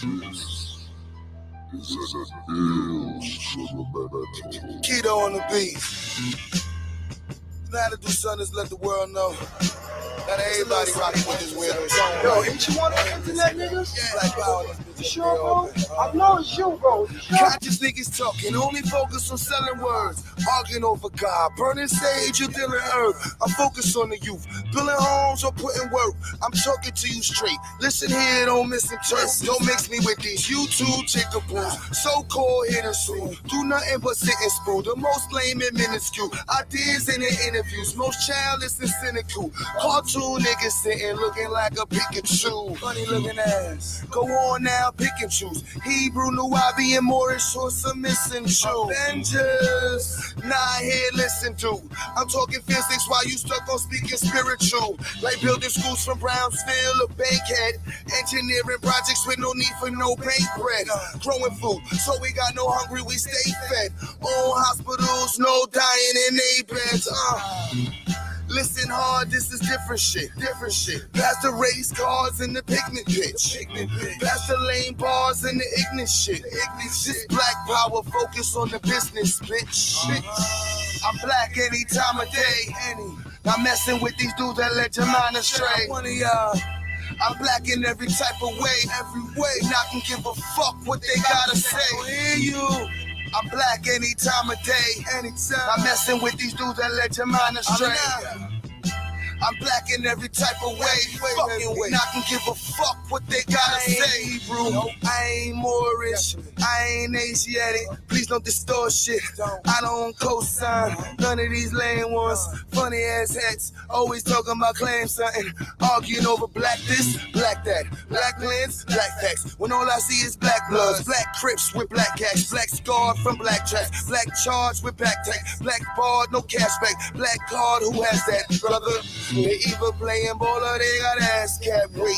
Keto on the beat. Now to do something, just let the world know. Not everybody rocking with this weirdo song. Yo, ain't you one of the internet niggas? Yeah, Black Power. You sure, bro? I know it's you, bro. You sure? Conscious niggas talking, only focus on selling words. Arguing over God, burning sage, you dealing herb. I'm focused on the youth, building homes or putting work. I'm talking to you straight. Listen here, don't misinterpret. Don't mix me with these YouTube jickaboos. So-called hitters who do nothing but sit and school. The most lame and minuscule ideas in the interviews. Most childless and cynical. Cartoon niggas sitting looking like a Pikachu. Funny looking ass. Go on now, pick and choose. Hebrew, Nuwabi, and Moorish or some missing shoe. Avengers, not here, listen to. I'm talking physics while you stuck on speaking spiritual. Like building schools from Brownsville or Bankhead. Engineering projects with no need for no bank bread. Growing food, so we got no hungry, we stay fed. Own hospitals, no dying in they beds. Listen hard, this is different shit. Pass the race cars in the picnic pitch. Pass the lane bars and the ignorant shit. This Black Power, focus on the business, bitch. I'm black any time of day. Not messing with these dudes that let your mind astray. One of y'all. I'm black in every type of way. Not gonna give a fuck what they gotta say. Hear you. I'm black any time of day. I'm messing with these dudes that let your mind astray. I'm black in every type of way. Not gonna give a fuck what they gotta say. Hebrew, I ain't Moorish, I ain't Asiatic. Please don't distort shit. I don't co-sign none of these lame ones. Funny ass hats, always talking about claim something. Arguing over black this, black that. Black lens, black facts. When all I see is black bloods, black crips with black cats, black scarred from black tracks, black charged with back tech, black barred, no cashback, black card, who has that, brother? They either playing ball or they got ass cap. Wait,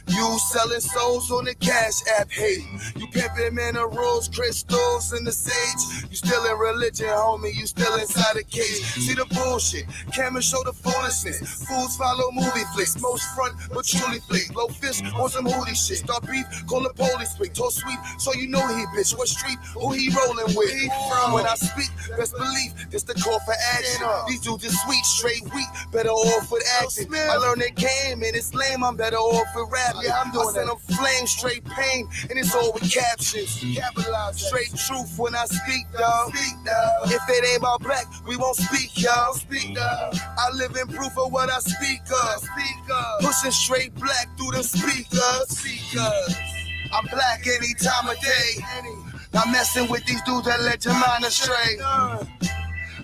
you selling souls on the cash app. Hey, you pimping minerals, crystals, and the sage. You still in religion, homie. You still inside a cage. See the bullshit. Cameras show the foolishness. Fools follow movie flicks. Most front, but truly flick. Low fish on some hoodie shit. Start beef, call the police quick. Told sweet, so you know he bitch. What street? Who he rolling with? He from. When I speak, best believe this the call for action. These dudes is sweet, straight weak. Better off with acting. I learned the game and it's lame. I'm better off with rap. Yeah, I'm doing it. I'm flame, straight pain, and it's all with captions. Straight truth when I speak, dog. If it ain't about black, we won't speak, y'all. I live in proof of what I speak of. Pushing straight black through the speakers. I'm black any time of day. Not messing with these dudes that let your mind astray.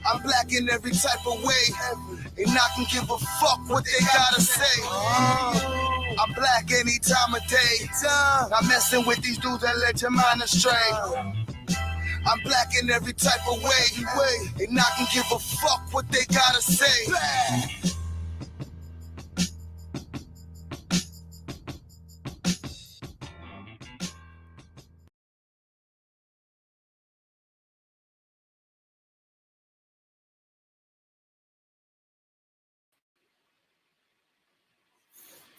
I'm black in every type of way. They not gonna give a fuck what they gotta say. I'm black any time of day. Not messing with these dudes that let your mind astray. I'm black in every type of way. They not gonna give a fuck what they gotta say.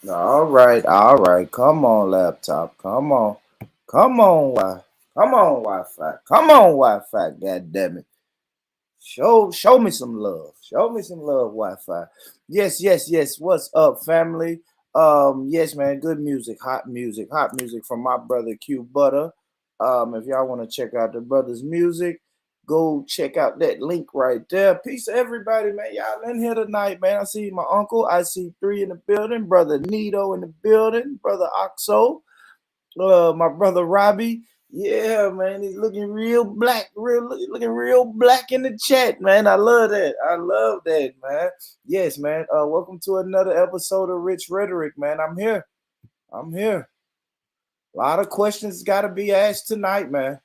All right. Come on, laptop. Come on, Wi-Fi. Come on, Wi-Fi. God damn it. Show me some love. Wi-Fi. Yes. What's up, family? Yes, man. Good music, hot music from my brother Q Butter. If y'all want to check out the brother's music, go check out that link right there. Peace to everybody, man. Y'all in here tonight, man. I see my uncle. I see 3 in the building. Brother Nito in the building. Brother Oxo. My brother Robbie. Yeah, man. He's looking real black. Looking real black in the chat, man. I love that, man. Yes, man. Welcome to another episode of Rich Rhetoric, man. I'm here. A lot of questions got to be asked tonight, man.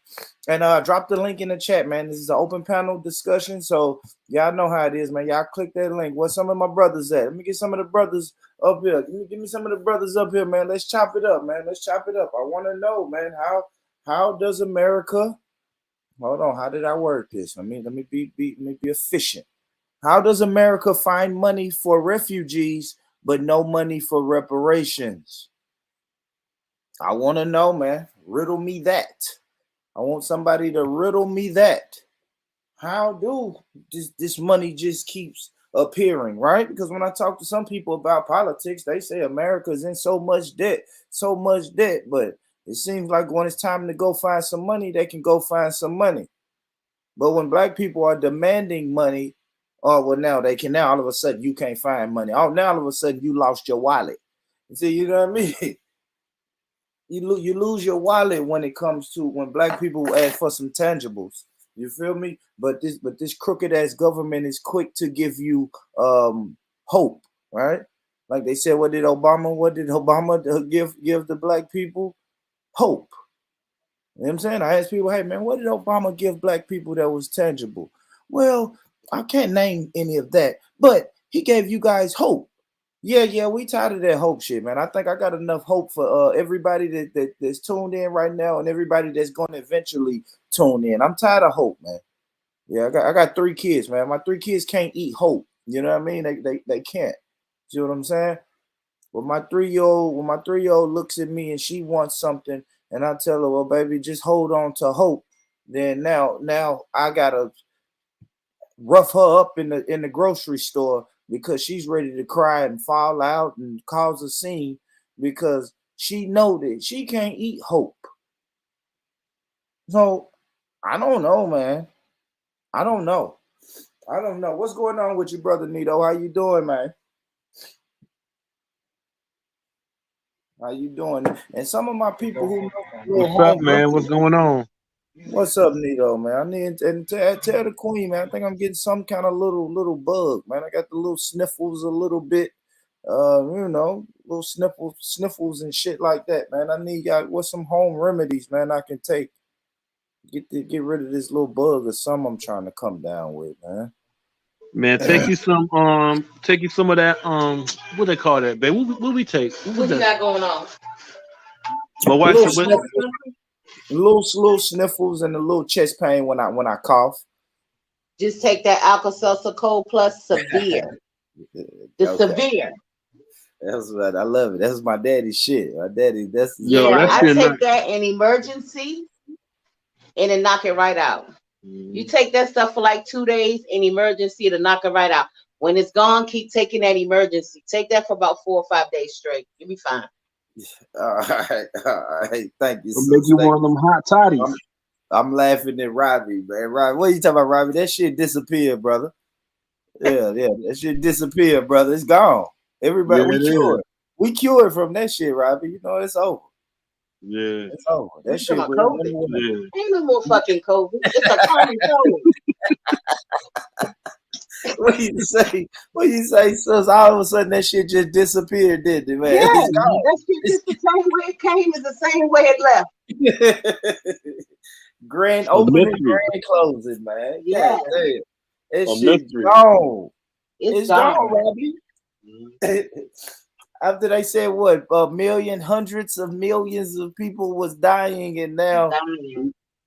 And drop the link in the chat, man. This is an open panel discussion, so y'all know how it is, man. Y'all click that link. Where some of my brothers at? Let me get some of the brothers up here. Give me some of the brothers up here, man. Let's chop it up, man. I want to know, man, how does America? Hold on. How did I word this? Let me be efficient. How does America find money for refugees but no money for reparations? I want to know, man. Riddle me that. I want somebody to riddle me that. How do this money just keeps appearing, right? Because when I talk to some people about politics, they say America's in so much debt. But it seems like when it's time to go find some money, they can go find some money. But when black people are demanding money, oh well, now they can. Now all of a sudden you can't find money. Oh, now all of a sudden you lost your wallet. See, you know what I mean? You lose your wallet when it comes to when black people ask for some tangibles. You feel me? But this crooked ass government is quick to give you hope, right? Like they said, what did Obama give the black people? Hope. You know what I'm saying? I ask people, hey man, what did Obama give black people that was tangible? Well, I can't name any of that, but he gave you guys hope. Yeah, we tired of that hope shit, man. I think I got enough hope for everybody that's tuned in right now and everybody that's going to eventually tune in. I'm tired of hope, man. Yeah, I got 3 kids, man. My 3 kids can't eat hope. You know what I mean? They can't. See what I'm saying? When my 3-year-old looks at me and she wants something, and I tell her, well, baby, just hold on to hope. Then now I gotta rough her up in the grocery store because she's ready to cry and fall out and cause a scene because she know that she can't eat hope. So I don't know, man. I don't know. What's going on with you, brother Nito? How you doing, man? How you doing? And some of my people who know What's up, man? What's going on? What's up, Nito, man? I need and tell the queen, man. I think I'm getting some kind of little bug, man. I got the little sniffles a little bit, little sniffles and shit like that, man. I need what's some home remedies, man, I can take. Get rid of this little bug or something I'm trying to come down with, man. Man, take you some of that what they call that, babe? What we take? What you got going on? My wife said, little sniffles and a little chest pain when I cough. Just take that Alka-Seltzer Cold Plus Severe. Severe. That's what I love it. That's my daddy's shit. My daddy. I take that in emergency, and then knock it right out. You take that stuff for like 2 days in emergency to knock it right out. When it's gone, keep taking that emergency. Take that for about 4 or 5 days straight. You'll be fine. All right. Thank you. Make you one of them hot toddies. I'm laughing at Robbie, man. Robbie, what are you talking about, Robbie? That shit disappeared, brother. Yeah, that shit disappeared, brother. It's gone. Everybody, we cured. We cured from that shit, Robbie. You know, it's over. Yeah, it's over. That shit. Ain't no more fucking COVID. It's a common cold. What do you say, sis? All of a sudden that shit just disappeared, didn't it, man? Yeah, that shit just the same way it came is the same way it left. Grand opening, grand closing, man. Yeah. It's shit gone. It's gone, Robbie. After they said what, hundreds of millions of people was dying, and now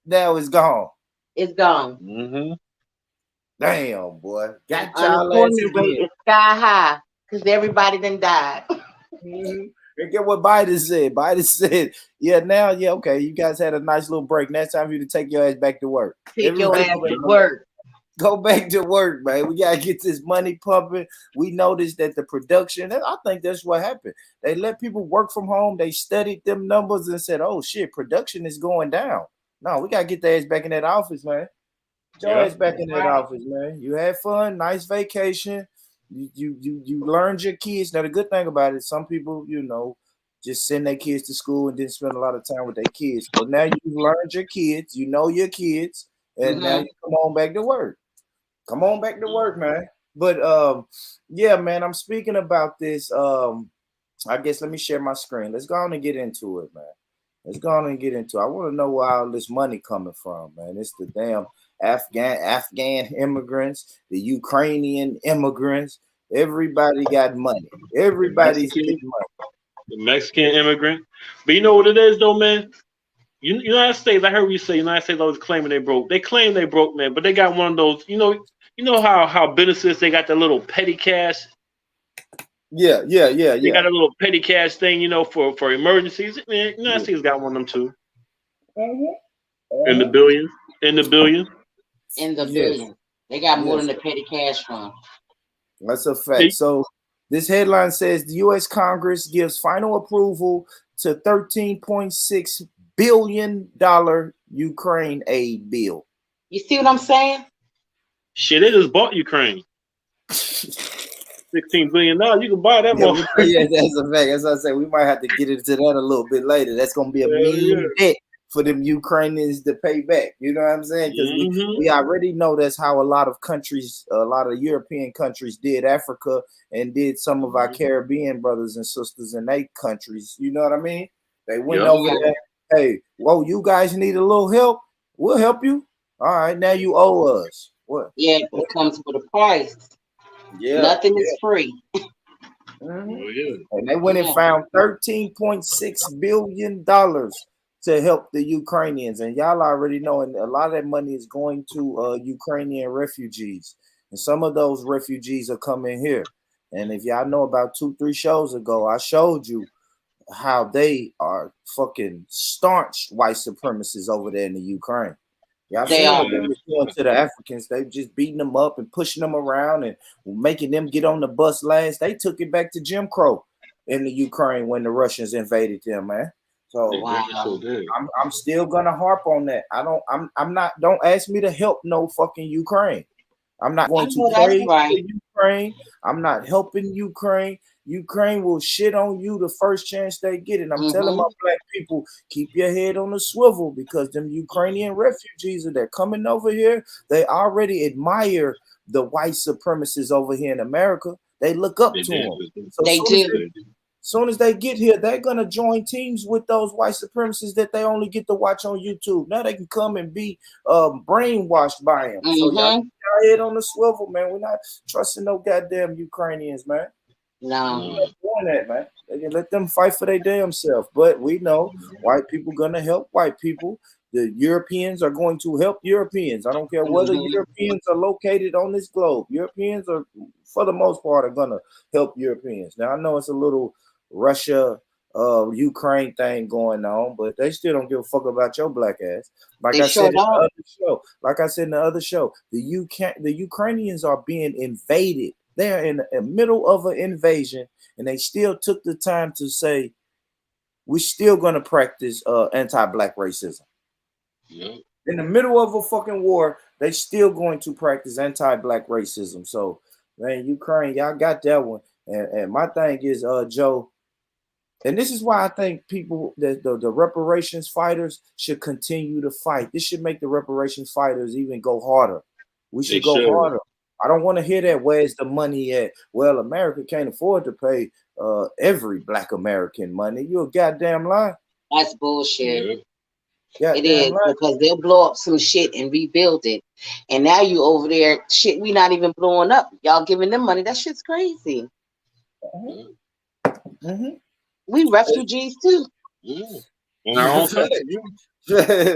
it's gone. It's gone. Mm-hmm. Damn, boy. Got y'all unemployment rate is sky high because everybody done died. Mm-hmm. And get what Biden said. Biden said, okay, you guys had a nice little break. Next time for you to take your ass back to work. Take your ass to work. Go back to work, man. We gotta get this money pumping. We noticed that the production, I think that's what happened. They let people work from home. They studied them numbers and said, oh shit, production is going down. No, we gotta get their ass back in that office, man. Get your ass back in that office, man. You had fun, nice vacation. You learned your kids. Now the good thing about it, some people, just send their kids to school and didn't spend a lot of time with their kids. But now you've learned your kids, you know your kids, and now you come on back to work. Come on back to work, man. But yeah, man, I'm speaking about this. I guess let me share my screen. Let's go on and get into it, man. Let's go on and get into it. I want to know where all this money coming from, man. It's the damn Afghan immigrants, the Ukrainian immigrants. Everybody got money. Everybody's getting money. The Mexican immigrant. But you know what it is, though, man? United States, I heard you say United States always claiming they broke. They claim they broke, man, but they got one of those, you know how businesses, they got the little petty cash. Yeah. They got a little petty cash thing, for emergencies. Man, United States got one of them too. In the billions. In the billions. In the Yes. billions. They got more Yes. than the petty cash fund. That's a fact. So this headline says the U.S. Congress gives final approval to $13.6 billion Ukraine aid bill. You see what I'm saying? Shit, they just bought Ukraine. $16 billion. You can buy that motherfucker. Yeah, that's a fact. As I say, we might have to get into that a little bit later. That's gonna be a mean debt for them Ukrainians to pay back. You know what I'm saying? Because we already know that's how a lot of countries, a lot of European countries did Africa and did some of our Caribbean brothers and sisters in their countries. You know what I mean? They went over there. Hey, whoa, you guys need a little help? We'll help you. All right, now you owe us. What? Yeah, but it comes with a price. Yeah. Nothing is free. And they went and found $13.6 billion to help the Ukrainians. And y'all already know, and a lot of that money is going to Ukrainian refugees. And some of those refugees are coming here. And if y'all know, about 2-3 shows ago, I showed you how they are fucking staunch white supremacists over there in the Ukraine. Y'all see what they were doing to the Africans. They just beating them up and pushing them around and making them get on the bus last. They took it back to Jim Crow in the Ukraine when the Russians invaded them, man. So I'm still gonna harp on that. I'm not. Don't ask me to help no fucking Ukraine. I'm not going to pray for Ukraine. I'm not helping Ukraine. Ukraine will shit on you the first chance they get it. I'm telling my black people, keep your head on the swivel, because them Ukrainian refugees that are coming over here, they already admire the white supremacists over here in America. They look up to them. So they do. Soon as they get here, they're gonna join teams with those white supremacists that they only get to watch on YouTube. Now they can come and be brainwashed by them. So y'all keep your head on the swivel, man. We're not trusting no goddamn Ukrainians, man. No. We're not doing that, man. They can let them fight for their damn self. But we know white people gonna help white people. The Europeans are going to help Europeans. I don't care whether Europeans are located on this globe. Europeans are, for the most part, are gonna help Europeans. Now I know it's a little Russia, Ukraine thing going on, but they still don't give a fuck about your black ass. Like I said in the other show, the Ukrainians are being invaded. They're in the middle of an invasion, and they still took the time to say, we're still going to practice anti-black racism. In the middle of a fucking war, they still going to practice anti-black racism. So, man, Ukraine, y'all got that one. And my thing is, Joe, and this is why I think people, that the reparations fighters should continue to fight. This should make the reparations fighters even go harder. We should go harder. I don't want to hear that. Where's the money at? Well, America can't afford to pay every black American money. You a goddamn lie. That's bullshit. It is because they'll blow up some shit and rebuild it. And now you over there, shit, we not even blowing up. Y'all giving them money. That shit's crazy. We refugees too. In our own country.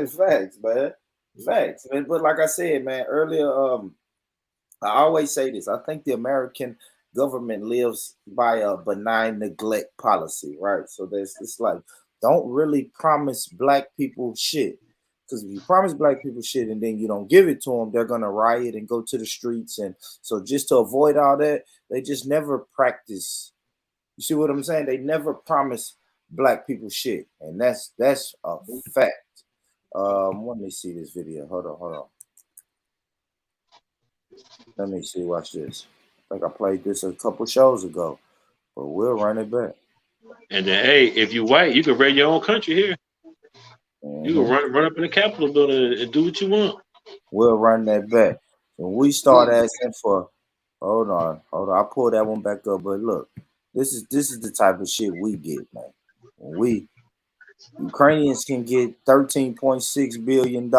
Facts, man. Facts. But like I said, man, earlier, I always say this. I think the American government lives by a benign neglect policy, right? So it's like, don't really promise black people shit. Because if you promise black people shit and then you don't give it to them, they're going to riot and go to the streets. And so just to avoid all that, they just never practice. You see what I'm saying? They never promise black people shit. And that's a fact. Let me see this video. Hold on. Let me see. Watch this. I think I played this a couple shows ago, but we'll run it back. And then, hey, if you white, you can raid your own country here. You can run up in the Capitol building and do what you want. We'll run that back. When we start asking for, hold on, I pull that one back up. But look, this is the type of shit we get, man. When Ukrainians can get $13.6 billion,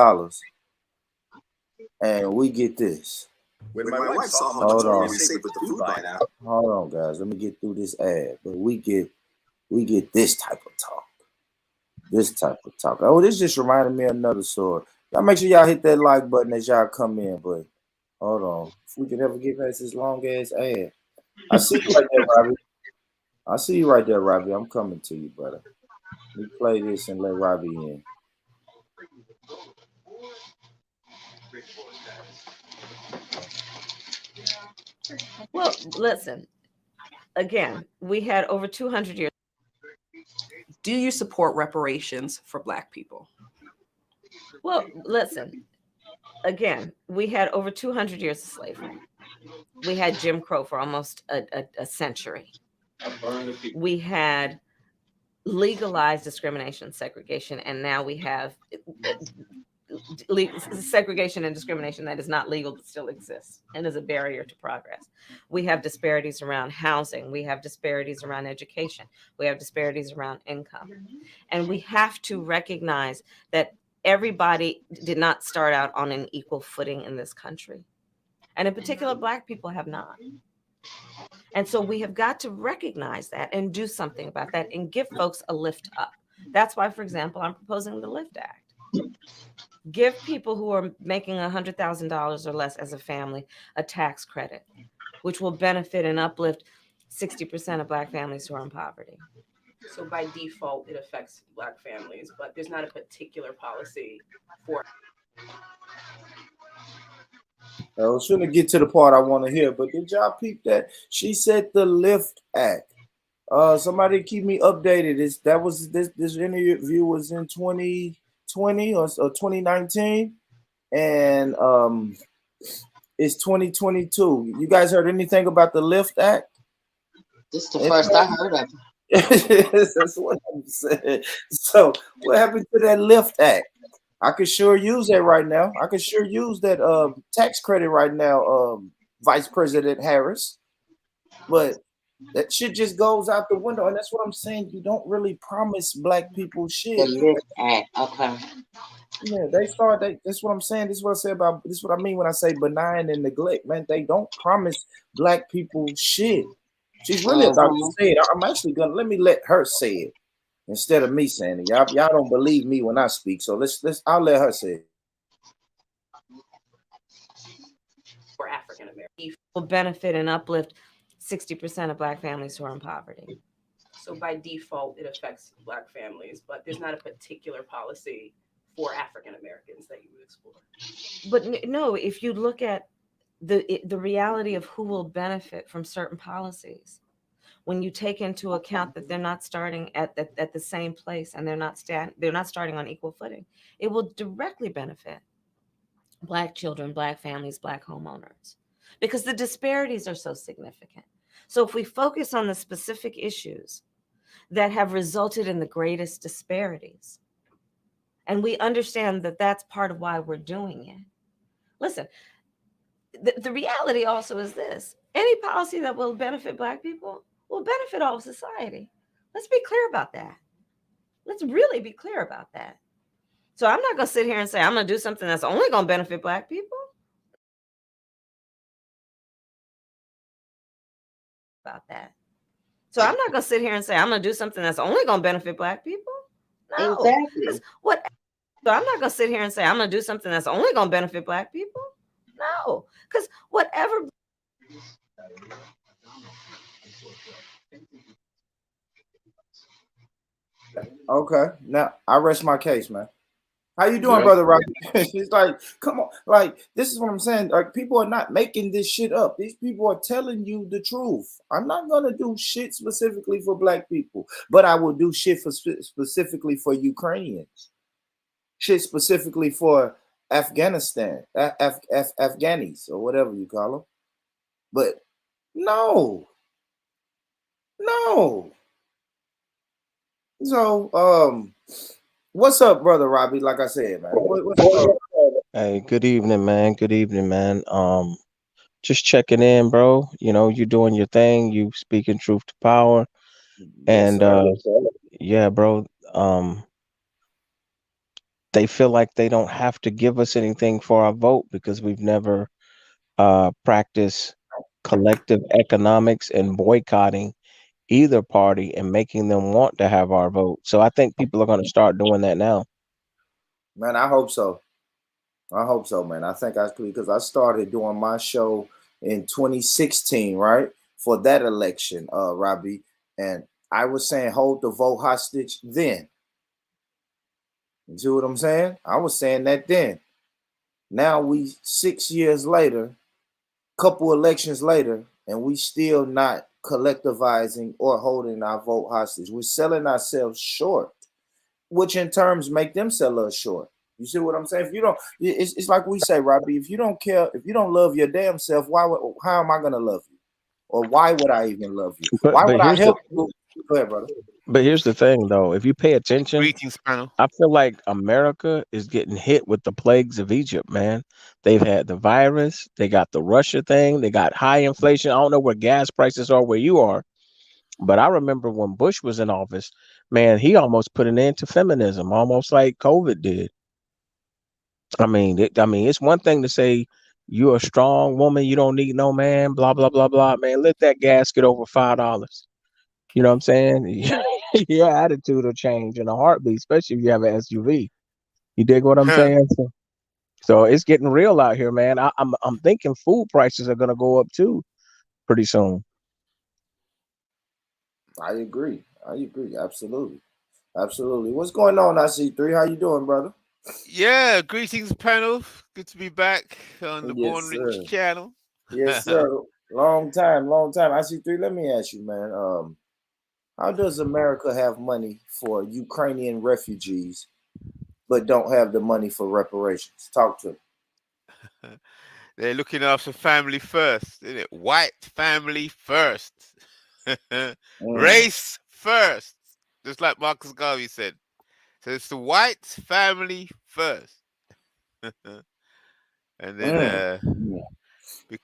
and we get this. When my wife saw how much money we saved with the food buy now. Hold on, guys. Let me get through this ad. But we get this type of talk. This type of talk. Oh, this just reminded me of another story. Y'all make sure y'all hit that like button as y'all come in. But hold on. If we could ever get past this long ass ad. I see you right there, Robbie. I see you right there, Robbie. I'm coming to you, brother. Let me play this and let Robbie in. Well, listen, again, we had over 200 years. Do you support reparations for Black people? Well, listen, again, we had over 200 years of slavery. We had Jim Crow for almost a century. We had legalized discrimination, segregation, and now we have segregation and discrimination that is not legal but still exists and is a barrier to progress. We have disparities around housing. We have disparities around education. We have disparities around income. And we have to recognize that everybody did not start out on an equal footing in this country. And in particular, Black people have not. And so we have got to recognize that and do something about that and give folks a lift up. That's why, for example, I'm proposing the Lift Act. Give people who are making $100,000 or less as a family a tax credit, which will benefit and uplift 60% of Black families who are in poverty. So by default, it affects Black families, but there's not a particular policy for. I was trying to get to the part I want to hear, but did y'all peep that? She said the Lift Act. Somebody keep me updated. This interview was in 2020 or 2019, and it's 2022. You guys heard anything about the Lift Act? This is the first I heard of it. That's what I'm saying. So what happened to that Lift Act? I could sure use that right now. I could sure use that tax credit right now, Vice President Harris. But that shit just goes out the window, and that's what I'm saying. You don't really promise Black people shit. the Lift Act. Okay. Yeah, that's what I'm saying. This is what I say about this. Is what I mean when I say benign and neglect, man. They don't promise Black people shit. She's really about to say it. I'm actually gonna let her say it instead of me saying it. Y'all don't believe me when I speak, so I'll let her say it. For African Americans. Will benefit and uplift 60% of Black families who are in poverty. So by default, it affects Black families, but there's not a particular policy for African Americans that you would explore. But no, if you look at the reality of who will benefit from certain policies, when you take into account that they're not starting at the same place and they're not starting on equal footing, it will directly benefit Black children, Black families, Black homeowners, because the disparities are so significant. So if we focus on the specific issues that have resulted in the greatest disparities, and we understand that that's part of why we're doing it. Listen, the reality also is this: any policy that will benefit Black people will benefit all of society. Let's be clear about that. Let's really be clear about that. So I'm not going to sit here and say I'm going to do something that's only going to benefit Black people. About that. So I'm not going to sit here and say I'm going to do something that's only going to benefit Black people. No. Exactly. So I'm not going to sit here and say I'm going to do something that's only going to benefit Black people. No, because whatever. Okay, now I rest my case, man. How you doing, brother Rocky? It's like, come on, like this is what I'm saying. Like people are not making this shit up. These people are telling you the truth. I'm not gonna do shit specifically for Black people, but I will do shit specifically for Ukrainians. Shit specifically for Afghanistan, Afghanis or whatever you call them. But no. So what's up, brother Robbie? Like I said, man. What's up? Hey, good evening, man. Good evening, man. Just checking in, bro. You know, you doing your thing. You speaking truth to power, and yeah, bro. They feel like they don't have to give us anything for our vote because we've never practiced collective economics and boycotting either party and making them want to have our vote. So I think people are going to start doing that now. Man, I hope so. Man. I think because I started doing my show in 2016, right? For that election, Robbie. And I was saying hold the vote hostage then. You see what I'm saying? I was saying that then. Now we 6 years later, couple elections later, and we still not collectivizing or holding our vote hostage. We're selling ourselves short, which in terms make them sell us short. You see what I'm saying? If you don't, it's like we say, Robbie. If you don't care, if you don't love your damn self, how am I gonna love you? Or why would I even love you? But Why but would I here's the help you? Go ahead, brother. but here's the thing though. If you pay attention, Greetings, panel. I feel like America is getting hit with the plagues of Egypt, man. They've had the virus, they got the Russia thing, they got high inflation. I don't know where gas prices are where you are, but I remember when Bush was in office, man, he almost put an end to feminism, almost like COVID did. I mean, it's one thing to say you're a strong woman, you don't need no man, blah blah blah blah. Man, let that gas get over $5. You know what I'm saying? Your attitude will change in a heartbeat, especially if you have an SUV. You dig what I'm Huh. saying? So it's getting real out here, man. I'm thinking food prices are gonna go up too pretty soon. I agree. I agree. Absolutely. Absolutely. What's going on, IC3? How you doing, brother? Yeah, greetings, panel. Good to be back on the Yes, Born Rich sir. channel. Yes, sir. Long time, long time. IC3, let me ask you, man. How does America have money for Ukrainian refugees but don't have the money for reparations? Talk to me. They're looking after family first, isn't it? White family first. Mm, Race first. Just like Marcus Garvey said. So it's the white family first. And then mm, mm.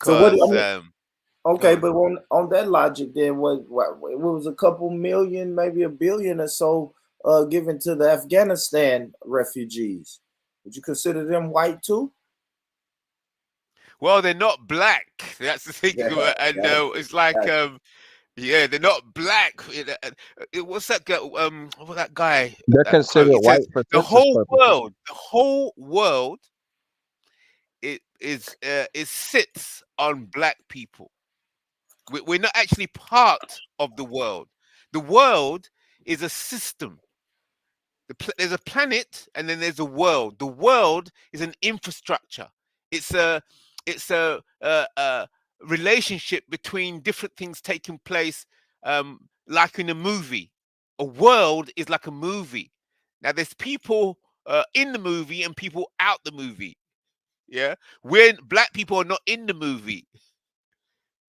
So what? I because mean, go okay, on. but on that logic, then what? It was a couple million, maybe a billion or so, given to the Afghanistan refugees. Would you consider them white too? Well, they're not black. That's the thing. Yeah, And got it's like got yeah, they're not black. What's that guy? What's that guy? They're That quote. considered He says, white for "The census whole purposes. world, the whole world, it sits on black people. We're not actually part of the world. The world is a system. There's a planet, and then there's a world. The world is an infrastructure. It's a relationship between different things taking place, like in a movie. A world is like a movie. Now there's people in the movie and people out the movie. Yeah, when black people are not in the movie.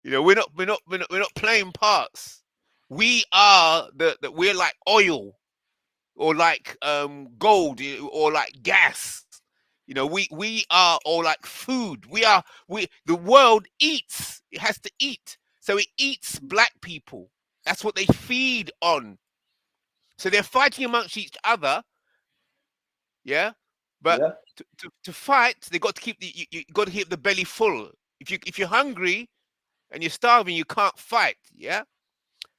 We're not playing parts. We are we're like oil or like gold or like gas. We are or like food. We the world eats. It has to eat. So it eats black people. That's what they feed on. So they're fighting amongst each other, yeah. But yeah. to fight, they got to keep you got to keep the belly full. If you're hungry and you're starving, you can't fight, yeah.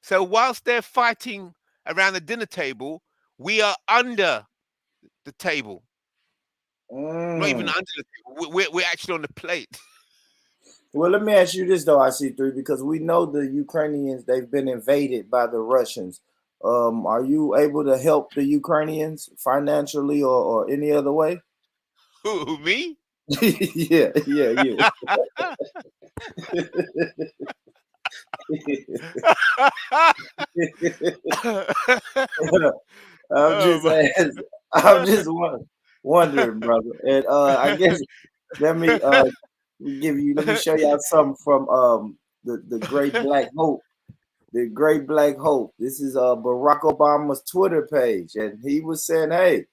So whilst they're fighting around the dinner table, we are under the table. Not even Mm. under the table. We're actually on the plate. Well, let me ask you this though, IC3, because we know the Ukrainians they've been invaded by the Russians. Are you able to help the Ukrainians financially or any other way? Who me? Yeah, yeah, you. I'm Oh just my. asking, I'm just wondering, brother. And I guess let me let me show y'all something from the Great Black Hope. The Great Black Hope. This is Barack Obama's Twitter page, and he was saying, "Hey,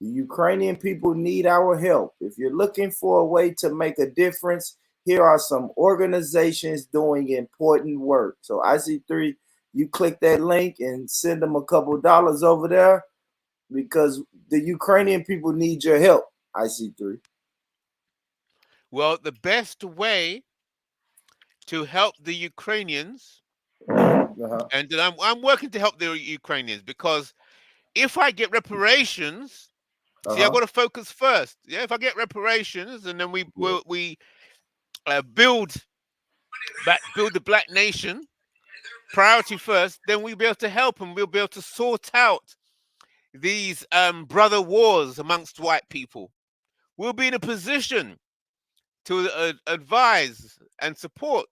the Ukrainian people need our help. If you're looking for a way to make a difference, here are some organizations doing important work." So IC3, you click that link and send them a couple dollars over there because the Ukrainian people need your help. IC3. Well, the best way to help the Ukrainians, Uh-huh. and I'm working to help the Ukrainians because if I get reparations, see, I Uh-huh. got to focus first. Yeah, if I get reparations, and then Yeah. we build the black nation priority first, then we'll be able to help them. We'll be able to sort out these brother wars amongst white people. We'll be in a position to advise and support.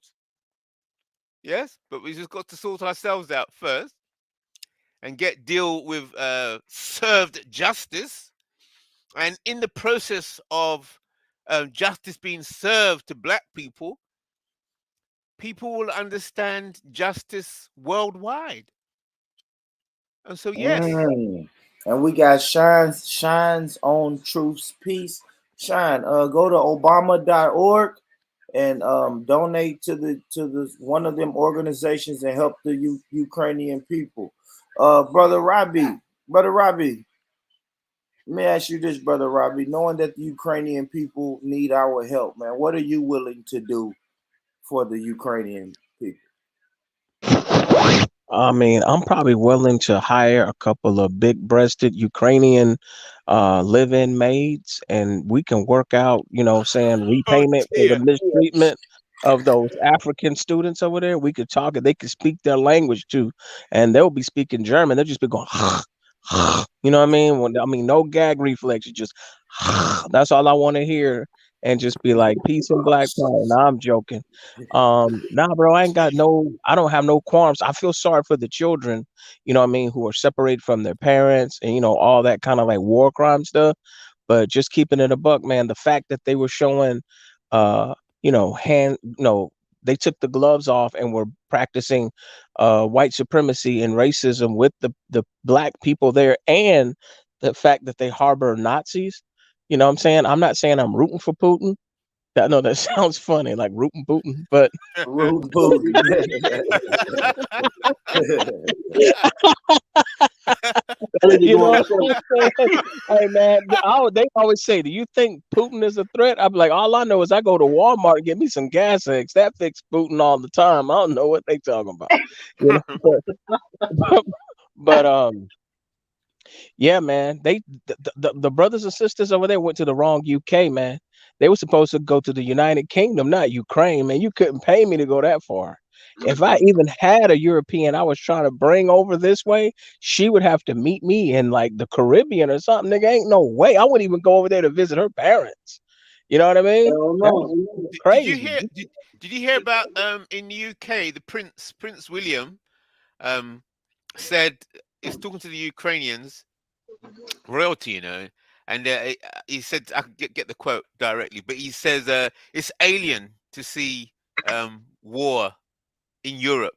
Yes, but we just got to sort ourselves out first and deal with served justice. And in the process of justice being served to black people, people will understand justice worldwide. And so, yes. And we got Shine's on Truth's Peace. Shine, go to Obama.org and donate to the one of them organizations and help the Ukrainian people. Brother Robbie, let me ask you this, Brother Robbie. Knowing that the Ukrainian people need our help, man, what are you willing to do for the Ukrainian people? I mean, I'm probably willing to hire a couple of big-breasted Ukrainian live-in maids, and we can work out, saying Oh repayment for the dear. mistreatment of those African students over there. We could talk, and they could speak their language too, and they'll be speaking German. They'll just be going, you know what I mean? No gag reflexes, just that's all I want to hear, and just be like, peace and black power. Nah, I'm joking. Nah, bro, I don't have no qualms. I feel sorry for the children, who are separated from their parents and, all that kind of like war crime stuff. But just keeping it a buck, man, the fact that they were showing, uh, they took the gloves off and were practicing white supremacy and racism with the black people there, and the fact that they harbor Nazis. You know what I'm saying? I'm not saying I'm rooting for Putin. I know that sounds funny, like rootin' Putin, but Rude Putin. you know what I'm saying? Hey man, they always say, "Do you think Putin is a threat?" I'm like, all I know is I go to Walmart and get me some gas eggs. That fix Putin all the time. I don't know what they talking about, you know. But yeah, man, the brothers and sisters over there went to the wrong UK, man. They were supposed to go to the United Kingdom, not Ukraine, man. You couldn't pay me to go that far. If I even had a European I was trying to bring over this way, she would have to meet me in like the Caribbean or something. Nigga, ain't no way. I wouldn't even go over there to visit her parents. You know what I mean? That's Did you crazy. hear? Did you hear about in the UK the Prince William said he's talking to the Ukrainians royalty, and he said I could get the quote directly, but he says it's alien to see war in Europe.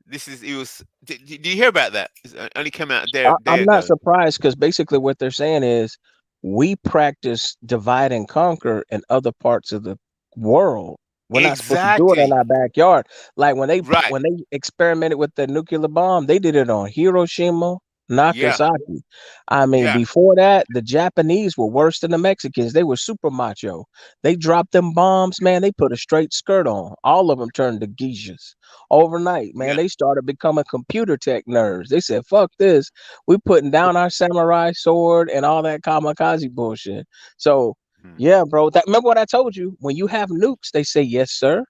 Did you hear about that? It only came out a day I'm not ago. surprised because basically what they're saying is we practice divide and conquer in other parts of the world. We're not supposed to do it in Exactly. our backyard. Like Right. when they experimented with the nuclear bomb, they did it on Hiroshima, Yeah. Nagasaki. I mean, Yeah. before that, the Japanese were worse than the Mexicans. They were super macho. They dropped them bombs, man. They put a straight skirt on. All of them turned to geishas overnight, man. Yeah. They started becoming computer tech nerds. They said, fuck this. We putting down our samurai sword and all that kamikaze bullshit. So Hmm. yeah, bro. Remember what I told you? When you have nukes, they say yes, sir.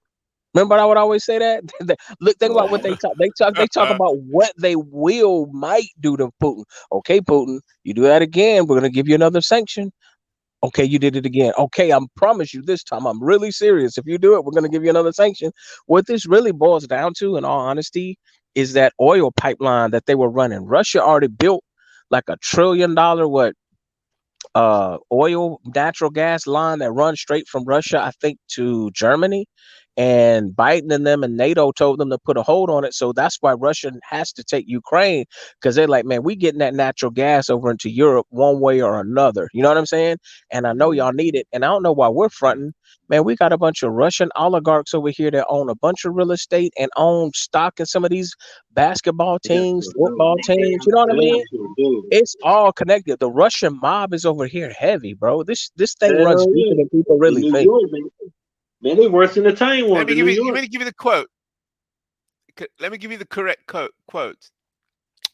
Remember I would always say that? Look, think about what they talk. They talk about what they might do to Putin. Okay, Putin, you do that again, we're gonna give you another sanction. Okay, you did it again. Okay, I promise you this time I'm really serious. If you do it, we're going to give you another sanction. What this really boils down to, in all honesty, is that oil pipeline that they were running. Russia already built like $1 trillion oil natural gas line that runs straight from Russia, I think, to Germany. And Biden and them and NATO told them to put a hold on it. So that's why Russia has to take Ukraine, because they're like, man, we getting that natural gas over into Europe one way or another. You know what I'm saying? And I know y'all need it. And I don't know why we're fronting. Man, we got a bunch of Russian oligarchs over here that own a bunch of real estate and own stock in some of these basketball teams, football teams. You know what I mean? It's all connected. The Russian mob is over here heavy, bro. This thing runs Hell deeper yeah. than people In really New think. York, man, they worse than the tiny ones in New Let York. me give you the quote. Let me give you the correct quote.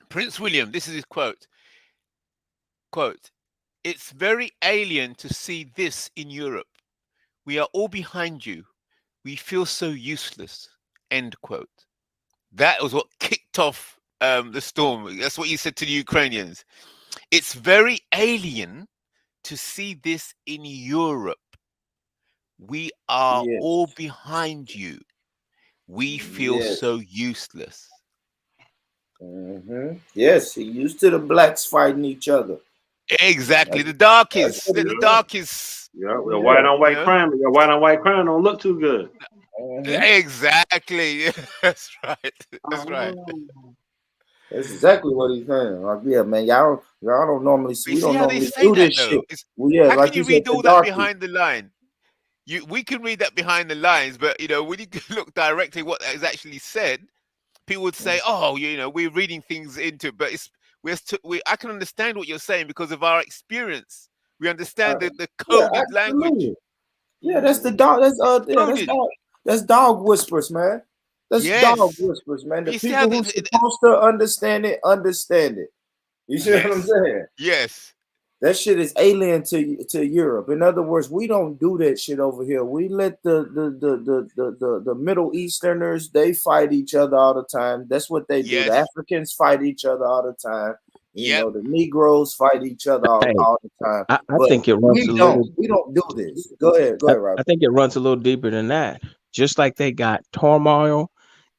Prince William, this is his quote. Quote, "It's very alien to see this in Europe. We are all behind you. We feel so useless." End quote. That was what kicked off the storm. That's what you said to the Ukrainians. It's very alien to see this in Europe. We are Yes. all behind you. We feel Yes. so useless. Yes, he used to the blacks fighting each other. Exactly. That's The darkest. what The he darkest. Yeah, the Yeah. white on You white know. crime. The white on white crime don't look too good. Exactly. That's right. That's right. That's exactly what he's saying. Like, yeah, man, y'all don't normally But you we see don't how they normally say do that this shit. though? It's, Well, yeah, how like can you you said, read the all that darkies. behind the line? We can read that behind the lines, but when you look directly what is actually said, people would say, "Oh, we're reading things into," but I can understand what you're saying because of our experience. We understand the Yeah, coded language. absolutely. Yeah, that's the dog. Coded. That's dog whispers, man. That's dog Yes. whispers, man. But The you see how people who's supposed to understand it, understand it. You see what I'm Yes. saying? Yes. That shit is alien to Europe. In other words, we don't do that shit over here. We let the Middle Easterners, they fight each other all the time. That's what they do. The Yes. Africans fight each other all the time. You Yep. know, the Negroes fight each other all the time. I But think it runs a little. we don't do this. Go ahead, Rob. I think it runs a little deeper than that. Just like they got turmoil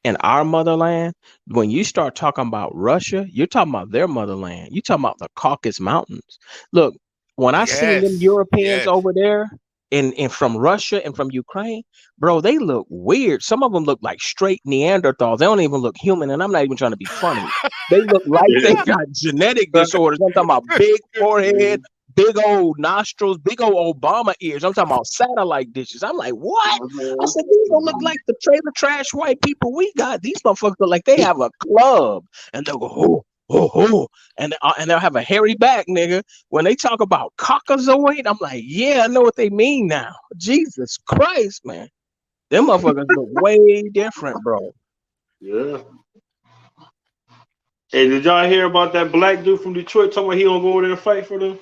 in our motherland, when you start talking about Russia, you're talking about their motherland. You're talking about the Caucasus Mountains. Look, when I seen them Yes. Europeans Yes. over there and from Russia and from Ukraine, bro, they look weird. Some of them look like straight Neanderthals. They don't even look human, and I'm not even trying to be funny. They look like they got genetic disorders. I'm talking about big forehead, big old nostrils, big old Obama ears. I'm talking about satellite dishes. I'm like, what? I said, these don't look like the trailer trash white people we got. These motherfuckers look like they have a club. And they'll go, oh. And they'll have a hairy back, nigga. When they talk about Caucasoid, I'm like, yeah, I know what they mean now. Jesus Christ, man. Them motherfuckers look way different, bro. Yeah. Hey, did y'all hear about that black dude from Detroit talking about he gonna go over there and fight for them?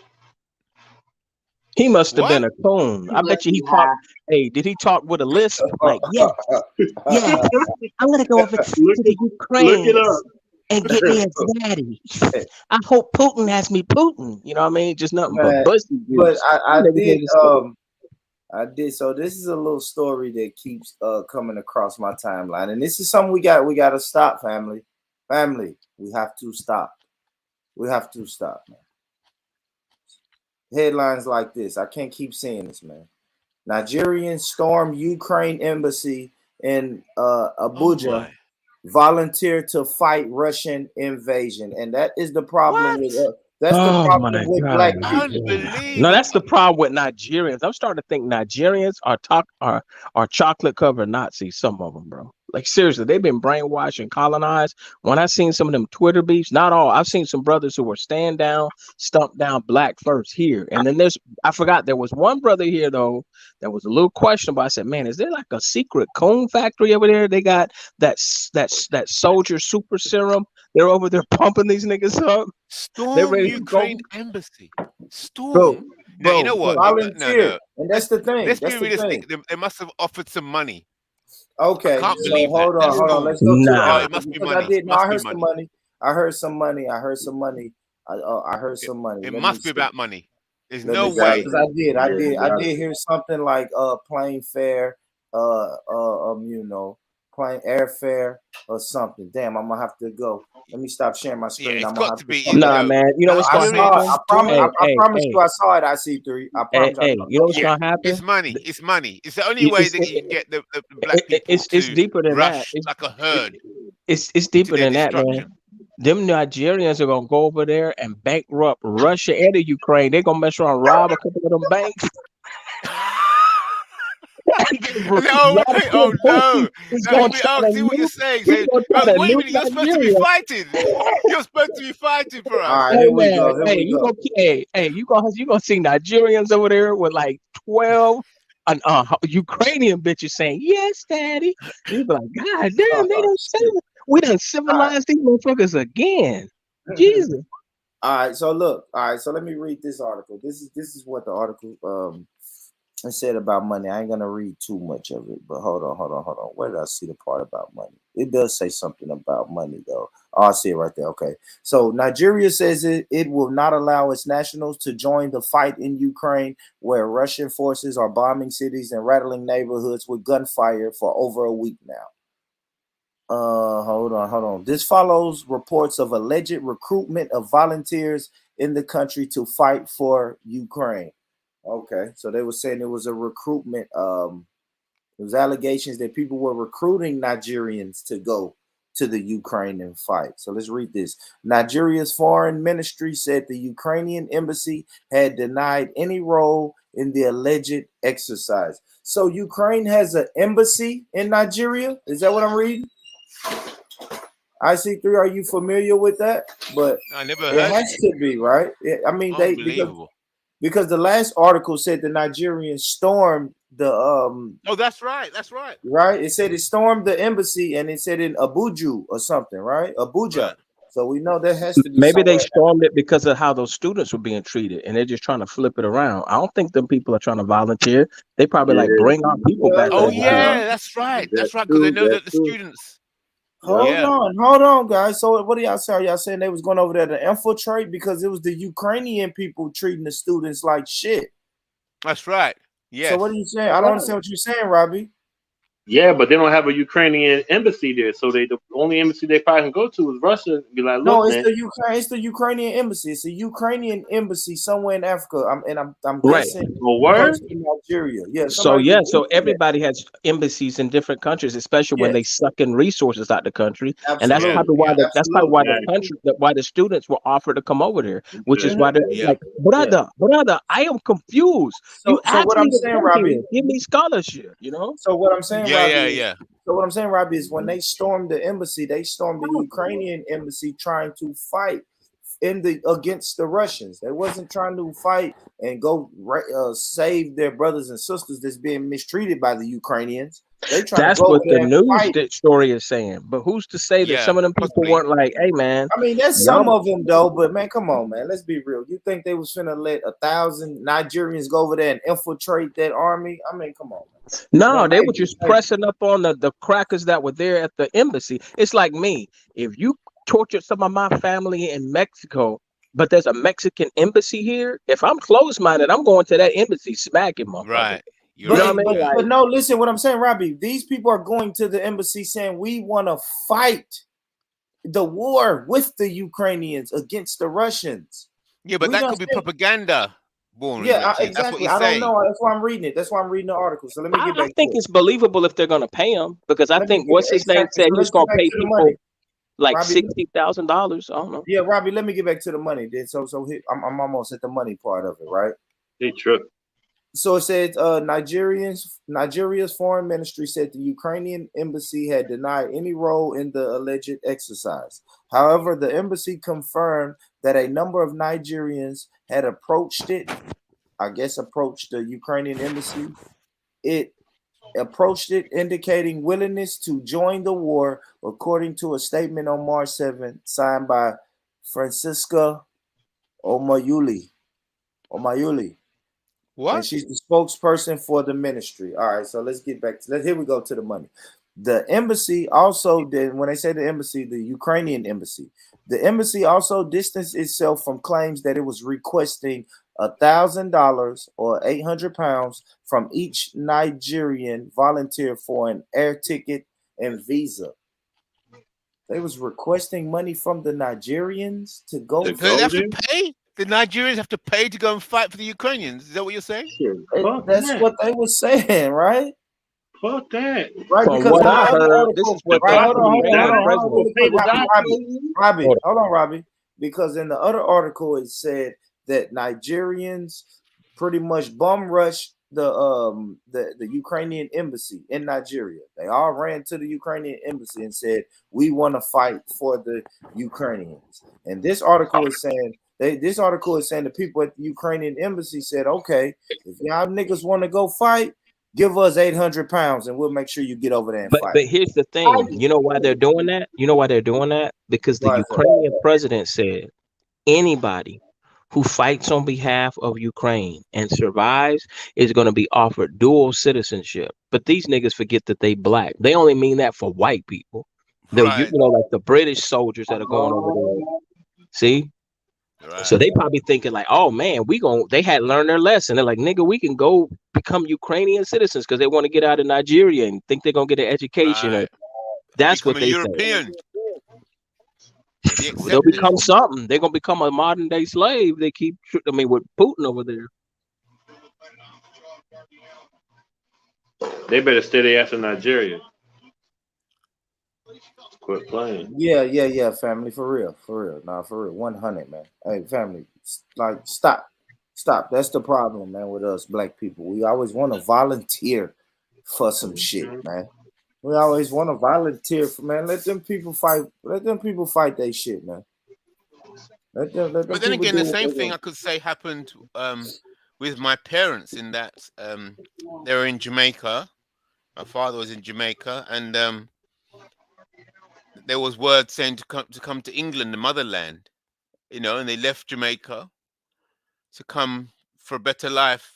He must have What? been a coon. I bet you he talked. Hey, did he talk with a lisp? Like, yeah, I'm gonna go over to the Look it Ukraine up. and get me a daddy. I hope Putin has me Putin. You know what I mean? Just nothing but Man, pussy but juice. I did. So this is a little story that keeps coming across my timeline, and this is something we got to stop, family. We have to stop. We have to stop, man. Headlines like this, I can't keep seeing this, man. Nigerians storm Ukraine embassy in Abuja, volunteer to fight Russian invasion, and that is the problem with that's the problem with black people. Unbelievable. No, that's the problem with Nigerians. I'm starting to think Nigerians are chocolate covered Nazis. Some of them, bro. Like seriously, they've been brainwashed and colonized. When I seen some of them Twitter beefs, not all. I've seen some brothers who were stand down, stump down black first here, and then I forgot there was one brother here though that was a little questionable. I said, man, is there like a secret cone factory over there? They got that soldier super serum. They're over there pumping these niggas up. They're Storm ready Ukraine to go. embassy. Storm. Now, you know what? Volunteer. And that's the thing. Let's be realistic. They must have offered some money. Okay, I can't so believe hold that. on. Let's go to the article. It must be Because money. I heard some money. I heard some money. I heard some money. It must be about money. There's Let no me see, way. 'cause I did hear something like plane fare, plane airfare or something. Damn, I'm gonna have to go. Let me stop sharing my screen. It's I'm gonna got have to be. Nah, man. You know what's gonna happen? I promise you, I saw it. I see 3. I promise. Hey, you know what's gonna happen? It's money. It's money. It's the only way that you can get the black people it's deeper than rush that. like a herd. It's deeper than that, man. Them Nigerians are gonna go over there and bankrupt Russia and the Ukraine. They're gonna mess around, rob a couple of them banks. No, see what you're saying. Wait a minute, you're supposed to be fighting. You're supposed to be fighting for us. All right, here we go. You gonna see Nigerians over there with like 12 Ukrainian bitches saying, "Yes, daddy." You be like, God damn, we done civilized these motherfuckers again. Jesus. All right, so look. All right, so let me read this article. This is what the article It said about money. I ain't gonna read too much of it, but hold on. Where did I see the part about money? It does say something about money though. Oh, I see it right there. Okay. So Nigeria says it will not allow its nationals to join the fight in Ukraine, where Russian forces are bombing cities and rattling neighborhoods with gunfire for over a week now. Hold on. This follows reports of alleged recruitment of volunteers in the country to fight for Ukraine. Okay, so they were saying it was a recruitment. There was allegations that people were recruiting Nigerians to go to the Ukraine and fight. So let's read this. Nigeria's foreign ministry said the Ukrainian embassy had denied any role in the alleged exercise. So Ukraine has an embassy in Nigeria? Is that what I'm reading? IC3, are you familiar with that? But I never it heard has it. to be, right? I mean, they because the last article said the Nigerians stormed the Oh, that's right. That's right. right. It said it stormed the embassy, and it said in Abuja or something, right? Abuja. Right. So we know that has to be Maybe they somewhere. stormed it because of how those students were being treated, and they're just trying to flip it around. I don't think them people are trying to volunteer. They probably like bring our people back Oh over here. yeah, that's right. That's right, because they know that the students. Hold on, guys. So what are y'all saying? Are y'all saying they was going over there to infiltrate because it was the Ukrainian people treating the students like shit? That's right. Yes. So what are you saying? I don't understand what you're saying, Robbie. Yeah, but they don't have a Ukrainian embassy there, so the only embassy they probably can go to is Russia. Be like, look, no, it's man. It's the Ukrainian embassy. It's a Ukrainian embassy somewhere in Africa. I'm Right. guessing word? in Nigeria. Yeah. So everybody has embassies in different countries, especially when they suck in resources out the country, and that's probably why why the students were offered to come over there, which is why they're like, brother, I am confused. You asked what me I'm to saying, come Robbie, here, give me scholarship, you know. So what I'm saying, Robbie, Yeah. So what I'm saying, Robbie, is when they stormed the embassy, they stormed the Ukrainian embassy trying to fight against the Russians. They wasn't trying to fight and go save their brothers and sisters that's being mistreated by the Ukrainians. They trying That's to go what over the there and news fight. story is saying. But who's to say that some of them people weren't like, hey man? I mean, there's some of them though, but man, come on, man. Let's be real. You think they was finna let 1,000 Nigerians go over there and infiltrate that army? I mean, come on, man. No, they were just pressing up on the crackers that were there at the embassy. It's like me. If you tortured some of my family in Mexico, but there's a Mexican embassy here, if I'm closed-minded, I'm going to that embassy smacking motherfucker. Right. You know what I mean? But no, listen, what I'm saying, Robbie, these people are going to the embassy saying we want to fight the war with the Ukrainians against the Russians. Yeah, but that could be propaganda. Exactly. That's what I don't know. That's why I'm reading it. That's why I'm reading the article. So let me get back. I think it's believable if they're going to pay them, because I think what's his name said he was going to pay people like $60,000. I don't know. Yeah, Robbie, let me get back to the money. Then I'm almost at the money part of it, right? They trip. So it said Nigeria's foreign ministry said the Ukrainian embassy had denied any role in the alleged exercise. However, the embassy confirmed that a number of Nigerians had approached the Ukrainian embassy. It approached it, indicating willingness to join the war, according to a statement on March 7th signed by Francisca Omayuli. What? And she's the spokesperson for the ministry. All right, so let's get back to here we go to the money. The embassy also did, when they say the embassy, the Ukrainian embassy, the embassy also distanced itself from claims that it was requesting $1,000 or £800 from each Nigerian volunteer for an air ticket and visa. They was requesting money from the Nigerians to go. So they have to pay? The Nigerians have to pay to go and fight for the Ukrainians. Is that what you're saying? That's what they were saying, right? Fuck that. Right, from what I heard, this is what hold on, Robbie. Because in the other article it said that Nigerians pretty much bum rushed the Ukrainian embassy in Nigeria. They all ran to the Ukrainian embassy and said, we want to fight for the Ukrainians. And this article is saying the people at the Ukrainian embassy said, okay, if y'all niggas want to go fight, give us £800 and we'll make sure you get over there and fight. But here's the thing. You know why they're doing that? Because the Ukrainian president said anybody who fights on behalf of Ukraine and survives is going to be offered dual citizenship. But these niggas forget that they black. They only mean that for white people. You Right. know, like the British soldiers that are going over there. See? So Right. they probably thinking like, oh man, they had learned their lesson. They're like, nigga, we can go become Ukrainian citizens because they want to get out of Nigeria and think they're gonna get an education, or Right. And that's become what a they think. European and be They'll accepted. become something. They're gonna become a modern day slave. They keep, I mean, with Putin over there. They better stay their ass in Nigeria. Quit playing. Yeah, family, for real. Nah, for real, 100, man. Hey, family, like, stop. That's the problem, man, with us black people. We always want to volunteer for some shit, man. We always want to volunteer for, man. Let them people fight. Let them people fight their shit, man. Let them But then people again, do the what same they thing want. I could say happened with my parents in that they were in Jamaica. My father was in Jamaica, and there was word saying to come to England, the motherland. And they left Jamaica to come for a better life,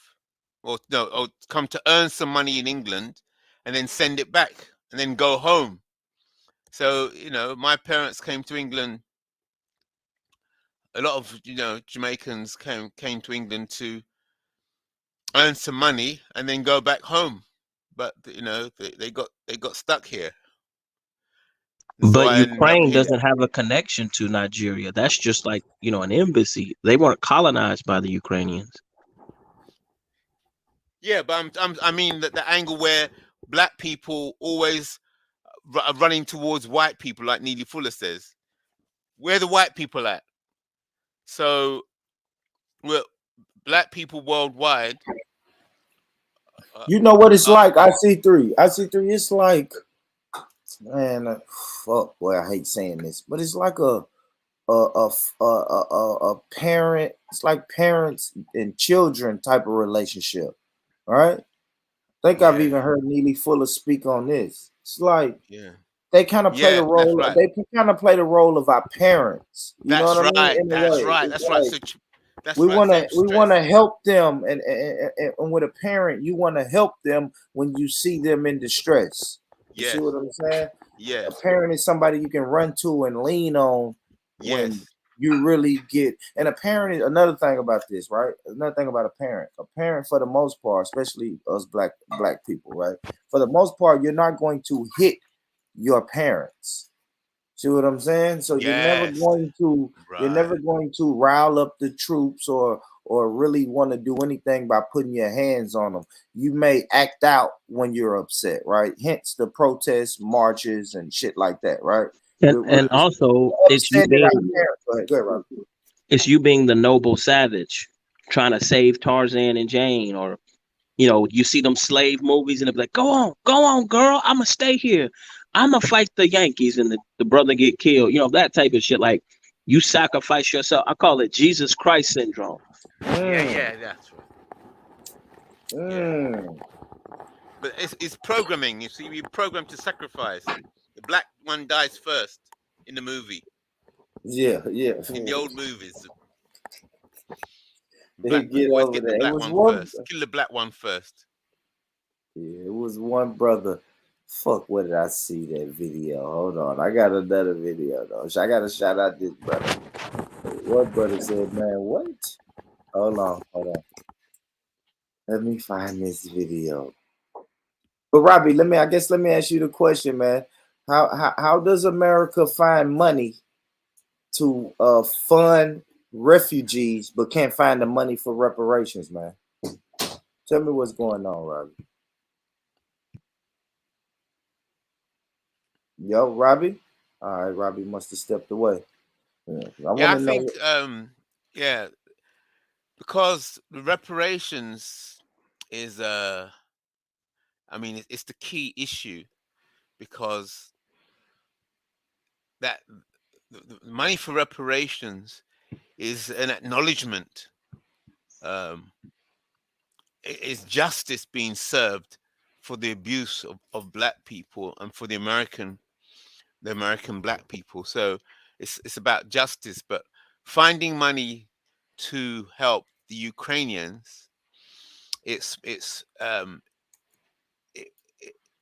or no, or come to earn some money in England, and then send it back, and then go home. So my parents came to England. A lot of Jamaicans came to England to earn some money and then go back home, but they got stuck here, and so But I ended up Ukraine in. doesn't have a connection to Nigeria. That's just like, an embassy. They weren't colonized by the Ukrainians. Yeah, but I mean that the angle where black people always are running towards white people, like Neely Fuller says. Where the white people at? So we're black people worldwide. Uh, You know what it's uh, like? I see three. It's like, man, fuck. Boy, I hate saying this, but it's like a parent. It's like parents and children type of relationship, right? I think I've yeah, even heard Neely Fuller speak on this. It's like yeah, they kind of play the yeah. That's role. right. They kind of play the role of our parents. You know what That's I mean? right. In a That's way, right. it's That's right. like So that's we right. want to Same we want to stress. help them, and with a parent, you want to help them when you see them in distress. You see Yes. what I'm saying? A Yes. parent is somebody you can run to and lean on when Yes. you really get. And a parent is another thing about this, right? Another thing about a parent. A parent, for the most part, especially us black people, right? For the most part, you're not going to hit your parents. See what I'm saying? So Yes. you're never Right. going to rile up the troops or really want to do anything by putting your hands on them. You may act out when you're upset, right? Hence the protests, marches, and shit like that, right? And We're and also it's you upset at our being parents. Go ahead, Rob. the noble savage trying to save Tarzan and Jane, or you see them slave movies and they're like, go on, girl, I'ma stay here. I'ma fight the Yankees, and the brother get killed. That type of shit. Like, you sacrifice yourself. I call it Jesus Christ syndrome. Yeah. Mm, Yeah. That's right. Yeah. mm. But it's programming. You see, we programmed to sacrifice. The black one dies first in the movie. Yeah. In the old movies, They black get always over get the there. It black was one one. first. Kill the black one first. Yeah, it was one brother. Fuck, what did I see that video? Hold on. I got another video though. I gotta shout out this brother. One brother said, man, what? Hold on. Let me find this video. But Robbie, let me ask you the question, man. How does America find money to fund refugees but can't find the money for reparations, man? Tell me what's going on, Robbie. Yo, Robbie? All right, Robbie must have stepped away. Yeah, I Yeah, want I to know. think yeah, because the reparations is I mean it's the key issue, because that the money for reparations is an acknowledgement, um is justice being served for the abuse of black people and for the American black people. So it's about justice, but finding money to help the Ukrainians, it,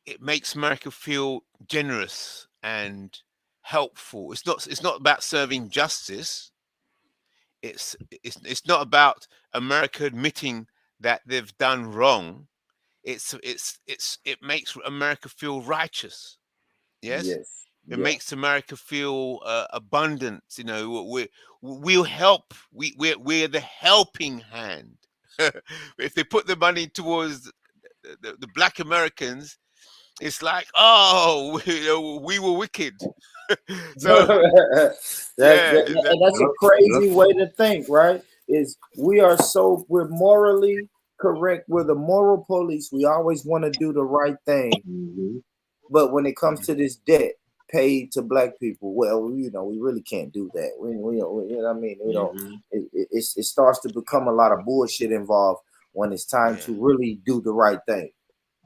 it makes America feel generous and helpful. It's not about serving justice. It's not about America admitting that they've done wrong. It makes America feel righteous. Yes, Yes. it Yeah. makes America feel abundant. You know, we'll help. We're the helping hand. If they put the money towards the black Americans, it's like, oh, we were wicked. So yeah, And that's a crazy way to think, right? Is we're morally correct. We're the moral police. We always want to do the right thing. Mm-hmm. But when it comes to this debt paid to black people, well, we really can't do that. We you know what I mean? It starts to become a lot of bullshit involved when it's time to really do the right thing.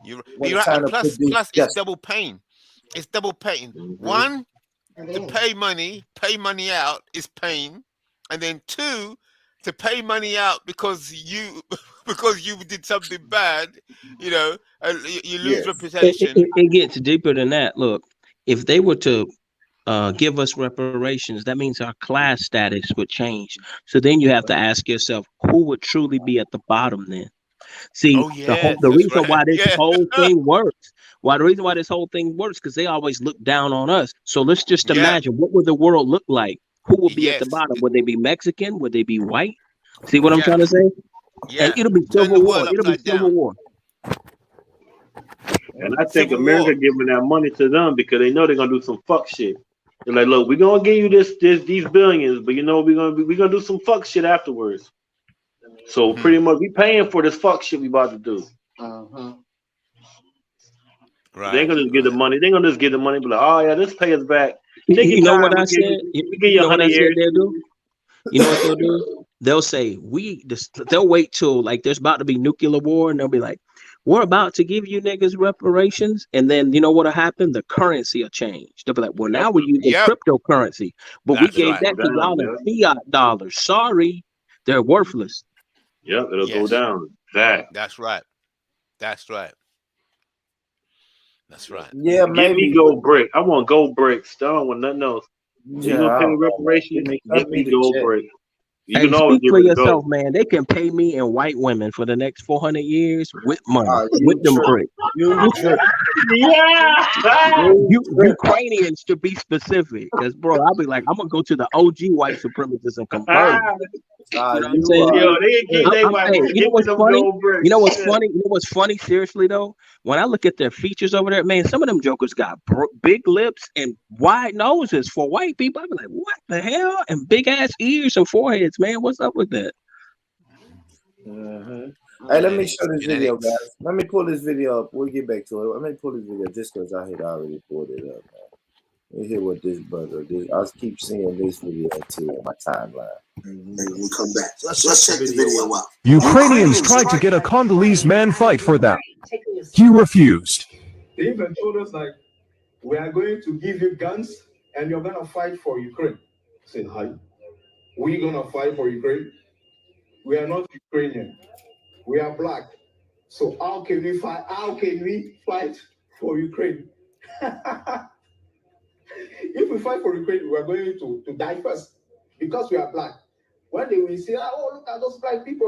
You're When right. it's time And to produce plus, it's justice. double pain. It's double pain. Mm-hmm. One, to pay money out is pain, and then two, to pay money out because you did something bad, and you lose reputation. It gets deeper than that. Look, if they were to give us reparations, that means our class status would change. So then you have to ask yourself, who would truly be at the bottom then? See, Oh yes, the that's reason right. why this Yeah. whole thing works, because they always look down on us. So let's just Yeah. imagine, what would the world look like? Who would be at the Yes. bottom? Would they be Mexican? Would they be white? See what I'm Yeah. trying to say? Yeah. And it'll be Turn the civil war. world It'll be upside civil down. war. And I think Civil America war. giving that money to them because they know they're gonna do some fuck shit. They're like, look, we're gonna give you these billions, but we're gonna do some fuck shit afterwards. So pretty much we paying for this fuck shit we about to do. Right. They ain't gonna just get the money. They ain't gonna just get the money, but like, oh yeah, just pay us back. Take You your know time. what I We give said? you You know what 100 I said years. they'll do? You know what they'll do? They'll say, they'll wait till like there's about to be nuclear war, and they'll be like, we're about to give you niggas reparations. And then you know what'll happen? The currency will change. They'll be like, well, now we're using cryptocurrency, but we That's gave right. that to y'all in fiat dollars. Sorry, they're worthless. Yep, it'll go Yes. down. That. That's right. That's right. That's right. Yeah, Give me maybe. gold brick. I want gold bricks. I don't want nothing else. Yeah, You gonna pay I me don't know, man. reparations? Cut Give me the gold check. brick. You Hey, can always speak give for it a yourself, gold. man. They can pay me in white women for the next 400 years with money, You with them trip. bricks. You trip. Yeah. Ukrainians to be specific, because bro, I'll be like, I'm gonna go to the OG white supremacists and convert them. You know what I'm saying? Yo, they keep they white. Hey, you know Give me what's them funny? gold bricks. You know what's funny? You know what's funny? Seriously though, when I look at their features over there, man, some of them jokers got big lips and wide noses for white people. I be like, what the hell? And big ass ears and foreheads, man. What's up with that? Hey, let me show this video, guys. Let me pull this video up. We'll get back to it. Let me pull this video just because I had already pulled it up, man. Let me hear what this brother did. I keep seeing this video too on my timeline. And we'll come back. Let's check the video out. Ukrainians tried to get a Congolese man fight for them. He refused. They even told us, like, we are going to give you guns and you're going to fight for Ukraine. I said, hi. We're going to fight for Ukraine. We are not Ukrainian. We are black. So how can we fight? How can we fight for Ukraine? If we fight for Ukraine, we are going to die first because we are black. When they will say, oh, look at those black people,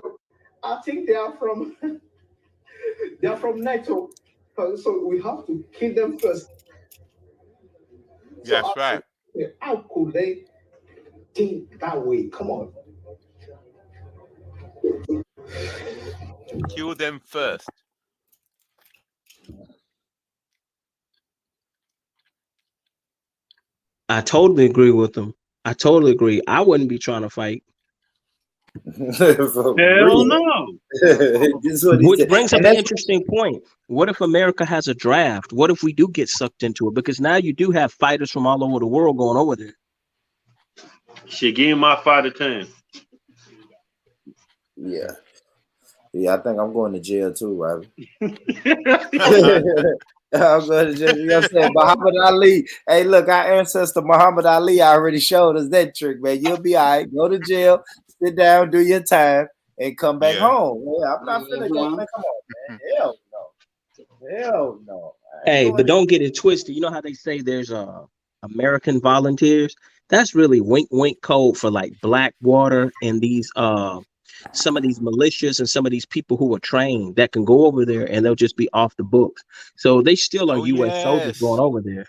I think they are from NATO. So we have to kill them first. That's right. How could they think that way? Come on. Kill them first. I totally agree with them. I totally agree. I wouldn't be trying to fight. Hell no. Which brings up an interesting point. What if America has a draft? What if we do get sucked into it? Because now you do have fighters from all over the world going over there. Shit, give me my 5 to 10. Yeah. Yeah, I think I'm going to jail too, Robert. I'm going to jail. You know what I'm saying? Muhammad Ali. Hey, look, our ancestor Muhammad Ali already showed us that trick, man. You'll be all right. Go to jail. sit down, do your time, and come back Yeah. home. Yeah, I'm not finna go. Man, come on, man. Hell no. Hell no. I ain't Hey, doing but it. don't get it twisted. You know how they say there's American volunteers? That's really wink wink code for like Blackwater and these some of these militias and some of these people who are trained that can go over there and they'll just be off the books. So they still are Oh US soldiers going yes. over there.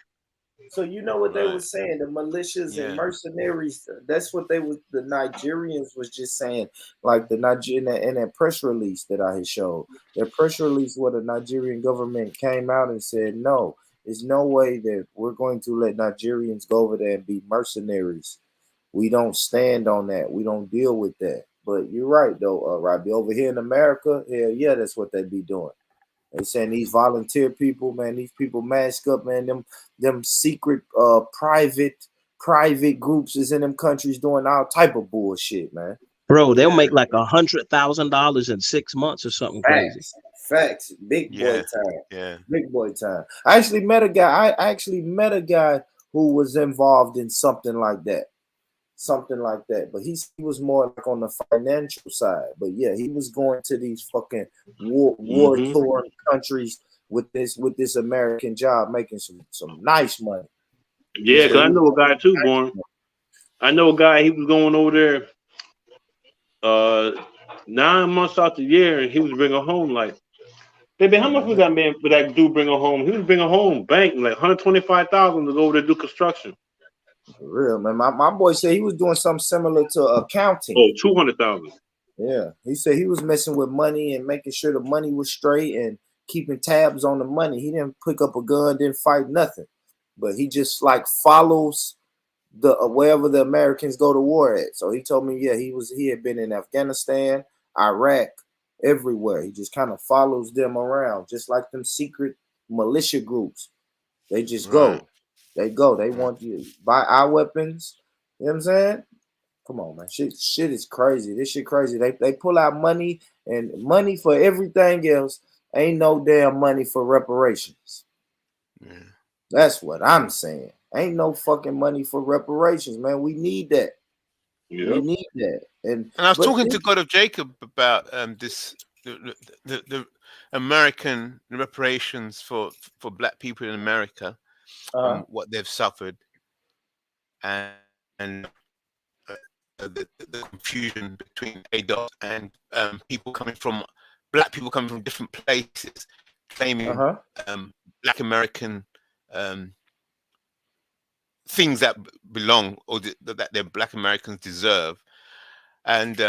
So you know what they were Right. saying, the militias and Yeah. mercenaries. That's what they was. The Nigerians was just saying, like the Nigerian in that press release that I had showed. That press release where the Nigerian government came out and said, no, there's no way that we're going to let Nigerians go over there and be mercenaries. We don't stand on that. We don't deal with that. But you're right though, Robbie. Over here in America, hell yeah, that's what they be doing. They saying these volunteer people, man, these people mask up, man. Them secret private groups is in them countries doing all type of bullshit, man. Bro, they'll Yeah. make like $100,000 in 6 months or something crazy. Facts, big boy Yeah. time, Yeah. big boy time. I actually met a guy. I actually met a guy who was involved in something like that. Something like that. But he was more like on the financial side. But yeah, he was going to these fucking war Mm-hmm. torn countries with this American job, making some nice money. He Yeah, said because I he know a guy too, nice born. money. I know a guy. He was going over there 9 months out the year, and he was bringing home like, baby, how much was that man for that dude bringing home? He was bringing home bank like 125,000 to go over there do construction. For real, man. My boy said he was doing something similar to accounting. Oh, 200,000. Yeah, he said he was messing with money and making sure the money was straight and keeping tabs on the money. He didn't pick up a gun, didn't fight nothing, but he just like follows the wherever the Americans go to war at. So he told me, yeah, he had been in Afghanistan, Iraq, everywhere. He just kind of follows them around, just like them secret militia groups. They just Right. go, they go. They Right. want you to buy our weapons. You know what I'm saying? Come on, man. Shit is crazy. This shit crazy. They pull out money and money for everything else. Ain't no damn money for reparations. Yeah. That's what I'm saying. Ain't no fucking money for reparations, man. We need that. We Yep. need that. And And I was but talking this, to God of Jacob about this the American reparations for black people in America and what they've suffered, and the confusion between ADOS and people coming from black people coming from different places claiming black American things that belong or that their black Americans deserve. And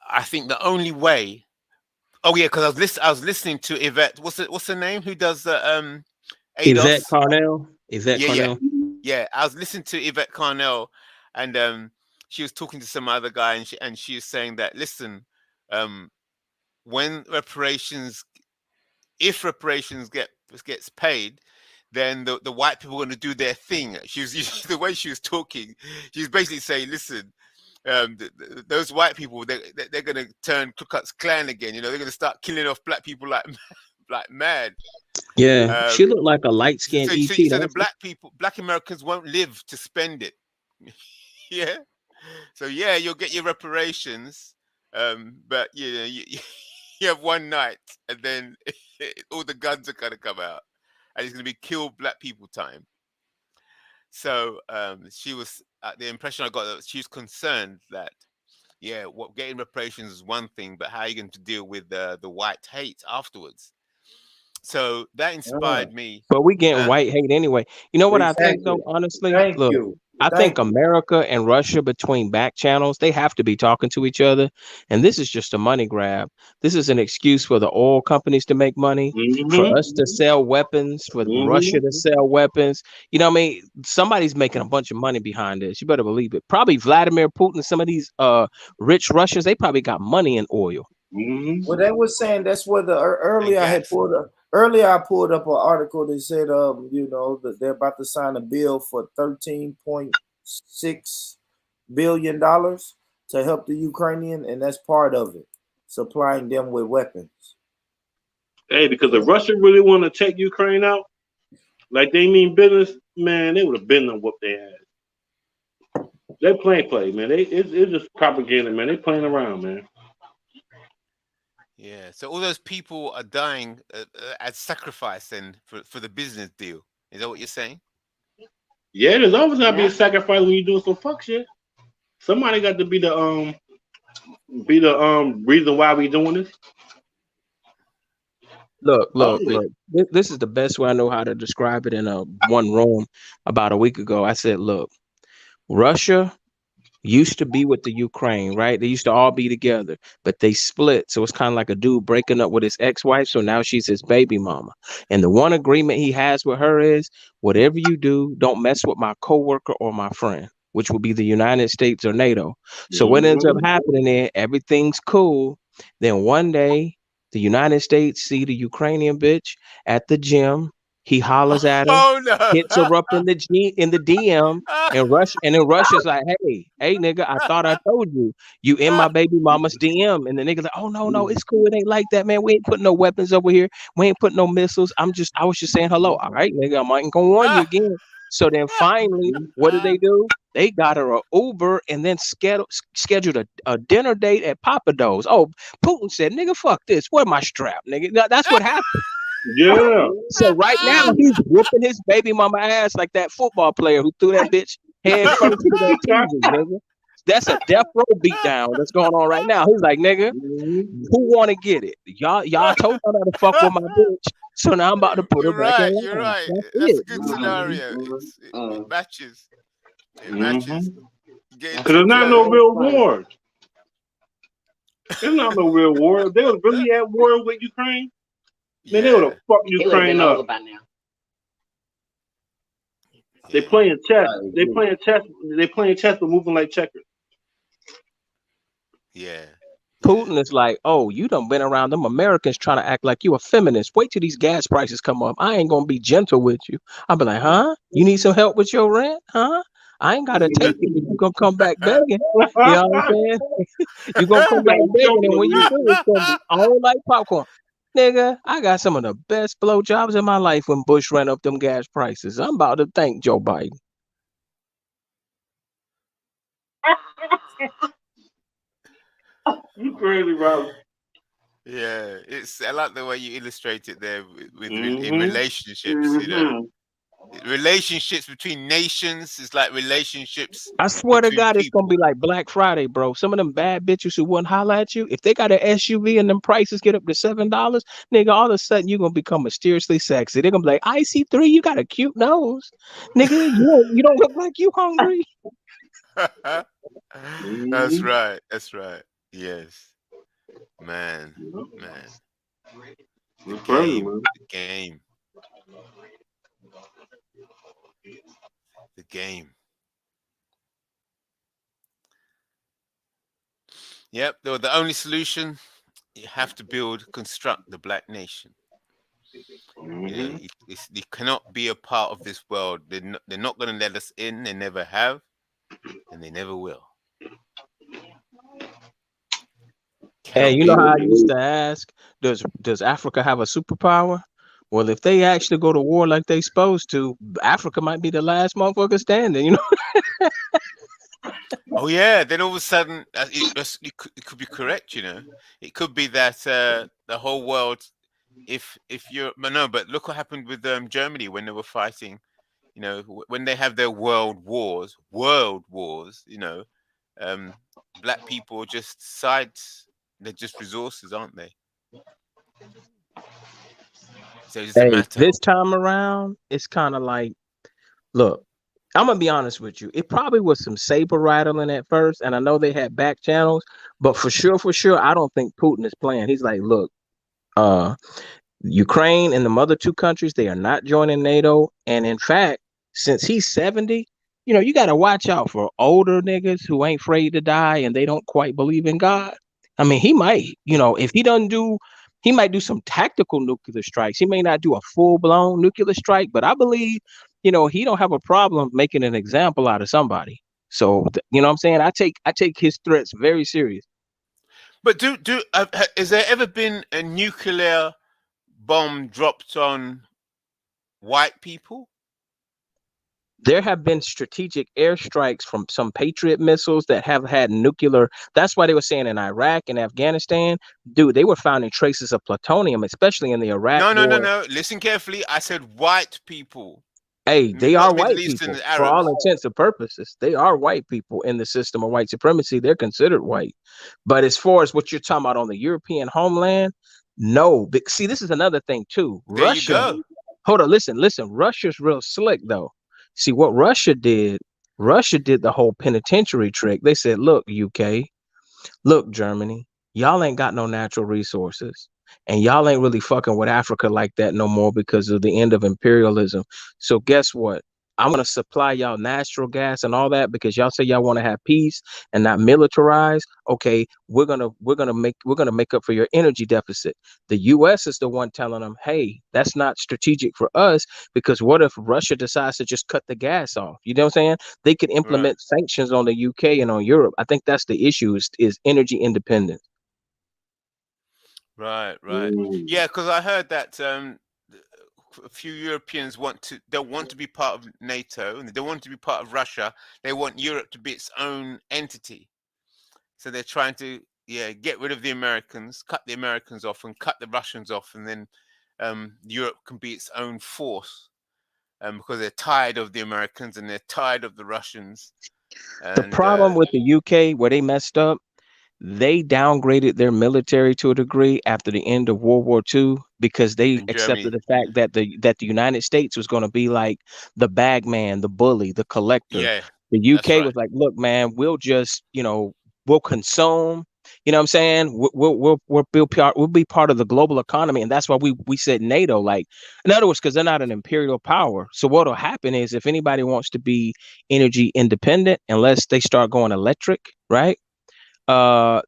I think the only way. Oh yeah, because I was listening to Yvette. What's her name? Who does the Yvette ADOS? Carnell. Yvette Yeah, yeah, Carnell. yeah. I was listening to Yvette Carnell, and she was talking to some other guy, and she was saying that listen, when reparations, if reparations gets paid, then the white people are going to do their thing. She was the way she was talking. She was basically saying, listen. Those white people, they're going to turn Ku Klux Klan again. You know, they're going to start killing off black people like mad. Yeah, she looked like a light skinned ET. So the black Americans won't live to spend it. Yeah. So yeah, you'll get your reparations, but you know, you have one night, and then all the guns are going to come out, and it's going to be kill black people time. So she was the impression I got that she was concerned that what getting reparations is one thing, but how are you going to deal with the white hate afterwards? So that inspired me. But we getting white hate anyway. You know what I think exactly. though, honestly? Thank Look, you. I think Thank you. America and Russia between back channels, they have to be talking to each other. And this is just a money grab. This is an excuse for the oil companies to make money, for Mm-hmm. us to sell weapons, for Mm-hmm. Russia to sell weapons. You know what I mean? Somebody's making a bunch of money behind this. You better believe it. Probably Vladimir Putin, some of these rich Russians, they probably got money in oil. Mm-hmm. Well, they were saying that's where the And earlier I had gas. pulled up. Earlier, I pulled up an article that said, you know, that they're about to sign a bill for $13.6 billion to help the Ukrainian, and that's part of it, supplying them with weapons. Hey, because if So, Russia really want to take Ukraine out, like they mean business, man, they would have been on what they had. They play, man. It's just propaganda, man. They playing around, man. Yeah. So all those people are dying as sacrifice then for the business deal. Is that what you're saying? Yeah, there's always gotta be a Yeah. sacrifice when you doing some fuck shit. Somebody got to be the reason why we doing this. Look. Always. This is the best way I know how to describe it in a one room about a week ago. I said, look, Russia used to be with the Ukraine, right? They used to all be together, but they split. So it's kind of like a dude breaking up with his ex-wife. So now she's his baby mama. And the one agreement he has with her is whatever you do, don't mess with my coworker or my friend, which will be the United States or NATO. So what ends up Mhm. happening is everything's cool. Then one day the United States see the Ukrainian bitch at the gym. He hollers at her, Oh no. hits her up in the DM, and then Russia's like, hey, nigga, I thought I told you, you in my baby mama's DM. And the nigga's like, oh no, it's cool. It ain't like that, man. We ain't putting no weapons over here. We ain't putting no missiles. I was just saying hello. All right, nigga, I might gonna warn you again. So then finally, what do? They got her a Uber and then scheduled a dinner date at Papa Do's. Oh, Putin said, nigga, fuck this. Where my strap, nigga? That's what happened. Yeah. So right now he's whooping his baby mama ass like that football player who threw that bitch head first to that TV, nigga. That's a death row beatdown that's going on right now. He's like, nigga, Mhm. who want to get it? Y'all told y'all not to fuck with my bitch, so now I'm about to put her You're back in right. You're line. right. That's That's a it. good scenario. It matches. It matches. Mhm. Get Cause into it's not no real war. It's not no real war. If they was really at war with Ukraine, man, they would have yeah. fucked It would have been Ukraine over up. by now. They Yeah. playing chess. They playing chess. They playing chess, but moving like checkers. Yeah. Yeah. Putin is like, oh, you done been around them Americans trying to act like you a feminist. Wait till these gas prices come up. I ain't gonna be gentle with you. I'll be like, huh? You need some help with your rent? Huh? I ain't gotta take it, but you gonna come back begging. You know what I'm saying? You gonna come You back gotta choke begging, and when you them, do, it's gonna be all like popcorn. Nigga, I got some of the best blowjobs in my life when Bush ran up them gas prices. I'm about to thank Joe Biden. You crazy, Robert. Yeah. It's. I like the way you illustrate it there in Mhm. relationships. Mhm. Relationships between nations is like relationships I swear to between God, it's gonna be people. like Black Friday, bro. Some of them bad bitches who wouldn't holler at you, if they got an SUV and them prices get up to $7, nigga, all of a sudden you gonna become mysteriously sexy. They're gonna be like, IC3, you got a cute nose, nigga. You don't look like you hungry. That's Mhm. right. That's right. Yes, man, man. The That's crazy, game, man. the game, the game. Yep. The only solution, you have to construct the black nation. Mhm. You cannot be a part of this world. They're not going to let us in. They never have, and they never will. Hey, Cannot you be know in how I place. used to ask, does Africa have a superpower? Well, if they actually go to war like they supposed to, Africa might be the last motherfucker standing. You know. Oh yeah. Then all of a sudden, it could be correct. It could be that the whole world. If you're no, but look what happened with Germany when they were fighting. When they have their world wars. Um, black people are just sides. They're just resources, aren't they? So it doesn't Hey, matter. this time around, it's kind of like, look, I'm gonna be honest with you. It probably was some saber rattling at first, and I know they had back channels, but for sure, I don't think Putin is playing. He's like, look, uh, Ukraine and the other two countries, they are not joining NATO. And in fact, since he's 70, you got to watch out for older niggas who ain't afraid to die and they don't quite believe in God. I mean, he might, if he doesn't do, he might do some tactical nuclear strikes. He may not do a full blown nuclear strike, but I believe, he don't have a problem making an example out of somebody. So, you know what I'm saying? I take his threats very serious. But has there ever been a nuclear bomb dropped on white people? There have been strategic airstrikes from some Patriot missiles that have had nuclear. That's why they were saying in Iraq and Afghanistan, dude, they were finding traces of plutonium, especially in the Iraq No, no, no, war. no. Listen carefully. I said white people, Hey, they not are Middle white Eastern people for all Arabs. intents and purposes. They are white people in the system of white supremacy. They're considered white. But as far as what you're talking about on the European homeland, no. See, this is another thing too. There you Russia, go. hold on, listen. Russia's real slick though. See what Russia did the whole penitentiary trick. They said, look, UK, look, Germany, y'all ain't got no natural resources. And y'all ain't really fucking with Africa like that no more because of the end of imperialism. So guess what? I'm gonna supply y'all natural gas and all that because y'all say y'all want to have peace and not militarize. Okay, we're gonna make up for your energy deficit. The US is the one telling them, hey, that's not strategic for us because what if Russia decides to just cut the gas off? You know what I'm saying? They could Right, implement sanctions on the UK and on Europe. I think that's the issue is energy independence. right, right. Yeah, because I heard that a few Europeans don't want to be part of NATO and they don't want to be part of Russia. They want Europe to be its own entity. So they're trying to get rid of the Americans, cut the Americans off, and cut the Russians off, and then Europe can be its own force. Because they're tired of the Americans and they're tired of the Russians. The And problem with the UK where they messed up, they downgraded their military to a degree after the end of World War II because they in accepted Germany, the fact that the United States was going to be like the bagman, the bully, the collector. yeah, The that's UK right. was like, look, man, we'll just, we'll consume. You know what I'm saying? We'll be part of the global economy, and that's why we said NATO. Like, in other words, because they're not an imperial power. So what'll happen is if anybody wants to be energy independent, unless they start going electric, right?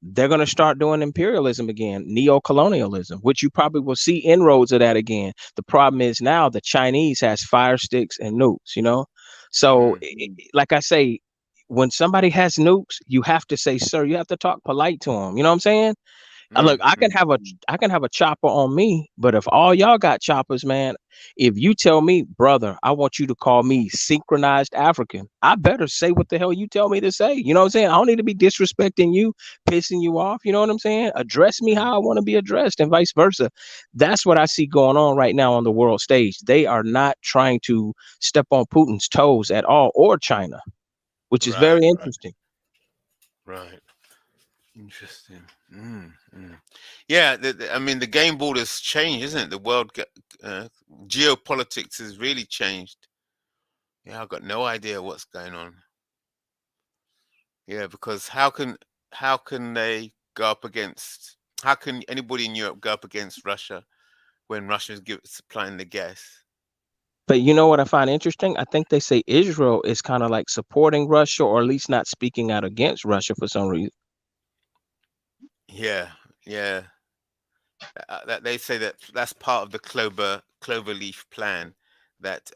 They're going to start doing imperialism again, neo-colonialism, which you probably will see inroads of that again. The problem is now the Chinese has fire sticks and nukes. So Mm, like I say, when somebody has nukes, you have to say, sir, you have to talk polite to them. You know what I'm saying? Look, mm, mm. I can have a chopper on me, but if all y'all got choppers, man, if you tell me, brother, I want you to call me synchronized African, I better say what the hell you tell me to say. You know what I'm saying? I don't need to be disrespecting you, pissing you off. You know what I'm saying? Address me how I want to be addressed, and vice versa. That's what I see going on right now on the world stage. They are not trying to step on Putin's toes at all, or China, which is Right, very right, interesting. right. Interesting. Yeah, I mean, the game board has changed, isn't it? The uh, geopolitics has really changed. Yeah, I've got no idea what's going on. Yeah, because how can they go up against? How can anybody in Europe go up against Russia when Russia's supplying the gas? But you know what I find interesting? I think they say Israel is kind of like supporting Russia, or at least not speaking out against Russia for some reason. Yeah, yeah. That they say that's part of the cloverleaf plan. That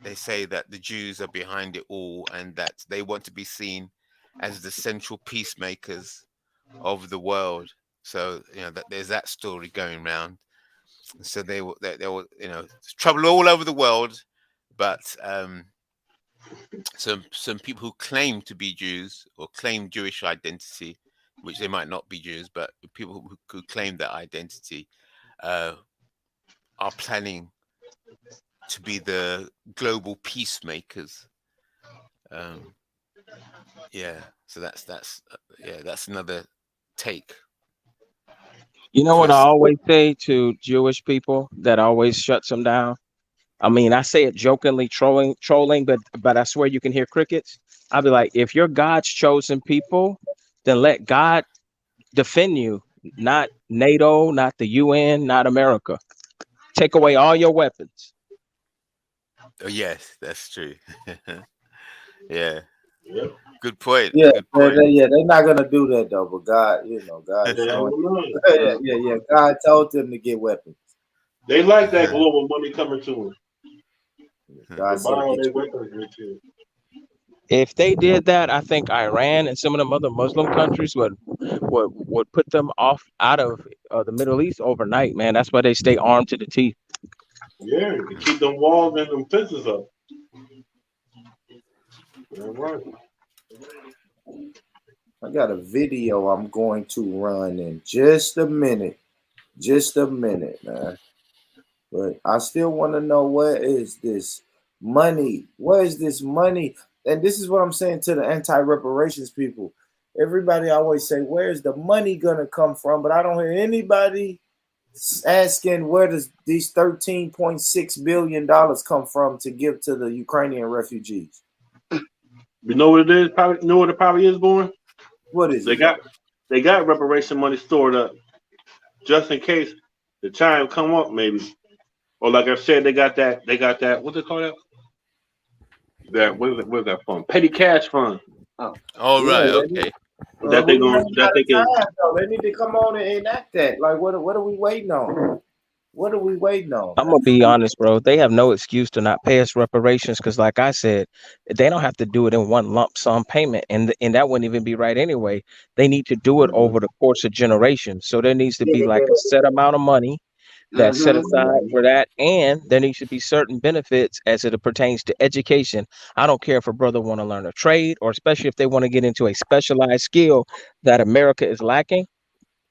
they say that the Jews are behind it all, and that they want to be seen as the central peacemakers of the world. So that there's that story going around. So they will there's trouble all over the world, but some people who claim to be Jews or claim Jewish identity, which they might not be Jews, but people who claim that identity uh, are planning to be the global peacemakers. Um, yeah, so that's another take. You know what I Interesting. always say to Jewish people that always shuts them down? I mean, I say it jokingly, trolling, but I swear you can hear crickets. I'll be like, if you're God's chosen people, then let God defend you, not NATO, not the UN, not America. Take away all your weapons. Oh yes, that's true. Yeah, Yep. good point. Yeah, Good point. they're not gonna do that though. But God, God is They showing. don't know. Yeah. God told them to get weapons. They like that global money coming to them. God They buy said, all "Get their your weapons and shit. If they did that, I think Iran and some of them other Muslim countries would put them off out of the Middle East overnight, man. That's why they stay armed to the teeth. Yeah, to keep them walls and them fences up. All right. I got a video I'm going to run in just a minute. Just a minute, man. But I still want to know, where is this money? Where is this money? And this is what I'm saying to the anti-reparations people. Everybody always say, where's the money gonna come from? But I don't hear anybody asking, where does these $13.6 billion come from to give to the Ukrainian refugees? You know what it is? Probably, you know what it probably is, born. What is They it? got reparation money stored up just in case the time come up, maybe. Or like I said, they got that. They got that. What they call that? That what is that fund? Petty cash fund. Oh, All Yeah, right. they need, Okay. That they we going running that out they can. of time though. They need to come on and enact that. Like, what are we waiting on? What are we waiting on, I'm man? gonna be honest, bro. They have no excuse to not pay us reparations because, like I said, they don't have to do it in one lump sum payment, and that wouldn't even be right anyway. They need to do it over the course of generations. So there needs to yeah, be they like a set amount of money that's set do. aside for that, and there needs to be certain benefits as it pertains to education. I don't care if a brother want to learn a trade, or especially if they want to get into a specialized skill that America is lacking,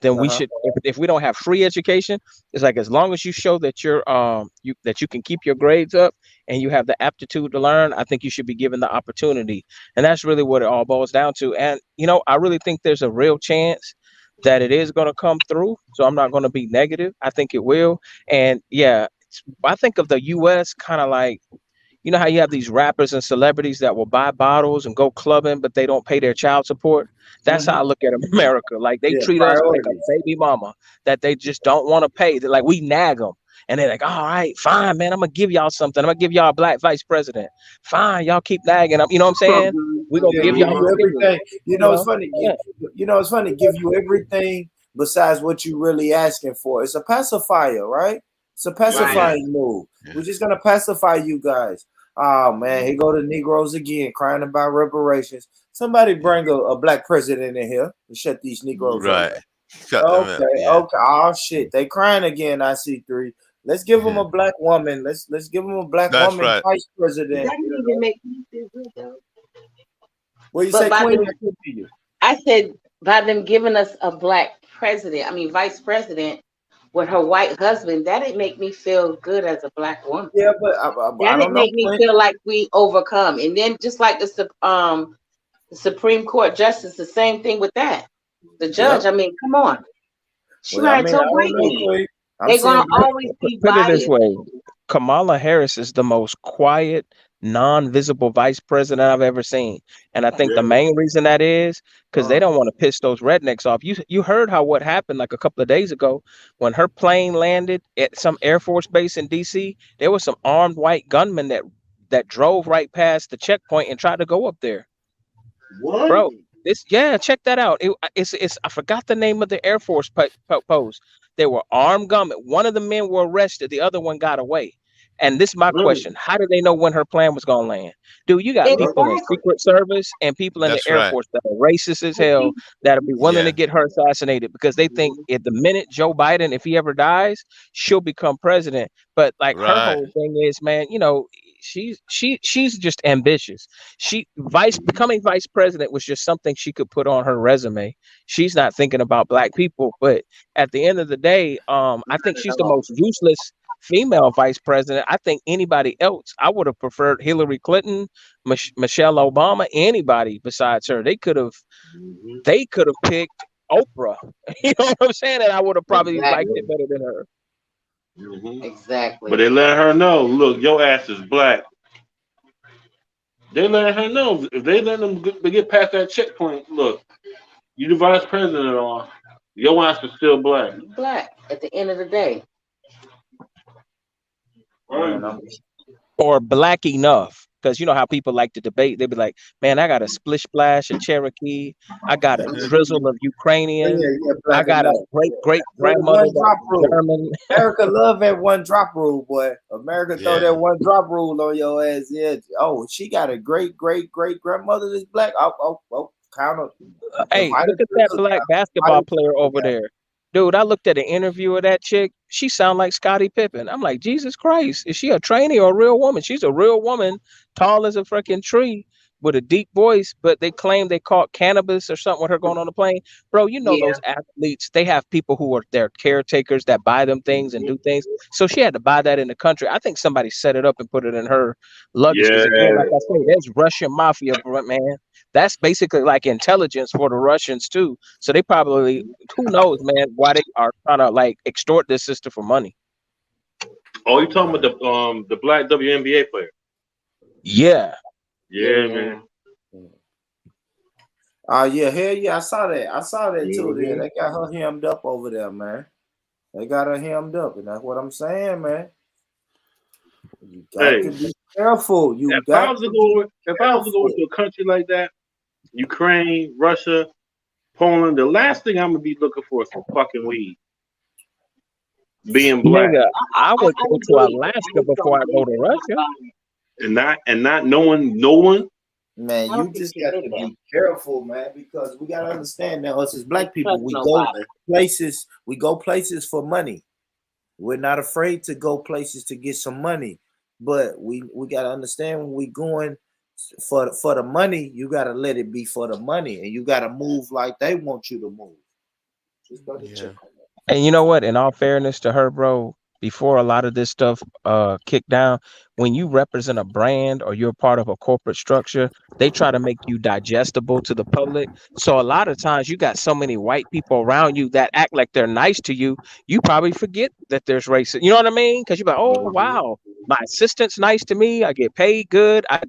then we Uh-huh. should, if we don't have free education, it's like, as long as you show that you can keep your grades up and you have the aptitude to learn, I think you should be given the opportunity. And that's really what it all boils down to. And I really think there's a real chance that it is going to come through, so I'm not going to be negative. I think it will. And yeah, I think of the US kind of like, how you have these rappers and celebrities that will buy bottles and go clubbing, but they don't pay their child support. That's how I look at America. Like, they Yeah, treat us like a priorities. baby mama that they just don't want to pay. They're like, we nag them. And they're like, all right, fine, man. I'm going to give y'all something. I'm going to give y'all a black vice president. Fine, y'all keep nagging them. You know what I'm saying? We're going to Yeah, give give y'all you the stimulus. everything. It's funny. Yeah. It's funny. Give you everything besides what you really asking for. It's a pacifier, right? It's a Right. pacifying move. We're just gonna pacify you guys. Oh man, here go the Negroes again, crying about reparations. Somebody bring a black president in here and shut these Negroes up. Right. Shut them up. Okay, Yeah. okay. Oh shit, they crying again. I see three. Let's give them Yeah. a black woman. Let's give them a black That's woman right. vice That president. didn't even make me feel good though. What you But say, by Queen? them, I couldn't hear you. I said by them giving us a black vice president with her white husband, that didn't make me feel good as a black woman. Yeah, but That I don't didn't know, make me Queen. feel like we overcome. And then just like the Supreme Court justice, the same thing with that. The judge, Yep. I mean, come on. She Well, I married mean, to I a don't white know, man. Queen. I'm They're saying gonna black. always be Put it this biased. way. Kamala Harris is the most quiet, non-visible vice president I've ever seen. And I think the main reason that is because they don't want to piss those rednecks off. You heard what happened like a couple of days ago when her plane landed at some Air Force base in DC. There was some armed white gunmen that drove right past the checkpoint and tried to go up there. What? Bro, check that out. It's I forgot the name of the Air Force post. They were armed gunmen. One of the men were arrested. The other one got away. And this is my Really? question: how did they know when her plan was gonna land? Dude, you got people in Exactly. Secret Service and people in the That's Air right. Force that are racist as hell, that'll be willing to Yeah. get her assassinated because they think at the minute Joe Biden, if he ever dies, she'll become president. But like, her Right. whole thing is, man, she's just ambitious. Becoming vice president was just something she could put on her resume. She's not thinking about black people. But at the end of the day, I think she's the most useless female vice president. I think anybody else, I would have preferred Hillary Clinton, Michelle Obama, anybody besides her. They could have picked Oprah. You know what I'm saying? And I would have probably liked Exactly. it better than her. Exactly. But they let her know, look, your ass is black. They let her know if they let them get past that checkpoint. Look, you the vice president, or your ass is still black. Black at the end of the day. Man, I'm Or black enough. Because you know how people like to debate. They'd be like, man, I got a splish splash of Cherokee. I got a drizzle of Ukrainian. yeah, I black got a enough. great great With the grandmother one that drop was rule. German. America love that one drop rule, boy. America throw that Yeah. one drop rule on your ass. Yeah. Oh, she got a great grandmother that's black. Count of Hey, invite her look to at the that cookout. black basketball player over there. Dude, I looked at an interview of that chick. She sound like Scottie Pippen. I'm like, Jesus Christ, is she a trainee or a real woman? She's a real woman, tall as a freaking tree. with a deep voice, but they claim they caught cannabis or something with her going on the plane. Bro, you know Yeah. those athletes, they have people who are their caretakers that buy them things and do things. So she had to buy that in the country. I think somebody set it up and put it in her luggage Yeah. because, again, like I say, there's Russian mafia, man. That's basically like intelligence for the Russians too. So they probably, who knows, man, why they are trying to like extort this sister for money. Oh, you talking about the black WNBA player? Yeah. Yeah, man. Yeah, hell yeah, I saw that. I saw that too. There, Mhm. they got her hemmed up over there, man. They got her hemmed up, and that's what I'm saying, man. You got to Hey, be careful. You if I got was to to be go, if I was to go careful. into a country like that, Ukraine, Russia, Poland, the last thing I'm gonna be looking for is some fucking weed. Being black Nigga, I would I go to agree. I Alaska just before don't I go think to they're gonna Russia. buy it. and not knowing no one. Man, I you don't think just she got did to that. be careful, man, because we got to understand that us as black people, Trust nobody. we go places for money. We're not afraid to go places to get some money, but we got to understand when we going for the money, you got to let it be for the money, and you got to move like they want you to move. Just got to check Yeah. on that. And you know what? In all fairness to her, bro, before a lot of this stuff kicked down, when you represent a brand or you're part of a corporate structure, they try to make you digestible to the public. So a lot of times you got so many white people around you that act like they're nice to you, you probably forget that there's racism. You know what I mean? Because you're like, oh Mhm. wow, my assistant's nice to me. I get paid good. I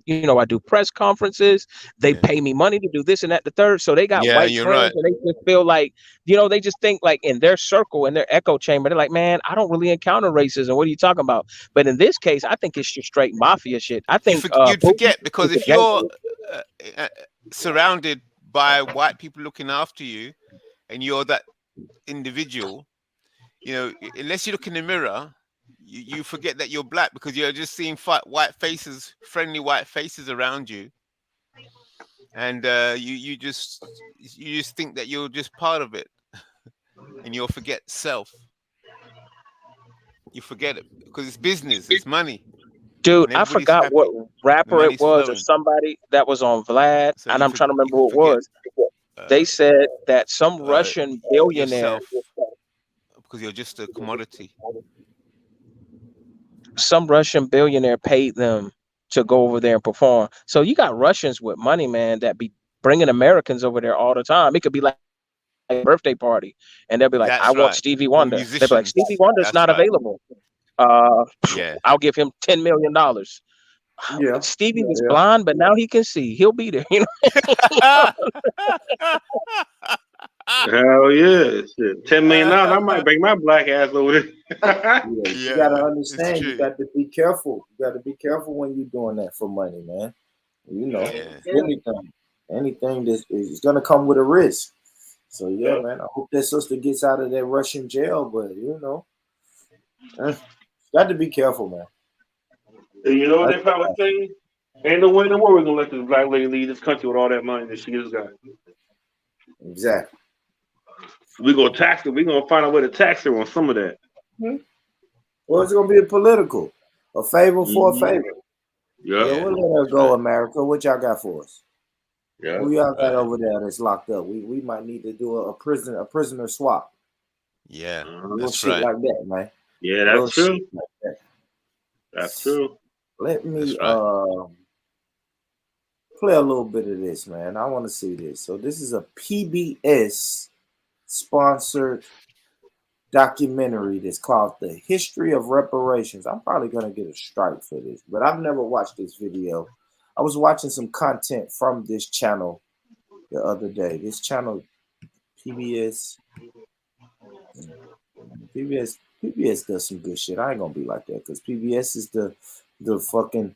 do press conferences. They Yeah. pay me money to do this and that, the third. So they got Yeah, white you're friends right. and they just feel like, they just think like in their circle, in their echo chamber, they're like, man, I don't really encounter racism. What are you talking about? But in this case, I think it's just straight mafia shit. I think You'd Putin forget because is a if you're gangster. uh, uh, surrounded by white people looking after you, and you're that individual, unless you look in the mirror, you forget that you're black because you're just seeing white faces, friendly white faces around you, and you just think that you're just part of it, and you'll forget self. You forget it because it's business, it's money, Dude, and I everybody's forgot what happy. The rapper it money's was or flowing, somebody that was on Vlad, so and I'm trying to you remember can who it forget was. They said that some uh, Russian billionaire, yourself because you're just a commodity. paid them to go over there and perform. So you got Russians with money, man, that be bringing Americans over there all the time. It could be like a birthday party, and they'll be like, "I That's want right. Stevie Or Wonder." They'll be like, "Stevie musicians. Wonder's That's not right. available. Uh, Yeah. I'll give him $10 million. Yeah, Stevie was yeah. blind, but now he can see. He'll be there. Hell yeah, shit. $10 million. I might bring my black ass over there. Yeah, you got to Yeah, it's understand. You true. got to be careful. You got to be careful when you're doing that for money, man. Yeah. Anything that is going to come with a risk. So yeah, Yeah. man. I hope that sister gets out of that Russian jail, but got to be careful, man. And you know what That's they probably saying? Ain't no way in the world we're gonna let this black lady leave this country with all that money that she just got. exactly. We gonna tax her. We gonna find a way to tax her on some of that. Well, it's going to be a political, a favor for a Mm-hmm. favor. Yeah, Yep. Yeah. we'll let her That's go, right. America. What y'all got for us? Yep. Who y'all got Right. over there that's locked up? We might need to do a prisoner swap. Yeah. Little That's shit right. like that, man. Yeah, Little that's shit true. like that. That's true. Let me That's right. play a little bit of this, man. I want to see this. So this is a PBS sponsored documentary that's called The History of Reparations. I'm probably gonna get a strike for this, but I've never watched this video. I was watching some content from this channel the other day. This channel, PBS, PBS does some good shit. I ain't gonna be like that because PBS is the fucking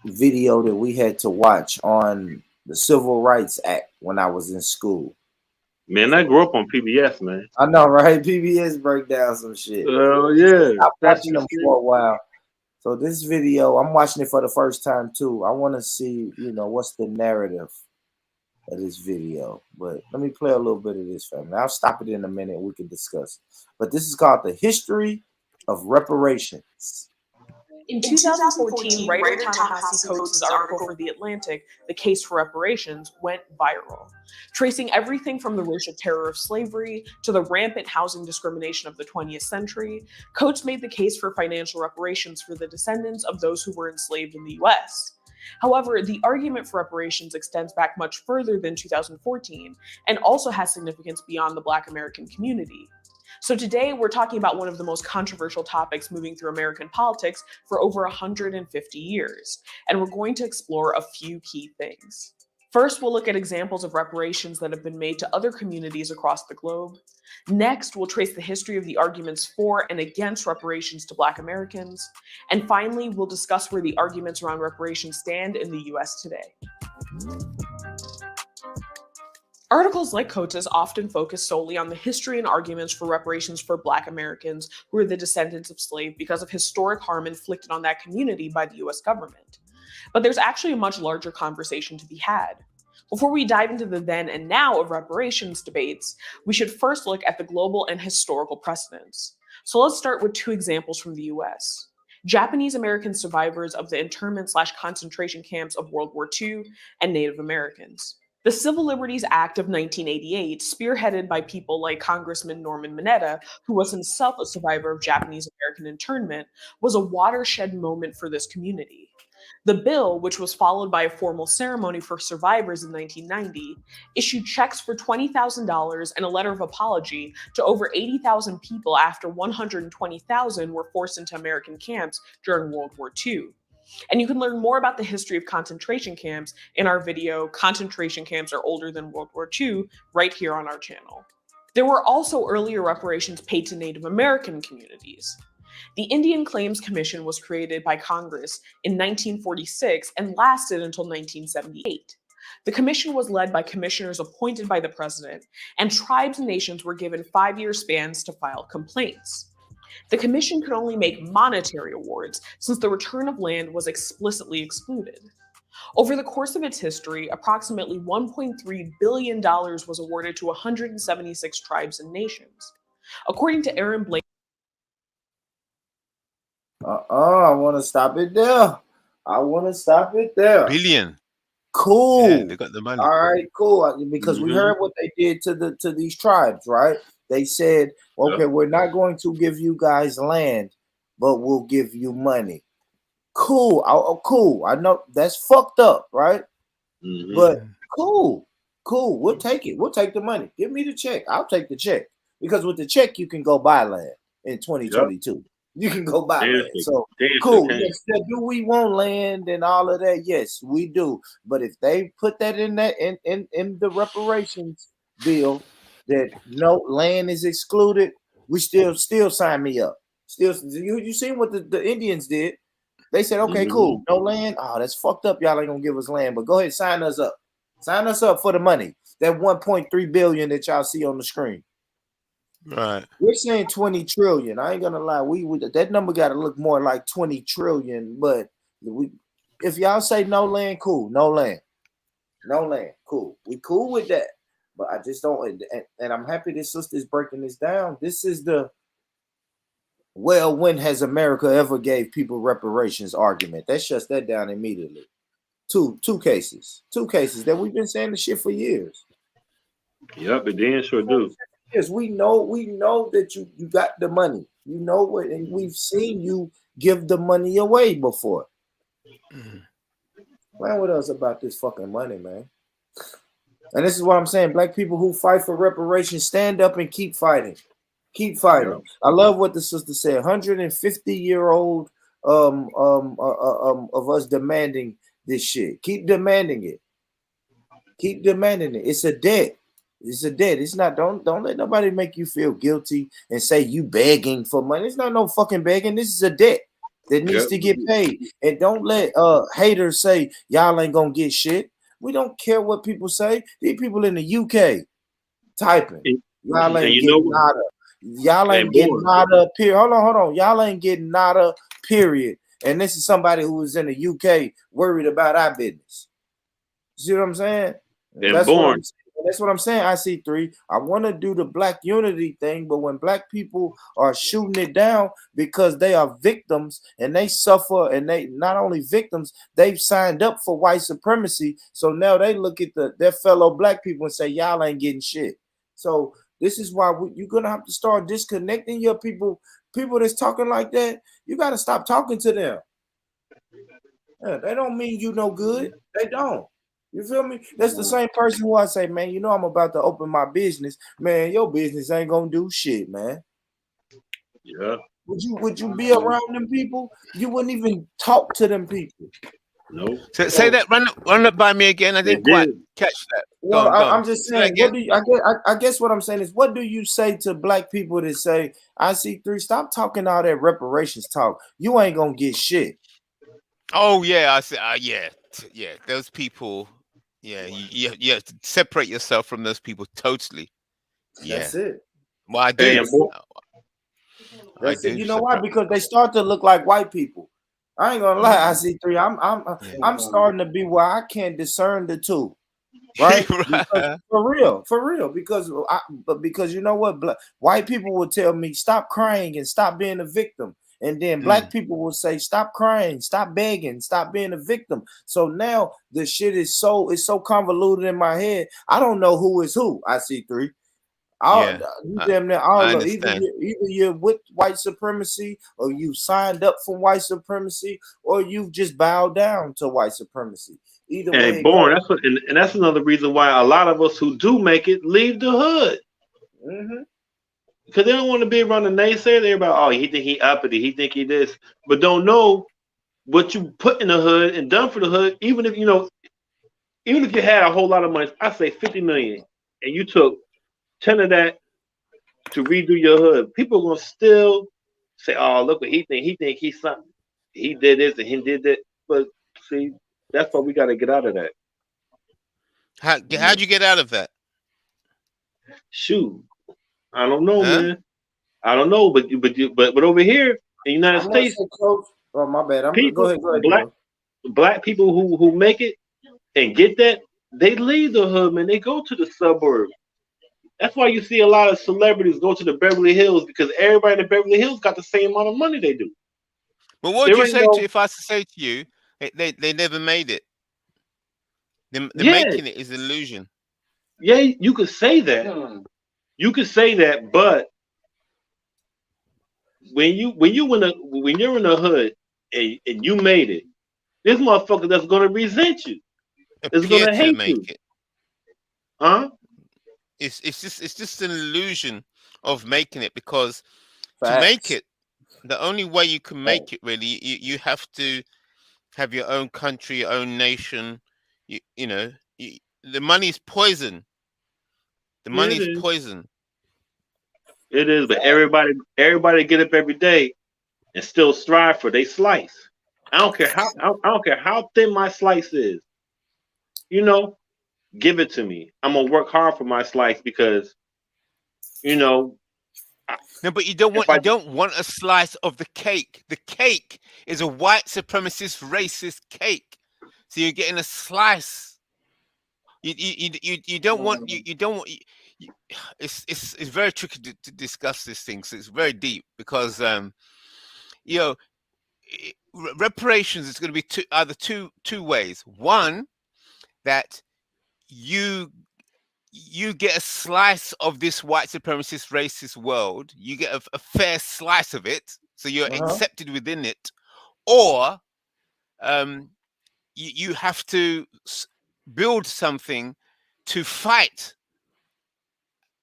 video that we had to watch on the Civil Rights Act when I was in school. Man, I grew up on PBS, man. I know, right? PBS break down some shit. Oh yeah. I'm watching Sesame them Street. for a while. So this video, I'm watching it for the first time too. I want to see, what's the narrative of this video. But let me play a little bit of this, family. I'll stop it in a minute. We can discuss. But this is called The History of Reparations. In 2014, writer Ta-Nehisi Coates' article for The Atlantic, The Case for Reparations, went viral. Tracing everything from the racial terror of slavery to the rampant housing discrimination of the 20th century, Coates made the case for financial reparations for the descendants of those who were enslaved in the US. However, the argument for reparations extends back much further than 2014 and also has significance beyond the Black American community. So today we're talking about one of the most controversial topics moving through American politics for over 150 years, and we're going to explore a few key things. First, we'll look at examples of reparations that have been made to other communities across the globe. Next, we'll trace the history of the arguments for and against reparations to Black Americans. And finally, we'll discuss where the arguments around reparations stand in the US today. Articles like Coates' often focus solely on the history and arguments for reparations for Black Americans who are the descendants of slaves because of historic harm inflicted on that community by the US government. But there's actually a much larger conversation to be had. Before we dive into the then and now of reparations debates, we should first look at the global and historical precedents. So let's start with two examples from the US. Japanese American survivors of the internment/concentration camps of World War II and Native Americans. The Civil Liberties Act of 1988, spearheaded by people like Congressman Norman Mineta, who was himself a survivor of Japanese American internment, was a watershed moment for this community. The bill, which was followed by a formal ceremony for survivors in 1990, issued checks for $20,000 and a letter of apology to over 80,000 people after 120,000 were forced into American camps during World War II. And you can learn more about the history of concentration camps in our video, Concentration Camps Are Older Than World War II, right here on our channel. There were also earlier reparations paid to Native American communities. The Indian Claims Commission was created by Congress in 1946 and lasted until 1978. The commission was led by commissioners appointed by the president, and tribes and nations were given 5-year spans to file complaints. The commission could only make monetary awards since the return of land was explicitly excluded. Over the course of its history, approximately $1.3 billion was awarded to 176 tribes and nations. According to Aaron Blake, I want to stop it there. Billion. Cool. Yeah, they got the money. All right, cool. Because we heard what they did to these tribes, right? They said, okay, we're not going to give you guys land, but we'll give you money. Cool. Cool. I know that's fucked up, right? But cool. We'll take it. We'll take the money. Give me the check. I'll take the check. Because with the check, you can go buy land in 2022. Yep. You can go buy land. So cool. Yes, do we want land and all of that? Yes, we do. But if they put that in the reparations bill, that no land is excluded, we still sign me up. Still, you seen what the Indians did? They said, okay, cool, no land. Oh, that's fucked up. Y'all ain't gonna give us land, but go ahead, sign us up. Sign us up for the money. That 1.3 billion that y'all see on the screen. Right. We're saying 20 trillion. I ain't gonna lie. We that number got to look more like 20 trillion. But if y'all say no land, cool. No land, cool. We cool with that. But I just don't, and I'm happy this sister's breaking this down. This is the, well, when has America ever gave people reparations argument? That shuts that down immediately. Two cases that we've been saying the shit for years. Yep, it damn sure do. Yes, we know that you got the money. You know what, and we've seen you give the money away before. Man, what else about this fucking money, man? And this is what I'm saying. Black people who fight for reparations, stand up and keep fighting. Keep fighting. Yeah. I love what the sister said. 150-year-old of us demanding this shit. Keep demanding it. Keep demanding it. It's a debt. It's a debt. It's not. Don't let nobody make you feel guilty and say you begging for money. It's not no fucking begging. This is a debt that needs to get paid. And don't let haters say y'all ain't gonna get shit. We don't care what people say. These people in the UK typing. Y'all ain't getting nada. Y'all ain't getting nada. Period. Hold on. Y'all ain't getting nada. Period. And this is somebody who was in the UK worried about our business. You see what I'm saying? That's born. What I'm saying. That's what I'm saying. I see three. I want to do the black unity thing, but when black people are shooting it down because they are victims and they suffer, and they not only victims, they've signed up for white supremacy. So now they look at their fellow black people and say, "Y'all ain't getting shit." So this is why you're gonna have to start disconnecting your people. People that's talking like that, you got to stop talking to them. Yeah, they don't mean you no good. They don't. You feel me? That's the same person who I say, man, you know I'm about to open my business. Man, your business ain't gonna do shit, man. Yeah. Would you be around them people? You wouldn't even talk to them people. No. So say that. Run it by me again. I didn't quite catch that. Go Well, on, go on. I'm just Say that saying. What again. do you? I guess what I'm saying is, what do you say to black people that say, "I see three. Stop talking all that reparations talk. You ain't gonna get shit." Oh yeah, I see. Yeah. Those people. Yeah, you have to separate yourself from those people totally. Yeah. That's it. Well, I Hey, do. I That's it. do You know why? separate. Because they start to look like white people. I ain't gonna lie. I see three. Yeah. I'm starting to be where I can't discern the two. Right? Because Right. for real. Because you know what? White people will tell me stop crying and stop being a victim. And then black Mm, people will say, stop crying, stop begging, stop being a victim. So now the shit is so convoluted in my head. I don't know who is who. I see three. yeah. You I, damn near I all of understand. either you're with white supremacy, or you signed up for white supremacy, or you've just bowed down to white supremacy. Either way and it born. goes. That's what, and that's another reason why a lot of us who do make it leave the hood Mm-hmm. because they don't want to be around the naysayer. They're about, oh, he think he uppity, he think he this, but don't know what you put in the hood and done for the hood. Even if you had a whole lot of money, I say 50 million, and you took 10 of that to redo your hood, people are gonna still say, "Oh, look what he think. He think he's something. He did this and he did that." But see, that's why we got to get out of that. How'd you get out of that? Shoot, I don't know, Huh? man. I don't know, but over here in the United I'm gonna States, say, coach. Oh my bad. Go people ahead. Go ahead, black Joe. black people who make it and get that, they leave the hood, man. They go to the suburbs. That's why you see a lot of celebrities go to the Beverly Hills because everybody in the Beverly Hills got the same amount of money they do. But what would There you ain't say to no if I say to you, they never made it? The yeah, making it is illusion. yeah. You could say that. You could say that, but when you're in the hood and you made it, this motherfucker that's gonna resent you. Is Appear gonna to hate make you, it. huh? It's just an illusion of making it, because to make Facts. it, the only way you can make it really, you have to have your own country, your own nation. You know, the money's poison. The Yeah, it money's is. poison. It is. But everybody get up every day and still strive for they slice. I don't care how thin my slice is. You know, give it to me. I'm gonna work hard for my slice because you know I- No, but if you I don't want a slice of the cake. The cake is a white supremacist racist cake. So you're getting a slice. You don't want you don't want you, it's very tricky to discuss this thing. So it's very deep because you know reparations is going to be either two ways. One, that you you get a slice of this white supremacist racist world. You get a fair slice of it, so you're Uh-huh. accepted within it. Or um, you have to build something to fight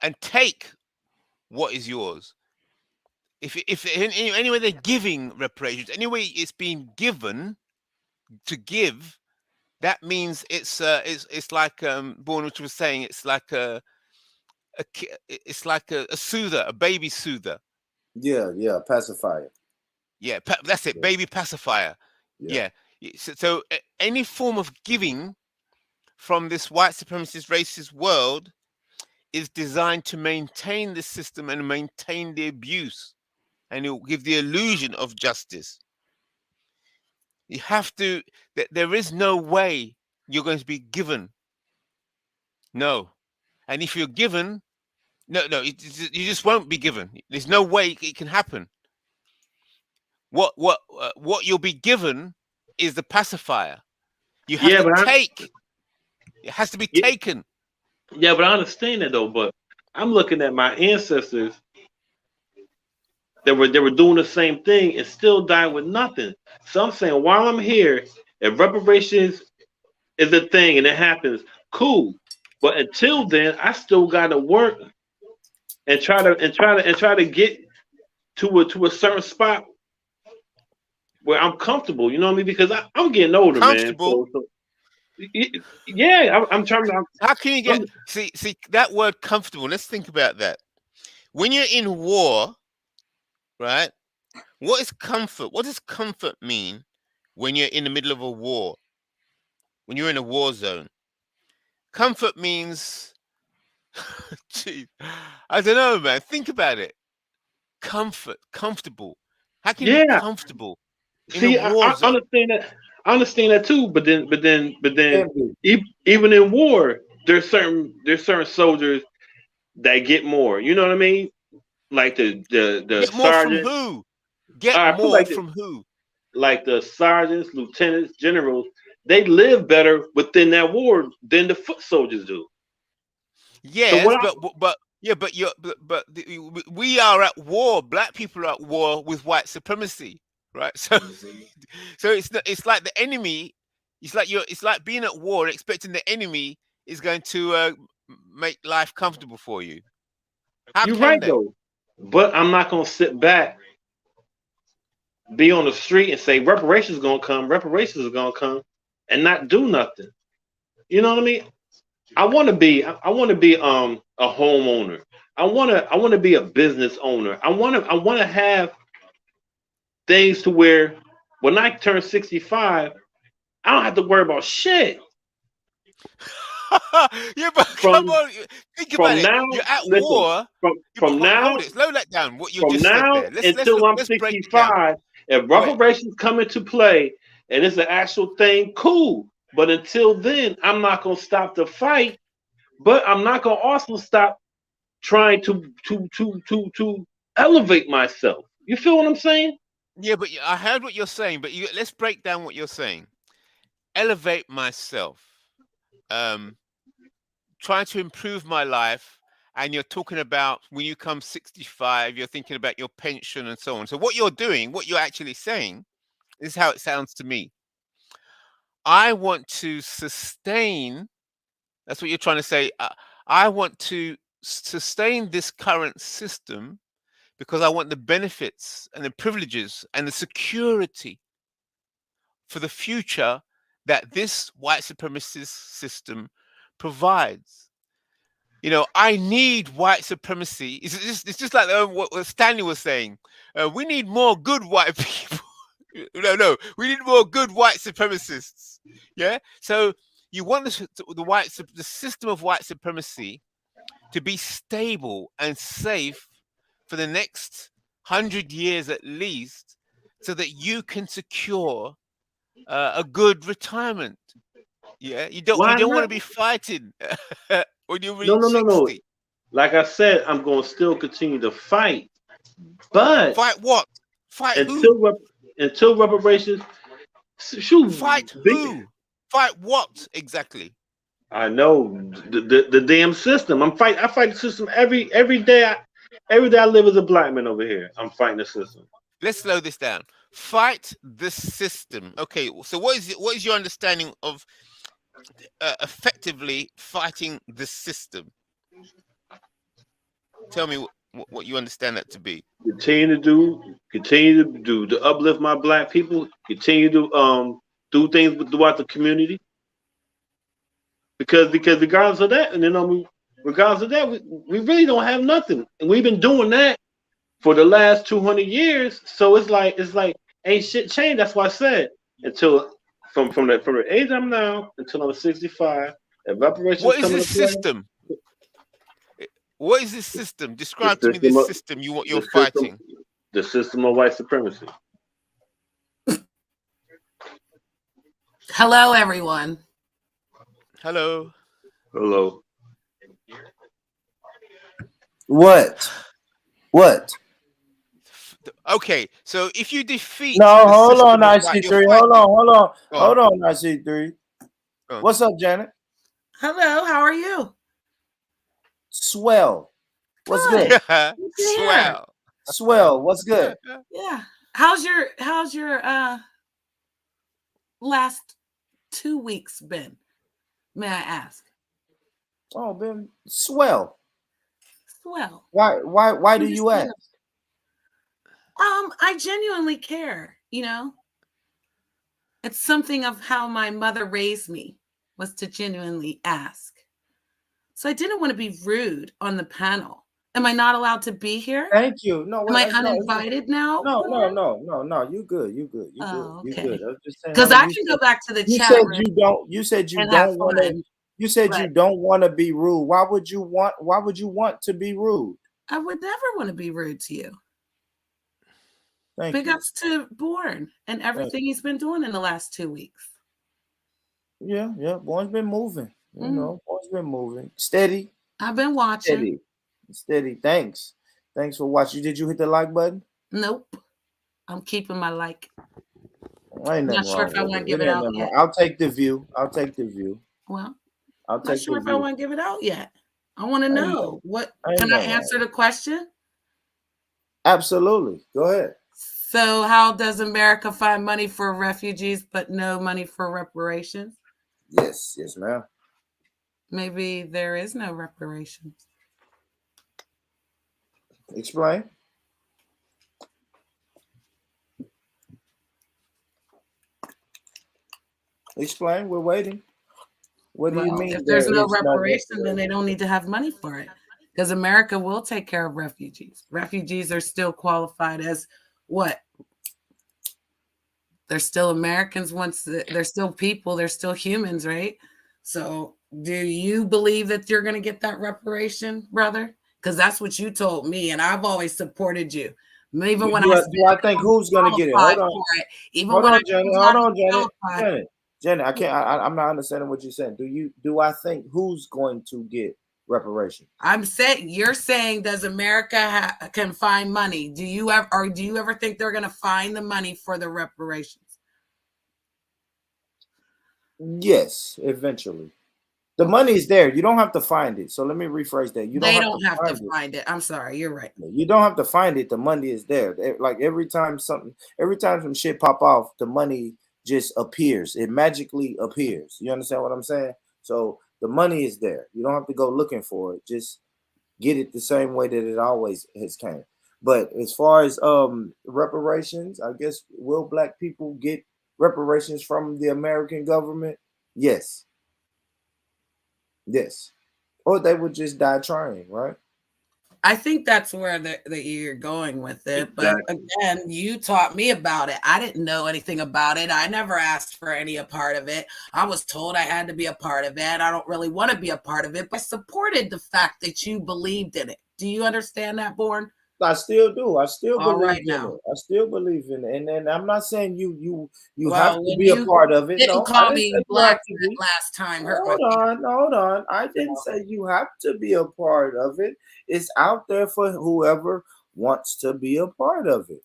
and take what is yours. If in any way they're giving reparations, anyway it's being given to give, that means it's like Born, which was saying, it's like it's like a soother, a baby soother. Yeah, pacifier. Yeah, that's it, Yeah, baby pacifier. yeah. Yeah. So any form of giving from this white supremacist racist world is designed to maintain the system and maintain the abuse, and it will give the illusion of justice. You have to. There is no way you're going to be given. No. And if you're given, no, you just won't be given. There's no way it can happen. What you'll be given is the pacifier. You have to take. It has to be taken. Yeah, but I understand that though. But I'm looking at my ancestors that were doing the same thing and still died with nothing. So I'm saying, while I'm here, if reparations is a thing and it happens, cool. But until then, I still got to work and try to get to a certain spot where I'm comfortable. You know what I mean? Because I'm getting older, man. Comfortable. Yeah, I'm trying to. How can you get see that word comfortable? Let's think about that. When you're in war, right? What is comfort? What does comfort mean when you're in the middle of a war? When you're in a war zone, comfort means, geez, I don't know, man. Think about it. Comfort, comfortable. How can you be comfortable in a war I zone? understand that. I understand that too. But then, even in war, there's certain soldiers that get more. You know what I mean? Like the Get more from sergeant. who? Get I put more like from who? Like the sergeants, lieutenants, generals. They live better within that war than the foot soldiers do. Yes, we are at war. Black people are at war with white supremacy, right? So, it's like the enemy. It's like being at war and expecting the enemy is going to make life comfortable for you. How You're can right they? though, but I'm not gonna sit back, be on the street and say reparations gonna come, and not do nothing. You know what I mean? I want to be a homeowner. I want to be a business owner. I want to have things to where when I turn 65, I don't have to worry about shit. Yeah, but come on, think about it. Now, You're at listen, war. from now, Hold it, slow that down. What you from just said now there. until I'm Let's break it down. 65, if Wait. reparations come into play and it's an actual thing, cool. But until then, I'm not gonna stop the fight. But I'm not gonna also stop trying to elevate myself. You feel what I'm saying? Yeah, but I heard what you're saying. But let's break down what you're saying. Elevate myself. Trying to improve my life. And you're talking about when you come 65, you're thinking about your pension and so on. So what you're doing, what you're actually saying, this is how it sounds to me. I want to sustain. That's what you're trying to say. I want to sustain this current system because I want the benefits and the privileges and the security for the future that this white supremacist system provides. You know, I need white supremacy. It's just like what Stanley was saying. We need more good white people. No, we need more good white supremacists. Yeah. So you want the system of white supremacy to be stable and safe for the next 100 years at least, so that you can secure a good retirement. Yeah. You don't want to be fighting when you reach 60. Like I said, I'm going to still continue to fight. But fight what? Fight until reparations. Shoot. Fight who? Fight what exactly? I know the damn system. I fight the system every day. Every day I live as a black man over here. I'm fighting the system. Let's slow this down. Fight the system. Okay, so what is your understanding of effectively fighting the system? Tell me what you understand that to be. Continue to do to uplift my black people. Continue to do things throughout the community. Because regardless of that, and regardless of that, we really don't have nothing, and we've been doing that for the last 200 years. So it's like ain't shit changed. That's why I said until from the age I'm now until I'm 65. Reparations. What is this system? What is this system? Describe to me this system you're fighting. The system of white supremacy. Hello, everyone. Hello. Hello. What? What? Okay, so if you defeat No, the hold on, system of right, you're IC3. Hold fighting. on, hold on, Go on. hold on, IC3. Go on. What's up, Janet? Hello, how are you? Swell. What's good? Swell. Swell. What's good? Yeah. How's your last 2 weeks been? May I ask? Oh, been swell. Swell. Why do you ask? I genuinely care, you know. It's something of how my mother raised me, was to genuinely ask. So I didn't want to be rude on the panel. Am I not allowed to be here? Thank you. No, Am I no, uninvited now? no. You good. You good. Oh, You okay. good. I was just saying. Because I can go back to the chat room. You said you and have don't want to. fun. You said Right. you don't want to be rude. Why would you want to be rude? I would never want to be rude to you. Thank Big you. ups to Bourne and everything he's been doing in the last 2 weeks. Yeah. Boy's been moving. You know, boy's been moving. Steady. I've been watching. Steady. Thanks for watching. Did you hit the like button? Nope. I'm keeping my like. Ain't Not nothing sure wrong if I with want it. to give It it ain't out nothing yet. wrong. I'll take the view. Well, I'll not take sure the if I view. want to give it out yet. I want to Ain't know what. Can I nothing wrong. answer the question? Absolutely. Go ahead. So, how does America find money for refugees but no money for reparations? Yes, ma'am. Maybe there is no reparations. Explain. Explain. We're waiting. What do you mean? If there's no is reparation, then they don't need to have money for it. Because America will take care of refugees. Refugees are still qualified as what? They're still Americans they're still people, they're still humans, right? So do you believe that you're going to get that reparation, brother? Because that's what you told me, and I've always supported you. Even when do I think who's going to get it? Hold on. Hold on, Janet. Janet, I can't. I'm not understanding what you're saying. Do I think who's going to get reparations? I'm saying you're saying, does America can find money? Do you ever think they're going to find the money for the reparations? Yes, eventually. The money is there. You don't have to find it. So let me rephrase that. They don't have to find it. I'm sorry. You're right. You don't have to find it. The money is there. Like every time some shit pop off, the money just appears. It magically appears. You understand what I'm saying? So the money is there. You don't have to go looking for it. Just get it the same way that it always has came. But as far as reparations, I guess, will black people get reparations from the American government? Yes. Or they would just die trying, right? I think that's where you're going with it. But again, you taught me about it. I didn't know anything about it. I never asked for any part of it. I was told I had to be a part of it. I don't really want to be a part of it, but I supported the fact that you believed in it. Do you understand that, Bourne? I still do. I still All believe right in now. it. I still believe in it. And I'm not saying you Well, have to when be a you part of it. didn't No, call I didn't me say you black have to be. last time. Hurt my Hold on. I didn't say you have to be a part of it. It's out there for whoever wants to be a part of it.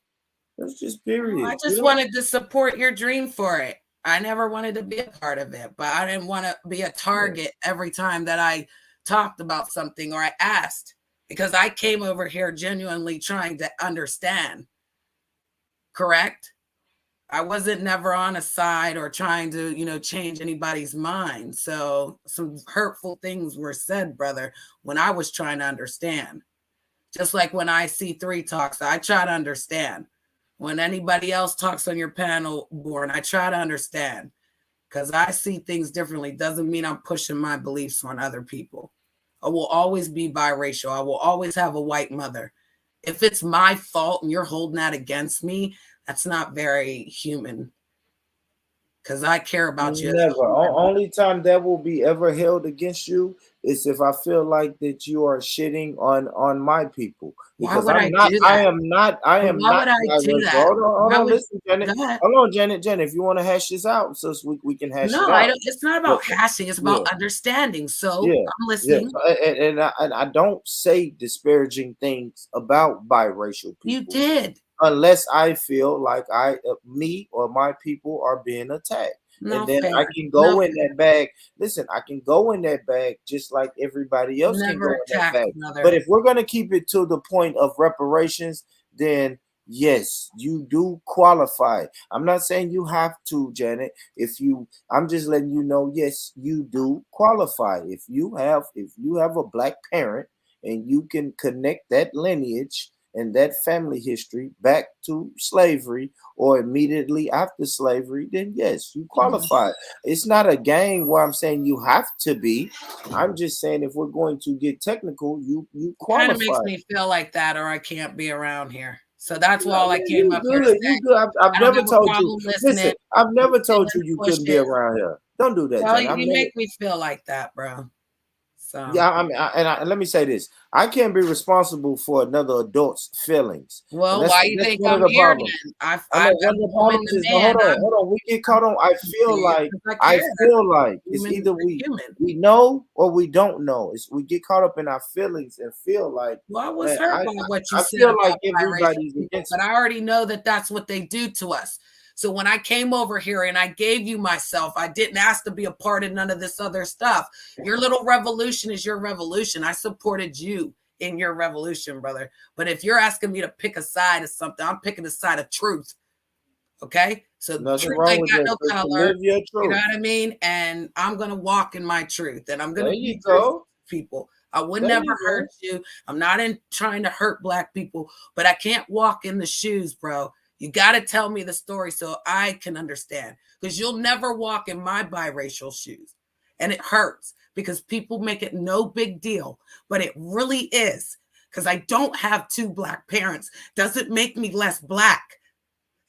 That's just period. I just wanted to support your dream for it. I never wanted to be a part of it, but I didn't want to be a target every time that I talked about something or I asked, because I came over here genuinely trying to understand. Correct? I wasn't never on a side or trying to, change anybody's mind. So some hurtful things were said, brother, when I was trying to understand. Just like when IC3 talks, I try to understand. When anybody else talks on your panel, Bourne, I try to understand, because I see things differently. Doesn't mean I'm pushing my beliefs on other people. I will always be biracial. I will always have a white mother. If it's my fault and you're holding that against me, that's not very human. because I care about you. Never. Only time that will be ever held against you is if I feel like that you are shitting on my people. Why Because would I I'm not. do I that? am not. I But am why not would I do biracial. that? Hold Why on. would Listen, Janet. that? Hold on, Janet. If you want to hash this out, so we can hash No, it I out. don't. It's not But about hashing. It's yeah, about understanding. So yeah, I'm yeah. listening. And I don't say disparaging things about biracial You people did. unless I feel like me or my people are being attacked. No And then fair. I can No go in fair. that bag. Listen, I can go in that bag just like everybody else can go Never in that attack bag. another. But if we're going to keep it to the point of reparations, then yes, you do qualify. I'm not saying you have to, Janet. I'm just letting you know, yes, you do qualify. If you have a black parent and you can connect that lineage and that family history back to slavery or immediately after slavery, then yes, you qualify. It's not a game where I'm saying you have to be. I'm just saying if we're going to get technical, you Kind of makes qualify. me feel like that, or I can't be around here. So that's No, all I man, came up here to You say. good. I've I don't never have a told you. problem Listen, listening. I've never I'm told sitting you you and couldn't be pushing. around here. Don't do that, Well, Janet. I've you never. make me feel like that, bro. So Yeah, I mean, and let me say this: I can't be responsible for another adult's feelings, and well, that's why you that's think one of I'm the here problems. then? I'm I know one of the the woman, problems the is no, man. hold on. We get caught on. I To feel you like because I care. it's Human either to human. we know or we don't know. It's we get caught up in our feelings and feel like, Well, I was man, hurt by what you I said feel like about biracial everybody's people, against but me. I already know that that's what they do to us. So when I came over here and I gave you myself, I didn't ask to be a part of none of this other stuff. Your little revolution is your revolution. I supported you in your revolution, brother. But if you're asking me to pick a side of something, I'm picking a side of truth. Okay? So Nothing truth wrong ain't with got that. no But to color. live your You know truth. what I mean? And I'm going to walk in my truth and I'm going There to you be truthful go. to people. I would There never you go. hurt you. I'm not in trying to hurt black people, but I can't walk in the shoes, bro. You got to tell me the story so I can understand because you'll never walk in my biracial shoes. And it hurts because people make it no big deal, but it really is because I don't have two black parents. Doesn't make me less black.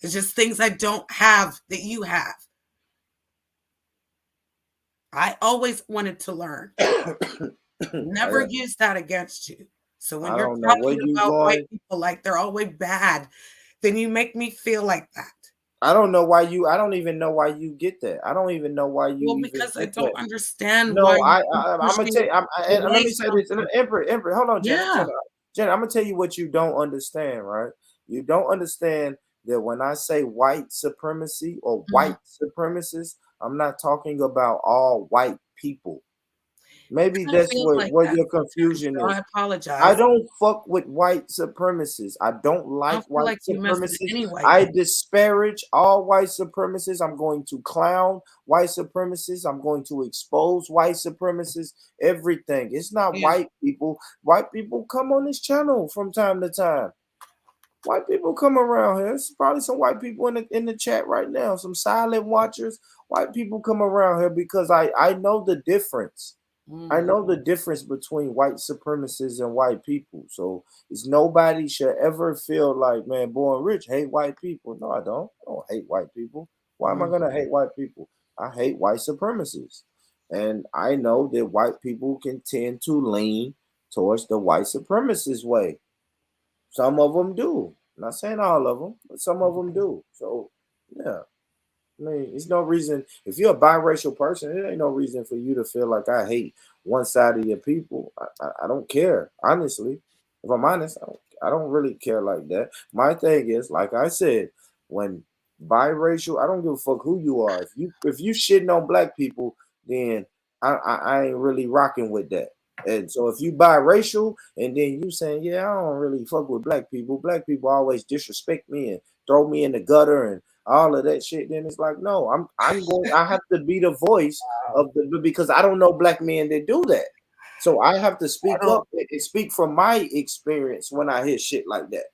It's just things I don't have that you have. I always wanted to learn. Never use that against you. So when I you're don't know where talking you about white going. people like they're always bad, then you make me feel like that. I don't know why you. I don't even know why you get that. I don't even know why you Well, even because I get that. don't understand why No, you keep I'm gonna pushing tell you. And let away me say this. something. Emperor, hold on, Janet. Yeah. Janet, I'm gonna tell you what you don't understand, right? You don't understand that when I say white supremacy or white supremacists, I'm not talking about all white people. Maybe It that's feels like where that your sometimes, confusion so is. I I apologize. don't fuck with white supremacists. I don't I like don't feel white like you mess with supremacists. any white I people. disparage all white supremacists. I'm going to clown white supremacists. I'm going to expose white supremacists. Everything. It's not Yeah. white people. White people come on this channel from time to time. White people come around here. There's probably some white people in the chat right now. Some silent watchers. White people come around here because I know the difference. I know the difference between white supremacists and white people. So it's nobody should ever feel like, man, born rich, hate white people. No, I don't. I don't hate white people. Why am I gonna hate white people? I hate white supremacists. And I know that white people can tend to lean towards the white supremacist way. Some of them do. I'm not saying all of them, but some of them do. So yeah. I mean, it's no reason if you're a biracial person, it ain't no reason for you to feel like I hate one side of your people. I don't care, honestly. If I'm honest, I don't really care like that. My thing is, like I said, when biracial, I don't give a fuck who you are. If you shitting on black people, then I ain't really rocking with that. And so if you biracial and then you saying, yeah, I don't really fuck with black people always disrespect me and throw me in the gutter and all of that shit, then it's like, no, I have to be the voice of the because I don't know black men that do that. So I have to speak up and speak from my experience when I hear shit like that.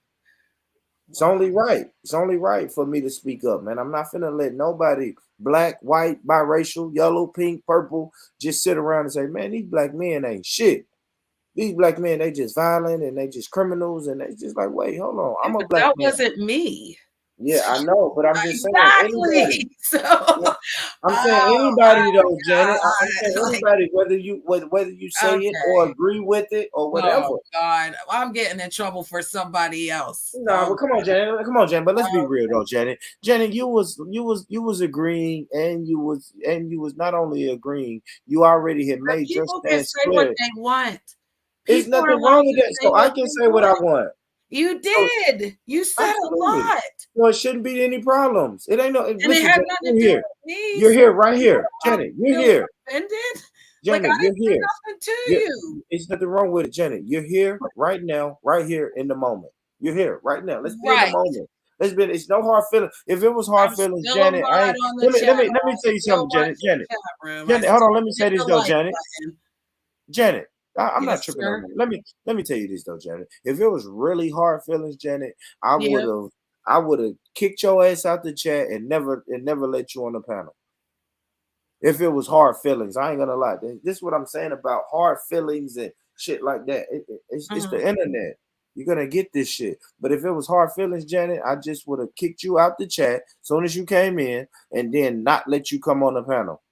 It's only right. It's only right for me to speak up, man. I'm not finna let nobody, black, white, biracial, yellow, pink, purple, just sit around and say, man, these black men ain't shit. These black men, they just violent and they just criminals, and they just like, wait, hold on. Yeah, I'm a but black that man. wasn't me. Yeah, I know, but I'm just saying anybody. Exactly. So I'm saying oh anybody my though, Janet. I'm saying God. Like, anybody, whether you say it or okay. agree with it or whatever. Oh God, I'm getting in trouble for somebody else. Nah, Oh, but come on, Janet. Come on, Janet. But let's be oh, real though, Janet. Janet, you was agreeing, and you was not only agreeing, you already had but made your people can stance say what clear. they want. There's People are nothing allowed wrong with to that. say So I what can they say what I want. want. You So did. You said a absolutely. lot. So it shouldn't be any problems. It ain't no. And it Listen, had Janet, nothing you're to do here. with me. You're So here, right you here, Janet. You're feel here. offended? Like Janet, I you're didn't do here. nothing to you. It's nothing wrong with it, Janet. You're here right now, right here in the moment. You're here right now. Let's be in the Right. moment. Let's be. It's no hard feelings. If it was hard I'm feelings, still a Janet, I mod ain't. on the Let me chat. let me let me I tell you still something, watch Janet. the Janet, chat room. I Janet. Hold still on. Let me hit say this the though, like Janet. button. Janet, I'm not Yes, tripping on sir. that. Let me tell you this though, Janet. If it was really hard feelings, Janet, Yeah. I would have kicked your ass out the chat and never let you on the panel. If it was hard feelings, I ain't gonna lie. This is what I'm saying about hard feelings and shit like that. It's the internet. You're gonna get this shit. But if it was hard feelings, Janet, I just would have kicked you out the chat as soon as you came in and then not let you come on the panel.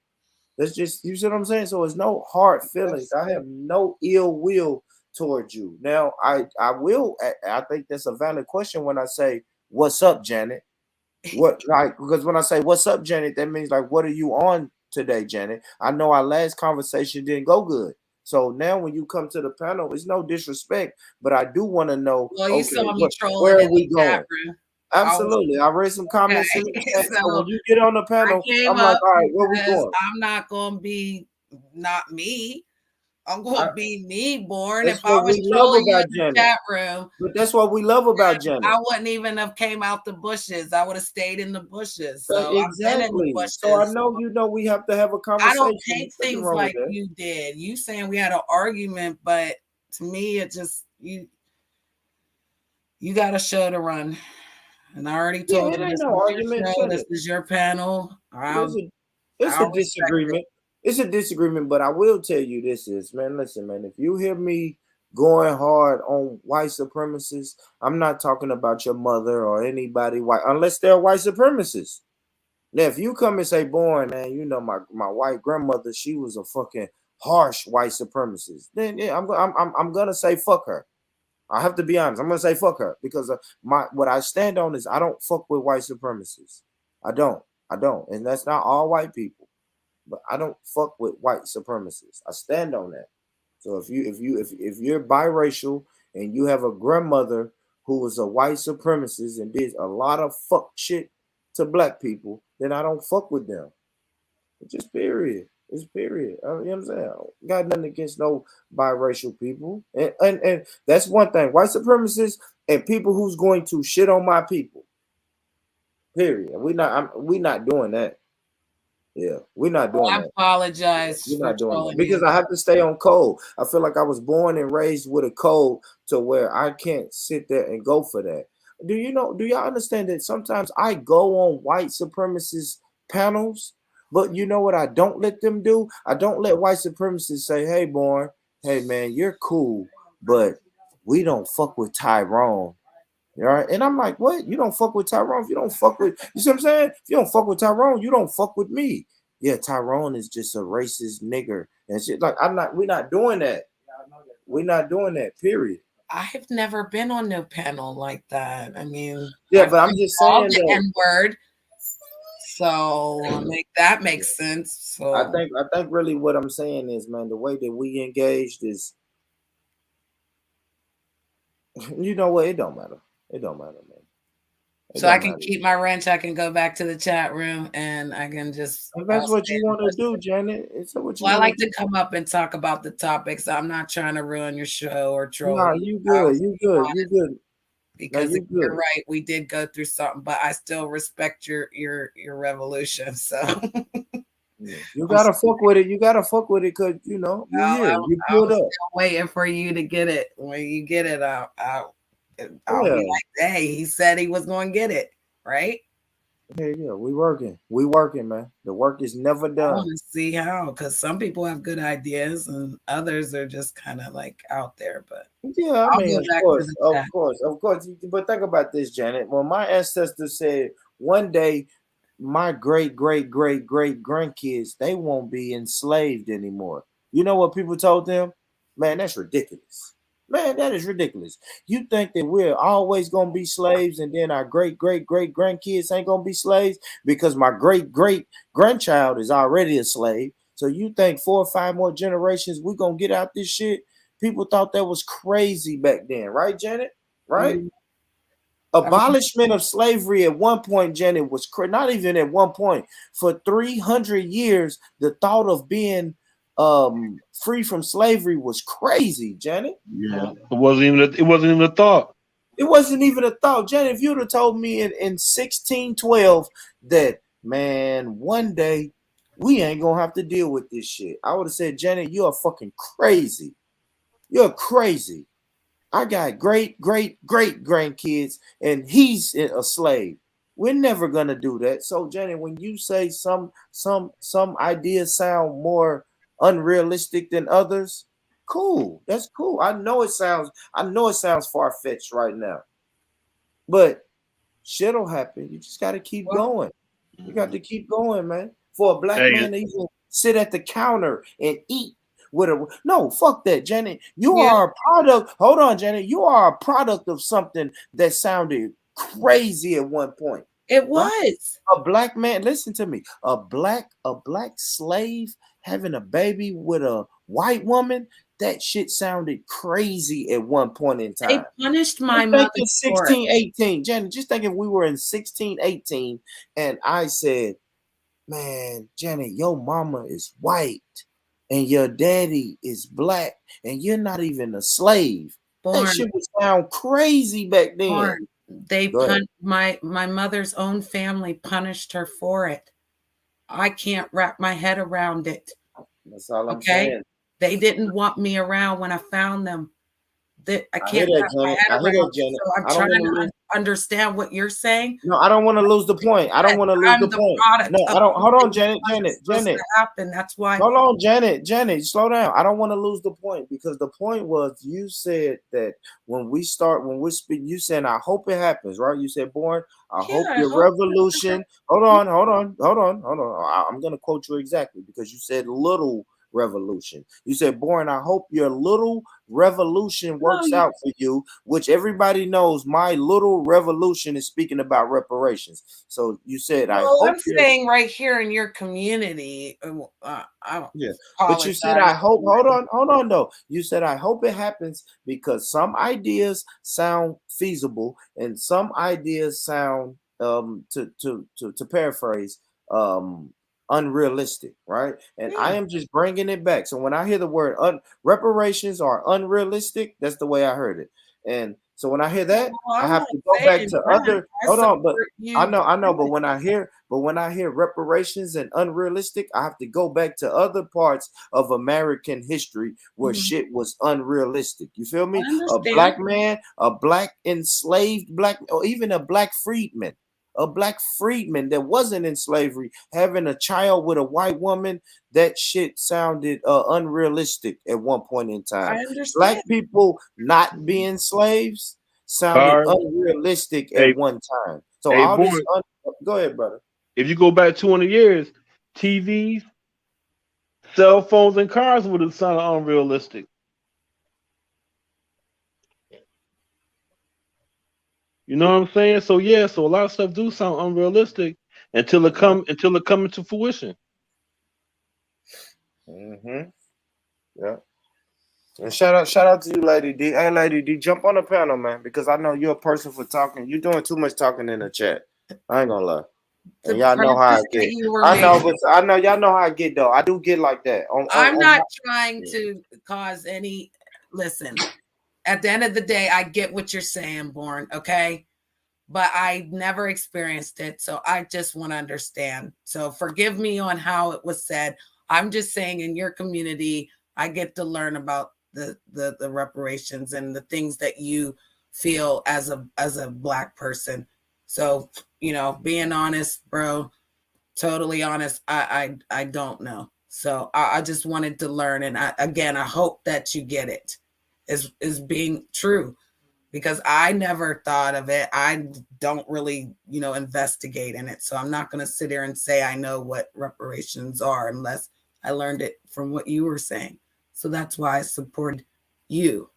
That's just, you see what I'm saying? So it's no hard feelings. I have no ill will towards you. Now, I think that's a valid question when I say, "What's up, Janet?" What, like, because when I say "What's up, Janet," that means like, what are you on today, Janet? I know our last conversation didn't go good. So now when you come to the panel, it's no disrespect, but I do want to know, Well, you okay, saw me where trolling are in we the chat going? room. Absolutely. I read some comments in the Okay. chat. So when So you get on the I panel, came I'm like, up all right, where we because going? I'm not gonna be not me. I'm gonna be me born. That's If I what was we love trolling you about in the Janet. chat room, But that's what we love about Janet. I wouldn't even have came out the bushes. I would have stayed in the bushes. So I've been in the Exactly. So I bushes. know we have to have a I conversation. don't take Nothing things wrong with like that. you did. You saying we had an argument, but to me, it just you got a show to run. And I already told Yeah, it you ain't this no is argument, your show. This Janet. is your panel. It's a I'll respect it. disagreement. It's a disagreement, but I will tell you this is, man, listen, man, if you hear me going hard on white supremacists, I'm not talking about your mother or anybody white, unless they're white supremacists. Now, if you come and say, "Born, man, you know my white grandmother, she was a fucking harsh white supremacist," then yeah, I'm gonna say fuck her. I have to be honest. I'm gonna say fuck her because what I stand on is I don't fuck with white supremacists. I don't. I don't, and that's not all white people, but I don't fuck with white supremacists. I stand on that. So if you're biracial and you have a grandmother who was a white supremacist and did a lot of fuck shit to black people, then I don't fuck with them. It's just period. It's period. You know what I'm saying? I don't got nothing against no biracial people. And that's one thing. White supremacists and people who's going to shit on my people. Period. We not doing that. Yeah, we're not Well, doing I that. apologize We're for not doing that trolling you. because I have to stay on code. I feel like I was born and raised with a code to where I can't sit there and go for that. Do y'all understand that sometimes I go on white supremacist panels, but you know what I don't let them do? I don't let white supremacists say, "Hey, born, hey man, you're cool, but we don't fuck with Tyrone." All right. And I'm like, what? You don't fuck with Tyrone? If you don't fuck with, you see what I'm saying? If you don't fuck with Tyrone, you don't fuck with me. Yeah, Tyrone is just a racist nigger and shit. Like, we're not doing that. We're not doing that, period. I've never been on no panel like that. I mean, Yeah, I've but I'm been just called saying the that N-word. So that makes sense. I So think really what I'm saying is, man, the way that we engaged is, you know what? It don't matter. It don't matter, man. so I can keep my wrench. I can go back to the chat room and I can just. If that's what you want to do, Janet, it's what you Well, I want like to come up and talk about the topics. I'm not trying to ruin your show or troll. Nah, you good. You good. You good. Because you good. you're right, we did go through something, but I still respect your revolution. So you gotta fuck with it. You gotta fuck with it because you know you're here. You pulled I'm up. still waiting for you to get it. When you get it, I'll be like, hey, he said he was going to get it, right? Yeah, we working, man. The work is never I done. want to see how, because some people have good ideas and others are just kind of like out there. But Yeah, I I'll mean, go of back to course, the of chat. course, of course. But think about this, Janet. When my ancestors said one day my great great great great grandkids they won't be enslaved anymore. You know what people told them? Man, that's ridiculous. Man, that is ridiculous. You think that we're always gonna be slaves and then our great great great grandkids ain't gonna be slaves because my great great grandchild is already a slave. So you think 4 or 5 more generations we gonna get out this shit? People thought that was crazy back then, right, Janet? Right? Mm, I mean, Abolishment of slavery at one point, Janet, was not even at one point. For 300 years, the thought of being free from slavery was crazy, Janet. Yeah, it wasn't even a thought. It wasn't even a thought. Janet, if you'd have told me in 1612 that, man, one day we ain't gonna have to deal with this shit, I would have said, Janet, you're fucking crazy. You're crazy. I got great, great, great grandkids, and he's a slave. We're never gonna do that. So, Jenny, when you say some ideas sound more unrealistic than others, cool. That's cool. I know it sounds far-fetched right now, but shit'll happen. You just gotta keep going. You got to keep going, man. For a black Hey, man to even sit at the counter and eat with a no, fuck that, Janet. You yeah, are a product. Hold on, Janet. You are a product of something that sounded crazy at one point. it Right? was. A black man, listen to me. A black slave having a baby with a white woman. That shit sounded crazy at one point in They time. punished my Just mother think in for it. 1618, Janet, just think if we were in 1618 and I said, man, Janet, your mama is white and your daddy is black and you're not even a slave. That Born, shit would sound crazy back then. born. They Go ahead. my mother's own family punished her for it. I can't wrap my head around it. That's all I'm Okay, saying. they didn't want me around when I found them. That I I hear can't that, wrap my Janet. head I hear around that, it. Janet. So I'm I don't trying want to to lose. understand what you're saying. No, I don't want to lose the point. I don't want to lose I'm the the point. product No, of I don't. Hold on, something Janet. that wasn't Janet. supposed Janet. to happen. That's why. Hold on, Janet. Janet, slow down. I don't want to lose the point because the point was you said that when we speak, you said, I hope it happens, right? You said, Born, I Yeah, hope I your hope. revolution. Hold on. I'm going to quote you exactly because you said little revolution. You said, Born, I hope your little revolution No, works out for you, which everybody knows my little revolution is speaking about reparations. So you said, I well, hope I'm your saying right here in your community, I yeah, but you said apologize. I hope. Hold on though. You said I hope it happens because some ideas sound feasible and some ideas sound to paraphrase unrealistic, right? And I Yeah. am just bringing it back. So when I hear the word reparations are unrealistic, that's the way I heard it. And so when I hear Yeah, that, well, I I'm have not to go back saying to that. other. I Hold on, but support I you know, I know, doing but it. when I hear reparations and unrealistic, I have to go back to other parts of American history where Mhm. shit was unrealistic. You feel I me? A understand. black man, a black enslaved black, or even a black freedman that wasn't in slavery having a child with a white woman, that shit sounded unrealistic at one point in I time. understand. Black people not being slaves sounded Car, unrealistic at hey, one time. So hey, all this Born. go ahead, brother. If you go back 200 years, TVs, cell phones, and cars would have sounded unrealistic. You know what I'm saying? So yeah, so a lot of stuff do sound unrealistic until it come into fruition. Mm-hmm. Yeah. And shout out to you, Lady D. Hey, Lady D, jump on the panel, man, because I know you're a person for talking. You're doing too much talking in the chat. I ain't gonna lie. The And y'all know how I purpose that get. you were I made. know, but I know y'all know how I get though. I do get like that. I'm On not my, trying to cause any. Listen, at the end of the day, I get what you're saying, Born. Okay. But I never experienced it. So I just want to understand. So forgive me on how it was said. I'm just saying in your community, I get to learn about the reparations and the things that you feel as a black person. So, being honest, bro, totally honest, I don't know. So I just wanted to learn. And I hope that you get it. is being true, because I never thought of it. I don't really, investigate in it. So I'm not going to sit here and say I know what reparations are unless I learned it from what you were saying. So that's why I supported you.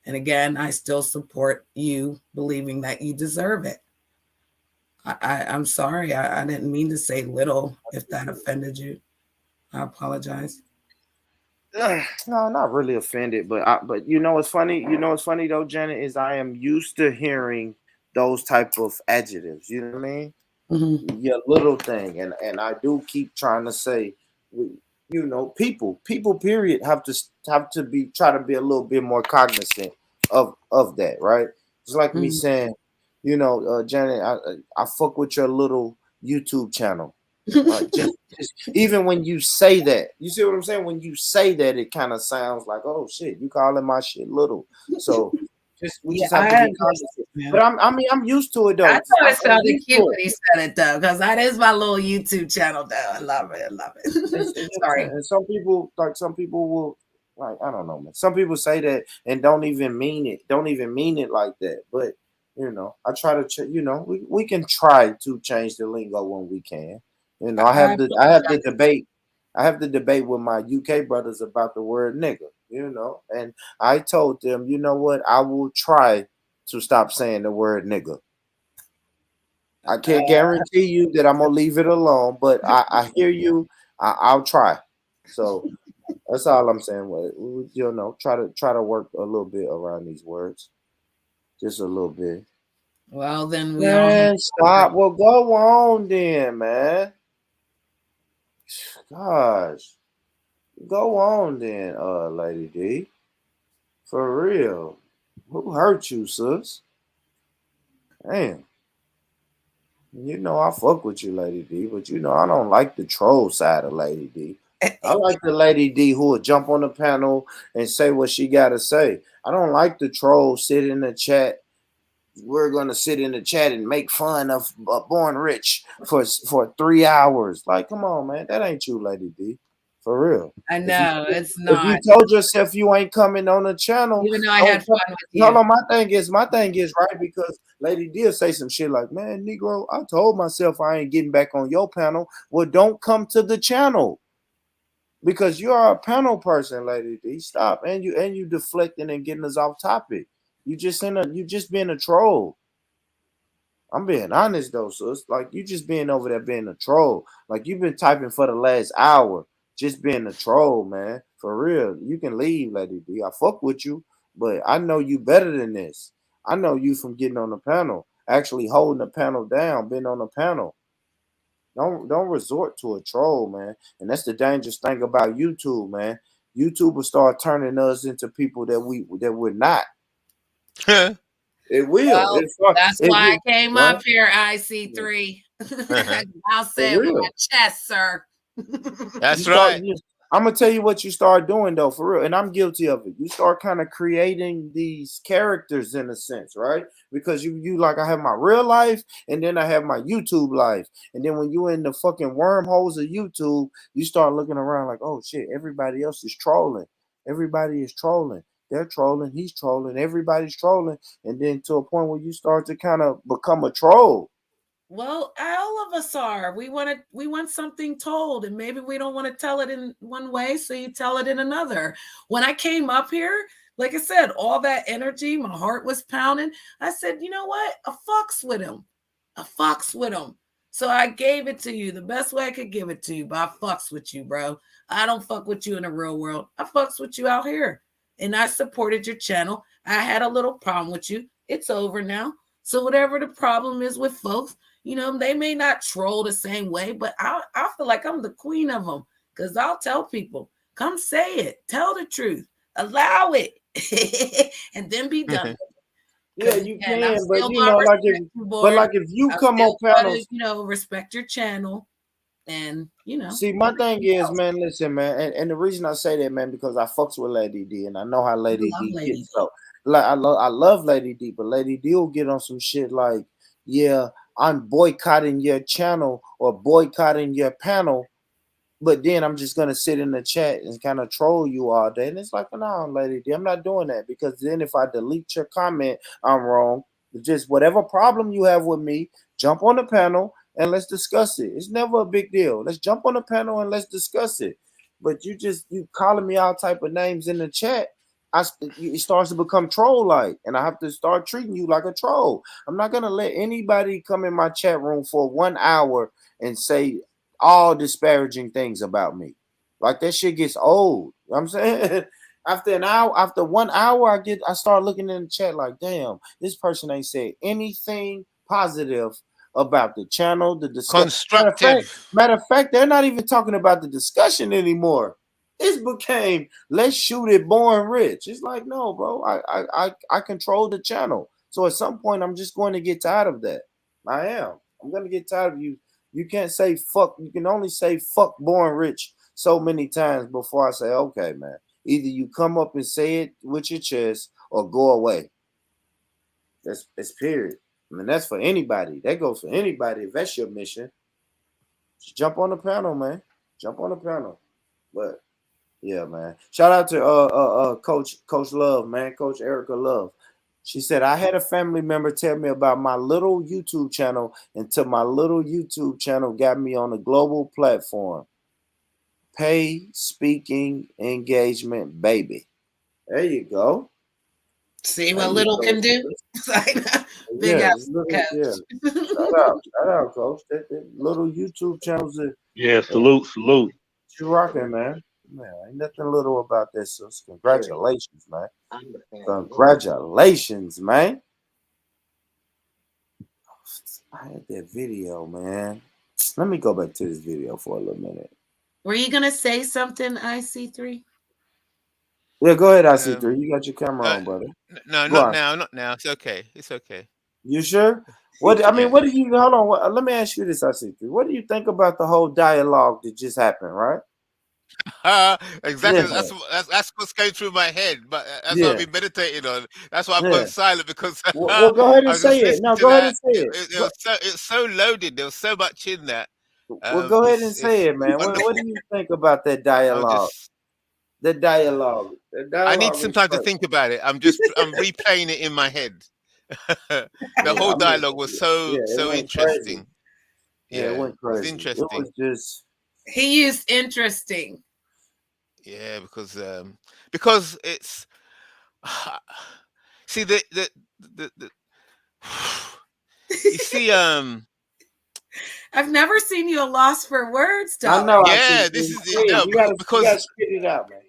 And again, I still support you believing that you deserve it. I'm sorry. I didn't mean to say little. If that offended you, I apologize. No, not really offended, but what's funny? What's funny though, Janet, is I am used to hearing those type of adjectives. You know what I mean? Mm-hmm. Your little thing, and I do keep trying to say, people, period, have to be try to be a little bit more cognizant of that, right? It's like me saying, Janet, I fuck with your little YouTube channel. Just even when you say that, you see what I'm saying? When you say that, it kind of sounds like, oh shit, you calling my shit little. So we just have to be cognizant. But I'm used to it though. I thought it sounded cute when he said it though, because that is my little YouTube channel though. I love it. I love it. Sorry. And some people will, like, I don't know, man. Some people say that and don't even mean it like that. But I try to, we can try to change the lingo when we can. I have the debate. I have the debate with my UK brothers about the word nigga, and I told them, you know what, I will try to stop saying the word nigga. I can't guarantee you that I'm gonna leave it alone, but I hear you. I'll try. So that's all I'm saying. Try to work a little bit around these words, just a little bit. Well, then we all stop. Well, go on then, man. Gosh, go on then, Lady D. For real, who hurt you, sis? Damn. I fuck with you, Lady D, but I don't like the troll side of Lady D. I like the Lady D who will jump on the panel and say what she gotta say. I don't like the troll sit in the chat. We're gonna sit in the chat and make fun of Born Rich for 3 hours. Like, come on, man, that ain't you, Lady D. For real. I know it's not. If you told yourself you ain't coming on the channel, even though I had fun with you. Hold on, my thing is right, because Lady D will say some shit like, man, Negro, I told myself I ain't getting back on your panel. Well, don't come to the channel. Because you are a panel person, Lady D. Stop. And you deflecting and getting us off topic. You just being a troll. I'm being honest though, sis. Like, you just being over there being a troll. Like, you've been typing for the last hour, just being a troll, man. For real. You can leave, Lady D. I fuck with you, but I know you better than this. I know you from getting on the panel, actually holding the panel down, being on the panel. Don't resort to a troll, man. And that's the dangerous thing about YouTube, man. YouTube will start turning us into people that we're not. It will. Well, that's why I came up here, IC3. I'll say it with my chest, sir. That's right. I'm gonna tell you what you start doing though, for real, and I'm guilty of it. You start kind of creating these characters in a sense, right? Because you like, I have my real life, and then I have my YouTube life, and then when you in the fucking wormholes of YouTube, you start looking around like, oh shit, everybody else is trolling. Everybody is trolling. They're trolling. He's trolling. Everybody's trolling, and then to a point where you start to kind of become a troll. Well, all of us are. We want something told, and maybe we don't want to tell it in one way, so you tell it in another. When I came up here, like I said, all that energy, my heart was pounding. I said, you know what? I fucks with him. So I gave it to you the best way I could give it to you, but I fucks with you, bro. I don't fuck with you in the real world. I fucks with you out here. And I supported your channel. I had a little problem with you. It's over now. So whatever the problem is with folks, they may not troll the same way, but I feel like I'm the queen of them, because I'll tell people, come say it, tell the truth, allow it, and then be done with it. Yeah, you can, but if you come on panels, respect your channel, and See, my thing is, man, listen, man, and the reason I say that, man, because I fucks with Lady D, and I know how Lady D gets. So, like, I love Lady D, but Lady D will get on some shit like, yeah, I'm boycotting your channel or boycotting your panel but then I'm just gonna sit in the chat and kind of troll you all day. And it's like, no, lady, I'm not doing that, because then if I delete your comment, I'm wrong. Just whatever problem you have with me, jump on the panel and let's discuss it. It's never a big deal. Let's jump on the panel and let's discuss it. But you calling me all type of names in the chat, it starts to become troll like, and I have to start treating you like a troll. I'm not gonna let anybody come in my chat room for 1 hour and say all disparaging things about me. Like, that shit gets old. You know what I'm saying? After an hour, after 1 hour, I start looking in the chat like, damn, this person ain't said anything positive about the channel, the discussion. Constructive. Matter of fact, they're not even talking about the discussion anymore. It became, let's shoot it, Born Rich. It's like, no, bro, I control the channel. So at some point, I'm just going to get tired of that. I am. I'm going to get tired of you. You can't say fuck. You can only say fuck Born Rich so many times before I say, okay, man. Either you come up and say it with your chest or go away. That's period. I mean, that's for anybody. That goes for anybody. If that's your mission, just jump on the panel, man. Jump on the panel. But yeah, man. Shout out to Coach Love, man. Coach Erica Love. She said, I had a family member tell me about my little YouTube channel until my little YouTube channel got me on a global platform. Pay speaking engagement, baby. There you go. See what little can do? Big ass Coach. Shout out, Coach. That little YouTube channels. Salute. You rocking, man. Man, ain't nothing little about that, sis. Congratulations, man. Congratulations, man. I had that video, man. Let me go back to this video for a little minute. Were you gonna say something, IC3? Yeah, go ahead, IC3. You got your camera on, brother. No, not now. It's okay. You sure? What do you hold on? Let me ask you this, IC3. What do you think about the whole dialogue that just happened, right? Exactly. Yeah. That's what's going through my head, but that's what I've been meditating on. That's why I've gone silent, because well, go ahead and say it. No, go ahead and say it. It's so loaded. There was so much in that. Well, go ahead and say it, man. What do you think about that dialogue? The dialogue. I need some time to think about it. I'm replaying it in my head. The whole dialogue was so interesting. Crazy. Yeah, it went crazy. It was interesting. It was just. He used interesting. Yeah, because it's see the you see I've never seen you a loss for words, Dollar. I know. Yeah, this is it. No, because you gotta spit it out, man.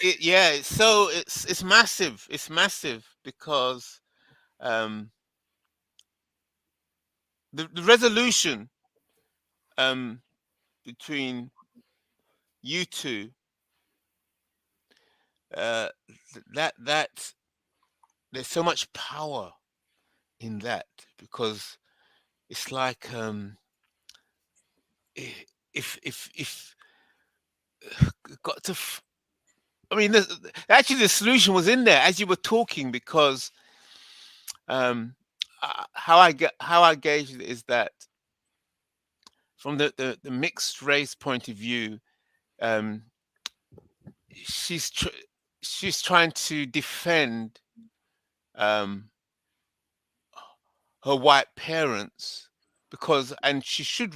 It's massive. It's massive because the resolution between you two, that there's so much power in that, because it's like if got to I mean, actually the solution was in there as you were talking, because how I gauge it is that from the mixed race point of view, she's trying to defend her white parents, and she should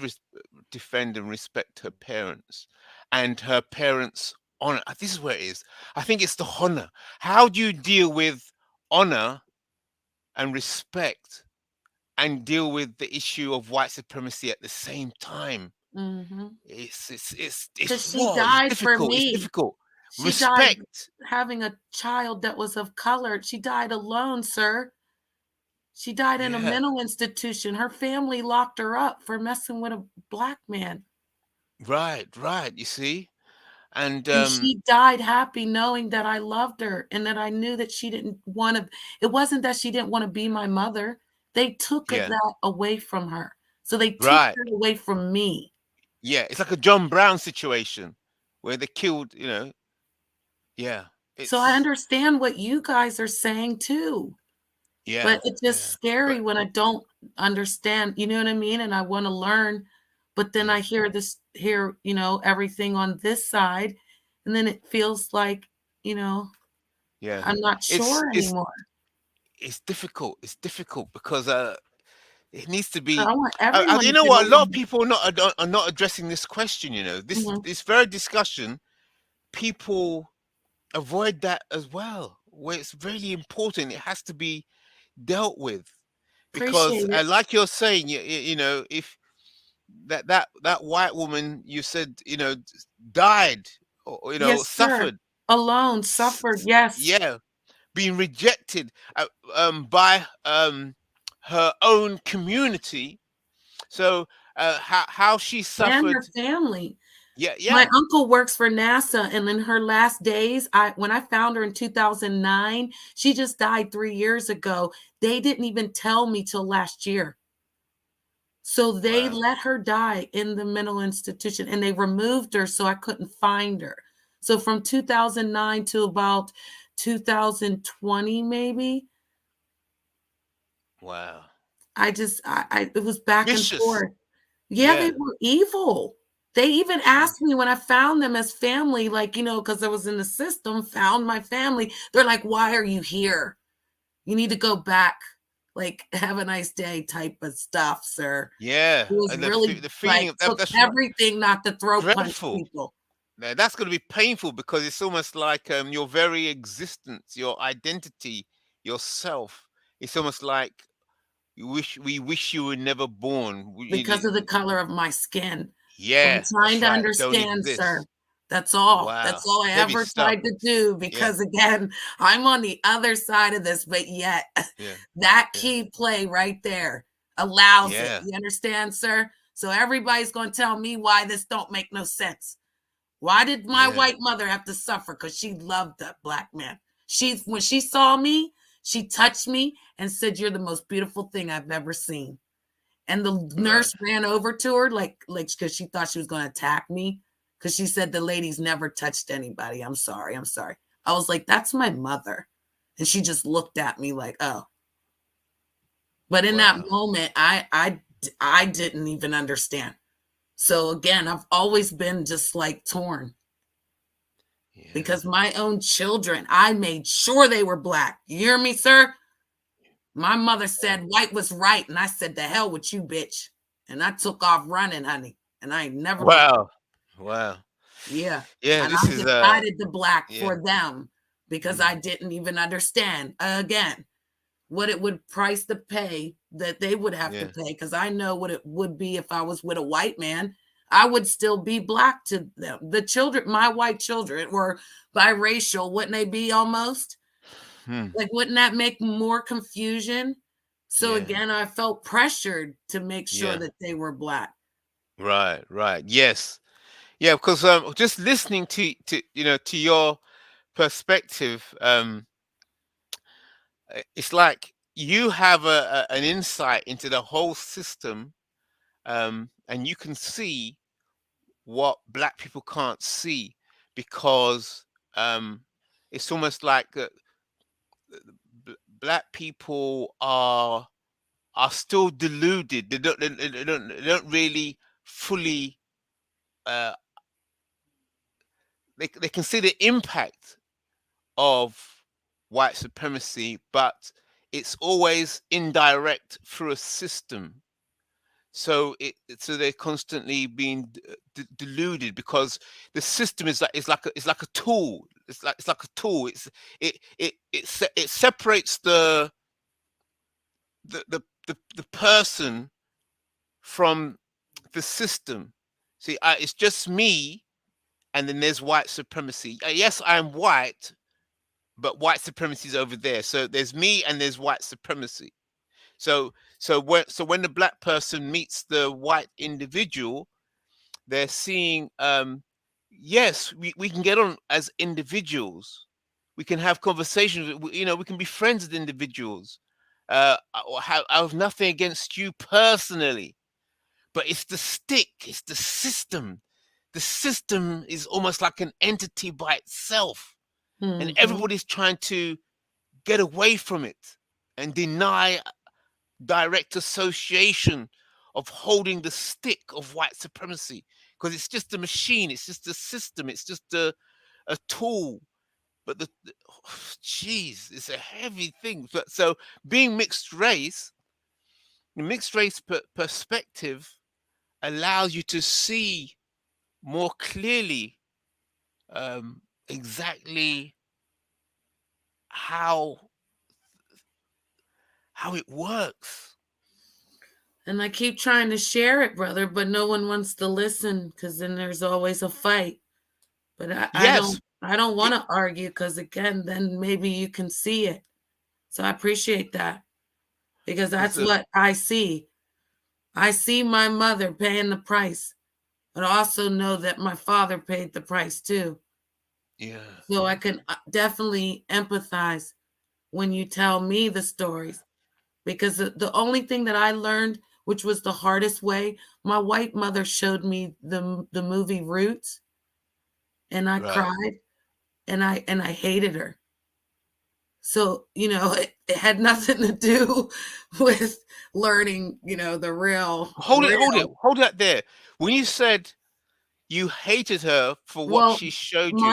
defend and respect her parents and her parents' honor. This is where it is. I think it's the honor. How do you deal with honor and respect and deal with the issue of white supremacy at the same time? Mm-hmm. It's she died difficult. For me. It's difficult. She respect. Died having a child that was of color. She died alone, sir. She died in a mental institution. Her family locked her up for messing with a black man. Right. You see? And she died happy, knowing that I loved her and that I knew that she didn't want to. It wasn't that she didn't want to be my mother. They took that away from her. So they took her away from me. Yeah, it's like a John Brown situation where they killed, Yeah. So I understand what you guys are saying too. Yeah. But it's just scary when I don't understand, you know what I mean? And I want to learn. But then I hear everything on this side, and then it feels like, I'm not it's sure it's anymore. it's difficult. It's difficult because it needs to I be. want everyone You to know get what? A lot of along. people are not addressing this question. Mhm. This very discussion. People avoid that as well, where it's really important. It has to be dealt with because, Appreciate it. like you're saying, if that white woman you said, died or Yes, sir. suffered, Alone, suffered, yes. yeah, being rejected by her own community. So how she And her suffered. family. Yeah, My yeah. uncle works for NASA, and in her last days, when I found her in 2009, she just died 3 years ago. They didn't even tell me till last year. So they Wow. let her die in the mental institution, and they removed her so I couldn't find her. So from 2009 to about 2020, maybe, Wow. it was back and Vicious. forth. Yeah, they Yeah. were evil. They even asked me when I found them as family, like, because I was in the system, found my family. They're like, "Why are you here? You need to go back. Like, have a nice day," type of stuff, sir. Yeah. It was And really the like feeling of took that's everything not to throat punch dreadful. people. Now, that's going to be painful because it's almost like your very existence, your identity, yourself. It's almost like we wish you were never born. Because of the color of my skin. So I'm Yeah, trying that's to right. Don't understand, sir. exist. That's all. Wow. That's all I Heavy ever stuff. tried to do Yeah. because, again, I'm on the other side of this, but yet Yeah. that Yeah. key play right there allows it. Yeah. You understand, sir? So everybody's going to tell me why this don't make no sense. Why did my Yeah. white mother have to suffer? Because she loved that black man. When she saw me, she touched me and said, "You're the most beautiful thing I've ever seen." And the Right. nurse ran over to her like because she thought she was going to attack me, because she said the lady's never touched anybody. I'm sorry. I'm sorry. I was like, "That's my mother." And she just looked at me like, "Oh." But in that Wow. moment, I didn't even understand. So again, I've always been just like torn Yeah. because my own children, I made sure they were black. You hear me, sir? My mother said white was right, and I said, "The hell with you, bitch." And I took off running, honey, and I ain't never looked back. Wow. Wow. Yeah. Yeah, And this I is decided to black yeah. for them because I didn't even understand, again, what it would price to pay that they would have to Yeah. pay, because I know what it would be if I was with a white man. I would still be black to them. The children, my white children, were biracial, wouldn't they be almost? Like, wouldn't that make more confusion? So Yeah. again, I felt pressured to make sure Yeah. that they were black. Right. Right. Yes. Yeah, because just listening to your perspective, it's like you have an insight into the whole system, and you can see what black people can't see because it's almost like black people are still deluded. They don't really fully uh, they can see the impact of white supremacy, but it's always indirect through a system. So so they're constantly being deluded because the system is like a tool. It's like a tool. It separates the person from the system. See, it's just me, and then there's white supremacy. Yes, I'm white, but white supremacy is over there. So there's me and there's white supremacy. So when the black person meets the white individual, they're seeing, yes, we can get on as individuals. We can have conversations. We can be friends with individuals. I have nothing against you personally, but it's the stick. It's the system. The system is almost like an entity by itself, and Mhm. everybody's trying to get away from it and deny direct association of holding the stick of white supremacy, because it's just a machine, it's just a system, it's just a tool. But geez, it's a heavy thing. So being mixed race, the mixed race perspective allows you to see more clearly exactly how it works. And I keep trying to share it, brother, but no one wants to listen, because then there's always a fight. But I don't want to argue, because again, then maybe you can see it. So I appreciate that, because that's what I see. I see my mother paying the price, but I also know that my father paid the price too. Yeah. So I can definitely empathize when you tell me the stories, because the only thing that I learned, which was the hardest way, my white mother showed me the movie Roots, and I cried, and I hated her. So, it had nothing to do with learning, the real. Hold it there. When you said you hated her for what she showed you,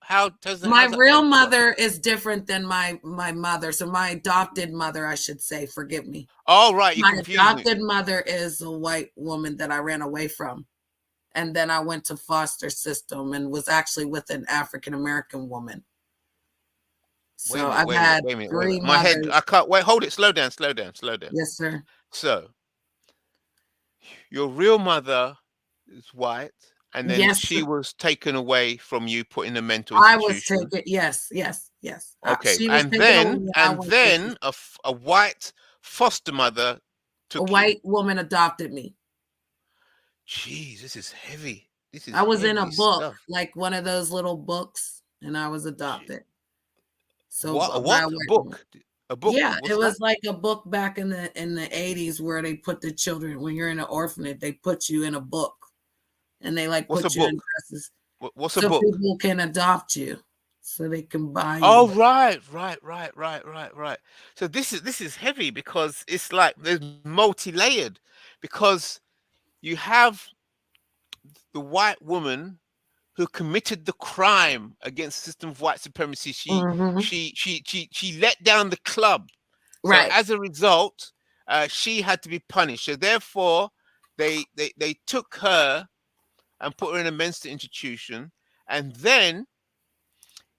how does my that real mother is different than my mother. So my adopted mother, I should say, forgive me. Oh, right, you're My confusing adopted mother is a white woman that I ran away from. And then I went to foster system and was actually with an African American woman. So I've had three My head, mothers. I can't wait. Hold it. Slow down. Yes, sir. So your real mother is white, and then she was taken away from you, put in a mental institution. I was taken. Yes. Okay, She was and taken then a white foster mother took a white woman adopted me. Jeez, this is heavy. I was in a book, like one of those little books, and I was adopted. So what? A book? A book? Yeah, What's it was that? like a book back in the 80s where they put the children, when you're in an orphanage, they put you in a book, and they put you in dresses. What's so a book? People can adopt you, so they can buy you. Oh, right. So this is heavy, because it's like there's multi-layered, because you have the white woman who committed the crime against the system of white supremacy. She let down the club. So as a result, she had to be punished. So therefore, they took her and put her in a mental institution, and then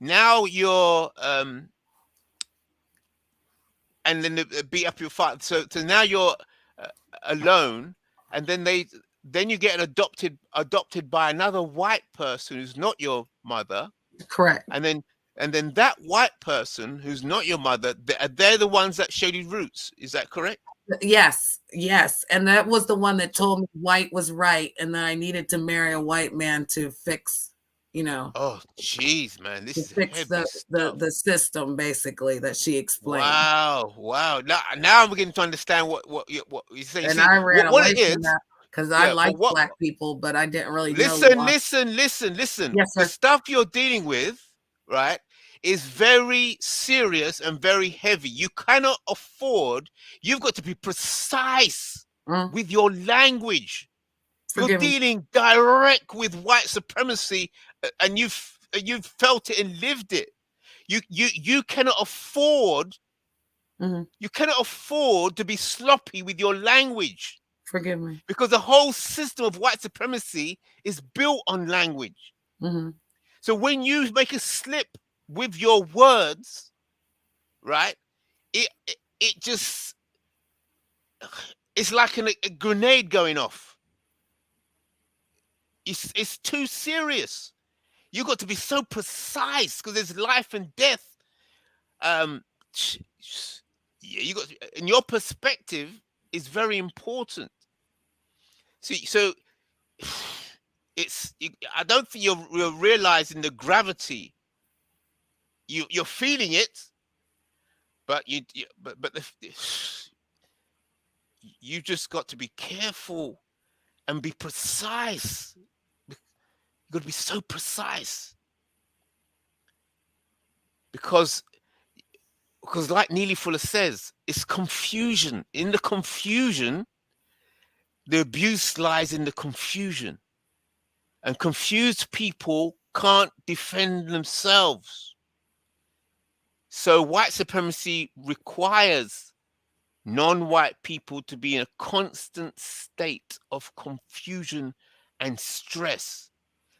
now you're and then they beat up your father. So now you're alone, and then you get adopted by another white person who's not your mother. Correct. And then that white person who's not your mother, they're the ones that showed you Roots. Is that correct? Yes. And that was the one that told me white was right, and that I needed to marry a white man to fix, Oh, jeez, man, this is fix heavy stuff. the system, basically, that she explained. Wow. Now I'm beginning to understand what you're saying. And see, I ran what away from that, because I like black people, but I didn't really know. Listen. Yes, sir. The stuff you're dealing with, right, is very serious and very heavy. You cannot afford. You've got to be precise with your language. You're dealing direct with white supremacy, and you've felt it and lived it. You cannot afford. You cannot afford to be sloppy with your language. Forgive me. Because the whole system of white supremacy is built on language. So when you make a slip with your words, right, it just, it's like a grenade going off. It's too serious. You got to be so precise, because there's life and death. You got to, and your perspective is very important. See, so I don't think you're realizing the gravity. You're feeling it, but you just got to be careful and be precise. You've got to be so precise, because like Neely Fuller says, it's confusion. In the confusion, The abuse lies in the confusion. And confused people can't defend themselves. So white supremacy requires non-white people to be in a constant state of confusion and stress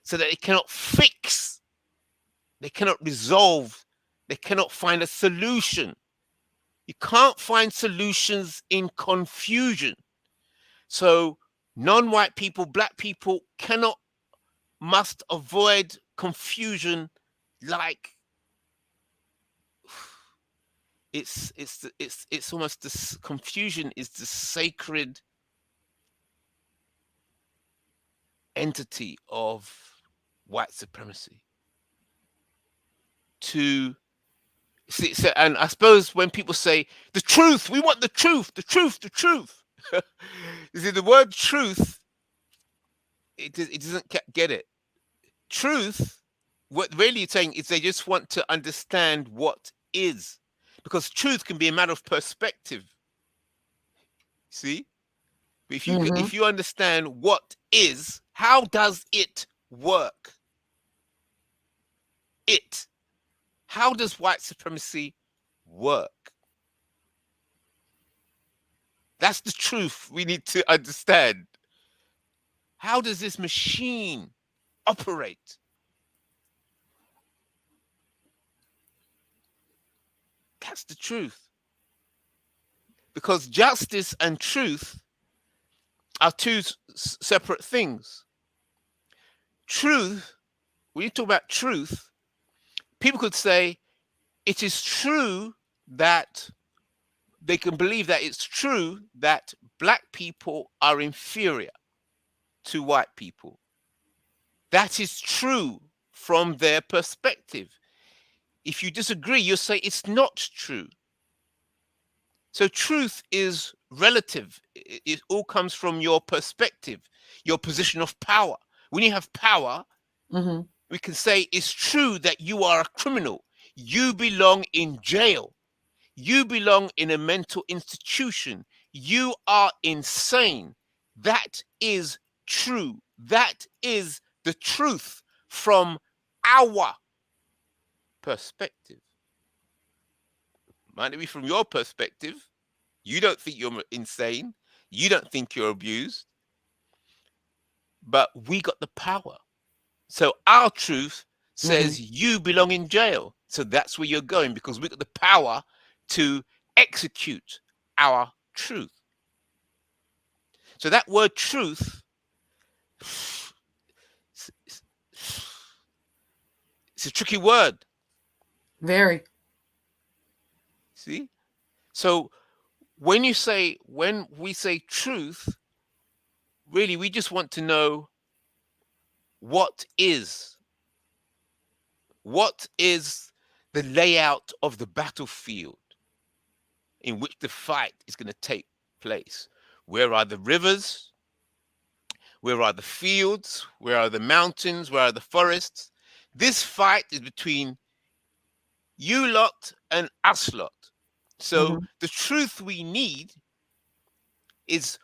so that they cannot fix, they cannot resolve, they cannot find a solution. You can't find solutions in confusion. So non-white people, black people must avoid confusion like it's almost this confusion is the sacred entity of white supremacy. To see, so, and I suppose when people say the truth, we want the truth, the truth, the truth. You see, the word truth, it doesn't get it. Truth, what really it's saying is they just want to understand what is, because truth can be a matter of perspective. See, but if you understand what is, how does it work? How does white supremacy work? That's the truth we need to understand. How does this machine operate? That's the truth. Because justice and truth are two separate things. Truth, when you talk about truth, people could say it is true that they can believe that it's true that black people are inferior to white people. That is true from their perspective. If you disagree, you'll say it's not true. So truth is relative. It all comes from your perspective, your position of power. When you have power, we can say it's true that you are a criminal. You belong in jail. You belong in a mental institution. You are insane. That is true. That is the truth from our perspective. Might it be from your perspective? You don't think you're insane. You don't think you're abused. But we got the power. So our truth says you belong in jail. So that's where you're going, because we got the power to execute our truth. So that word truth, it's a tricky word. Very. See? So when we say truth, really we just want to know what is the layout of the battlefield in which the fight is going to take place. Where are the rivers? Where are the fields? Where are the mountains? Where are the forests? This fight is between you lot and us lot. So the truth we need is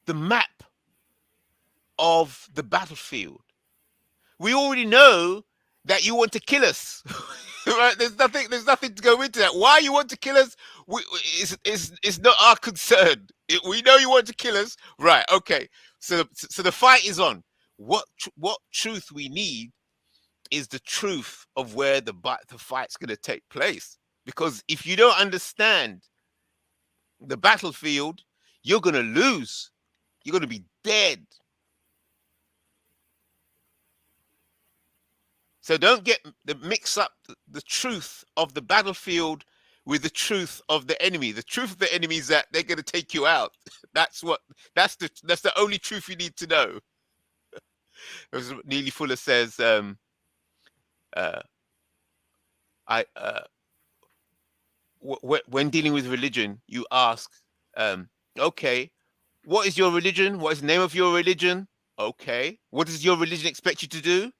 the map of the battlefield. We already know that you want to kill us. Right? There's nothing to go into that. Why you want to kill us is not our concern. We know you want to kill us. Right, okay. So the fight is on. What truth we need is the truth of where the fight's going to take place. Because if you don't understand the battlefield, you're going to lose. You're going to be dead. So don't mix up the truth of the battlefield with the truth of the enemy. The truth of the enemy is that they're going to take you out. That's the only truth you need to know. As Neely Fuller says, when dealing with religion, you ask, okay, what is your religion? What is the name of your religion? Okay. What does your religion expect you to do?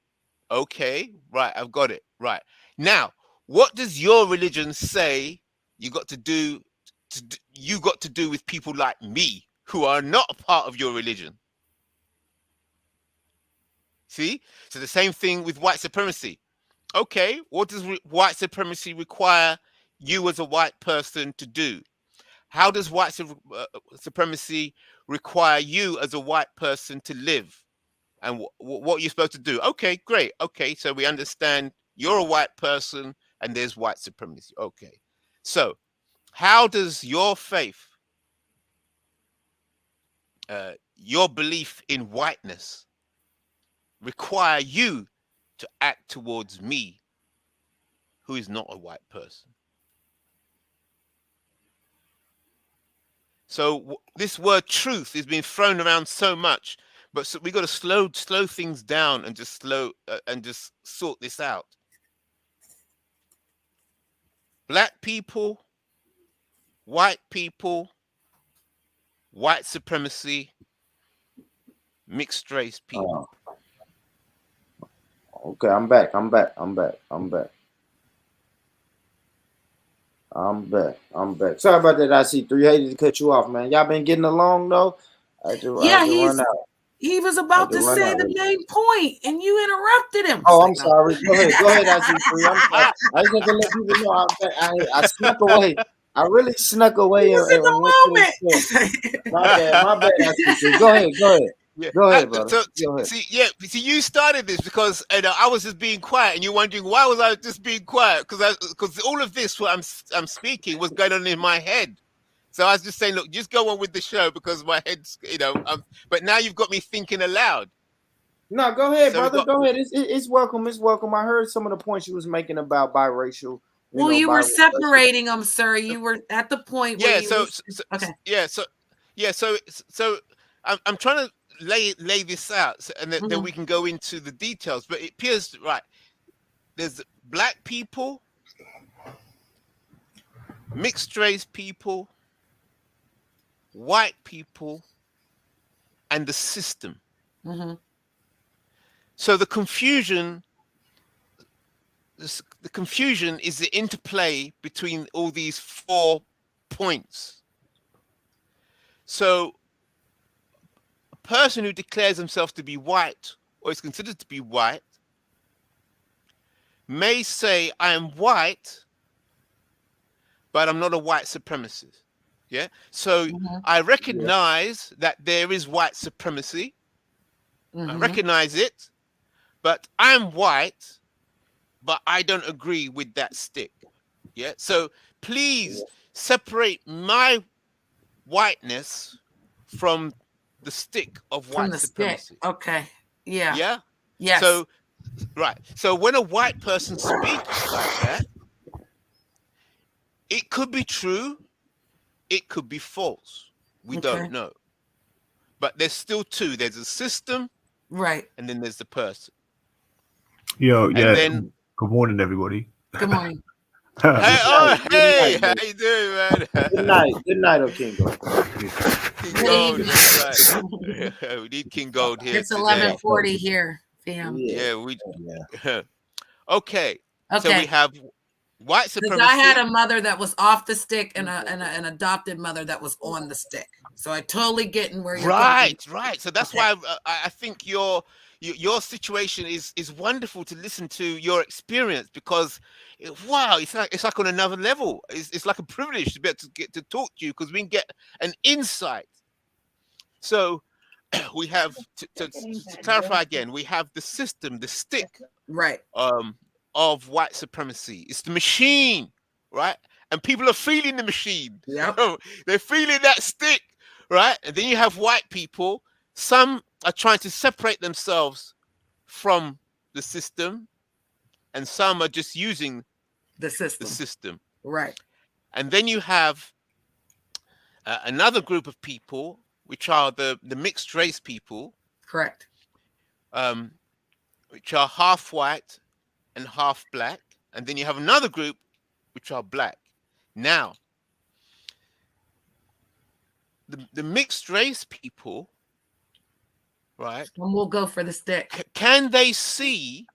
Okay, right, I've got it. Right. Now, what does your religion say you got to do with people like me? who are not a part of your religion. See? So the same thing with white supremacy. Okay, what does white supremacy require you as a white person to do? How does white supremacy require you as a white person to live? And what you're supposed to do? Okay, great. Okay, so we understand you're a white person and there's white supremacy. Okay. So how does your faith, your belief in whiteness, require you to act towards me, who is not a white person? So this word truth is being thrown around so much, but so we got to slow things down and just sort this out. Black people, white people, white supremacy, mixed race people. Okay, I'm back. I'm back. Sorry about that, IC3. Hated to cut you off, man. Y'all been getting along though? I had to run out. He was about to say the main point, and you interrupted him. Oh, I'm sorry. Go ahead, IC3. I'm sorry. I just have to let people know I snuck away. I really snuck away. In the moment. My bad, IC3. Go ahead. Yeah. Go ahead, brother. So, Go ahead. See, you started this because I was just being quiet, and you're wondering why was I just being quiet? Because all of this, what I'm speaking, was going on in my head. So I was just saying, look, just go on with the show because my head's, but now you've got me thinking aloud. No, go ahead, brother. Go ahead. It's welcome. It's welcome. I heard some of the points you was making about biracial. You were separating them, sir. You were at the point where So I'm trying to lay this out, and then we can go into the details. But it appears right. There's black people, mixed race people, white people, and the system. Mm-hmm. So the confusion is the interplay between all these 4 points. So a person who declares himself to be white or is considered to be white may say, I am white, but I'm not a white supremacist. Yeah. So I recognize that there is white supremacy. I recognize it, but I'm white, but I don't agree with that stick. Yeah. So please separate my whiteness from the stick of white supremacy. Okay. Yeah. Yeah. Yes. So right. So when a white person speaks like that, it could be true, it could be false. We don't know. But there's still 2. There's a system, right, and then there's the person. Yo, and yeah. Then, good morning, everybody. Good morning. Hey, how you doing, man? Good night, Kingo. King Gold, that's right. We need King Gold here. It's 11:40 here, fam. Okay. So we have white supremacy. I had a mother that was off the stick and an adopted mother that was on the stick. So I totally get in where you're right. So that's why I think your situation is wonderful to listen to your experience, because wow, it's like on another level. It's like a privilege to be able to get to talk to you, because we can get an insight. So we have to clarify again, we have the system, the stick, right, of white supremacy. It's the machine, right? And people are feeling the machine. Yeah, they're feeling that stick, right? And then you have white people. Some are trying to separate themselves from the system, and some are just using the system. Right. And then you have another group of people, which are the mixed race people. Correct. Which are half white and half black. And then you have another group, which are black. Now, the mixed race people, right? And we'll go for the stick. Can they see?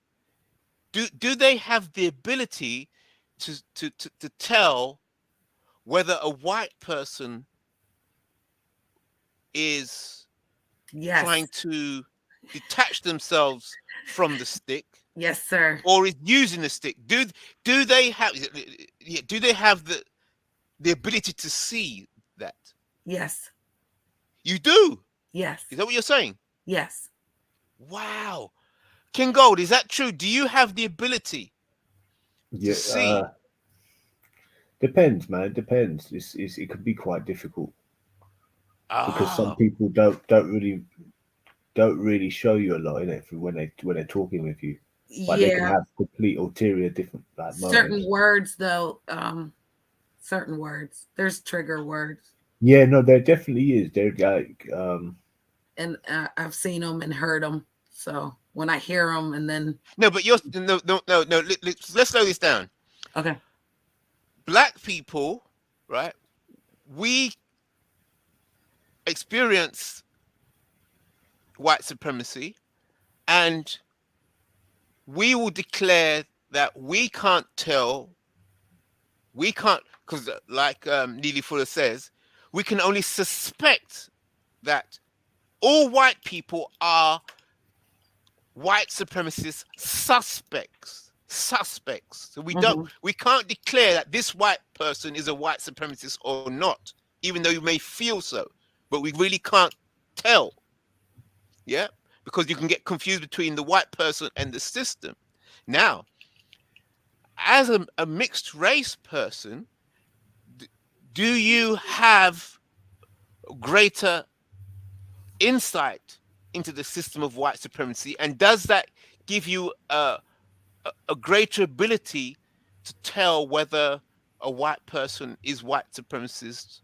Do they have the ability to tell whether a white person is Yes. trying to detach themselves from the stick, Yes, sir. or is using the stick? Do they have the ability to see that? Yes. You do. Yes. Is that what you're saying? Yes. Wow. King Gold, is that true? Do you have the ability to Yeah, see? depends, man. Depends. It can be quite difficult because some Ah, people don't really show you a lot in it when they're talking with you, but they can Yeah. have complete ulterior different like Certain motives. words, though. Certain words. There's trigger words, Yeah, no, there definitely is. They're like, and I've seen them and heard them. So when I hear them, and then no, but you're no, no, no, no. Let's slow this down. okay, Black people, right? We experience white supremacy, and we will declare that we can't, because like Neely Fuller says, we can only suspect that all white people are white supremacist suspects. So hmm we can't declare that this white person is a white supremacist or not, even though you may feel so, but we really can't tell. Yeah, because you can get confused between the white person and the system. Now, as a mixed race person, do you have greater insight into the system of white supremacy, and does that give you a greater ability to tell whether a white person is white supremacist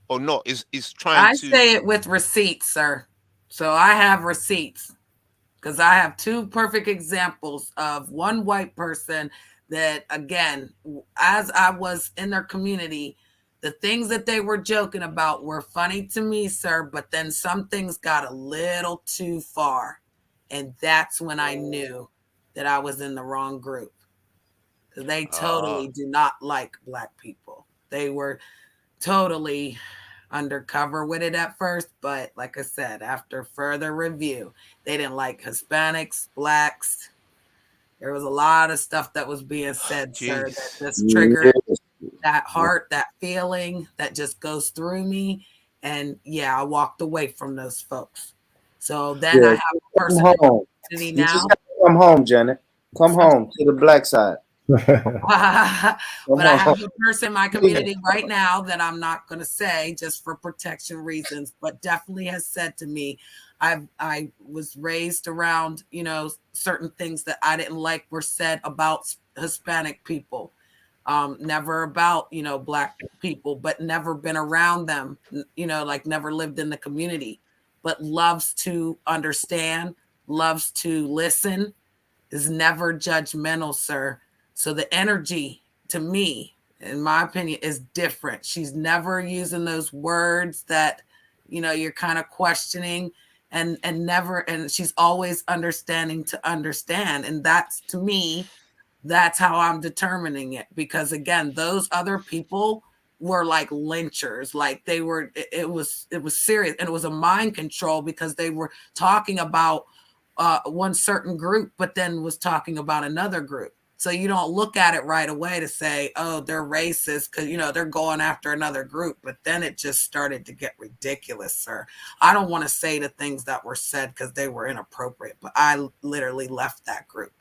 or not? Is trying I to say it with receipts, sir. So I have receipts because I have two perfect examples of one white person that, again, as I was in their community, the things that they were joking about were funny to me, sir, but then some things got a little too far. And that's when I knew that I was in the wrong group. They totally do not like Black people. They were totally undercover with it at first, but like I said, after further review, they didn't like Hispanics, Blacks. There was a lot of stuff that was being said, sir, that jeez. just triggered Yes. that heart, that feeling that just goes through me. And yeah, I walked away from those folks. So then I Yeah. have a Come person in home. the community You just now. have to come home, Janet. Come home to the black side. Come But I have on. a person in my community right now that I'm not going to say just for protection reasons, but definitely has said to me, I was raised around, certain things that I didn't like were said about Hispanic people. Never about, Black people, but never been around them, like never lived in the community, but loves to understand, loves to listen, is never judgmental, sir. So the energy to me, in my opinion, is different. She's never using those words that, you're kind of questioning and never, and she's always understanding to understand. And that's to me, that's how I'm determining it. Because again, those other people were like lynchers, like they were, it was serious, and it was a mind control because they were talking about one certain group, but then was talking about another group. So you don't look at it right away to say, oh, they're racist because, they're going after another group. But then it just started to get ridiculous, sir. I don't want to say the things that were said because they were inappropriate, but I literally left that group.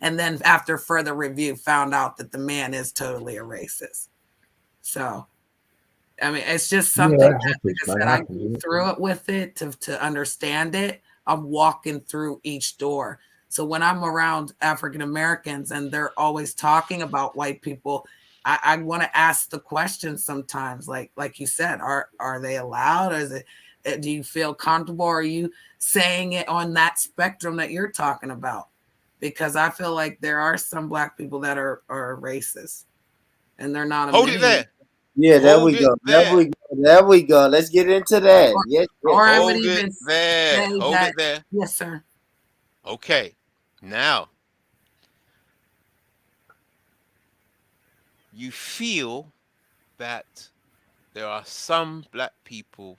And then after further review, found out that the man is totally a racist. So, I mean, it's just something yeah, that, it like happens, I man. It said, I happens. go through it with it to understand it. I'm walking through each door. So when I'm around African Americans and they're always talking about white people, I want to ask the question sometimes, like you said, are they allowed? Or is it? Do you feel comfortable? Or are you saying it on that spectrum that you're talking about? Because I feel like there are some Black people that are racist, and they're not a Hold it many. there. Yeah, there we Hold it go. There there. we go. There we go. Let's get into that. Or, Yes, yes. or I would Hold it even there. say Hold that, it there. yes, sir. Okay. Now, you feel that there are some Black people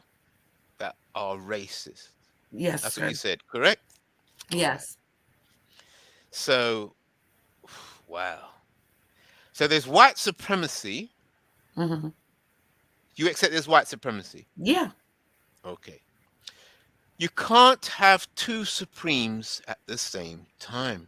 that are racist. Yes, That's sir. what you said, correct? Yes. So, wow. So there's white supremacy. Mm-hmm. You accept there's white supremacy? Yeah. Okay. You can't have two supremes at the same time.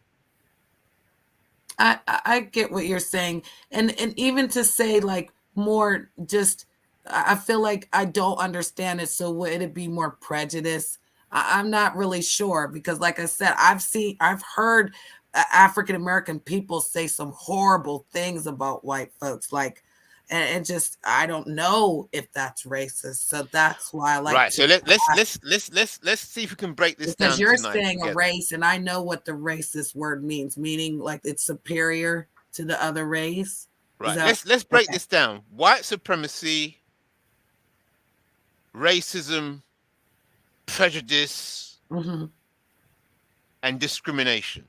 I get what you're saying, and even to say like more, just I feel like I don't understand it. So would it be more prejudice? I'm not really sure because, like I said, I've heard African American people say some horrible things about white folks, like, and just I don't know if that's racist. So that's why I like Right. to So let's see if we can break this because down you're tonight saying a together. race, and I know what the racist word means, meaning like it's superior to the other race. Right. That, Let's break okay. this down. White supremacy, racism, prejudice, Mm-hmm. and discrimination.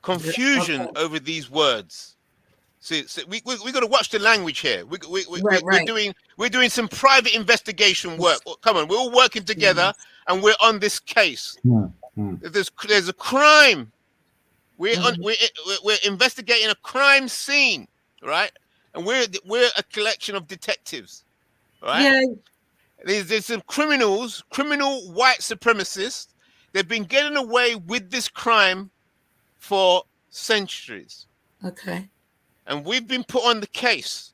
Confusion over these words. See, we got to watch the language here. Right. We're doing some private investigation work. Come on, we're all working together, and we're on this case. There's a crime. We're investigating a crime scene, right? And we're a collection of detectives, right? Yeah. There's some criminal white supremacists. They've been getting away with this crime for centuries. Okay. And we've been put on the case.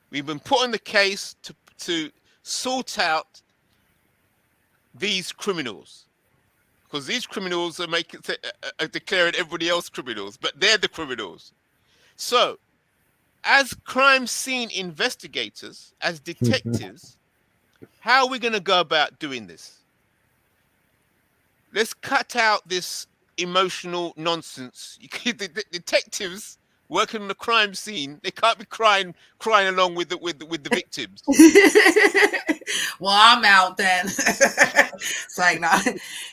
We've been put on the case to sort out these criminals. Because these criminals are declaring everybody else criminals, but they're the criminals. So, as crime scene investigators, as detectives, how are we going to go about doing this? Let's cut out this emotional nonsense. The detectives working on the crime scene, they can't be crying along with the victims. Well, I'm out then. It's like, no,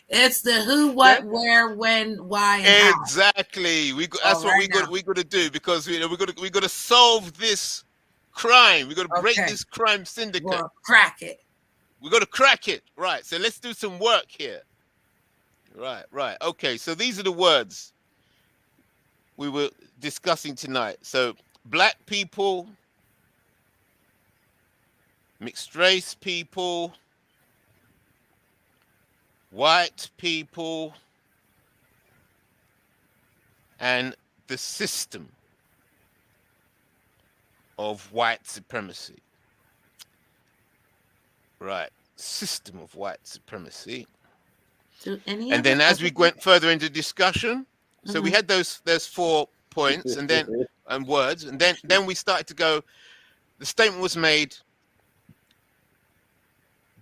it's the who, what, where, when, why, and how. Exactly. That's what we got to do, because we got to solve this crime. We got to break this crime syndicate. Well, crack it. We got to crack it. Right. So let's do some work here. Right. Okay. So these are the words we were discussing tonight. So black people, mixed race people, white people, and the system of white supremacy. Right. System of white supremacy. And then as we went further into discussion, so we had those 4 points and words, and then we started to go, the statement was made,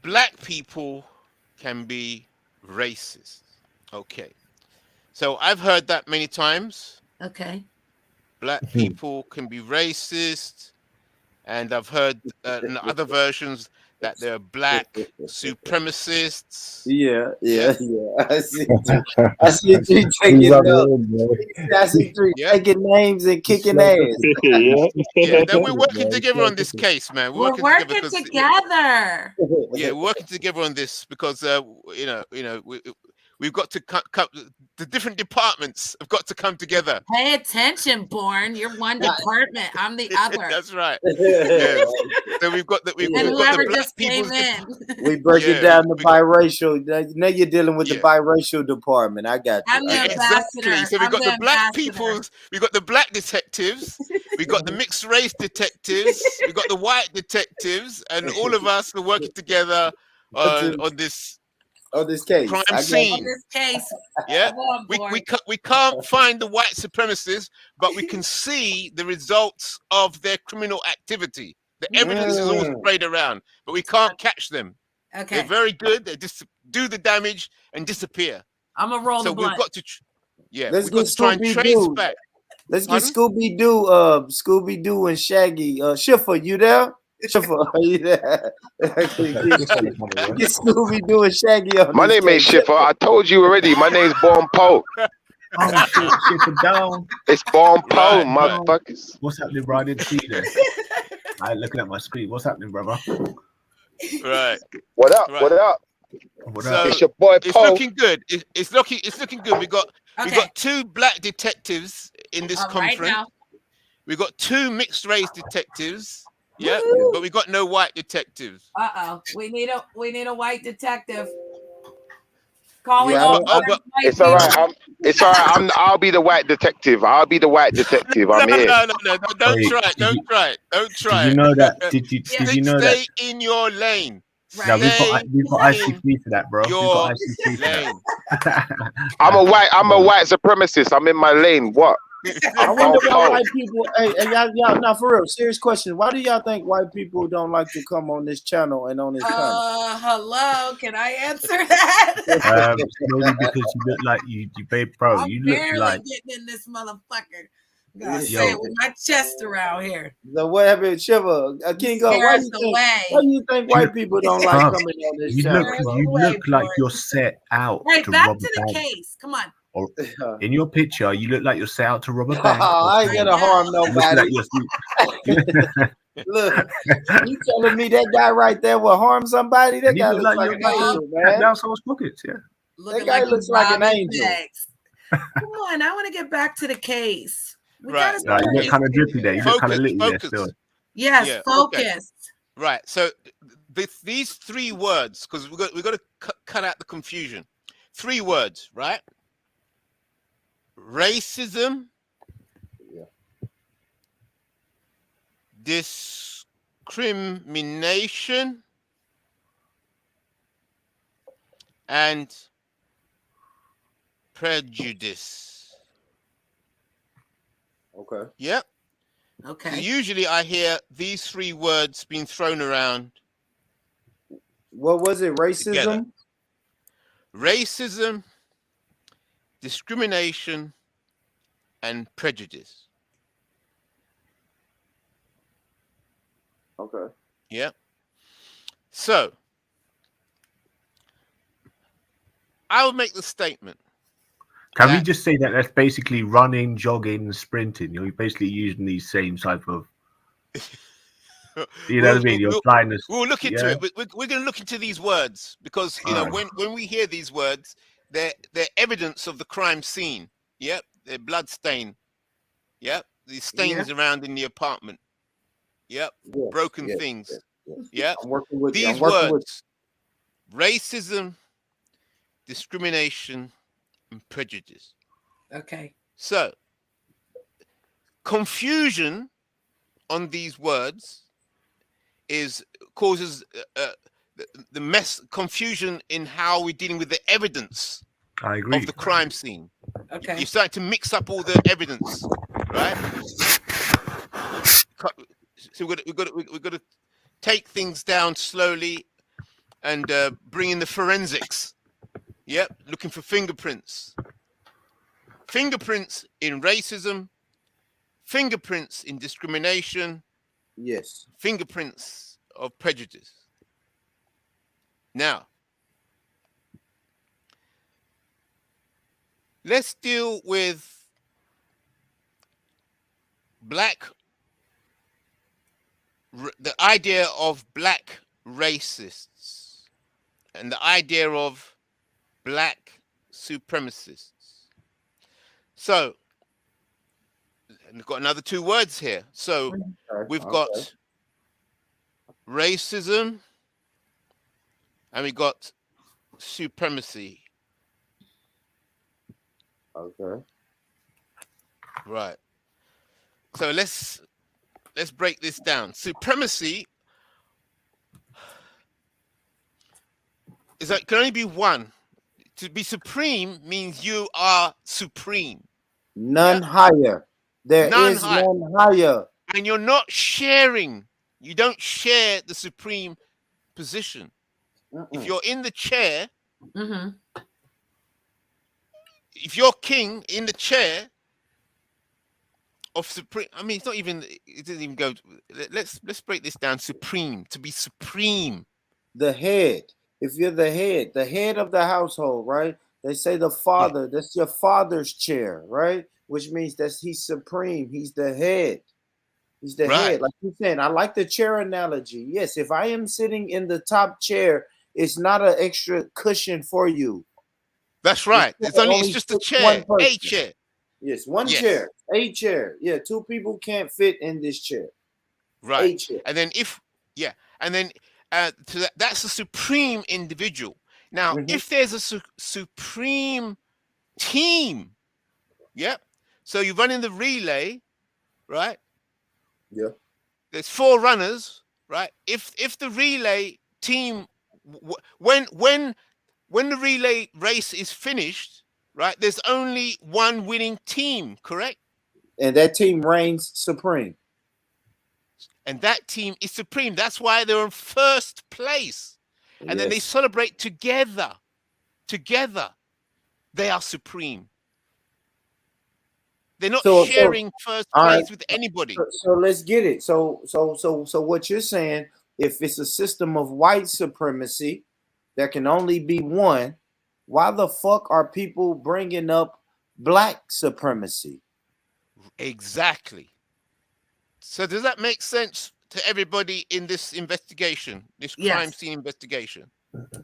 black people can be racist. Okay. So I've heard that many times. Okay. Black people can be racist. And I've heard in other versions that they're black supremacists. Yeah. I see three taking taking names and kicking ass. Yeah. Then we're working together on this case, man. We're working together. Yeah, we're working together on this because we've got to come. The different departments have got to come together. Pay attention, Born. You're one department. I'm the other. That's right. Yeah. So we've got the black people's. We break it down to biracial. Now you're dealing with the biracial department. I got you. I'm the ambassador. Exactly. So we've got the black people's. We've got the black detectives. We've got the mixed race detectives. We've got the white detectives, and all of us are working together on this. On this case, crime scene. On this case, yeah, we can't find the white supremacists, but we can see the results of their criminal activity. The evidence is all sprayed around, but we can't catch them. Okay, they're very good. They just do the damage and disappear. I'm gonna roll the blunt. We've got to, let's we've got to try and trace back. Let's get Scooby Doo and Shaggy. Schiffer, you there? Schiffer, are you there? Get Scooby Doo and Shaggy on. My name ain't Schiffer. I told you already. My name's Born Poe. Oh shit, Schiffer down. It's Born Poe, motherfuckers. What's happening, bro? I didn't see this. I'm looking at my screen. What's happening, brother? Right. What up? Right. What up? So It's your boy it's Poe. looking good. It's looking good. We got Okay. 2 black detectives in this All right conference. now. We got 2 mixed race detectives. Yeah, Woo. but we got no white detectives. We need a white detective. Calling Yeah, I all don't- modern white It's all right. people. It's all right. I'll be the white detective. I'll be the white detective. I'm here. No. Don't Wait, try it. did Don't try it. Don't Did try you it. know that? Did you know that? Stay in your lane. No, we've Stay got ICC for that, bro. We've your got ICC for lane. that. I'm a white supremacist. I'm in my lane. What? I I'm wonder why Poe. white people. Hey, y'all, now for real, serious question. Why do y'all think white people don't like to come on this channel and on this channel? Hello, can I answer that? Maybe because you look like you babe, bro. I'm You look barely like getting in this motherfucker. Gotta Yo. say it with my chest around here. So what happened, Shiva? Kingo, why do you think white people don't like coming on this you channel? look like you're set out Right, to back rob to a the bank. case. Come on. Or in your picture, you look like you're set out to rob a bank. I ain't gonna harm You look nobody. like Look, you telling me that guy right there will harm somebody? That you guy look looks like you're an angel, man. down someone's pockets, yeah. That guy looks like an angel. Come on, I want to get back to the case. We Right. gotta You look kind of drippy there. You look kind of litty there still. Yes, Yeah, focus. okay. Right. So these 3 words, because we got to cut out the confusion. 3 words, right? Racism, discrimination, and prejudice. Okay. Yep. Okay. So usually I hear these 3 words being thrown around. What was it? Racism? Together. Racism, discrimination, and prejudice. Okay. Yeah. So I would make the statement. Can we just say that that's basically running, jogging, sprinting? You're basically using these same type of. You know what I mean? You're applying this. We'll look into it. We're going to look into these words because you know when we hear these words, they're evidence of the crime scene. Yep, they're blood stain. Yep, these stains around in the apartment. Yep, broken things. Yep, these words: racism, discrimination, and prejudice. Okay. So, confusion on these words causes the confusion in how we're dealing with the evidence of the crime scene. Okay. You start to mix up all the evidence, right? So we've got to take things down slowly and bring in the forensics. Yep, looking for fingerprints. Fingerprints in racism, fingerprints in discrimination. Yes. Fingerprints of prejudice. Now, let's deal with the idea of black racists and the idea of black supremacists. So, and we've got another 2 words here. So we've got racism and we got supremacy. Okay. Right. So let's break this down. Supremacy can only be one. To be supreme means you are supreme. None higher. There is none higher. And you're not sharing. You don't share the supreme position. If you're in the chair, if you're king in the chair of supreme, I mean, it doesn't even go. Let's break this down. Supreme, to be supreme. The head. If you're the head of the household, right? They say the father, that's your father's chair, right? Which means that he's supreme. He's the head. He's the Right. head. Like you're saying, I like the chair analogy. Yes, if I am sitting in the top chair, it's not an extra cushion for you. That's right. It's just a fits chair, one person. a chair. Yes, one Yes. chair, a chair. Yeah, two people can't fit in this chair. Right. A chair. And then that's a supreme individual. Now, if there's a supreme team, so you run in the relay, right? Yeah. There's 4 runners, right? If the relay team, when the relay race is finished, right? There's only one winning team, correct? And that team reigns supreme. And that team is supreme. That's why they're in first place. And then they celebrate together. Together, they are supreme. They're not sharing first place with anybody. So let's get it. So what you're saying, if it's a system of white supremacy, there can only be one. Why the fuck are people bringing up black supremacy? Exactly. So does that make sense to everybody in this investigation, this crime scene investigation?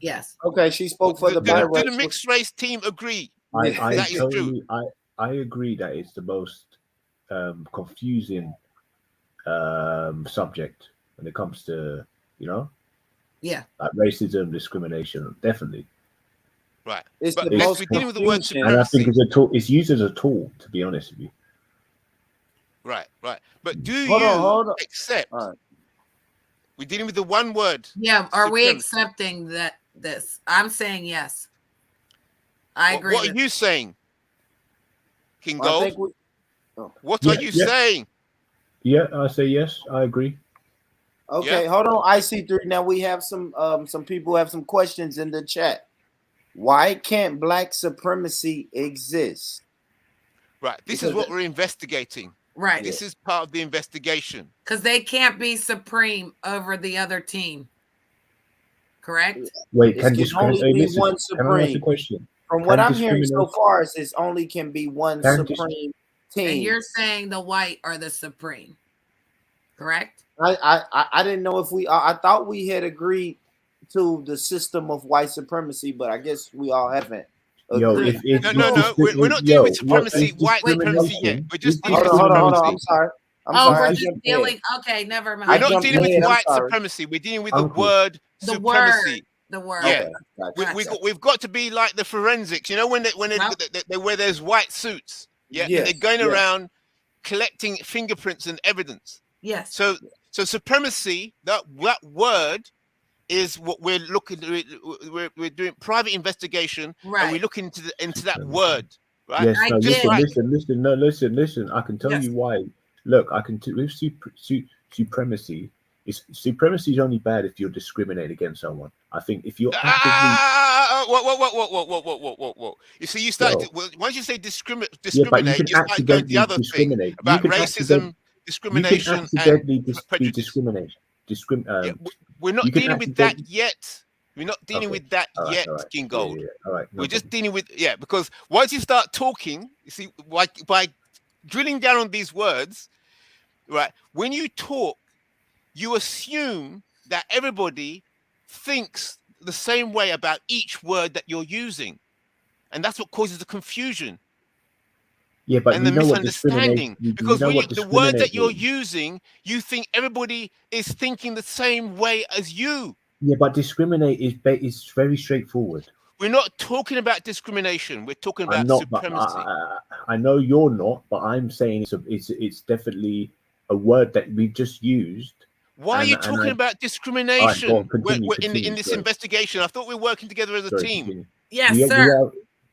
Yes. Okay, she spoke for the Do the mixed race team agree? That is true. I agree that it's the most confusing subject when it comes to, like racism, discrimination, definitely. Right. But we're dealing with the word supremacy. And I think it's used as a tool, to be honest with you. Right. But do hold you on. accept? We're dealing with the one word. Yeah. Are we accepting that this? I'm saying yes. I agree. What are you saying, King Gold? What are you saying? Yeah, I say yes. I agree. Okay, hold on. IC3. Now we have some people have some questions in the chat. Why can't black supremacy exist? Right. This is what we're investigating. Right. This is part of the investigation. Because they can't be supreme over the other team. Correct? Wait, can only be one supreme. Can I ask a question? From what I'm hearing so far, is it only can be one supreme team. And you're saying the white are the supreme. Correct? I didn't know if I thought we had agreed to the system of white supremacy, but I guess we all haven't. No, we're not dealing with supremacy, white supremacy yet. We're just dealing with supremacy. Hold on. I'm sorry. We're just dealing. Okay, never mind. We're not dealing with white supremacy. We're dealing with the word supremacy. The word. Yeah. We've got to be like the forensics. You know when they wear those white suits. Yeah. And they're going around collecting fingerprints and evidence. Yes. So supremacy. That word is what we're looking. We're doing private investigation, and we're looking into that word, right? Yes. No, listen. I can tell you why. Look, I can with supremacy. Supremacy is only bad if you're discriminating against someone. I think if you're whoa. You see, you started once you say discriminate, you start going to the other thing about racism, discrimination, and prejudice. We're not dealing with that yet. We're not dealing with that yet, King Gold. All right. We're just dealing with because once you start talking, you see, by drilling down on these words, right? When you talk, you assume that everybody thinks the same way about each word that you're using, and that's what causes the confusion. Yeah, but and the misunderstanding, because the word that you're using, you think everybody is thinking the same way as you. Yeah, but discriminate is very straightforward. We're not talking about discrimination. We're talking about supremacy. I know you're not, but I'm saying it's definitely a word that we just used. Why are you talking about discrimination in this investigation? I thought we were working together as a team. Continue. Yes, sir.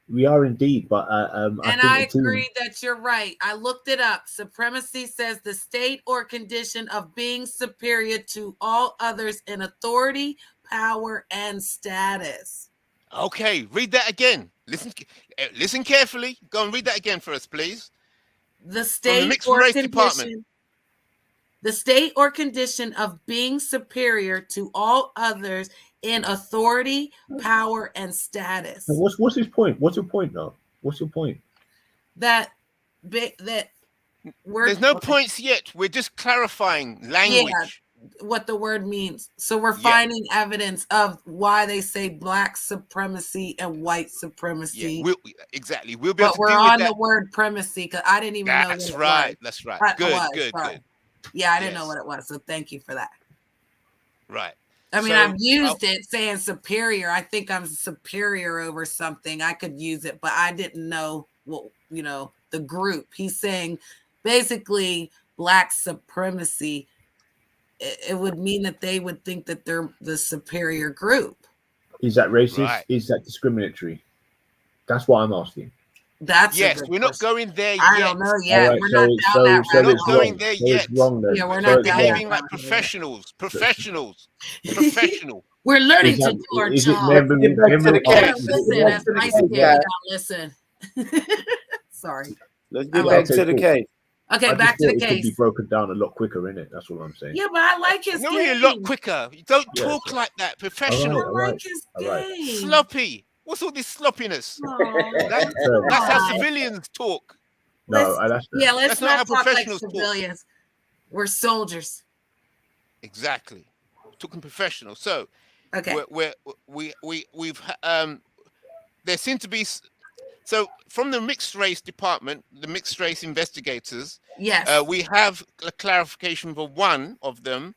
We are indeed, but I agree that you're right. I looked it up. Supremacy says the state or condition of being superior to all others in authority, power, and status. Okay, read that again. Listen carefully. Go and read that again for us, please. The state or condition. The state or condition of being superior to all others in authority, power, and status. What's his point? What's your point, though? What's your point? That There's no points yet. We're just clarifying language. Yeah, what the word means. So we're finding evidence of why they say black supremacy and white supremacy. Yeah, exactly. We'll be able to we're deal on with that. the word primacy because I didn't even know what it was. That's right. Good. Good. Yeah, I didn't know what it was. So thank you for that. Right. I mean, I've used it saying superior. I think I'm superior over something. I could use it, but I didn't know what, the group. He's saying basically black supremacy. It would mean that they would think that they're the superior group. Is that racist? Right. Is that discriminatory? That's what I'm asking. That's we're not going there yet. I don't know yet. Right, we're not down that we're road. not going there yet. It's wrong then. Yeah, we're not behaving like professionals. Professional. We're learning to do our job. Listen. Sorry. Let's get back to the case. Okay, back to the case. It could be broken down a lot quicker, innit? That's what I'm saying. Yeah, but I like his game. A lot quicker. You don't talk like that. Professional. I like his game. Sloppy. What's all this sloppiness? That's how civilians talk. Let's not talk like civilians. We're soldiers. Exactly. Talking professional. So, okay. We've there seem to be. So from the mixed race department, the mixed race investigators, yes, we have a clarification for one of them,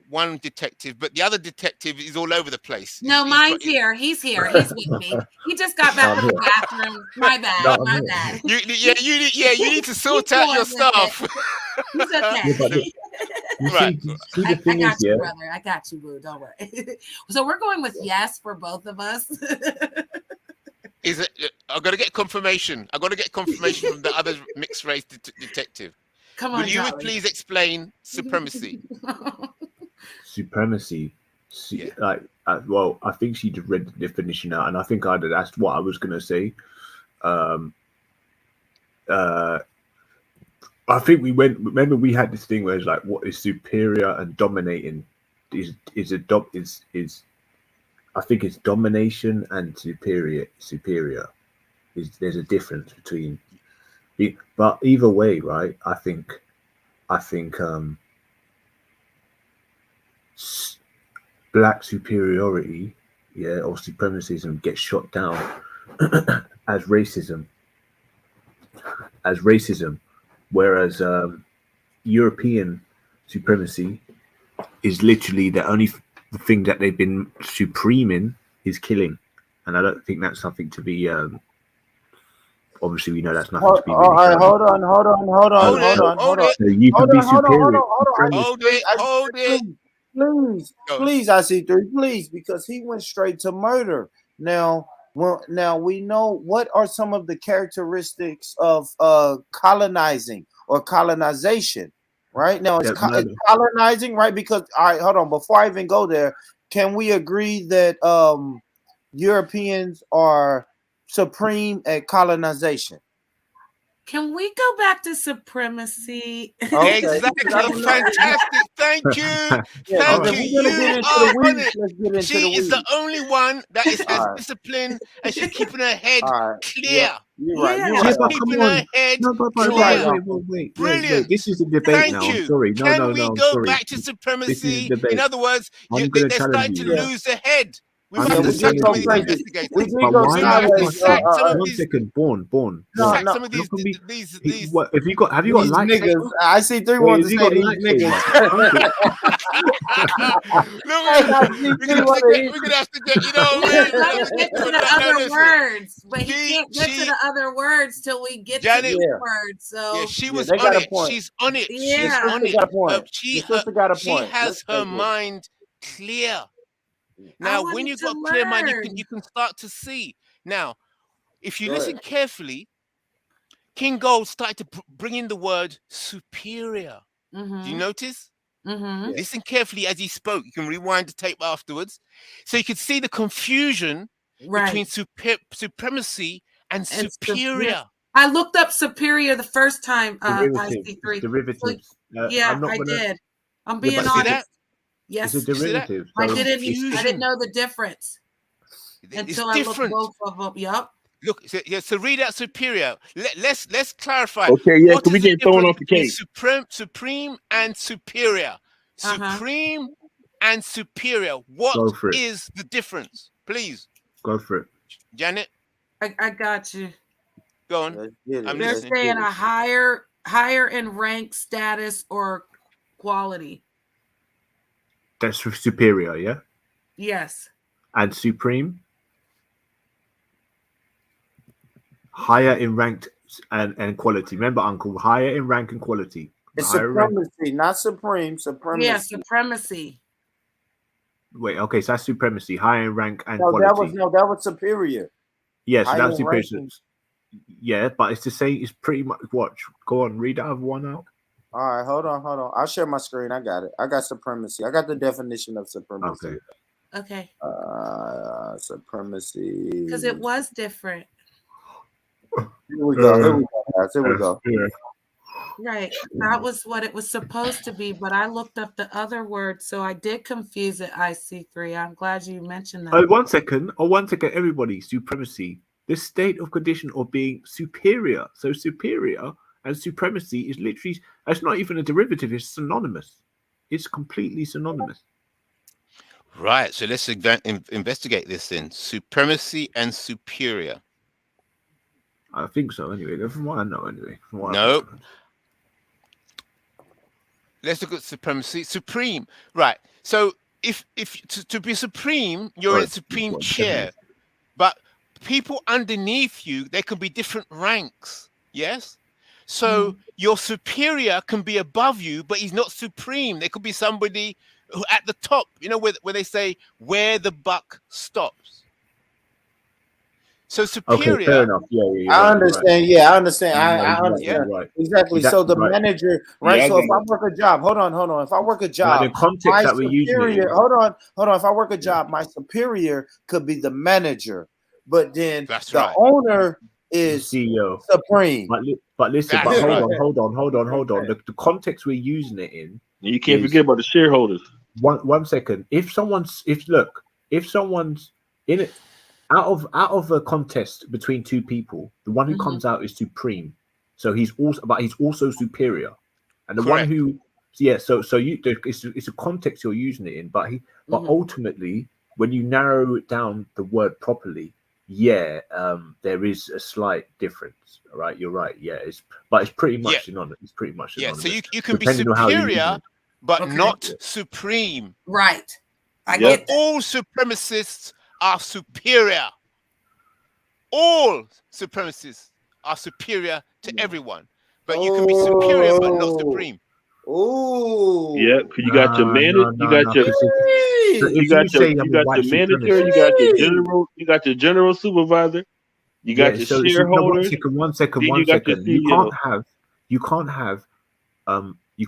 one detective, but the other detective is all over the place. No, mine's here. He's here. He's with me. He just got back from the bathroom. My bad. My bad. You need to sort out your stuff. He's okay. Right. I got you, brother. I got you, boo. Don't worry. So we're going with yes for both of us. Is it? I've got to get confirmation. I've got to get confirmation from the other mixed race detective. Come on, will you please explain supremacy? Supremacy. Well, I think she just read the definition out, and I think that's what I was going to say. I think remember we had this thing where it's like, what is superior and dominating is I think it's domination and superior. There's a difference between, but either way, right? I think black superiority, or supremacism gets shot down as racism, whereas European supremacy is literally the only thing that they've been supreme in is killing, and I don't think that's something to be. Obviously, we know that's nothing to be. All right, hold on. So you can be superior. Hold it. Please, I see three. Please, because he went straight to murder. Now we know what are some of the characteristics of colonizing or colonization. Right now, it's colonizing, right? Because all right, hold on. Before I even go there, can we agree that Europeans are supreme at colonization? Can we go back to supremacy? Okay. Exactly. Fantastic. Thank you. Thank you. She is the only one that has discipline, and she's keeping her head clear. You're right. She's keeping her head clear. Brilliant. This is a debate now. I'm sorry. Can we go back to supremacy? In other words, they're starting to lose their head. We must sack some of these investigators. We go sideways. One second, born. Sack some of these. Have you got likes? Niggas. I see three ones to say these niggas. We're gonna have to get, get to the other words, but he can't get to the other words till we get to the words. So she was on it. She's on it. She's on it. She has her mind clear. Now, when you've got a clear mind, you can start to see. Now, if you listen carefully, King Gold started to bring in the word superior. Do you notice? Listen carefully as he spoke. You can rewind the tape afterwards. So you could see the confusion between supremacy and superior. I looked up superior the first time. IC3. Derivatives. I did. I'm being honest. Yes, it's a derivative. I didn't know the difference until I looked both of them. Yup. Look, so read out superior. Let's clarify. Okay, yeah, What because we is the getting thrown difference off the between cake. supreme and superior? Supreme and superior. What Go for it. is the difference? Please, Go for it. Janet. I got you. Go on. I'm They're listening. saying a higher in rank, status, or quality. That's for superior, yeah? Yes. And supreme? Higher in rank and quality. Remember, Uncle, higher in rank and quality. It's Higher rank. supremacy, not supreme. Supremacy. Yeah, supremacy. Wait, okay, so that's supremacy, higher in rank and No, quality. that was superior. Yeah, so Higher that's superior. ranking. Yeah, but it's the same. It's pretty much. Watch. Go on. Read that other one out. All right, hold on. I'll share my screen. I got it. I got supremacy. I got the definition of supremacy. Okay. Okay. Supremacy. Because it was different. Here we go. Here we go, guys. Here we go. Right. That was what it was supposed to be, but I looked up the other word, so I did confuse it, IC3. I'm glad you mentioned that. Oh, 1 second. Oh, 1 second, everybody. Supremacy. The state of condition of being superior. So superior and supremacy is literally, it's not even a derivative, it's synonymous. It's completely synonymous. Right. So let's investigate this then. Supremacy and superior. I think so, anyway. From what I know, anyway. No. Let's look at supremacy. Supreme. Right. So if to be supreme, you're in a supreme chair. But people underneath you, there can be different ranks. Yes? So your superior can be above you, but he's not supreme. There could be somebody who at the top, you know, where they say where the buck stops. So superior. Okay, fair enough. Yeah. I understand. Right. Yeah, I understand. I Right, understand. right. Exactly. So the manager, right? Yeah, so if I work a job, hold on. If I work a job, the context my that we're using superior, it in. hold on. If I work a job, my superior could be the manager, but then the owner is CEO, supreme. But listen, hold on. The context we're using it in. You can't forget about the shareholders. 1 second. If someone's in it. Out of a contest between two people, the one who comes out is supreme. So he's also superior, and the one who, So it's a context you're using it in, but ultimately, when you narrow it down the word properly, there is a slight difference. All right, you're right. Yeah, it's pretty much synonymous. It's pretty much synonymous. So you can be superior, but not supreme. Right. I get that. All supremacists are superior. All supremacists are superior to everyone, but you can be superior but not supreme. Oh, yeah, because you got your manager, you got your manager, you got your general, you got your general supervisor, you got your shareholders. One second. You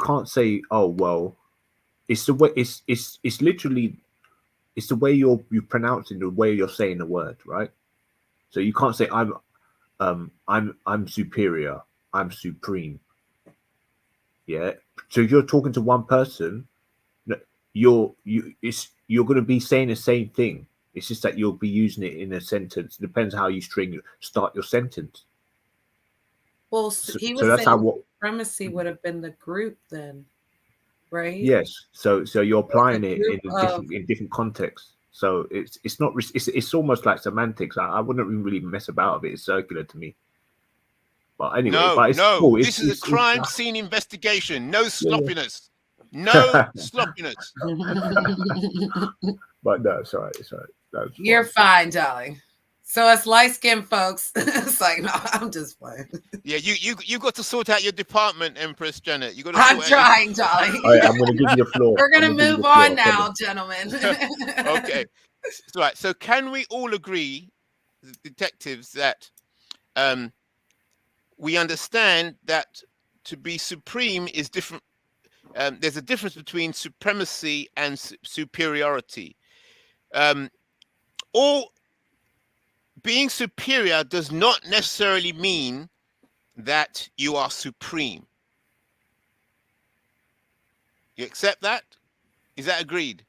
can't say, oh well, it's the way it's literally. It's the way you're pronouncing, the way you're saying the word, right? So you can't say I'm superior, I'm supreme. Yeah. So if you're talking to one person, you're going to be saying the same thing. It's just that you'll be using it in a sentence. It depends how you start your sentence. Well, he was saying supremacy would have been the group then. Right. Yes. So you're applying it in different contexts. So it's not it's almost like semantics. I wouldn't really mess about with it. It's circular to me. But anyway, cool. This is a crime scene investigation. No sloppiness. No sloppiness. But no, it's all right. You're fine, darling. So us light-skinned folks, it's like, no, I'm just playing. Yeah, you got to sort out your department, Empress Janet. You got to. I'm trying, darling. All right, I'm going to give you the floor. We're going to move on now, gentlemen. Okay, right. So can we all agree, detectives, that we understand that to be supreme is different? There's a difference between supremacy and superiority. Being superior does not necessarily mean that you are supreme. You accept that? Is that agreed?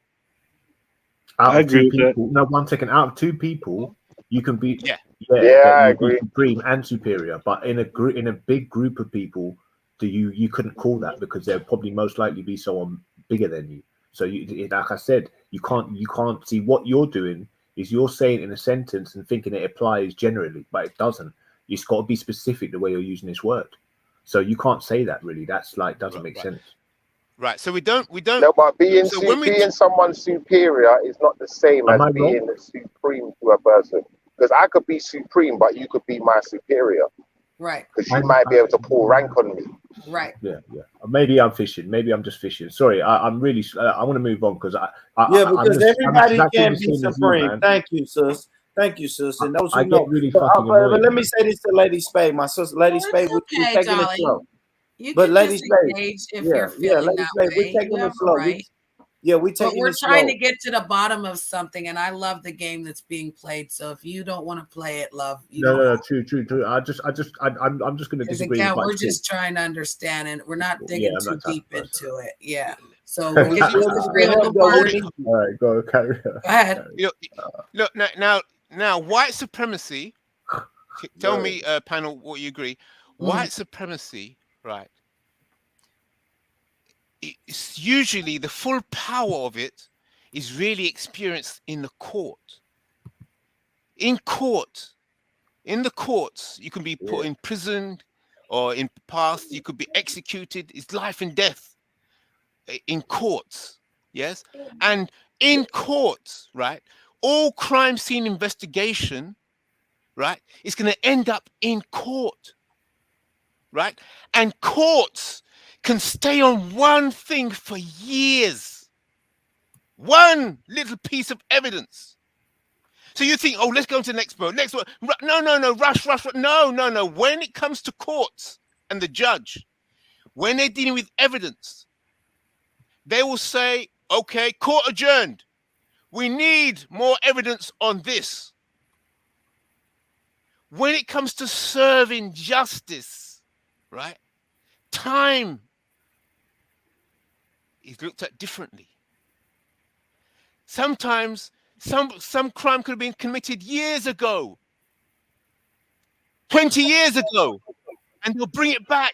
I agree with that. No, 1 second. Out of two people, you can be Yeah, I you'd be agree. supreme and superior. But in a big group of people, you couldn't call that because there'd probably most likely be someone bigger than you. So like I said, you can't see what you're doing is you're saying in a sentence and thinking it applies generally, but it doesn't. It's got to be specific the way you're using this word. So you can't say that really. That's like doesn't make sense. Right. So we don't. No, but being So when we being someone superior is not the same Am as I wrong? being supreme to a person. Because I could be supreme, but you could be my superior. Right. Because you might be able to pull rank on me. Right. Yeah. Maybe I'm fishing. Maybe I'm just fishing. Sorry, I'm really. I want to move on because because everybody can't be as you, supreme. man. Thank you, sis. Thank you, sis. And those I who get know. really But, fucking but annoyed. let me say this to Lady Spade, my sister. Lady Spade, we're Okay, taking it darling. slow. You But can Lady Spade, disengage if you're feeling Lady that Spade, way. we're taking You it have a slow. right. We're But taking we're it trying slow. to get to the bottom of something, and I love the game that's being played. So if you don't want to play it, love, you don't. No, true. I'm just going to Because disagree. again, But we're it's cool. just trying to understand, and we're not Yeah, digging I'm too that type deep of person. into it. Yeah. So We because you still need disagree your on help, the though. word. All right, go carry on. Go ahead. look now white supremacy. Tell me, panel, what you agree. White supremacy, right? It's usually the full power of it is really experienced in the court. In the courts, you can be put in prison, or in the past you could be executed. It's life and death in courts. Yes, and in courts, right? All crime scene investigation, right? It's going to end up in court, right? And courts can stay on one thing for years. One little piece of evidence. So you think, oh, let's go to the next one. Next one. No. Rush. No. When it comes to courts and the judge, when they're dealing with evidence, they will say, okay, court adjourned. We need more evidence on this. When it comes to serving justice, right? Time is looked at differently. Sometimes some crime could have been committed years ago, 20 years ago, and they'll bring it back.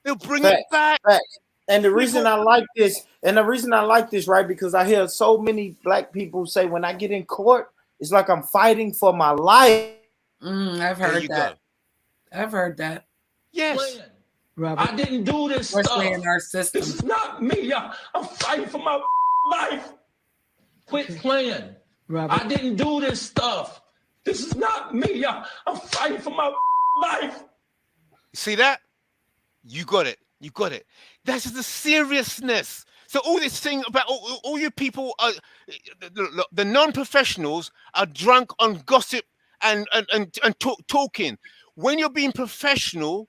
They'll bring it back. Facts. And the reason I like this, right, because I hear so many black people say when I get in court, it's like I'm fighting for my life. I've heard that. I've heard that. Yes. Robert. I didn't do this Especially stuff. in our system. This is not me. I'm fighting for my life. Quit playing. Robert. I didn't do this stuff. This is not me. I'm fighting for my life. See that? You got it. That's the seriousness. So all this thing about all you people are, the non-professionals are drunk on gossip and talking. When you're being professional,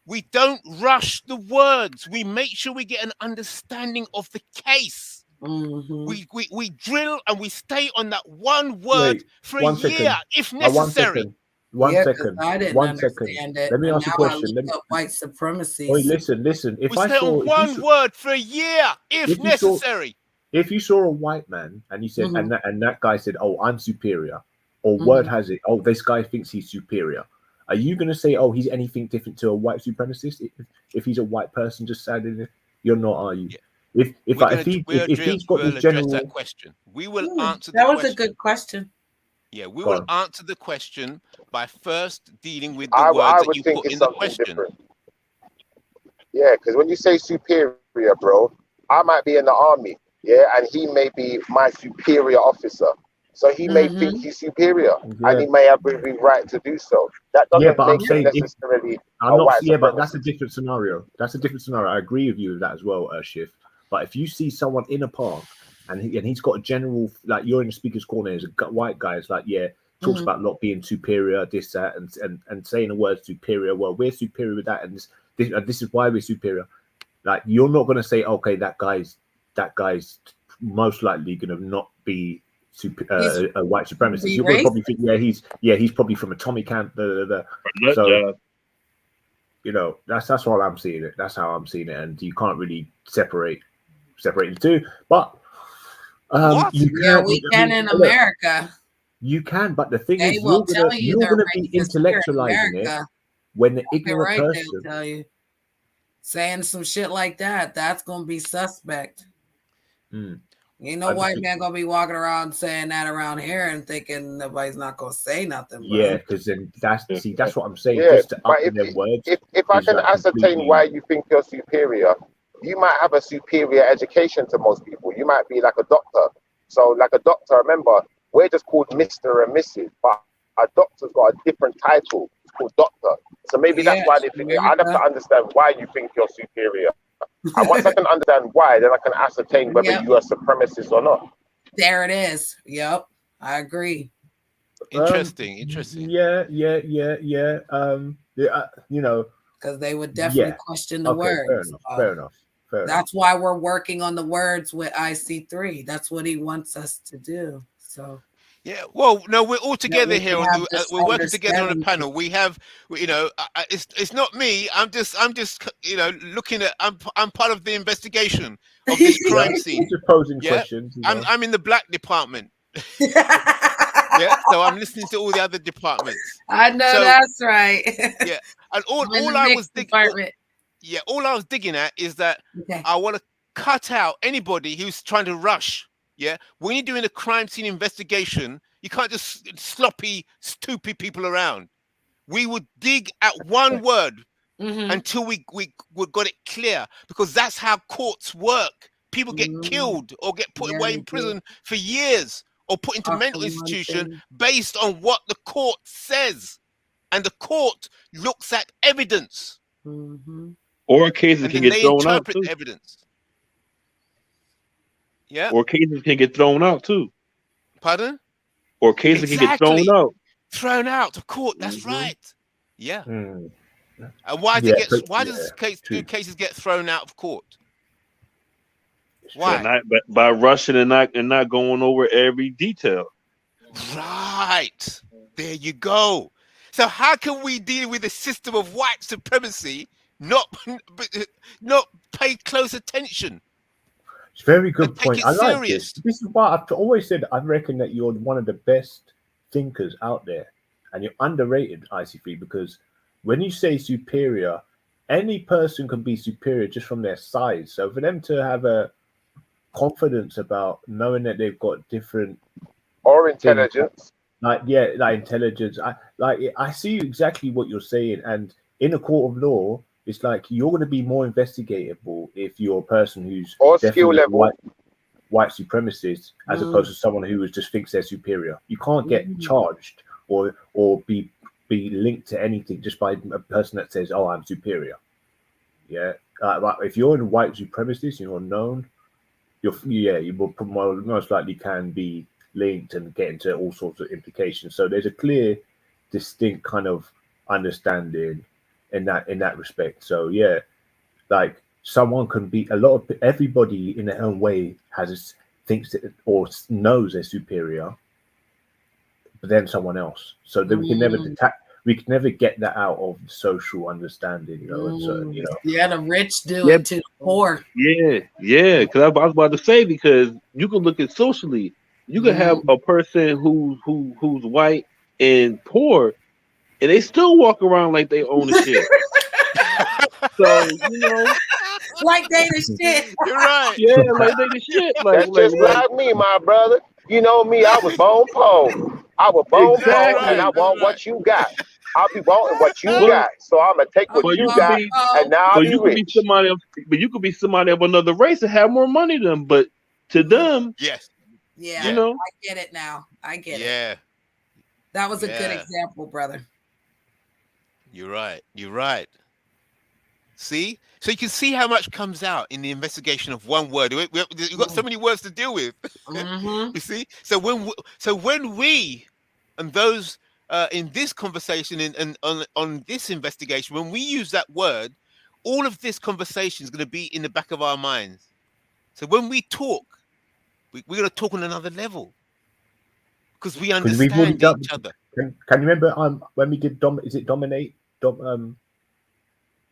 we don't rush the words. We make sure we get an understanding of the case. We drill and we stay on that one word for a year, if necessary. One second. I didn't understand it. Let me ask you a question. Looked up white supremacy. Wait, listen. If We I stay saw on one word for a year, if necessary. If you saw a white man and you said, and that guy said, "Oh, I'm superior," or word has it, "Oh, this guy thinks he's superior," are you going to say, "Oh, he's anything different to a white supremacist"? If he's a white person just standing there, you're not, are you? Yeah. If he's got this general that question, we will answer. That was a good question. Yeah, we will answer the question by first dealing with the words that you put in the question. Different. Yeah, because when you say superior, bro, I might be in the army, and he may be my superior officer. So he may think he's superior, and he may have every right to do so. That doesn't make him necessarily a white supremacist. But that's a different scenario. I agree with you with that as well, Shiv. But if you see someone in a park and he's got a general, like you're in the speaker's corner, there's a white guy, it's like, talks about not being superior, this, that, and saying the word superior. Well, we're superior with that, and this is why we're superior. Like, you're not going to say, okay, that guy's most likely going to not be a white supremacist. You're going to probably think, he's probably from a Tommy camp. So, you know, that's all I'm seeing it. That's how I'm seeing it, and you can't really separate the two. But we can in America. You can, but the thing They is, will tell you you're they're gonna be racist here in intellectualizing it America. when the ignorant Right, they'll person. tell you. Saying some shit like that, that's gonna be suspect. Ain't no white man gonna be walking around saying that around here and thinking nobody's not gonna say nothing, bro. Yeah, because then that's what I'm saying. Yeah, Just to but utter them words. if I is can like ascertain why you think you're superior, you might have a superior education to most people. You might be like a doctor. So, like a doctor, remember, we're just called Mr. and Mrs., but a doctor's got a different title. It's called doctor. So maybe that's why they think. I'd have to understand why you think you're superior. And once I can understand why, then I can ascertain whether you're a supremacist or not. There it is. Yep, I agree. Interesting. Yeah. You know, because they would definitely question the words. Fair enough. That's why we're working on the words with IC3. That's what he wants us to do. So. Yeah, well, no, we're all together here. We're working together on a understanding. panel. We have, you know, it's not me. I'm just, you know, looking at. I'm part of the investigation of this crime scene. Just posing questions. You know. I'm in the black department. Yeah, so I'm listening to all the other departments. I know that's right. Yeah, and all I was digging at is that I want to cut out anybody who's trying to rush. Yeah, when you're doing a crime scene investigation, you can't just sloppy, stupid people around. We would dig at one word until we got it clear, because that's how courts work. People get killed or get put away in prison for years or put into mental institution based on what the court says, and the court looks at evidence. Or cases can get thrown out too. Evidence. Yeah. Or cases can get thrown out too. Pardon? Or cases can get thrown out. Thrown out of court. That's right. Yeah. And why does cases get thrown out of court? Why? By rushing and not going over every detail. Right. There you go. So how can we deal with a system of white supremacy, not pay close attention? It's a very good point. I like this. This is why I've always said I reckon that you're one of the best thinkers out there, and you're underrated, IC3, because when you say superior, any person can be superior just from their size. So for them to have a confidence about knowing that they've got different or intelligence, like intelligence. I see exactly what you're saying, and in a court of law, it's like you're going to be more investigatable if you're a person who's or skill level white supremacist as opposed to someone who just thinks they're superior. You can't get charged or be linked to anything just by a person that says, "Oh, I'm superior." Yeah, if you're a white supremacist, you're known. You will most likely can be linked and get into all sorts of implications. So there's a clear, distinct kind of understanding in that respect. So yeah, like someone can be everybody in their own way thinks that or knows they're superior, but then someone else. So that we can never get that out of social understanding, you know. And so, you know, the rich do it to the poor. Yeah. Because I was about to say, because you can look at socially, you can have a person who's white and poor, and they still walk around like they own the shit. So you know, like they the shit. You're right. Yeah, like they the shit. That's just like me, my brother. You know me, I was born poor. I was born poor, and I want what you got. I'll be wanting what you got, so I'm gonna take what you got, and now I'll be rich. But you could be somebody of another race and have more money than them. But to them, yeah, you know, I get it now. I get it. Yeah, that was a good example, brother. You're right. See, so you can see how much comes out in the investigation of one word. We've got so many words to deal with. You see, so when we and those in this conversation and on this investigation, when we use that word, all of this conversation is going to be in the back of our minds. So when we talk, we're going to talk on another level because we understand each other. Can you remember when we did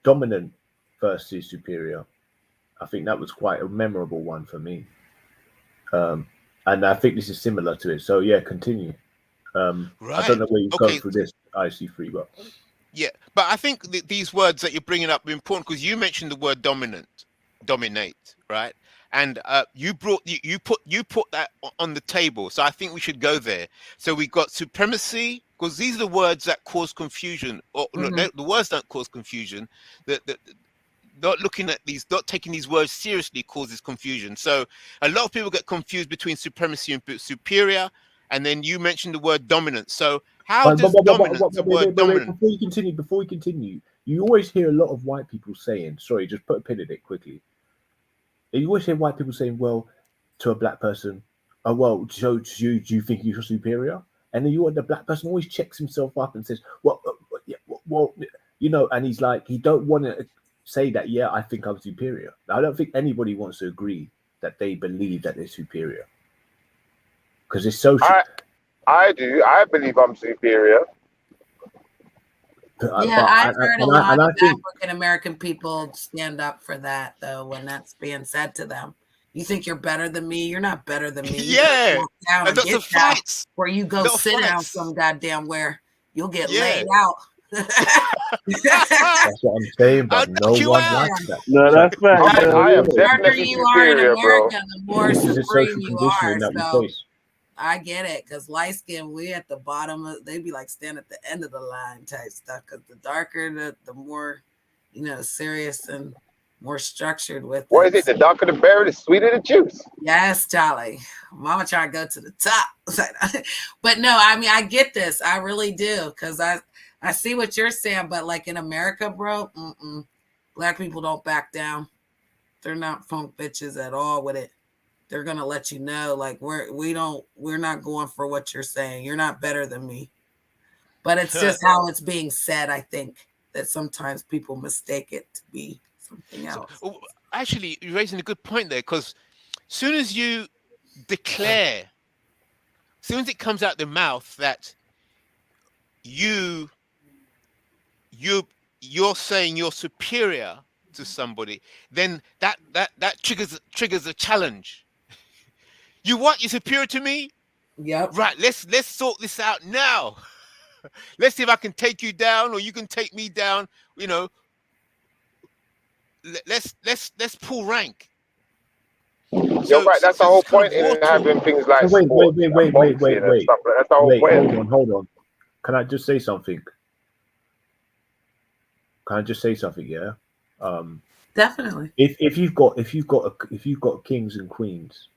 dominant versus superior? I think that was quite a memorable one for me. And I think this is similar to it. So yeah, continue. I don't know where you've gone through this IC3, but yeah, but I think these words that you're bringing up are important because you mentioned the word dominate, right? And you put that on the table. So I think we should go there. So we got supremacy, because these are the words that cause confusion. Or no, the words don't cause confusion. Not looking at these, not taking these words seriously causes confusion. So a lot of people get confused between supremacy and superior. And then you mentioned the word dominant. So how does dominant, the word dominant? Before we continue, you always hear a lot of white people saying, sorry, just put a pin in it quickly. You always hear white people saying, well, to a black person, oh, well, so do you think you're superior? And then the black person always checks himself up and says, well, you know, and he's like, he don't want to say that, yeah, I think I'm superior. I don't think anybody wants to agree that they believe that they're superior. Because it's social. I do. I believe I'm superior. Yeah, I've heard a lot of African American people stand up for that, though, when that's being said to them. You think you're better than me? You're not better than me. Yeah. Down and lots of fights. Where you go sit down some goddamn where. You'll get laid out. That's what I'm saying, but no one likes that. No, that's right. I am definitely you are in superior, America, bro. the more This is a supreme social you conditioning are. that we So face. I get it, because light skin, we at the bottom of, they be like stand at the end of the line type stuff. Because the darker, the more, you know, serious and more structured with What is it? The darker the berry, the sweeter the juice. Yes, Charlie. Mama trying to go to the top. But no, I mean, I get this. I really do. Because I see what you're saying. But like in America, bro, black people don't back down. They're not funk bitches at all with it. They're gonna let you know, like we're not going for what you're saying. You're not better than me. But it's just how it's being said. I think that sometimes people mistake it to be something else. So, actually, you're raising a good point there, because soon as you declare, soon as it comes out the mouth that you're saying you're superior to somebody, then that triggers a challenge. You what? You're superior to me? Yep. Right. Let's sort this out now. Let's see if I can take you down, or you can take me down. You know. Let's pull rank. You're right. That's the whole point in having things like wait. That's the whole point. Hold on. Can I just say something? Yeah. Definitely. If you've got kings and queens,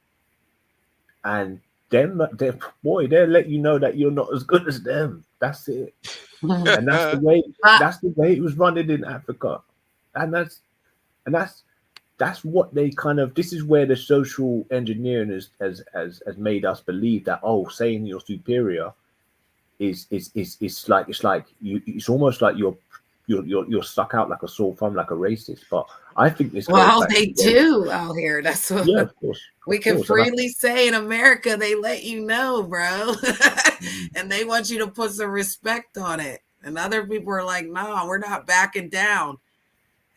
and they'll let you know that you're not as good as them. That's it. And that's the way it was running in Africa. And that's what they kind of, this is where the social engineering has made us believe that, saying you're superior is almost like you're stuck out like a sore thumb, like a racist. But I think this. Well, they do out here. That's what. Yeah, of course. We can freely say in America, they let you know, bro. And they want you to put some respect on it. And other people are like, no, we're not backing down.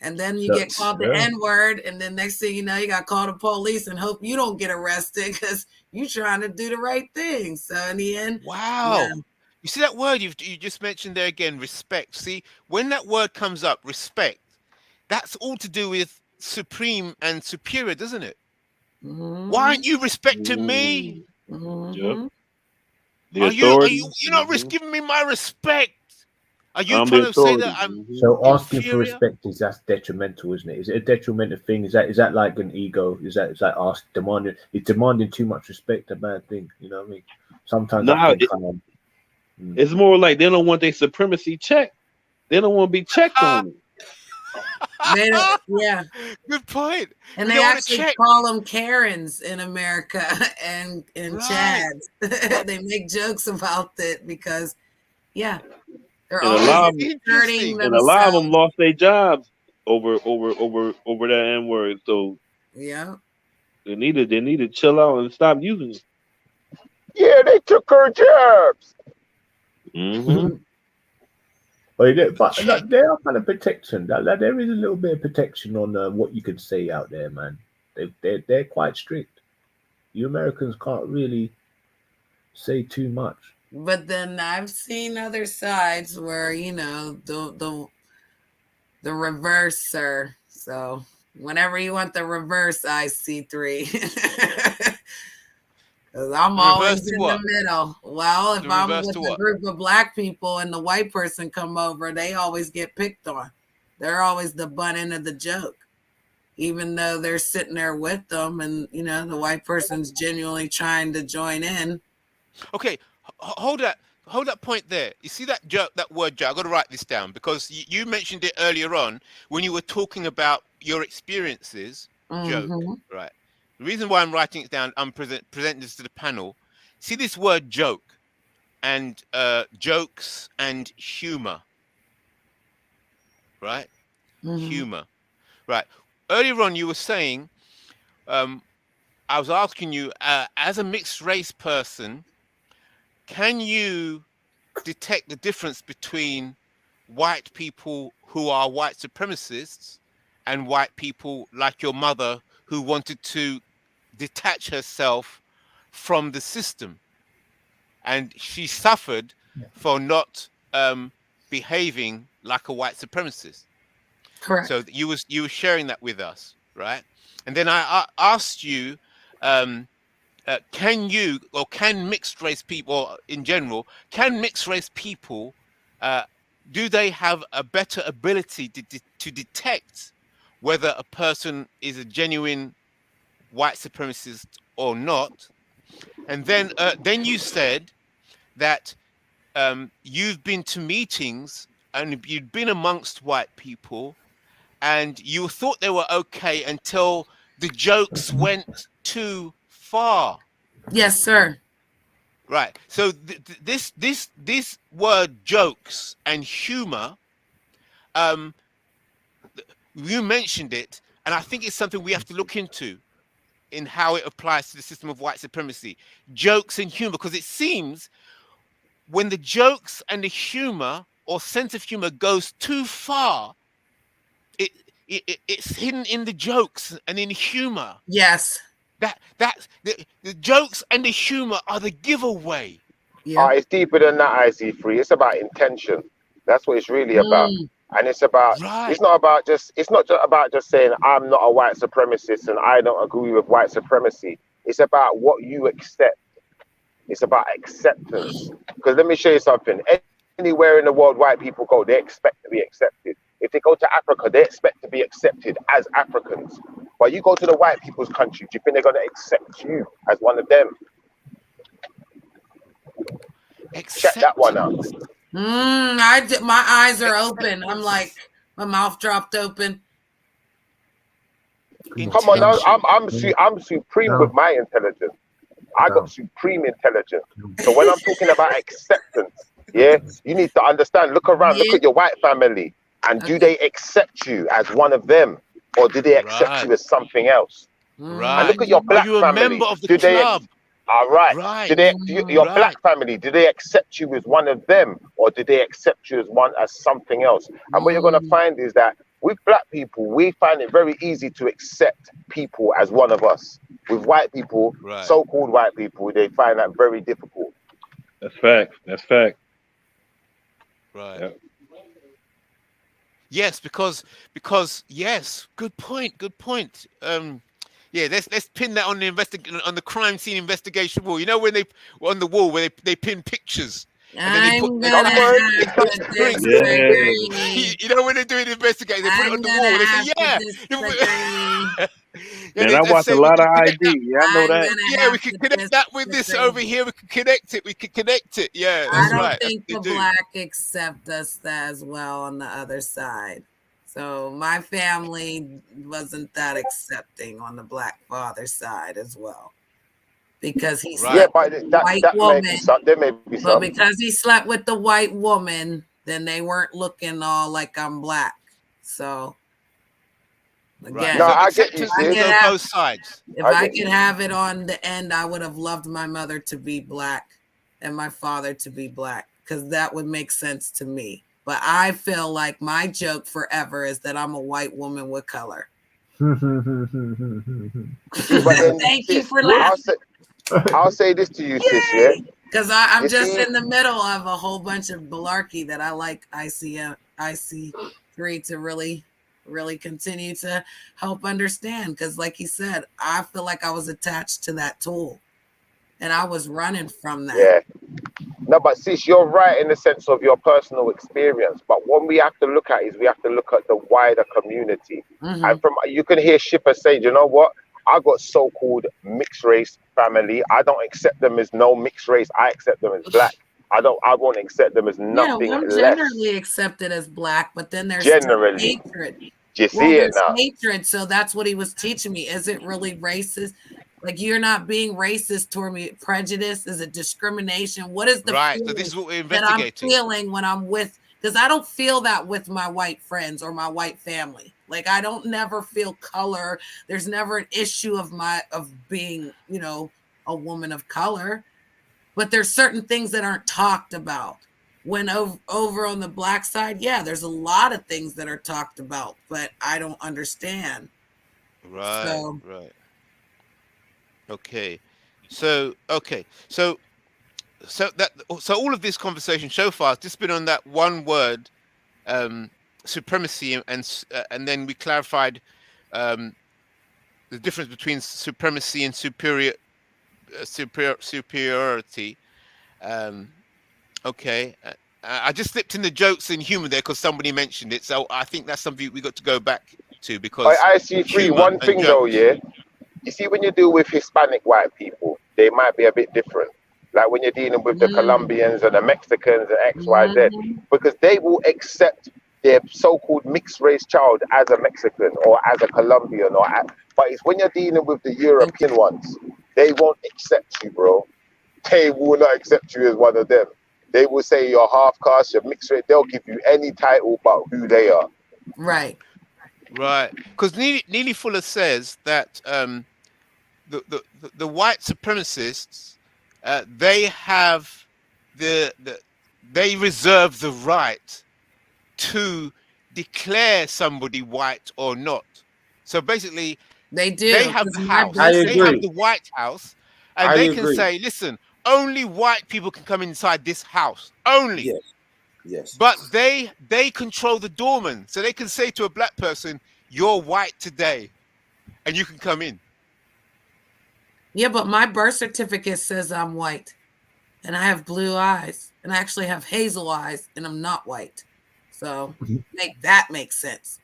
And then you get called the N-word. And then next thing you know, you got called the police and hope you don't get arrested because you're trying to do the right thing. So in the end. Wow. Yeah. You see that word you just mentioned there again, respect. See, when that word comes up, respect, that's all to do with supreme and superior, doesn't it? Mm-hmm. Why aren't you respecting me? Mm-hmm. Yep. You're not giving me my respect. Are you trying to say that I'm so asking for respect that's detrimental, isn't it? Is it a detrimental thing? Is that like an ego? Is that demanding too much respect a bad thing? You know what I mean? Sometimes I think it's more like they don't want their supremacy checked. They don't want to be checked on. Yeah, good point. And they actually call them Karens in America and Chads. They make jokes about it because, they're always inserting themselves. And a lot of them lost their jobs over that N word. So they need to chill out and stop using it. Yeah, they took her jobs. Mm-hmm. But there are kind of protection. There is a little bit of protection on what you could say out there, man. They're quite strict. You Americans can't really say too much. But then I've seen other sides where, you know, the reverser. So whenever you want the reverse IC3. Because I'm The always reverse to in the what? middle. Well, if The I'm reverse with to a what? group of black people and the white person come over, they always get picked on. They're always the butt end of the joke, even though they're sitting there with them, and you know the white person's genuinely trying to join in. Okay, hold that point there. You see that joke, that word joke? I got to write this down because you mentioned it earlier on when you were talking about your experiences. Joke, right? The reason why I'm writing it down, I'm presenting this to the panel. See this word joke and jokes and humor, right? Humor, right? Earlier on, you were saying, I was asking you, as a mixed race person, can you detect the difference between white people who are white supremacists and white people like your mother who wanted to detach herself from the system, and she suffered for not behaving like a white supremacist? Correct. So you were sharing that with us, right? And then I asked you, can you, or can mixed race people, or in general, can mixed race people, do they have a better ability to detect whether a person is a genuine white supremacist or not? And then you said that you've been to meetings and you'd been amongst white people and you thought they were okay until the jokes went too far. Yes, sir. Right. So this word jokes and humor, you mentioned it, and I think it's something we have to look into in how it applies to the system of white supremacy. Jokes and humor, because it seems when the jokes and the humor or sense of humor goes too far, it's hidden in the jokes and in humor. Yes. The jokes and the humor are the giveaway. It's deeper than that, IC3. It's about intention. That's what it's really about. And it's about, it's not just about just saying I'm not a white supremacist and I don't agree with white supremacy. It's about what you accept. It's about acceptance. Because let me show you something. Anywhere in the world white people go, they expect to be accepted. If they go to Africa, they expect to be accepted as Africans. But you go to the white people's country, do you think they're going to accept you as one of them? Check that one out. My eyes are open. I'm like, my mouth dropped open. Come on, I'm supreme with my intelligence. I got supreme intelligence. So when I'm talking about acceptance, yeah, you need to understand. Look around. Look at your white family, and do they accept you as one of them, or do they accept you as something else? Right. And look at your black Are you a family. member of the club? All right. Right. Your black family, do they accept you as one of them, or do they accept you as something else? And what you're going to find is that with black people, we find it very easy to accept people as one of us. With white people, so-called white people, they find that very difficult. That's fact. That's fact. Right. Yep. Yes, because yes, good point. Yeah, let's pin that on the crime scene investigation wall. You know when they on the wall where they pin pictures and then they put you know when they're doing the investigation, they put it on the wall. They say, Man, I watch a lot of ID. Yeah, I know that. Yeah, we can connect that with this over here. We can connect it. Yeah, that's right. I don't think the black accept us as well on the other side. So my family wasn't that accepting on the black father side as well. Because he slept with the white woman. But because he slept with the white woman, then they weren't looking all like I'm black. So again, no, I get you. Both sides. If I could have it on the end, I would have loved my mother to be black and my father to be black, because that would make sense to me. But I feel like my joke forever is that I'm a white woman with color. Thank you for laughing. I'll say this to you, sis, yeah? Because I'm You just see? in the middle of a whole bunch of malarkey that I like IC3 to really continue to help understand. Because like he said, I feel like I was attached to that tool and I was running from that. Yeah. No, but sis, you're right in the sense of your personal experience. But what we have to look at is we have to look at the wider community. Mhm. And from you can hear Shipper say, you know what? I got so-called mixed race family. I don't accept them as no mixed race. I accept them as black. I won't accept them as Yeah, nothing well, I'm less. generally accepted as black, but then there's Generally. hatred. Do you Well, see it there's now? hatred, so that's what he was teaching me. Is it really racist? Like, you're not being racist toward me. Prejudice? Is it discrimination? What is the Right. So feeling this is what we're that I'm investigating. feeling when I'm with? Because I don't feel that with my white friends or my white family. Like, I don't never feel color. There's never an issue of being, a woman of color. But there's certain things that aren't talked about. When over on the black side, yeah, there's a lot of things that are talked about, but I don't understand. Right. So, Right. Okay. So So all of this conversation so far has just been on that one word, supremacy, and then we clarified the difference between supremacy and superiority. Okay. I just slipped in the jokes and humor there because somebody mentioned it, so I think that's something we got to go back to because I see three. humor One and thing though, jokes. yeah. You see, when you deal with Hispanic white people, they might be a bit different. Like when you're dealing with the Colombians and the Mexicans and XYZ, because they will accept their so-called mixed race child as a Mexican or as a Colombian but it's when you're dealing with the European ones, they won't accept you, bro. They will not accept you as one of them. They will say you're half caste, you're mixed race. They'll give you any title but who they are. Right. Right. Because Neely Fuller says that the white supremacists, they have they reserve the right to declare somebody white or not. So basically, they do. They have the house. I They have agree. the White House, and I they can agree. say, "Listen, only white people can come inside this house. Only." Yes. Yes. But they control the doorman, so they can say to a black person, "You're white today, and you can come in." Yeah, but my birth certificate says I'm white, and I have blue eyes, and I actually have hazel eyes, and I'm not white. So make that make sense.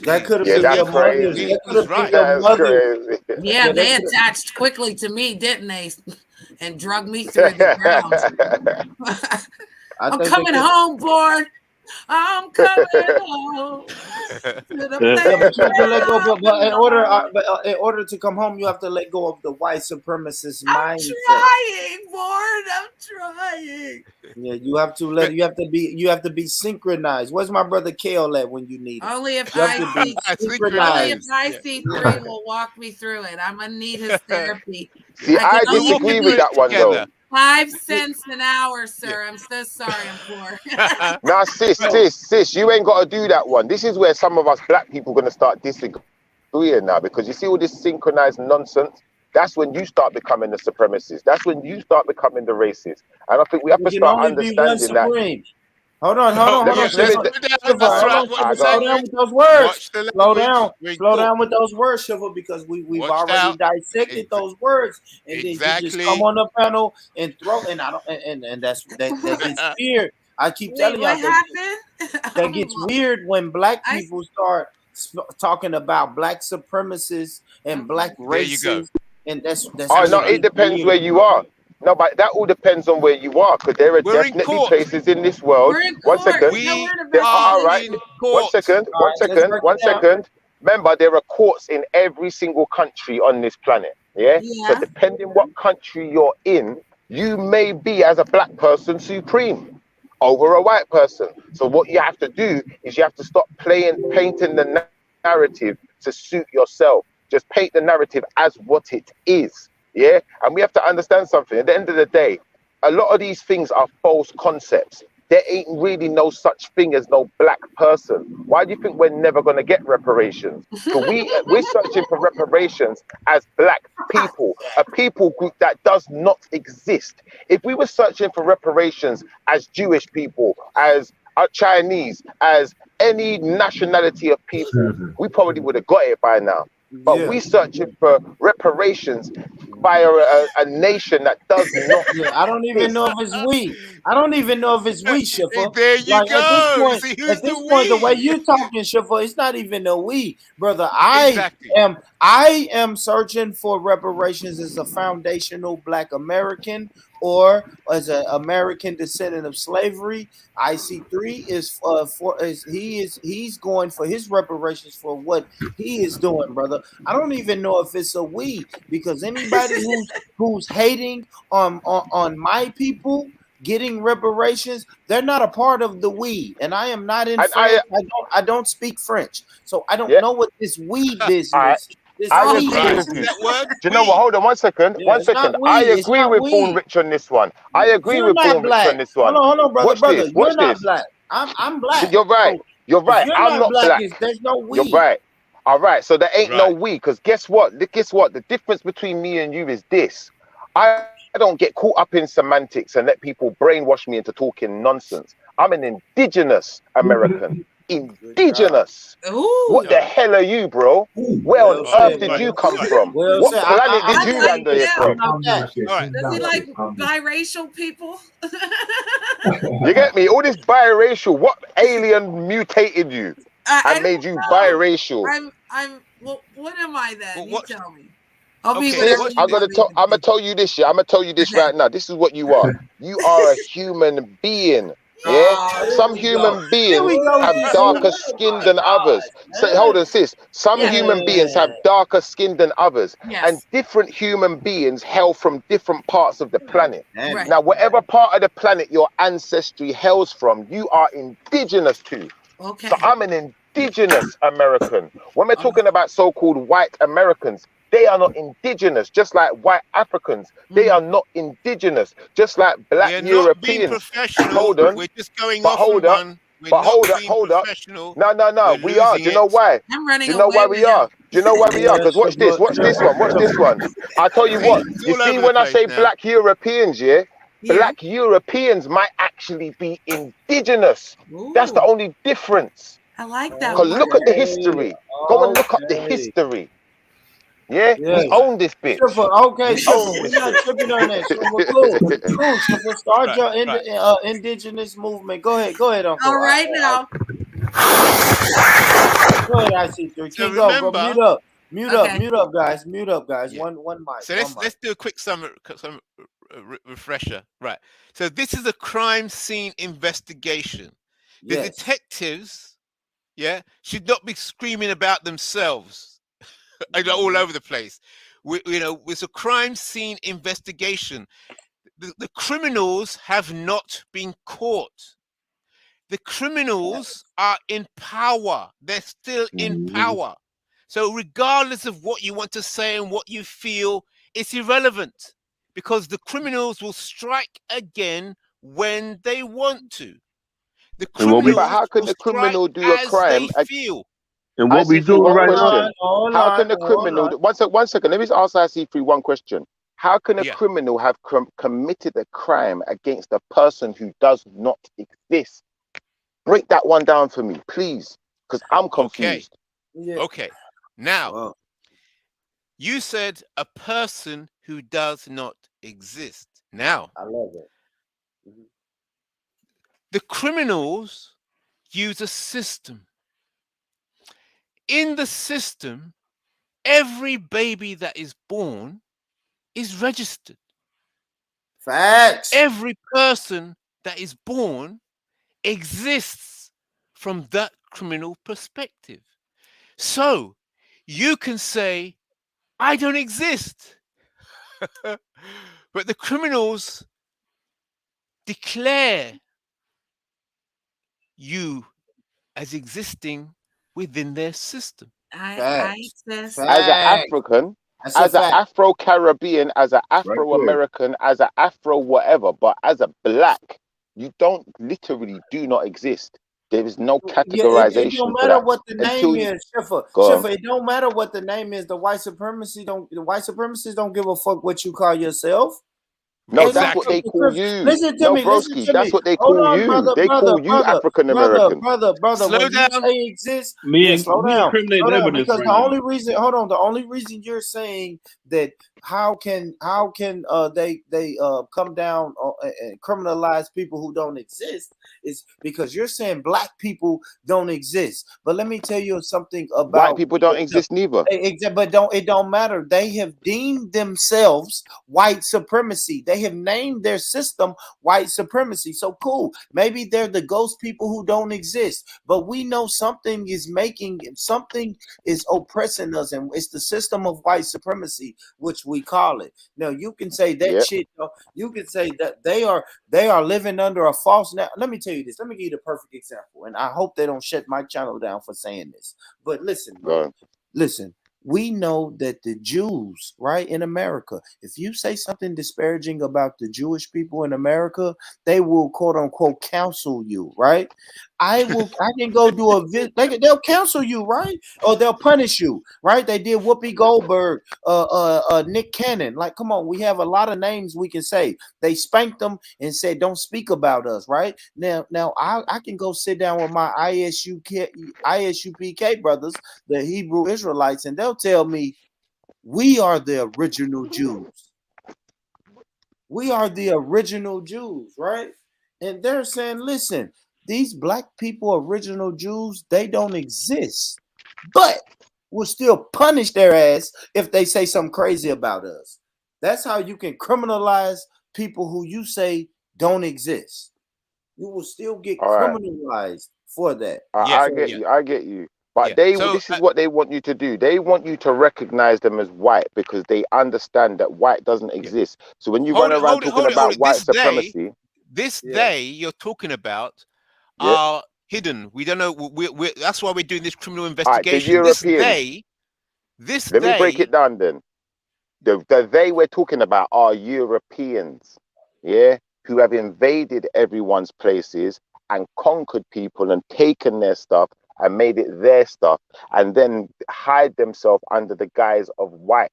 That could have Yeah, been that's your mother's. crazy. That could have been Right. your That's mother. crazy. Yeah, that they could- attached quickly to me, didn't they? And drug me through the ground. I'm think coming they could- home, boy. I'm coming home. To the Yeah, but you have to let go. place But I in order to come home, you have to let go of the white supremacist I'm mindset. trying, Ward. I'm trying. Yeah, you have to let. You have to be synchronized. Where's my brother Kale at when you need him? Only if You have to be only if synchronized. IC3 will walk me through it. I'm gonna need his therapy. See, I can only disagree give with you that one though. 5 cents an hour, sir. I'm so sorry, I'm poor. Now, sis, you ain't got to do that one. This is where some of us black people are going to start disagreeing now, because you see all this synchronized nonsense. That's when you start becoming the supremacist. That's when you start becoming the racist. And I think we have to There can start only be one understanding that. supreme. Hold on, Shiva. That's right. Slow down with those words. Watch the Slow language. down with those words, Shiva, because we've Watch already out. dissected those words, and then you just Exactly. come on the panel and throw, and I don't, and that gets weird. I keep Wait, telling y'all what happened? that gets weird when black people start talking about black supremacists and black There you go. racists, and that's Oh no, really it depends weird. where you are. No, but that all depends on where you are, because there are We're in definitely court. places in this world. We're in One court. second. We All are right. in 1 court. second. All right, let's break it down. Remember, there are courts in every single country on this planet. Yeah. So Yeah. depending what country you're in, you may be, as a black person, supreme over a white person. So what you have to do is you have to stop painting the narrative to suit yourself. Just paint the narrative as what it is. Yeah. And we have to understand something. At the end of the day, a lot of these things are false concepts. there ain't really no such thing as no black person. Why do you think we're never going to get reparations? Because we're searching for reparations as black people, a people group that does not exist. If we were searching for reparations as Jewish people, as Chinese, as any nationality of people, we probably would have got it by now. But we searching for reparations by a nation that does not. I don't even know if it's we. I don't even know if it's we, Shiffer. There you Like go. See, who's at this the point, the way we? you talking, Shiffer, it's not even a we, brother. Exactly. I am searching for reparations as a foundational Black American or as an American descendant of slavery. IC3 he's going for his reparations for what he is doing, brother. I don't even know if it's a we, because anybody who's hating on my people getting reparations, they're not a part of the we, and I am not in France. I don't speak French, so I don't know what this we business. I agree with you. Do you know what? Hold on 1 second. Yeah, 1 second. I agree with Born Rich on this one. I agree You're with not Born black. Rich on this one. Hold on, brother. Watch this. You're Watch not this. black. I'm black. You're right. So You're right. If you're I'm not black. There's no we. You're right. All right. So there ain't no we. Because guess what? Guess what? The difference between me and you is this. I don't get caught up in semantics and let people brainwash me into talking nonsense. I'm an indigenous American. Indigenous. What the hell are you, bro? Where on earth did you come from? What planet did you land here from? Does he like biracial people? You get me? All this biracial. What alien mutated you and made you biracial? Well, what am I then? You tell me. I'm gonna tell you this. Yeah, I'm gonna tell you this right now. This is what you are. You are a human being. Yeah, some human beings have darker skin than others. So hold on, sis. Some human beings have darker skin than others, and different human beings hail from different parts of the planet. Now, whatever part of the planet your ancestry hails from, you are indigenous to. Okay. So I'm an indigenous American. When we're talking about so-called white Americans, they are not indigenous, just like white Africans. They are not indigenous, just like black Europeans. Hold on. We're just going but off hold up. one. But hold up. No. We are. Do you know why? Do you know why we are? Do you know why we are? Because watch this. Watch this one. Watch this one. I'll tell you what. You see, when I say black Europeans, black Europeans might actually be indigenous. That's the only difference. I like that. Because look at the history. Go and look up the history. Yeah, we own this bitch. Okay, we're not tripping on that. Cool. Shiffer, start your indigenous movement. Go ahead, Uncle. All right now. Go ahead, IC3. Keep going, bro. Mute up, guys. Yeah. One mic. So let's do a quick refresher. Right. So this is a crime scene investigation. The detectives, should not be screaming about themselves. All over the place. It's a crime scene investigation. The criminals have not been caught. The criminals are in power. They're still in power. So regardless of what you want to say and what you feel, it's irrelevant, because the criminals will strike again when they want to. The criminals how can the criminal do a crime? They feel. And what we do right now? How can the criminal? 1 second. Let me just ask IC3 one question. How can a criminal have committed a crime against a person who does not exist? Break that one down for me, please, because I'm confused. Okay. Now, you said a person who does not exist. Now, I love it. The criminals use a system. In the system, every baby that is born is registered. Facts. Every person that is born exists from that criminal perspective. So you can say, I don't exist. But the criminals declare you as existing within their system. As an African, as an Afro-Caribbean, as an Afro-American, as an Afro whatever, but as a black, You don't literally do not exist. There is no Yeah, it categorization don't for matter that what the until name you is, Schiffer. go on. Schiffer, it don't matter what the name is. The white supremacists don't give a fuck what you call yourself. No, They don't that's what fuck they the call Crips. you. Listen to No, me. Listen broski, to that's me. what they Hold call on, you. brother, They brother, call you brother, African brother, American. brother, brother. Slow When you down. say exist, Me slow and down, incriminating slow down. evidence Because right the now. only reason, hold on, the only reason you're saying that how can they come down and criminalize people who don't exist is because you're saying black people don't exist. But let me tell you something White about people don't exist neither. but it don't matter. They have deemed themselves white supremacy. They have named their system white supremacy. So cool. Maybe they're the ghost people who don't exist. But we know something is oppressing us, and it's the system of white supremacy, which we call it. Now you can say that Yep. shit. You can say that they are living under a false. Now let me tell you this. Let me give you the perfect example, and I hope they don't shut my channel down for saying this. But listen, bro. Listen. We know that the Jews, right, in America, if you say something disparaging about the Jewish people in America, they will quote unquote counsel you, right? I can go do a visit. They'll cancel you, right? Or they'll punish you, right? They did Whoopi Goldberg, Nick Cannon. Like, come on, we have a lot of names we can say. They spanked them and said, "Don't speak about us," right? Now, I can go sit down with my ISUPK brothers, the Hebrew Israelites, and they'll tell me we are the original Jews. We are the original Jews, right? And they're saying, listen, these black people, original Jews, they don't exist, but we'll still punish their ass if they say something crazy about us. That's how you can criminalize people who you say don't exist. You will still get criminalized for that. I get you. But this is what they want you to do. They want you to recognize them as white because they understand that white doesn't exist. So when you run around talking about white supremacy, they you're talking about are hidden. We don't know. That's why we're doing this criminal investigation. Let me break it down then. The they we're talking about are Europeans, who have invaded everyone's places and conquered people and taken their stuff and made it their stuff and then hide themselves under the guise of white,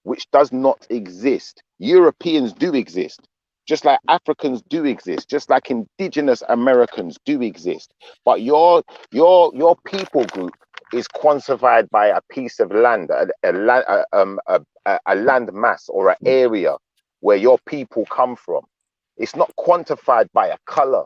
which does not exist. Europeans do exist, just like Africans do exist, just like indigenous Americans do exist. But your people group is quantified by a piece of land, a land mass or an area where your people come from. It's not quantified by a color.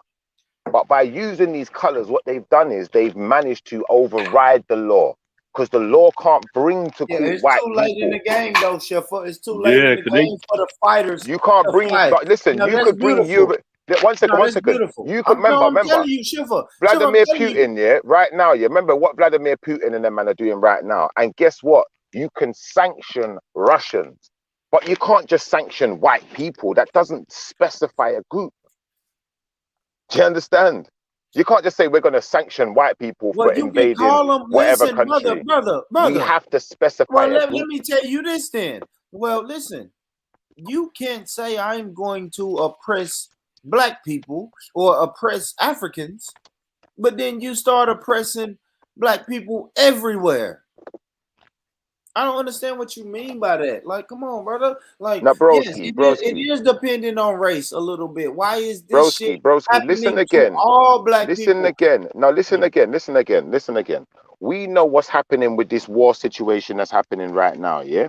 But by using these colors, what they've done is they've managed to override the law because the law can't bring to court it's white too late people. in the game, though, Schiffer. It's too late in the game for the fighters. You can't bring. But listen, you could bring Europe. One second. Beautiful. You could I'm telling you, Schiffer. Vladimir Putin, right now, remember what Vladimir Putin and them man are doing right now. And guess what? You can sanction Russians, but you can't just sanction white people. That doesn't specify a group. Do you understand? You can't just say we're going to sanction white people for invading whatever country. Brother. We have to specify. Well, let me tell you this then. Well, listen, you can't say I'm going to oppress black people or oppress Africans, but then you start oppressing black people everywhere. I don't understand what you mean by that. Like, come on, brother. Like, broski, it is depending on race a little bit. Why is this shit happening listen again. to all black people? Listen again. No, listen again. We know what's happening with this war situation that's happening right now, yeah?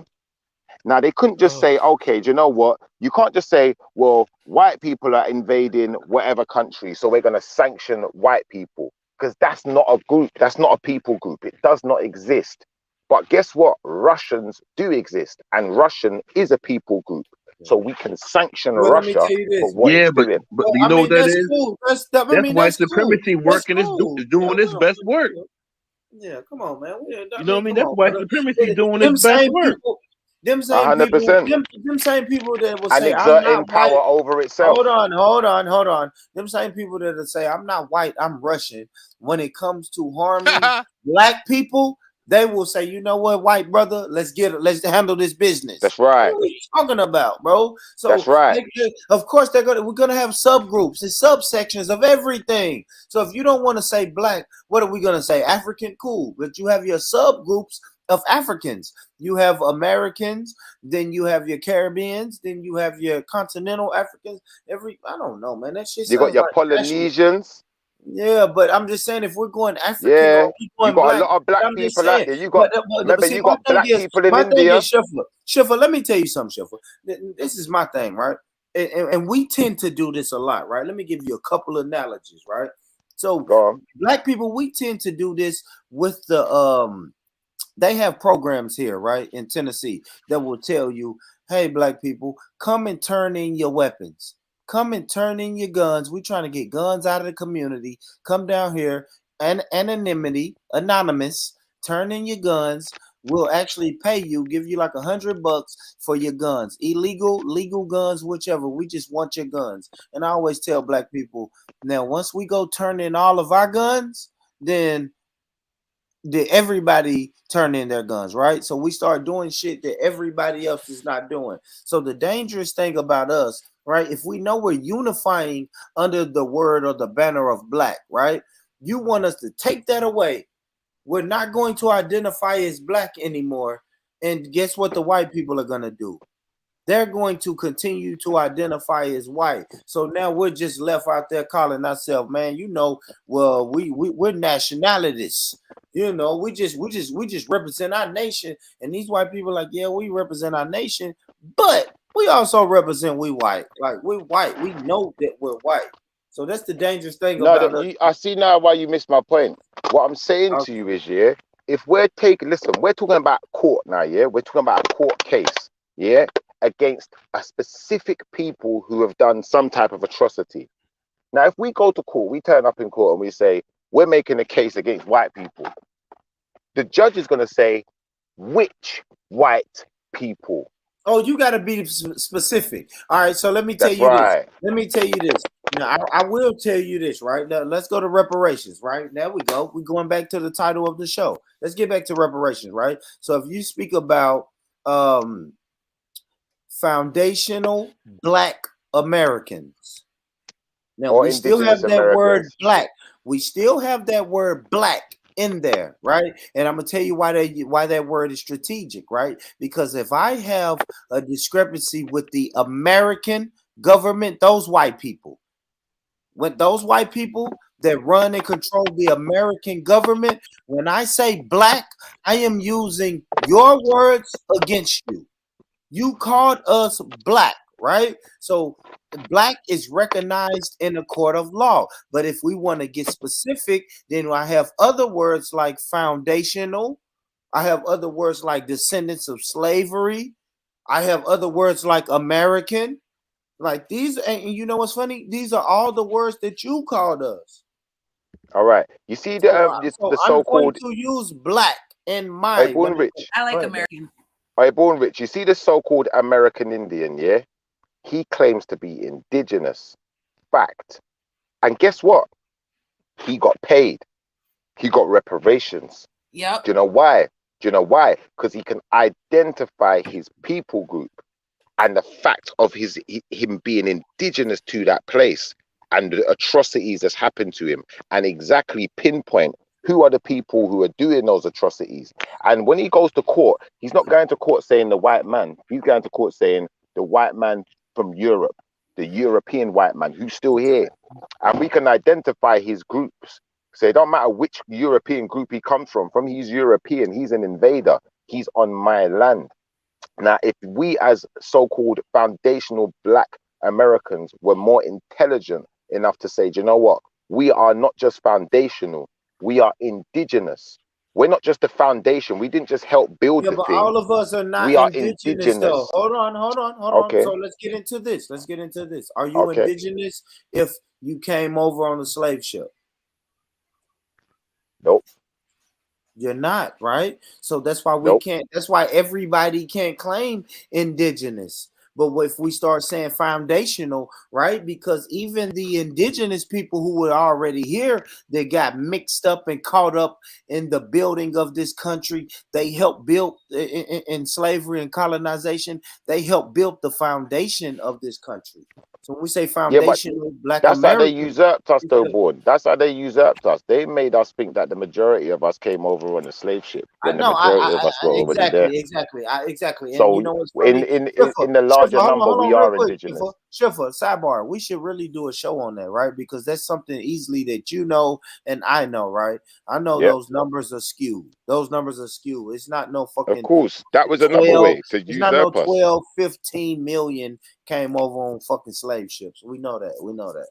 Now, they couldn't just say, okay, do you know what? You can't just say, well, white people are invading whatever country, so we're going to sanction white people. Because that's not a group. That's not a people group. It does not exist. But guess what? Russians do exist, and Russian is a people group. So we can sanction Russia for what it's doing. But you know what that is? Cool. That's white supremacy working. Is doing its best work. Yeah, come on, man. You know what I mean? That's white supremacy doing its best work. Them same people that will say I'm not power white over itself. Hold on. Them same people that will say I'm not white, I'm Russian. When it comes to harming black people, They will say, you know what, white brother, let's handle this business. That's right. What are you talking about, bro? So that's right. of course we're gonna have subgroups and subsections of everything. So if you don't want to say black, what are we gonna say? African, cool. But you have your subgroups of Africans. You have Americans, then you have your Caribbeans, then you have your continental Africans. I don't know, man. That shit You got sounds your like Polynesians. yeah, but I'm just saying if we're going African Yeah, or we you going got a black, lot of black I'm just people out saying. there. You got remember, See, you got black people in my thing India. is Shiffer, let me tell you something, Shiffer. This is my thing, right? And we tend to do this a lot, right? Let me give you a couple analogies, right? So black people, we tend to do this with the they have programs here, right, in Tennessee that will tell you, hey, black people, come and turn in your weapons. Come and turn in your guns. We're trying to get guns out of the community. Come down here, anonymous, turn in your guns. We'll actually pay you, give you like $100 for your guns. Illegal, legal guns, whichever. We just want your guns. And I always tell black people, now, once we go turn in all of our guns, then everybody turn in their guns, right? So we start doing shit that everybody else is not doing. So the dangerous thing about us, right? If we know we're unifying under the word or the banner of black, right? You want us to take that away. We're not going to identify as black anymore. And guess what the white people are going to do? They're going to continue to identify as white. So now we're just left out there calling ourselves, man, you know, well, we're nationalities. You know, we just represent our nation. And these white people are like, yeah, we represent our nation, but we also represent we white. Like we white. We know that we're white. So that's the dangerous thing about us. I see now why you missed my point. What I'm saying to you is, yeah, if we're talking about court now, yeah, we're talking about a court case, yeah, against a specific people who have done some type of atrocity. Now, if we go to court, we turn up in court and we say, we're making a case against white people. The judge is going to say, which white people? Oh, you got to be specific. All right, so let me tell you this. Let me tell you this. Now, I will tell you this, right? Now, let's go to reparations, right? There we go. We're going back to the title of the show. Let's get back to reparations, right? So if you speak about foundational black Americans. Now, we still have that word black. We still have that word black in there, right? And I'm gonna tell you why that word is strategic, right? Because if I have a discrepancy with the American government, those white people that run and control the American government, when I say black, I am using your words against you. You called us black, right? So black is recognized in a court of law. But if we want to get specific, then I have other words like foundational. I have other words like descendants of slavery. I have other words like American. Like these, and you know what's funny? These are all the words that you called us. All right. You see the so-called. I'm going to use black in my. I like American. All right, Born Rich. You see the so-called American Indian, yeah? He claims to be indigenous. Fact. And guess what? He got paid. He got reparations. Yep. Do you know why? Because he can identify his people group and the fact of him being indigenous to that place and the atrocities that's happened to him and exactly pinpoint who are the people who are doing those atrocities. And when he goes to court, he's not going to court saying the white man. He's going to court saying the white man from Europe, the European white man who's still here. And we can identify his groups. So it don't matter which European group he comes from. He's European, he's an invader. He's on my land. Now, if we as so-called foundational black Americans were more intelligent enough to say, do you know what? We are not just foundational. We are indigenous. We're not just the foundation. We didn't just help build the thing. All of us are not we are indigenous. Though. Hold on. Okay. So let's get into this. Are you indigenous if you came over on a slave ship? Nope. You're not, right? So that's why we can't. That's why everybody can't claim indigenous. But if we start saying foundational, right? Because even the indigenous people who were already here, they got mixed up and caught up in the building of this country. They helped build in slavery and colonization. They helped build the foundation of this country. So when we say Yeah, but foundational Black that's how they American, usurped us, though, Born. That's how they usurped us. They made us think that the majority of us came over on a slave ship I when the know, majority of us were already there. exactly. And you So know what's in funny? in in, Shiffer, in the Shiffer, larger number, hold we on real are quick, indigenous. Shiffer, sidebar. We should really do a show on that, right? Because that's something easily that you know and I know, right? I know Yep, those numbers are skewed. Those numbers are skewed. It's not no of fucking course. That was another 12. way to It's not no usurp us. 12, 15 million came over on fucking slave ships. We know that. We know that.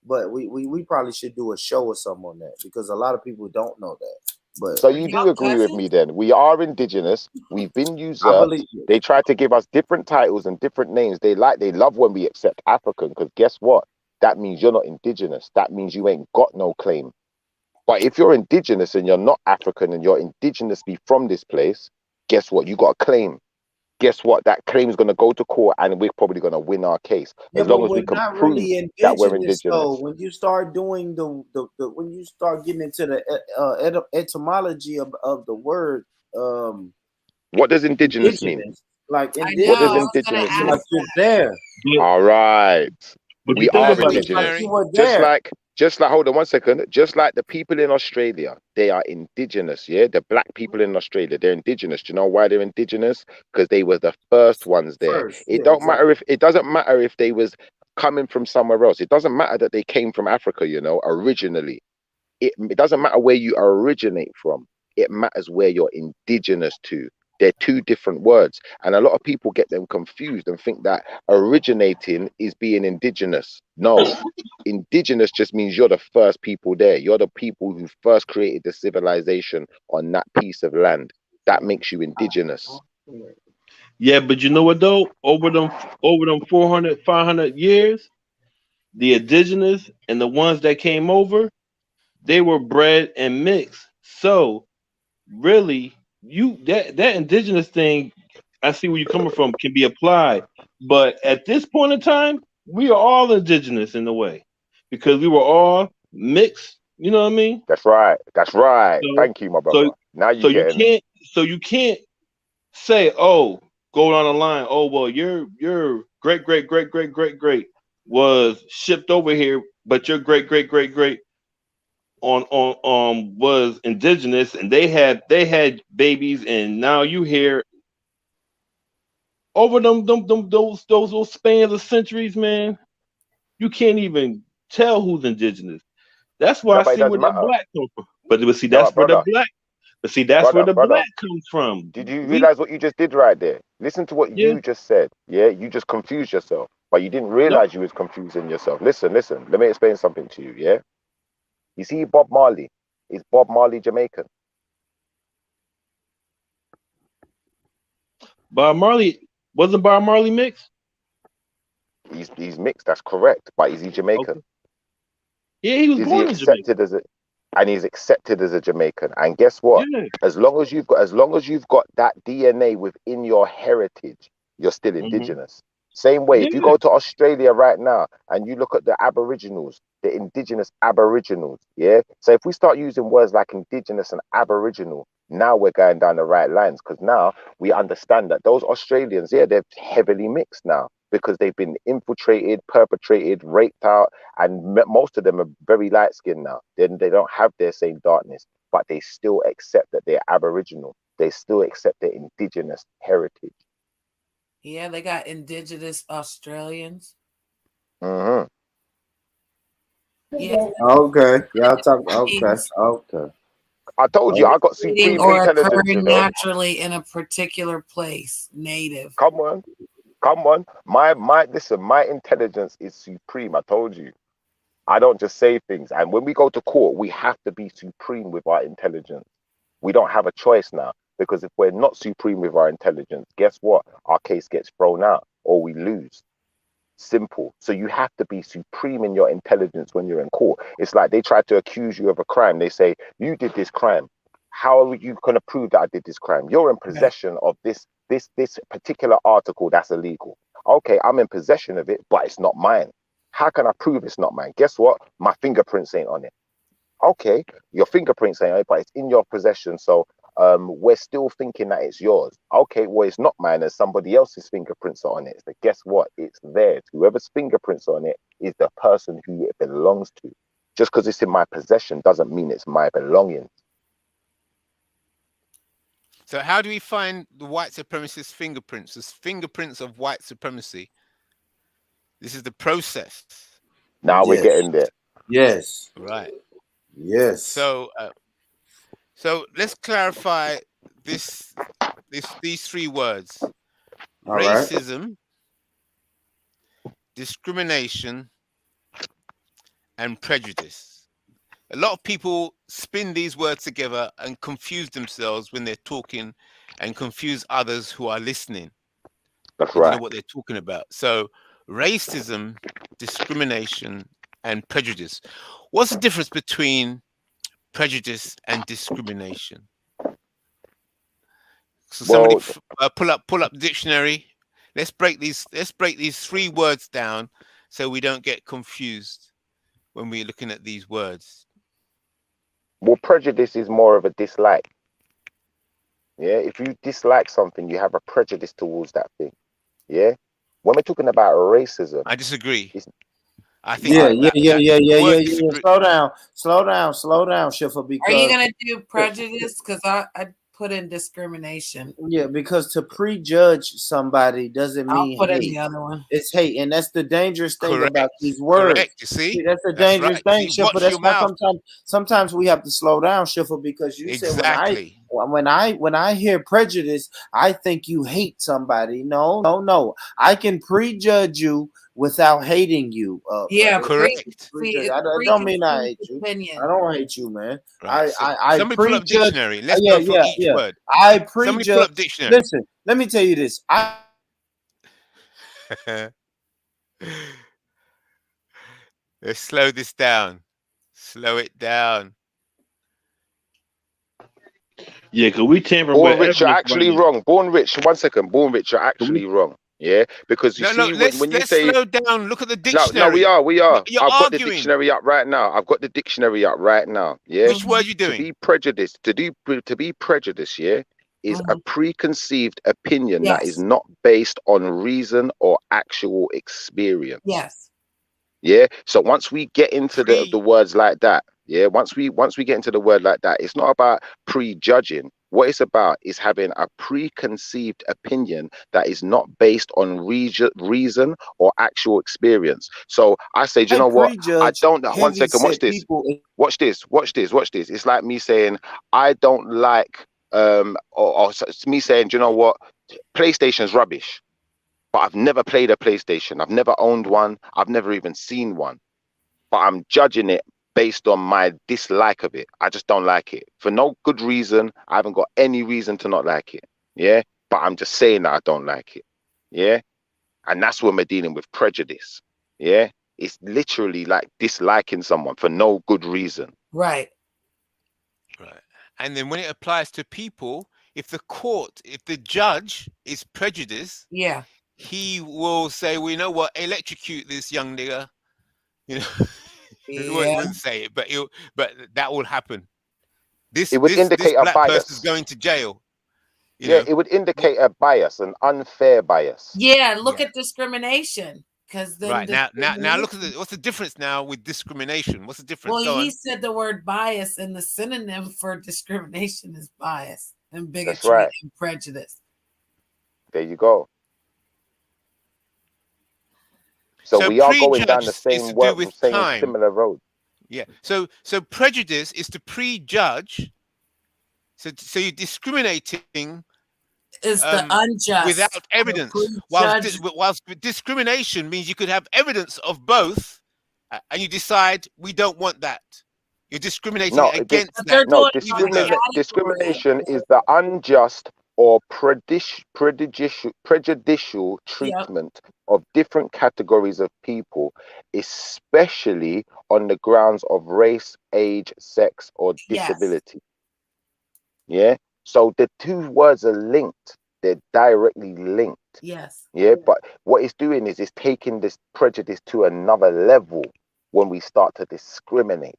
But we probably should do a show or something on that because a lot of people don't know that. But So you do agree with me then? We are indigenous. We've been I believe usurped. it. They try to give us different titles and different names. They love when we accept African because guess what? That means you're not indigenous. That means you ain't got no claim. But if you're indigenous and you're not African and you're indigenously from this place, guess what? You got a claim. Guess what? That claim is going to go to court and we're probably going to win our case Yeah, as but long as we we're can not prove really that we're indigenous though. indigenous. When you start doing the when you start getting into the etymology of the word What does indigenous mean? indigenous, like I know. What does I indigenous, was gonna indigenous like mean? ask you're that. there. All right. But you We think are about it. It's like indigenous. you were Just there. like, hold on one second. Just like the people in Australia, they are indigenous. Yeah. The black people in Australia, they're indigenous. Do you know why they're indigenous? Because they were the first ones there. First, It yeah, don't exactly. matter if it doesn't matter if they was coming from somewhere else. It doesn't matter that they came from Africa, originally. It doesn't matter where you originate from. It matters where you're indigenous to. They're two different words. And a lot of people get them confused and think that originating is being indigenous. No, indigenous just means you're the first people there. You're the people who first created the civilization on that piece of land. That makes you indigenous. Yeah, but you know what though? Over them 400, 500 years, the indigenous and the ones that came over, they were bred and mixed. So really, that indigenous thing, I see where you're coming from, can be applied. But at this point in time, we are all indigenous in a way because we were all mixed. You know what I mean? That's right. That's right. So, Thank you, my so, brother. Now you so you getting me. can't, say, oh, go down the line. Oh, well, your great was shipped over here, but your great on was indigenous, and they had babies, and now you here over those spans of centuries, man. You can't even tell who's indigenous. That's why No, I but it see where doesn't that matter. black comes from. But see, No, that's where the brother, black. But see, that's where the brother. black comes from. Did you We, realize what you just did right there? Listen to what yeah, you just said. Yeah, you just confused yourself, but you didn't yep. realize you was confusing yourself. Listen. Let me explain something to you. Yeah, you see Bob Marley. Is Bob Marley Jamaican? Bob Marley wasn't Bob Marley mixed. He's mixed. That's correct. But is he Jamaican? Okay. Yeah, he was Is he born in Jamaica. accepted as a? And he's accepted as a Jamaican. And guess what? Yeah. As long as you've got that DNA within your heritage, you're still Hmm. indigenous. Same way, if you Yeah. go to Australia right now and you look at the Aboriginals, the indigenous Aboriginals, yeah. So if we start using words like indigenous and Aboriginal, now we're going down the right lines because now we understand that those Australians, yeah, they're heavily mixed now because they've been infiltrated, perpetrated, raped out, and most of them are very light skinned now. Then they don't have their same darkness, but they still accept that they're Aboriginal. They still accept their indigenous heritage. Yeah, they got indigenous Australians. Mm-hmm. Yeah. Okay, y'all talk. Okay. I told you I got Breeding supreme or intelligence, occurring naturally in a particular place, native. Come on. My intelligence is supreme. I told you. I don't just say things. And when we go to court, we have to be supreme with our intelligence. We don't have a choice now because if we're not supreme with our intelligence, guess what? Our case gets thrown out or we lose. Simple. So you have to be supreme in your intelligence when you're in court. It's like they try to accuse you of a crime. They say, you did this crime. How are you going to prove that I did this crime? You're in possession of this particular article that's illegal. Okay, I'm in possession of it, but it's not mine. How can I prove it's not mine? Guess what? My fingerprints ain't on it. Okay, your fingerprints ain't on it, but it's in your possession. So we're still thinking that it's yours. Okay, well, it's not mine, and somebody else's fingerprints are on it. So guess what? It's theirs. Whoever's fingerprints on it is the person who it belongs to. Just because it's in my possession doesn't mean it's my belongings. So how do we find the white supremacist fingerprints? The fingerprints of white supremacy. This is the process. Now we're getting there. Yes. Right. Yes. So, so let's clarify these three words: All right. racism, discrimination, and prejudice. A lot of people spin these words together and confuse themselves when they're talking, and confuse others who are listening. That's They don't right. know what they're talking about. So, racism, discrimination, and prejudice. What's the difference between prejudice and discrimination? So somebody pull up the dictionary. Let's break these three words down so we don't get confused when we're looking at these words. Well, prejudice is more of a dislike. Yeah, if you dislike something, you have a prejudice towards that thing. Yeah, when we're talking about racism, I disagree. I think Yeah. the word disagree. Slow down, Schiffer. Are you Because gonna do prejudice? Because I put in discrimination. yeah, because to prejudge somebody doesn't I'll mean put in hate. the other one. It's hate, and that's the dangerous thing about Correct. these words. Correct. You see? That's the That's dangerous right. thing, See, Schiffer. watch That's your why mouth. sometimes we have to slow down, Schiffer, because you said Exactly. when I hear prejudice, I think you hate somebody. No. I can prejudge you without hating you. Yeah, correct. I don't mean I hate you. Opinion. I don't hate you, man. Right. So I somebody pull up prejudge. dictionary. Let's go for each word. I Somebody pull prejudge. up dictionary. Listen, let me tell you this. Let's slow this down. Slow it down. Yeah, because we tampering Born with Rich, you're evidence actually right now. wrong. Born Rich, 1 second. Born Rich, you're actually wrong. Yeah, because you see, when you Let's say slow down. Look at the no, dictionary. we are. You're I've got the arguing. dictionary up right now. Yeah. Which word you To doing? be prejudiced, to be prejudiced, yeah, is a preconceived opinion that is not based on reason or actual experience. Yes. Yeah. So once we get into the words like that, yeah, once we get into the word like that, it's not about prejudging. What it's about is having a preconceived opinion that is not based on reason or actual experience. So I say, do you know what? I don't. 1 second. Watch this. Watch this. It's like me saying I don't like or it's me saying, do you know what? PlayStation's rubbish. But I've never played a PlayStation. I've never owned one. I've never even seen one. But I'm judging it based on my dislike of it. I just don't like it for no good reason. I haven't got any reason to not like it. Yeah. But I'm just saying that I don't like it. Yeah. And that's when we're dealing with prejudice. Yeah. It's literally like disliking someone for no good reason. Right. Right. And then when it applies to people, if the judge is prejudiced, yeah, he will say, well, you know what, electrocute this young nigger. You know, he wouldn't say it, but that will happen. This black person's going to jail. It would indicate a bias, an unfair bias. Yeah, look at discrimination. Because then right now look at what's the difference now with discrimination? What's the difference? Well, he said the word bias, and the synonym for discrimination is bias and bigotry and prejudice. There you go. So we are going down the same similar road. Yeah. So prejudice is to prejudge. So you're discriminating is the unjust without evidence. Whilst discrimination means you could have evidence of both, and you decide we don't want that. You're discriminating against that. No, discrimination is the unjust or prejudicial treatment of different categories of people, especially on the grounds of race, age, sex, or disability. Yeah. So the two words are linked. They're directly linked. Yes. Yeah, but what it's doing is it's taking this prejudice to another level when we start to discriminate.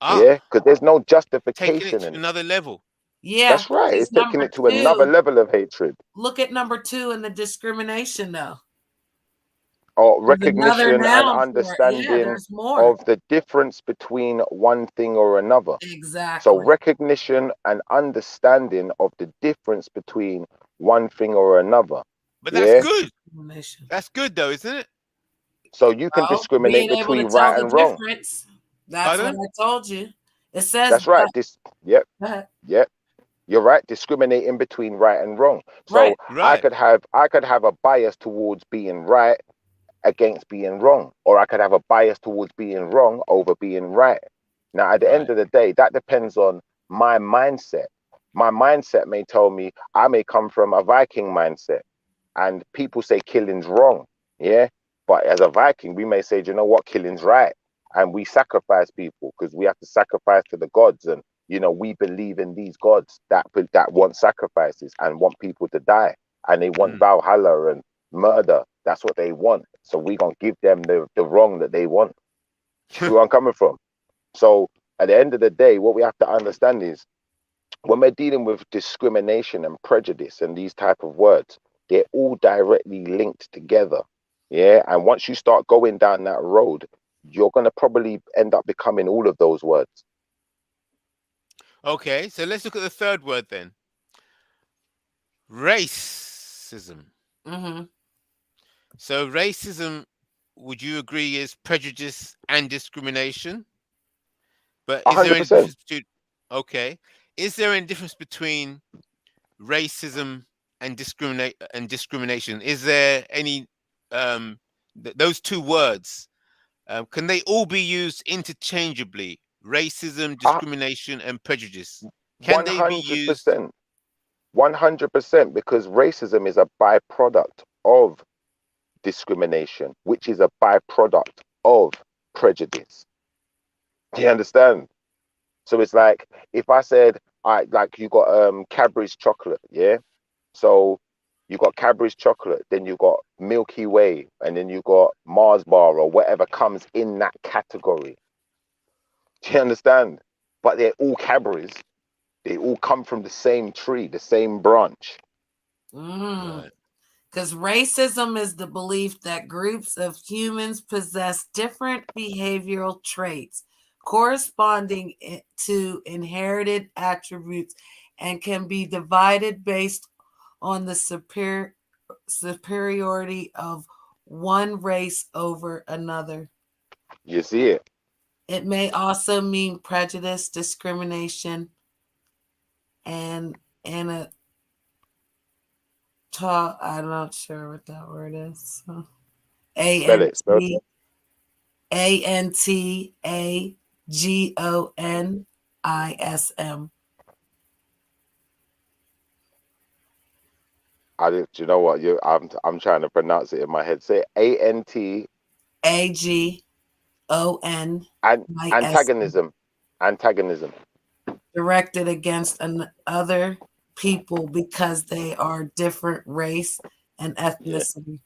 Yeah, because there's no Taking it justification to in it. another level. Yeah, That's right. because It's taking number it to another 2, level of hatred. look at number 2 in the discrimination though. Or There's another recognition and noun for it. Yeah, understanding there's more. of the difference between one thing or another. So Exactly. recognition and understanding of the difference between one thing or another. But that's Yeah. good. Discrimination. That's good though, isn't it? So you can Well, discriminate being able to between tell right the and wrong. difference. That's Pardon? what I told you. It says That's right. Yep. go ahead. Yep. You're right. Discriminating between right and wrong. Right. So I could have a bias towards being right against being wrong, or I could have a bias towards being wrong over being right. Now, at the end of the day, that depends on my mindset. My mindset may tell me I may come from a Viking mindset, and people say killing's wrong. Yeah, but as a Viking, we may say, do you know what, killing's right, and we sacrifice people because we have to sacrifice to the gods, and we believe in these gods that want sacrifices and want people to die, and they want Valhalla and murder. That's what they want. So we gonna give them the wrong that they want. You see where I'm coming from? So at the end of the day, what we have to understand is when we're dealing with discrimination and prejudice and these type of words, they're all directly linked together. Yeah. And once you start going down that road, you're gonna probably end up becoming all of those words. Okay, so let's look at the third word then. Racism. Mm-hmm. So racism, would you agree, is prejudice and discrimination? But is there any 100%. difference between? Okay, is there any difference between racism and discrimination? Is there any those two words? Can they all be used interchangeably? Racism, discrimination, and prejudice. Can they be used? 100%. 100%, because racism is a byproduct of discrimination, which is a byproduct of prejudice. Do you understand? So it's like if I said, like you got Cadbury's chocolate, yeah. So you got Cadbury's chocolate, then you got Milky Way, and then you got Mars bar or whatever comes in that category. Do you understand? But they're all Cadbury's. They all come from the same tree, the same branch. Because racism is the belief that groups of humans possess different behavioral traits corresponding to inherited attributes and can be divided based on the superiority of one race over another. You see it? It may also mean prejudice, discrimination, and I'm not sure what that word is. Antagonism. Do you know what? I'm trying to pronounce it in my head. Say ANTAGON. Antagonism. Antagonism. Directed against other people because they are different race and ethnicity.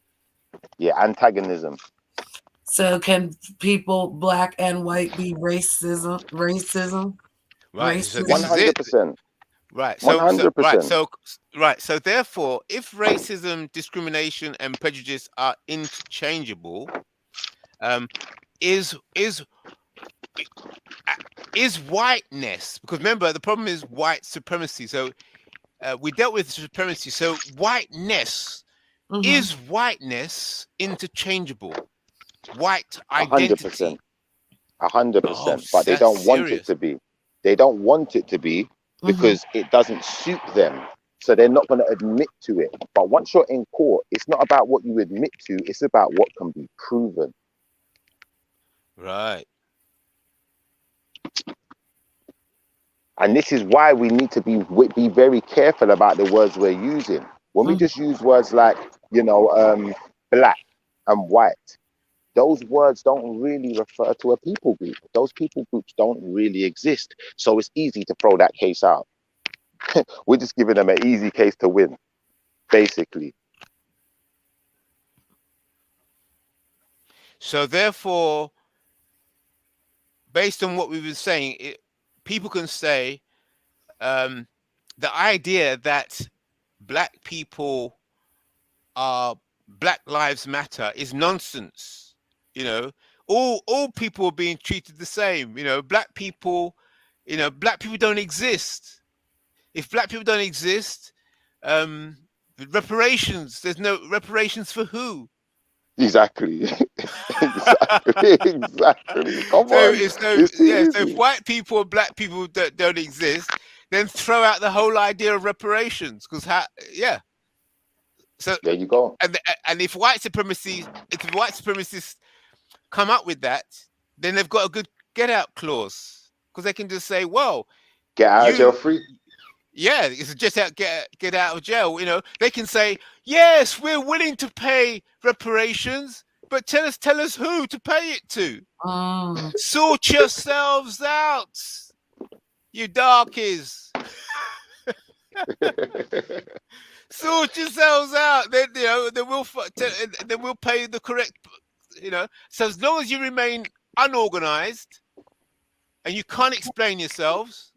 Yeah, antagonism. So can people black and white be racism? Right. So this is 100%. Right. 100%. So therefore, if racism, discrimination, and prejudice are interchangeable, is whiteness? Because remember, the problem is white supremacy. So we dealt with supremacy. So whiteness, is whiteness interchangeable? White identity. 100%. But they don't want it to be. They don't want it to be because it doesn't suit them. So they're not going to admit to it. But once you're in court, it's not about what you admit to. It's about what can be proven. Right. And this is why we need to be very careful about the words we're using. When we just use words like, black and white, those words don't really refer to a people group. Those people groups don't really exist. So it's easy to throw that case out. We're just giving them an easy case to win, basically. So therefore, based on what we were saying, people can say the idea that black people are Black Lives Matter is nonsense. You know, all people are being treated the same. You know, black people don't exist. If black people don't exist, reparations. There's no reparations for who? Exactly. Exactly. Come So on. It's too so if easy. white people and black people don't exist, then throw out the whole idea of reparations. Because so there you go. And if white supremacists come up with that, then they've got a good get out clause, because they can just say, well, Get out of jail free. Yeah, it's just get out of jail. You know, they can say, yes, we're willing to pay reparations, but tell us who to pay it to. Sort yourselves out, you darkies. Sort yourselves out. Then we'll pay the correct. You know, so as long as you remain unorganized and you can't explain yourselves,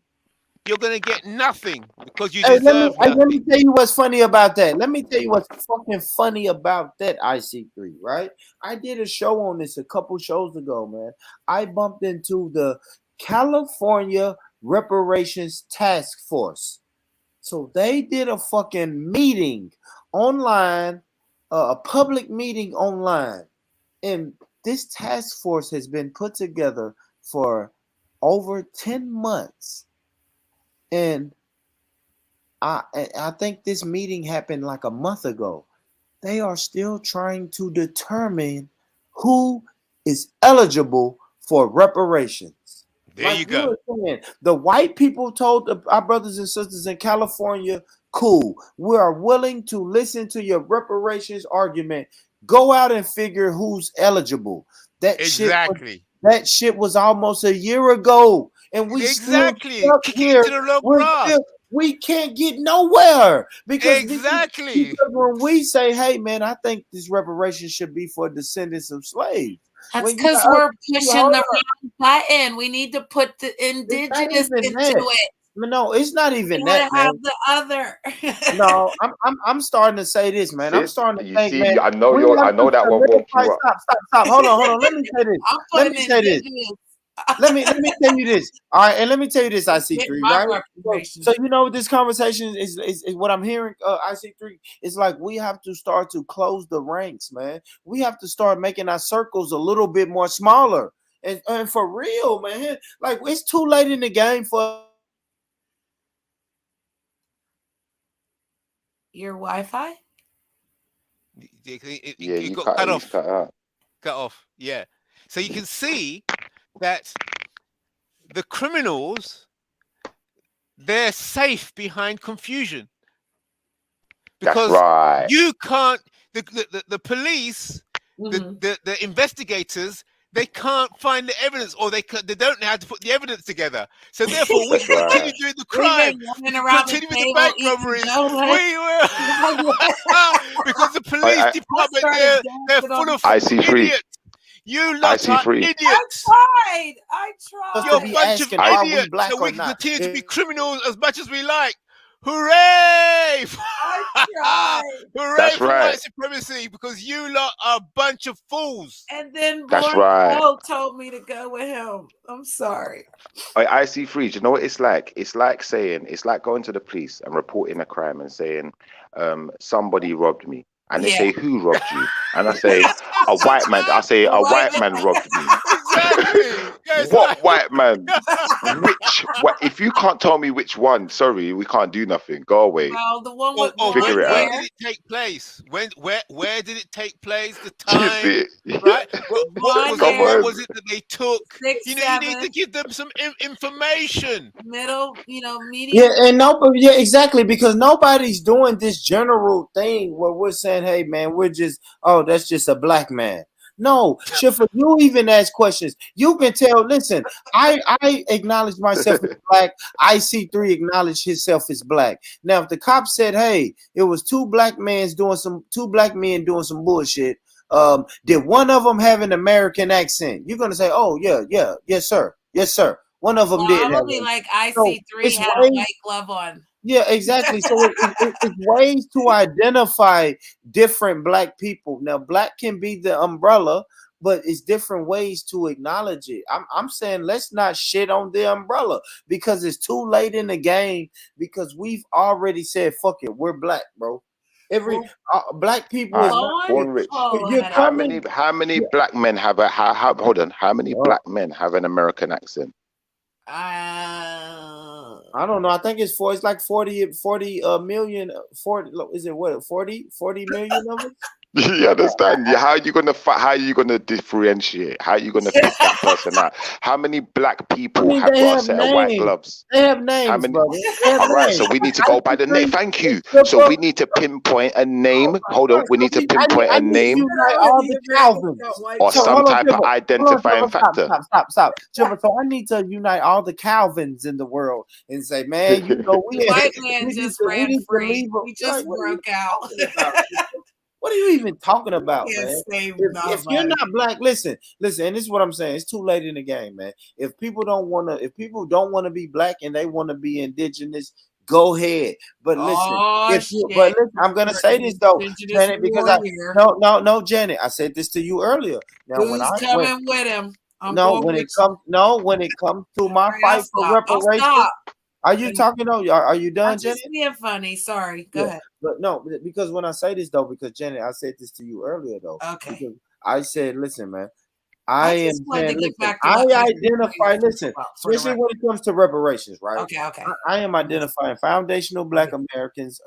you're going to get nothing, because you deserve nothing. Let me tell you what's funny about that. Let me tell you what's fucking funny about that, IC3, right? I did a show on this a couple shows ago, man. I bumped into the California Reparations Task Force. So they did a fucking meeting online, a public meeting online. And this task force has been put together for over 10 months. And I think this meeting happened like a month ago. They are still trying to determine who is eligible for reparations. There you go. The white people told our brothers and sisters in California, cool, we are willing to listen to your reparations argument. Go out and figure who's eligible. That shit was almost a year ago, and we still stuck here. We can't get nowhere because when we say, "Hey, man, I think this reparation should be for descendants of slaves." That's because we're pushing the wrong button. We need to put the indigenous into it. No, it's not even that, man. Have the other. No, I'm starting to say this, man. I'm starting to think, man. I know that one woke you up. Stop. Hold on. Let me say this. Let me tell you this. All right, and let me tell you this, IC3, right? So you know, this conversation is what I'm hearing, IC3. It's like we have to start to close the ranks, man. We have to start making our circles a little bit more smaller. And for real, man. Like, it's too late in the game for your Wi-Fi? You got cut off. Cut off. Yeah. So you can see that the criminals, they're safe behind confusion. Because you can't, the police, the investigators, they can't find the evidence, or they don't know how to put the evidence together. So therefore, we continue doing the crime, continue with the bank robberies. Because the police department, they're full of idiots. You lot are idiots. I tried. You're a bunch of idiots. So we can continue to be criminals as much as we like. Hooray! Hooray for white supremacy, because you lot are a bunch of fools. And then Boy told me to go with him. I'm sorry. IC3, do you know what it's like? It's like going to the police and reporting a crime and saying, somebody robbed me. And they say, who robbed you? And I say, a white man. I say, a white man robbed me. Exactly. What white man? If you can't tell me which one, sorry, we can't do nothing. Go away. Well, the one with figure it out. When did it take place? Where did it take place? The time, right? What was it that they took? 6, you need to give them some information. Middle, medium. Yeah, exactly, because nobody's doing this general thing where we're saying, hey, man, that's just a black man. No, Schiffer, you even ask questions. You can tell. Listen, I acknowledge myself as black. IC3 acknowledged himself as black. Now, if the cop said, "Hey, it was two black men doing some bullshit," did one of them have an American accent? You're gonna say, "Oh yeah, yes sir, yes sir." One of them Well, did I'm have gonna be one. like So IC3 it's had a ways. white glove on. Yeah, exactly. So it's ways to identify different black people. Now, black can be the umbrella, but it's different ways to acknowledge it. I'm saying let's not shit on the umbrella because it's too late in the game because we've already said fuck it, we're black, bro. Every black people is not. Born Rich. You're coming. How many black men have hold on? How many black men have an American accent? I don't know. I think it's like 40 million. 40 is it what 40 million of us? You understand? How are you gonna differentiate? How are you gonna pick that person out? How many black people have they got a have set of white gloves? They have names, How many? brother. They have All right, names. so we need to go by the name. Thank you. So we need to pinpoint a name. Hold on, we need to pinpoint a name Unite all the Calvins. or So, some hold on, type of Trevor. identifying factor. Stop. Trevor, so I need to unite all the Calvins in the world and say, man, you know, The white man just ran free. He just broke out. What are you even talking about, man? If you're nobody. not black, listen, and this is what I'm saying. It's too late in the game, man. If people don't want to be black and they want to be indigenous, go ahead. But listen, I'm gonna say this though, Janet, because no, Janet, I said this to you earlier. Now, Who's coming with him? when it comes to my fight for reparations. Are you talking? Are you done, I'm Janet? just being funny. Sorry. Go ahead. But no, because when I say this though, because Janet, I said this to you earlier though. Okay. Because I said, listen, man. I identify. Listen, especially when it comes to reparations, right? Okay. I am identifying foundational Black Americans,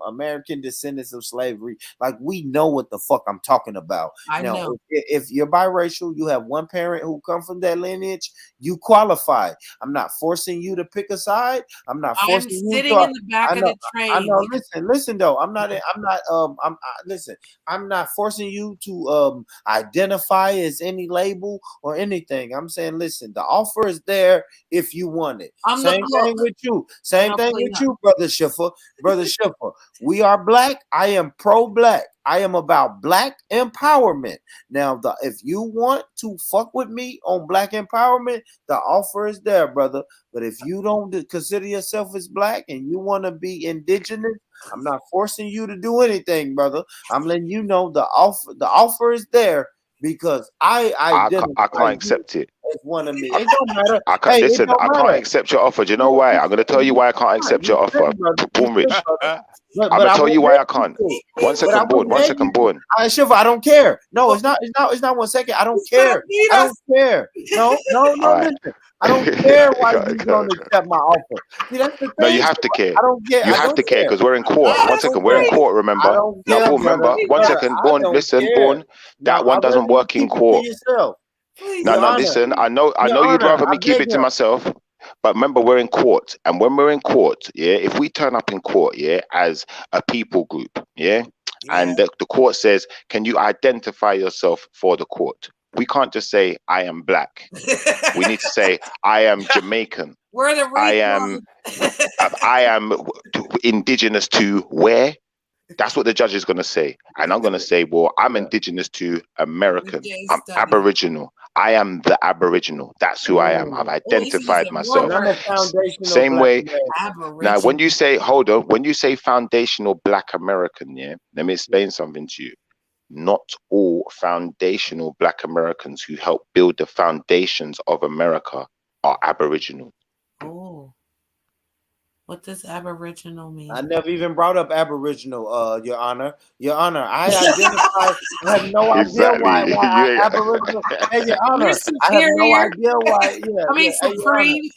American descendants of slavery. Like we know what the fuck I'm talking about. I know. If you're biracial, you have one parent who come from that lineage, you qualify. I'm not forcing you to pick a side. I'm not forcing you. I'm sitting in the back of the train. I know. Listen though. I'm not forcing you to identify as any label or anything. I'm saying, listen, the offer is there if you want it. Same thing with you, brother Schiffer. Brother Schiffer, we are black. I am pro-black. I am about black empowerment. Now, if you want to fuck with me on black empowerment, the offer is there, brother. But if you don't consider yourself as black and you want to be indigenous, I'm not forcing you to do anything, brother. I'm letting you know the offer is there. Because I can't accept it. As one of me. It don't matter. I can't accept your offer. Do you know why? I'm going to tell you why I can't accept your offer. Born Rich. I'm going to tell you why I can't. 1 second, Born. 1 second, Born. I don't care. No, it's not 1 second. I don't care. I don't care. No. Listen. I don't care why you don't accept my offer. See, that's the thing. No, you have to care. I don't care. You have to care because we're in court. 1 second, we're in court, remember? No, Born, remember? 1 second, Born, listen, Born. That one doesn't work in court. No, listen, I know you'd rather me keep it to myself. But remember, we're in court. And when we're in court, if we turn up in court, as a people group, and the court says, can you identify yourself for the court? We can't just say, I am black. We need to say, I am Jamaican. I am indigenous to where? That's what the judge is going to say. And I'm going to say, well, I'm indigenous to American. I'm Aboriginal. I am the Aboriginal. That's who I am. I've identified myself. Same way. Now, when you say, hold on, when you say foundational Black American, let me explain something to you. Not all foundational Black Americans who help build the foundations of America are Aboriginal. Oh. What does Aboriginal mean? I never even brought up Aboriginal, Your Honor. Your Honor, I identify. I have no idea why Aboriginal. Hey, Your Honor, I have no idea why. Supreme.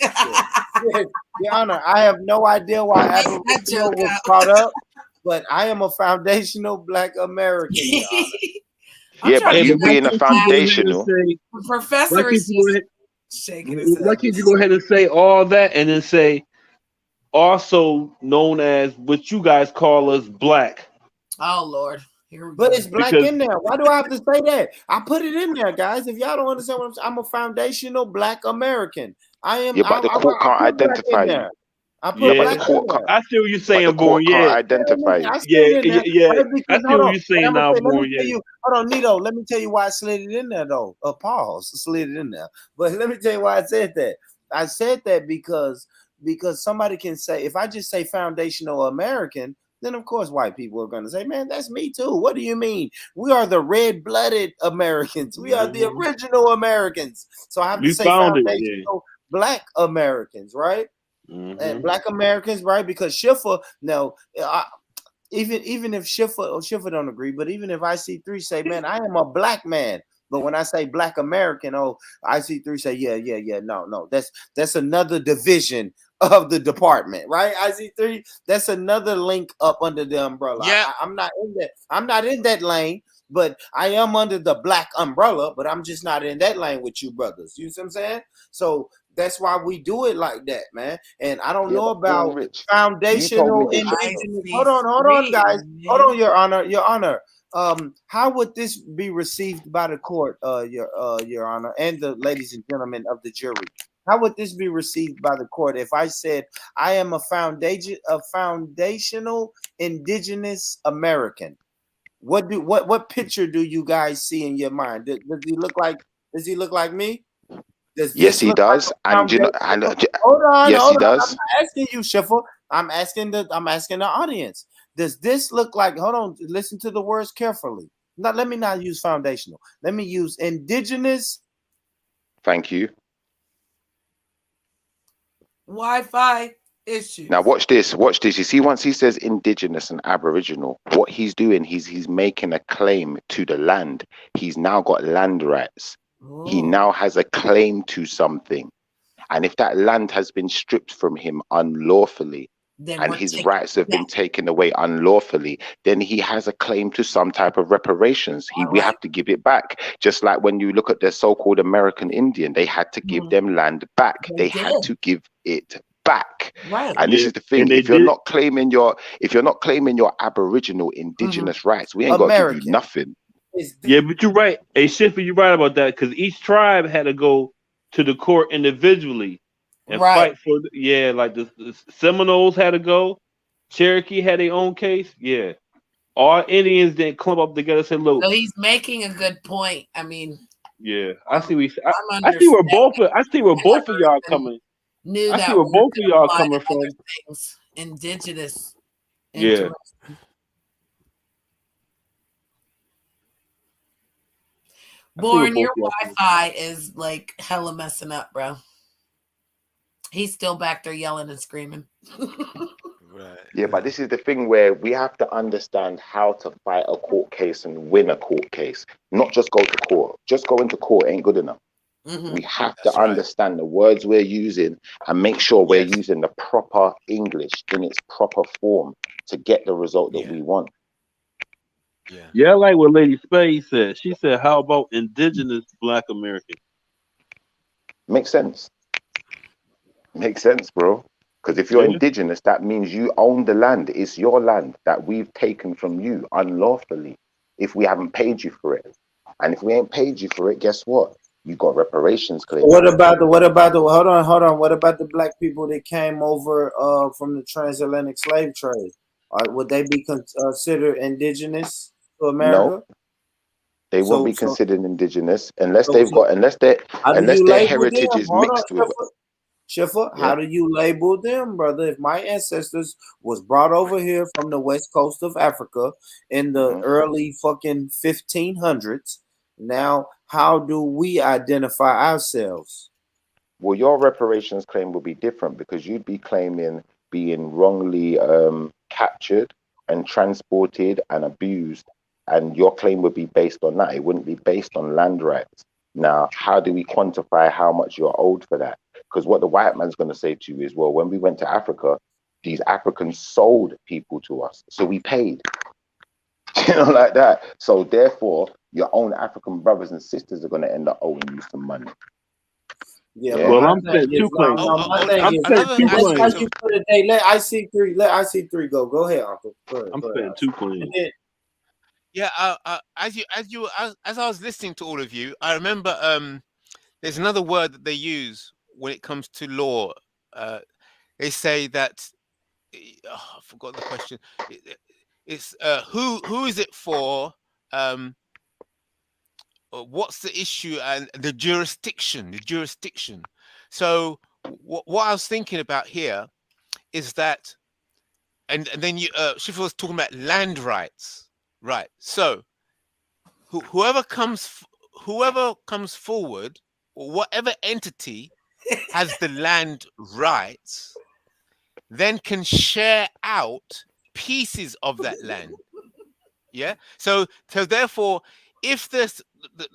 Your Honor, I have no idea why Aboriginal was brought up, but I am a foundational Black American. But you being a foundational professor is shaking his head. Why can't you go ahead and say all that and then say, also known as what you guys call us black? Oh Lord. But it's black in there. Why do I have to say that? I put it in there, guys. If y'all don't understand what I'm saying, I'm a foundational black American. I am. Yeah, but the court I can't put black identify in you. there. I put Yeah, but black the court in can't. there. I see what you're But saying, the Born. court can't Yeah, identify I you. slid yeah, it in there, yeah. right? I Because see hold what on, you're saying now, let Born. me tell Yeah. you, hold on, Nito, let me tell you why I slid it in there though. Pause, slid it in there. But let me tell you why I said that. I said that because somebody can say, if I just say foundational American, then of course white people are going to say, man, that's me too. What do you mean? We are the red-blooded Americans. We are the original Americans. So I have to We say found it. Yeah. foundational black Americans, right? And black Americans, right? Because Schiffer, no, even if Schiffer don't agree, but even if IC3 say, man, I am a black man. But when I say black American, IC3 say, yeah, no, that's another division of the department, right? IC3, that's another link up under the umbrella. Yeah. I'm not in that. I'm not in that lane, but I am under the black umbrella. But I'm just not in that lane with you brothers. You see what I'm saying? So that's why we do it like that, man. And I don't Yeah, know but Born about Rich, you told me foundational this, Schiffer. indigenous. Hold on, guys. Hold on, Your Honor. How would this be received by the court, Your Honor, and the ladies and gentlemen of the jury? How would this be received by the court if I said I am a foundational indigenous American? What picture do you guys see in your mind? Does he look like? Does he look like me? Does Yes, this he look like does. a And you know, foundational? Hold on. yes, he I'm does. not asking you, Schiffer. I'm asking the audience. Does this look like? Hold on. Listen to the words carefully. Not. Let me not use foundational. Let me use indigenous. Thank you. Wi-Fi issues. Now watch this. Watch this. You see, once he says indigenous and aboriginal, what he's doing, he's making a claim to the land. He's now got land rights. He now has a claim to something. And if that land has been stripped from him unlawfully, Then and we're his taking rights have been taken away unlawfully, then he has a claim to some type of reparations. We have to give it back. Just like when you look at the so-called American Indian, they had to give them land back. They had to give it back. Right. And this Yeah, is the thing: and they if you're did. not claiming your Aboriginal indigenous rights, we ain't got to give you American. nothing. Yeah, but you're right. Hey, Schiffer, you're right about that because each tribe had to go to the court individually and Right. fight for. Like the Seminoles had to go. Cherokee had their own case. Yeah, all Indians didn't clump up together and say, "Look." So he's making a good point. I mean, Yeah, I see. I'm I see where understanding. I see where both of y'all coming. Knew I see that where word both of could y'all apply to coming other from. things. Indigenous. Yeah. Interesting. Born, your Wi-Fi is like hella messing up, bro. He's still back there yelling and screaming. Yeah, but this is the thing where we have to understand how to fight a court case and win a court case. Not just go to court. Just go into court ain't good enough. We have to understand the words we're using and make sure we're using the proper English in its proper form to get the result that we want. Yeah, I like what Lady Spade said. She said, "How about indigenous Black American?" Makes sense. Makes sense, bro. Because if you're Yeah. indigenous, that means you own the land. It's your land that we've taken from you unlawfully if we haven't paid you for it. And if we ain't paid you for it, guess what? You got reparations claim. What about the hold on. What about the black people that came over from the transatlantic slave trade? Would they be considered indigenous to America? No, they won't be So considered indigenous unless how do you their label heritage them? is Hold on, mixed with. Schiffer, Yeah. how do you label them, brother? If my ancestors was brought over here from the west coast of Africa in the early fucking 1500s, now how do we identify ourselves? Well, your reparations claim will be different because you'd be claiming being wrongly captured and transported and abused, and your claim would be based on that. It wouldn't be based on land rights. Now, how do we quantify how much you're owed for that? Because what the white man's going to say to you is, well, when we went to Africa, these Africans sold people to us, so we paid. You know, like that. So therefore, your own African brothers and sisters are going to end up owing you some money. Yeah, Yeah. but Well, my I'm thing saying is, two claims. my thing I'm is, saying two let's claims. you put it. Let IC3 go. Go ahead, Uncle. Go ahead. I'm Go saying ahead. two claims. And then, Yeah, as I was listening to all of you, I remember there's another word that they use when it comes to law. They say that I forgot the question. It's who is it for? What's the issue and the jurisdiction? The jurisdiction. So what I was thinking about here is that, and then Shifa was talking about land rights, right? So whoever comes forward, or whatever entity has the land rights, then can share out pieces of that land. Yeah. So therefore, if the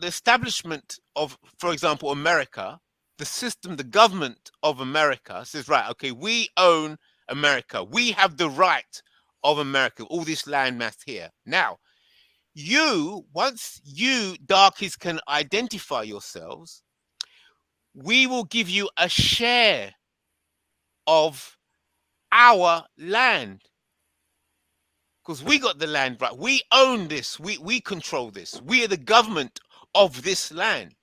establishment of, for example, America, the system, the government of America says, right, okay, we own America. We have the right of America, all this land mass here. Now, once you darkies can identify yourselves, we will give you a share of our land. Because we got the land right. We own this. We control this. We are the government of this land.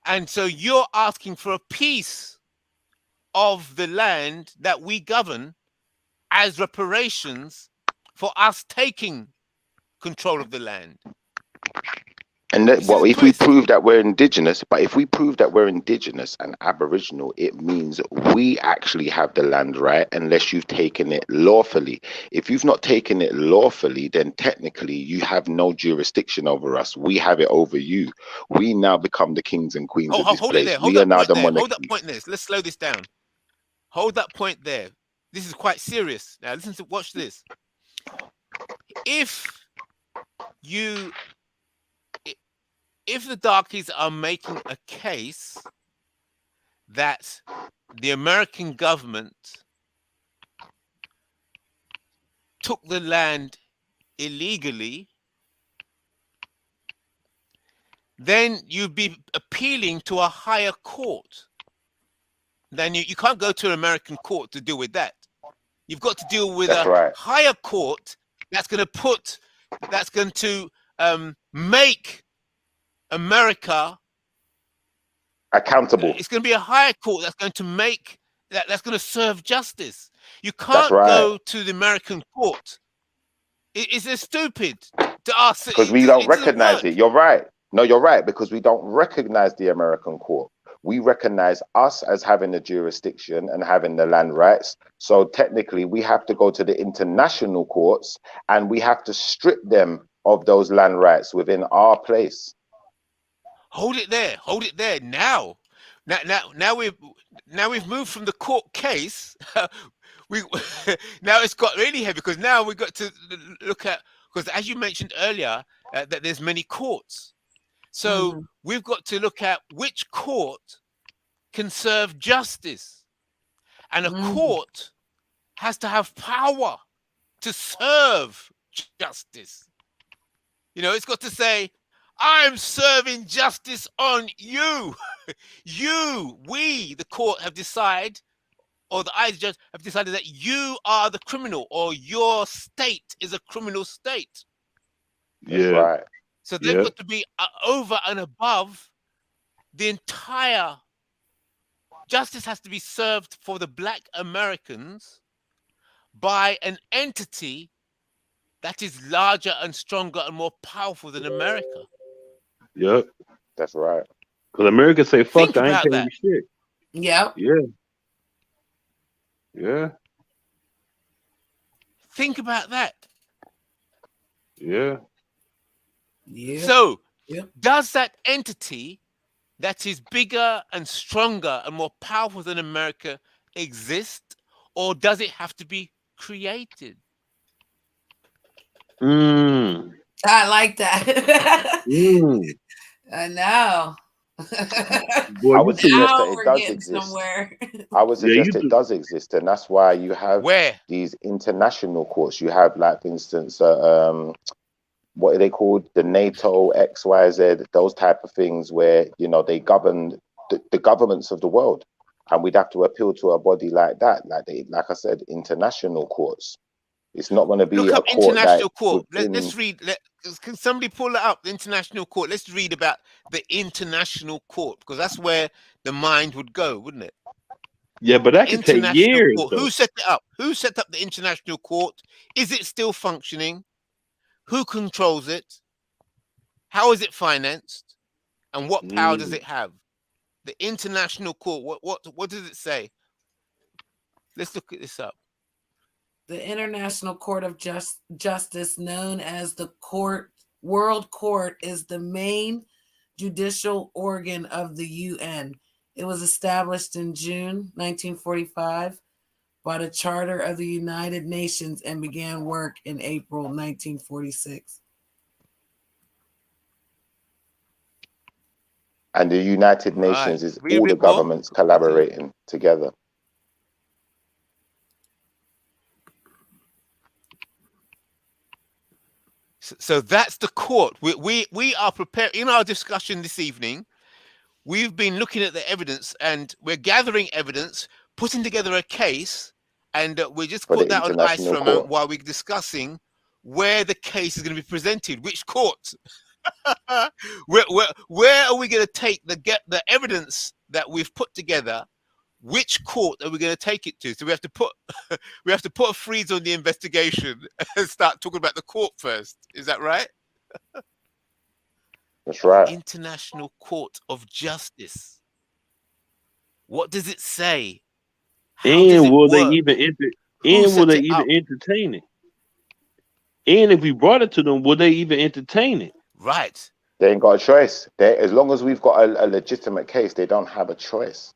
And so you're asking for a piece of the land that we govern as reparations for us taking control of the land. And that, well, if we prove that we're indigenous, but if we prove that we're indigenous and aboriginal, it means we actually have the land right, unless you've taken it lawfully. If you've not taken it lawfully, then technically you have no jurisdiction over us. We have it over you. We now become the kings and queens of this Hold it place. there. Hold We are that now point the there. monarchy. Hold that point there. Let's slow this down. Hold that point there. This is quite serious. Now listen to, watch this. If the darkies are making a case that the American government took the land illegally, then you'd be appealing to a higher court. Then you can't go to an American court to deal with that. You've got to deal with higher court that's going to make America accountable. It's going to be a higher court that's going to make that's going to serve justice. You can't go to the American court. Is it stupid to ask? Because we don't recognize it. You're right. No, you're right, because we don't recognize the American court. We recognize us as having the jurisdiction and having the land rights. So technically, we have to go to the international courts and we have to strip them of those land rights within our place. Hold it there. Hold it there. Now we've moved from the court case. Now it's got really heavy, because now we've got to look at, because as you mentioned earlier, that there's many courts. So we've got to look at which court can serve justice. And a court has to have power to serve justice. You know, it's got to say, I'm serving justice on you. We, the court, have decided, or the IJudge have decided that you are the criminal, or your state is a criminal state. That's right. So they've got to be over and above the entire. Justice has to be served for the Black Americans by an entity that is larger and stronger and more powerful than America. Yep. That's right. Because America say, fuck, I ain't paying you shit. Yep. Yeah. Yeah. Think about that. Yeah. Yeah. So, does that entity that is bigger and stronger and more powerful than America exist, or does it have to be created? I like that. I know. I would suggest that it does exist. I would suggest it does exist, and that's why you have these international courts. You have, like, for instance, what are they called? The NATO, XYZ, those type of things, where, you know, they govern the governments of the world, and we'd have to appeal to a body like that, like I said, international courts. It's not going to be Look up a court international that court. within... Let's read. Can somebody pull it up? The International Court. Let's read about the International Court, because that's where the mind would go, wouldn't it? Yeah, but that could take International years, Court. though. Who set it up? Who set up the International Court? Is it still functioning? Who controls it? How is it financed? And what power does it have? The International Court. What does it say? Let's look at this up. The International Court of Justice, known as the World Court, is the main judicial organ of the UN. It was established in June 1945 by the Charter of the United Nations and began work in April 1946. And the United Nations is all the governments collaborating together. So that's the court. We are prepared. In our discussion this evening, we've been looking at the evidence, and we're gathering evidence, putting together a case, and we just put that on ice for a moment while we're discussing where the case is going to be presented, which court. Where are we going to take the evidence that we've put together? Which court are we going to take it to? So we have to put a freeze on the investigation and start talking about the court first. Is that right? That's right. International Court of Justice. What does it say? And will they even entertain it? And if we brought it to them, will they even entertain it? Right. They ain't got a choice. As long as we've got a legitimate case, they don't have a choice.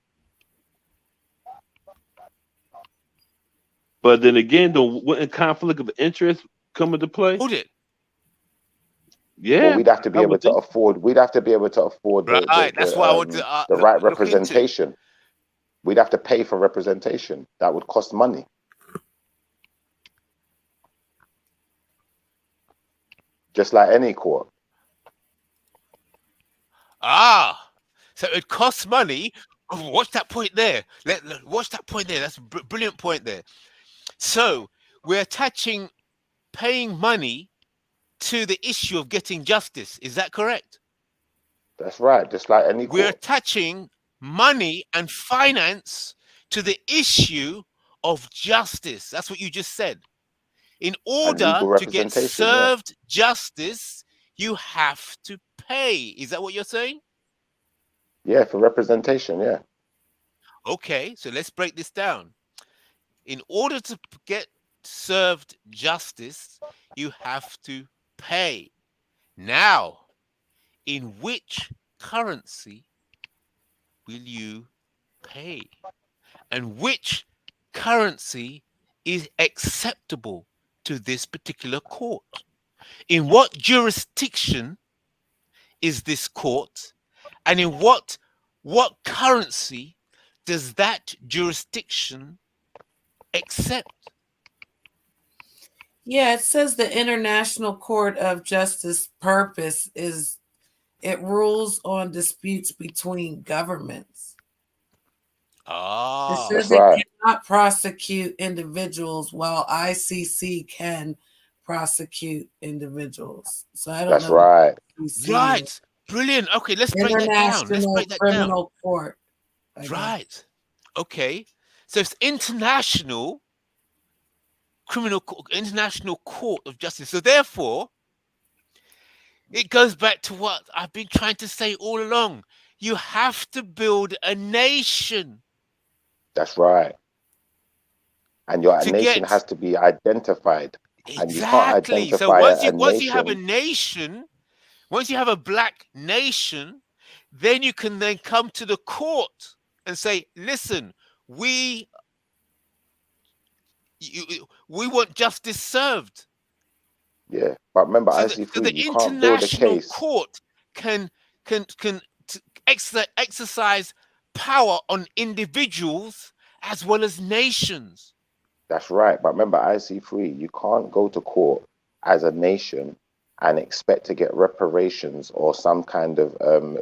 But then again, wouldn't conflict of interest come into play? Who did? Yeah. Well, we'd have to be able to afford. We'd have to be able to afford the right representation. We'd have to pay for representation. That would cost money. Just like any court. So it costs money. Watch that point there. Watch that point there. That's a brilliant point there. So we're attaching paying money to the issue of getting justice. Is that correct? That's right. Just like any court. We're attaching money and finance to the issue of justice. That's what you just said. In order to get served justice, you have to pay. Is that what you're saying? Yeah, for representation, yeah. Okay, so let's break this down. In order to get served justice, you have to pay. Now, in which currency will you pay? And which currency is acceptable to this particular court? In what jurisdiction is this court? And in what currency does that jurisdiction accept? Yeah, it says the International Court of Justice purpose is it rules on disputes between governments. It says it cannot prosecute individuals while ICC can prosecute individuals. So I don't know. That's right. Right. Brilliant. Okay, let's break that down. Let's break that down. Criminal Court. Right. Okay. So it's International Court of Justice. So therefore, it goes back to what I've been trying to say all along. You have to build a nation. That's right. And your nation has to be identified. Exactly. And you can't identify so once you have a nation, once you have a black nation, then you can then come to the court and say, listen, we want justice served. Yeah, but remember, IC3, you can't build a case. Court can exercise power on individuals as well as nations. That's right. But remember, IC3, you can't go to court as a nation and expect to get reparations or some kind of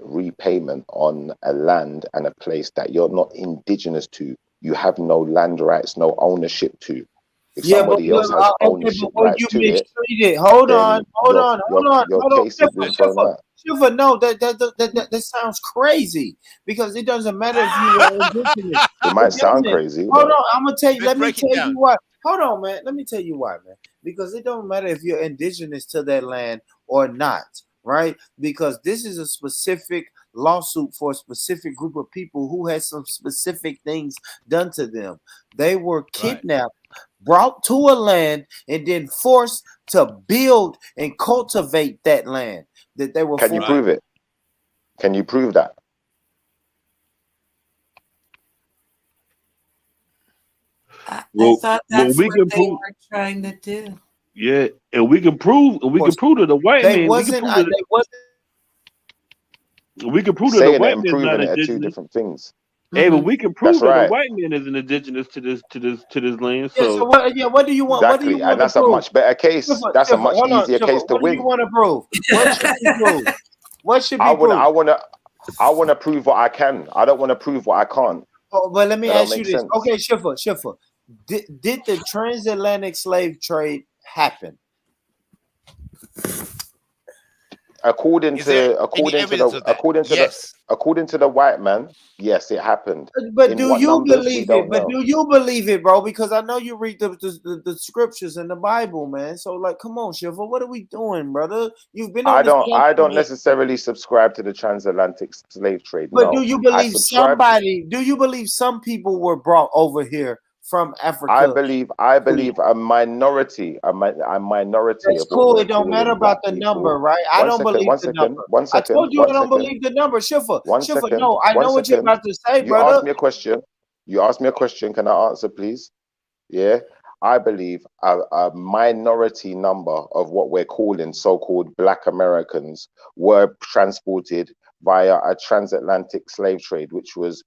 repayment on a land and a place that you're not indigenous to. You have no land rights, no ownership to. If Yeah, but somebody else has okay, but ownership when rights you to it, mistreat it, hold on, then your case has been thrown out. Shiver, no, that sounds crazy because it doesn't matter if you were indigenous. It might sound crazy, Hold but on, I'm gonna tell you. Let's Let me break it tell you down. why. Hold on, man. Let me tell you why, man. Because it don't matter if you're indigenous to that land or not, right? Because this is a specific lawsuit for a specific group of people who had some specific things done to them. They were kidnapped, brought to a land, and then forced to build and cultivate that land that they were. Can you prove it? Can you prove that? I Well, thought well, that's we what can they prove. were trying to do. Yeah, and we can prove to the white They man. wasn't. They wasn't. We can prove that the Saying it white and man's not proving it are two indigenous. different things. Hey, but we can That's prove that the right. white man isn't indigenous to this land. Yeah. So So what? Yeah. What do you want? What do you Exactly, and want to that's a prove? much better case. That's a Shiver, much hold on, easier Shiver. case to What do you win. want to prove? What should be proved? What should I be want. proved? I want to prove what I can. I don't want to prove what I can't. Oh, but let me That don't ask you make this. sense. Okay, Shiver. Did the transatlantic slave trade happen? According Is there to any evidence of that? Yes. according to the white man, yes, it happened. But In do what you numbers we believe it? don't But know. do you believe it, bro? Because I know you read the scriptures in the Bible, man. So like, come on, Shiver. What are we doing, brother? You've been on this I platform. don't necessarily subscribe to the transatlantic slave trade. But do No, you I believe subscribe to. do you believe some people were brought over here from I Africa? believe a minority, a minority That's of what cool. we're It don't matter calling about black the number, people. right? I don't believe the number. I told you I don't believe the number. Shiver. No, I know what you're about to say, You asked brother. me a question. You asked me a question. Can I answer, please? Yeah. I believe a minority number of what we're calling so-called Black Americans were transported via a transatlantic slave trade, which was,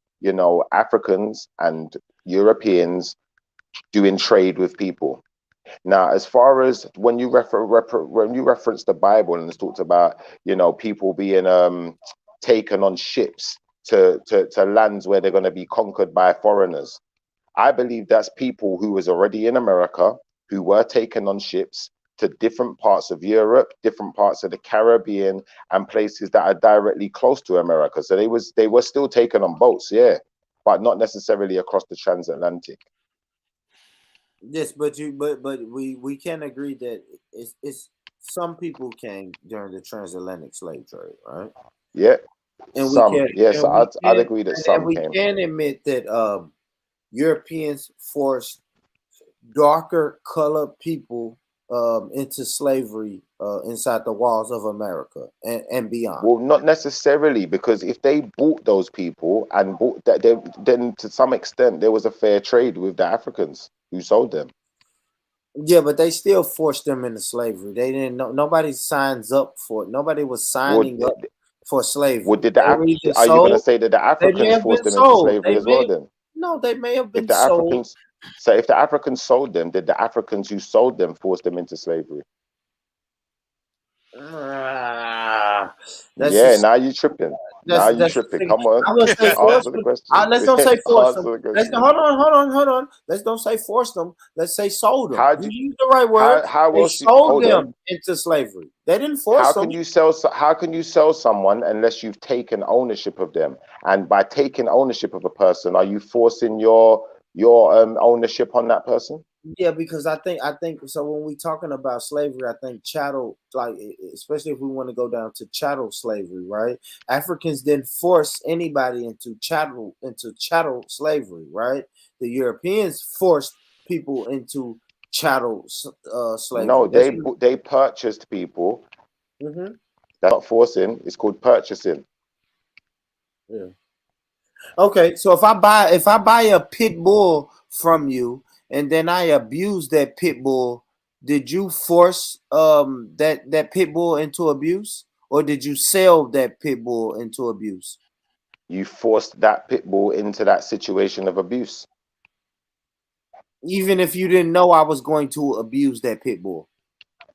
Africans and Europeans doing trade with people. Now, as far as when you reference the Bible and it's talked about, people being taken on ships to lands where they're going to be conquered by foreigners, I believe that's people who was already in America, who were taken on ships to different parts of Europe, different parts of the Caribbean, and places that are directly close to America. So they were still taken on boats, yeah, but not necessarily across the transatlantic. Yes, but we can agree that it's some people came during the transatlantic slave trade, right? Yeah, And yes, I'd agree that some we came. can admit that Europeans forced darker colored people into slavery inside the walls of America and beyond. Well, not necessarily, because if they bought those people and bought that, then to some extent there was a fair trade with the Africans who sold them. Yeah, but they still forced them into slavery. They didn't know. Nobody signs up for it. Nobody was signing up for slavery. Well, are you going to say that the They may Africans have forced been them into sold. slavery as well? Then, no, they may have been if the sold. Africans, so if the Africans sold them, did the Africans who sold them force them into slavery? Now you tripping. Now you tripping. Come on, I'm gonna say answer the question. let's don't say force them. Answer the question. Hold on. Let's don't say force them. Let's say sold them. You use the right word. How They else sold them into slavery. They didn't force How them. can you sell someone unless you've taken ownership of them? And by taking ownership of a person, are you forcing your ownership on that person? Yeah, because I think so. When we talking about slavery, I think chattel, like especially if we want to go down to chattel slavery, right? Africans didn't force anybody into chattel slavery, right? The Europeans forced people into chattel slavery. No, they purchased people. Mm-hmm. That's not forcing. It's called purchasing. Yeah. Okay, so if I buy a pit bull from you and then I abuse that pit bull, did you force that pit bull into abuse, or did you sell that pit bull into abuse? You forced that pit bull into that situation of abuse. Even if you didn't know I was going to abuse that pit bull.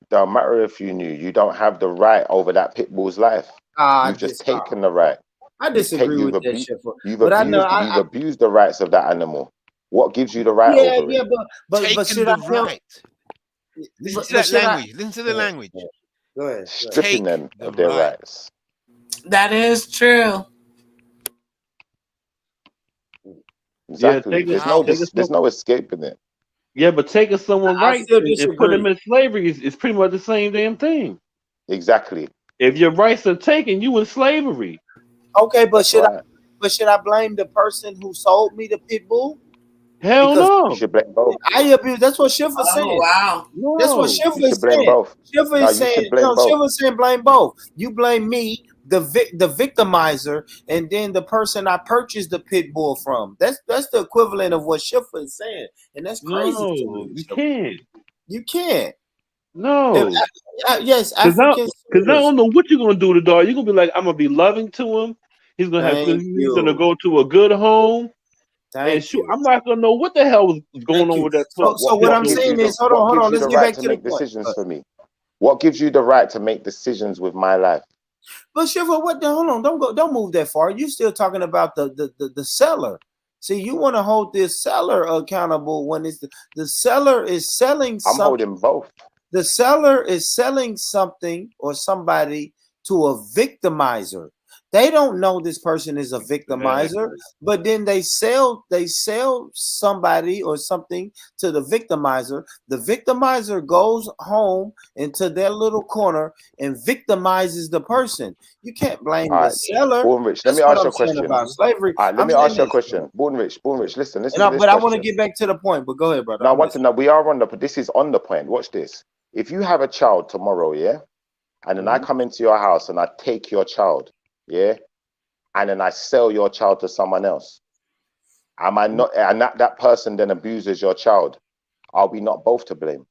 Don't matter if you knew. You don't have the right over that pit bull's life. You've just taken the right. I disagree with that shit. You've abused the rights of that animal. What gives you the right Yeah, over yeah, it? but Taking should I the tell? right. Listen to But that should I? language. Listen to the language. Go ahead. Stripping Take them the of their right. rights. That is true. Exactly. take There's no escaping it. Yeah, but taking someone's I rights still and putting them disagree. in slavery is pretty much the same damn thing. Exactly. If your rights are taken, you in slavery. Okay, but That's should I? right. But should I blame the person who sold me the pit bull? Hell Because You no. should blame both. I abuse. That's what Schiffer's Oh saying. wow. That's what No. You Schiffer should is blame saying. both. Schiffer No, is you saying should blame no. both. Schiffer's saying blame both. You blame me, the victimizer, and then the person I purchased the pit bull from. That's the equivalent of what Schiffer is saying, and that's crazy to No, me. you Schiffer. can't. You can't. No. Yes, Because I African don't soldiers. know what you're gonna do to the dog. You're gonna be like, I'm gonna be loving to him. He's gonna have Thank he's gonna you. go to a good home. And Thank shoot, you. I'm not gonna know what the hell was going Thank on you. with that So what What I'm gives you saying the is, hold what on. gives you Let's the get right back to to the make point. decisions for me? What gives you the right to make decisions with my life? But Shiva, what the hold on, don't move that far. You still talking about the seller. See, you want to hold this seller accountable when it's the seller is selling I'm something. holding both. The seller is selling something or somebody to a victimizer. They don't know this person is a victimizer, but then they sell somebody or something to the victimizer. The victimizer goes home into their little corner and victimizes the person. You can't blame All the right. seller. Born Rich, let That's me what ask you I'm a saying question. about slavery. All right, let I'm me saying ask you a this, question. Born Rich, listen to this but I want to question. get back to the point. But go ahead, brother. Now, I I'm want to know, we are on this is on the point. Watch this. If you have a child tomorrow, yeah, and then I come into your house and I take your child, yeah, and then I sell your child to someone else, am I not, and that person then abuses your child, are we not both to blame?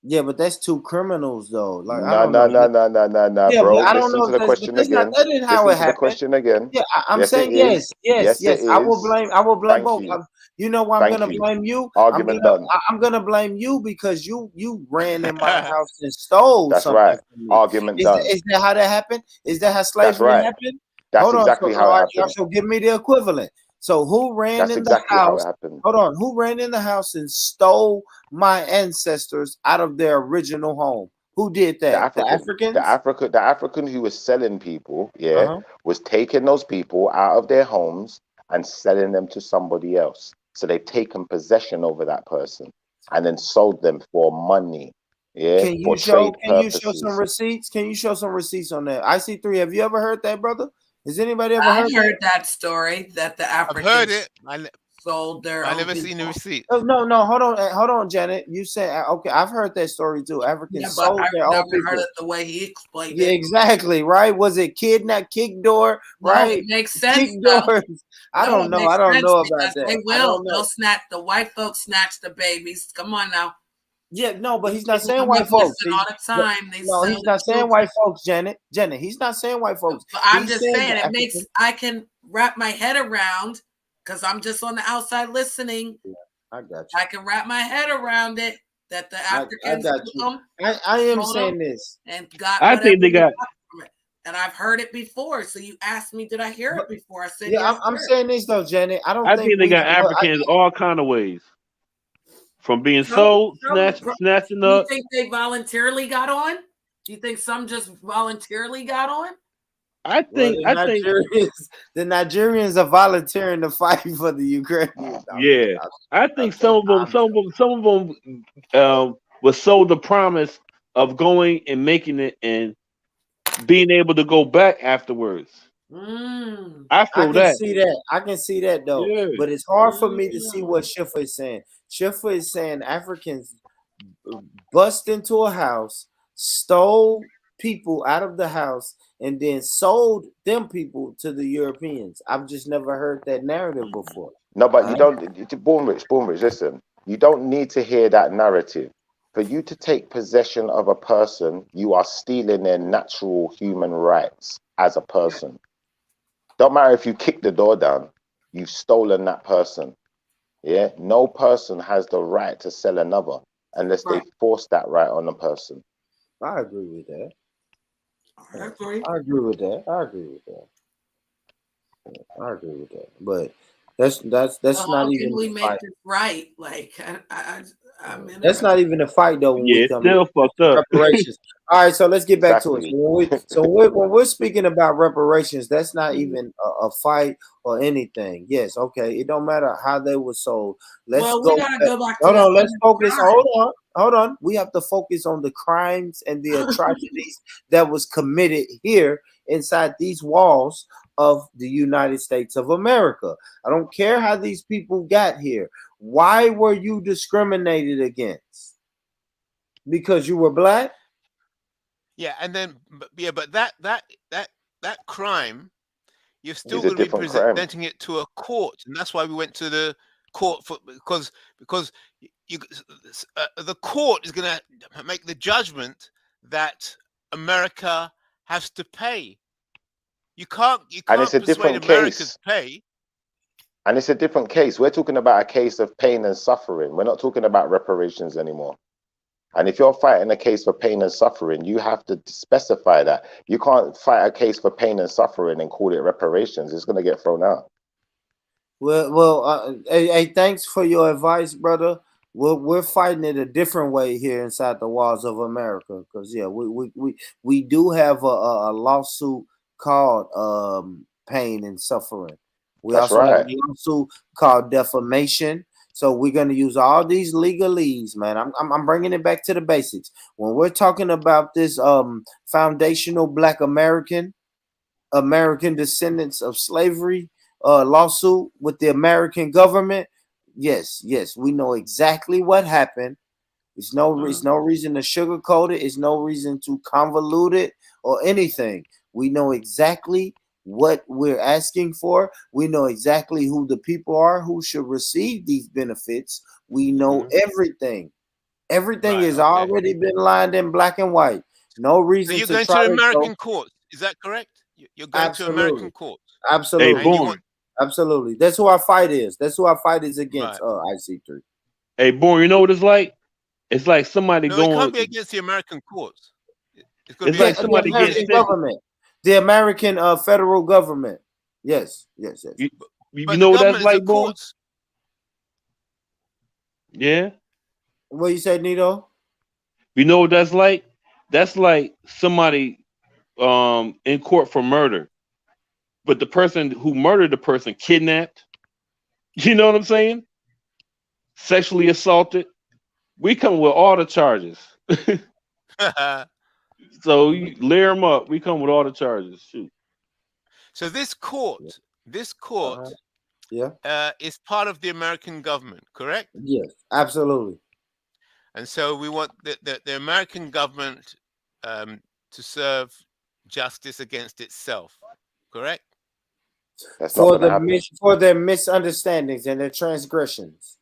Yeah, but that's two criminals though. Like I No, don't know. Yeah, bro. but I don't Listen know to if the that's but question that's not again. that isn't how Listen it to the happened. question again. Yeah, I'm Yes, it saying yes, is. yes, Yes, it yes. I will is. blame Thank both. you. You know why I'm Thank gonna you. blame you? Argument done. I'm gonna blame you because you ran in my house and stole That's something right. from me. Argument done. Is that how that happened? Is that how That's slavery right. happened? That's Hold on. exactly how it happened. So give me the equivalent. So who ran That's in the exactly how it house? happened. Hold on. Who ran in the house and stole my ancestors out of their original home? Who did The that? The African, Africans? the African who was selling people, yeah, Uh-huh. was taking those people out of their homes and selling them to somebody else. So they've taken possession over that person and then sold them for money, yeah, for trade Can you show some purposes. receipts? Can you show some receipts on that? IC3, have you ever heard that, brother? Has anybody ever I've heard heard that story that the I've heard Africans it. sold their I own never seen the people. receipt. that? No, hold on, Janet. You said okay, I've heard that story too. Africans Yeah, but sold I've their own never heard people. it the way he explained Yeah, it. exactly, right? Was it kidnap, kick door, No, right? it makes Kick sense though. doors. I No, don't it know. makes I don't sense know about because that. they I will. don't know. They'll snatch the white folks, snatch the babies. Come on now. Yeah, no, but he's not People saying come white up folks. missing all the time. They No, sell he's the not saying children. white folks, Janet. He's not saying white folks. But I'm He's just saying saying the it makes African. I can wrap my head around because I'm just on the outside listening. Yeah, I got I can wrap my head around it that the you. I Africans got took you. them, I am sold them, saying this. and got I whatever think they they got. got from it. And I've heard it before. So you asked me, did I hear But it before? I said yeah, yes, I'm sir. saying this though, Janet. I don't I think think they we. got Africans all kind of ways, from being sold, snatching Do you up. think they voluntarily got on? Do you think some just voluntarily got on? I Well, think. I think. the Nigerians are volunteering to fight for the Ukrainians. Yeah, I think some of them. Some of them was sold the promise of going and making it and being able to go back afterwards. I I feel can that. see that. I can see that though. Yeah. But it's hard for me to see what Schiffer is saying. Schiffer is saying Africans bust into a house, stole people out of the house, and then sold them people to the Europeans. I've just never heard that narrative before. No, but you don't. Born Rich. Listen, you don't need to hear that narrative. For you to take possession of a person, you are stealing their natural human rights as a person. Don't matter if you kick the door down, you've stolen that person. Yeah, no person has the right to sell another unless they force that right on a person. I agree with that. I agree. I agree with that. I agree with that. I agree with that. But That's So not how even can we a make fight. this right? Like I'm That's not even a fight though. When Yeah, we it's come still fucked up. reparations. All right, so let's get back to it. Exactly. When we're speaking about reparations, that's not Mhm. even a fight or anything. Yes, okay. It don't matter how they were sold. Let's Well, we go gotta back. go back to Hold the on. Let's other focus. side. Hold on. We have to focus on the crimes and the atrocities that was committed here inside these walls of the United States of America. I don't care how these people got here. Why were you discriminated against? Because you were black? Yeah, and then but that crime, you're still Is a going to be different crime. presenting it to a court, and that's why we went to the court for because you the court is going to make the judgment that America has to pay. You And it's can't a persuade different America to case. pay. And it's a different case. We're talking about a case of pain and suffering. We're not talking about reparations anymore. And if you're fighting a case for pain and suffering, you have to specify that. You can't fight a case for pain and suffering and call it reparations. It's going to get thrown out. Hey, thanks for your advice, brother. We're fighting it a different way here inside the walls of America, because yeah, we do have a lawsuit called pain and suffering. We That's also have a right. lawsuit called defamation. So we're gonna use all these legalese, man. I'm bringing it back to the basics. When we're talking about this foundational Black American descendants of slavery lawsuit with the American government, yes, we know exactly what happened. It's no reason to sugarcoat it. It's no reason to convolute it or anything. We know exactly what we're asking for. We know exactly who the people are who should receive these benefits. We know everything. Everything Right. has Okay. already been lined in black and white. No So reason you're to going try to to go. American courts. Is that correct? You're going to American Absolutely. courts. Hey, Absolutely. And you Born. want Absolutely. That's who our fight is. That's who our fight is right. against IC3. Hey, Born. You know what it's like? It's like somebody No, it going. can't be against the American courts. It's going to It's be like The against somebody getting American sentenced. government. The American federal government. Yes. You, you but the know what that's government is the like, Born? courts. Yeah. What you say, Nito? You know what that's like? That's like somebody in court for murder, but the person who murdered the person kidnapped. You know what I'm saying? Sexually assaulted. We come with all the charges. So you layer them up. We come with all the charges. Shoot. So this court Yeah. is part of the American government, correct? Yes. Absolutely. And so we want the American government to serve justice against itself, correct? That's not going to happen. For their misunderstandings and their transgressions.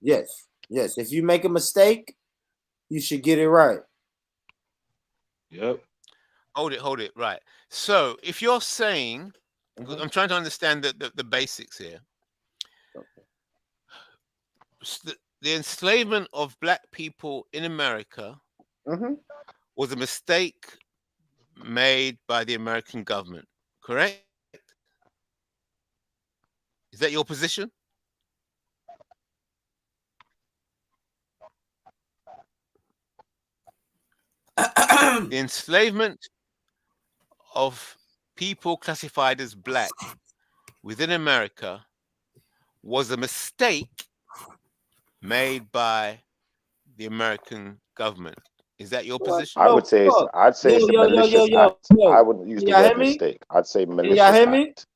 Yes. If you make a mistake, you should get it right. Yep. Hold it. Right. So if you're saying, I'm trying to understand the basics here. The enslavement of black people in America was a mistake made by the American government, correct? Is that your position? The enslavement of people classified as black within America was a mistake made by the American government. Is that your position? I would say I'd say it's a malicious act. I wouldn't use Can the y'all word hear me? mistake. I'd say Can y'all malicious hear me? act.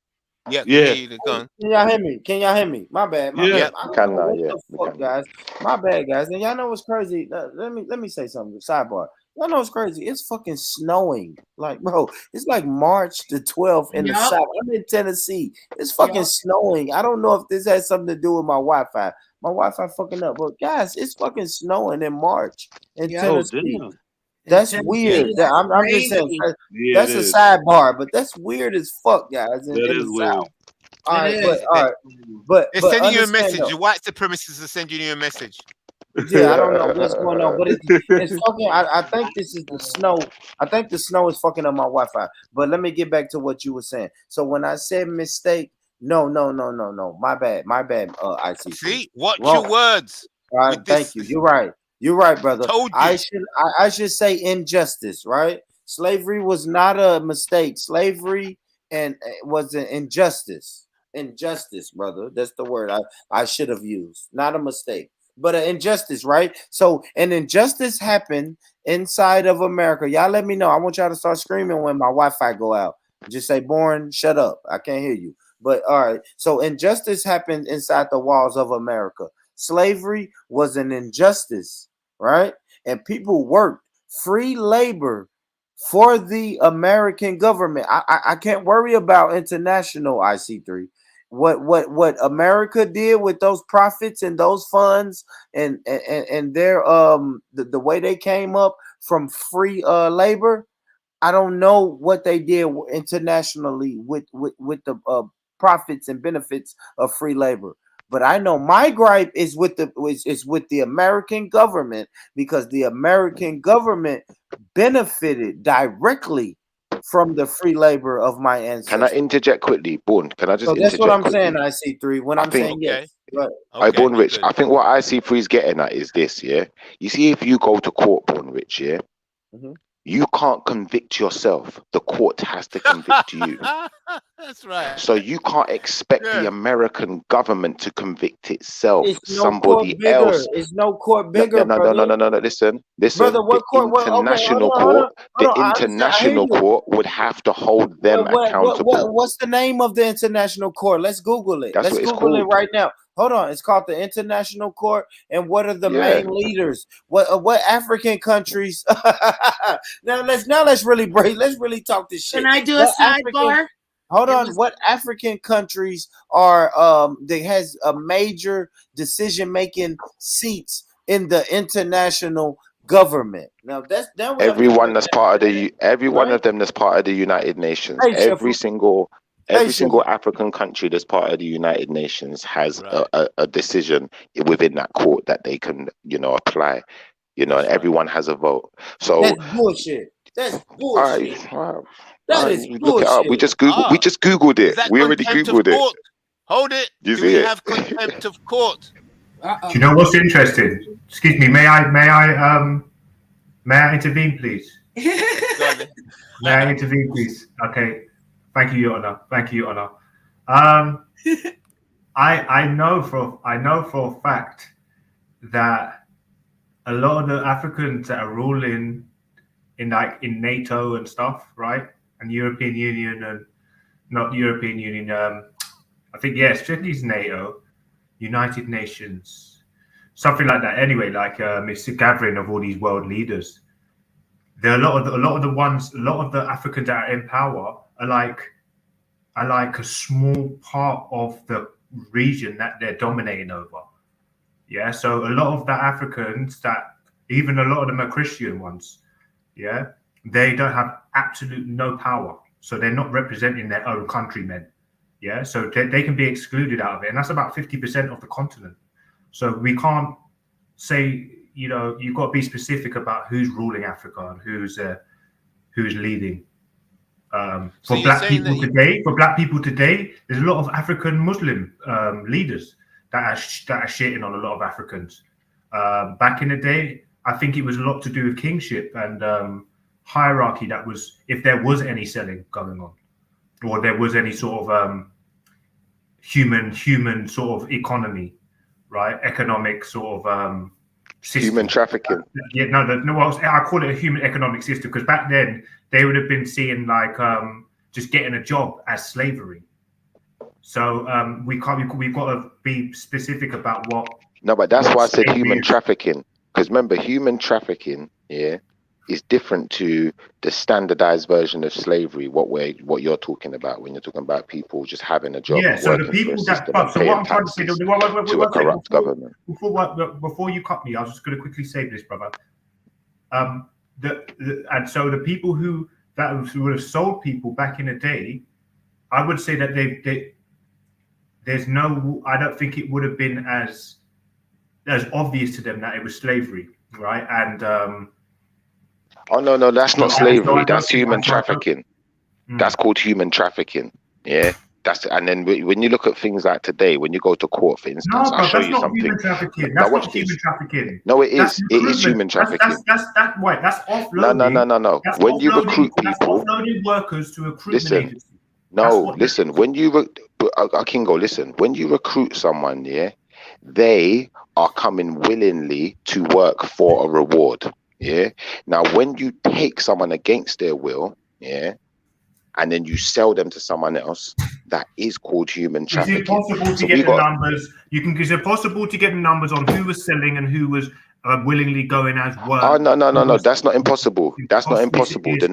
Yeah, can Yeah. hear you. Go on. Can y'all hear me? Can y'all hear me? My bad. Yeah. Yep. I We don't can know now. what Yeah, the we fuck, can. guys. My bad, guys. And y'all know what's crazy? Let me say something. Sidebar. Y'all know what's crazy? It's fucking snowing. Like, bro, it's like March the 12th in the Yup. South. I'm in Tennessee. It's fucking Yup. snowing. I don't know if this has something to do with my Wi-Fi. My Wi-Fi fucking up. But guys, it's fucking snowing in March in Yup. Oh Tennessee. damn. That's Tennessee, weird. that's I'm just saying crazy. Yeah, it that's a is. sidebar, but that's weird as fuck, guys, That in is the weird. South. All It right, is. but They're sending you a understand message. though. The white supremacists are sending you a message. Yeah, I don't know what's going on, but it's fucking. I think this is the snow. I think the snow is fucking up my Wi-Fi. But let me get back to what you were saying. So when I said mistake, No. My bad. IC3. See, watch Wrong. your words. All right, With thank this, you. You're right. You're right, brother. told I you. should say injustice, right? Slavery was not a mistake. Slavery and was an injustice. Injustice, brother. That's the word I should have used. Not a mistake, but an injustice, right? So an injustice happened inside of America. Y'all let me know. I want y'all to start screaming when my Wi-Fi go out. Just say, "Born, shut up. I can't hear you." But all right. So injustice happened inside the walls of America. Slavery was an injustice, right? And people worked free labor for the American government. I can't worry about international IC3. What America did with those profits and those funds and their the way they came up from free labor. I don't know what they did internationally with the profits and benefits of free labor. But I know my gripe is with the American government, because the American government benefited directly from the free labor of my ancestors. Can I interject quickly, Born? Can I just So that's interject what I'm quickly? saying. IC3 when I'm saying yes. Right. I Born Rich. I think what IC3 is getting at is this. Yeah, you see, if you go to court, Born Rich, yeah, you can't convict yourself. The court has to convict you. That's right. So you can't expect the American government to convict itself. It's no Somebody court bigger. else. It's no court bigger, No. Listen. Brother, what court? International Hold on. the I understand. I hear international you. court would have to hold them accountable. What's the name of the international court? Let's Google it. That's Let's what it's Google it called. right now. Hold on. It's called the International Court. And what are the Yeah. main leaders? What African countries? now let's really talk this shit. Can I do a sidebar? Hold on. What African countries are that has a major decision-making seats in the international government? Now everyone that's part of the one of them that's part of the United Nations. Every single African country that's part of the United Nations has a decision within that court that they can, apply. And everyone has a vote. So that's bullshit. That's bullshit. That is bullshit. Look it up. We just Googled it. We already Googled it. Hold it. Do we have contempt of court? Do you know what's interesting? Excuse me. May I intervene, please? May I intervene, please? Okay. Thank you, Your Honor. I know for a fact that a lot of the Africans that are ruling in NATO and stuff, right? And European Union and not European Union. I think strictly NATO, United Nations, something like that. Anyway, it's a gathering of all these world leaders. There are a lot of the Africans that are in power are like a small part of the region that they're dominating over. Yeah, so a lot of the Africans that, even a lot of them are Christian ones, yeah, they don't have absolute no power. So they're not representing their own countrymen. Yeah, so they can be excluded out of it. And that's about 50% of the continent. So we can't say, you've got to be specific about who's ruling Africa and who's leading. For black people today, there's a lot of African Muslim leaders that are shitting on a lot of Africans. Back in the day, I think it was a lot to do with kingship and hierarchy. That was, if there was any selling going on, or there was any sort of human sort of economy, right? Economic sort of system. Human trafficking. I call it a human economic system, because back then they would have been seeing just getting a job as slavery. So we've got to be specific about what. No, but that's why I said human trafficking, because remember, human trafficking, is different to the standardized version of slavery. What you're talking about when you're talking about people just having a job, and so working the people for a that. system So and paying what I'm trying to say, taxes to a corrupt government. Before you cut me, I was just going to quickly say this, brother. And so the people who would have sold people back in the day, I would say that there's no. I don't think it would have been as obvious to them that it was slavery, right? And oh no, that's not slavery. That's human trafficking. That's called human trafficking. Yeah, And then when you look at things like today, when you go to court, for instance, No, I'll bro, show that's you not something. human trafficking. Now That's watch not this. human trafficking. No, it That's is. It is recruitment. human trafficking. That's offloading. No. That's When you offloading. recruit That's people, offloading workers to a recruitment listen. agency. No, listen. When you, Kingo, listen. When you recruit someone, yeah, they are coming willingly to work for a reward. Yeah. Now, when you take someone against their will, yeah, and then you sell them to someone else, that is called human Is trafficking. it possible to get the numbers? Is it possible to get the numbers on who was selling and who was willingly going as work? Oh no! That's not impossible. That's not impossible. The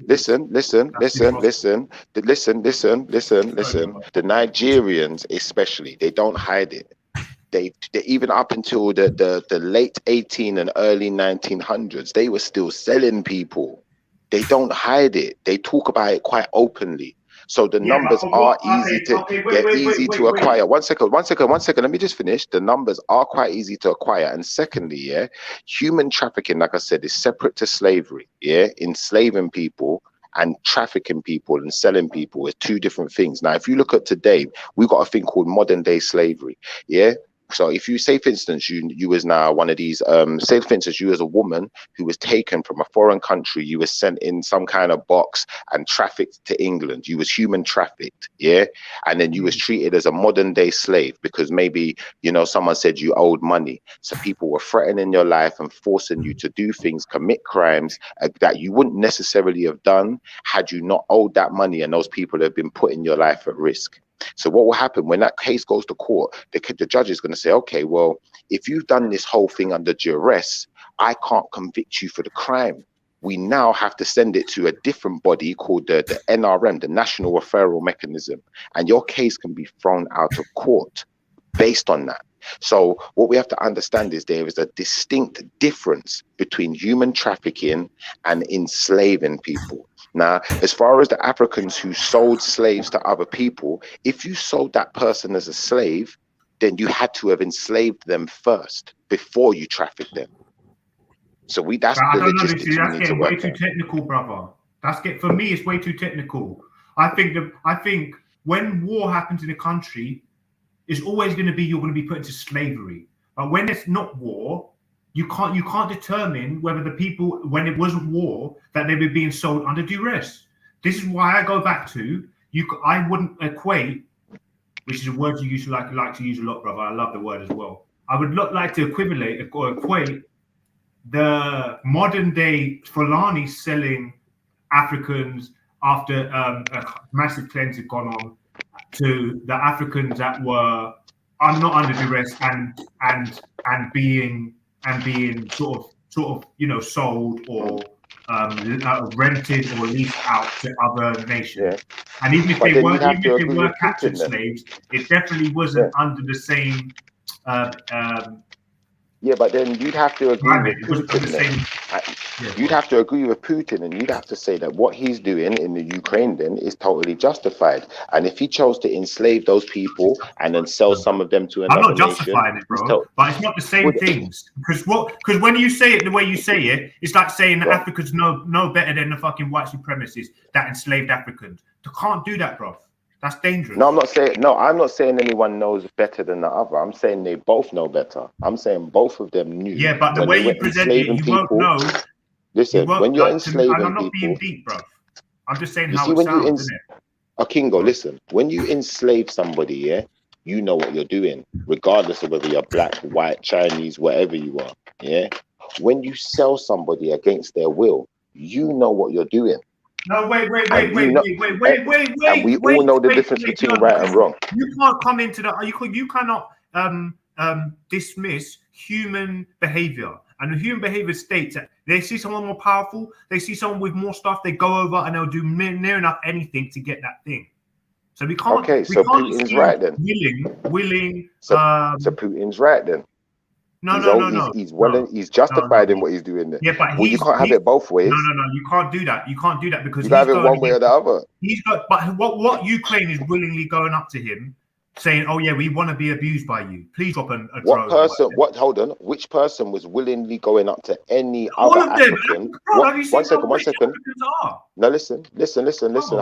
listen. The Nigerians, especially, they don't hide it. They even up until the late 18 and early 1900s, they were still selling people. They don't hide it. They talk about it quite openly. So the numbers are easy to acquire. One second. Let me just finish. The numbers are quite easy to acquire. And secondly, yeah, human trafficking, like I said, is separate to slavery. Yeah, enslaving people and trafficking people and selling people is two different things. Now, if you look at today, we've got a thing called modern day slavery. Yeah. So if you say, for instance, you was now one of these, say, for instance, you as a woman who was taken from a foreign country, you was sent in some kind of box and trafficked to England. You was human trafficked, yeah? And then you was treated as a modern day slave because maybe, someone said you owed money. So people were threatening your life and forcing you to do things, commit crimes that you wouldn't necessarily have done had you not owed that money, and those people have been putting your life at risk. So what will happen when that case goes to court? The judge is going to say, okay, well, if you've done this whole thing under duress, I can't convict you for the crime. We now have to send it to a different body called the NRM, the National Referral Mechanism, and your case can be thrown out of court based on that. So what we have to understand is there is a distinct difference between human trafficking and enslaving people. Now, as far as the Africans who sold slaves to other people, if you sold that person as a slave, then you had to have enslaved them first before you trafficked them. So that's the logistics we need to work out. That's getting way too technical, brother. For me, it's way too technical. I think when war happens in a country, it's always going to be you're going to be put into slavery. But when it's not war, you can't determine whether the people, when it wasn't war, that they were being sold under duress. This is why I go back to I wouldn't equate, which is a word you usually like to use a lot, brother. I love the word as well. I would like to equate the modern day Fulani selling Africans after a massive cleanse had gone on to the Africans that were not under duress and being sort of sold or rented or leased out to other nations. Yeah. And even if they were captured slaves, it definitely wasn't under the same. But then you'd have to agree with Putin. You'd have to agree with Putin, and you'd have to say that what he's doing in the Ukraine then is totally justified. And if he chose to enslave those people and then sell some of them to another nation, I'm not justifying it, bro. But it's not the same things. Because when you say it the way you say it, it's like saying that Africans know better than the fucking white supremacists that enslaved Africans. They can't do that, bro. That's dangerous. I'm not saying anyone knows better than the other. I'm saying they both know better. I'm saying both of them knew. Yeah, but the way you present it, you won't know. Listen, when you're enslaving people, I'm not being deep, bro. I'm just saying how it sounds, isn't it? Kingo, listen. When you enslave somebody, you know what you're doing, regardless of whether you're black, white, Chinese, whatever you are. Yeah. When you sell somebody against their will, you know what you're doing. No, wait. And we all know the difference between right and wrong. You can't come into that. You cannot dismiss human behavior. And the human behavior states that they see someone more powerful, they see someone with more stuff, they go over and they'll do near enough anything to get that thing. So we can't. Okay, so Putin's right then. Willing. So Putin's right then. No. He's justified in what he's doing there. Yeah, but you can't have it both ways. No. You can't do that. You can't do that because you have it one way or the other. But what Ukraine is willingly going up to him saying, "Oh yeah, we want to be abused by you. Please drop a What drone." person? Hold on. Which person was willingly going up to any All other of them. African? Bro, have you seen how One rich second. Africans are? No, listen. on,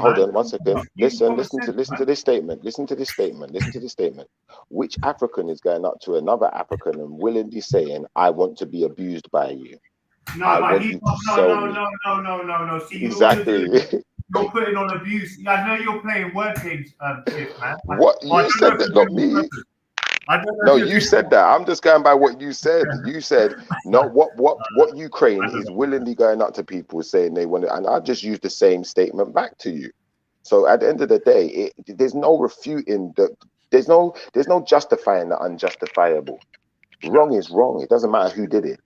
Hold man. on, 1 second. Use common Listen sense, to man. this statement. Listen to this statement. Which African is going up to another African and willingly saying, "I want to be abused by you. No, I but want he's you to not. sell me." No. See, all you're Exactly. doing, you're putting on abuse. Yeah, I know you're playing word games, Tiff, man. What I you don't know said if that, you're not doing it on me. purpose. I don't know No, if you're you doing said that. I'm just going by what you said. You said no. What Ukraine is willingly going up to people saying they want it, and I just used the same statement back to you. So at the end of the day, there's no refuting the. There's no justifying the unjustifiable. Wrong is wrong. It doesn't matter who did it.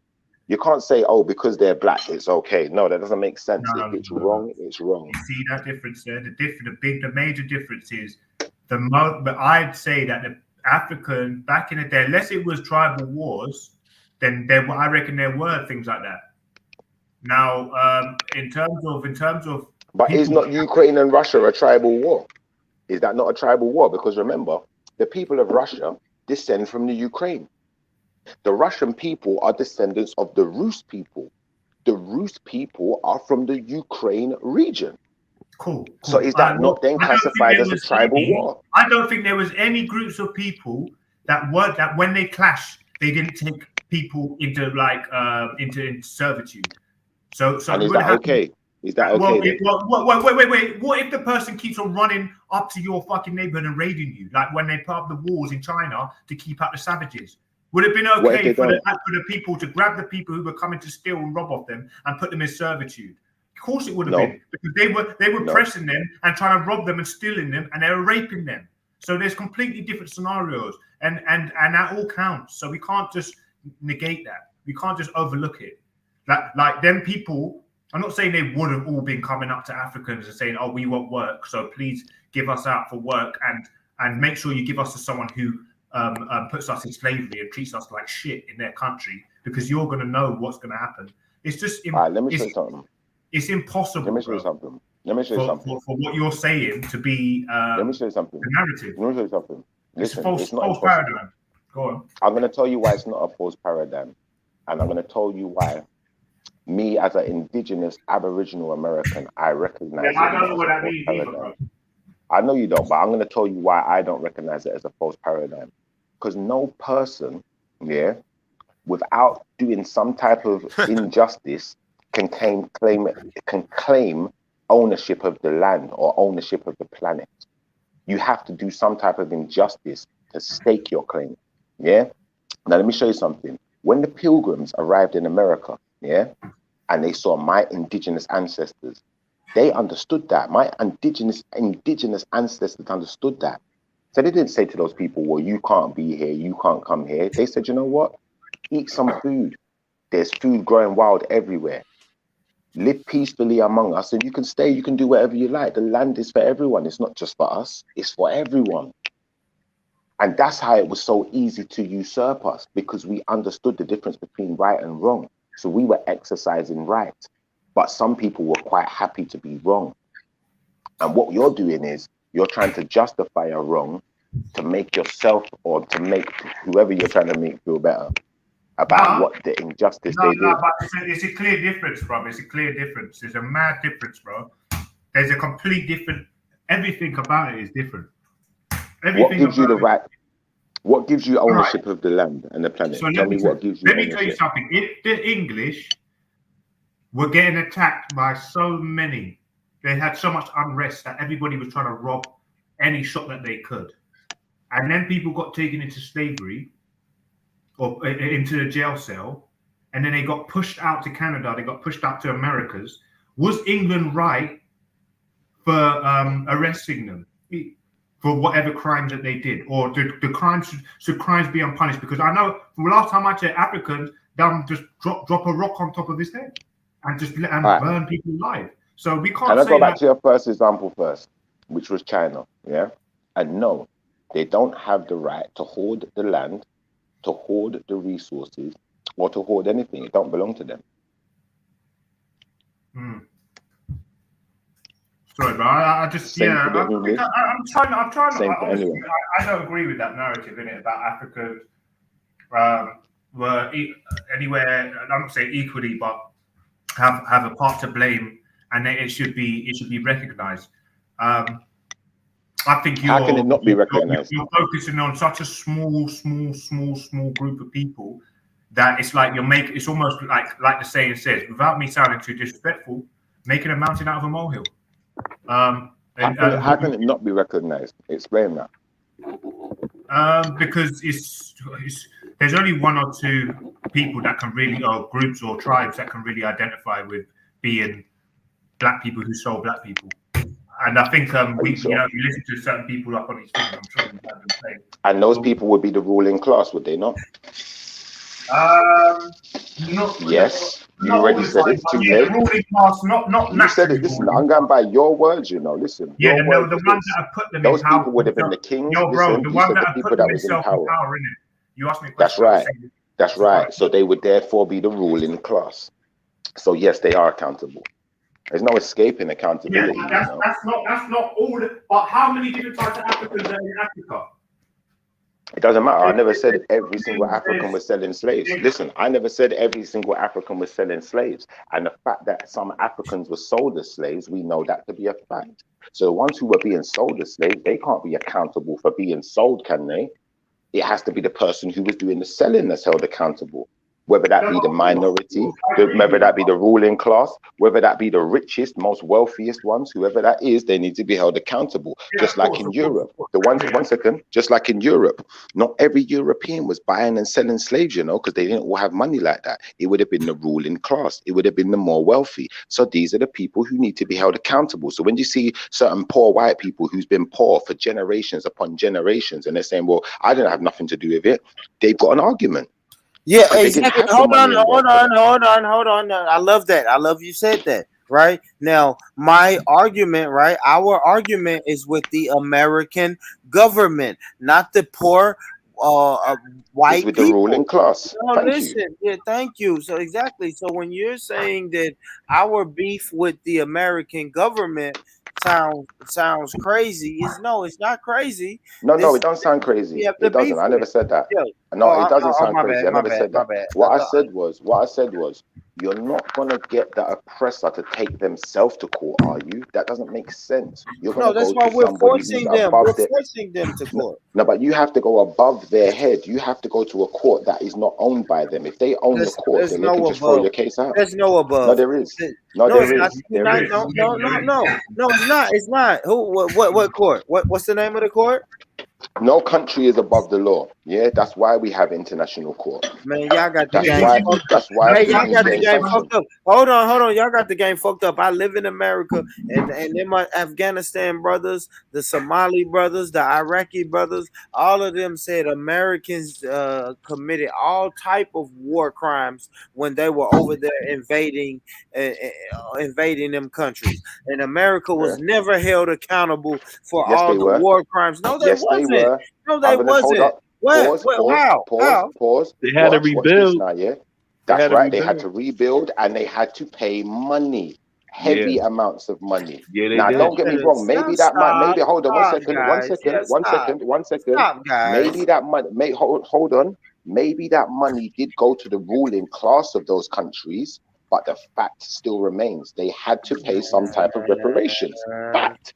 You can't say, oh, because they're black, it's okay. No, that doesn't make sense. If it's wrong, it's wrong. You see that difference there? The major difference is but I'd say that the African back in the day, unless it was tribal wars, then I reckon there were things like that. Now, in terms of But is not Ukraine and Russia a tribal war? Is that not a tribal war? Because remember, the people of Russia descend from the Ukraine. The Russian people are descendants of the Rus people. The Rus people are from the Ukraine region. Cool. So is that not then classified as a tribal war? I don't think there was any groups of people that when they clashed, they didn't take people into into servitude. So and is that okay? Is that okay? Wait. What if the person keeps on running up to your fucking neighborhood and raiding you, like when they put up the walls in China to keep out the savages? Would it have been okay for the people to grab the people who were coming to steal and rob off them and put them in servitude? Of course it would have been, because they were pressing them and trying to rob them and stealing them, and they were raping them. So there's completely different scenarios, and that all counts. So we can't just negate that. We can't just overlook it. Like them people, I'm not saying they would have all been coming up to Africans and saying, "Oh, we want work, so please give us out for work and make sure you give us to someone who puts us in slavery and treats us like shit in their country, because you're going to know what's going to happen." It's just let me show you something. It's impossible. Let me show you something. Let me show you something. For what you're saying to be let me show you something. The narrative. Let me show you something. Listen, it's not false paradigm. Go on. I'm going to tell you why it's not a false paradigm, and I'm going to tell you why. Me as an indigenous Aboriginal American, I recognize it. I don't know what that means either, bro. I know you don't, but I'm going to tell you why I don't recognize it as a false paradigm. Because no person, without doing some type of injustice, can claim ownership of the land or ownership of the planet. You have to do some type of injustice to stake your claim. Yeah. Now let me show you something. When the Pilgrims arrived in America, and they saw my indigenous ancestors, they understood that. My indigenous ancestors understood that. So they didn't say to those people, well, you can't be here, you can't come here. They said, you know what? Eat some food. There's food growing wild everywhere. Live peacefully among us, and you can stay, you can do whatever you like. The land is for everyone. It's not just for us, it's for everyone. And that's how it was so easy to usurp us, because we understood the difference between right and wrong. So we were exercising right, but some people were quite happy to be wrong. And what you're doing is you're trying to justify a wrong to make yourself or to make whoever you're trying to make feel better about what the injustice they did. But it's a clear difference, bro. It's a clear difference. It's a mad difference, bro. There's a complete different. Everything about it is different. What gives you the right? What gives you ownership of the land and the planet? So tell me what gives you ownership. Let me tell you something. If the English were getting attacked by so many, they had so much unrest that everybody was trying to rob any shop that they could. And then people got taken into slavery or into a jail cell, and then they got pushed out to Canada, they got pushed out to Americas. Was England right for arresting them for whatever crimes that they did, or the crimes should crimes be unpunished? Because I know from the last time I checked, Africans just drop a rock on top of his head and just burn people alive. So we can't. Can I go back to your first example first, which was China? Yeah, and no, they don't have the right to hoard the land, to hoard the resources, or to hoard anything. It don't belong to them. Sorry, but I just Same for the English. I'm trying. Same for Honestly, anyone. I don't agree with that narrative in it about Africans were anywhere. I'm not saying equally, but have a part to blame, and it should be recognised. I think How can it not be recognised? You're focusing on such a small group of people that it's like it's almost like the saying says, without me sounding too disrespectful, making a mountain out of a molehill. How can it not be recognised? Explain that. Because there's only one or two people that can really, or groups or tribes that can really identify with being black people who sold black people. And I think we listen to certain people up on these things. I'm sure you've heard them say. And those people would be the ruling class, would they not? Yes, you already said it. Too late. Ruling class, not you said it. Listen, I'm going by your words. Listen. Yeah, the ones that have put them those in power. people would have been the kings. Yo, bro, listen, the you ones said that the have people put that them was in in power. innit? You asked me a That's question. right. That's right. So they would therefore be the ruling class. So yes, they are accountable. There's no escaping accountability. Yeah, that's not all. But how many different types of Africans are in Africa? It doesn't matter. I never said every single African was selling slaves. Listen, I never said every single African was selling slaves. And the fact that some Africans were sold as slaves, we know that to be a fact. So the ones who were being sold as slaves, they can't be accountable for being sold, can they? It has to be the person who was doing the selling that's held accountable. Whether that be the minority, whether that be the ruling class, whether that be the richest, most wealthiest ones, whoever that is, they need to be held accountable. Just like in Europe. One second, just like in Europe, not every European was buying and selling slaves, because they didn't all have money like that. It would have been the ruling class. It would have been the more wealthy. So these are the people who need to be held accountable. So when you see certain poor white people who's been poor for generations upon generations, and they're saying, well, I didn't have nothing to do with it, they've got an argument. Yeah, exactly. Hold on. I love that. I love you said that. Right now, my argument, our argument is with the American government, not the poor white with people. The ruling class. No, listen. Yeah, thank you. So exactly. So when you're saying that our beef with the American government sounds crazy, it's not crazy. No, it don't sound crazy. It doesn't. I never said that. Yeah. No, it doesn't sound crazy. I never said that. What I said was, you're not gonna get the oppressor to take themselves to court, are you? That doesn't make sense. You're gonna that's go why to we're somebody forcing who's them. above We're forcing them to court. No, but you have to go above their head. You have to go to a court that is not owned by them. If they own the court, then they can just throw your case out. There's no above. No, there is. No, there is. No, it's not. It's not. Who? What court? What's the name of the court? No country is above the law. Yeah, that's why we have international court. Man, y'all got the game fucked up. That's why. Hey, y'all got the game fucked up. Hold on. Y'all got the game fucked up. I live in America, and then my Afghanistan brothers, the Somali brothers, the Iraqi brothers, all of them said Americans committed all type of war crimes when they were over there invading them countries, and America was never held accountable for all the war crimes. No, they wasn't. No, they wasn't. Pause. They had to rebuild. That's right. They had to rebuild, and they had to pay money, heavy amounts of money. Now, don't get me wrong. Maybe that might. Maybe hold on one second. Stop, guys. Maybe that money. Hold on. Maybe that money did go to the ruling class of those countries, but the fact still remains: they had to pay some type of reparations. Fact.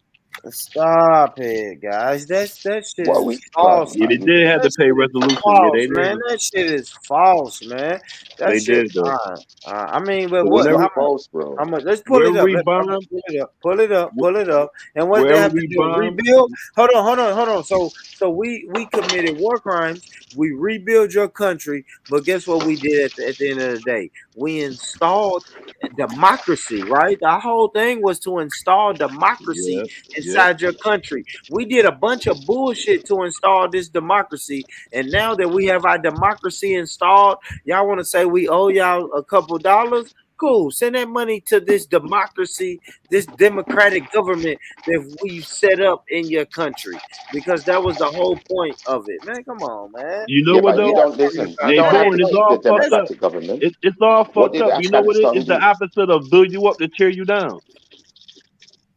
Stop it, guys. That shit is false. Yeah, they did have to pay resolution. False, yeah, they man. That shit is false, man. They did though. I mean, but what? False, bro. Let's pull it up. Pull it up. And what they have to do? Rebuild. Hold on. So we committed war crimes. We rebuild your country, but guess what we did at the end of the day? We installed democracy, right? The whole thing was to install democracy inside your country. We did a bunch of bullshit to install this democracy, and now that we have our democracy installed, y'all want to say we owe y'all a couple dollars? Cool. Send that money to this democracy, this democratic government that we've set up in your country, because that was the whole point of it. Man, come on, man. You know what though? You don't listen. It's all fucked up. It's all fucked up. You know what it is? It's the opposite of build you up to tear you down.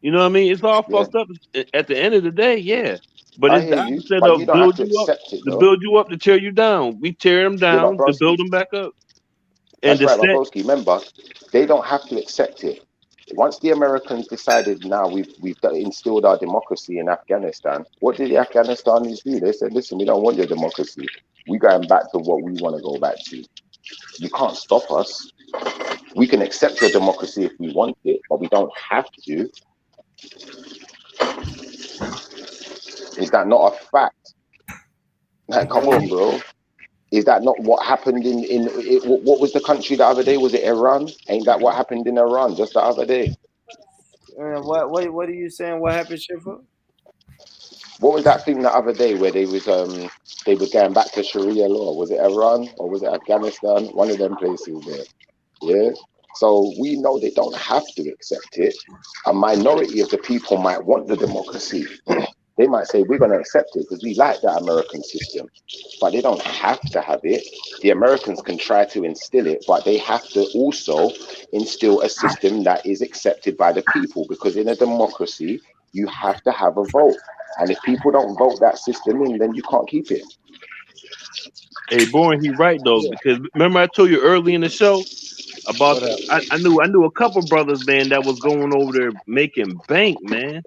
You know what I mean? It's all Yeah, fucked up at the end of the day, yeah. But I it's hear the you, opposite but you of don't have build to you up, accept it to though. build you up, to tear you down. We tear them Yeah, but down to build broski, them back up. And that's the right, but set, broski. Remember, they don't have to accept it. Once the Americans decided now we've instilled our democracy in Afghanistan, what did the Afghanistanis do? They said, listen, we don't want your democracy. We're going back to what we want to go back to. You can't stop us. We can accept your democracy if we want it, but we don't have to. Is that not a fact? Like, come on, bro. Is that not what happened what was the country the other day? Was it Iran? Ain't that what happened in Iran just the other day? What are you saying? What happened, Shifa? What was that thing the other day where they were going back to Sharia law? Was it Iran or was it Afghanistan? One of them places there. Yeah. So we know they don't have to accept it. A minority of the people might want the democracy. They might say we're going to accept it because we like that American system, but they don't have to have it. The Americans can try to instill it, but they have to also instill a system that is accepted by the people, because in a democracy, you have to have a vote. And if people don't vote that system in, then you can't keep it. hey, Boring, he right though, because remember I told you early in the show about I knew a couple brothers, man, that was going over there making bank, man.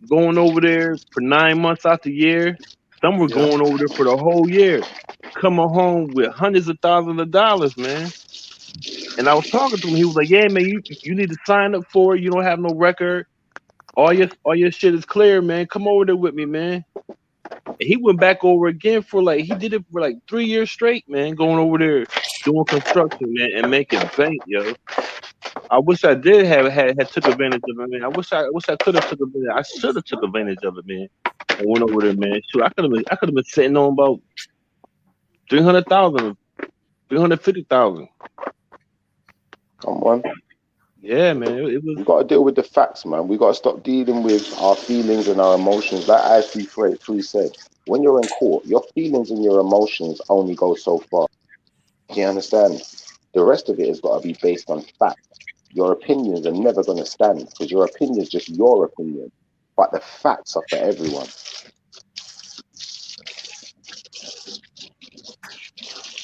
Going over there for 9 months out the year. Some were going over there for the whole year, coming home with hundreds of thousands of dollars, man. And I was talking to him. He was like, "Yeah, man, you need to sign up for it. You don't have no record. All your shit is clear, man. Come over there with me, man." And he went back over again for he did it for 3 years straight, man. Going over there doing construction, man, and making bank, yo. I wish I did had took advantage of it, man. I wish I could have took advantage. I should have took advantage of it, man. And went over there, man. Shoot, I could have been sitting on about 300,000, 350,000. Come on. Yeah, man. It was. We got to deal with the facts, man. We got to stop dealing with our feelings and our emotions. Like IC3 said, when you're in court, your feelings and your emotions only go so far. Do you understand? The rest of it has got to be based on fact. Your opinions are never going to stand because your opinion is just your opinion, but the facts are for everyone.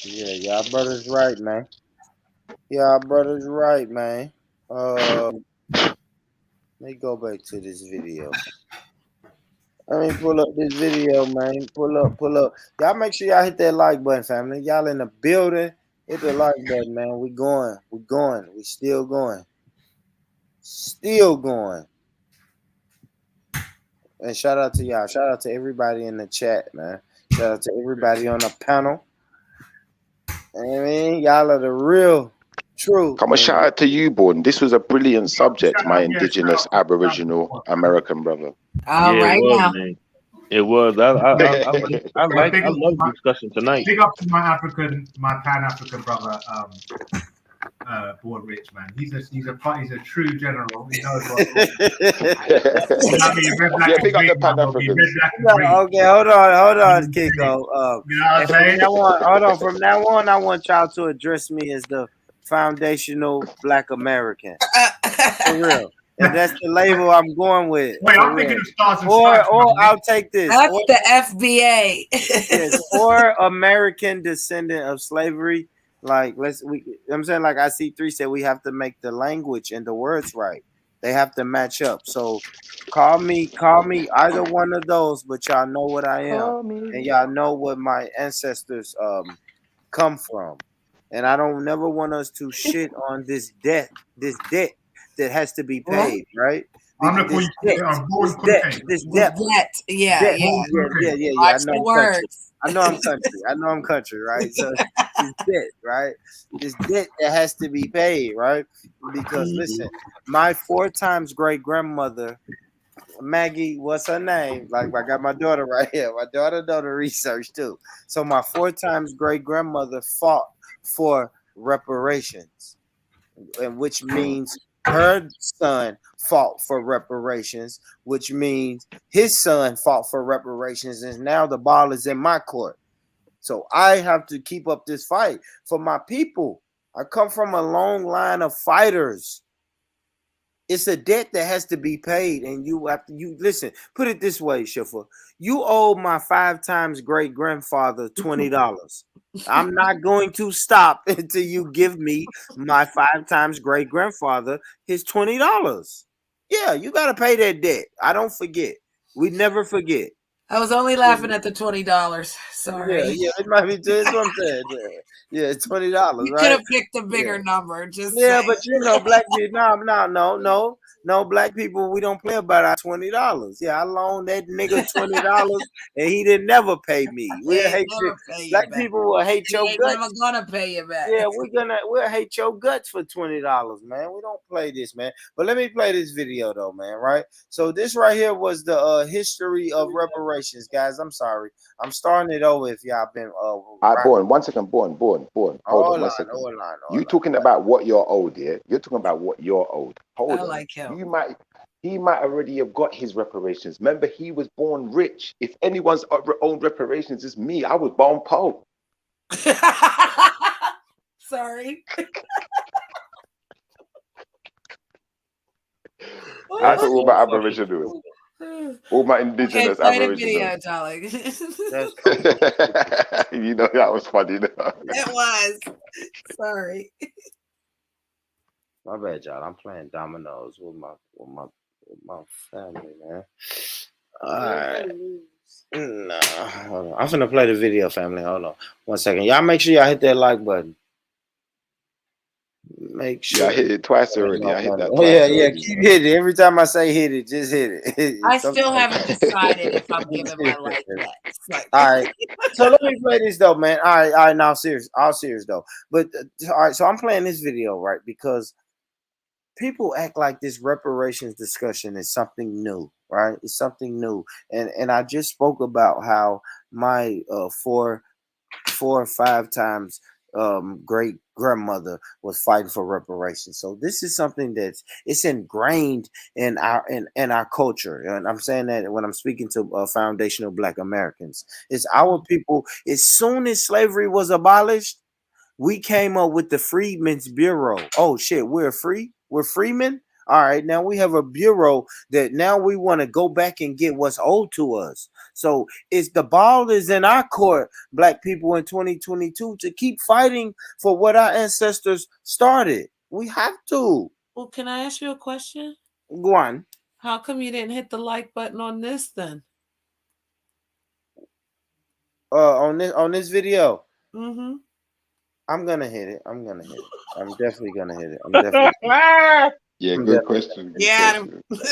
Yeah, y'all brothers right, man. Y'all brothers right, man. Let me go back to this video. Let me pull up this video, man. Pull up. Y'all make sure y'all hit that like button, family. Y'all in the building, hit the like button, man. We going. We still going. Still going. And shout out to y'all. Shout out to everybody in the chat, man. Shout out to everybody on the panel. I mean, y'all are the real, true. Come on, shout out to you, Born. This was a brilliant subject, my indigenous Aboriginal American brother. All right, It was, now. man. It was. I love the discussion tonight. Big up to my Pan-African brother, Born Rich, man. He's a true general. He knows what's going Yeah, big up the Pan-Africans. Okay, hold on, Kiko. From now on, I want y'all to address me as the foundational Black American. For real. And that's the label I'm going with. Wait, I'm thinking of Stars and Or Stripes. I'll take this. That's the FBA. Yes, or American descendant of slavery. I'm saying, like IC3 said, we have to make the language and the words right. They have to match up. So call me either one of those, but y'all know what I am. And y'all know what my ancestors come from. And I don't never want us to shit on this debt that has to be paid, right? I'm gonna call you this debt. Yeah. I know I'm country, right? So this debt, right? This debt that has to be paid, right? Because listen, my 4 times great grandmother, Maggie, what's her name? Like, I got my daughter right here. My daughter done the research too. So my 4 times great grandmother fought for reparations, and which means her son fought for reparations, which means his son fought for reparations, and now the ball is in my court. So I have to keep up this fight for my people. I come from a long line of fighters. It's a debt that has to be paid, and you have to. You listen. Put it this way, Shiffer. You owe my 5 times great grandfather $20. I'm not going to stop until you give me my 5 times great grandfather his $20. Yeah, you got to pay that debt. I don't forget. We never forget. I was only laughing at the $20. Sorry. Yeah, it might be. That's what I'm saying. Yeah, $20, You could right? have picked a bigger number. Just Yeah, saying. but black people, no, black people, we don't play about our $20. Yeah, I loaned that nigga $20 and he didn't never pay me. He We'll ain't hate you. never pay you Black back. people will hate He your ain't guts. never gonna pay you back. Yeah, we'll hate your guts for $20, man. We don't play this, man. But let me play this video though, man. Right. So this right here was the history of reparations, guys. I'm sorry, I'm starting it over if y'all been Born, 1 second, born. Hold on 1 second. You talking about what you're owed, yeah? You're talking about what you're owed. Hold on. Like him. He might already have got his reparations. Remember, he was born rich. If anyone's owned reparations, it's me. I was born poor. Sorry. I thought all my Aboriginals, all my indigenous Aboriginals. That's you know that was funny. It was. Sorry. My bad, y'all. I'm playing dominoes with my family, man. All right. No, hold on. I'm finna play the video, family. Hold on 1 second. Y'all make sure y'all hit that like button. Make sure. I hit it twice already. I hit that twice. Yeah. Keep hitting it. Every time I say hit it, just hit it. I still haven't decided if I'm giving my like yet. All right. So let me play this though, man. All right. Now, serious. All serious though. But all right. So I'm playing this video, right? Because people act like this reparations discussion is something new, right? It's something new. And I just spoke about how my 4 or 5 times great grandmother was fighting for reparations. So this is something it's ingrained in our culture. And I'm saying that when I'm speaking to foundational Black Americans. It's our people. As soon as slavery was abolished, we came up with the Freedmen's Bureau. Oh shit, we're free? We're freemen? All right, now we have a bureau that now we want to go back and get what's owed to us. So it's the ball is in our court, Black people in 2022, to keep fighting for what our ancestors started. We have to. Well, can I ask you a question? Go on. How come you didn't hit the like button on this then? On this video. Mm-hmm. I'm gonna hit it. I'm definitely gonna hit it. Yeah, good question. Yeah.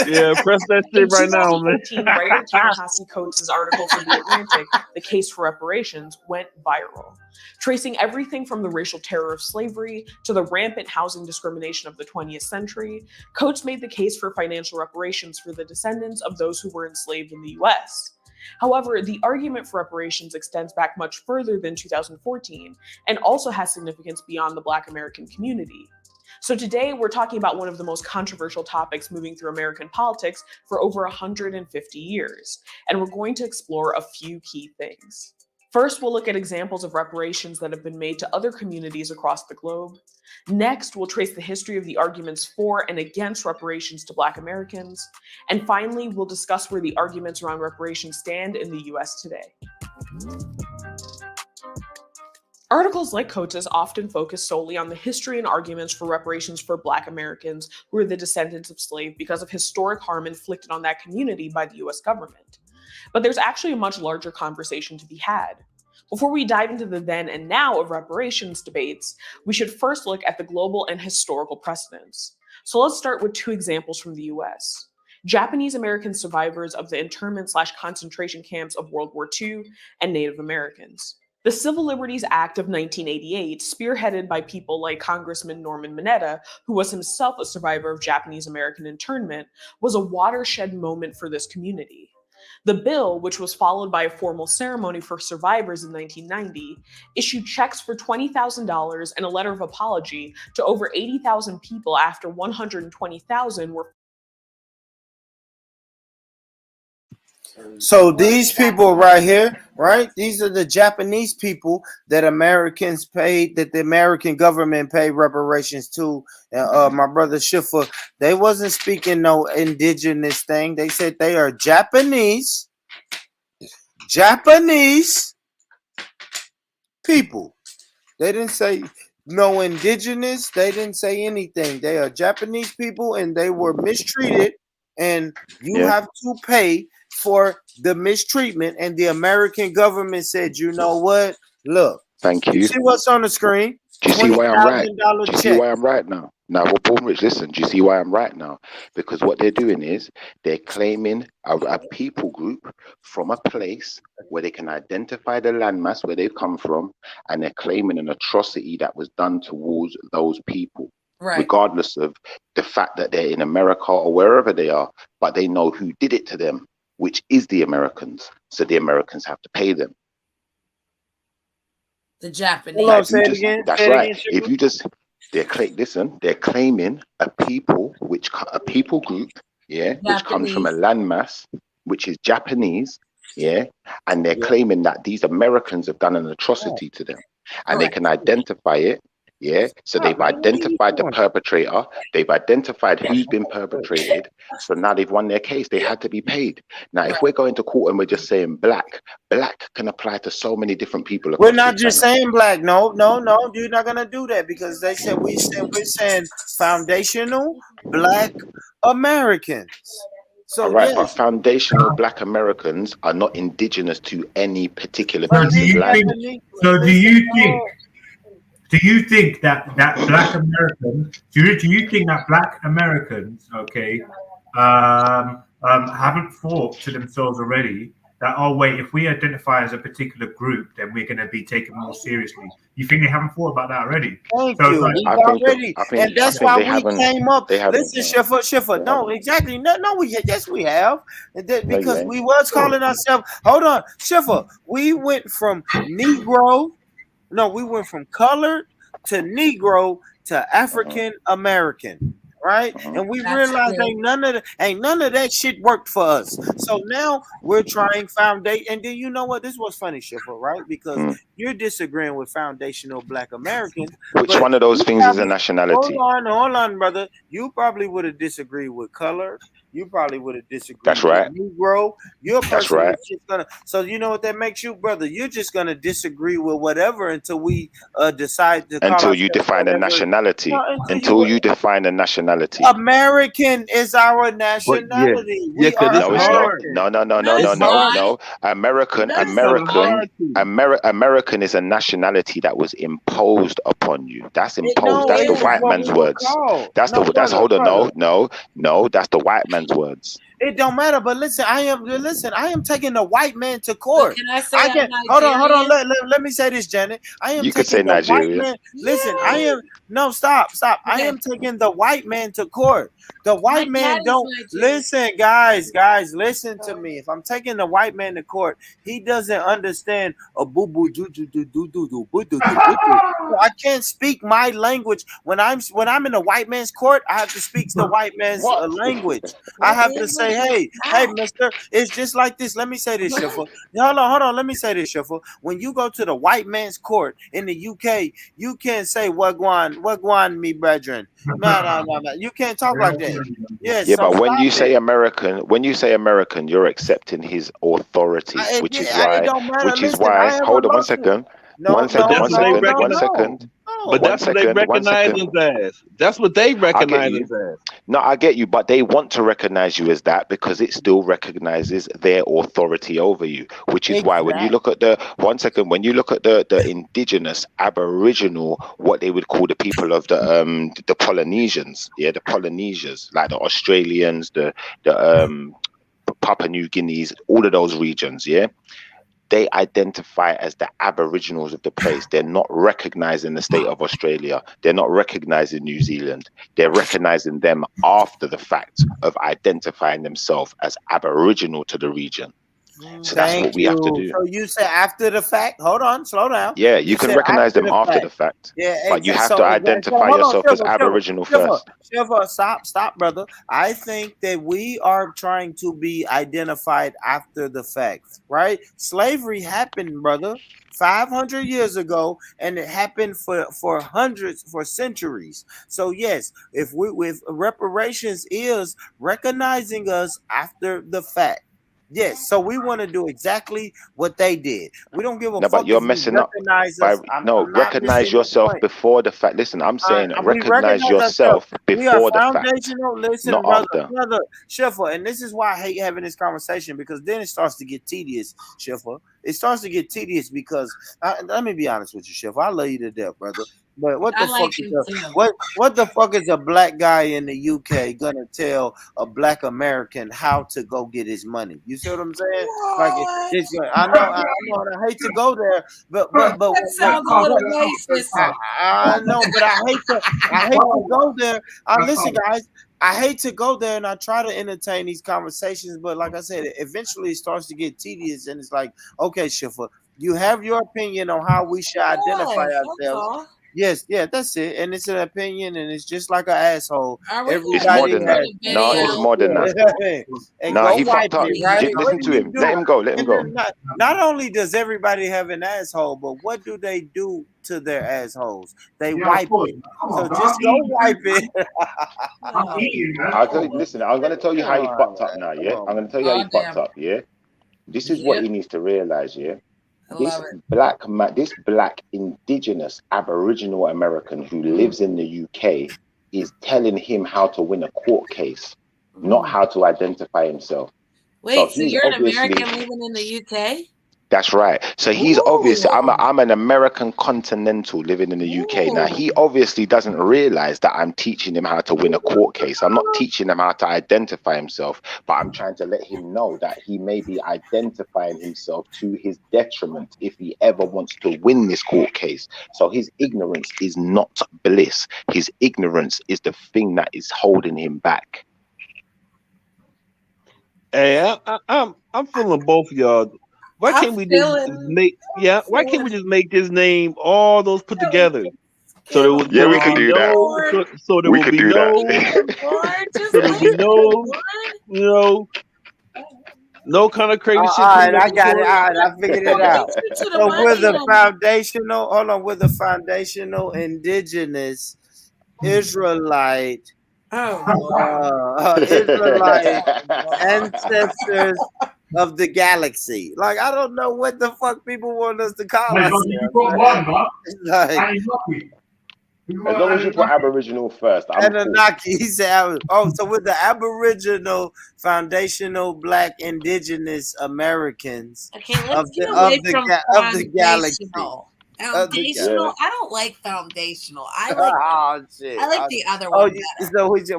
Yeah, press that shit right now, man. In 2014, writer Ta-Nehisi Coates' article for The Atlantic, The Case for Reparations, went viral, tracing everything from the racial terror of slavery to the rampant housing discrimination of the 20th century. Coates made the case for financial reparations for the descendants of those who were enslaved in the U.S. However, the argument for reparations extends back much further than 2014 and also has significance beyond the Black American community. So today we're talking about one of the most controversial topics moving through American politics for over 150 years, and we're going to explore a few key things. First, we'll look at examples of reparations that have been made to other communities across the globe. Next, we'll trace the history of the arguments for and against reparations to Black Americans. And finally, we'll discuss where the arguments around reparations stand in the US today. Articles like Coates often focus solely on the history and arguments for reparations for Black Americans who are the descendants of slaves because of historic harm inflicted on that community by the US government. But there's actually a much larger conversation to be had. Before we dive into the then and now of reparations debates, we should first look at the global and historical precedents. So let's start with 2 examples from the US. Japanese American survivors of the internment/concentration camps of World War II and Native Americans. The Civil Liberties Act of 1988, spearheaded by people like Congressman Norman Mineta, who was himself a survivor of Japanese American internment, was a watershed moment for this community. The bill, which was followed by a formal ceremony for survivors in 1990, issued checks for $20,000 and a letter of apology to over 80,000 people after 120,000 were. So these people right here, right? These are the Japanese people that Americans paid, that the American government paid reparations to. My brother Schiffer, they wasn't speaking no indigenous thing. They said they are Japanese people. They didn't say no indigenous. They didn't say anything. They are Japanese people and they were mistreated, and you have to pay for the mistreatment. And the American government said, you know what? Look, Thank you you. see what's on the screen? Do you see why I'm right? $20,000 Do you see check. why I'm right now? Now, well, Paul Rich, listen, do you see why I'm right now? Because what they're doing is they're claiming a people group from a place where they can identify the landmass where they've come from, and they're claiming an atrocity that was done towards those people, regardless of the fact that they're in America or wherever they are, but they know who did it to them, which is the Americans. So the Americans have to pay them. The Japanese. Hold on, say it again. That's right. If you just, they're claiming a people group, which comes from a landmass, which is Japanese, and they're claiming that these Americans have done an atrocity to them, and they can identify it. So they've identified the perpetrator, they've identified who's been perpetrated, so now they've won their case. They had to be paid. Now, if we're going to court and we're just saying black can apply to so many different people. We're not just saying black. No, you're not gonna do that, because they said we're saying foundational black Americans. So all right, but foundational black Americans are not indigenous to any particular piece of land. Do you think that black Americans? Do you think that black Americans, haven't thought to themselves already that, oh wait, if we identify as a particular group, then we're going to be taken more seriously? You think they haven't thought about that already? Thank you. And that's why we came up. Listen, Schiffer. No, exactly. No, yes, we have. Because we was calling ourselves. Hold on, Schiffer. We went from Negro. No, we went from colored to Negro to African American, right? And we realized ain't none of that shit worked for us. So now we're trying foundation. And then you know what? This was funny, Schiffer, right? Because you're disagreeing with foundational black Americans. Which one of those things is a nationality? Hold on, brother. You probably would have disagreed with color. You probably would have disagreed. That's right. With Negro. You're a person that's right. that's just gonna. So you know what that makes you, brother? You're just gonna disagree with whatever until we decide to. Until you define a nationality. No, until you define a nationality. American is our nationality. No, it's not. No. American is a nationality that was imposed upon you. That's imposed. That's the white man's words. That's the white man's words. It don't matter, but listen, I am taking the white man to court. So can I say hold on. Let me say this, Janet. I am taking the white man. Listen, stop. I am taking the white man to court. The white man don't listen, guys, listen to me. If I'm taking the white man to court, he doesn't understand a boo boo do do do do do do boo do do. I can't speak my language when I'm in a white man's court. I have to speak the white man's language. I have to say, hey, mister, it's just like this. Let me say this, Schiffer. Hold on. Let me say this, Schiffer. When you go to the white man's court in the UK, you can't say wagwan, me brethren. No. You can't talk like that. Yes. Yeah, but when you say American, you're accepting his authority, which is why. Hold on 1 second. One second. But that's what they recognize us as. That's what they recognize us as. No, I get you, but they want to recognize you as that because it still recognizes their authority over you, which is why when you look at the indigenous, aboriginal, what they would call the people of the Polynesians, the Polynesians, like the Australians, the Papua New Guineas, all of those regions, they identify as the aboriginals of the place. They're not recognizing the state of Australia. They're not recognizing New Zealand. They're recognizing them after the fact of identifying themselves as aboriginal to the region. So that's what we have to do. So you said after the fact. Hold on, slow down. Yeah, you can recognize them after the fact. Yeah, But you have so to identify hold on, yourself as Aboriginal first. Stop, brother. I think that we are trying to be identified after the fact, right? Slavery happened, brother, 500 years ago, and it happened for centuries. So yes, if reparations is recognizing us after the fact. Yes, so we want to do exactly what they did. We don't give a No, but fuck you're if you messing up. recognize us. I'm not Recognize missing your yourself point. before the fact. Listen, I'm saying We recognize recognize ourselves. yourself We are before the fact, foundational. Listen, not brother, after. Shiffer, and this is why I hate having this conversation, because then it starts to get tedious, Shiffer. It starts to get tedious because let me be honest with you, Shiffer. I love you to death, brother. But what the fuck is what the fuck is a black guy in the UK gonna tell a black American how to go get his money? You see what I'm saying? Like I know, and I hate to go there, but that sounds a little racist. I know, but I hate to go there. Listen, guys, I hate to go there, and I try to entertain these conversations, but like I said, eventually it starts to get tedious, and it's like, okay, Schiffer, you have your opinion on how we should identify ourselves. Yes, yeah, that's it, and it's an opinion, and it's just like an asshole. It's more than that. No, it's more than that. And No, go he wipe fucked up. it, right? Listen to him. Let him go. Let him go. Not only does everybody have an asshole, but what do they do to their assholes? They wipe it. So just go wipe it. Listen, I'm going to tell you how he fucked up now, yeah? I'm going to tell you how he fucked up, yeah? This is what he needs to realize, yeah? This black indigenous Aboriginal American who lives in the UK is telling him how to win a court case, not how to identify himself. Wait, so you're an American living in the UK? That's right. So he's obviously, I'm an American continental living in the UK. Now, he obviously doesn't realize that I'm teaching him how to win a court case. I'm not teaching him how to identify himself, but I'm trying to let him know that he may be identifying himself to his detriment if he ever wants to win this court case. So his ignorance is not bliss. His ignorance is the thing that is holding him back. Hey, I'm feeling both of y'all. Why can't we just make why can't we just make this name all those put together? So there would we could do that. So there would be no kind of crazy shit. All right, I got it. All right, I figured it out. So we're the foundational indigenous Israelite Israelite ancestors of the galaxy. Like, I don't know what the fuck people want us to call ourselves. As long as you put Aboriginal first. Anunnaki. He said, so with the Aboriginal foundational black indigenous Americans of the galaxy. Foundational. I don't like foundational. I like I like the other one better.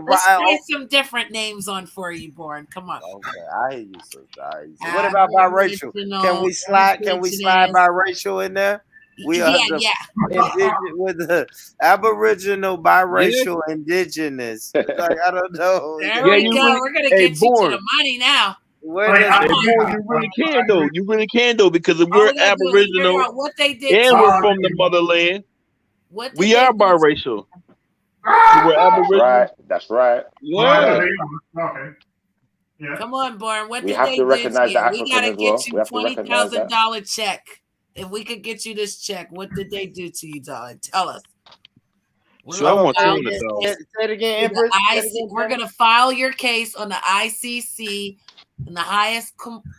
Let's try some different names on for you, Born. Come on. Okay, I hear you, sister. What about biracial? Can we slide biracial in there? We are with the Aboriginal biracial indigenous. Like, I don't know. There we go. We're gonna get you to the money now. You really can though. You really can though, because if we're Aboriginal what they did and we're from the motherland, we are biracial. We're Aboriginal. That's right. Yeah. Come on, Born. What we did have they to do recognize to the you? African We gotta as get well. you $20,000 check. If we could get you this check, what did they do to you, darling? Tell us. So I want Say it again, Empress. We're gonna file your case on the ICC in the highest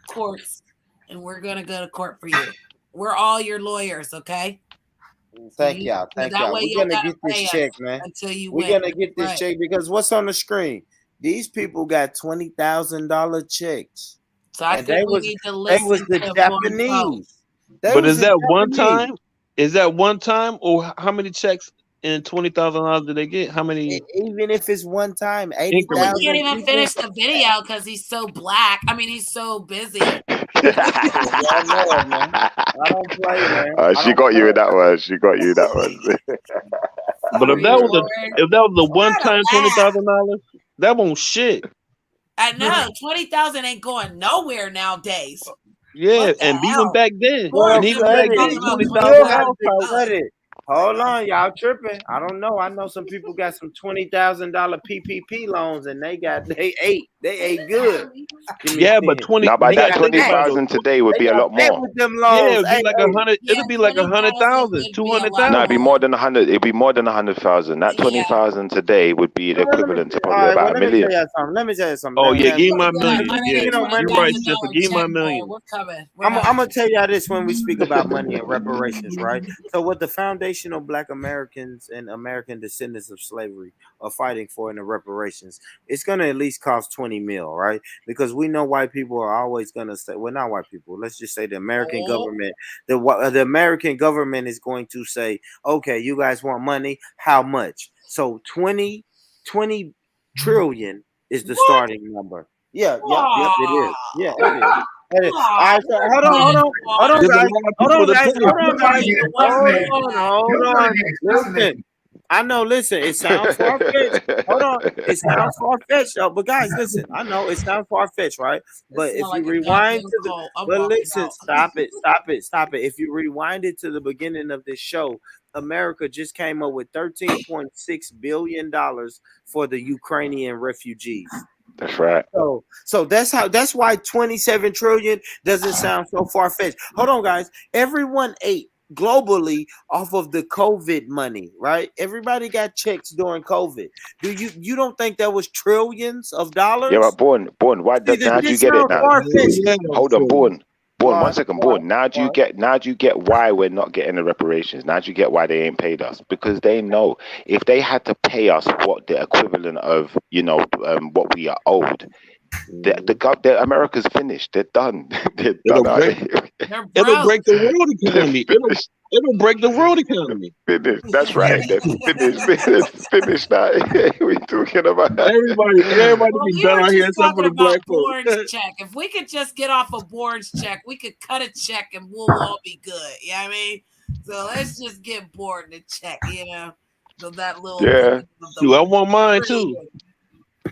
courts, and we're gonna go to court for you. We're all your lawyers, okay? Thank y'all. We're gonna get this check, man. We're gonna get this check because what's on the screen? These people got $20,000 checks. So I think we need to listen. They was the Japanese. But is that one time? Is that one time, or how many checks in $20,000 did they get? How many? Even if it's one time, 80,000. He can't even finish the video because he's so black. I mean, he's so busy. I don't play, man. She got you in that one. She got you in that one. But if that was a one-time $20,000, that won't shit. I know $20,000 ain't going nowhere nowadays. Yeah, What the and even hell? back then, Well, and Boris even over here back flooded. then, talking You about 20,000 still got house to power. flood it. Hold on, y'all tripping. I don't know. I know some people got some $20,000 PPP loans, and they ate good. Give me Yeah, but 10. 20. Now, by You that got to think about it. 20,000 today would They be a got lot fed more. with them Yeah, loans. it'd be like 100. Yeah, It'll be like 20,000 100,000, would be a lot No, it'd be more. more than 100. It'd be more than 100,000. That Yeah. 20,000 today would be the Well, equivalent to all probably right. Well, about let a me tell million. you something. Let me tell you something. Oh yeah, Now, give me my Get million. Yeah, speaking on money, you're right, $120,000 Stephen. Give me my check, boy. million. We're coming. We're I'm helping. gonna tell y'all this when we speak about money and reparations, right? So, what the foundational Black Americans and American descendants of slavery are fighting for in the reparations, it's gonna at least cost 20 mil, right? Because we know white people are always gonna say, well, not white people. Let's just say the American government. The American government is going to say, okay, you guys want money? How much? So 20 trillion is the starting number. Yeah, yep, it is. Yeah, it is. All right, so hold on, There's a guys. lot of Hold people on, to guys. pay. Hold on, guys. Fascinating. Hold You're on. Listen, fascinating. I know. Listen, it sounds far fetched. Hold on, it sounds far fetched, but guys, listen. I know it sounds far fetched, right? But It's if not you like a rewind goddamn to the, call. I'm but walking listen, out. stop it. If you rewind it to the beginning of this show, America just came up with $13.6 billion for the Ukrainian refugees. That's right. So that's why 27 trillion doesn't sound so far-fetched. Hold on, guys. Everyone ate globally off of the COVID money, right? Everybody got checks during COVID. You don't think that was trillions of dollars? Yeah, but Born, why See, now do you get it now? Hold on, Born, 1 second, Born. Now do you get why we're not getting the reparations? Now do you get why they ain't paid us? Because they know if they had to pay us what the equivalent of what we are owed, the America's finished. They're done. They're done. It'll break the world economy. It'll break the world economy. Finished. That's right. They're finished now. We talking about Everybody Well, be we done were out here just except for talking the black about folks. Bourne's check. If we could just get off of Bourne's check, we could cut a check and we'll all be good. You know what I mean? So let's just get Bourne the check, So that little yeah. Dude, I want mine too.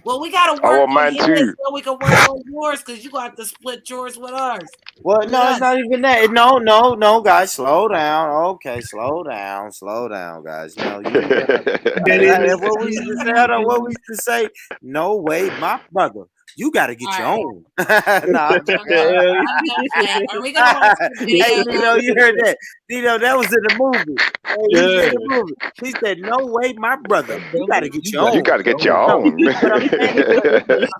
Well, we gotta I work want on mine his too. so we can work on yours because you got to split yours with ours. Well, no, it's not even that. No, guys, slow down. Okay, slow down, guys. No, what we used to say? Hold on, what we used to say? No way, my brother. You got to get your own. Nah, I'm joking. Are we gonna watch the video? Hey, Dino, you heard that? Dino, that was in the movie. Hey, he said in the movie. He said, "No way, my brother. You got to get your own. You got to get your No, own." but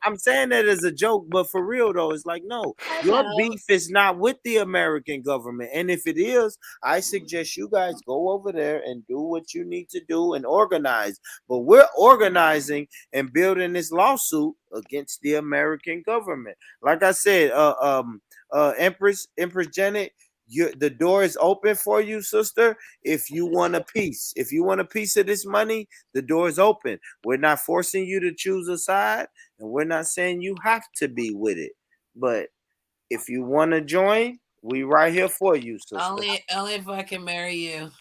I'm saying that as a joke, but for real though, it's like, no, your beef is not with the American government. And if it is, I suggest you guys go over there and do what you need to do and organize. But we're organizing and building this lawsuit against the American government. Like I said, Empress Janet, the door is open for you, sister. If you want a piece of this money, the door is open. We're not forcing you to choose a side, and we're not saying you have to be with it. But if you want to join, we right here for you, sister. Only if I can marry you.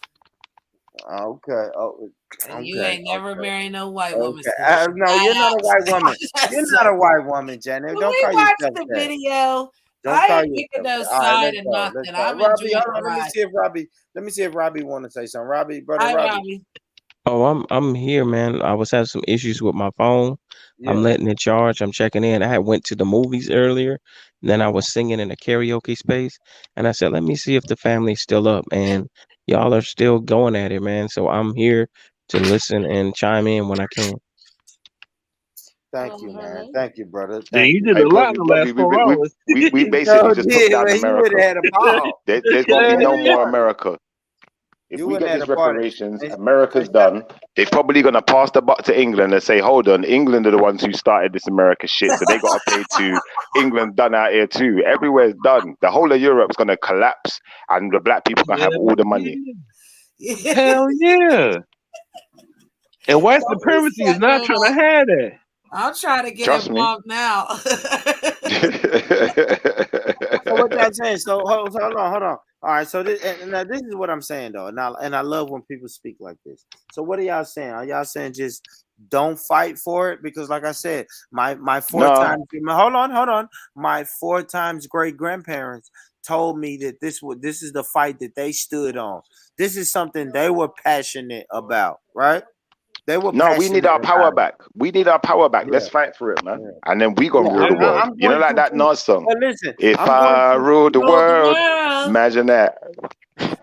Okay. Oh, and you ain't never married no white woman. No, you're not a white woman. You're not a white woman, Janet. When Don't we call watched yourself the that. video, Don't I call ain't picking no yourself that. All side right, or let's nothing. go. I'm Robbie, enjoying hold on. the ride. Let me see if Robbie want to say something. Robbie, brother Hi, Robbie. Robbie. Oh, I'm here, man. I was having some issues with my phone. Yeah. I'm letting it charge. I'm checking in. I had went to the movies earlier, and then I was singing in a karaoke space, and I said, let me see if the family's still up, and y'all are still going at it, man. So I'm here to listen and chime in when I can. Thank you, man. Thank you, brother. Yeah, Thank you you. did a lot in the last 4 hours. We basically just took down man. You would America. have had a ball. There's gonna be no more America. If You we wouldn't get have these had a party. reparations, America's done. They're probably gonna pass the buck to England and say, "Hold on, England are the ones who started this America shit, so they got to pay too." England done out here too. Everywhere's done. The whole of Europe's gonna collapse, and the black people gonna have all the money. Hell yeah! And white supremacy is not trying to have that. I'm trying to get Trust me. involved now. So what y'all saying? So hold on. All right, so this is what I'm saying though, and I love when people speak like this. So what are y'all saying? Are y'all saying just don't fight for it? Because like I said, my four times. Hold on. My 4 times great grandparents told me that this is the fight that they stood on. This is something they were passionate about, right? They were we need our power back. We need our power back. Let's fight for it, man. And then we gonna rule the world. You know, like that Nas song. But listen, if I rule the world, imagine that.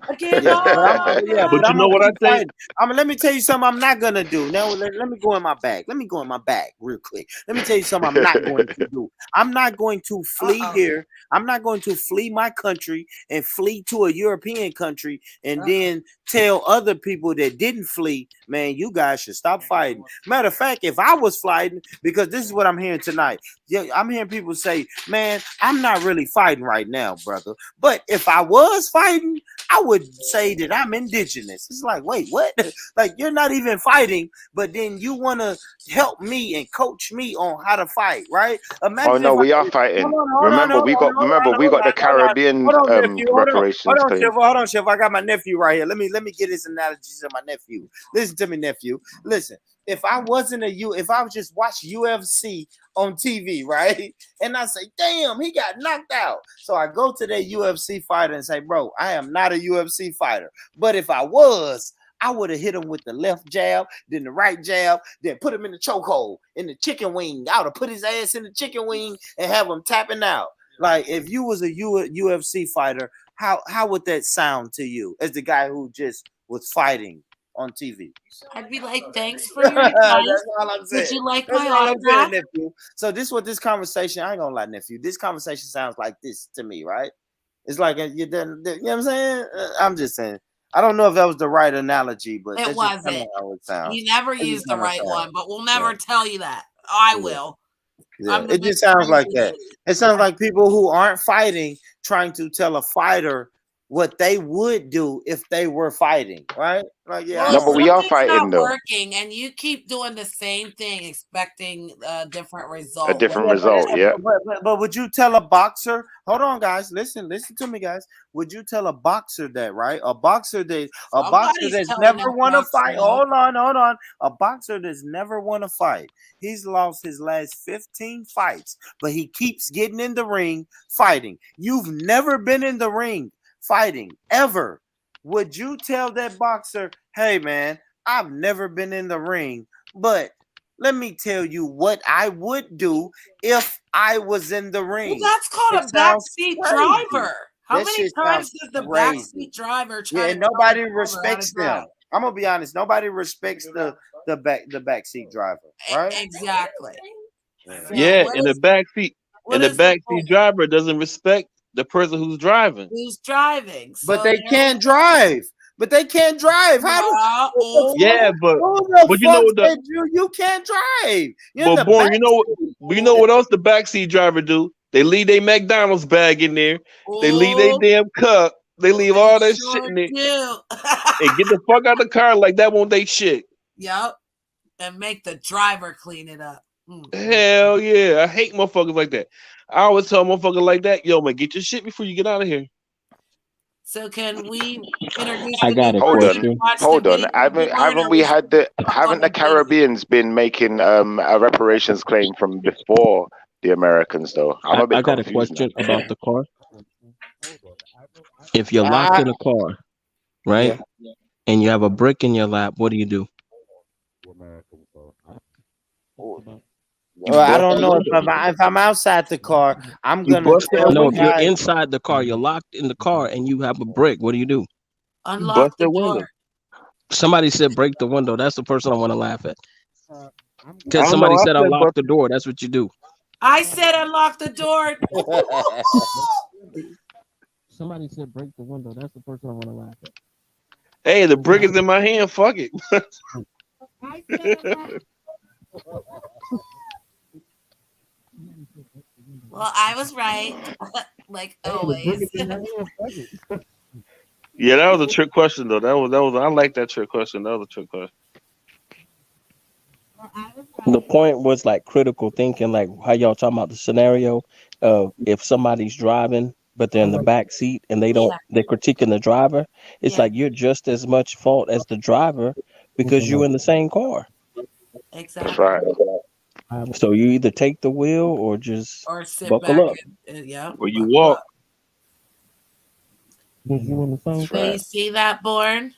But I'm know gonna what I keep think? fighting. Let me tell you something I'm not gonna do. Now let me go in my bag. Let me go in my bag real quick. Let me tell you something I'm not going to do. I'm not going to flee here. I'm not going to flee my country and flee to a European country and then tell other people that didn't flee, man, you guys should stop fighting. Matter of fact, if I was fighting, because this is what I'm hearing tonight. Yeah, I'm hearing people say, man, I'm not really fighting right now, brother. But if I was fighting, I would say that I'm indigenous. It's like, wait, what? Like, you're not even fighting, but then you want to help me and coach me on how to fight, right? Imagine we are fighting. Remember, we got the Caribbean reparations claim. Hold on, Chef. I got my nephew right here. Let me get his analogy to my nephew. Listen to me, nephew. Listen, if I was just watch UFC on TV, right? And I say, damn, he got knocked out. So I go to that UFC fighter and say, bro, I am not a UFC fighter. But if I was, I would have hit him with the left jab, then the right jab, then put him in the chokehold, in the chicken wing. I would have put his ass in the chicken wing and have him tapping out. Like, if you was a UFC fighter, how would that sound to you as the guy who just was fighting on TV? I'd be like, thanks for your advice. That's all I'm saying. Did you like That's my all I'm saying, autograph? nephew. So this is what this conversation, I ain't gonna lie, nephew. This conversation sounds like this to me, right? It's like, you know what I'm saying? I'm just saying. I don't know if that was the right analogy, but It that's wasn't. just kind of how it sounds. You never used the right one, but we'll never tell you that. I will. Yeah, it just sounds like that. It sounds like people who aren't fighting trying to tell a fighter what they would do if they were fighting, right? Like, yeah. Well, but we are fighting though. Working, and you keep doing the same thing, expecting a different result. A different result, But would you tell a boxer? Hold on, guys. Listen to me, guys. Would you tell a boxer that, right? A boxer that's never won a fight. Hold on. A boxer that's never won a fight. He's lost his last 15 fights, but he keeps getting in the ring fighting. You've never been in the ring fighting ever. Would you tell that boxer, hey man, I've never been in the ring, but let me tell you what I would do if I was in the ring? Well, that's called a backseat driver. How many times does the backseat driver try to nobody respects them. I'm gonna be honest, nobody respects the backseat driver, right? Exactly. Yeah, and the backseat driver doesn't respect the person who's driving. But they can't drive. How do? Yeah, but you know what you can't drive. But Born, you know what else the backseat driver do? They leave their McDonald's bag in there. They leave their damn cup. They leave all that shit in there. And get the fuck out of the car like that won't they shit. Yep. And make the driver clean it up. Hell yeah. I hate motherfuckers like that. I always tell motherfuckers like that, yo man, get your shit before you get out of here. So can we introduce? I got a question. Hold on. Haven't we had haven't the Caribbeans been making a reparations claim from before the Americans though? I got a question about the car. If you're locked in a car, right, and you have a brick in your lap, what do you do? Well, I don't know if I'm outside the car, I'm gonna tell no. If you're inside the car, you're locked in the car, and you have a brick. What do you do? Unlock the door. Somebody said break the window. That's the person I want to laugh at. Because somebody said unlock the door. That's what you do. I said unlock the door. Somebody said break the window. That's the person I want to laugh at. Hey, the brick is in my hand. Fuck it. Well, I was right, like always. Yeah, that was a trick question though. That was. I like that trick question. That was a trick question. The point was like critical thinking, like how y'all talking about the scenario of if somebody's driving but they're in the back seat and they're critiquing the driver. It's like you're just as much fault as the driver because you're in the same car. Exactly. That's right. So you either take the wheel or just sit buckle back up. Or you walk. So you see that, Born?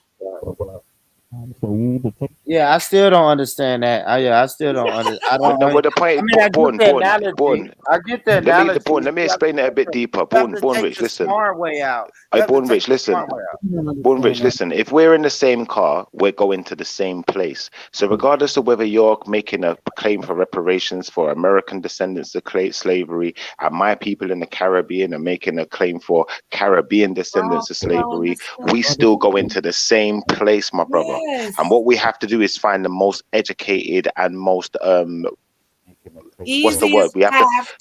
Yeah, I still don't understand that. I still don't understand. I don't. No, but the point, I mean, I get the analogy. Born. I get the analogy. Let me explain it a bit deeper. You have to Born take Rich, the listen. smart way out. Born Rich, listen. Born Rich, listen. If we're in the same car, we're going to the same place. So regardless of whether you're making a claim for reparations for American descendants of slavery, and my people in the Caribbean are making a claim for Caribbean descendants of slavery, we still go into the same place, my brother. And what we have to do is find the most educated and most what's the word? We have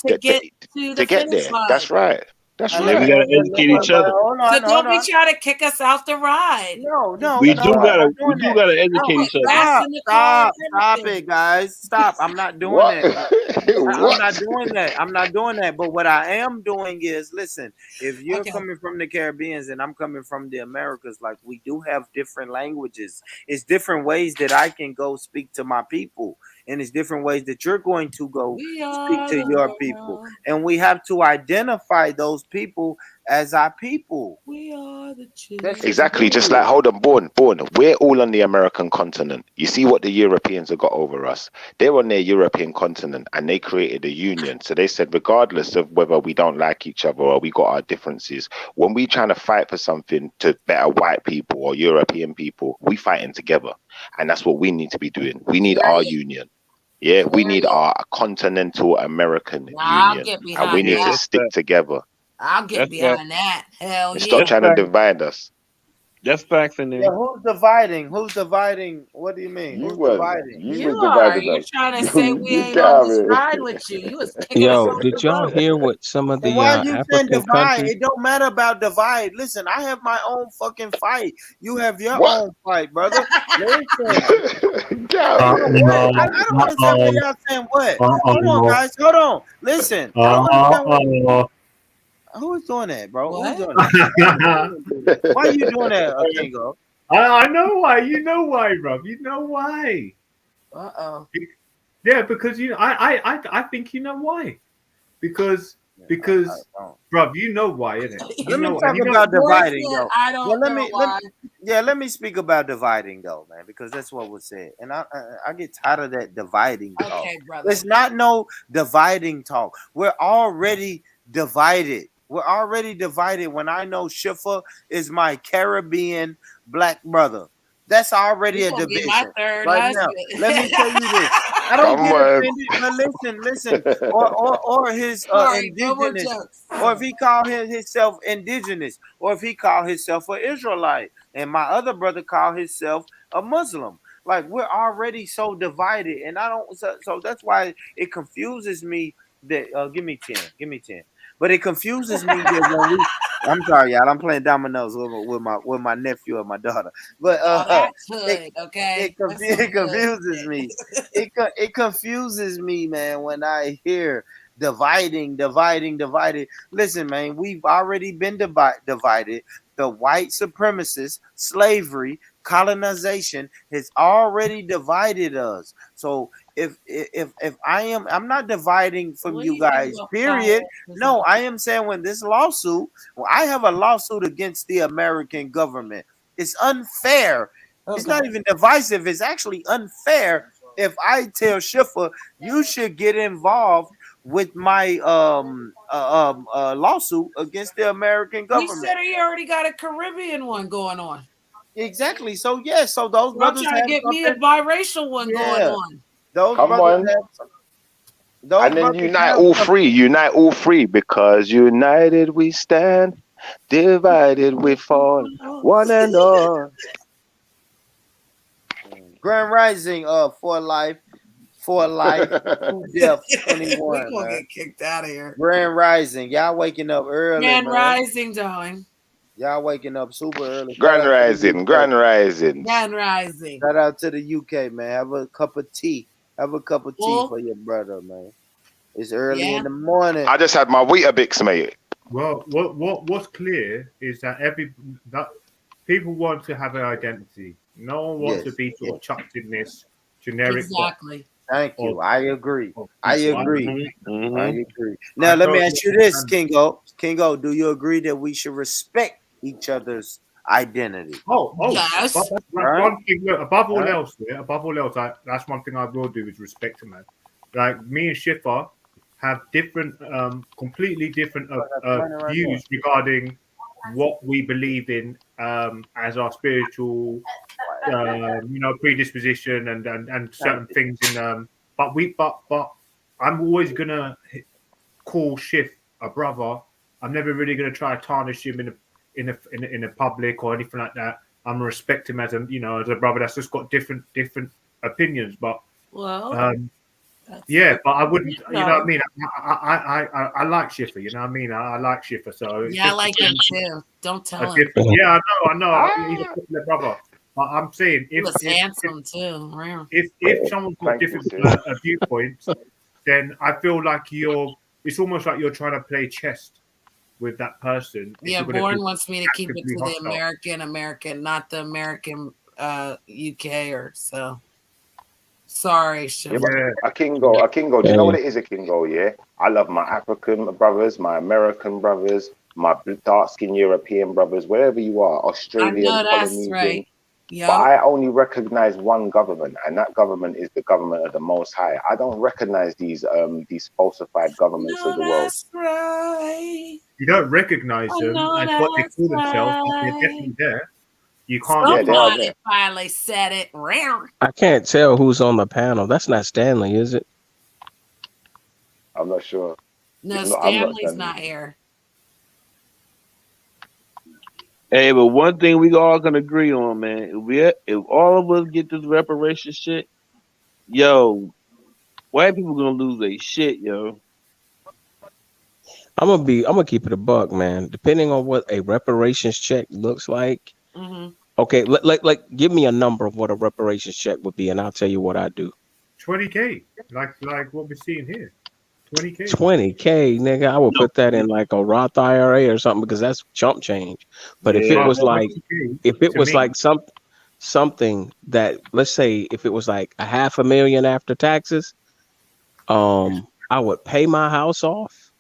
to get to the get finish there. line. That's right. That's Yeah, right. we gotta educate each other. So don't be trying to kick us out the ride. No, We do gotta educate each other. Stop it, guys. Stop. I'm not doing What? that. I'm What? not doing that. I'm not doing that. But what I am doing is, listen, if you're coming from the Caribbeans and I'm coming from the Americas, like we do have different languages. It's different ways that I can go speak to my people. And it's different ways that you're going to go speak to your people. And we have to identify those people as our people. We are the children. Exactly, just like, hold on, Born. We're all on the American continent. You see what the Europeans have got over us. They're on their European continent and they created a union. So they said, regardless of whether we don't like each other or we got our differences, when we trying to fight for something to better white people or European people, we fighting together. And that's what we need to be doing. We need our union. Yeah, we need our continental American union. And we need to stick together. I'll get behind that. Hell yeah. Stop trying to divide us. That's facts in there. Yeah, who's dividing? Who's dividing? What do you mean? Who's dividing? You are. You're trying to say we ain't on this ride with you. You was kicking us off Did the y'all boat. hear what some of the Why you saying African divide? countries? It don't matter about divide. Listen, I have my own fucking fight. You have your own fight, brother. Listen. I don't understand why y'all saying what. Hold on, guys. Hold on. Listen. I don't understand who's doing that, bro? Who's doing that? Why are you doing that, Kingo? I know why. You know why, Rob. You know why. Yeah, because I think you know why. Because Rob, you know why, isn't it? Let me talk about dividing, though. I don't know why. Let me speak about dividing, though, man, because that's what was said, and I get tired of that dividing talk. Okay, brother. It's not no dividing talk. We're already divided. We're already divided. When I know Schiffer is my Caribbean black brother, that's already a division. My third right now. Let me tell you this. I don't get offended, but listen. Or his indigenous, or if he called himself indigenous, or if he called himself an Israelite, and my other brother called himself a Muslim. Like, we're already so divided, and I don't. So that's why it confuses me that. Give me 10. But it confuses me that when we. I'm sorry, y'all. I'm playing dominoes with my nephew and my daughter. But it confuses me. It confuses me, man, when I hear dividing. Listen, man, we've already been divided. The white supremacists, slavery, colonization has already divided us. So if I'm not dividing from you guys, period. No, I am saying when this lawsuit, I have a lawsuit against the American government. It's unfair. It's not even divisive. It's actually unfair if I tell Schiffer you should get involved with my lawsuit against the American government. He said he already got a Caribbean one going on. Exactly. So yes, so those brothers trying to get me a biracial one going on. Those Come brothers on. And then unite all three, because united we stand, divided we fall, one and all. Grand Rising, for life, to death, 21. We're gonna get kicked out of here. Grand Rising, y'all waking up early. Grand man. Rising, darling. Y'all waking up super early. Grand Rising. Grand Shout Rising. out to the UK, man. Have a cup of tea. For your brother, man. It's early in the morning. I just had my Weetabix, mate. Well, what's clear is that that people want to have an identity. No one wants to be sort of chucked in this generic box. Exactly. Thank you. I agree. I people. agree. Mm-hmm. I agree. Now let me ask you this, Kingo. Kingo, do you agree that we should respect each other's identity? Yes. One thing, look, above all else, that's one thing I will do is respect a man. Like me and Schiffer have different, completely different views regarding what we believe in as our spiritual, predisposition and certain things in. But I'm always gonna call Schiff a brother. I'm never really gonna try to tarnish him in a public or anything like that. I'm gonna respect him as a brother that's just got different opinions. But yeah, but I wouldn't. You know what I mean? I like Schiffer. You know what I mean? I like Schiffer. So yeah, I like him too. Don't tell him. Yeah, I know. He's a popular brother. But I'm saying He was handsome too. If someone's got different viewpoints, then I feel like it's almost like you're trying to play chess with that person. Yeah, Bourne wants me to keep it to the American, not the American UK or so. Sorry, yeah, a Kingo. Do you know what it is, a Kingo? Yeah, I love my African brothers, my American brothers, my dark-skinned European brothers, wherever you are, Australian, I know, that's Polynesian. right. Yep. But I only recognize one government, and that government is the government of the Most High. I don't recognize these falsified governments of the world. That's right. You don't recognize them as what they call themselves, but they're definitely there. You can't. Somebody finally said it. I can't tell who's on the panel. That's not Stanley, is it? I'm not sure. No, Stanley's not here. Hey, but one thing we all can agree on, man, if all of us get this reparation shit, yo, white people gonna lose their shit, yo. I'm gonna keep it a buck, man. Depending on what a reparations check looks like. Mm-hmm. Okay, like give me a number of what a reparations check would be, and I'll tell you what I do. $20K, like what we're seeing here. $20K. $20K, nigga. I would put that in like a Roth IRA or something because that's chump change. But if it was like, something that, let's say, if it was like $500,000 after taxes, I would pay my house off.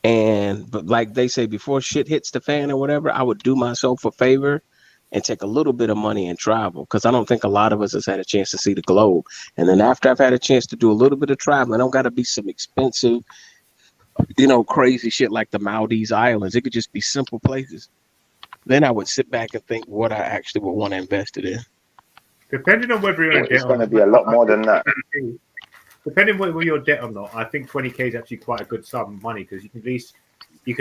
But like they say, before shit hits the fan or whatever, I would do myself a favor and take a little bit of money and travel, because I don't think a lot of us has had a chance to see the globe. And then after I've had a chance to do a little bit of traveling, I don't got to be some expensive, crazy shit like the Maldives Islands. It could just be simple places. Then I would sit back and think what I actually would want to invest it in. Depending on whether you're it's going to be a lot more than that. Depending on whether you're debt or not, I think $20K is actually quite a good sum of money, because you can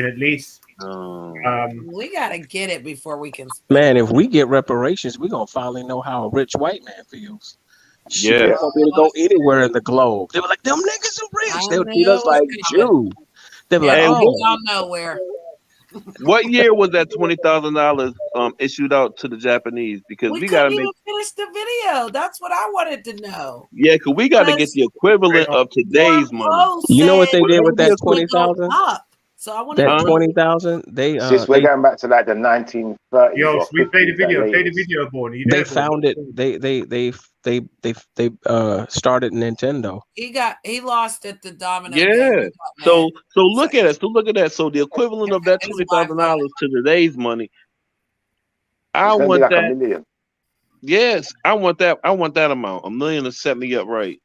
at least. We gotta get it before we can. Man, if we get reparations, we're gonna finally know how a rich white man feels. Shit, Yeah, they're gonna be able to go anywhere in the globe. They were like, "Them niggas are rich." They'll treat us like Jews. They'll be like, Hey, "Oh, nowhere." What year was that $20,000 issued out to the Japanese? Because we gotta couldn't even finish the video. That's what I wanted to know. Yeah, because we got to get the equivalent of today's money. You know what they did with that 20,000? So I want that 20,000. They we're going back to like the 1930s. Yo, we play the video. Play the video, Bonnie. They found it. They started Nintendo. He lost at the domino. Yeah. So look at it. So the equivalent of that $20,000 to today's money. I want like that. $1 million. Yes, I want that. I want that amount. $1 million to set me up right.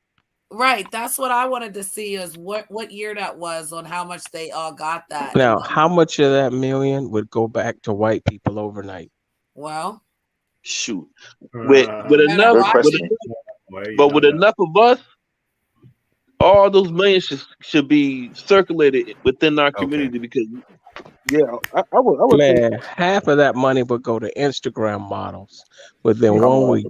Right. That's what I wanted to see, is what year that was, on how much they all got that. Now, how much of that million would go back to white people overnight? Well, shoot, with enough, with enough of us, all those millions should be circulated within our community. Because I would man, half of that money would go to Instagram models within 1 week.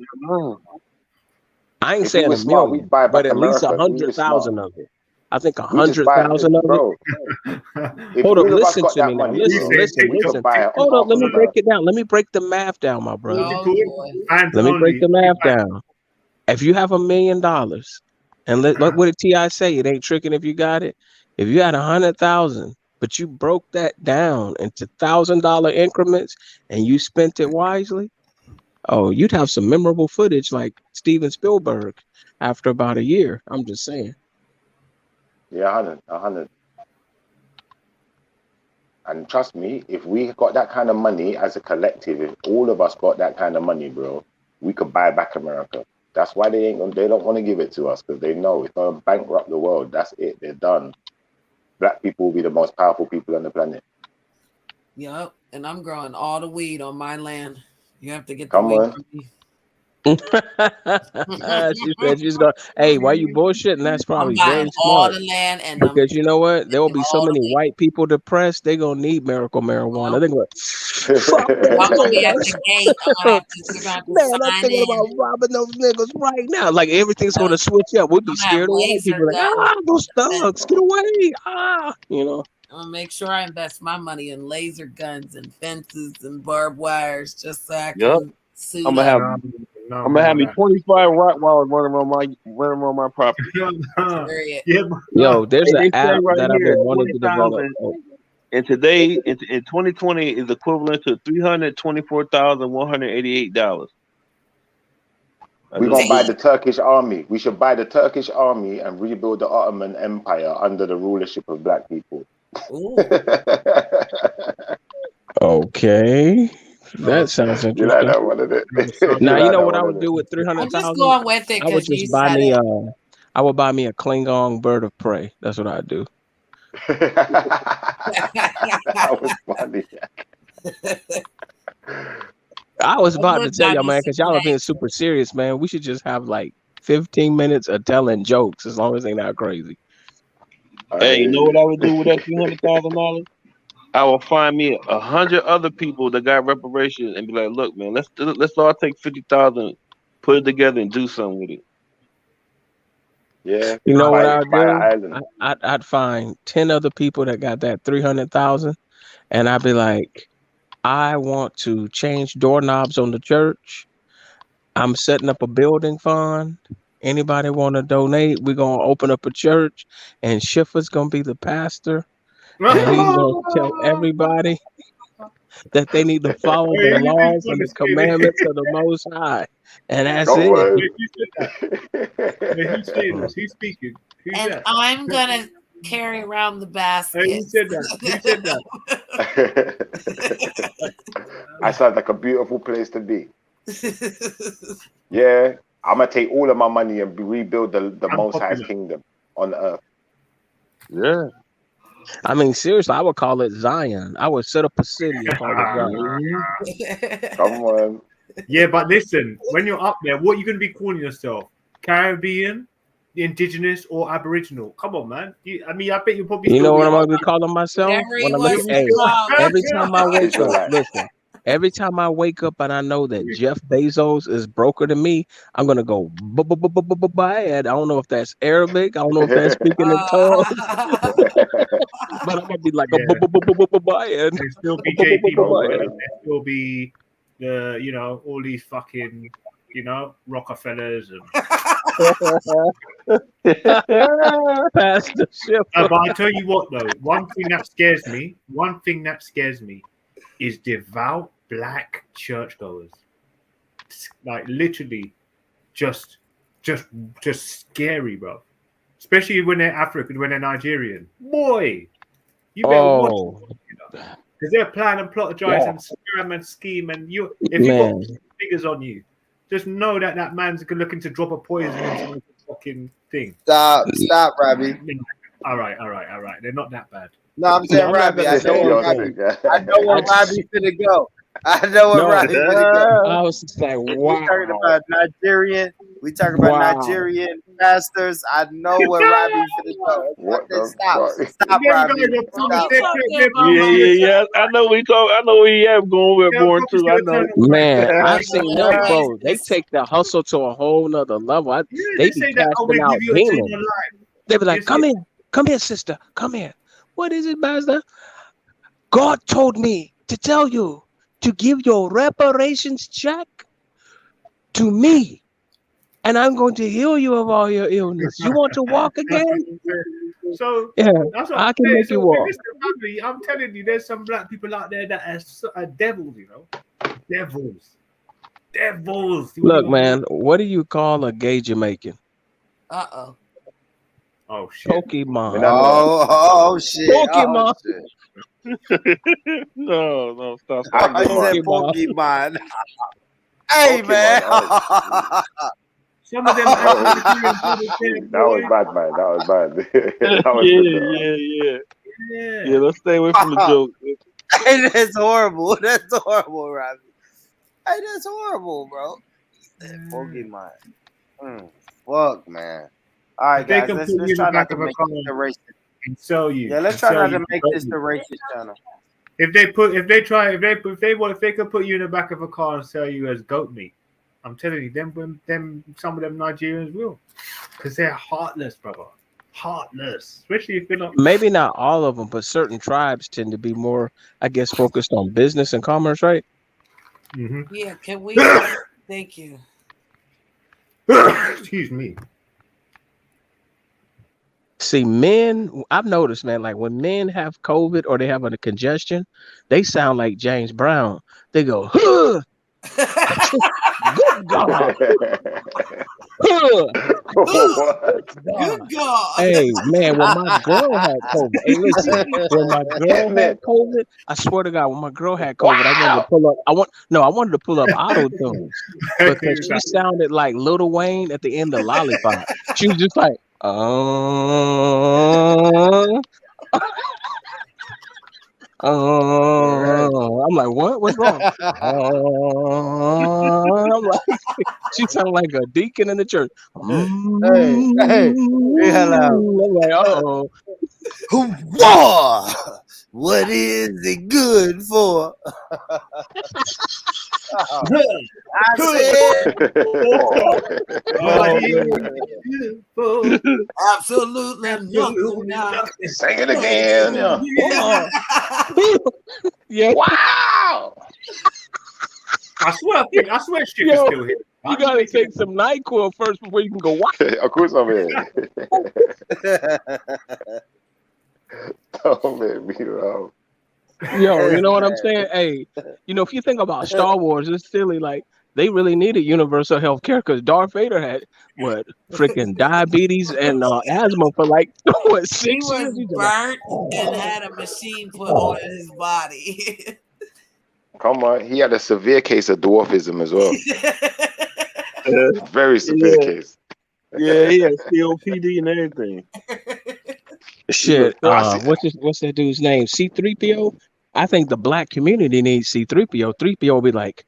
I ain't saying $1 million, but at least 100,000 of it. I think 100,000 of it. Hold up, listen to me now. Listen. Hold up, let me break it down. Let me break the math down, my brother. Let me break the math down. If you have $1 million, and what did T.I. say? It ain't tricking if you got it. If you had 100,000 but you broke that down into $1,000 increments and you spent it wisely, oh, you'd have some memorable footage like Steven Spielberg after about a year. I'm just saying. Yeah, 100. And trust me, if we got that kind of money as a collective, if all of us got that kind of money, bro, we could buy back America. That's why they don't want to give it to us, because they know it's gonna bankrupt the world. That's it. They're done. Black people will be the most powerful people on the planet. Yep, and I'm growing all the weed on my land. You have to get the Come weed on. from me. She said she's going, hey, why you bullshitting? That's I'm probably buying very all smart. the land and I'm Because you know what? There will be so all the many weed. white people depressed, they're going to need miracle marijuana. They're going to fuck I'm those gonna be at niggas. the gate. They're gonna have to Man, I'm sign thinking in. about robbing those niggas right now. Like everything's going to switch up. We'll be I'm gonna have scared of white laser people. Like, guns. those thugs, get away. You know. I'm gonna make sure I invest my money in laser guns and fences and barbed wires just so I Yep. can suit I'm gonna up. have I'm gonna have me 25 Rottweilers running around my property. Yo, there's Hey, an they say app right that I've here, been wanting to develop. 20,000, and today in 2020 is equivalent to $324,188. We're gonna buy the Turkish army. We should buy the Turkish army and rebuild the Ottoman Empire under the rulership of black people. Okay, that sounds You like interesting. that one, is it? Now you like know that what I one, would is do with it? I'm just 300,000. going with it I would because you just buy said me it. I would buy me a Klingon bird of prey. That's what I'd do. That was funny. I was I about to would tell buy y'all, me man, some because y'all are being tanks. super serious, man. We should just have like 15 minutes of telling jokes as long as they're not crazy. Hey, you know what I would do with that $300,000? I will find me 100 other people that got reparations and be like, look, man, let's all take 50,000, put it together, and do something with it. Yeah, You know what buy I'd do? island. I'd find 10 other people that got that 300,000, and I'd be like, I want to change doorknobs on the church. I'm setting up a building fund. Anybody want to donate? We're gonna open up a church, and Schiffer's gonna be the pastor, and he's gonna tell everybody that they need to follow the laws and the commandments of the Most High, and that's Come it. on. Who's saying this? Who's speaking? Who's And that? I'm gonna carry around the basket. Who said that? Who said that? That sounds like a beautiful place to be. Yeah, I'm gonna take all of my money and rebuild the Most High's kingdom on earth. Yeah. I mean, seriously, I would call it Zion. I would set up a city and call it Zion. Come on. Yeah, but listen, when you're up there, what are you going to be calling yourself? Caribbean, indigenous, or Aboriginal? Come on, man. I bet you probably. You know what I'm still gonna be calling myself? Whatever he When I look wants at, to hey, call it. every time I wake up, Israelite. listen. Every time I wake up and I know that Jeff Bezos is broker than me, I'm gonna go bad. I don't know if that's Arabic. I don't know if that's speaking in tongues. But I'm gonna be like Yeah. bad. There'll still be JP Morgan. There'll still be all these fucking, Rockefellers and. Pastor Schiffer. But I tell you what, though, one thing that scares me is devout black churchgoers. Like literally, just scary, bro. Especially when they're African, when they're Nigerian. Boy, you better watch because they're planning and plotting and scam and scheme. And if you got figures on you, just know that man's looking to drop a poison into the fucking thing. Stop, Robbie. All right. They're not that bad. No, I'm saying Robbie. I know where Robbie's gonna go. I know where Robbie's gonna go. I was just like, wow. We talking about Nigerian. We talking about Nigerian pastors. I know where Robbie's gonna go. Stop, Robbie. Stop. Yeah. I know we talk. I know where you have going to. I know. Man, I've seen them, bro. They take the hustle to a whole nother level. They be casting out demons. They be like, come here, sister, come here. What is it, Master? God told me to tell you to give your reparations check to me. and I'm going to heal you of all your illness. You want to walk again? So Yeah, that's what I'm I can saying. make you So walk. listen, family, I'm telling you, there's some black people out there that are devils, you know, devils. You wouldn't Look, even believe. man, what do you call a gay Jamaican? Uh-oh. Oh shit. Pokemon. Oh shit. Oh Pokemon. shit. No, stop. I said Pokemon. Pokemon. Hey man. Some of them Oh, African that was boy. bad, man. That was bad. That was good, though. Yeah, let's stay away from the joke. Hey, that's horrible. That's horrible, Robbie. Hey, that's horrible, bro. Pokemon. Fuck, man. All right, If they guys. can Let's put you in the try not back to of a make car this a racist. and sell you, Yeah, let's and try sell not you to make this the racist channel. if they could put you in the back of a car and sell you as goat meat, I'm telling you, them some of them Nigerians will, because they're heartless, brother. Heartless, especially if they're not. Maybe not all of them, but certain tribes tend to be more, I guess, focused on business and commerce, right? Mm-hmm. Yeah, can we? Thank you. Excuse me. See, men, I've noticed, man, like when men have COVID or they have a congestion, they sound like James Brown. They go, huh, good God. Huh, What? Good God. hey, man, when my girl had COVID, hey, listen, when my girl had COVID, I swear to God, when my girl had COVID, I wanted to pull up, I wanted to pull up auto tune because she sounded like Lil Wayne at the end of Lollipop. She was just like, I'm like, what? What's wrong? I'm like, she sounded like a deacon in the church. Hey, hello. I'm like, uh-oh. War. What is it good for? I said, Absolutely nothing. Sing it again. Yeah. Wow. I swear shit is Yo, still here. you gotta take some NyQuil first before you can go. Wow. Of course I'm in. Don't let me wrong. Yo, you know what I'm saying? Hey, if you think about Star Wars, it's silly. Like they really needed universal health care because Darth Vader had what freaking diabetes and asthma for like what He 6 was years. He's like, burnt and had a machine put on his body. Come on. He had a severe case of dwarfism as well. Very severe case. Yeah, he has COPD and everything. shit. What's that dude's name? C3PO. I think the black community needs C3PO. 3PO will be like,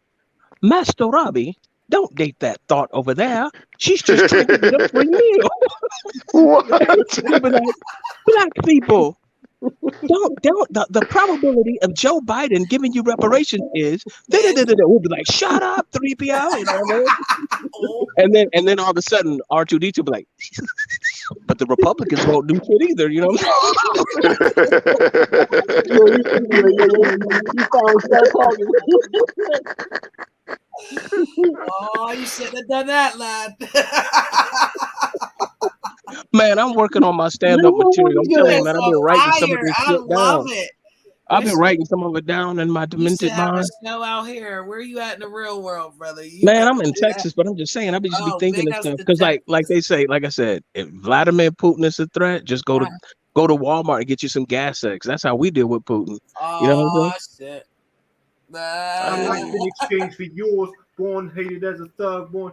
Master Robbie, don't date that thought over there. She's just trying to get a free meal. What? He'll be like, black people, the probability of Joe Biden giving you reparations is we'll be like, shut up, 3PO, you know what I mean? And then all of a sudden R2D2 will be like, but the Republicans won't do shit either, you know what I'm saying? You finally start talking. Oh, you shouldn't have done that, lad. Man, I'm working on my stand-up material. I'm telling you, man, I've been writing some of Fire. this I shit love down. it. I've been writing some of it down in my You should demented have a mind. show out here. Where are you at in the real world, brother? Man, I'm in Texas, but I'm just saying, I be just be thinking big of ups stuff to because, like they say, like I said, if Vladimir Putin is a threat, just go to Walmart and get you some gas eggs. That's how we deal with Putin. You know what I'm saying? Shit. And that's in exchange for yours, born hated as a thug, born.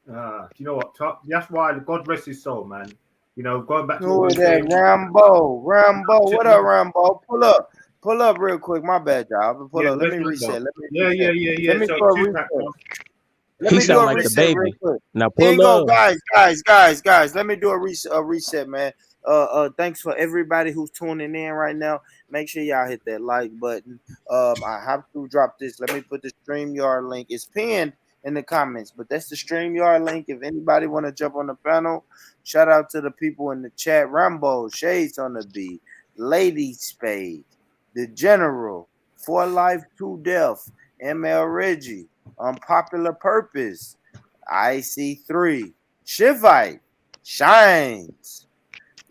You know what? That's why God rest his soul, man. Going back to who what is we were that? saying. Rambo. What up, Rambo? Pull up real quick. My bad, y'all. Pull up. Let me reset. Let me Yeah. Let me So do a Tupac, reset. Let He me do sound a like the reset real baby. quick. Now Here you pull go, up. guys. Let me do a reset, man. Thanks for everybody who's tuning in right now. Make sure y'all hit that like button. I have to drop this. Let me put the StreamYard link. It's pinned in the comments, but that's the StreamYard link. If anybody want to jump on the panel, shout out to the people in the chat. Rambo, Shades on the beat, Lady Spade, the General, For Life to Death, ML Reggie, Unpopular Purpose, I see 3. Shivite, Shines,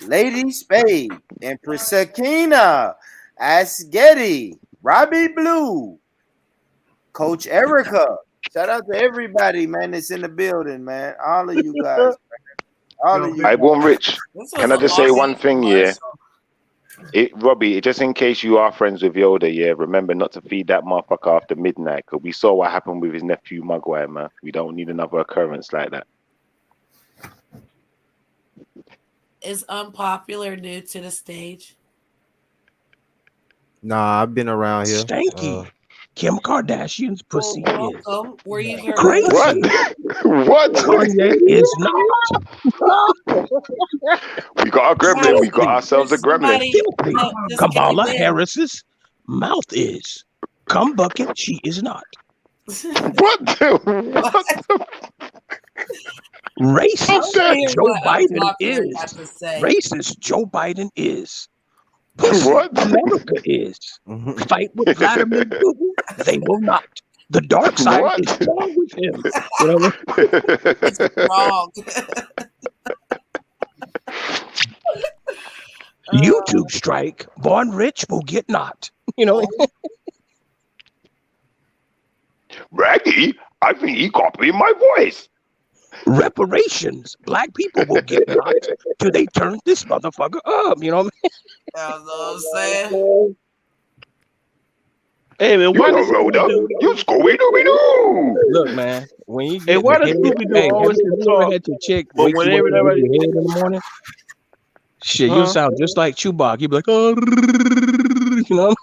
Lady Spade, Empress Sakina, Asgeti, Robbie Blue, Coach Erica. Shout out to everybody, man, that's in the building, man. All of you guys, man. All of you. I Born Rich. Can I just say one thing, yeah? Robbie, just in case you are friends with Yoda, yeah, remember not to feed that motherfucker after midnight, because we saw what happened with his nephew Mugwai, man. We don't need another occurrence like that. Is Unpopular new to the stage? Nah, I've been around here. Stanky. Kim Kardashian's pussy is Welcome. Were you here? crazy. What? What? Kanye is not. We got a gremlin. We got ourselves a gremlin. Kamala Harris's mouth is. Cum bucket, she is not. What? What? Racist Joe Biden is. Racist Joe Biden is. Pussy America is. Fight with Vladimir Putin. They will not. The dark side is strong with him. You know what? It's wrong. YouTube strike. Born rich will get not. You know. Raggy, I think he copied my voice. Reparations. Black people will get not till they turn this motherfucker up. You know what I mean? What I'm saying. Hey man, why you rolled up? You Scooby-Doo. Look, man, when you hey, why does Scooby-Doo always talk? Had your chick But wake you up everybody with your head in the morning. Shit, you sound just like Chewbacca. You be like, oh, you know.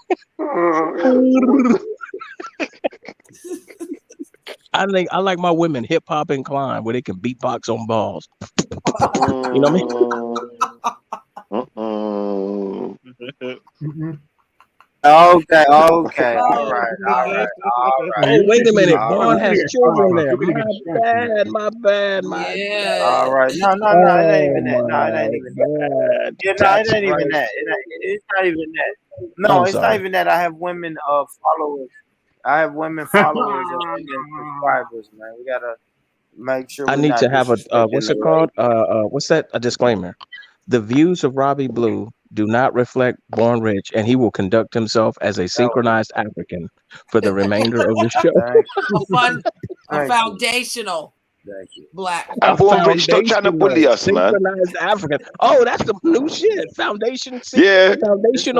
I like my women hip hop inclined where they can beatbox on balls. You know what I mean? Okay. All right. Oh, wait a minute. Vaughn has children there. My bad. All right. No, it ain't even that. No, it ain't even that. Yeah, no, it ain't even that. It's not even that. No, it's not even that. I have women followers. I have women followers and women subscribers, man. We gotta make sure. I need to have a what's it called? What's that? A disclaimer. The views of Robbie Blue do not reflect Born Rich, and he will conduct himself as a synchronized African for the remainder of the show. A foundational black. Born Rich, stop trying to bully us, man. Synchronized African. Oh, that's the new shit. Foundational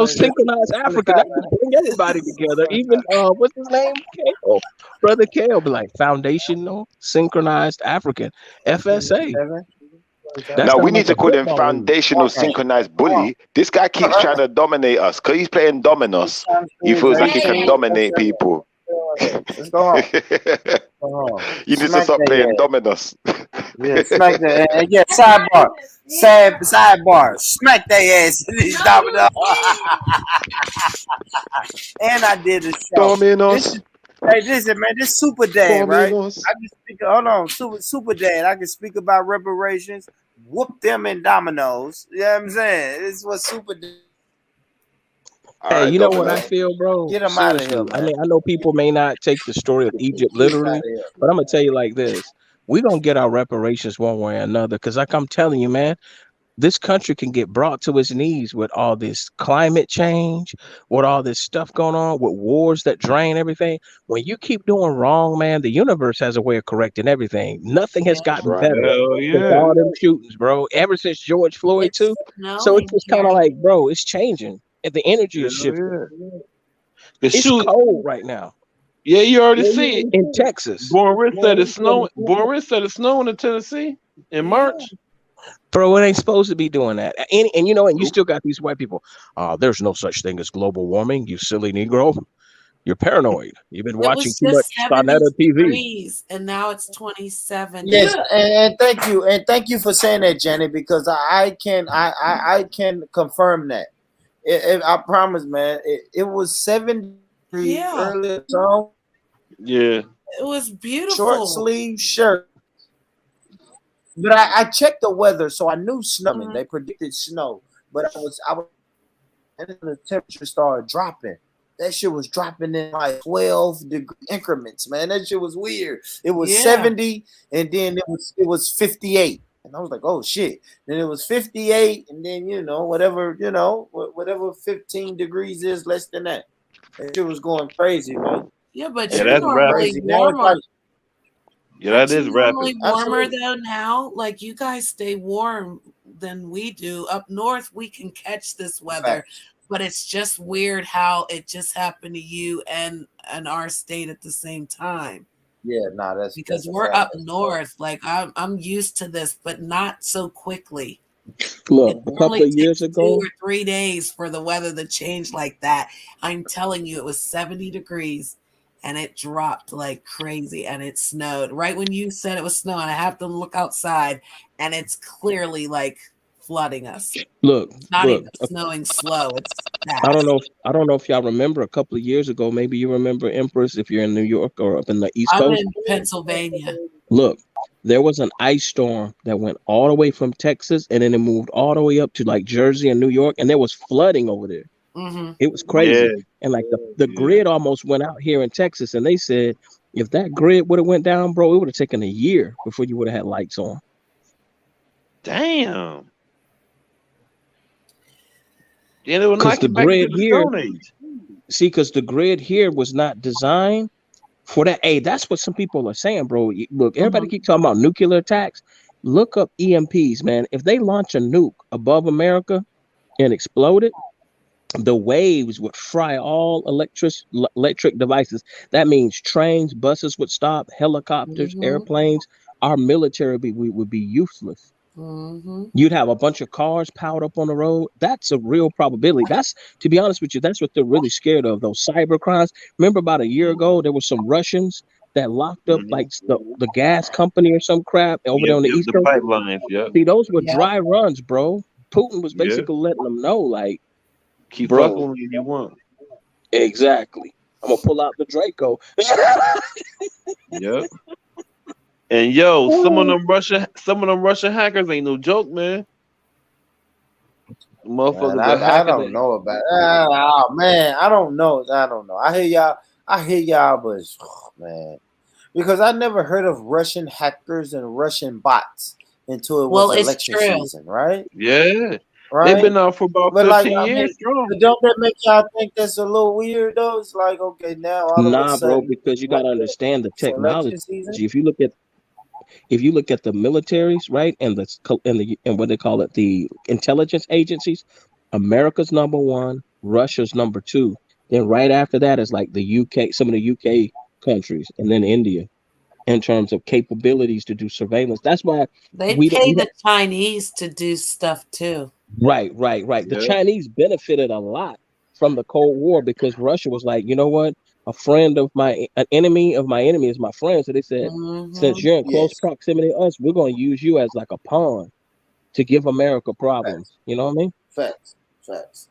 synchronized African. That would bring everybody together. Even what's his name? Kale. Brother Kale be like foundational synchronized African. FSA. Now we need to call him foundational synchronized bully. This guy keeps trying to dominate us because he's playing dominoes. He feels like he can dominate people. Let's go home. You need to stop playing dominoes. Yeah, smack that. Yeah, sidebar. Smack their ass in these dominoes. And I did a show. Dominoes. Hey, listen, man, this Super Dad, right? I can speak. Hold on, Super Dad. I can speak about reparations. Whoop them in dominoes. You know what I'm saying? This is what Super Dad. Hey, you know what I feel, bro? Get them out of here, man. I mean, I know people may not take the story of Egypt literally, but I'm gonna tell you like this: we're gonna get our reparations one way or another. Because, like I'm telling you, man, this country can get brought to its knees with all this climate change, with all this stuff going on, with wars that drain everything. When you keep doing wrong, man, the universe has a way of correcting everything. Nothing has gotten better with all them shootings, bro. Ever since George Floyd too. So it's just kind of like, bro, it's changing. And the energy is shifting. It's cold right now. Yeah, you already see it in Texas. Born Rich said it's snowing. Born Rich said it's snowing in Tennessee in March. Bro, it ain't supposed to be doing that. And you know, and you still got these white people. There's no such thing as global warming, you silly Negro. You're paranoid. You've been watching too much Sonetta TV. And now it's 27. Yes, and thank you for saying that, Jenny, because I can confirm that. I promise, man. It was 7 degrees earlier. So yeah, it was beautiful. Short sleeve shirt. But I checked the weather, so I knew snow. They predicted snow, but I was, and the temperature started dropping. that shit was dropping in like 12-degree increments, man. That shit was weird. It was 70, and then it was 58. And I was like, oh shit. Then it was 58, and then whatever 15 degrees is less than that. That shit was going crazy, man. Yeah, but Yeah, you're that's normally rapid. warmer. Yeah, Aren't that you is normally rapid. warmer Absolutely. though now? Like you guys stay warm than we do. Up north, we can catch this weather, Facts. but it's just weird how it just happened to you and our state at the same time. Yeah, nah, Because that's a we're fact. up north. Like I'm used to this, but not so quickly. Look, It a couple normally of years takes 2 ago, or 3 days for the weather to change like that. I'm telling you, it was 70 degrees and it dropped like crazy and it snowed. Right when you said it was snowing, I have to look outside and it's clearly like flooding us. look, It's not look. even snowing slow, it's I don't fast. know. I don't know if y'all remember a couple of years ago. Maybe you remember Empress if you're in New York or up in the East I'm Coast. in Pennsylvania. Look, there was an ice storm that went all the way from Texas and then it moved all the way up to like Jersey and New York, and there was flooding over there. Mm-hmm. It was Yeah, crazy. And like the grid almost went out here in Texas, and they said if that grid would have went down, bro, it would have taken a year before you would have had lights on. damn. Yeah, they will Because knock the you back into grid the here, Stone Age. see, because the grid here was not designed for that. Hey, that's what some people are saying, bro. Look, everybody Mm-hmm. keep talking about nuclear attacks. Look up EMPs, man. If they launch a nuke above America and explode it, the waves would fry all electric devices. That means trains, buses would stop, helicopters, Mm-hmm. airplanes. Our military would be useless. Mm-hmm. You'd have a bunch of cars piled up on the road. That's a real probability. That's, to be honest with you, that's what they're really scared of, those cyber crimes. Remember about a year ago, there were some Russians that locked up Hmm. like the gas company or some crap over there Yep, on the yep, East the Coast. pipelines. Yep, See, those were Yep. dry runs, bro. Putin was yeah. basically letting them know, like, Keep bro, fucking with me if you want. exactly. I'm gonna pull out the Draco. Yep. And yo, some of them Russian hackers ain't no joke, man. Man, Motherfuckers are I hacking don't it. know about. Oh man, I don't know. I don't know. I hear y'all, but man, because I never heard of Russian hackers and Russian bots until it Well, was it's election true. season, right? Yeah, they've Right. been out for about But like, 15 I years mean, strong. but don't that make y'all think that's a little weird though? It's like, okay, now all of a Nah, bro, sudden, because you gotta understand the it's technology. election season. If you look at the militaries, right, and and what they call it, the intelligence agencies, America's number one, Russia's number two. Then right after that is like the UK, some of the UK countries, and then India in terms of capabilities to do surveillance. That's why They we don't. pay the Chinese to do stuff too. Right. The Yeah. Chinese benefited a lot from the Cold War because Russia was like, you know what? An enemy of my enemy is my friend. So they said, since Mm-hmm. you're in close Yes, proximity to us, we're going to use you as like a pawn to give America facts, problems. You know what I mean? facts.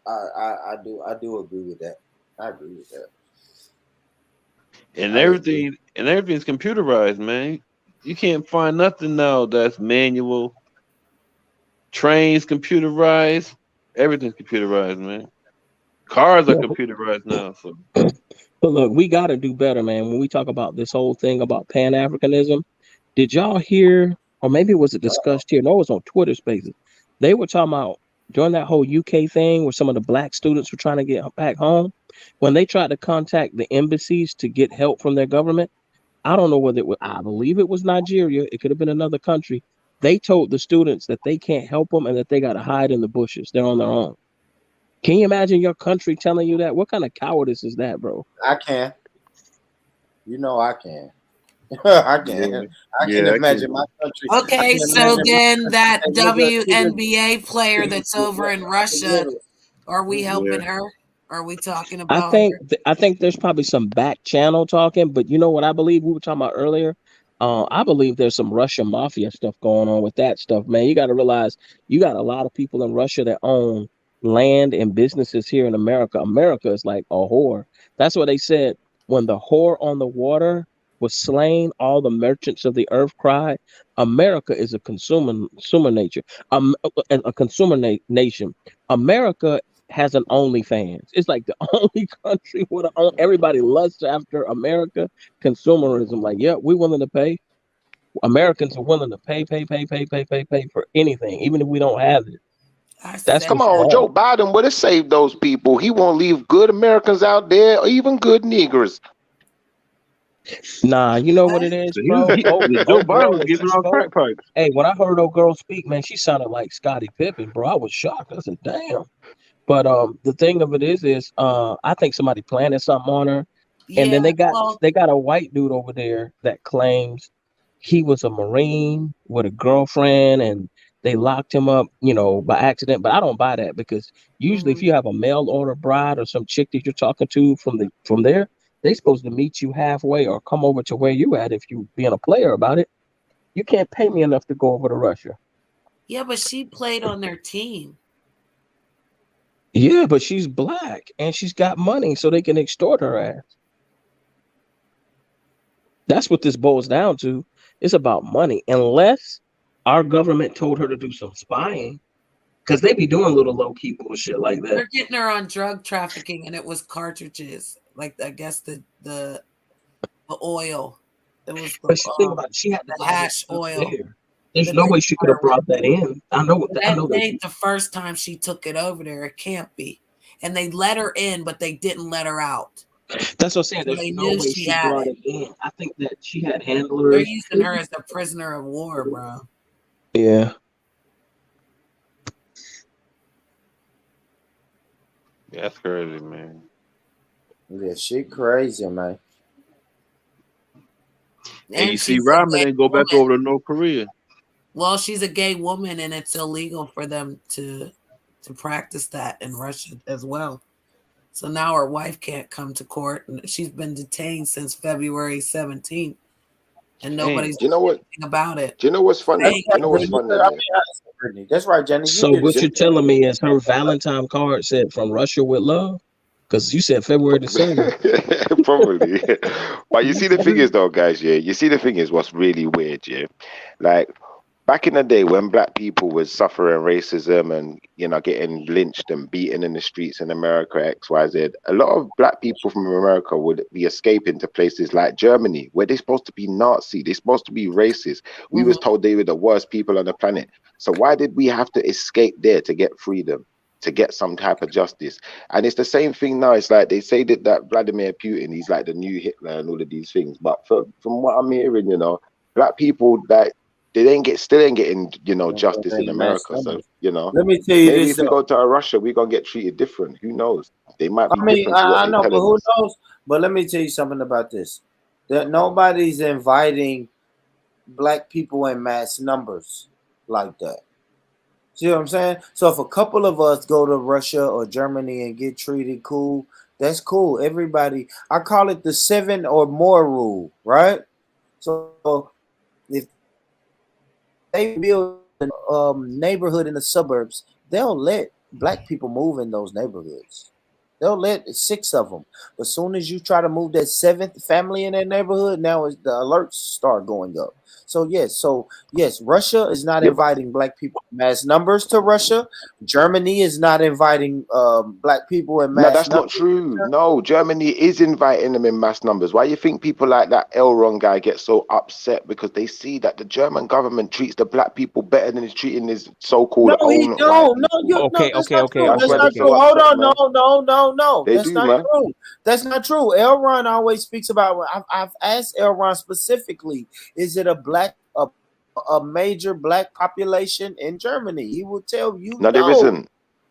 I do agree with that. I agree with that. And I agree. everything's computerized, man. You can't find nothing now that's manual. Trains computerized. Everything's computerized, man. Cars are Yeah, computerized now. So but look, we got to do better, man. When we talk about this whole thing about Pan Africanism, did y'all hear, or maybe was it discussed here? No, it was on Twitter Spaces. They were talking about during that whole UK thing where some of the black students were trying to get back home. When they tried to contact the embassies to get help from their government, I don't know whether it was, I believe it was Nigeria. It could have been another country. They told the students that they can't help them and that they got to hide in the bushes. They're on their own. Can you imagine your country telling you that? What kind of cowardice is that, bro? I can. You know, I can. I yeah, can. I can I can. imagine my country. I Okay, can so imagine my then country that saying, WNBA player that's over in Russia, nigga, are we Yeah. helping her? Are we talking I about think her? I think there's probably some back channel talking, but you know what I believe we were talking about earlier. I believe there's some Russian mafia stuff going on with that stuff, man. You got to realize you got a lot of people in Russia that own land and businesses here in America. America is like a whore. That's what they said when the whore on the water was slain. All the merchants of the earth cried. America is a consumer nature, a consumer nation. America has an OnlyFans. It's like the only country with everybody lusts after America consumerism. Like, yeah, we're willing to pay. Americans are willing to pay for anything, even if we don't have it. That's Come what's on, Joe wrong. Biden would have saved those people. He won't leave good Americans out there, or even good niggers. Nah, you know what it is, bro? Joe Old Biden girl, was when she giving out spoke, crack pipes. hey, when I heard old girl speak, man, she sounded like Scottie Pippen, bro. I was shocked. I said, damn. But the thing of it is I think somebody planted something on her, and then Yeah, they got a white dude over there that claims he was a Marine with a girlfriend, and they locked him up, by accident. But I don't buy that, because usually if you have a mail order bride or some chick that you're talking to from there, they supposed to meet you halfway or come over to where you at if you being a player about it. You can't pay me enough to go over to Russia. yeah, but she played on their team. Yeah, but she's black and she's got money, so they can extort her ass. That's what this boils down to. It's about money. Unless our government told her to do some spying, because they be doing little low key bullshit like that. They're getting her on drug trafficking, and it was cartridges. Like, I guess the oil. It was But think about it, she had the hash oil. There's no way she could have brought that in. I know That that. ain't the first time she took it over there. It can't be. And they let her in, but they didn't let her out. That's what I'm saying. So There's they no knew way she she had brought it. it in. I think that she had They're handlers. using her as a prisoner of war, bro. Yeah. That's crazy, man. Yeah, she crazy, man. And you see, she's a Rodman gay didn't go back woman. over to North Korea. Well, she's a gay woman, and it's illegal for them to practice that in Russia as well. So now her wife can't come to court, and she's been detained since February 17th, and nobody's Do you know what? doing anything about it. Do you know what's funny? Hey, You know what's funny? Yeah? That's right, Jenny. You So did what it. you're telling me is her Valentine card said "From Russia with love"? Because you said February the 7th. Probably. But you see, the thing is, though, guys, yeah, you see, the thing is, what's really weird, yeah, like back in the day when black people was suffering racism and getting lynched and beaten in the streets in America, XYZ, a lot of black people from America would be escaping to places like Germany, where they're supposed to be Nazi, they're supposed to be racist. We was told they were the worst people on the planet. So why did we have to escape there to get freedom, to get some type of justice? And it's the same thing now. It's like they say that Vladimir Putin, he's like the new Hitler and all of these things. But from what I'm hearing, black people that still ain't getting justice in America. So Let me tell you maybe this. if we go to Russia, we're gonna get treated different. Who knows? They might be I mean, different to what I they're know, but telling who us. knows? But let me tell you something about this. That nobody's inviting black people in mass numbers like that. See what I'm saying? So if a couple of us go to Russia or Germany and get treated cool, that's cool. Everybody, I call it the 7 or more rule, right? So if they build a neighborhood in the suburbs, they'll let black people move in those neighborhoods. They'll let 6 of them. But as soon as you try to move that 7th family in that neighborhood, now the alerts start going up. So yes, Russia is not inviting black people in mass numbers to Russia. Germany is not inviting black people in No, mass that's not numbers. true. No, Germany is inviting them in mass numbers. Why you think people like that Elron guy get so upset? Because they see that the German government treats the black people better than it's treating his so-called No, he own white don't. people. That's not true. That's That's why they're not true. so Hold upset, on, man. no. They That's do, not man. true. That's not true. Elron always speaks about. I've asked Elron specifically: is it a major black population in Germany? He will tell you No, there no. isn't.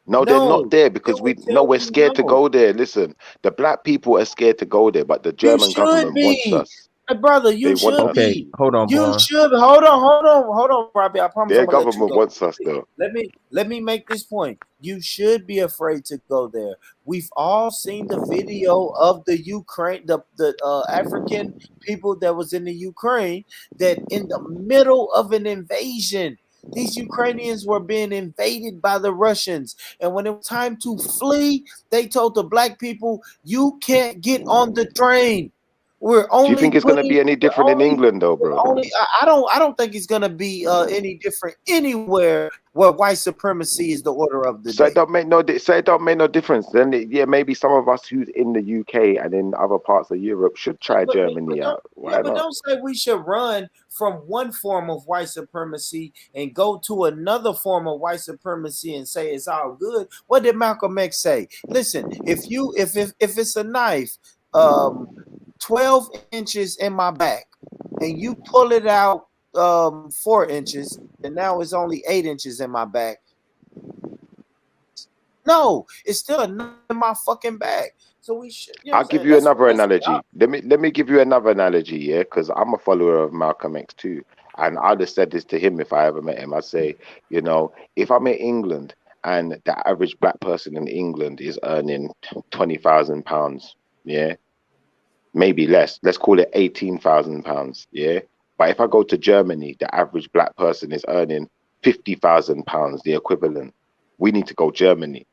No, they're not there because we're You scared to no. go there. Listen, the black people are scared to go there, but the You German should government wants be, us. brother. They You want should us. be. Hold on, You Born. should. Hold on, Robbie. I promise Their I'm gonna let you government go. wants us though. Let me make this point. You should be afraid to go there. We've all seen the video of the Ukraine, the African people that was in the Ukraine, that in the middle of an invasion, these Ukrainians were being invaded by the Russians. And when it was time to flee, they told the black people, you can't get on the train. We're only. Do you think it's going to be any different in England, though, bro? I don't think it's going to be any different anywhere where white supremacy is the order of the So day. it don't make no. So it don't make no difference. Then yeah, maybe some of us who's in the UK and in other parts of Europe should try Germany out. Why But not? don't say we should run from one form of white supremacy and go to another form of white supremacy and say it's all good. What did Malcolm X say? Listen, if it's a knife, 12 inches in my back, and you pull it out 4 inches, and now it's only 8 inches in my back. No, it's still a knife in my fucking back. So we should. You know I'll give you another analogy. Let me give you another analogy, yeah, because I'm a follower of Malcolm X too, and I'd have said this to him if I ever met him. I'd say, you know, if I'm in England and the average black person in England is earning £20,000, yeah, maybe less. Let's call it £18,000, yeah. But if I go to Germany, the average black person is earning £50,000, the equivalent. We need to go Germany.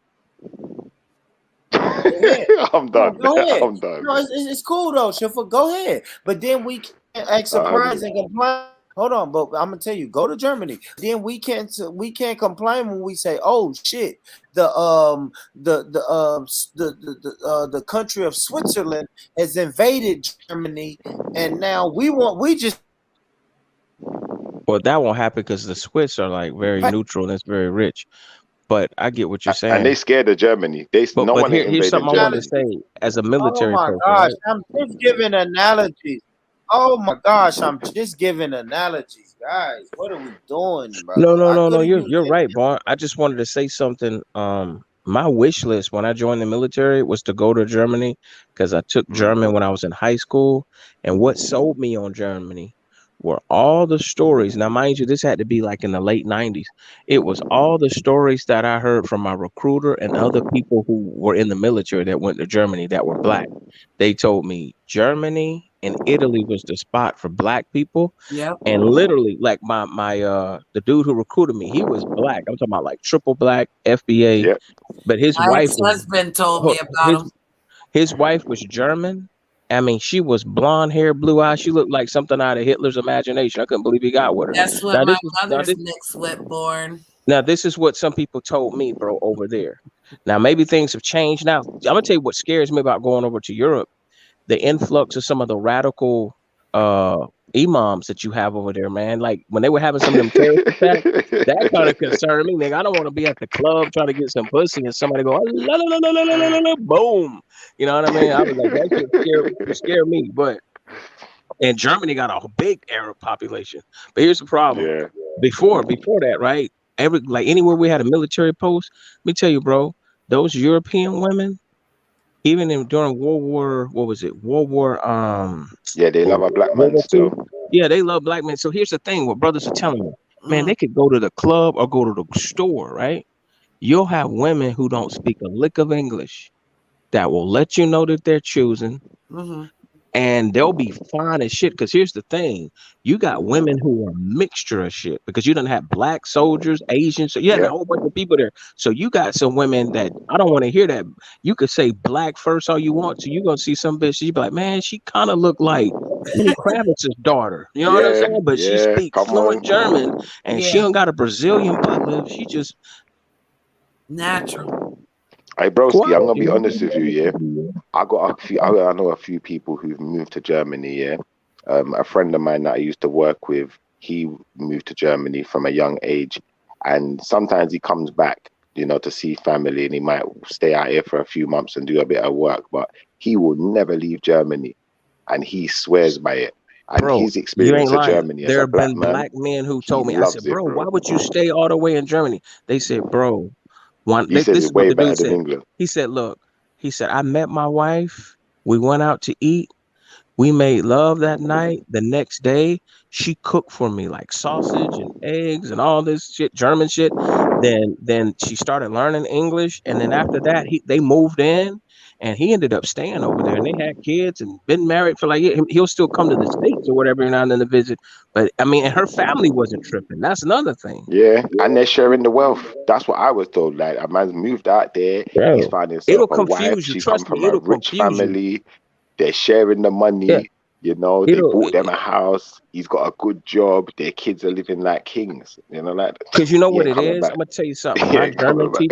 I'm done. Go ahead. I'm done. No, it's cool though, Shifra. Go ahead. But then we can't act surprised and complain. Hold on, but I'm gonna tell you, go to Germany. Then we can't complain when we say, "Oh shit, the country of Switzerland has invaded Germany, and now we just." Well, that won't happen because the Swiss are like very neutral and it's very rich. But I get what you're saying. And they scared of Germany. Here's something I wanted to say as a military person. Oh my gosh, right? I'm just giving analogies. Oh my gosh, I'm just giving analogies, guys. What are we doing, brother? No. You're right, Barn. I just wanted to say something. My wish list when I joined the military was to go to Germany because I took German when I was in high school. And what sold me on Germany were all the stories. Now, mind you, this had to be like in the late 90s. It was all the stories that I heard from my recruiter and other people who were in the military that went to Germany that were black. They told me Germany and Italy was the spot for black people. Yeah. And literally, like my the dude who recruited me, he was black. I'm talking about like triple black, FBA. Yep. But his My wife ex-husband told me about him. his wife was German. I mean, she was blonde hair, blue eyes. She looked like something out of Hitler's imagination. I couldn't believe he got with her. That's what my mother's mixed with born. Now, this is what some people told me, bro, over there. Now, maybe things have changed now. I'm going to tell you what scares me about going over to Europe. The influx of some of the radical imams that you have over there, man. Like when they were having some of them terrorist attacks, that kind of concerned me. Nigga, I don't want to be at the club trying to get some pussy and somebody go, la, la, la, la, la, la, la, la, boom. You know what I mean? I was like, that shit scare me. But and Germany got a big Arab population. But here's the problem. Yeah. Before that, right? Anywhere we had a military post, let me tell you, bro, those European women, even during World War, yeah, they love a black man still. Yeah, they love black men. So here's the thing: what brothers are telling me, man, they could go to the club or go to the store, right? You'll have women who don't speak a lick of English that will let you know that they're choosing. Mm-hmm. And they'll be fine as shit. Because here's the thing. You got women who are a mixture of shit. Because you don't have black soldiers, Asians. So you had a whole bunch of people there. So you got some women that I don't want to hear that. You could say black first all you want to. You're going to see some bitch. She'd be like, man, she kind of look like Lenny Kravitz's daughter. You know what I'm saying? But she speaks fluent German. And she don't got a Brazilian butt lift. She just natural. Hey, broski, I'm gonna be honest with you, yeah. I know a few people who've moved to Germany, yeah. A friend of mine that I used to work with, he moved to Germany from a young age, and sometimes he comes back, you know, to see family, and he might stay out here for a few months and do a bit of work, but he will never leave Germany, and he swears by it. And bro, his experience in Germany there as a have black been man, black men who told me, I said, it, bro, why would you stay all the way in Germany? They said, bro, this is what the dude said. England. He said, look, he said, I met my wife. We went out to eat. We made love that night. The next day, she cooked for me like sausage and eggs and all this shit, German shit. Then she started learning English. And then after that, they moved in and he ended up staying over there. And they had kids and been married for like, he'll still come to the States or whatever now and then to visit. But I mean, and her family wasn't tripping. That's another thing. Yeah, and they're sharing the wealth. That's what I was told. Like a man's moved out there, he's found himself a wife. She come from a rich family. They're sharing the money. Yeah. You know, they bought them a house. He's got a good job. Their kids are living like kings. You know, like Because you know he what ain't it coming is? back. I'm gonna tell you something. He ain't coming back.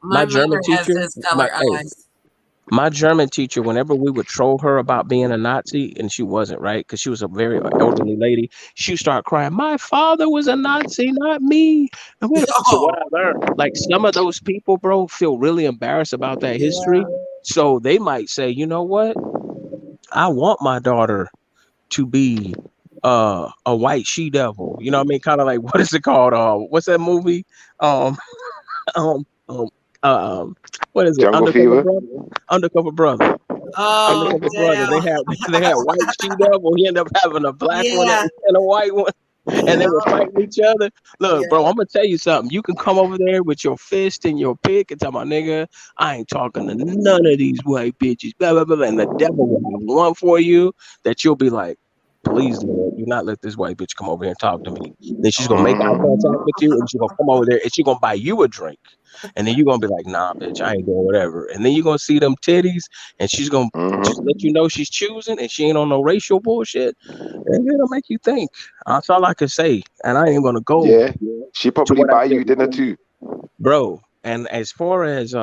My mother has his color eyes. My German teacher, whenever we would troll her about being a Nazi, and she wasn't, right? Because she was a very elderly lady, she would start crying, "My father was a Nazi, not me." And so what I learned, like some of those people, bro, feel really embarrassed about that history. So they might say, you know what? I want my daughter to be a white she devil. You know what I mean? Kind of like what is it called? What's that movie? Um um um um what is it? Jungle Fever. Undercover brother. Oh, Undercover brother. They damn. had they had white she devil. He ended up having a black one Yeah. and a white one. And they were fighting each other. Look, bro, Yeah. I'm gonna tell you something. You can come over there with your fist and your pick and tell my nigga, I ain't talking to none of these white bitches. Blah blah blah. And the devil will have one for you that you'll be like, please, Lord, do not let this white bitch come over here and talk to me. Then she's gonna make eye contact with you, and she's gonna come over there and she's gonna buy you a drink. And then you're gonna be like, nah, bitch, I ain't doing whatever. And then you're gonna see them titties, and she's gonna just let you know she's choosing, and she ain't on no racial bullshit. And it'll make you think. That's all I can say. And I ain't gonna go Yeah, she to probably what I buy you think, dinner too. bro. And as far as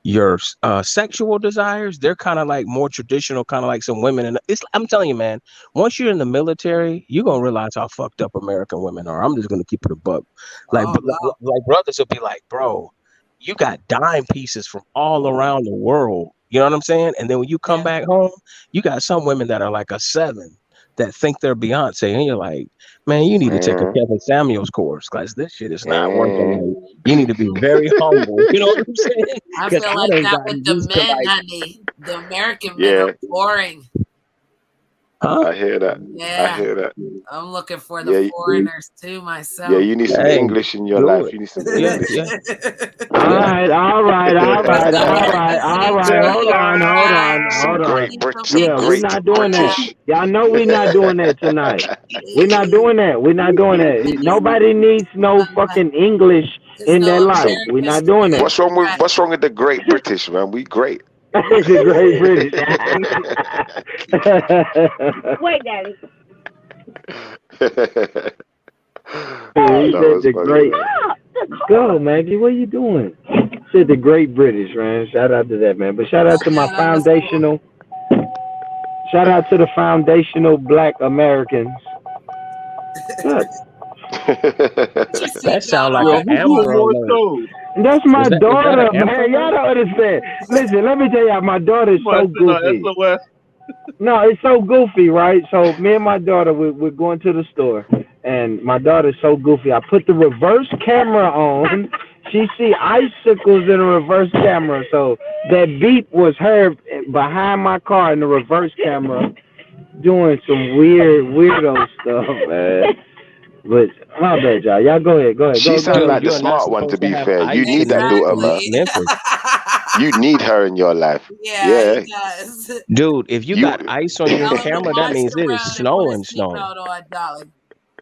your sexual desires, they're kind of like more traditional, kind of like some women. And it's, I'm telling you, man, once you're in the military, you're gonna realize how fucked up American women are. I'm just gonna keep it a buck. Like, like brothers will be like, bro, you got dime pieces from all around the world. You know what I'm saying? And then when you come back home, you got some women that are like a 7 that think they're Beyonce, and you're like, man, you need to take a Kevin Samuels course because this shit is not working. Like, you need to be very humble. You know what I'm saying? I Because feel I like done that gotten with the used to men, like, honey. The American men are boring. huh? I hear that. I Yeah. hear that. I'm looking for the Yeah, foreigners too myself. yeah. You need some Hey, English in your do life. it. You need some Yeah, English. yeah. All right. Some Hold on. great some Yeah, we're great not doing that. British. Y'all know we're not doing that tonight. We're not doing that. We're not doing that. Nobody needs no fucking English in their life. We're not doing that. What's wrong with the great British, man? We great. The Great British. Wait, Daddy. He That said was the funny, great. man. Go, Maggie. What are you doing? Said the Great British, man. Shout out to that, man. But shout out to my foundational. Shout out to the foundational Black Americans. Good. That sound like Yo, an who doing Amber more Alert. shows? That's my Is that an daughter, Amber man. Y'all Alert? don't understand. Listen, let me tell y'all, my daughter is Somebody so sitting on goofy. SOS. No, it's so goofy, right? So me and my daughter, we're going to the store, and my daughter's so goofy. I put the reverse camera on. She see icicles in the reverse camera, so that beep was her behind my car in the reverse camera, doing some weirdo stuff, man. But my bad, y'all. Y'all go ahead. She sound Dude, like the you are not smart one. To supposed to be have fair, you ice need in that daughter, man. Memphis. You need her in your life. Yeah, Yeah. he does. Dude, if you got You. ice on your Tell him to camera, that watch means the it is road and put his snowing. seatbelt on, darling.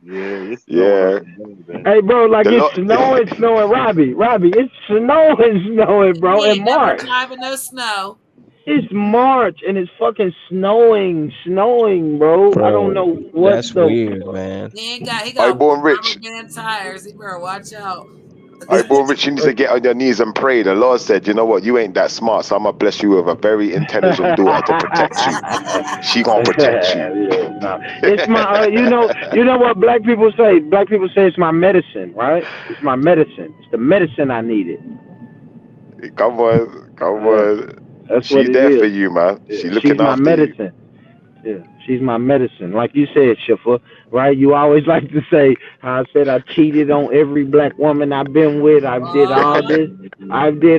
Yeah, it's snowing Yeah. up in Denver. Hey, bro, like The it's lot. snowing, Robbie, it's snowing, bro, He in ain't never March. driving no snow. It's March and it's fucking snowing, bro. I don't Bro, know what that's the. weird, man. He I got born rubber rich. band tires. He better watch out. I born rich. You need to get on your knees and pray. The Lord said, you know what? You ain't that smart, so I'm gonna bless you with a very intelligent daughter to protect you. She gonna protect you. Yeah, no. It's my, you know what black people say? Black people say it's my medicine, right? It's my medicine. It's the medicine I needed. Come on. That's what She it there for is. you, man. Yeah, She she's looking my after you. medicine. Yeah, she's my medicine. Like you said, Shifa, right? You always like to say, I said I cheated on every black woman I've been with. I've did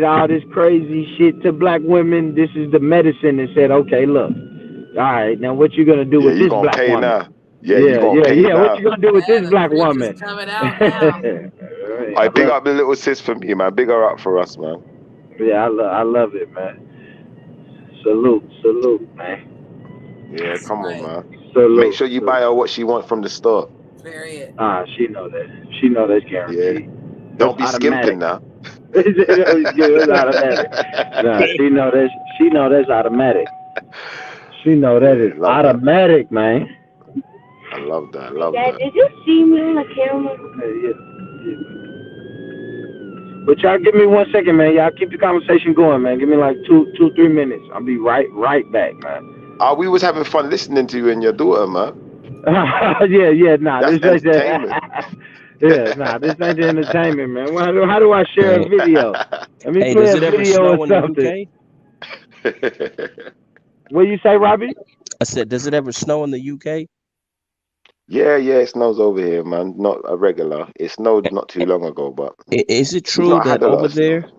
all this crazy shit to black women. This is the medicine that said, okay, look, all right, now what you gonna do Yeah, with you this gonna black pay woman? now. Yeah, you gonna pay What now. you gonna do with this The black truth is woman? coming out now. I big up the little sis for me, man. Big her up for us, man. Yeah, I love it, man. Salute, man. Yeah, come on, man. Make Salute. sure you buy her what she wants from the store. Period. She know that. She know that's Yeah. guaranteed. That's Don't be automatic. skimping now. It's automatic. Nah, she know that's automatic. She know that is automatic, that. man. I love that. I love Dad, that. did you see me on the camera? But y'all give me 1 second, man. Y'all keep the conversation going, man. Give me like 3 minutes. I'll be right back, man. We was having fun listening to you and your daughter, man. Nah, That's this ain't entertainment. this ain't the entertainment, man. How do I share a video? Let me Hey, play does a it ever video or snow in the something. UK? What you say, Robbie? I said, does it ever snow in the UK? Yeah, it snows over here, man. Not a regular. It snowed not too long ago, but Is it we've true not that had a lot over of snow. there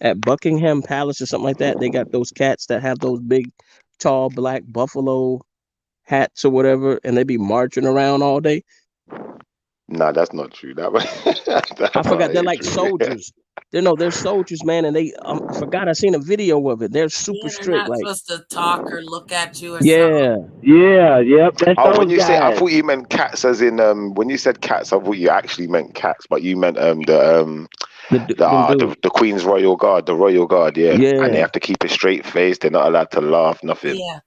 at Buckingham Palace or something like that, they got those cats that have those big, tall black buffalo hats or whatever, and they be marching around all day? Nah, that's not true. That I forgot. They're ain't like true. soldiers. They're soldiers, man, and they I forgot I seen a video of it. They're super Yeah, they're strict, not like supposed to talk or look at you or yeah. Yep, that's Oh, when those you say, I guys. thought you meant cats, as in when you said cats, I thought you actually meant cats, but you meant the Queen's Royal Guard, the Royal Guard, yeah. And they Yeah. have to keep a straight face. They're not allowed to laugh, nothing. Yeah.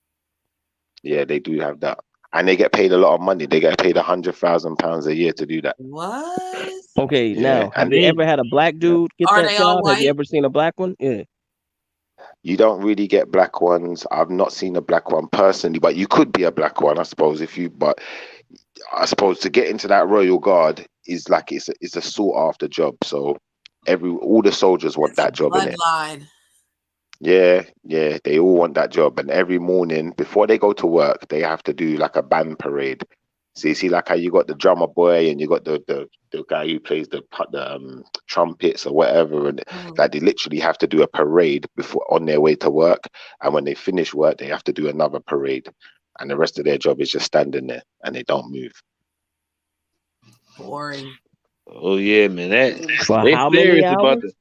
Yeah, they do have that, and they get paid a lot of money. They get paid £100,000 a year to do that. What? Okay, Yeah, now have and they ever had a black dude get Are that they all job? Have you white? ever seen a black one? Yeah. you don't really get black ones. I've not seen a black one personally, but you could be a black one, I suppose, if you. But I suppose to get into that Royal Guard is like it's a sought after job. So all the soldiers want that job in it. Bloodline. Yeah, they all want that job, and every morning before they go to work, they have to do like a band parade. So you see, like how you got the drummer boy and you got the guy who plays the trumpets or whatever, and like they literally have to do a parade before on their way to work, and when they finish work, they have to do another parade, and the rest of their job is just standing there and they don't move. Boring. Oh yeah, man. For They how many serious about hours?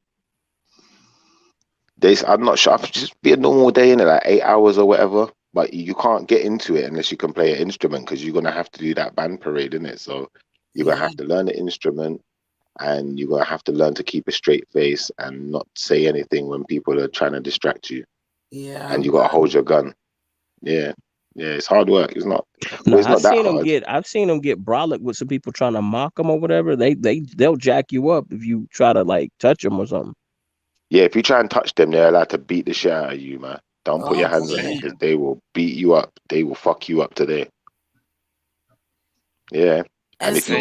this. I'm not sure. It'd just be a normal day in it, like 8 hours or whatever. But you can't get into it unless you can play an instrument, because you're gonna have to do that band parade, innit? So you're gonna have to learn the instrument, and you're gonna have to learn to keep a straight face and not say anything when people are trying to distract you. Yeah. And you gotta hold your gun. Yeah, it's hard work. It's not. No, Well, it's not that hard. I've seen them get brolic with some people trying to mock them or whatever. They'll jack you up if you try to like touch them or something. Yeah, if you try and touch them, they're allowed to beat the shit out of you, man. Don't put your hands on them, because they will beat you up. They will fuck you up today. Yeah, and if you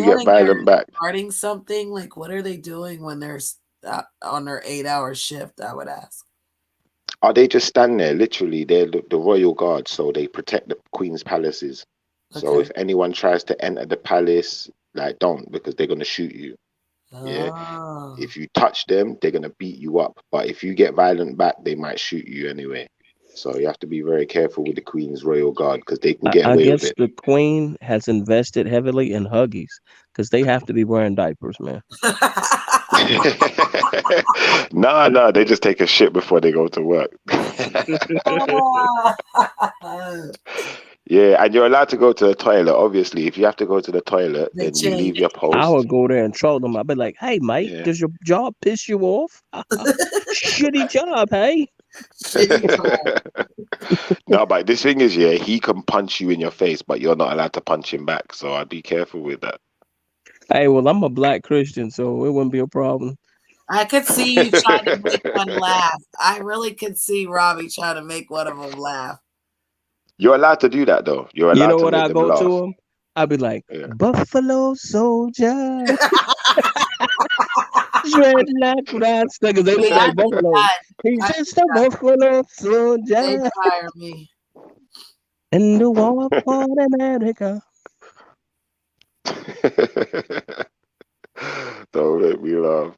get violent back, starting something, like what are they doing when they're on their 8-hour shift? I would ask. Oh, they just stand there. Literally, they're the Royal Guard, so they protect the Queen's palaces. So if anyone tries to enter the palace, like don't, because they're gonna shoot you. Yeah. If you touch them, they're gonna beat you up. But if you get violent back, they might shoot you anyway. So you have to be very careful with the Queen's Royal Guard, because they can get I away with guess it. the Queen has invested heavily in Huggies because they have to be wearing diapers, man. No, they just take a shit before they go to work. Yeah, and you're allowed to go to the toilet. Obviously, if you have to go to the toilet, then you leave your post. I would go there and troll them. I'd be like, "Hey, mate, does your job piss you off? Shitty job, hey." No, but this thing is, he can punch you in your face, but you're not allowed to punch him back. So I'd be careful with that. Hey, well, I'm a black Christian, so it wouldn't be a problem. I could see you trying to make one laugh. I really could see Robbie trying to make one of them laugh. You're allowed to do that, though. You're allowed to make them laugh. To him? I'd be like, Buffalo Soldier. Dreadlock Rasta, because they look like buffalo. He's just a Buffalo Soldier. They tire me. In the war for America. Don't make me laugh.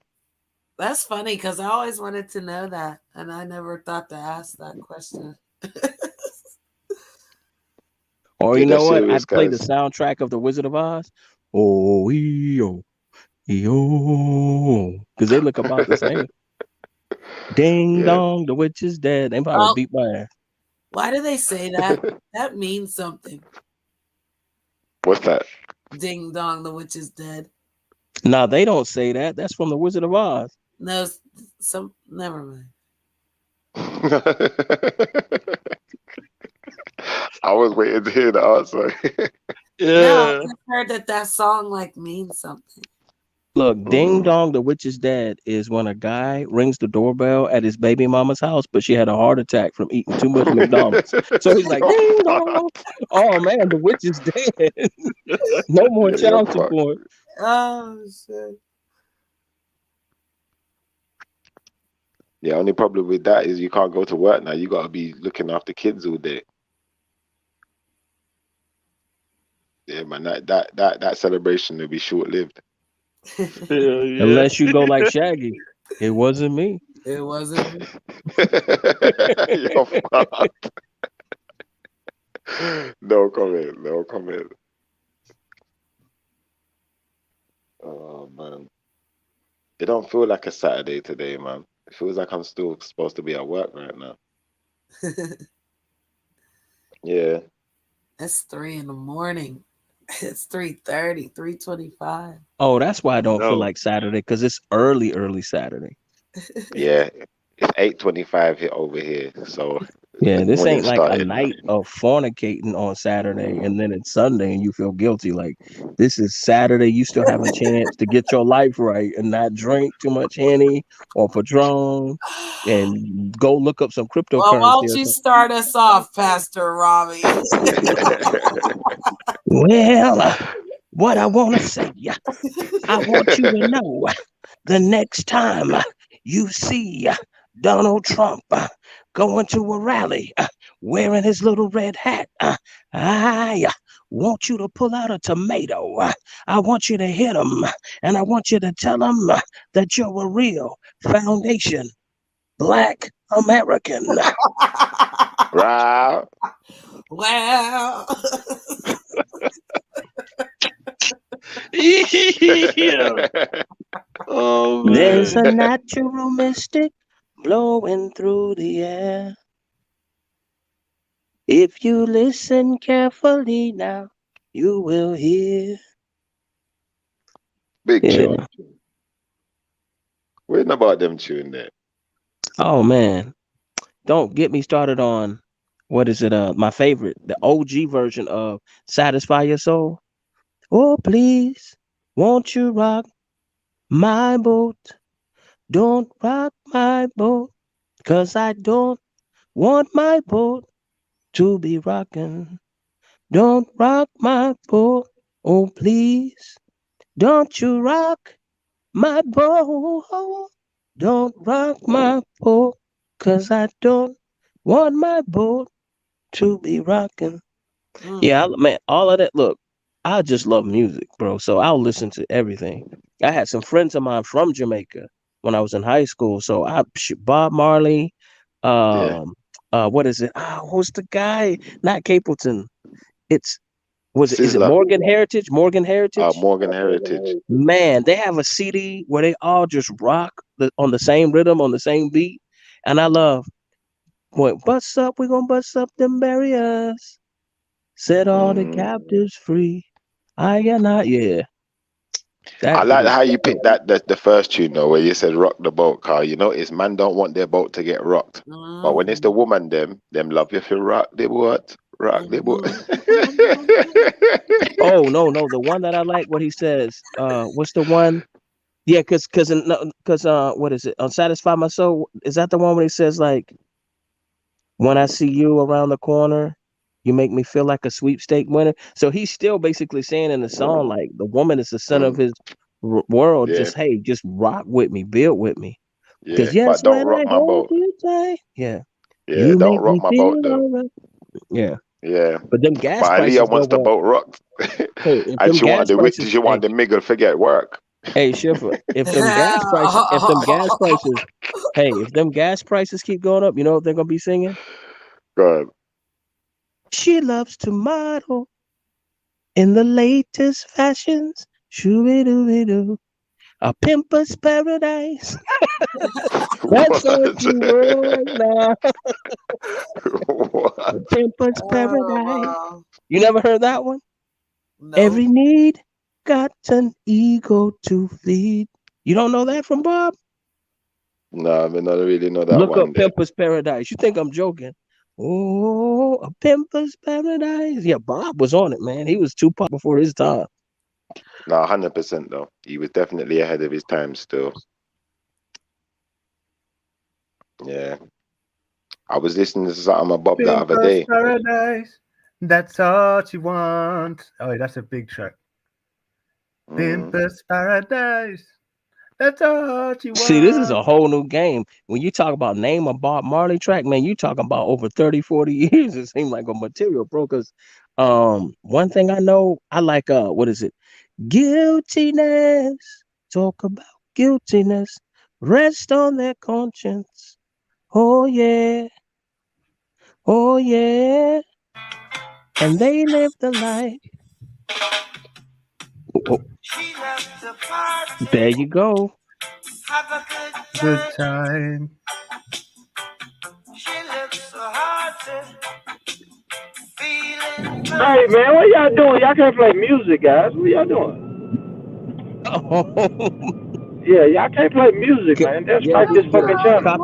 That's funny, because I always wanted to know that, and I never thought to ask that question. Or you know what? I'd play the soundtrack of The Wizard of Oz. Oh, yo, because they look about the same. Ding dong, the witch is dead. They probably beat my ass. Why do they say that? That means something. What's that? Ding dong, the witch is dead. No, they don't say that. That's from The Wizard of Oz. No, never mind. I was waiting to hear the answer. No, I Yeah. just heard that song like means something. Look, Ding Dong, the Witch's Dad is when a guy rings the doorbell at his baby mama's house, but she had a heart attack from eating too much McDonald's. So he's like, Ding Dong. Oh man, the witch is dead. No more Yeah, you're child fucked. support. Oh shit. The only problem with that is you can't go to work now. You got to be looking after kids all day. Yeah, man, that celebration will be short lived. Hell yeah. Unless you go like Shaggy. It wasn't me. It wasn't me. You're fucked. No comment. No comment. Oh man, it don't feel like a Saturday today, man. It feels like I'm still supposed to be at work right now. Yeah. It's 3 a.m. It's 3:30, 3:25. Oh, that's why I don't feel No. like Saturday, because it's early Saturday. Yeah. It's 8:25 here over here, so Yeah, this morning ain't like a started now. night of fornicating on Saturday and then it's Sunday and you feel guilty. Like, this is Saturday, you still have a chance to get your life right and not drink too much Henny or Patron and go look up some Well, why cryptocurrency don't or you something. start us off, Pastor Robbie? Well, what I want to say, I want you to know the next time you see Donald Trump going to a rally wearing his little red hat, I want you to pull out a tomato. I want you to hit him and I want you to tell him that you're a real foundation Black American. Right. Well. Yeah. Oh There's a man. natural mystic blowing through the air. If you listen carefully now, you will hear. Big Yeah. tune. Waiting about them tune there. Oh man, don't get me started on what is it? My favorite, the OG version of "Satisfy Your Soul." Oh please, won't you rock my boat? Don't rock my boat, 'cause I don't want my boat to be rocking. Don't rock my boat, oh please. Don't you rock my boat. Don't rock my boat, 'cause I don't want my boat to be rocking. Yeah, man, all of that. Look, I just love music, bro. So I'll listen to everything. I had some friends of mine from Jamaica when I was in high school. So Bob Marley, Yeah. what is it? Who's the guy? Not Capleton. It's is it Sizzler. Morgan Heritage? Morgan Heritage? Morgan Heritage. Man, they have a CD where they all just rock on the same rhythm, on the same beat. And I love when bust up, we gonna bust up them barriers. Set all the captives free. I yeah. I That like group. how you picked the first tune though, where you said rock the boat, car. You notice man don't want their boat to get rocked. But when it's the woman, them love you for rock the boat. Rock the boat. Oh no, the one that I like, what he says. What's the one? Yeah, cause what is it? Unsatisfy My Soul. Is that the one where he says like, when I see you around the corner, you make me feel like a sweepstake winner. So he's still basically saying in the song, like, the woman is the center of his world. Yeah. Just rock with me, build with me. Yeah. Because yes, But don't when rock I my hold boat. you tight, yeah, Yeah, you don't make rock me my boat feel though. all right. Yeah, Yeah. but them gas But Aaliyah prices wants go the up. boat rocked. Hey, if And them gas prices, she want the nigga to forget work. hey, Schiffer, if them gas prices keep going up, you know what they're gonna be singing? God. She loves to model in the latest fashions. Shoo-be-doo-be-doo. A pimper's paradise. That's all she wears now. A pimper's paradise. You never heard that one? No. Every need got an ego to feed. You don't know that from Bob? No, I mean, I don't really know that Look up one there. Pimper's Paradise. You think I'm joking? Oh, a Pimpers Paradise. Yeah, Bob was on it, man. He was Tupac before his time. No, 100% though. He was definitely ahead of his time still. Yeah. I was listening to something about Bob the other Pimpers day. Paradise. That's all she wants. Oh, that's a big track. Pimpers Paradise. That's all she wants. See, this is a whole new game. When you talk about name a Bob Marley track, man, you talking about over 30, 40 years. It seemed like a material, bro. Because one thing I know, I like what is it? Guiltiness. Talk about guiltiness. Rest on their conscience. Oh yeah. Oh yeah. And they live the life. Oh. There you go. Have a Good time. She looks so hearted. Feeling Hey man, what y'all doing? Y'all can't play music, guys. What y'all doing? Yeah, y'all can't play music, man. They'll strike this fucking channel.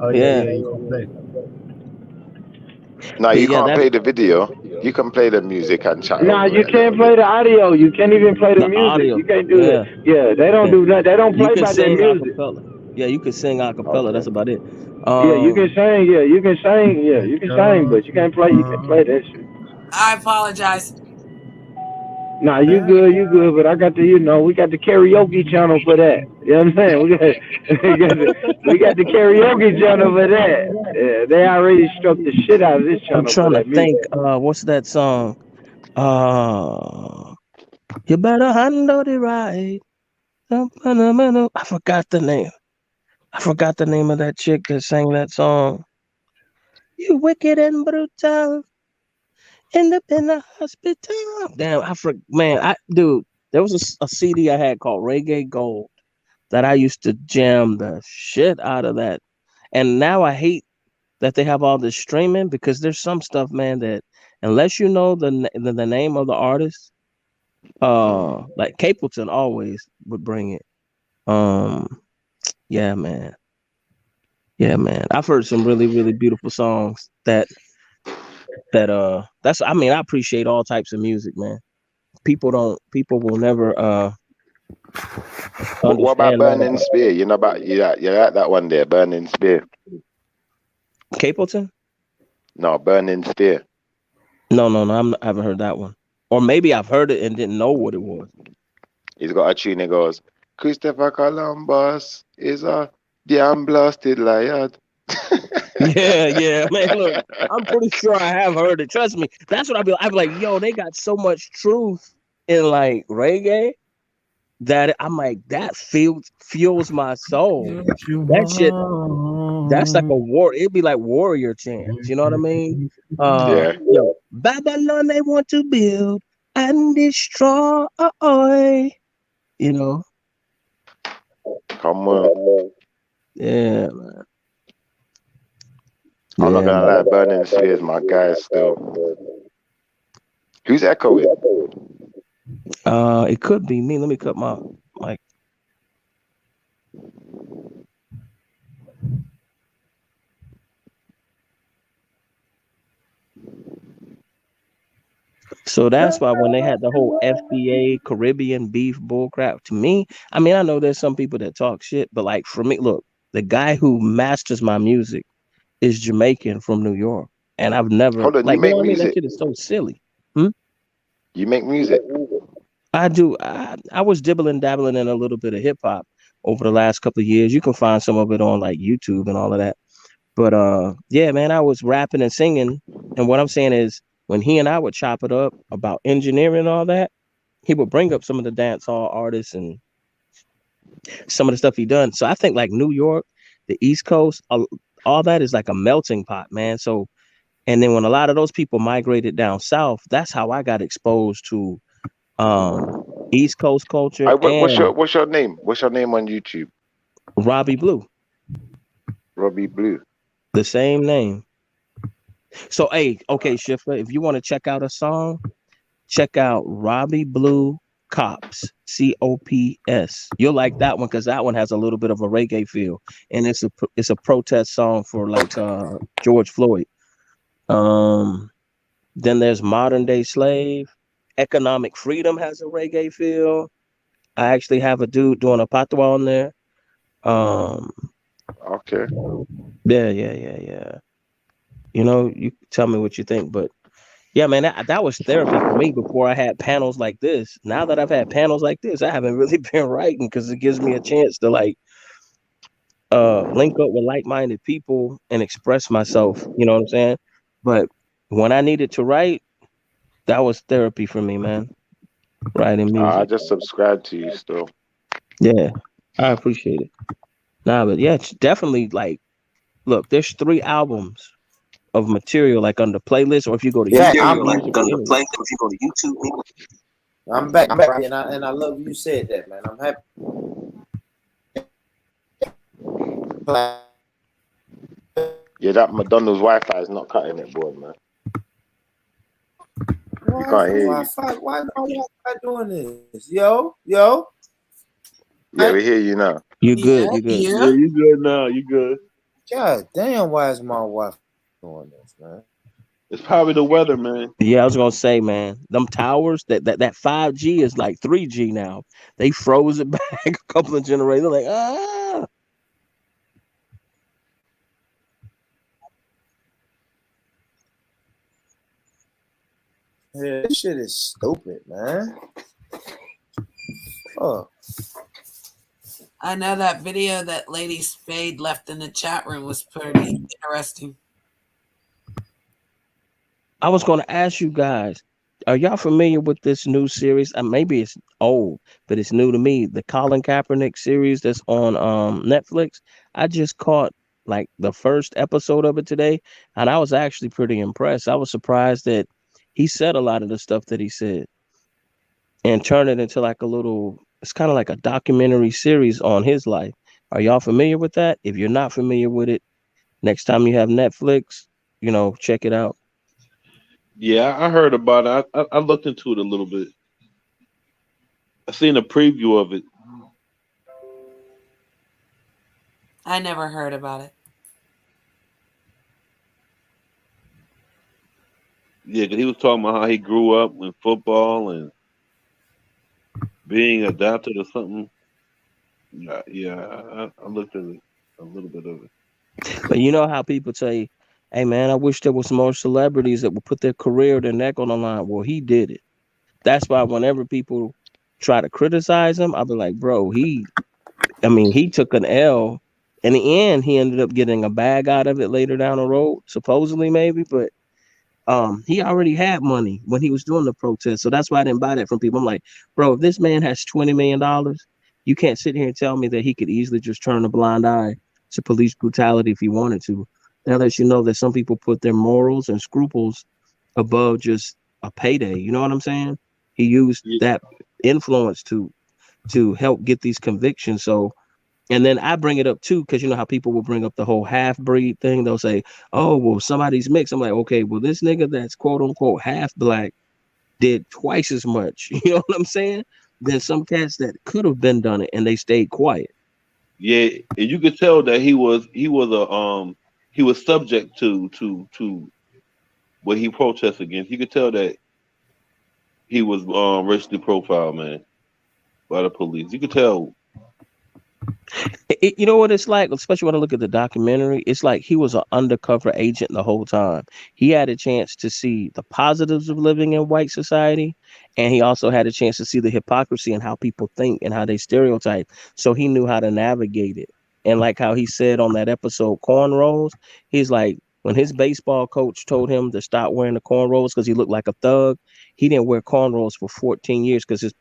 Oh yeah, you can play. No, you can't play the video. You can play the music and chat Nah, over you it a can't little play bit. the audio. You can't even play the music. Audio. You can't do that. Yeah, they don't do that. They don't You play can by their sing music. acapella. Yeah, you can sing acapella. That's about it. Yeah, you can sing. Yeah, you can sing. Yeah, you can sing, but you can't play. You can't play that shit. I apologize. Nah, you good, but I got the, we got the karaoke channel for that. You know what I'm saying? We got the karaoke channel for that. Yeah, they already struck the shit out of this I'm channel for trying to that music. think. What's that song? You better handle the right. I forgot the name. I forgot the name of that chick that sang that song. You wicked and brutal. End up in the hospital. Damn, dude, there was a CD I had called Reggae Gold that I used to jam the shit out of that. And now I hate that they have all this streaming because there's some stuff, man, that unless you know the name of the artist, like Capleton always would bring it. Yeah, man. Yeah, man. I've heard some really, really beautiful songs that's I mean, I appreciate all types of music, man. People will never What about understand that Burning about Spear? You know about you like that one there, Burning Spear? Capleton? No, Burning Spear. No, I haven't heard that one. Or maybe I've heard it and didn't know what it was. He's got a tune that goes, Christopher Columbus is a damn blasted liar. Yeah, man. Look, I'm pretty sure I have heard it. Trust me. That's what I'm like, yo, they got so much truth in like reggae that I'm like, that fuels my soul. That shit, that's like a war. It'd be like warrior chants. You know what I mean? Yeah. Yo, Babylon they want to build and destroy. You know? Come on. Yeah, man. I'm not gonna lie, Burning Spear is my guy still. Who's echoing? It could be me. Let me cut my mic. So that's why when they had the whole FBA Caribbean beef bullcrap, to me, I mean, I know there's some people that talk shit, but like for me, look, the guy who masters my music is Jamaican from New York. And I've never, Hold on, like, you make I mean? That music? shit is so silly. You make music? I do. I was dibbling dabbling in a little bit of hip hop over the last couple of years. You can find some of it on like YouTube and all of that. But yeah, man, I was rapping and singing. And what I'm saying is when he and I would chop it up about engineering and all that, he would bring up some of the dance hall artists and some of the stuff he done. So I think like New York, the East Coast, all that is like a melting pot, man. So, and then when a lot of those people migrated down south, that's how I got exposed to East Coast culture and What's your name? What's your name on YouTube? Robbie Blue. Robbie Blue. The same name. So hey, okay, Shifter, if you want to check out a song, check out Robbie Blue Cops, COPS. You'll like that one because that one has a little bit of a reggae feel, and it's a protest song for like George Floyd. Then there's Modern Day Slave. Economic Freedom has a reggae feel. I actually have a dude doing a patois on there. Okay. Yeah. You know, you tell me what you think, but yeah, man, that was therapy for me before I had panels like this. Now that I've had panels like this, I haven't really been writing because it gives me a chance to like link up with like-minded people and express myself. You know what I'm saying? But when I needed to write, that was therapy for me, man. Writing I music. just subscribe to you still. Yeah, I appreciate it. Nah, but yeah, it's definitely like, look, there's 3 albums of material like on the playlist, or if you go to YouTube Music or anywhere. I'm back, and I love you said that, man. I'm happy. Yeah, that McDonald's Wi-Fi is not cutting it, boy, man. You can't hear you. Why my Wi-Fi doing this? Yo. Yeah, we hear you now. You good? You good? Yeah, you good now. You good? God damn, why is my Wi-Fi doing this, man? It's probably the weather, man. Yeah, I was gonna say, man, them towers that 5G is like 3G now. They froze it back a couple of generations. They're like, ah. Yeah, this shit is stupid, man. Oh. I know that video that Lady Spade left in the chat room was pretty interesting. I was gonna ask you guys, are y'all familiar with this new series? Maybe it's old, but it's new to me. The Colin Kaepernick series that's on Netflix. I just caught like the first episode of it today, and I was actually pretty impressed. I was surprised that he said a lot of the stuff that he said and turned it into like a little, it's kind of like a documentary series on his life. Are y'all familiar with that? If you're not familiar with it, next time you have Netflix, you know, check it out. Yeah, I heard about it. I looked into it a little bit. I seen a preview of it. I never heard about it. Yeah, 'cause he was talking about how he grew up in football and being adopted or something. Yeah, I looked at it, a little bit of it. But you know how people say, hey man, I wish there was more celebrities that would put their career, their neck on the line. Well, he did it. That's why whenever people try to criticize him, I'll be like, bro, he took an L. In the end, he ended up getting a bag out of it later down the road, supposedly maybe, but he already had money when he was doing the protest. So that's why I didn't buy that from people. I'm like, bro, if this man has $20 million, you can't sit here and tell me that he could easily just turn a blind eye to police brutality if he wanted to. That lets you know that some people put their morals and scruples above just a payday. You know what I'm saying? He used that influence to help get these convictions. So, and then I bring it up too, because you know how people will bring up the whole half breed thing. They'll say, oh, well, somebody's mixed. I'm like, okay, well, this nigga that's quote unquote half black did twice as much, you know what I'm saying, than some cats that could have been done it and they stayed quiet. Yeah, and you could tell that he was subject to what he protests against. You could tell that he was racially profiled, man, by the police. You could tell. You know what it's like, especially when I look at the documentary, it's like he was an undercover agent the whole time. He had a chance to see the positives of living in white society, and he also had a chance to see the hypocrisy and how people think and how they stereotype. So he knew how to navigate it. And like how he said on that episode, cornrows, he's like, when his baseball coach told him to stop wearing the cornrows because he looked like a thug, he didn't wear cornrows for 14 years because his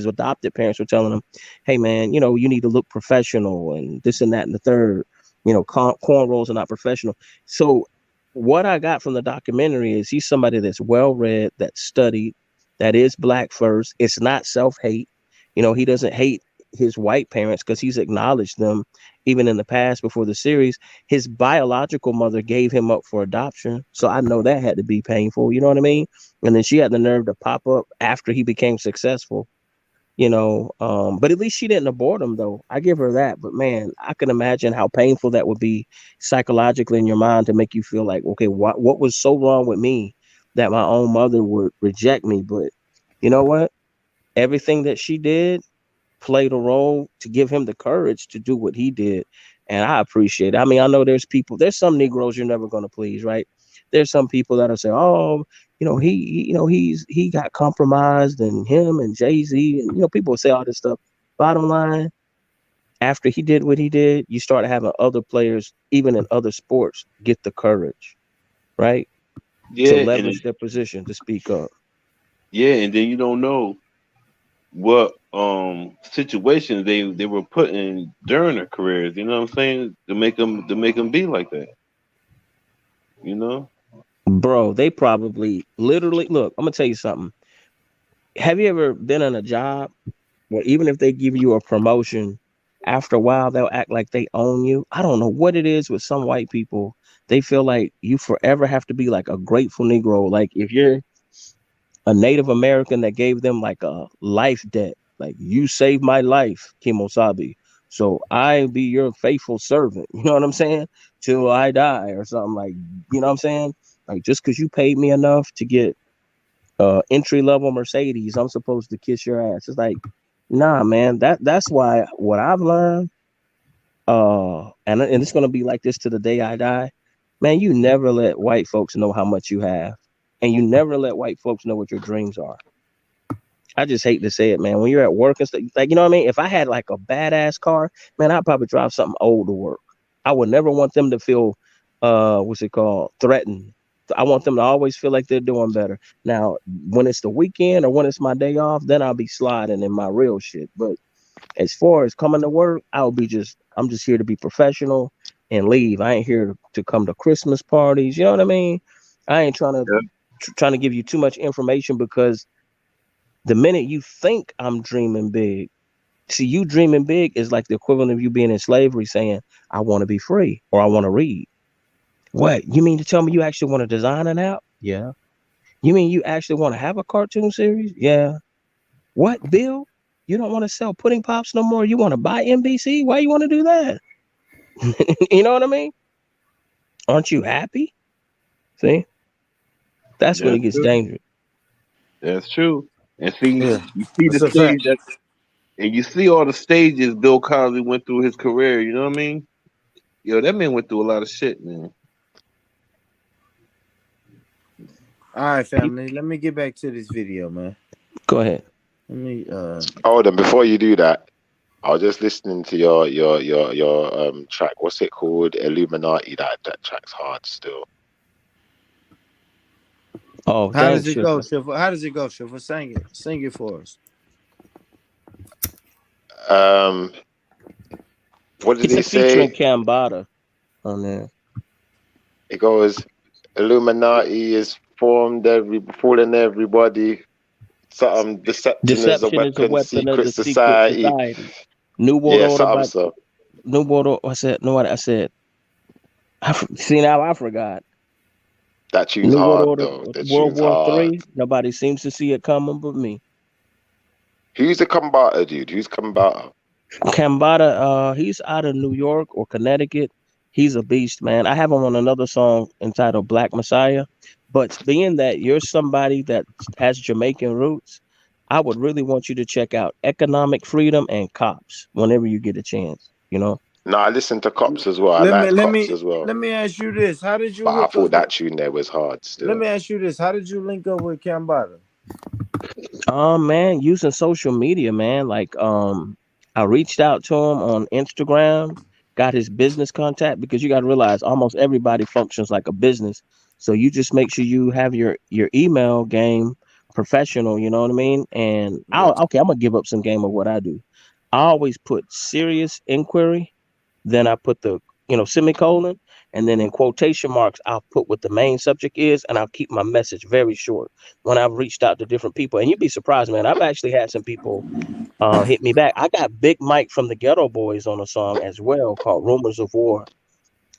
adopted parents were telling him, hey man, you know, you need to look professional and this and that and the third. You know, cornrows are not professional. So what I got from the documentary is he's somebody that's well read, that's studied, that is black first. It's not self-hate. You know, he doesn't hate his white parents because he's acknowledged them even in the past before the series. His biological mother gave him up for adoption. So I know that had to be painful. You know what I mean? And then she had the nerve to pop up after he became successful But at least she didn't abort him, though. I give her that. But man, I can imagine how painful that would be psychologically in your mind to make you feel like, okay, what was so wrong with me that my own mother would reject me? But you know what? Everything that she did played a role to give him the courage to do what he did. And I appreciate it. I mean, I know there's some Negroes you're never going to please, right? There's some people that'll say, oh, he got compromised, and him and Jay-Z, and people will say all this stuff. Bottom line, after he did what he did, you start having other players, even in other sports, get the courage, right? To Yeah, leverage their position to speak up. Yeah, and then you don't know what situations they were put in during their careers. You know what I'm saying? To make them be like that. You know? Bro, they probably literally look. I'm gonna tell you something. Have you ever been in a job where even if they give you a promotion, after a while they'll act like they own you? I don't know what it is with some white people. They feel like you forever have to be like a grateful Negro. Like if you're a Native American that gave them like a life debt, like you saved my life, Kimosabi. So I be your faithful servant. You know what I'm saying? Till I die or something like, you know what I'm saying? Like just because you paid me enough to get entry level Mercedes, I'm supposed to kiss your ass. It's like, nah, man. That's why what I've learned, and it's gonna be like this to the day I die. Man, you never let white folks know how much you have, and you never let white folks know what your dreams are. I just hate to say it, man. When you're at work and stuff, like you know what I mean. If I had like a badass car, man, I'd probably drive something old to work. I would never want them to feel, what's it called, threatened. I want them to always feel like they're doing better. Now, when it's the weekend or when it's my day off, then I'll be sliding in my real shit. But as far as coming to work, I'm just here to be professional and leave. I ain't here to come to Christmas parties. You know what I mean? I ain't trying to give you too much information because the minute you think I'm dreaming big, see, you dreaming big is like the equivalent of you being in slavery saying, I want to be free or I want to read. What? You mean to tell me you actually want to design an app? Yeah. You mean you actually want to have a cartoon series? Yeah. What, Bill? You don't want to sell pudding pops no more? You want to buy NBC? Why you want to do that? You know what I mean? Aren't you happy? See? That's when it That's gets true. dangerous. That's true. And see, Yeah, you see the that's a fact. stage that, and you see all the stages Bill Cosby went through his career. You know what I mean? Yo, that man went through a lot of shit, man. All right, family. Let me get back to this video, man. Go ahead. Let me Hold on, before you do that, I was just listening to your track. What's it called? Illuminati. That track's hard still. Oh, How does thanks, it go, Shifter. Shiva? How does it go, Shiva? Sing it for us. What did he It's featuring say? Cambada on there. It goes, Illuminati is formed fooling everybody. Something deception is a Deception is a weapon, weapon of secret the secret society. society. New World Yeah, Order, something but so. New World Order. I said, no, what I said. See, now I forgot. That tune's New World hard Order, though. That World tune's War hard. Three. Nobody seems to see it coming but me. Who's the combatant, dude? Who's combatant? Cambada, he's out of New York or Connecticut. He's a beast, man. I have him on another song entitled Black Messiah. But being that you're somebody that has Jamaican roots, I would really want you to check out Economic Freedom and Cops whenever you get a chance, you know? No, I listen to Cops as well. I Let me like let Cops me as well. let me ask you this: How did you But I hook thought up with? that tune there was hard Let still. me ask you this: How did you link up with Cambada? Man, using social media, man. Like, I reached out to him on Instagram, got his business contact because you got to realize almost everybody functions like a business. So you just make sure you have your email game professional. You know what I mean? And Yeah. I'm gonna give up some game of what I do. I always put serious inquiry, then I put the semicolon, and then in quotation marks I'll put what the main subject is, and I'll keep my message very short when I've reached out to different people. And you'd be surprised, man. I've actually had some people hit me back. I got Big Mike from the Ghetto Boys on a song as well called Rumors of War.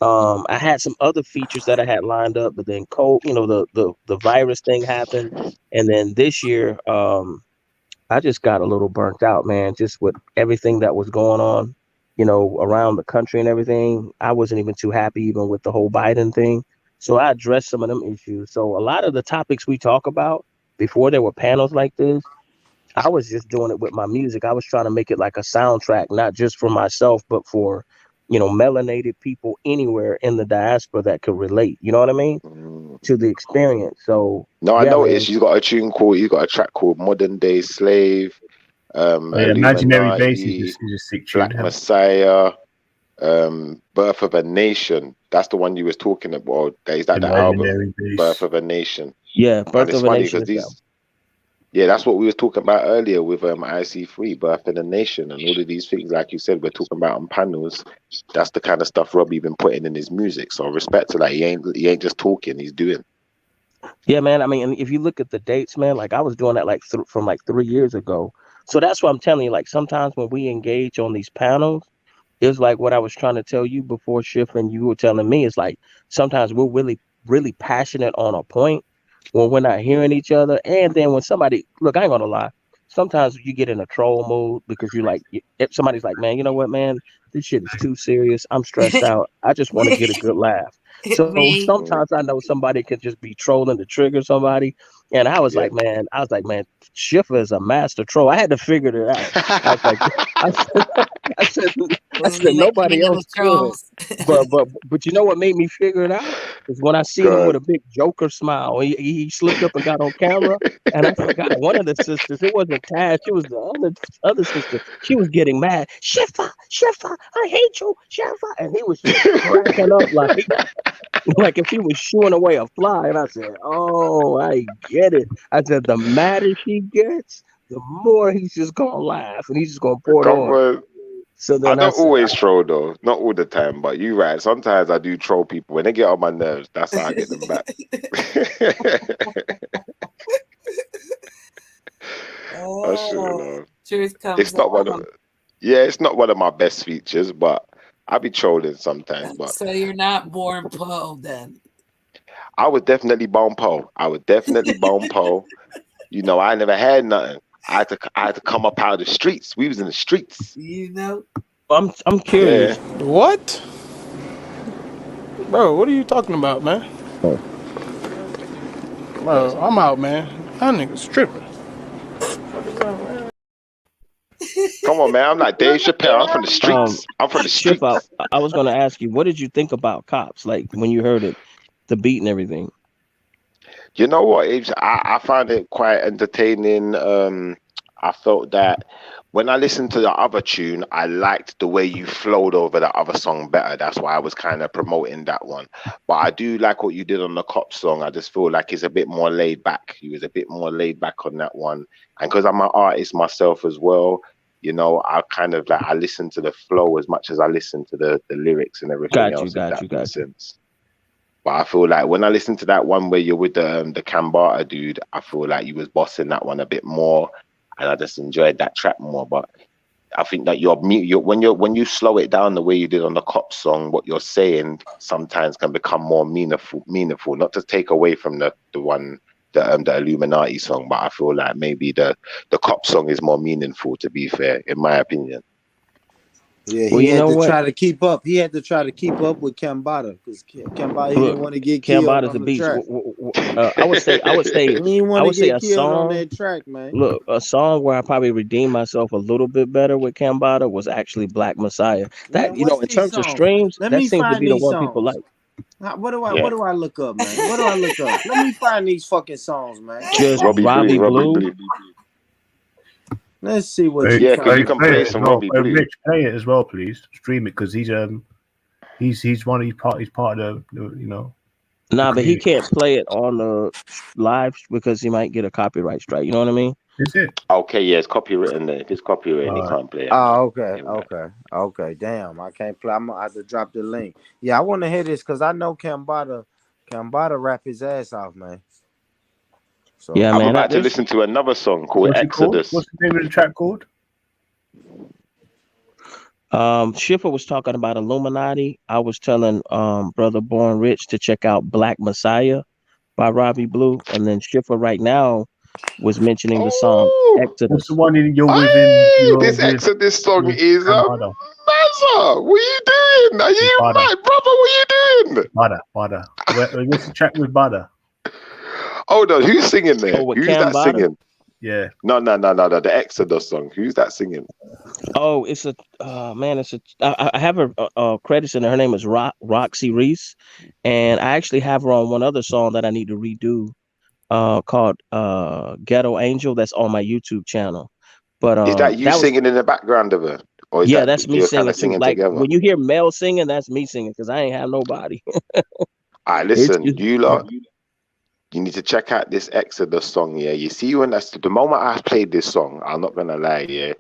I had some other features that I had lined up, but then the virus thing happened. And then this year, I just got a little burnt out, man, just with everything that was going on, around the country and everything. I wasn't even too happy even with the whole Biden thing. So I addressed some of them issues. So a lot of the topics we talk about before there were panels like this, I was just doing it with my music. I was trying to make it like a soundtrack, not just for myself, but for, melanated people anywhere in the diaspora that could relate. You know what I mean? To the experience. So No, I yeah, man. noticed you got a track called Modern Day Slave, Imaginary Base is Illuminati, a sick tune. Black Messiah, Birth of a Nation. That's the one you was talking about. Is that the album? Imaginary Base. Birth of a Nation. Yeah, And Birth it's of a funny Nation because is yeah, that's what we was talking about earlier with IC3, Birth of a Nation, and all of these things. Like you said, we're talking about on panels. That's the kind of stuff Robbie been putting in his music. So respect to that. He ain't just talking. He's doing. Yeah, man. I mean, and if you look at the dates, man, like I was doing that like from like 3 years ago. So that's what I'm telling you. Like sometimes when we engage on these panels, it's like what I was trying to tell you before, Shift, and you were telling me. It's like sometimes we're really, really passionate on a point when we're not hearing each other. And then when somebody, look, I ain't gonna lie. Sometimes you get in a troll mood because if somebody's like, man, you know what, man, this shit is too serious. I'm stressed out. I just want to get a good laugh. So Me. sometimes I know somebody could just be trolling to trigger somebody. And I was Yeah. like, man, Schiffer is a master troll. I had to figure it out. I was like, I said, I said, I said The nobody king of else the could. trolls. But you know what made me figure it out is when I seen him with God. a big Joker smile. He slipped up and got on camera, and I forgot one of the sisters. It wasn't Tash. It was the other sister. She was getting mad. Shifter, I hate you, Shifter, and he was just cracking up like like if he was shooing away a fly. And I said, "Oh, I get it." I said, "The madder she gets, the more he's just gonna laugh and he's just gonna pour it Come on." on. So I then I don't said, always troll though, not all the time, but you right. Sometimes I do troll people when they get on my nerves. That's how I get them back. I should know. Truth comes It's not one of out. it's not one of my best features, but I be trolling sometimes. But So you're not born Poe then. I would definitely bone pole. I would definitely bone pole. You know, I never had nothing. I had to come up out of the streets. We was in the streets. You know. I'm Yeah. curious. What? Bro, what are you talking about, man? Oh. Bro, I'm out, man. That nigga's tripping. Come on, man. I'm not Dave Chappelle. I'm from the streets. I'm from the Shift out. streets. I was gonna ask you, what did you think about Cops? Like when you heard it, the beat and everything. You know what, Abe? I found it quite entertaining. I felt that when I listened to the other tune, I liked the way you flowed over the other song better. That's why I was kind of promoting that one. But I do like what you did on the Cop song. I just feel like it's a bit more laid back. You was a bit more laid back on that one. And because I'm an artist myself as well, you know, I kind of like I listen to the flow as much as I listen to the lyrics and everything else, if that makes sense. But I feel like when I listened to that one where you're with the Kambata dude, I feel like you was bossing that one a bit more, and I just enjoyed that track more. But I think that when you slow it down the way you did on the Cop song, what you're saying sometimes can become more meaningful. Not to take away from the Illuminati song, but I feel like maybe the Cop song is more meaningful. To be fair, in my opinion. Yeah, Well, he you had know to what? try to keep up. He had to try to keep up with Kambata because Kambata he didn't want to get killed Kambata's on a the beast. track. I would say He didn't want to get a killed on song. that track, man. Look, a song where I probably redeemed myself a little bit better with Kambata was actually Black Messiah. That Man, what's in these terms of songs? streams, Let that me seems to find be the these one people songs. like. What do Yeah. I look up, man? What do I look up? Let me find these fucking songs, man. Just Robbie Blue. Let's see what Hey, you Yeah, find. because you can play some Robbie Blue. Rich, play it as well, please. Stream it because he's part of the you know. Nah, but he can't play it on the live because he might get a copyright strike. You know what I mean? Is it? Okay, yeah, it's copywritten there. If it's copywritten, he can't play it. Oh, okay. Damn, I can't play. I'm gonna have to drop the link. Yeah, I want to hear this because I know Kambata rap his ass off, man. So yeah, I'm man. about to listen to another song called Exodus. What's the name of the track called? Schiffer was talking about Illuminati. I was telling Brother Born Rich to check out Black Messiah by Robbie Blue. And then Schiffer right now, was mentioning the song What's the Exodus. one you're This with Exodus song is Bada. Mazza. What are you doing? Are you Bada. right, brother? What are you doing? Bada. What's the track with Bada? Hold on, who's singing there? Oh, with Who's Cam that Bada? singing? Yeah. No. The Exodus song. Who's that singing? Oh, it's a man. It's a. I have her credits in there. Her name is Roxy Reese, and I actually have her on one other song that I need to redo. Called Ghetto Angel. That's on my YouTube channel. But Is that you that was singing in the background of it, or is yeah, that that's me you're kind singing of too. singing Like together? when you hear Mel singing, that's me singing because I ain't have nobody. All right, It's listen, just you lot. You need to check out this Exodus song. Yeah, you see when that's the moment I played this song. I'm not gonna lie. Yeah,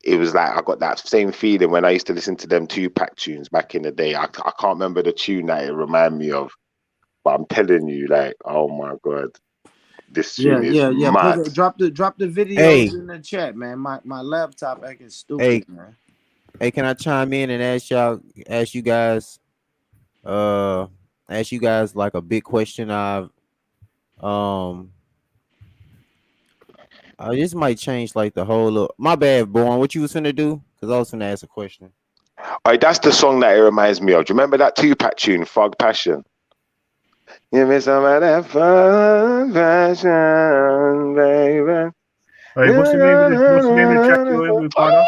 it was like I got that same feeling when I used to listen to them Tupac tunes back in the day. I can't remember the tune that it reminded me of, but I'm telling you, like, oh my god, this tune is Yeah. mad. Drop the videos in the chat, man. My laptop acting stupid, man. Hey, can I chime in and ask you guys like a big question? Um this might change like the whole look. My bad, Born. What you was finna do? Because I was finna ask a question. All right, that's the song that it reminds me of. Do you remember that Tupac tune, Fog Passion? Give me some of that fog passion, baby. Hey, what's the name of the track you're in with Bada?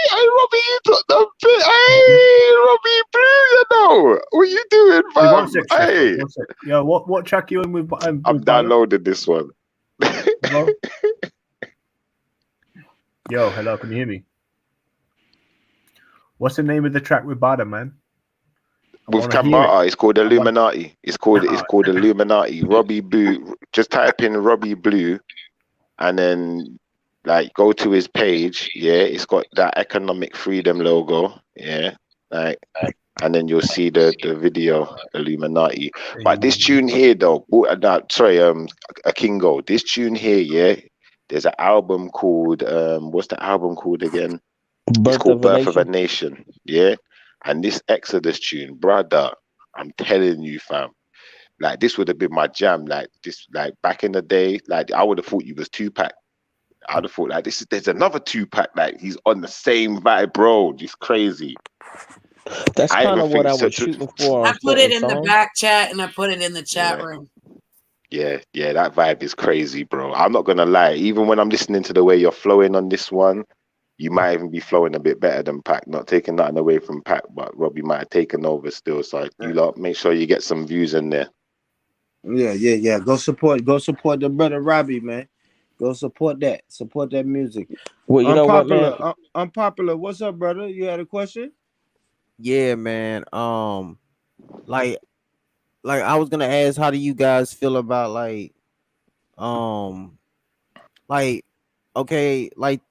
Hey, Robbie, you took the bit. Hey, Robbie Blue, you know. What you doing, Hey, fam? one sec, Hey. one sec. Yeah, what track you in with I'm Bada? downloading this one. Hello? Yo, hello, can you hear me? What's the name of the track with Bada, man? With Kambata, it's called Illuminati. It's called Illuminati. Robbie Blue. Just type in Robbie Blue, and then like go to his page. Yeah, it's got that economic freedom logo. Yeah, like, and then you'll see the video Illuminati. But this tune here, though, Akingo. This tune here, yeah. There's an album called what's the album called again? It's called Birth of a Nation. Yeah. And this Exodus tune, brother, I'm telling you, fam, like this would have been my jam. Like this, like back in the day, like I would have thought you was Tupac. I would have thought like there's another Tupac, like he's on the same vibe, bro. Just crazy. That's kind of what I was shooting for. I put it in the back chat and I put it in the chat room. Yeah, that vibe is crazy, bro. I'm not gonna lie. Even when I'm listening to the way you're flowing on this one, you might even be flowing a bit better than Pac. Not taking nothing away from Pac, but Robbie might have taken over still. So you lot make sure you get some views in there. Yeah. Go support the brother Robbie, man. Go support that. Support that music. Well, you know what, man? Unpopular. What's up, brother? You had a question? Yeah, man. Like I was gonna ask, how do you guys feel about okay, like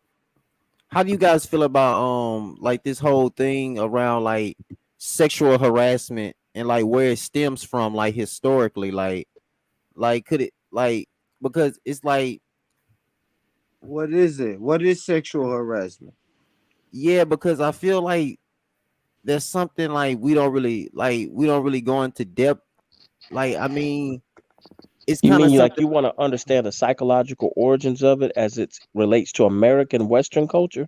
how do you guys feel about like this whole thing around like sexual harassment and like where it stems from, like historically, like could it like, because it's like, what is it? What is sexual harassment? Yeah, because I feel like there's something like we don't really go into depth. Like, I mean, it's You kind of mean like something. you want to understand the psychological origins of it as it relates to American Western culture?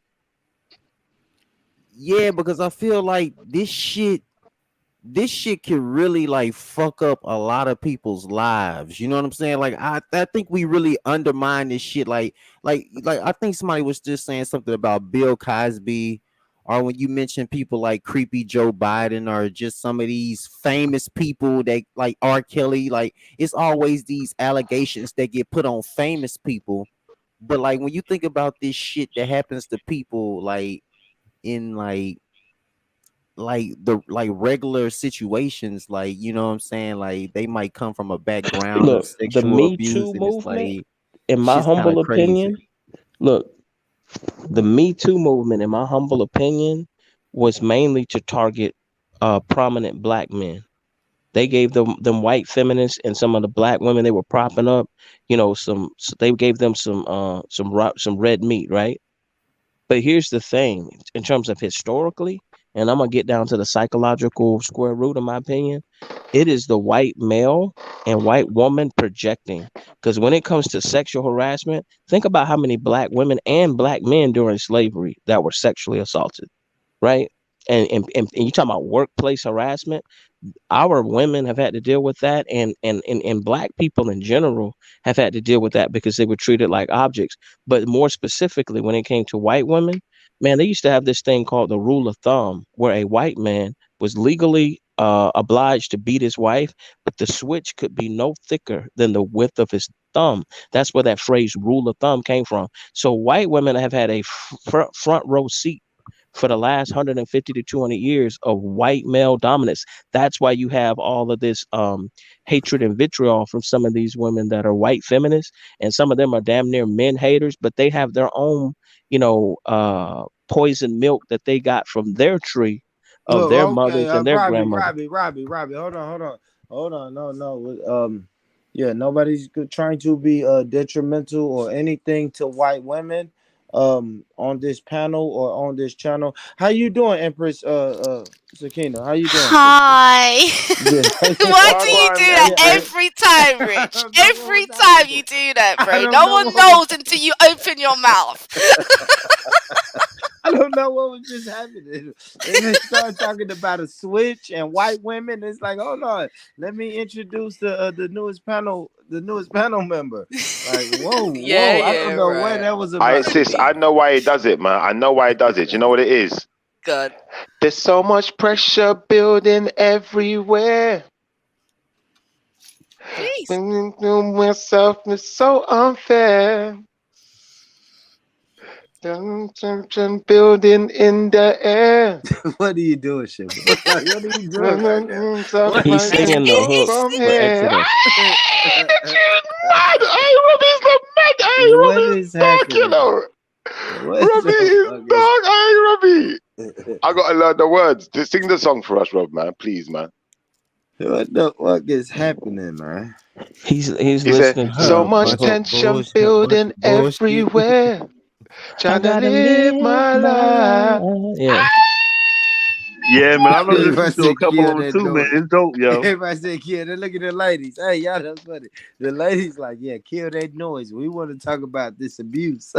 Yeah, because I feel like this shit can really like fuck up a lot of people's lives. You know what I'm saying? Like I think we really undermine this shit. Like I think somebody was just saying something about Bill Cosby, or when you mention people like creepy Joe Biden, or just some of these famous people that like R. Kelly, like it's always these allegations that get put on famous people. But like when you think about this shit that happens to people like in the regular situations, like, you know what I'm saying, like they might come from a background of Look, the sexual Me abuse, Too and it's movement, like in my shit's kind of humble crazy. opinion, look, the Me Too movement, in my humble opinion, was mainly to target prominent black men. They gave them white feminists and some of the black women they were propping up, they gave them some red meat, right? But here's the thing, in terms of historically, and I'm gonna get down to the psychological square root, in my opinion. It is the white male and white woman projecting. Because when it comes to sexual harassment, think about how many black women and black men during slavery that were sexually assaulted, right? And you talking about workplace harassment. Our women have had to deal with that, and black people in general have had to deal with that because they were treated like objects. But more specifically, when it came to white women, man, they used to have this thing called the rule of thumb, where a white man was legally obliged to beat his wife, but the switch could be no thicker than the width of his thumb. That's where that phrase rule of thumb came from. So white women have had a front row seat for the last 150 to 200 years of white male dominance. That's why you have all of this hatred and vitriol from some of these women that are white feminists, and some of them are damn near men haters, but they have their own, poison milk that they got from their tree of Look, their okay, mothers and their grandmothers. Robbie, hold on, no. Yeah, nobody's trying to be detrimental or anything to white women on this panel or on this channel. How you doing, Empress Sakina? How you doing? Hi. Yeah. Why do you do that every time, Rich? Every time you do that, bro. No one knows until you open your mouth. I don't know what was just happening. And they start talking about a switch and white women. It's like, hold on, let me introduce the newest panel member. Like, whoa, I don't know what that was about. All right, sis, I know why he does it, man. I know why he does it. You know what it is? Good. There's so much pressure building everywhere. Jeez. Myself is so unfair. Building in the air. What are you doing, Shiva? What are you doing right now? He's singing the hook for Exodus. Hey, Robbie's the mad. Hey, What Robbie's is dark, you happening? know. Robbie is dark. Hey, Robbie. I gotta learn the words. Just sing the song for us, Rob, man. Please, man. What the fuck is happening, man? He's He listening said, so to much tension building everywhere. Trying to live my life. Yeah. Yeah, man. I've been listening Everybody to a said, couple kill of them that too, man. noise. It's dope, yo. Everybody said, kill that. Look at the ladies. Hey, y'all, that's funny. The ladies like, yeah, kill that noise. We want to talk about this abuse.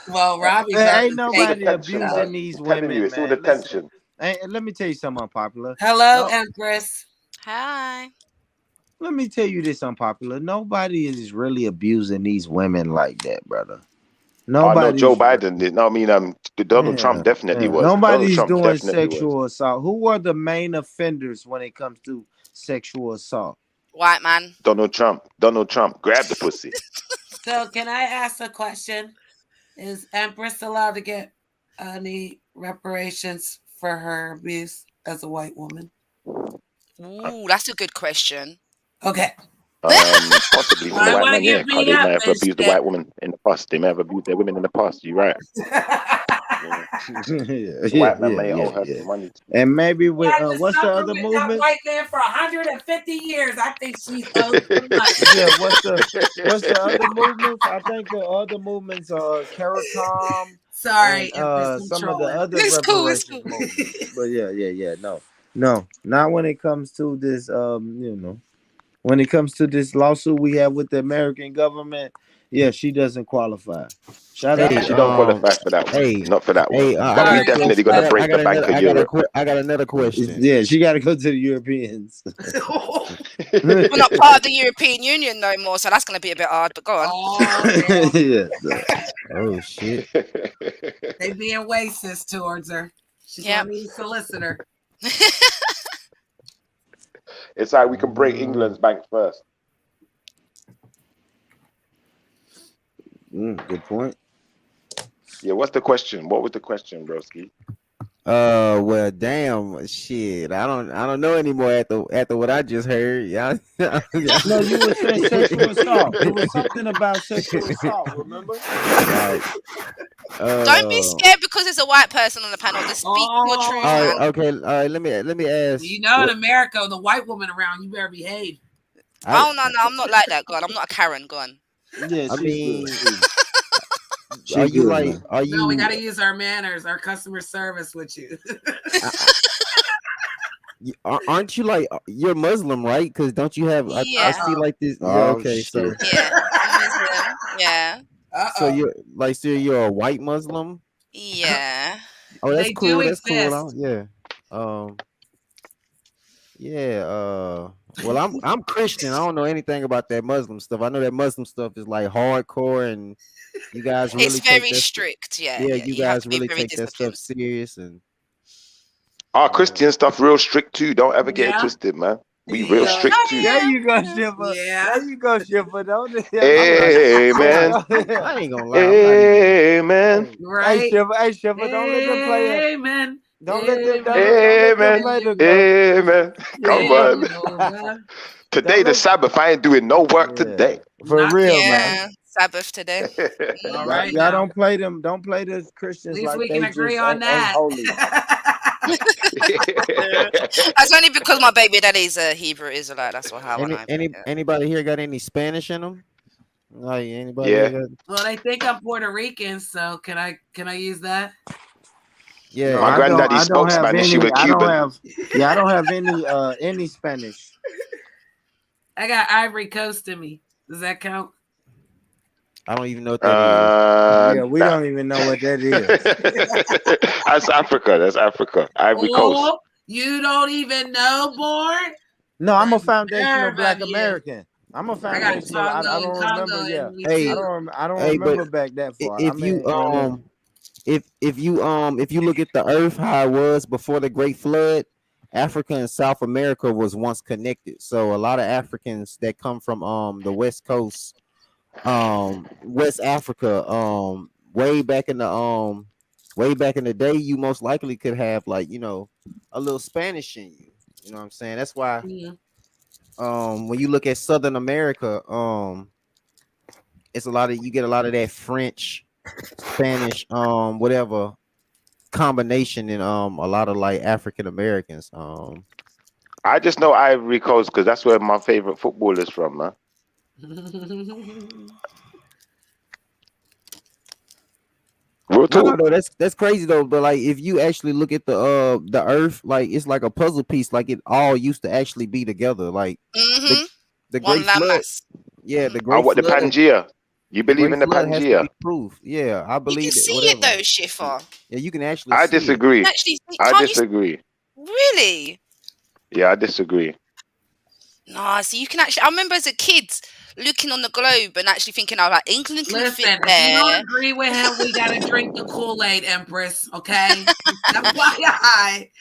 Well, Robbie, ain't nobody abusing these women, man. It's all the tension. Let me tell you something unpopular. Hello, Empress. Hi. Let me tell you this unpopular. Nobody is really abusing these women like that, brother. No, Joe Biden did. No, I mean, Donald Trump definitely was. Nobody's Donald Trump doing definitely sexual assault. Who are the main offenders when it comes to sexual assault? White man. Donald Trump. Grab the pussy. So, can I ask a question? Is Empress allowed to get any reparations for her abuse as a white woman? Ooh, that's a good question. Okay. Possibly from the white man, yeah. Because they may have abused the shit. white woman in the past. They may have abused their women in the past. You're right. The white man may owe her some money. And maybe with what's the other That movement? white man for 150 years. I think she's owed some money. Yeah, what's the other movements? I think the other movements are CARICOM. Sorry, and, some of the other reparations movements. But yeah, no, not when it comes to this. When it comes to this lawsuit we have with the American government, yeah, she doesn't qualify. Shout out. She don't qualify for that one. Not for that one. Hey, But we definitely gonna break the bank of Europe. I got another question. Yeah, she got to go to the Europeans. We're not part of the European Union no more, so that's going to be a bit hard, but go on. Yeah. Oh, shit. They being racist towards her. She's going to need a solicitor. It's like we can break England's bank first. Good point. Yeah, what's the question? What was the question, broski? Well, damn, shit. I don't know anymore after what I just heard. Yeah. No, you were saying sexual assault. It was something about sexual assault. Remember? Right. Don't be scared because there's a white person on the panel. Just speak your truth, man. Okay. All right. Let me ask. You know, in America, the white woman around, you better behave. Oh no, I'm not like that. Go on. I'm not a Karen. Go on. Yeah, I mean, are you like? Are you? No, we got to use our manners, our customer service with you. Aren't you like you're Muslim, right? Because don't you have? I Yeah. see like this. Yeah. Oh Okay. So shit. Yeah. I'm Muslim. Yeah. so you're like so you're a white Muslim. Yeah. Oh, that's They do cool. That's cool. exist. Yeah. Um. Yeah. Well, I'm Christian. I don't know anything about that Muslim stuff. I know that Muslim stuff is like hardcore, and you guys It's really take very that. strict. Yeah. Yeah, Yeah. you You have guys to be really very take that stuff disciplined. serious, and Our Christian stuff real strict too. Don't ever get it Yeah. twisted, man. We real Yeah. strict Oh too. There yeah. you go, Yeah. Shiva. Yeah. There you go, Shiva. Don't I'm not. I'm not. Amen. I ain't gonna lie. I'm not even. Amen. Hey Right. Shiva, hey Shiva, don't let them play that. Amen. Don't let them Amen. don't let them Amen. play the Amen. Come Shiva. on. Jehovah. Today Don't the let Sabbath. I ain't doing no work yeah. today. For Not real, today. man. Yeah. Sabbath today. All Y'all, right y'all now. don't play them. Don't play the At Christians least like we can they agree just on ain't that. holy. That's only because my baby daddy's a Hebrew Israelite. That's what how I know. Anybody here got any Spanish in them? Like anybody Yeah. here got? Well, they think I'm Puerto Rican, so can I use that? Yeah. My granddaddy I don't spoke have Spanish. He any. was I don't Cuban. have. Yeah, I don't have any Spanish. I got Ivory Coast in me. Does that count? I don't even know what that is. Yeah, we don't even know what that is. That's Africa. That's Africa. Ivory Coast. Oh, you don't even know, Born? No, I'm a The foundational nerve Black of you. American. I'm a I got foundational. I Tongo and don't remember. Congo Yeah, in me Hey, too. I don't hey, but remember back that far. I if you mean, yeah. if you look at the Earth how it was before the Great Flood, Africa and South America was once connected. So a lot of Africans that come from the West Coast, West Africa, way back in the day, you most likely could have like a little Spanish in you. You know what I'm saying? That's why Yeah. when you look at Southern America, it's you get a lot of that French, Spanish, whatever combination in a lot of like African Americans. I just know Ivory Coast because that's where my favorite football is from, man. Real talk. No, that's crazy though. But like, if you actually look at the Earth, like it's like a puzzle piece. Like it all used to actually be together. Like the One Great Flood. landmass. Yeah, the Oh, Great what the Flood. Pangea? You The believe Great in the Flood has to Pangea? be proof. Yeah, I You can believe it. see it Whatever. though, Shifa. Yeah, you can actually I see it. disagree. Actually, I can't you? disagree. Really? Yeah, I disagree. Nah, see, you can actually. I remember as a kid looking on the globe and actually thinking, "Oh, like England can fit Listen, if you don't there." agree with him, we gotta drink the Kool-Aid, Empress. Okay, FYI.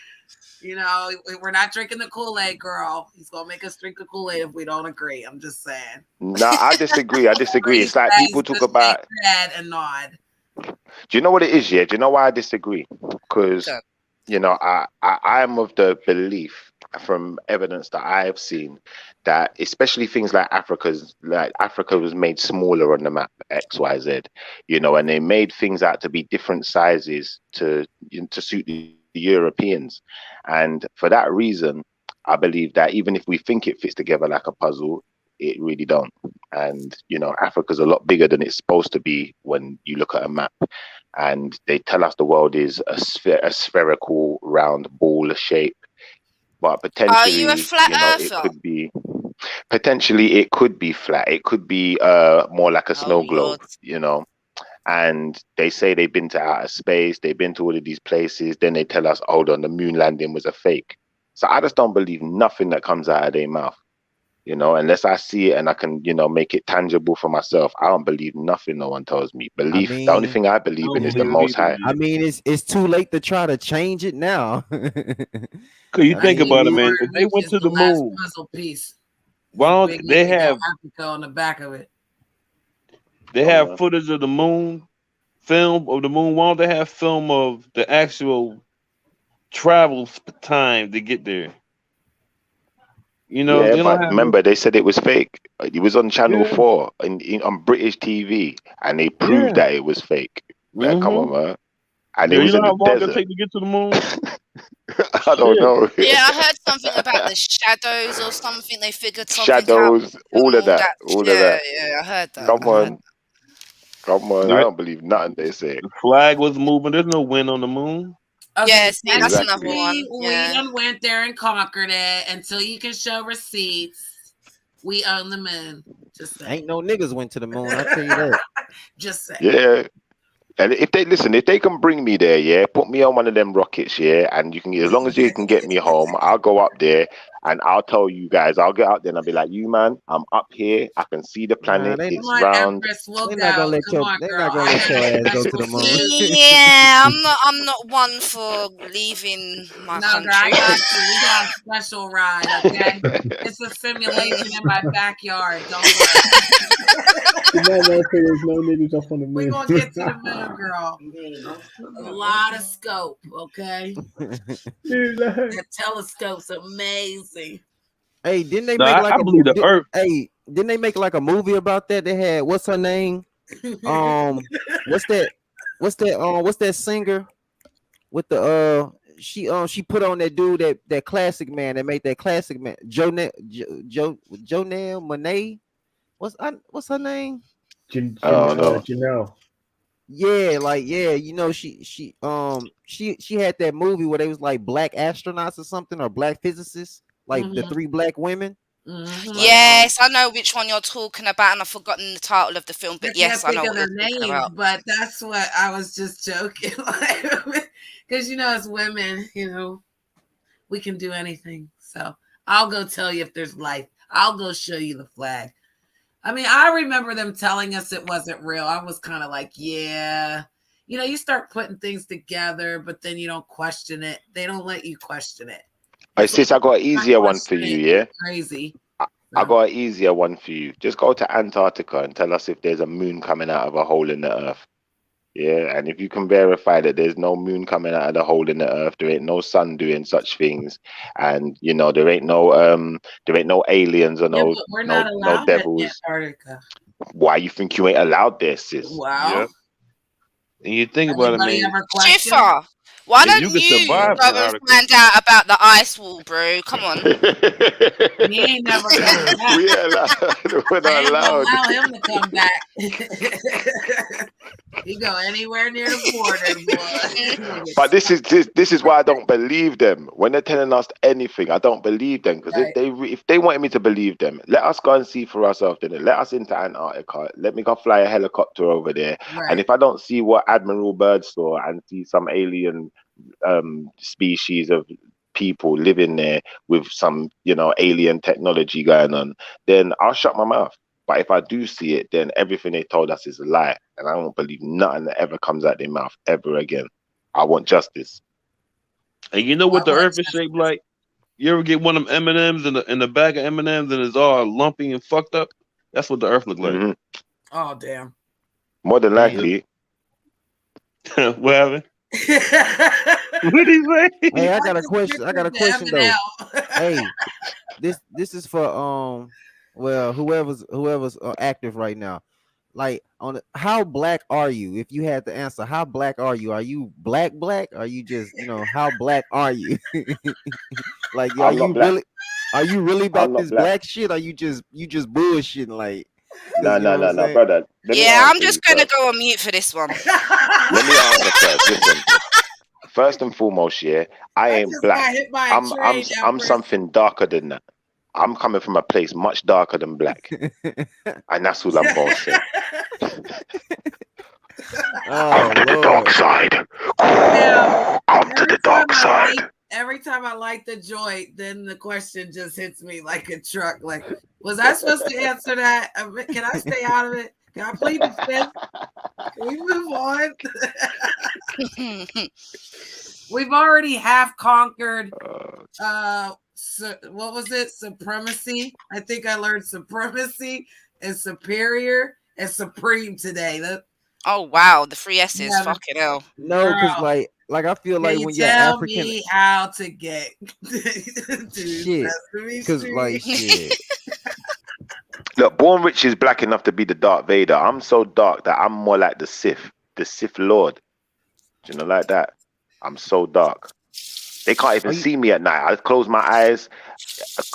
You know, we're not drinking the Kool-Aid, girl. He's gonna make us drink the Kool-Aid if we don't agree. I'm just saying. Nah, I disagree. I disagree. It's like people talk about. Head and nod. Do you know what it is? Yeah. Do you know why I disagree? Because I am of the belief from evidence that I have seen that especially things like Africa was made smaller on the map X Y Z, and they made things out to be different sizes to suit the Europeans, and for that reason, I believe that even if we think it fits together like a puzzle, it really don't. And Africa's a lot bigger than it's supposed to be when you look at a map. And they tell us the world is a spherical round ball shape, but Are you a potentially flat it earther? could be flat, it could be more like a snow globe, Lord. and they say they've been to outer space, they've been to all of these places, then they tell us, hold on, the moon landing was a fake. So I just don't believe nothing that comes out of their mouth. Unless I see it and I can, make it tangible for myself, I don't believe nothing no one tells me. I The only mean, thing I believe in is the Most High. I mean, it's too late to try to change it now. Cause you think about it, man. If they went to the moon, puzzle piece. why don't Big they got have Africa on the back of it? they have footage of the moon, film of the moon? Why don't they have film of the actual travel time to get there? Yeah, They don't but have no. remember, they said it was fake. It was on Channel Yeah. 4 on British TV, and they proved that it was fake. Like, come on, man. And it Yeah, you was know in how the long it desert. take to get to the moon? I don't know. Yeah, I heard something about the shadows or something. They figured something out. Shadows, all of that. Yeah, I heard that. Come on. Come on. I Yeah. don't believe nothing they say. The flag was moving. There's no wind on the moon. Okay, Yes, see, that's another technically, one. we Yeah. done went there and conquered it. Until you can show receipts, we own the moon. Just saying. Ain't no niggas went to the moon. I tell you that. Just saying. Yeah. And if they can bring me there, yeah, put me on one of them rockets, yeah, and you can, as long as you can get me home, I'll go up there and I'll tell you guys, I'll get out there and I'll be like, you man, I'm up here, I can see the planet, Nah, it's Come on, round. Empress, we'll they're go. not gonna let Come on, they're girl. not gonna I let got your a ass go to special the moon. suit. Yeah, I'm not one for leaving my No, girl, I country. got you. We got a special ride, okay? It's a simulation in my backyard. Don't worry. There's no niggas up on the We're moon. gonna get to the moon, girl. A lot of scope, okay? That telescope's amazing. Hey, didn't they No, make like I believe the Earth. Hey, didn't they make like a movie about that? They had what's her name? What's that? What's that singer with the she put on that dude that classic man that made that classic man Jonelle Monet. What's her name? Janelle. Yeah, like you know she had that movie where they was like black astronauts or something or black physicists, like the 3 black women. Yes, I know which one you're talking about, and I've forgotten the title of the film. But I yes, can't I know think what of you're their talking names, about. but that's what I was just joking. Because, you know, as women, you know, we can do anything. So I'll go tell you if there's life. I'll go show you the flag. I mean, I remember them telling us it wasn't real. I was kind of like, yeah. You know, you start putting things together, but then you don't question it. They don't let you question it. Hey, sis, I got an easier one for you, yeah? Crazy. I got an easier one for you. Just go to Antarctica and tell us if there's a moon coming out of a hole in the earth. Yeah, and if you can verify that there's no moon coming out of the hole in the earth, there ain't no sun doing such things, and you know there ain't no aliens or Yeah, but we're not no allowed at devils. Antarctica. Why you think you ain't allowed there, sis? Wow. Yep. And you think about it, Anybody man. ever question? Schiffer, why If don't you can you survive go and Antarctica, find out about the ice wall, bro? Come on. He ain't never coming back. We allowed. We're I not ain't gonna allowed. allow him to come back. He go anywhere near the border, boy. But this is why I don't believe them when they're telling us anything. I don't believe them because Right. if they wanted me to believe them, let us go and see for ourselves. Then let us into Antarctica. Let me go fly a helicopter over there. Right. And if I don't see what Admiral Byrd saw and see some alien species of people living there with some alien technology going on, then I'll shut my mouth. But if I do see it, then everything they told us is a lie. And I won't believe nothing that ever comes out their mouth ever again. I want justice. and you know what the Earth is shaped like? You ever get one of them M&Ms in the bag of M&Ms and it's all lumpy and fucked up? That's what the Earth look like. Mm-hmm. Oh, damn. More than likely. What happened? What did he say? Hey, I got a question though. Hey, this is for well, whoever's active right now. Like how black are you? If you had to answer, how black are you? Are you black? Are you just how black are you? Like are you really about this black shit? Or you just bullshitting like? No, brother. Yeah, I'm just gonna go on mute for this one. Let me answer first. Listen. First and foremost, yeah, I ain't black. I'm something darker than that. I'm coming from a place much darker than black, and that's all I'm gonna say. Come to the dark side. Come to the dark side. Every time I light the joint, then the question just hits me like a truck. Like, was I supposed to answer that? Can I stay out of it? Can I plead the fifth? Can we move on? We've already half conquered. What was it? Supremacy. I think I learned supremacy and superior and supreme today. Oh wow, the 3 S's. Yeah, fucking hell. No, because like I feel like when you're African, tell me how to get shit. Because like shit. Look, Born Rich is black enough to be the Darth Vader. I'm so dark that I'm more like the Sith Lord. Do you know, like that? I'm so dark. They can't even see me at night. I close my eyes,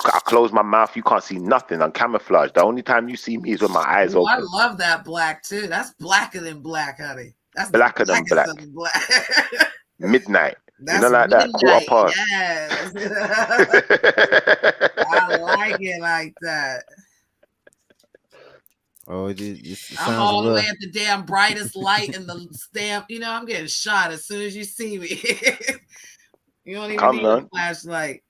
I close my mouth. You can't see nothing. I'm camouflaged. The only time you see me is with my eyes open. I love that black too. That's blacker than black, honey. That's blacker than black. Midnight. That's like that quarter midnight. past. Yes. I like it like that. Oh, it I'm sounds a all the way little. at the damn brightest light in the stamp. You know, I'm getting shot as soon as you see me. You don't even need a flashlight.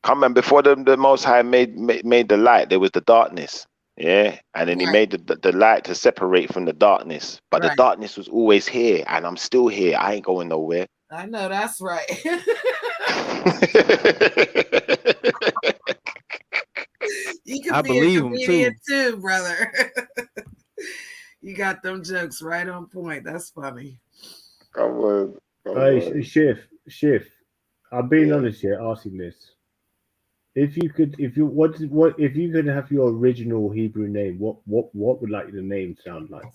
Come on, before the Most High made the light, there was the darkness. Yeah, and then he made the light to separate from the darkness. But the darkness was always here, and I'm still here. I ain't going nowhere. I know that's right. You can be a comedian too, brother. You got them jokes right on point. That's funny. Come on. Hey, Shift. I've been honest here, asking this. If you could have your original Hebrew name, what would like the name sound like?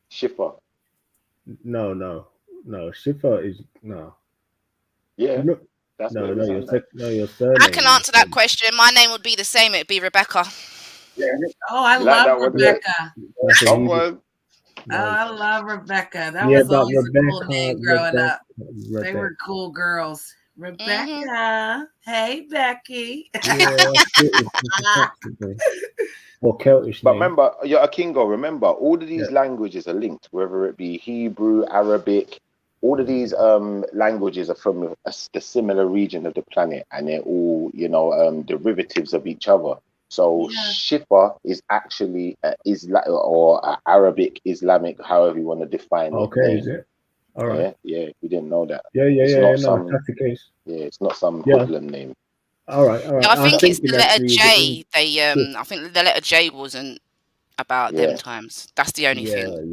Shiffer. No. Shiffer is no. Yeah. Your surname. I can answer that question. My name would be the same. It'd be Rebecca. Oh, I love Rebecca. I love Rebecca. That was always a cool name growing up. They were cool girls. Rebecca. Hey, Becky. Or Celtic but remember, you're a Kingo. Remember, all of these languages are linked, whether it be Hebrew, Arabic. All of these languages are from the similar region of the planet, and they're all, derivatives of each other. So Shiffer is actually Arabic, Islamic, however you want to define it. Okay, is it? All right. Yeah, we didn't know that. Yeah. No, that's the case. Yeah, it's not some hoodlum name. All right. No, I think it's the letter J. I think the letter J wasn't about them times. That's the only thing.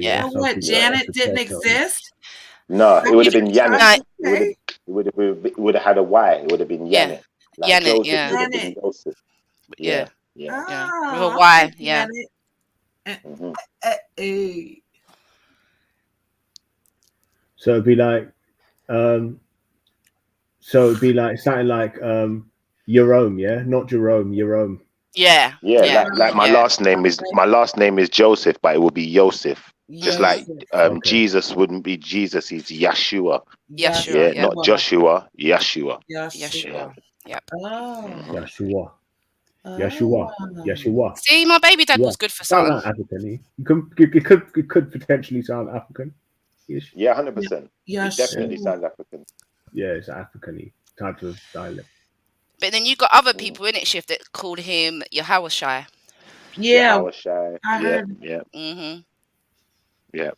Yeah. What, Janet didn't exist? No, it would have been Janet. It would have had a Y. It would have been Janet. Like Janet, Joseph would have been Joseph. Yeah. Oh, With a Y, yeah. So it'd be like, something like Jerome, yeah, not Jerome, Jerome. Yeah. Like my last name is Joseph, but it would be Yosef. Just like Jesus wouldn't be Jesus, he's Yeshua. Yeshua, not Joshua, Yeshua. Yeshua. Yep. Oh. Yeshua. See, my baby dad was good for something. Sound like African. It could potentially sound African. Yeah, 100%. It definitely sounds African. Yeah, it's African-y type of dialect. But then you got other people in it, Shift, that called him Yahawashai. Yeah, Yahawashai. I heard. Yeah. Mm-hmm. Yeah.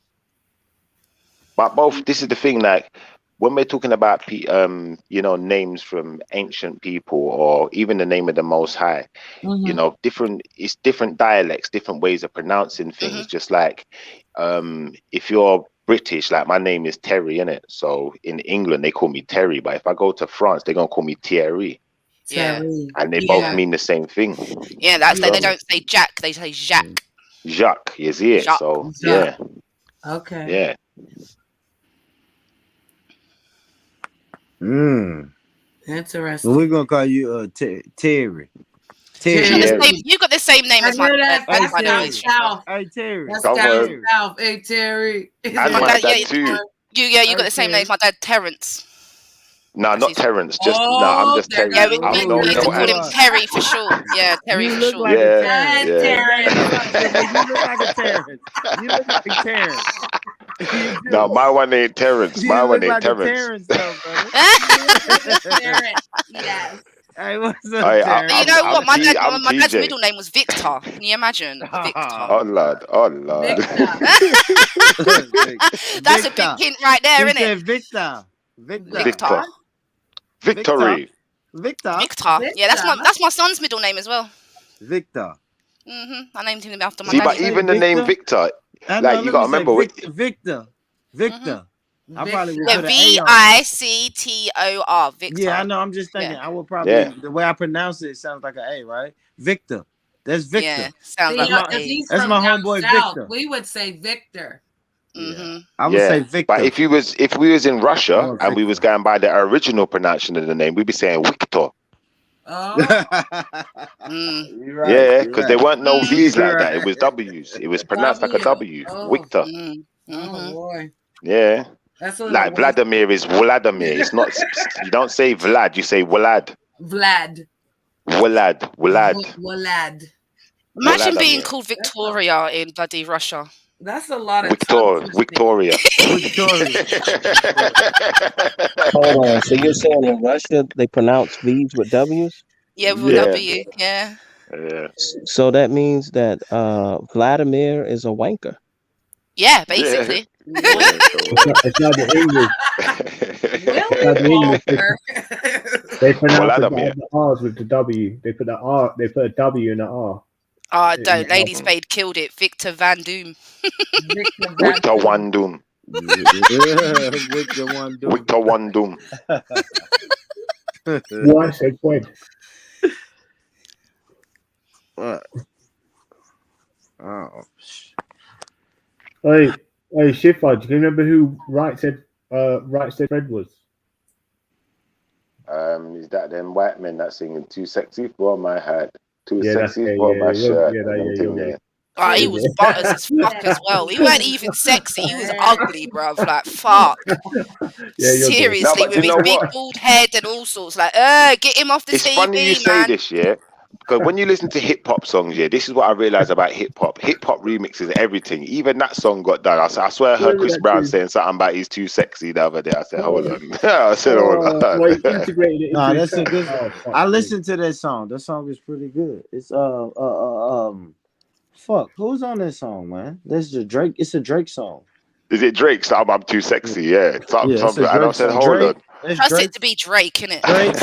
But both, this is the thing, like when we're talking about names from ancient people, or even the name of the Most High, it's different dialects, different ways of pronouncing things. Just like if you're British, like my name is Terry, innit? So in England they call me Terry, but if I go to France, they're gonna call me Thierry. Yeah. And they both mean the same thing. Yeah, that's they don't say Jack, they say Jacques. Jacques, you see it. Jacques. So Jacques. Okay. Yeah. Interesting. Well, we're gonna call you Terry. You got the same name as my dad. Hey Terry. That's down south. Hey Terry. And my dad too. You got the same name as my dad, Terrence. No, not Terrence. I'm just Terry. Yeah, we used to call him Terry for short. Yeah, Terry for short. Terrence. You look like a Terrence. You look like Terrence. No, my one ain't Terrence. My one ain't Terrence. Terrence, yes. Hey, what's up, Terrence? You know what? My dad's TJ. middle name was Victor. Can you imagine? Victor. Oh Lord. That's a big hint right there, isn't it? Victor. Victory. Victor. Yeah, that's my son's middle name as well. Victor. I named him after my dad. dad. But even the name Victor, like you gotta remember Victor. I probably would put Victor. Victor. Yeah, I know. I'm just thinking. I would probably the way I pronounce it sounds like an A, right? Victor. That's Victor. Yeah, sounds like that's my homeboy Victor. We would say Victor. I would say Victor. But if we was in Russia and we was going by the original pronunciation of the name, we'd be saying Victor. Oh. Yeah, because there weren't no V's like that. It was W's. It was pronounced like a W. Victor. Oh boy. Yeah. That's what Like Vladimir is Vladimir. It's not. You don't say Vlad. You say Vlad. Vlad. Vlad. Vlad. Imagine being Vladimir. called Victoria in bloody Russia. That's a lot of tongue Victoria. Victoria. Hold on. So you're saying in Russia they pronounce V's with W's? Yeah, with W. Yeah. Yeah. So that means that Vladimir is a wanker. Yeah, basically. It's not the English. It's not the English. They pronounce the R's with the W. They put the R. They put a W in the R. Oh, don't. Ladies Spade killed it. Victor Van Doom. Victor Van Doom. Victor Van Doom. Victor Van Doom. Why said point? What? Oh. Hey, Shifar, do you remember who Right said Fred was? Is that them white men that singing "Too Sexy for My Head"? Too Yeah, sexy for my shirt. Oh, he was butters as fuck as well. He weren't even sexy. He was ugly, bruv. Like, fuck. Seriously, No, but with you his know big what? bald head and all sorts. Like, get him off the It's TV, funny you say man. this, yeah. Because when you listen to hip hop songs, yeah, this is what I realized about hip hop. Hip hop remixes everything. Even that song got done. I swear I heard Chris Brown saying something about he's too sexy the other day. I said, hold on. I said, hold on. Well, he integrated it Nah, into that's his a good. track. I listened to that song. That song is pretty good. It's fuck. Who's on this song, man? This is a Drake. It's a Drake song. Is it Drake? So I'm too sexy, yeah. Yeah, it's a And I Drake said, song. hold Drake. on. It's Trust Drake. it to be Drake, innit? Drake. It's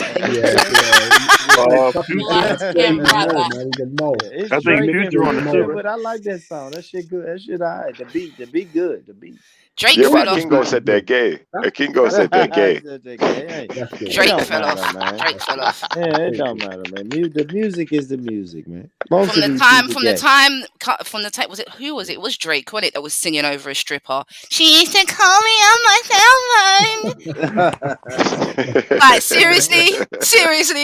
I think Drake. Future on the too. But I like that song. That shit good. That shit alright. The beat good. The beat. Drake Yeah, fell but off. Kingo said they're gay. Kingo said they're gay. Drake fell off. Drake fell off. Yeah, it don't matter, man. The music is the music, man. From the time, was it, who was it? It was Drake, wasn't it, that was singing over a stripper. She used to call me on my cell phone. Like, seriously,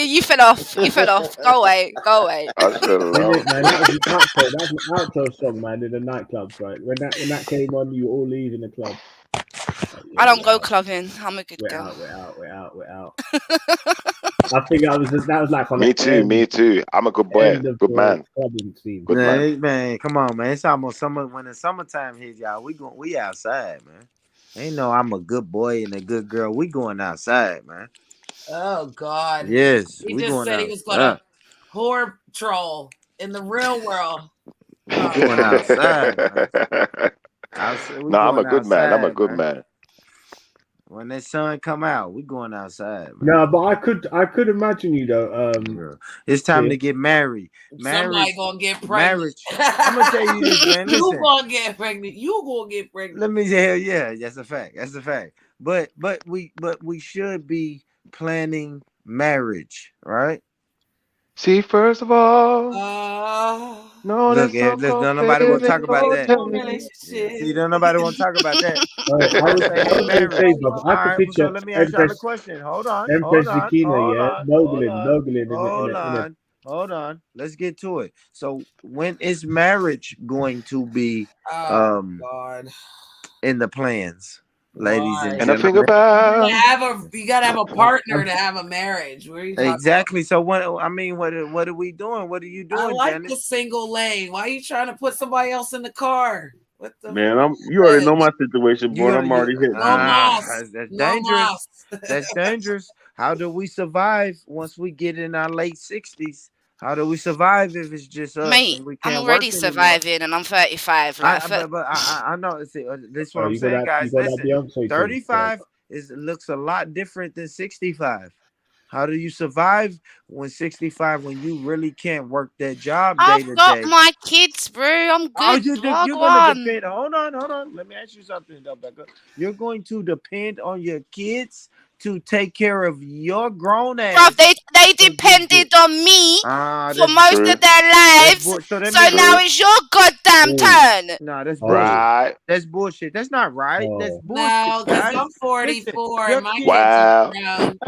you fell off. Go away. I fell off. Man, that was an outro song, man, in the nightclubs, right? When that came on, you all leave in the club. I don't go clubbing. I'm a good girl. We're out. I think that was like on Me too. I'm a good boy, good man. Good man. Man, come on, man. It's almost summer. When the summertime hits, y'all, we outside, man. Ain't no I'm a good boy and a good girl. We going outside, man. Oh God. Yes, He we just going said he was gonna whore troll in the real world. We going outside, man. No, I'm a good man. I'm a good man. When that sun come out, we going outside, man. No, but I could imagine you though. It's time to get married. Somebody gonna get pregnant. I'm gonna tell you this, man. Listen. You gonna get pregnant. You gonna get pregnant. Let me tell you, yeah, that's a fact. That's a fact. But we should be planning marriage, right? See, first of all, no, look, nobody want to talk about that. See, nobody want to talk about that. I could picture. So let me ask y'all a question. Hold on. Hold on. Let's get to it. So, when is marriage going to be in the plans? Ladies and gentlemen, think about you gotta have a partner to have a marriage. Where you exactly. So what are we doing? What are you doing? I like Janet? the single lane. Why are you trying to put somebody else in the car? What the man? You already know my situation, boy. I'm already hit. That's dangerous. That's dangerous. How do we survive once we get in our late 60s? How do we survive if it's just us? Mate, I'm already surviving, and I'm 35. I know. See, this is what I'm saying, guys. Listen, 35 looks a lot different than 65. How do you survive when 65 when you really can't work that job day to day? I've got my kids, bro. I'm good. You're gonna depend. Hold on. Let me ask you something, though, Becca. You're going to depend on your kids to take care of your grown ass. Bruv, they depended on me for most of their lives. So now it's your goddamn turn. No, that's bullshit. Right. That's bullshit. That's not right. That's bullshit. No, because I'm 44 and my kids are grown,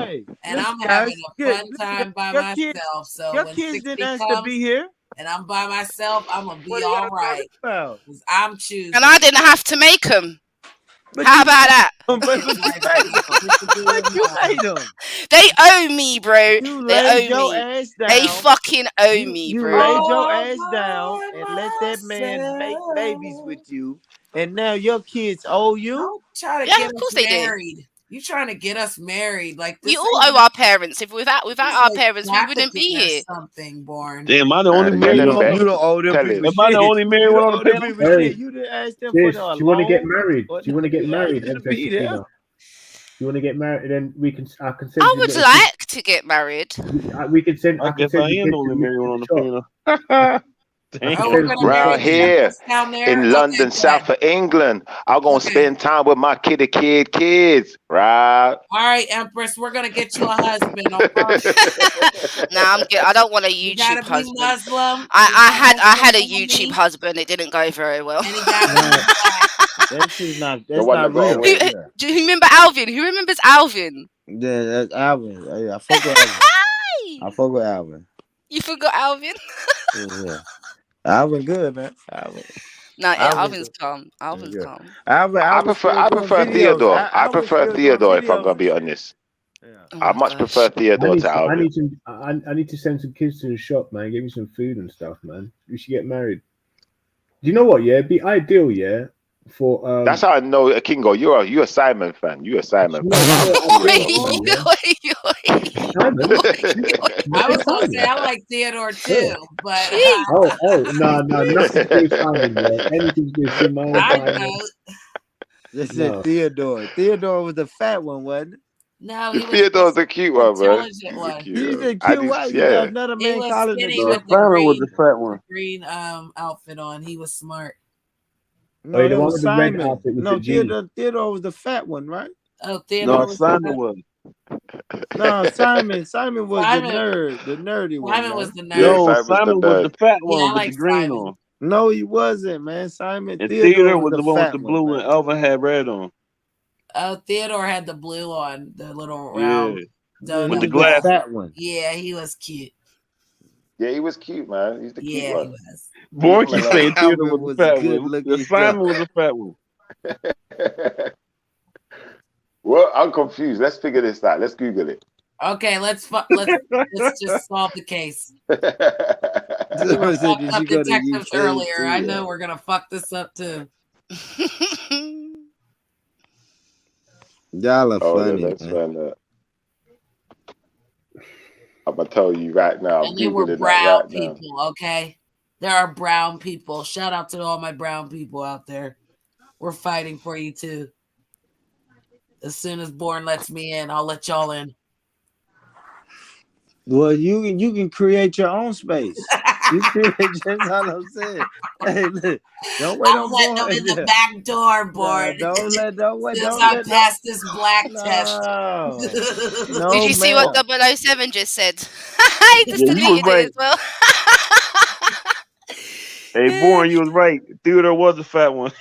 and I'm having a fun time by myself. So your when kids 60 didn't ask comes, to be here. and I'm by myself, I'm gonna be all right. I'm choosing. And I didn't have to make them. How about that? But you hate them. They owe me, bro. You They laid owe your me. ass They down. fucking owe me, You bro. laid your ass down and let that man make babies with you, and now your kids owe you. Don't try to Yeah, get of us course they do. married. You trying to get us married? Like We this all owe our parents. If without our parents, we wouldn't be here. Something born. Damn, am I the only Tell married him, one? Bet. You don't owe them Tell people him. Am I the shit. only married You one don't on owe the them panel? people Hey, shit. You didn't ask them for sis, no do you want to get loan. married? Or Do you want to get you married, asked them to Empress be there. Sakina? You want to get married? Then I can send I you. would like to get married. We can send. I I can guess send I you am the pictures only of married you one on to the the shop. panel. Oh, we're gonna Round marry the here Empress down there. in London, south of England, I'm gonna spend time with my kids. Right? All right, Empress, we're gonna get you a husband. Okay? Nah, I'm good. I don't want a You YouTube gotta be husband. Muslim. I had a YouTube husband. It didn't go very well. And he got to be black. That's not. The That's one not that got real. away. Do you remember Alvin? Who remembers Alvin? Yeah, that's Alvin. I fuck with Alvin. I fuck with Alvin. You forgot Alvin? Yeah. Alvin good, man. Alvin. No, yeah, Alvin Alvin's good. calm. Alvin's Yeah. calm. I prefer Theodore. I prefer Theodore if I'm gonna be honest. Oh I my much gosh. prefer Theodore to I Alvin. need some. I need to send some kids to the shop, man. Give me some food and stuff, man. We should get married. Do you know what? Yeah, it'd be ideal. Yeah, for That's how I know Kingo. You're a Simon fan. You're a Simon fan. Simon. I was gonna say I like Theodore too, but No, nothing to do with Simon. Yeah, anything to do with Simone. I Simon. know. This is Theodore. Theodore was the fat one, wasn't it? No, he was Theodore's a cute one, man. intelligent one. He's a I cute just- white. yeah. Another He man was calling skinny it. with the Simon was green, the fat one. green outfit on. He was smart. No, the that one was with the red Simon. outfit with No, the jeans. Theodore was the fat one, right? Oh, Theodore No, was Simon was. No, Simon. Simon was Simon- the nerd, the nerdy one. Simon right? was the nerd. No, Simon was the Simon was the nerd. fat Yeah, I one with like the green Simon. on. No, he wasn't, man. Simon. And Theodore Theodore was was the one with fat the blue man. and Alvin had red on. Oh, Theodore had the blue on, the little Yeah. round Yeah, donut. With the he was glasses. fat one. Yeah, he was cute. Yeah, he was cute, man. He's the cute Yeah, he one. was. Born keep saying Theodore Alvin was the was fat good one. looking The Simon was the fat one. Well, I'm confused. Let's figure this out. Let's Google it. Okay, let's just solve the case. So We were I said, fucked did up you go to detectives UK earlier. too? I know we're gonna fuck this up too. Y'all are Oh, funny, let's man. find that. I'm gonna tell you right now. I'm And they were Googling brown that right now. people, okay? There are brown people. Shout out to all my brown people out there. We're fighting for you too. As soon as Born lets me in, I'll let y'all in. Well, you can create your own space. You create. That's all I'm saying. Hey, look, don't wait I'm on letting them in the back door, Born. Don't wait. Since Don't I let. passed this black test. No, Did you see ma'am. what 007 just said? He just Yeah, you was deleted it right. as well. Hey, Born, you was right. Theodore was the fat one.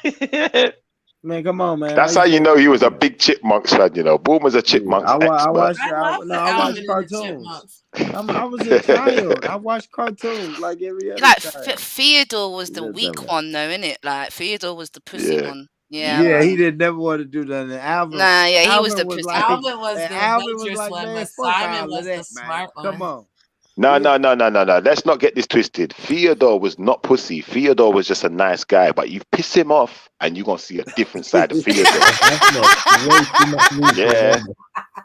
Man, come on, man. That's how you know he was a big Chipmunks fan. You know, Boom was a Chipmunks I expert. watched Alvin and the cartoons. I was a child. I watched cartoons like every other Like child. Theodore was the That's weak all right. one, though, innit? Like Theodore was the pussy Yeah. one. Yeah, Yeah, man. he didn't never want to do nothing. Alvin, Nah, yeah, he was the Alvin pussy. like, Alvin was the Alvin was adventurous like, one, man, but fuck Simon all was of the that, man. smart one. Come on. No. Let's not get this twisted. Theodore was not pussy. Theodore was just a nice guy, but you piss him off and you're going to see a different side of Theodore. Yeah.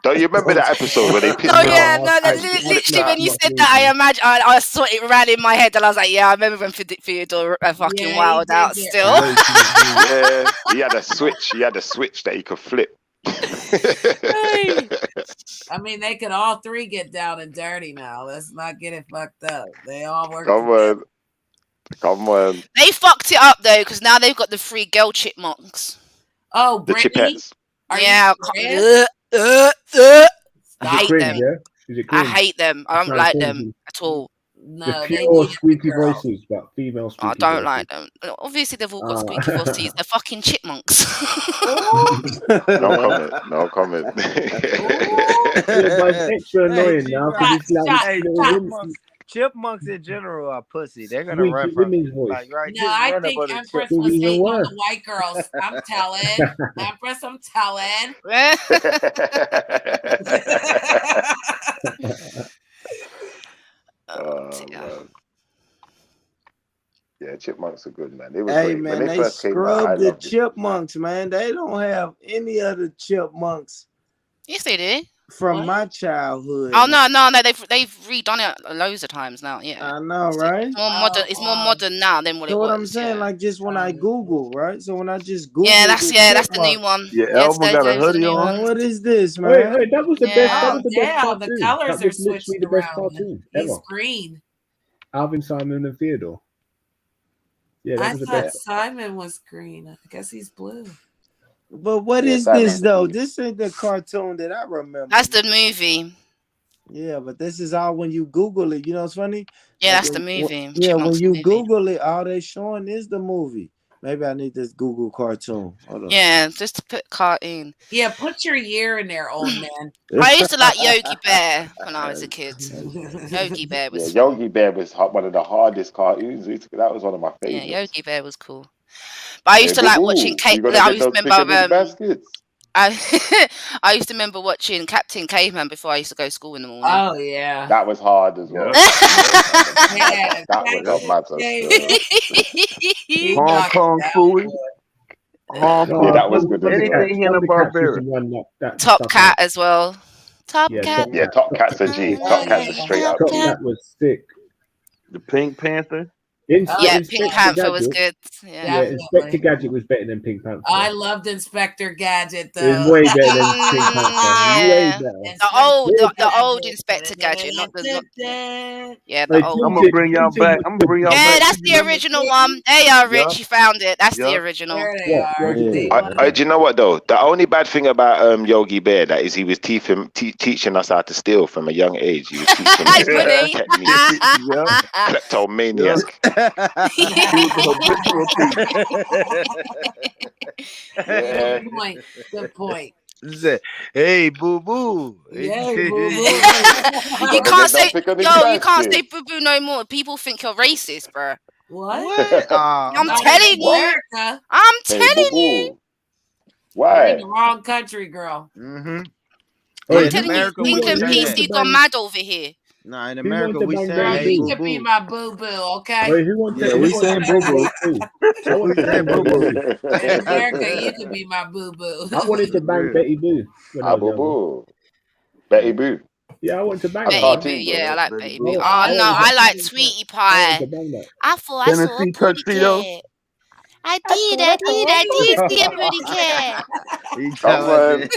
Don't you remember that episode where they pissed Oh him yeah, off? no, literally when you said that, I imagine I saw it ran in my head, and I was like, yeah, I remember when Theodore fucking wild out still. Yeah, he had a switch. He had a switch that he could flip. I mean, they could all three get down and dirty now. Let's not get it fucked up. They all work together. Come on. They fucked it up though, because now they've got the 3 girl chipmunks. Oh, The Brittany? Chipettes. Yeah, serious? I hate cringe, them. yeah? Is it I cringe? hate them. I don't It's like not them cringe. at all. No, The they pure need squeaky girl. voices, but female squeaky I don't voices. like them. Obviously, they've all got squeaky voices. They're fucking chipmunks. No comment. Yeah, but it's extra annoying now because it's like little chipmunks in general are pussy. They're gonna Sweet run from women's voice. like right. No, Just I run up think on the Empress chipmunk. was Even hating on worse. the white girls. I'm telling. Empress, I'm telling. Oh, man. Yeah, chipmunks are good, man. They were Hey great. When man, they they first came out, I scrub the loved it. chipmunks, man. They don't have any other chipmunks Yes, they do. from my childhood. Oh no, they've redone it loads of times now. Yeah, I know, right? It's more modern. It's more modern now than what So it what was. I'm saying, Yeah. like just when I Google, right? So when I just Google, Yeah, that's the new chipmunk, one. Yeah, Yes, Elva got a those are the hoodie new on. ones. what is this, Hey, man? hey, that was the best. Yeah. That was the best Damn, the cartoon. colors That are was literally switched the best around. cartoon He's ever. green. Alvin, Simon, and Theodore. Yeah, that I was the thought best. Simon was green. I guess he's blue. But what Yeah, is Simon's this though? blue. This ain't the cartoon that I remember. That's the movie. Yeah, but this is all when you Google it. You know what's funny? Yeah, Like that's the movie. when Chipmunks the you movie. Google it, all they showing is the movie. Maybe I need this Google cartoon. Hold on. Yeah, just to put cartoon. Yeah, put your year in there, old man. I used to like Yogi Bear when I was a kid. Yogi Bear Yeah, was Yogi Bear was one of the hardest cartoons. That was one of my yeah, favorites. Yogi Bear was cool. But I used to like watching You gotta I get used to those remember picnic baskets. I used to remember watching Captain Caveman before I used to go to school in the morning. Oh yeah. That was hard as well. Yeah, That was a matter. Hong Kong Fooey. Hong Kong. Yeah, that was good as well. Anything Hanna Barbera. Top Cat as well. Top Cat. Yeah, Top Cat's a G. Top Cat's a straight up Top G. Cat was sick. The Pink Panther. Yeah, Inspector Pink Panther was Gadget. good. Yeah, Inspector Gadget was better than Pink Panther. I loved Inspector Gadget It was though. way better than Pink Panther. Way better. The old Inspector Gadget, not the yeah, the Hey, old I'm one. gonna bring y'all back. I'm gonna bring y'all Yeah, back. that's the original one. There you are, Rich. You found it. That's the original. There they are. Do you know what though? The only bad thing about Yogi Bear that is he was teaching us how to steal from a young age. He was teaching us techniques. Kleptomaniac. Good point. Good point. Hey, boo boo. Yeah, boo boo. You can't say you can't say boo boo no more. People think you're racist, bro. What? I'm Not telling in you. America. I'm Hey, telling boo-boo. you. You're in Why? the wrong country, girl. Mm-hmm. I'm telling you, England PC gone mad over here. Nah, in Who America wants to we bang say Girl, Betty hey you boo could be boo. my boo boo, okay? Wait, who wants Yeah, to, we who say wants to boo bang boo. Betty Boo? I We wanted to say bang boo Betty boo. Boo. In America, you could be my boo boo. I wanted to bang Betty Boo when I was younger. Boo. Betty Boo. Yeah, I wanted to bang That's her. Betty Boo, cartoon, though. yeah, I like Betty Boo. I Oh wanted no, to- I like Sweetie I wanted Pie. to bang that. I thought I saw a Tennessee pretty tuxedo. cat. I did see a pretty cat. He Come told on. us.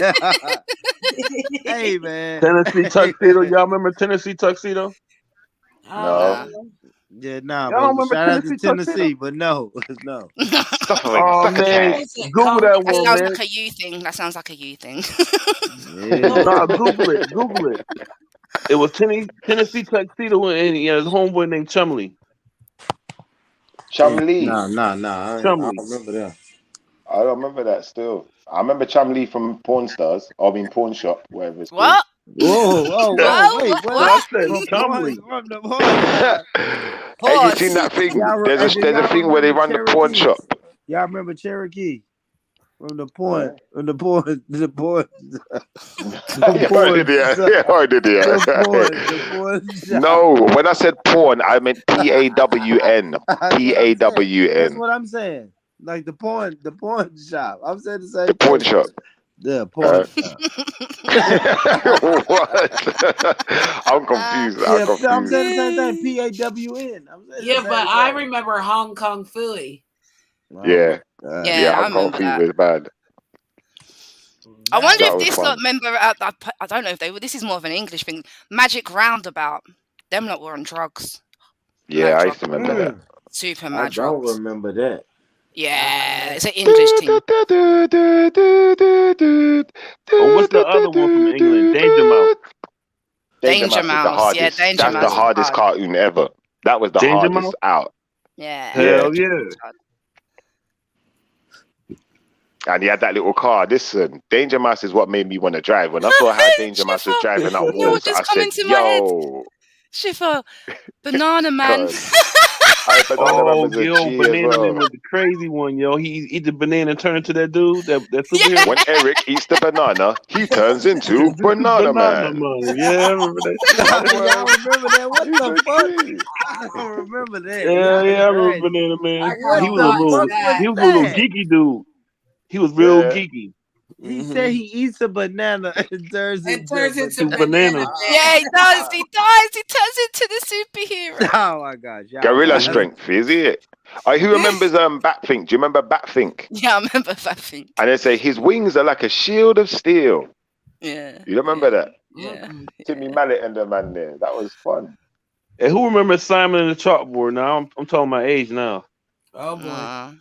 Hey man. Tennessee tuxedo. Y'all remember Tennessee tuxedo? No. Yeah, nah, Y'all but remember shout out to Tennessee Tennessee, tuxedo? but no, no. Stuff Oh like a man, cat. Google that That one, sounds man. like a you thing. That sounds like a you thing. Yeah. Nah, Google it. Google it. It was Tennessee tuxedo and his homeboy named Chumley. Chum-Lee. Nah. I Chumley. don't remember that. I don't remember that still. I remember Chum-Lee from Pawn Stars. Pawn Shop, whatever it's called. What? Whoa, wait, What? I said From Chumley. from the porn. Hey, you seen that thing? Y'all, There's a thing where they run the pawn shop. Y'all remember Cherokee? From the What? porn, the porn. No, when I said porn, I meant PAWN. PAWN. That's what I'm saying. Like the porn shop. I'm saying the same. The pawn shop. Yeah, porn shop. What? I'm confused. I'm confused. I'm saying the same thing. PAWN. Yeah, but I remember Hong Kong Fooey. Yeah. Yeah, I I'm remember confused. that. It's bad. I wonder That if was this fun. lot member. I don't know if they were. This is more of an English thing. Magic Roundabout. Them lot were on drugs. Yeah, I used to remember that. Super I mad don't drugs. remember that. Yeah, it's an English thing. Oh, what's the other one from England? Danger Mouse. Danger Mouse is the hardest. Yeah, Danger That's Mouse the is hardest hard. cartoon ever. That was the Danger hardest Mouse? out. Yeah. Hell yeah. And he had that little car. Listen, Danger Mouse is what made me want to drive. When I saw how Danger Mouse was driving up You were walls, just I coming said, to my head. yo. Shiver, Banana Man. Banana Man Oh, was a yo, G as Banana Man well. was the crazy one, yo. He eat the banana and turn into that dude, that Yeah. superhero. When Eric eats the banana, he turns into Turns into Banana Banana Man. Man. Yeah, I remember that shit. Y'all remember that? What He's the a fuck? G. I don't remember that. Yeah, Y'all yeah, I remember crazy. Banana Man. Like, He what was a the little, fuck was he was a little that? geeky dude. He was real Yeah. geeky. He said he eats a banana and turns into Banana. Yeah, he does. He does. He turns into the superhero. Oh my gosh, y'all Gorilla wild. strength, is it? Who remembers Batfink? Do you remember Batfink? Yeah, I remember that thing. And they say his wings are like a shield of steel. Yeah. You remember that? Yeah. Timmy Mallet and the man there. That was fun. And who remembers Simon and the Chalkboard? Now I'm talking my age now. Oh boy.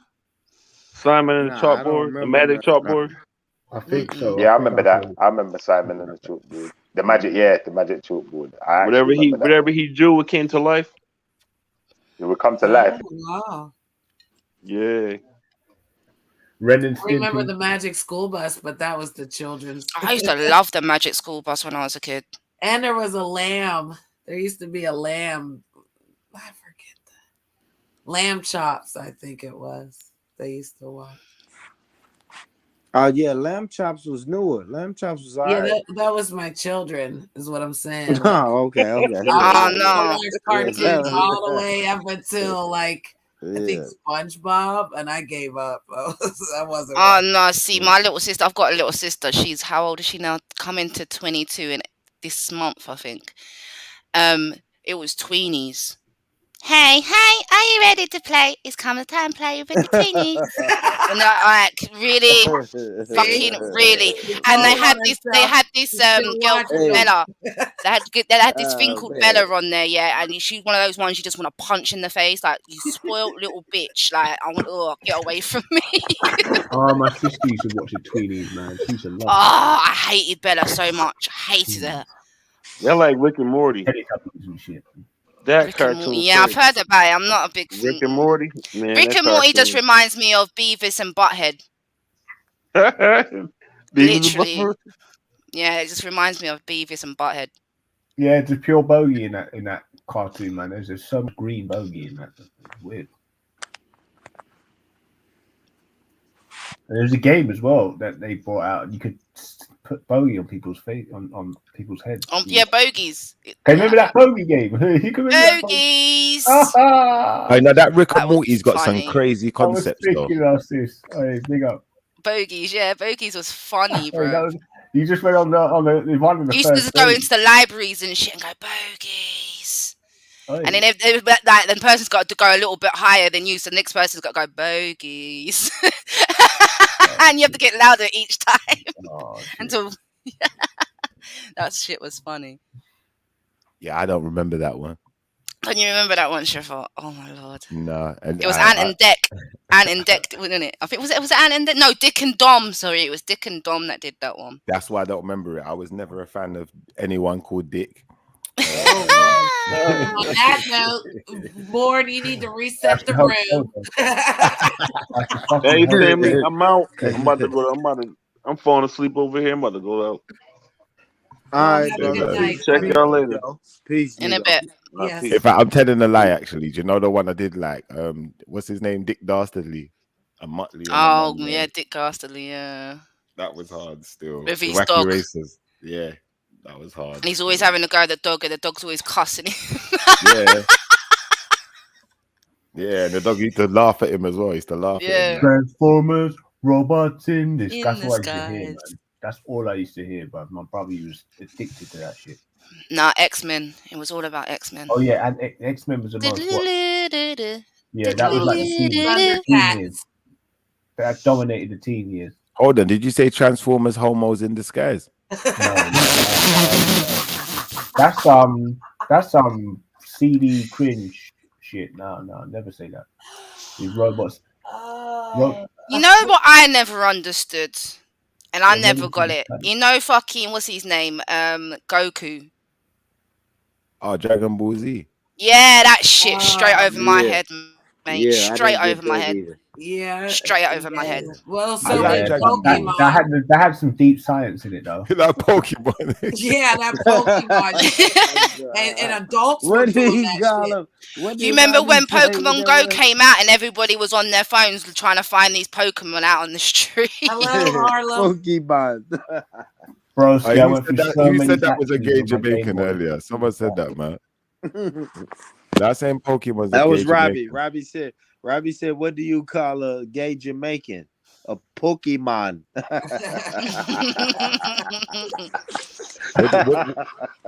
Simon and the Nah, I don't Chalkboard, the remember magic none of chalkboard. I think so. Yeah, I remember that. I remember Simon and the chalkboard. The magic chalkboard. I actually remember that. Whatever he drew, it came to life. It would come to Oh life. wow. Yeah. Ren and I remember Stimpy. the Magic School Bus, but that was the children's. I used to love the Magic School Bus when I was a kid. And there was a lamb. There used to be a lamb. I forget that. Lamb chops, I think it was. They used to watch. Oh yeah, lamb chops was newer. Lamb chops was Yeah, alright. that was my children, is what I'm saying. Like, Oh, okay. Oh no. I watched cartoons all the way up until like I think SpongeBob, and I gave up. I wasn't. Oh no, see, my little sister, I've got a little sister. She's how old is she now? Coming to 22 in this month, I think. It was tweenies. Hey, are you ready to play? It's come time play with the tweenies. And like really, fucking really. And they had this girl called Bella. They had this thing called Bella on there, yeah. And she's one of those ones you just want to punch in the face, like you spoiled little bitch. Like I want, get away from me. Oh, my sister used to watch the Tweenies, man. She used to love I hated Bella so much. I hated her. They're like Rick and Morty. and shit. That Rick and cartoon. Morty. Yeah, I've heard about it. I'm not a big Rick and Morty. Man, Rick and Morty just reminds me of Beavis and Butthead. Literally. Yeah, it just reminds me of Beavis and Butthead. Yeah, it's a pure bogey in that cartoon, man. There's some green bogey in that. It's weird. And there's a game as well that they brought out, and you could put bogey on people's face, on people's heads. Yeah, bogeys. Okay, remember that bogey game? You can remember bogeys. I know that Rick and Morty's got some crazy concepts though. Hey, big up. Bogeys, yeah, bogeys was funny, bro. You just went on the one of the. You used to just go into the libraries and shit and go bogeys. And then if like the person's got to go a little bit higher than you, so the next person's got to go bogeys. And you have to get louder each time until that shit was funny. Yeah, I don't remember that one. Can you remember that one, Shrivel? Oh my lord! No, it was Ant and Dec. Ant and Dec, wasn't it? I think it was Ant and Dec. No, Dick and Dom. Sorry, it was Dick and Dom that did that one. That's why I don't remember it. I was never a fan of anyone called Dick. On that note, Lord, you need to reset the room. Hey, family, I'm out. I'm about to go. I'm falling asleep over here. I'm about to go out. All right, bro. Check y'all later. Peace. In a bit. Yes. In fact, I'm telling a lie. Actually, do you know the one I did like? What's his name? Dick Dastardly, a Muttley. Oh yeah, Dick Dastardly. Yeah. That was hard. Still, with his Wacky dog. Racers. Yeah, that was hard. And he's always having to go at the dog, and the dog's always cussing him. Yeah. Yeah, and the dog used to laugh at him as well. He used to laugh at him. Transformers, robots in this. In That's the what I used to hear, skies. man. That's all I used to hear, but my brother was addicted to that shit. Nah, X-Men. It was all about X-Men. Oh yeah, and X-Men was the most. Yeah, that was like the teen years. That dominated the teen years. Hold on, did you say Transformers homos in disguise? That's some CD cringe shit. No, never say that. These robots. You know what I never understood? And I never got it. You know fucking, what's his name? Goku. Oh, Dragon Ball Z. Yeah, that shit straight over my head, mate. Yeah, straight over my head. Either. Yeah. Straight over my head. Well, I so like did Dragon. Pokemon. That had some deep science in it, though. Like Pokemon. Yeah, that Pokemon shit. And adults were What did doing he that call shit. him? What Do you did remember Robbie when say with Pokemon that Go word? came out and everybody was on their phones trying to find these Pokemon out on the street? Hello, Harlem. Pokemon. Broski, I Who went said through that? so Who many said that was a captions gay on my Game Jamaican Boy. earlier? Someone said that, man. That same Pokemon's a That gay was Robbie. Jamaican. Robbie said, "What do you call a gay Jamaican? A Pokemon."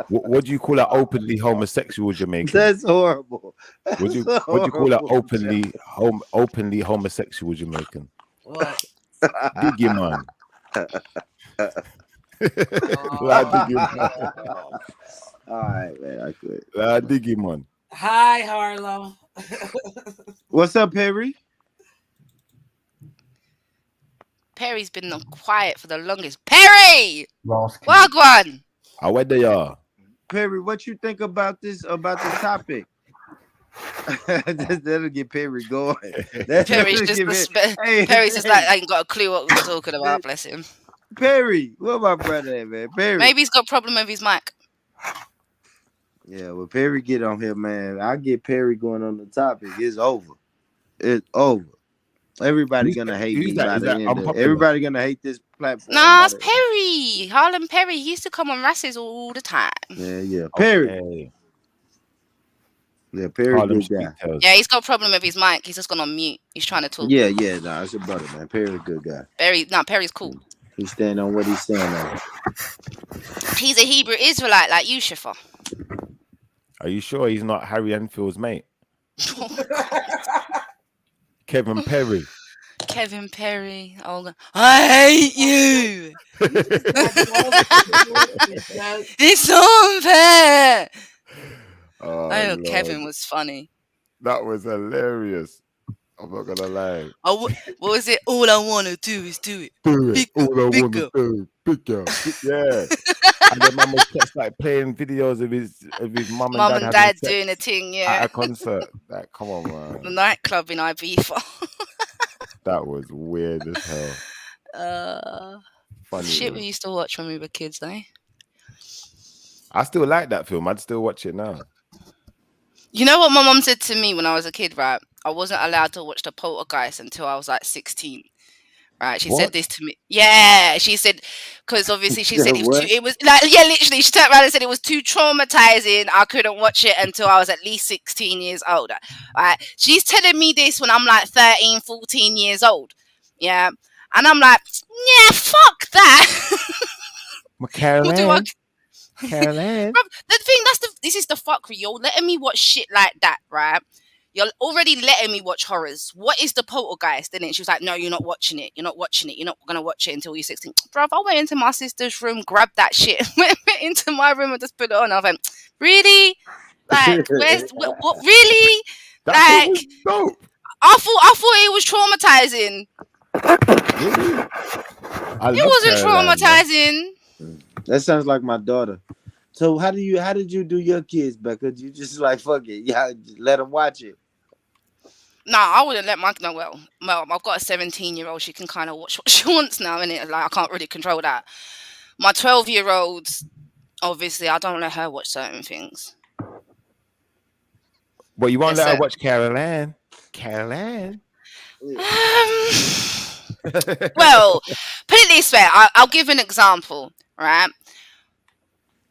What do you call an openly homosexual Jamaican? That's horrible. What do you call an openly homosexual Jamaican? What? Digimon. La Digimon. All right, man. I quit. La Digimon. Hi, Harlem. What's up, Perry? Perry's been quiet for the longest. Perry! Rascal. Wagwan! Where they are? Perry, what you think about this topic? That'll get Perry going. Perry's just Perry's just like, I ain't got a clue what we're talking about. Bless him. Perry, where my brother at, man? Perry. Maybe he's got a problem with his mic. Yeah, well, Perry get on here, man. I get Perry going on the topic. It's over. It's over. Everybody gonna hate me by the end of it. Everybody gonna hate this platform. Nah, it's Perry. Harlem Perry. He used to come on Rasses all the time. Yeah. Perry. Okay. Yeah, Perry good guy. Yeah, he's got a problem with his mic. He's just gone on mute. He's trying to talk. Yeah, nah, it's a brother, man. Perry a good guy. Perry's cool. He stand on what he's standing on. He's a Hebrew Israelite like you, Shifa. Are you sure he's not Harry Enfield's mate? Kevin Perry. Kevin Perry. Oh, I hate you. It's unfair. Oh, Kevin was funny. That was hilarious. I'm not gonna lie. What was it? All I wanna do is do it. All I wanna do, bigger. Yeah. And then mum was just like playing videos of his mum and dad doing a thing, yeah. At a concert. Like, come on, man. The nightclub in Ibiza. That was weird as hell. Funny. Shit we used to watch when we were kids, eh? I still like that film. I'd still watch it now. You know what my mum said to me when I was a kid, right? I wasn't allowed to watch the Poltergeist until I was like 16. Right? She said this to me. Yeah, she said, because obviously she said it was like, yeah, literally, she turned around and said it was too traumatizing. I couldn't watch it until I was at least 16 years old. Right? She's telling me this when I'm like 13, 14 years old. Yeah. And I'm like, yeah, fuck that. Caroline. The thing, this is the fuckery. You're letting me watch shit like that, right? You're already letting me watch horrors. What is the Poltergeist? And she was like, no, you're not watching it. You're not watching it. You're not going to watch it until you're 16. Bruv, I went into my sister's room, grabbed that shit, went into my room and just put it on. I was like, really? Like, what really? That like, dope. I thought it was traumatizing. It wasn't traumatizing. That sounds like my daughter. So how did you do your kids, Becca? You just like, fuck it. Yeah, let them watch it. No, I wouldn't let mine. No, well, I've got a 17-year-old. She can kind of watch what she wants now, innit? Like, I can't really control that. My 12-year-old, obviously, I don't let her watch certain things. Well, you won't let her watch Caroline. Well, put it this way. I'll give an example, right?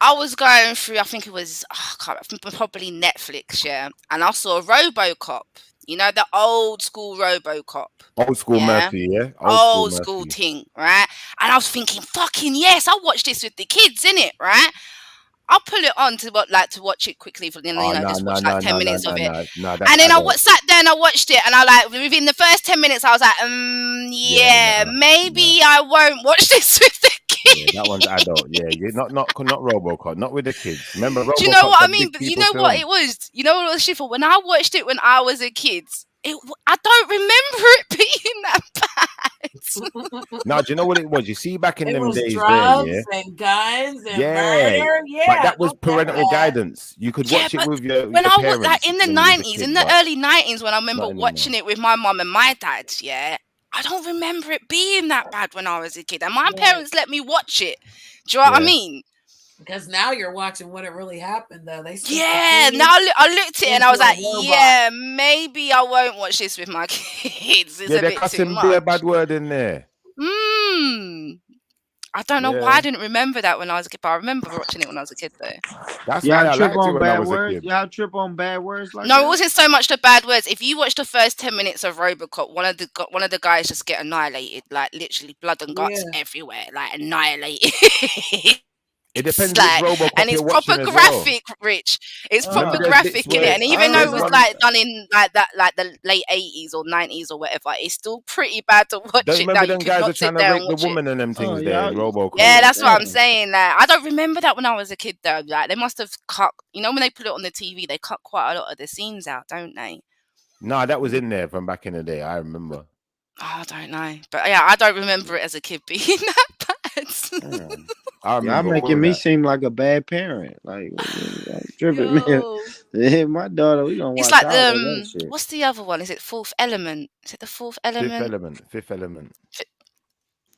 I was going through, I think it was probably Netflix, yeah, and I saw RoboCop. You know, the old school RoboCop. Old school Murphy, yeah? Old school thing, right? And I was thinking, fucking yes, I'll watch this with the kids, innit, right? I'll put it on to watch it quickly for just watch 10 minutes of it. And then I sat there and I watched it, and I like within the first 10 minutes I was like, maybe I won't watch this with the kids. Yeah, that one's adult. Yeah, not RoboCop, not with the kids. Remember, do you know what I mean? But you know what it was? You know what it was, Shifa? When I watched it when I was a kid, I don't remember it being that bad. Now, do you know what it was? You see, back in It them was days, there, yeah, drugs and guns and yeah. murder. But Yeah, that was not that parental bad. guidance. You could Yeah, watch it but with when your I was like parents in the when you was a 90s, in kid, the but early 90s, when I remember not anymore. watching it with my mum and my dad, yeah, I don't remember it being that bad when I was a kid. And my Yeah. parents let me watch it. Do you know what I Yeah. mean? Because now you're watching what it really happened, though. They sent the Yeah, kid now I looked at it and I into was a like, robot. yeah, maybe I won't watch this with my kids. It's Yeah, a there bit could too be a much. bad word in there. I don't know why I Yeah. didn't remember that when I was a kid, but I remember watching it when I was a kid, though. That's why Y'all I trip liked it on when I bad was a words? kid. Y'all trip on bad words like No, that? it wasn't so much the bad words. If you watch the first 10 minutes of RoboCop, one of the guys just get annihilated, like literally blood and guts Yeah. everywhere, like annihilated. It It's depends which like, and RoboCop it's you're watching proper as well. graphic, Rich. It's Remember, proper there's bits graphic in it, where and even though it there's was one. like done in like that, like the late 80s or 90s or whatever, it's still pretty bad to watch Don't you it now. remember You them could guys are not sit trying to there and rape the watch it. woman and them Oh, things there in y'all, RoboCop? Yeah, that's what I'm damn. saying. Like, I don't remember that when I was a kid, though. Like, they must have cut. You know, when they put it on the TV, they cut quite a lot of the scenes out, don't they? No, that was in there from back in the day. I remember. Oh, I don't know, but yeah, I don't remember it as a kid being that bad. I Y'all remember all making me that. seem like a bad parent. Like, y'all tripping, man. Yo, Yeah, my daughter, we gonna it's watch like all of that shit. what's the other one? Is it Fourth Element? Is it the Fourth Fifth Element? Element. Fifth Element.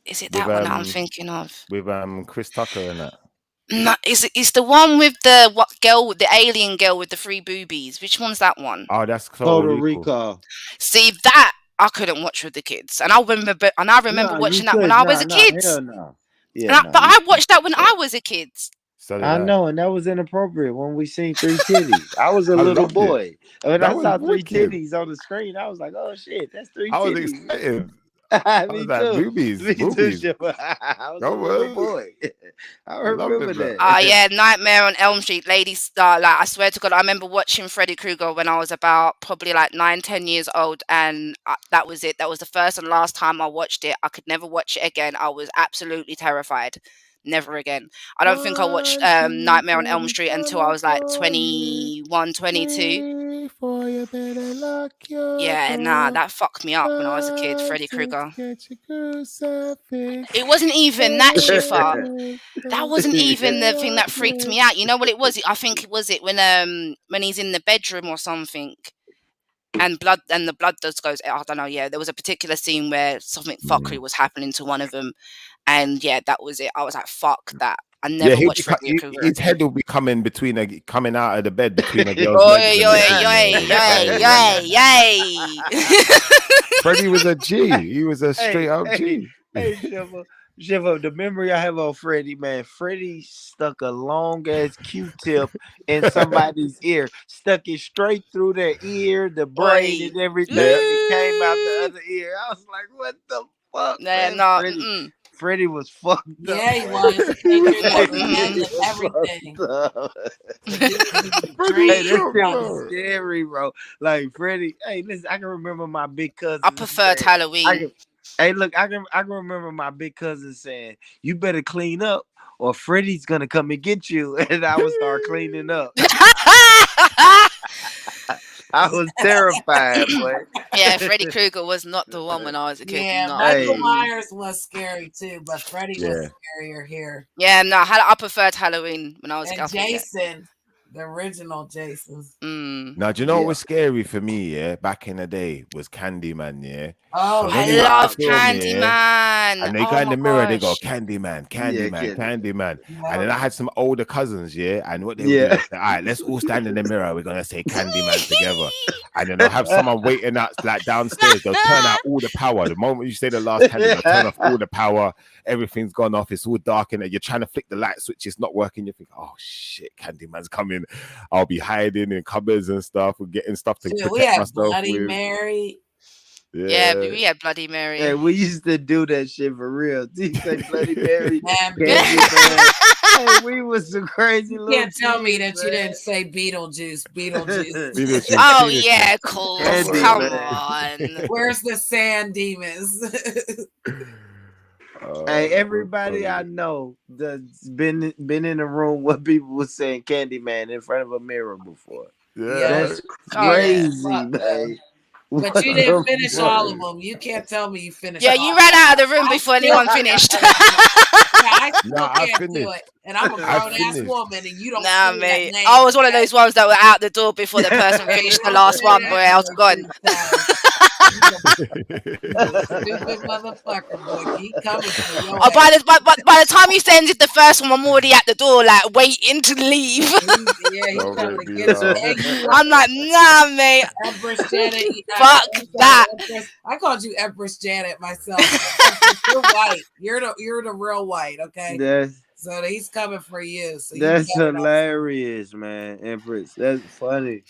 Is it With that one that I'm thinking of? Chris Tucker and that. No, it's the one with the girl with the alien girl with the three boobies. Which one's that one? Oh, that's Total Total Recall. Recall. See that I couldn't watch with the kids, and I remember No, you watching that when could. I was a No, kid. hell no. And Yeah, no. but I watched that when I was a kid. So did I I. know, and that was inappropriate when we seen three titties. I was a I little loved it. boy. And when That I was saw three wicked. titties on the screen, I was like, oh shit, that's three I was titties. excited. I Me was like, too. boobies, Me too, boobies. Shepard. I was I a little was. boy. I I loved remember it, bro. Oh that. yeah, Nightmare on Elm Street, Lady Star. Like I swear to God, I remember watching Freddy Krueger when I was about probably like 9, 10 years old, and that was it. That was the first and last time I watched it. I could never watch it again. I was absolutely terrified. Never again. I don't think I watched Nightmare on Elm Street until I was like 21, 22. For you better lock your Yeah, nah, door. that fucked me up when I was a kid. Freddy Krueger. Get your crucifix. It wasn't even that Shifa. That wasn't even the thing that freaked me out. You know what it was? I think it was when he's in the bedroom or something, and the blood just goes. I don't know. Yeah, there was a particular scene where something fuckery was happening to one of them, and yeah, that was it. I was like, fuck that. I never watched Freddy Krueger his head again. will be coming out of the bed between a girl's Oi, legs. oi, And yay. Freddie was a G. He was a straight up Hey, G. hey, Shiva, the memory I have of Freddie, man, Freddie stuck a long ass Q-tip in somebody's ear, stuck it straight through their ear, the brain, Oi. and everything, Yeah. and it came out the other ear. I was like, what the fuck, Yeah, man? no. Freddie was fucked up. Yeah, he Man. was. They did every Mm-mm. end of everything. Hey, that shit was scary, bro. Like Freddie. Hey, listen, I can remember my big cousin. I preferred Halloween. Hey, look, I can remember my big cousin saying, "You better clean up, or Freddie's gonna come and get you." And I would start cleaning up. I was terrified, boy. Yeah, Freddy Krueger was not the one when I was a kid. Yeah, No. Michael Myers was scary too, but Freddy was scarier here. Yeah, no, I preferred Halloween when I was a And kid. Jason, the original Jason. Now, do you know what was scary for me? Yeah, back in the day was Candyman. Yeah. Oh, So when I they watch love the film, Candyman. and they go Oh in the my mirror, they go gosh. Candyman, Yeah, Candyman. Yeah. And then I had some older cousins, and what they would do, they say, all right, let's all stand in the mirror. We're gonna say Candyman together, and then they'll have someone waiting out like downstairs. They'll turn out all the power. The moment you say the last Candy, they'll turn off all the power. Everything's gone off. It's all dark in there. You're trying to flick the light switch. It's not working. You think, oh shit, Candyman's coming. I'll be hiding in cupboards and stuff. We're getting stuff to Dude, protect we had myself Bloody with. Mary. Yeah, we had Bloody Mary. Hey, we used to do that shit for real. You say Bloody Mary, Man, Candyman. Hey, we was some crazy You little can't tell me kids, that you man. didn't say Beetlejuice. Beetlejuice. Beetlejuice, Oh Beetlejuice. yeah, cool. Candy, Come man. on. Where's the sand demons? Hey, everybody I know that's been in a room where people was saying Candyman in front of a mirror before. Yeah. That's Oh, yeah. crazy, Fuck man. But you didn't finish all of them. You can't tell me you finished Yeah, all. you ran out of the room I before still anyone can't finished. do it. Yeah, I No, still I can't do finished. it. And I'm a I grown ass finished. woman, and you don't Nah, say that mate. name. I was one of Okay? those ones that were out the door before the person Yeah, you finished the don't last say one, boy. that I was noise gone. 3 times. You a stupid motherfucker, boy. Keep coming for your Oh, ass. by the time you ended the first one, I'm already at the door, like waiting to leave. He's Don't coming make to me get us. laugh. And you I'm like, nah, mate. Empress Janet. Fuck I'm sorry, that. Empress. I called you Empress Janet myself. Empress, you're white. You're the real white. Okay. So he's coming for you. So you That's better not. hilarious, man. Empress, that's funny.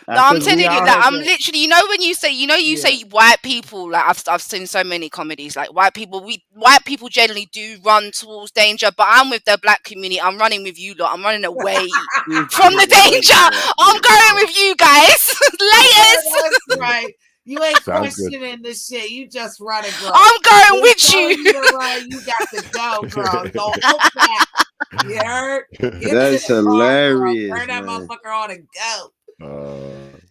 No, I'm Because we telling you, all like, had I'm that. literally, you know, when you say, you Yeah. say white people, like, I've seen so many comedies, like, white people generally do run towards danger, but I'm with the black community. I'm running with you lot. I'm running away from the danger. I'm going with you guys. Latest. That's right. You ain't Sounds good. questioning this shit. You just running, girl. I'm going They with telling you. you to run. You got to go, girl. Don't look back. You heard? Get to That's the car, girl. hilarious, Turn that man. motherfucker on and go.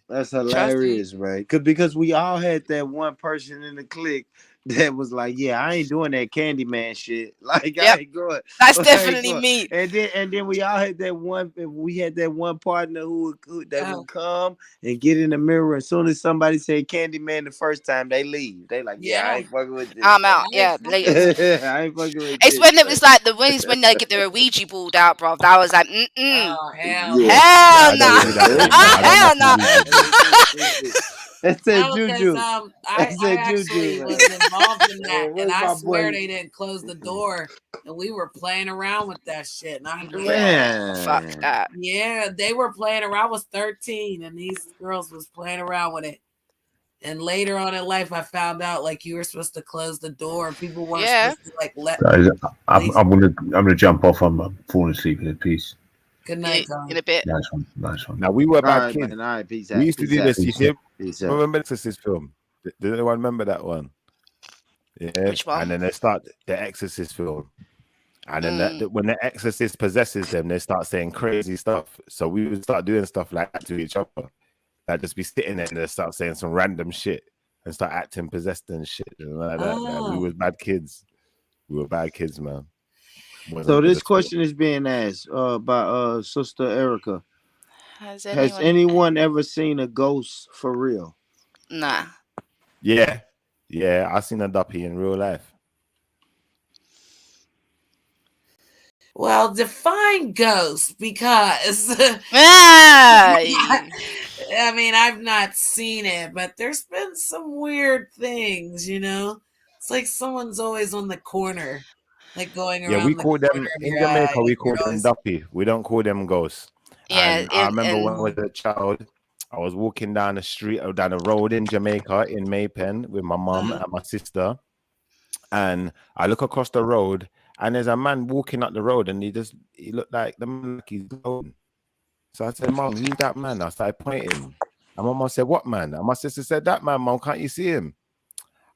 That's Trust me. hilarious, man. Because we all had that one person in the clique that was like, "Yeah, I ain't doing that Candyman shit. Like, I Yep. ain't going. That's I ain't definitely going." me. And then we all had that one. We had that one partner who would come and get in the mirror. As soon as somebody said Candyman the first time, they leave. They like, "Yeah, I Yeah. ain't fucking with this, I'm man. out. Yeah, latest. I ain't fucking with It's this, when it man." was like when they get the Ouija board out, bro. I was like, Oh, hell Yeah. hell I no, don't do that, mate. No, I don't hell mess no. with Ouija. That's that No, because juju. I That's that actually juju, man. was involved in that, and Where's I my swear boy? they didn't close the door, and we were playing around with that shit, and I knew it. Fuck Man. that. Yeah, they were playing around. I was 13, and these girls was playing around with it. And later on in life, I found out like you were supposed to close the door, and people weren't Yeah. supposed to like let. Guys, I'm Please. gonna jump off. I'm falling asleep in peace. Good night, Tom. In a bit. Nice one. Now we were All bad right, kids. man. All right, peace We out. used to Peace do out. this. You see, Peace out. remember the Exorcist film? Did anyone remember that one? Yeah. Which one? And then they start the Exorcist film. And then Mm. when the Exorcist possesses them, they start saying crazy stuff. So we would start doing stuff like that to each other. Like just be sitting there and they start saying some random shit and start acting possessed and shit and like that. Like, we Oh. was bad kids. We were bad kids, man. So this question is being asked by Sister Erica. Has Has anyone? anyone ever seen a ghost for real? Nah. Yeah. Yeah, I seen a duppy in real life. Well, define ghost because Hey. I mean, I've not seen it, but there's been some weird things, you know? It's like someone's always on the corner, like going Yeah, around we the call them corner of in your eye. Jamaica. We You're call them always, duppy. We don't call them ghosts. Yeah, And I remember when I was and a child, I was walking down the street or down the road in Jamaica in Maypen with my mum and my sister, and I look across the road, and there's a man walking up the road, and he looked like the man like he's glowing. So I said, "Mom, who's that man?" I started pointing, and my mom said, "What man?" And my sister said, "That man, Mom. Can't you see him?"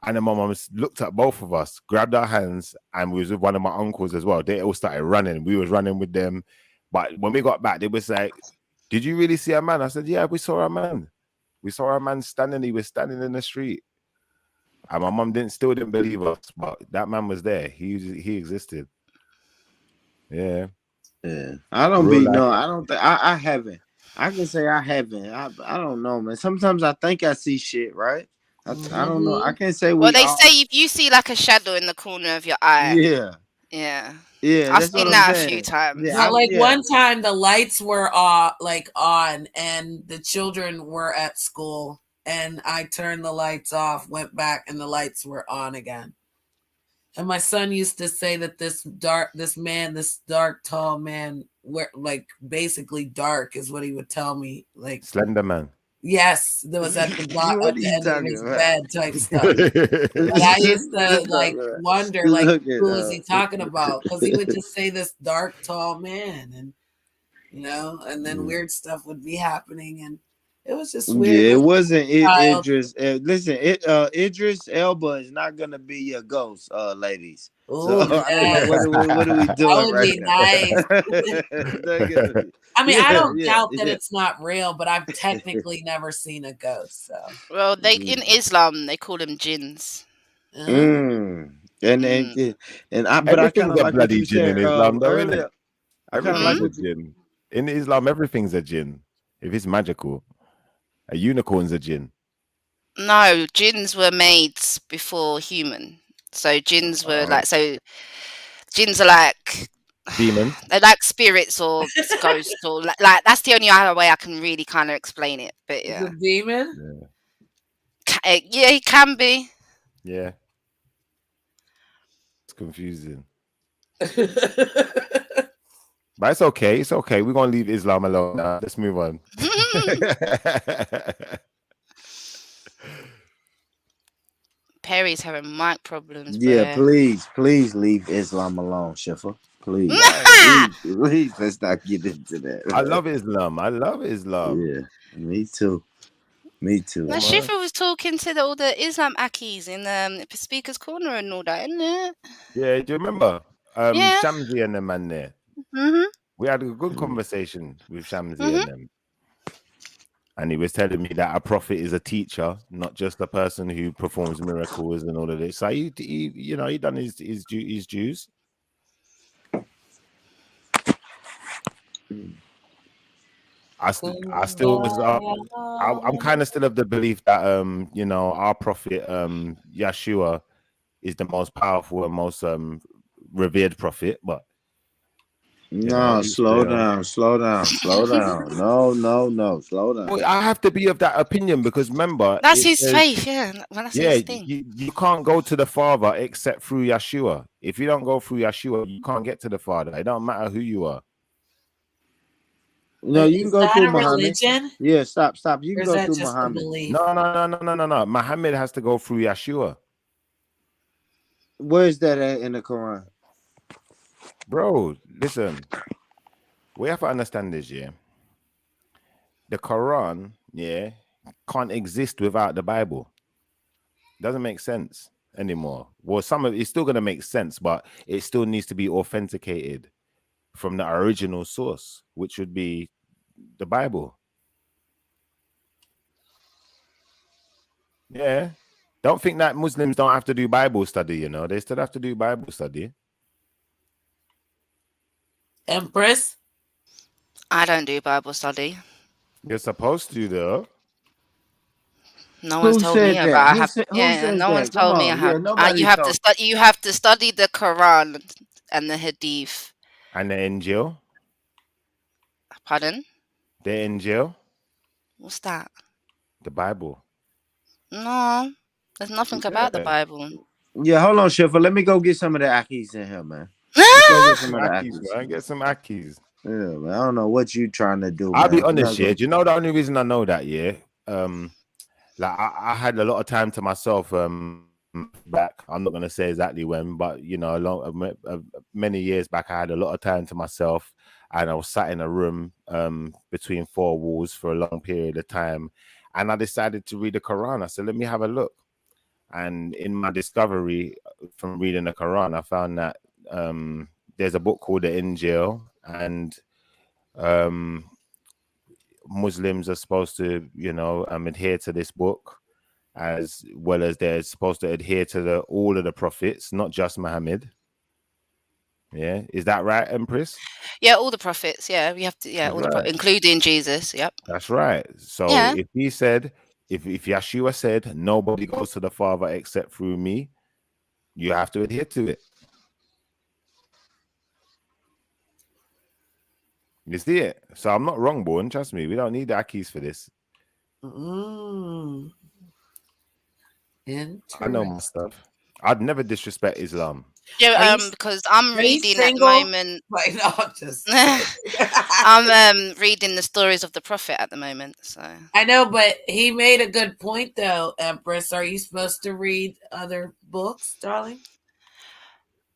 And then my mom looked at both of us, grabbed our hands, and we was with one of my uncles as well. They all started running. We was running with them. But when we got back, they was like, "Did you really see a man?" I said, "Yeah, we saw a man. We saw a man standing. He was standing in the street." And my mom still didn't believe us, but that man was there. He existed. Yeah. Yeah. I don't Real be life. no, I don't think I haven't. I can say I haven't. I don't know, man. Sometimes I think I see shit, right? I don't know. I can't say well, we they all. say if you see like a shadow in the corner of your eye, Yeah. yeah, Yeah, I've that's what seen I'm that a few saying. times. Yeah, well, like yeah. one time the lights were like on, and the children were at school, and I turned the lights off, went back, and the lights were on again. And my son used to say that this dark, tall man, like basically dark is what he would tell me. Like, Slender man. yes, there was at the What are you end of talking his about? bed type stuff. And I used to like wonder, like, Look who is he at talking about? Because he would just say this dark, tall man, and and then weird stuff would be happening, and it was just weird. Yeah, it Like, wasn't child. Idris. Listen, Idris Elba is not gonna be your ghost, ladies. So Oh, I don't know yes. what are we That doing would right be nice. now. I mean, I don't doubt that Yeah. it's not real, but I've technically never seen a ghost. So, Well, they in Islam they call them jinns. Mm. And Mm. but I kind Everything's of a like what bloody you jinn said in Islam, though, isn't it? earlier. I kind of like Everything's a what you. jinn. In Islam, everything's a jinn. If it's magical, a unicorn's a jinn. No, jinns were made before human. So jinns were Oh, jinns are like demons. they're like spirits or ghosts or like that's the only other way I can really kind of explain it. But the yeah, demon. Yeah. Yeah, he can be. Yeah. It's confusing. But it's okay. It's okay. We're gonna leave Islam alone now. Let's move on. Perry's having mic problems, Yeah, bruh. please leave Islam alone, Shiffer. Please, please, let's not get into that. I love Islam. I love Islam. Yeah, me too. Me too, Now, man. Shifa was talking to all the Islam Akis in Speaker's Corner and all that, isn't it? Yeah, do you remember? Yeah. Shamsi and the man there. Mhm. We had a good conversation with Shamsi Mhm. and them. And he was telling me that a prophet is a teacher, not just a person who performs miracles and all of this. So he he done his dues. I still was I'm kind of still of the belief that our prophet Yeshua is the most powerful and most revered prophet, but No, each slow their own. down, slow down, slow down. No, slow down. Well, I have to be of that opinion because remember That's it his says, faith, yeah. Well, that's his thing. you can't go to the Father except through Yeshua. If you don't go through Yeshua, you can't get to the Father. It don't matter who you are. No, you can Is go that through a Muhammad. religion? Yeah, stop. You Or can is go that through just a Muhammad. belief? No. Muhammad has to go through Yeshua. Where is that at in the Quran? Bro, listen. We have to understand this, yeah. The Quran, yeah, can't exist without the Bible. Doesn't make sense anymore. Well, some of it's still gonna make sense, but it still needs to be authenticated from the original source, which would be the Bible. Yeah. Don't think that Muslims don't have to do Bible study, they still have to do Bible study. Empress? I don't do Bible study. You're supposed to, though. No one's Who told me said about. that? I Who have. said? Who Yeah, says no one's that? Come told me I on. have. Yeah, nobody You have to told. study. You have to study the Quran and the Hadith. And they're in jail. Pardon? They're in jail. What's that? The Bible. No, there's nothing about the Yeah. Bible. Yeah, hold on, Shiffer. Let me go get some of the Akis in here, man. Let's go get some of the Akis, Akis. man. Get some Akis. Yeah, man. I don't know what you trying to do, I'll man. be honest, yeah. Do you know the only reason I know that, yeah? Like I had a lot of time to myself back. I'm not gonna say exactly when, but many years back, I had a lot of time to myself, and I was sat in a room between four walls for a long period of time, and I decided to read the Quran. I said, let me have a look. And in my discovery from reading the Quran, I found that there's a book called the Injil, and Muslims are supposed to, adhere to this book, as well as they're supposed to adhere to all of the prophets, not just Muhammad. Yeah, is that right, Empress? Yeah, all the prophets. Yeah, we have to. Yeah, That's all the right. including Jesus. Yep. That's right. So Yeah. if he said, if Yeshua said, nobody goes to the Father except through me, you have to adhere to it. You see it? So I'm not wrong, Born. Trust me. We don't need the Akis for this. Interesting. I know my stuff. I'd never disrespect Islam. Yeah, because I'm reading at the moment. Like, no, just I'm reading the stories of the Prophet at the moment. So I know, but he made a good point, though, Empress. Are you supposed to read other books, darling?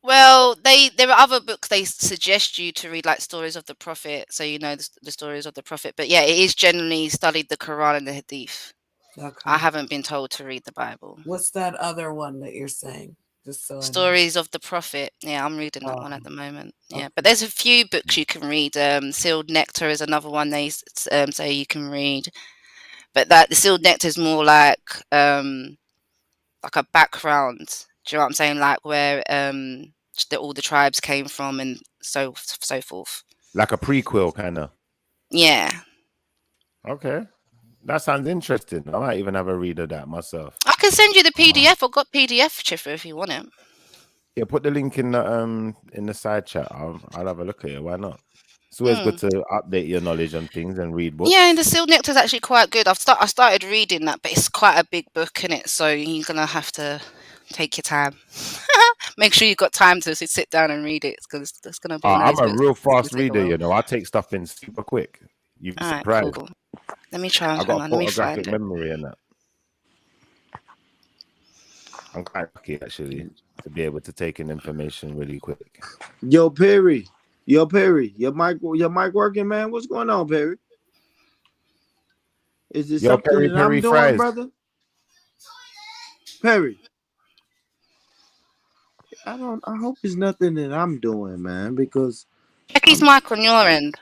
well, there are other books they suggest you to read, like stories of the Prophet, so you know the stories of the Prophet. But yeah, it is generally studied the Quran and the Hadith. Okay. I haven't been told to read the Bible. What's that other one that you're saying? Just so I know. Stories of the Prophet. Yeah, I'm reading that one at the moment. Yeah, but there's a few books you can read. Sealed Nectar is another one they say you can read, but that the Sealed Nectar is more like a background. Do you know what I'm saying? Like where all the tribes came from and so forth. Like a prequel, kind of. Yeah. Okay. That sounds interesting. I might even have a read of that myself. I can send you the PDF. I've got PDF, Chiffer, if you want it. Yeah, put the link in the side chat. I'll have a look at it. Why not? It's always good to update your knowledge on things and read books. Yeah, and the Sealed Nectar is actually quite good. I started reading that, but it's quite a big book in it, so you're gonna have to take your time. Make sure you've got time to sit down and read it, because it's gonna be I'm a real it's gonna fast take a reader, while. I take stuff in super quick. You'd be All right, surprised. cool. Let me try. I Hang got on, a let me find photographic it. memory in that. I'm quite lucky actually to be able to take in information really quick. Yo, Perry, your mic working, man? What's going on, Perry? Is it something Perry, that I'm doing, fries. brother? Perry, I hope it's nothing that I'm doing, man, because check his mic on your end.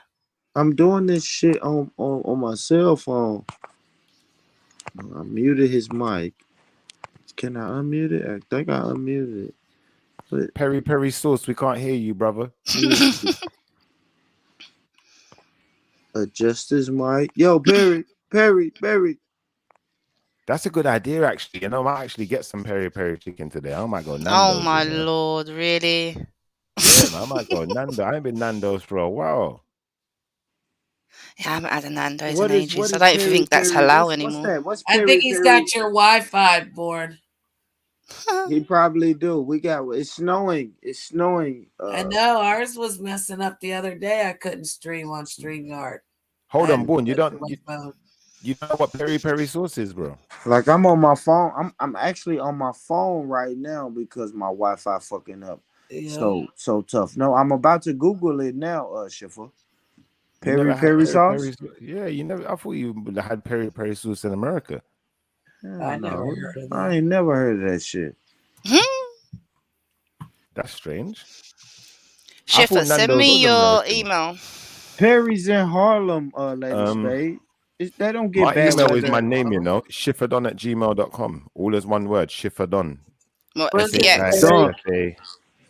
I'm doing this shit on my cell phone. I muted his mic. Can I unmute it? I think I unmuted it. But Perry sauce, we can't hear you, brother. Adjust his mic. Yo, Perry. That's a good idea, actually. I might actually get some peri chicken today. I might go Nando's. Oh my lord, really? Yeah, man, I might go Nando. I ain't been Nando's for a while. Yeah, I haven't had a Nando's in ages. I don't even think that's halal anymore. What's I think he's got your Wi-Fi board. He probably do. It's snowing. It's snowing. I know ours was messing up the other day. I couldn't stream on StreamYard. Hold on, Boone. You don't know what peri sauce is, bro? Like I'm on my phone. I'm actually on my phone right now because my Wi-Fi fucking up. Yeah. So tough. No, I'm about to Google it now, Schiffer. Peri sauce? Yeah, you never. I thought you had peri sauce in America. I never heard of that. I ain't never heard of that shit. That's strange. Schiffer, send me your email. Perry's in Harlem, Lady Spade. They don't get my bad email weather is my in name, Harlem. shifferdon@gmail.com. All is one word, Shifferdon. What, S-H-I-F-F-A.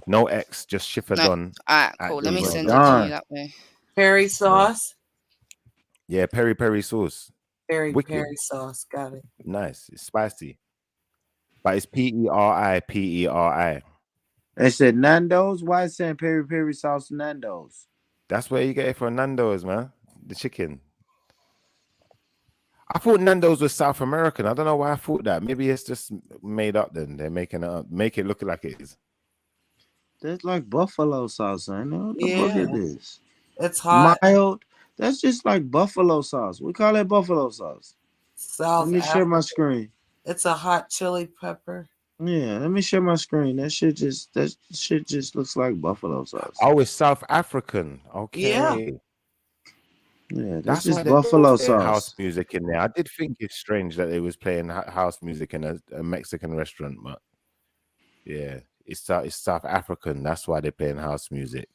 No X, just Shifferdon. All right, cool. Let me send it to you that way. Perry sauce? Yeah, peri sauce. Perry sauce. Got it. Nice. It's spicy. But it's Peri. They said Nando's. Why is saying peri sauce Nando's? That's where you get it from Nando's, man. The chicken. I thought Nando's was South American. I don't know why I thought that. Maybe it's just made up then. They're making it up. Make it look like it is. That's like buffalo sauce. I know what the fuck it is. It's hot. Mild. That's just like buffalo sauce. We call it buffalo sauce. South Let me share my screen. It's a hot chili pepper. Yeah, let me share my screen. That shit just looks like buffalo sauce. Oh, it's South African. Okay. Yeah, That's just why buffalo sauce. House music in there. I did think it's strange that they was playing house music in a Mexican restaurant, but yeah, it's South African. That's why they're playing house music.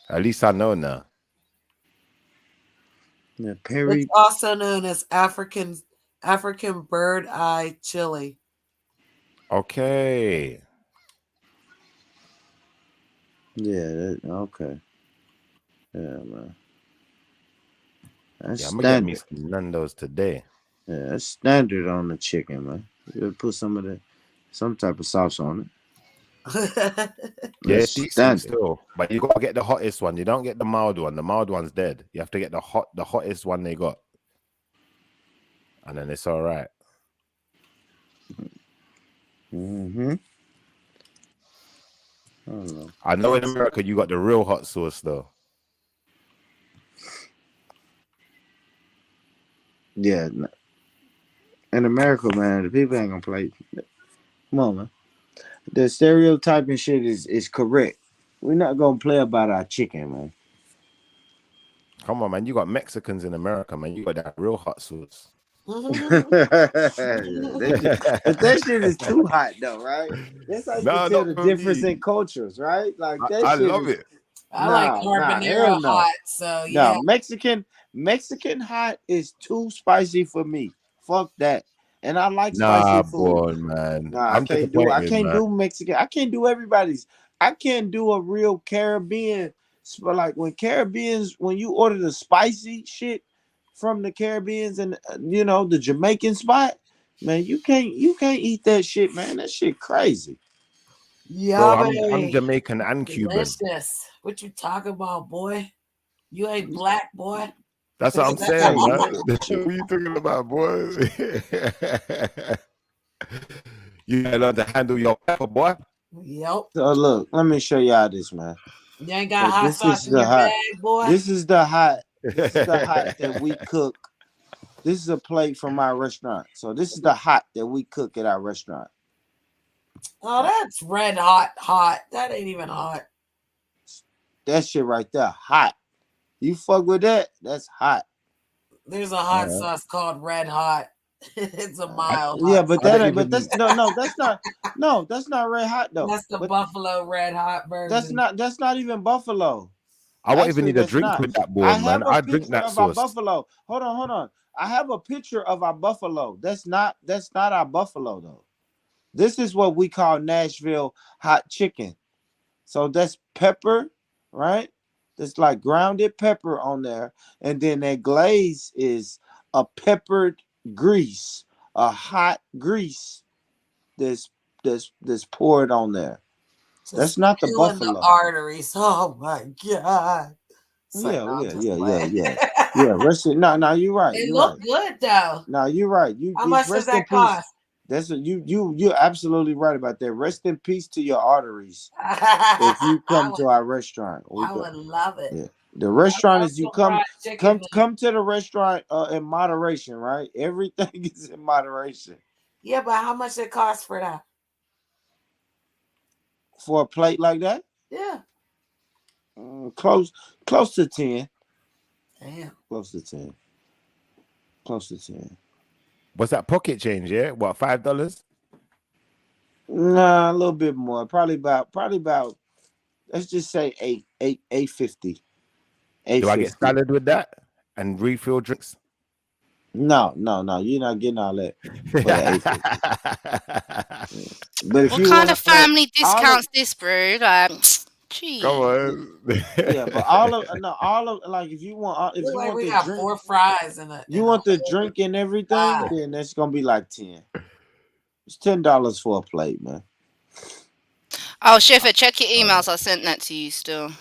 At least I know now. Yeah, Perry. It's also known as African bird eye chili. Okay. Yeah. Okay. Yeah, man. That's I'm gonna get me some Nando's today. Yeah, that's standard on the chicken, man. You gotta put some type of sauce on it. Yeah, it's decent still, but you gotta get the hottest one. You don't get the mild one. The mild one's dead. You have to get the hottest one they got, and then it's all right. I know in America you got the real hot sauce though. Yeah, in America, man, the people ain't gonna play. Come on, man. The stereotyping shit is correct. We're not gonna play about our chicken, man. Come on, man. You got Mexicans in America, man. You got that real hot sauce. But that shit is too hot though, right? That's how you can No, tell not the for difference me. in cultures, right? Like that I shit love is it. I like hell carbonara no. hot, so No, yeah. Mexican hot is too spicy for me. Fuck that. And I like spicy Nah, food. boy, man. Nah, I'm I disappointed, can't man. do Mexican. I can't do everybody's. I can't do a real Caribbean. But like when you order the spicy shit from the Caribbeans and the Jamaican spot, man, you can't eat that shit, man. That shit crazy. Bro, I'm Yummy. Jamaican and Cuban. Delicious. What you talking about, boy? You ain't black, boy. That's what I'm That's saying, man. Hey, What are you talking about, boy? You gotta learn to handle your pepper, boy. Yep. So look, let me show y'all this, man. You ain't got So hot this sauce is in the your hot. bag, boy. This is the hot. This is the hot that we cook. This is a plate from our restaurant. So this is the hot that we cook at our restaurant. Oh, that's red hot, hot. That ain't even hot. That shit right there, hot. You fuck with that? That's hot. There's a hot sauce called red hot. It's a mild Yeah, hot but sauce. that's not red hot though. That's the But buffalo red hot version. that's not even buffalo. I won't even Actually, need a that's drink not. with that, I boy, man. have a I drink picture that of our sauce. buffalo. Hold on. I have a picture of our buffalo. That's not our buffalo though. This is what we call Nashville hot chicken. So that's pepper, right? That's like grounded pepper on there, and then that glaze is a peppered grease, a hot grease that's poured on there. That's not the Feeling the buffalo. arteries. Oh my god. Yeah. Rest in, no, you're right. It You're looked right. good though. No, you're right. How much does Rest in that peace. cost? That's what you're absolutely right about that. Rest in peace to your arteries. If you come to our restaurant, I would love it. yeah. The restaurant love is you some come fried chicken. come to the restaurant in moderation, right? Everything is in moderation. Yeah, but how much it cost for that? For a plate like that? Yeah. Close to 10. Damn. Close to 10. Close to 10. What's that pocket change? Yeah, what, $5? Nah, a little bit more. Probably about. Let's just say 850. Do I get salad with that and refill drinks? No. You're not getting all that for the 850. But if What you kind want of family discounts this, bro? Like, gee. Come on. Yeah, but all of like if you want we the got drink, 4 fries in it. you want the drink and everything, then that's gonna be like 10. It's $10 for a plate, man. Oh, Shiffer, check your emails. I sent that to you still.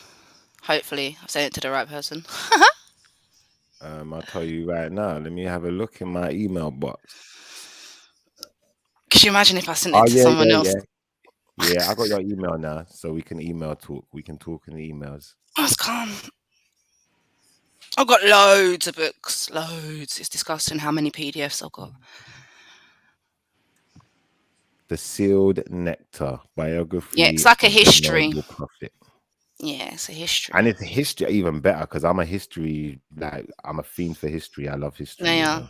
Hopefully, I sent it to the right person. I'll tell you right now. Let me have a look in my email box. Could you imagine if I sent it to someone else? Yeah, I got your email now, so we can email talk. We can talk in the emails. That's calm. I've got loads of books. Loads. It's disgusting how many PDFs I've got. The Sealed Nectar biography. Yeah, it's like a history. Noble Prophet. Yeah, it's a history. And it's a history even better because I'm a history, like I'm a fiend for history. I love history. Yeah,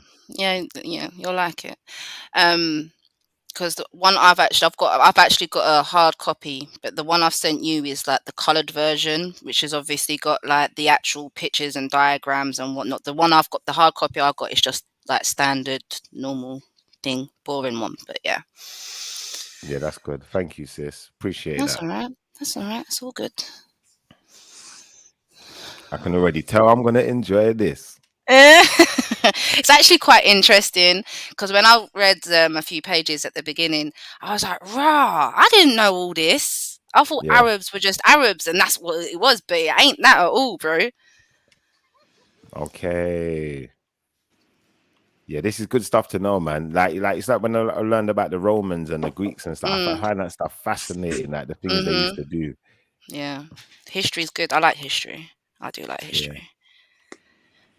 you'll like it. Because the one I've actually got a hard copy, but the one I've sent you is like the colored version, which has obviously got like the actual pictures and diagrams and whatnot. The one I've got, the hard copy I've got is just like standard, normal thing, boring one. But yeah. Yeah, that's good. Thank you, sis. Appreciate That's that. all right. That's all right. It's all good. I can already tell I'm gonna enjoy this. It's actually quite interesting because when I read a few pages at the beginning, I was like, "Rah! I didn't know all this. I thought Arabs were just Arabs, and that's what it was, but it ain't that at all, bro." Okay. Yeah, this is good stuff to know, man. Like it's like when I learned about the Romans and the Greeks and stuff. I find that stuff fascinating, like the things they used to do. Yeah, history's good. I like history. I do like history. Yeah.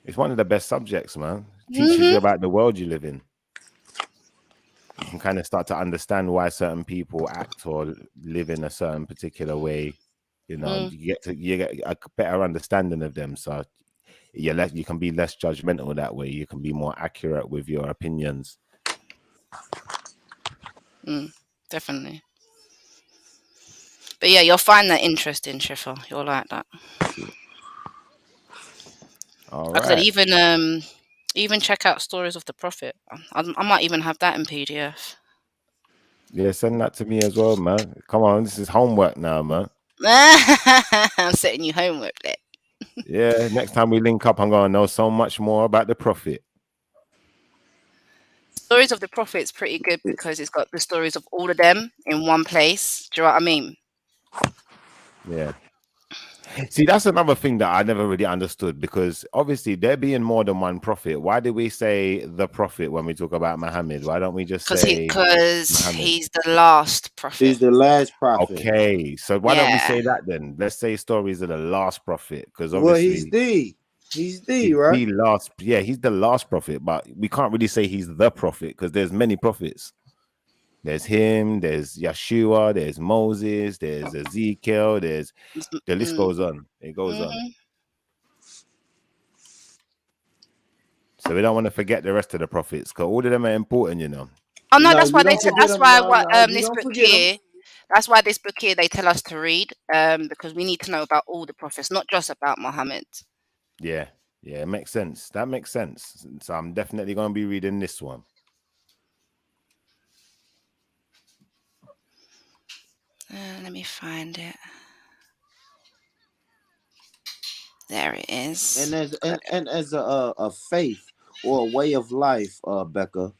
It's one of the best subjects, man. It teaches you about the world you live in. You can kind of start to understand why certain people act or live in a certain particular way. You know, you get a better understanding of them. So you can be less judgmental that way. You can be more accurate with your opinions. Definitely. But yeah, you'll find that interesting, Shiffer. You'll like that. All Like I said, right. even check out Stories of the Prophet. I might even have that in PDF. Yeah, send that to me as well, man. Come on, this is homework now, man. I'm setting you homework there. Yeah, next time we link up, I'm gonna know so much more about the Prophet. Stories of the Prophet is pretty good because it's got the stories of all of them in one place. Do you know what I mean? Yeah. See, that's another thing that I never really understood, because obviously there being more than one prophet, why do we say the prophet when we talk about Muhammad? Why don't we just say Because Muhammad? he's the last prophet. He's the last prophet. Okay, so why don't we say that then? Let's say stories of the last prophet, because Well, he's obviously the right. the last. Yeah, he's the last prophet, but we can't really say he's the prophet because there's many prophets. There's him, there's Yeshua, there's Moses, there's Ezekiel, there's the list goes on. It goes on. So we don't want to forget the rest of the prophets, because all of them are important, you know. Oh no, No, that's you why they don't said. forget That's him. why No, what you this don't book forget him. here. That's why this book here they tell us to read, because we need to know about all the prophets, not just about Muhammad. Yeah, it makes sense. That makes sense. So I'm definitely going to be reading this one. Let me find it. There it is. And as a faith or a way of life, Becca,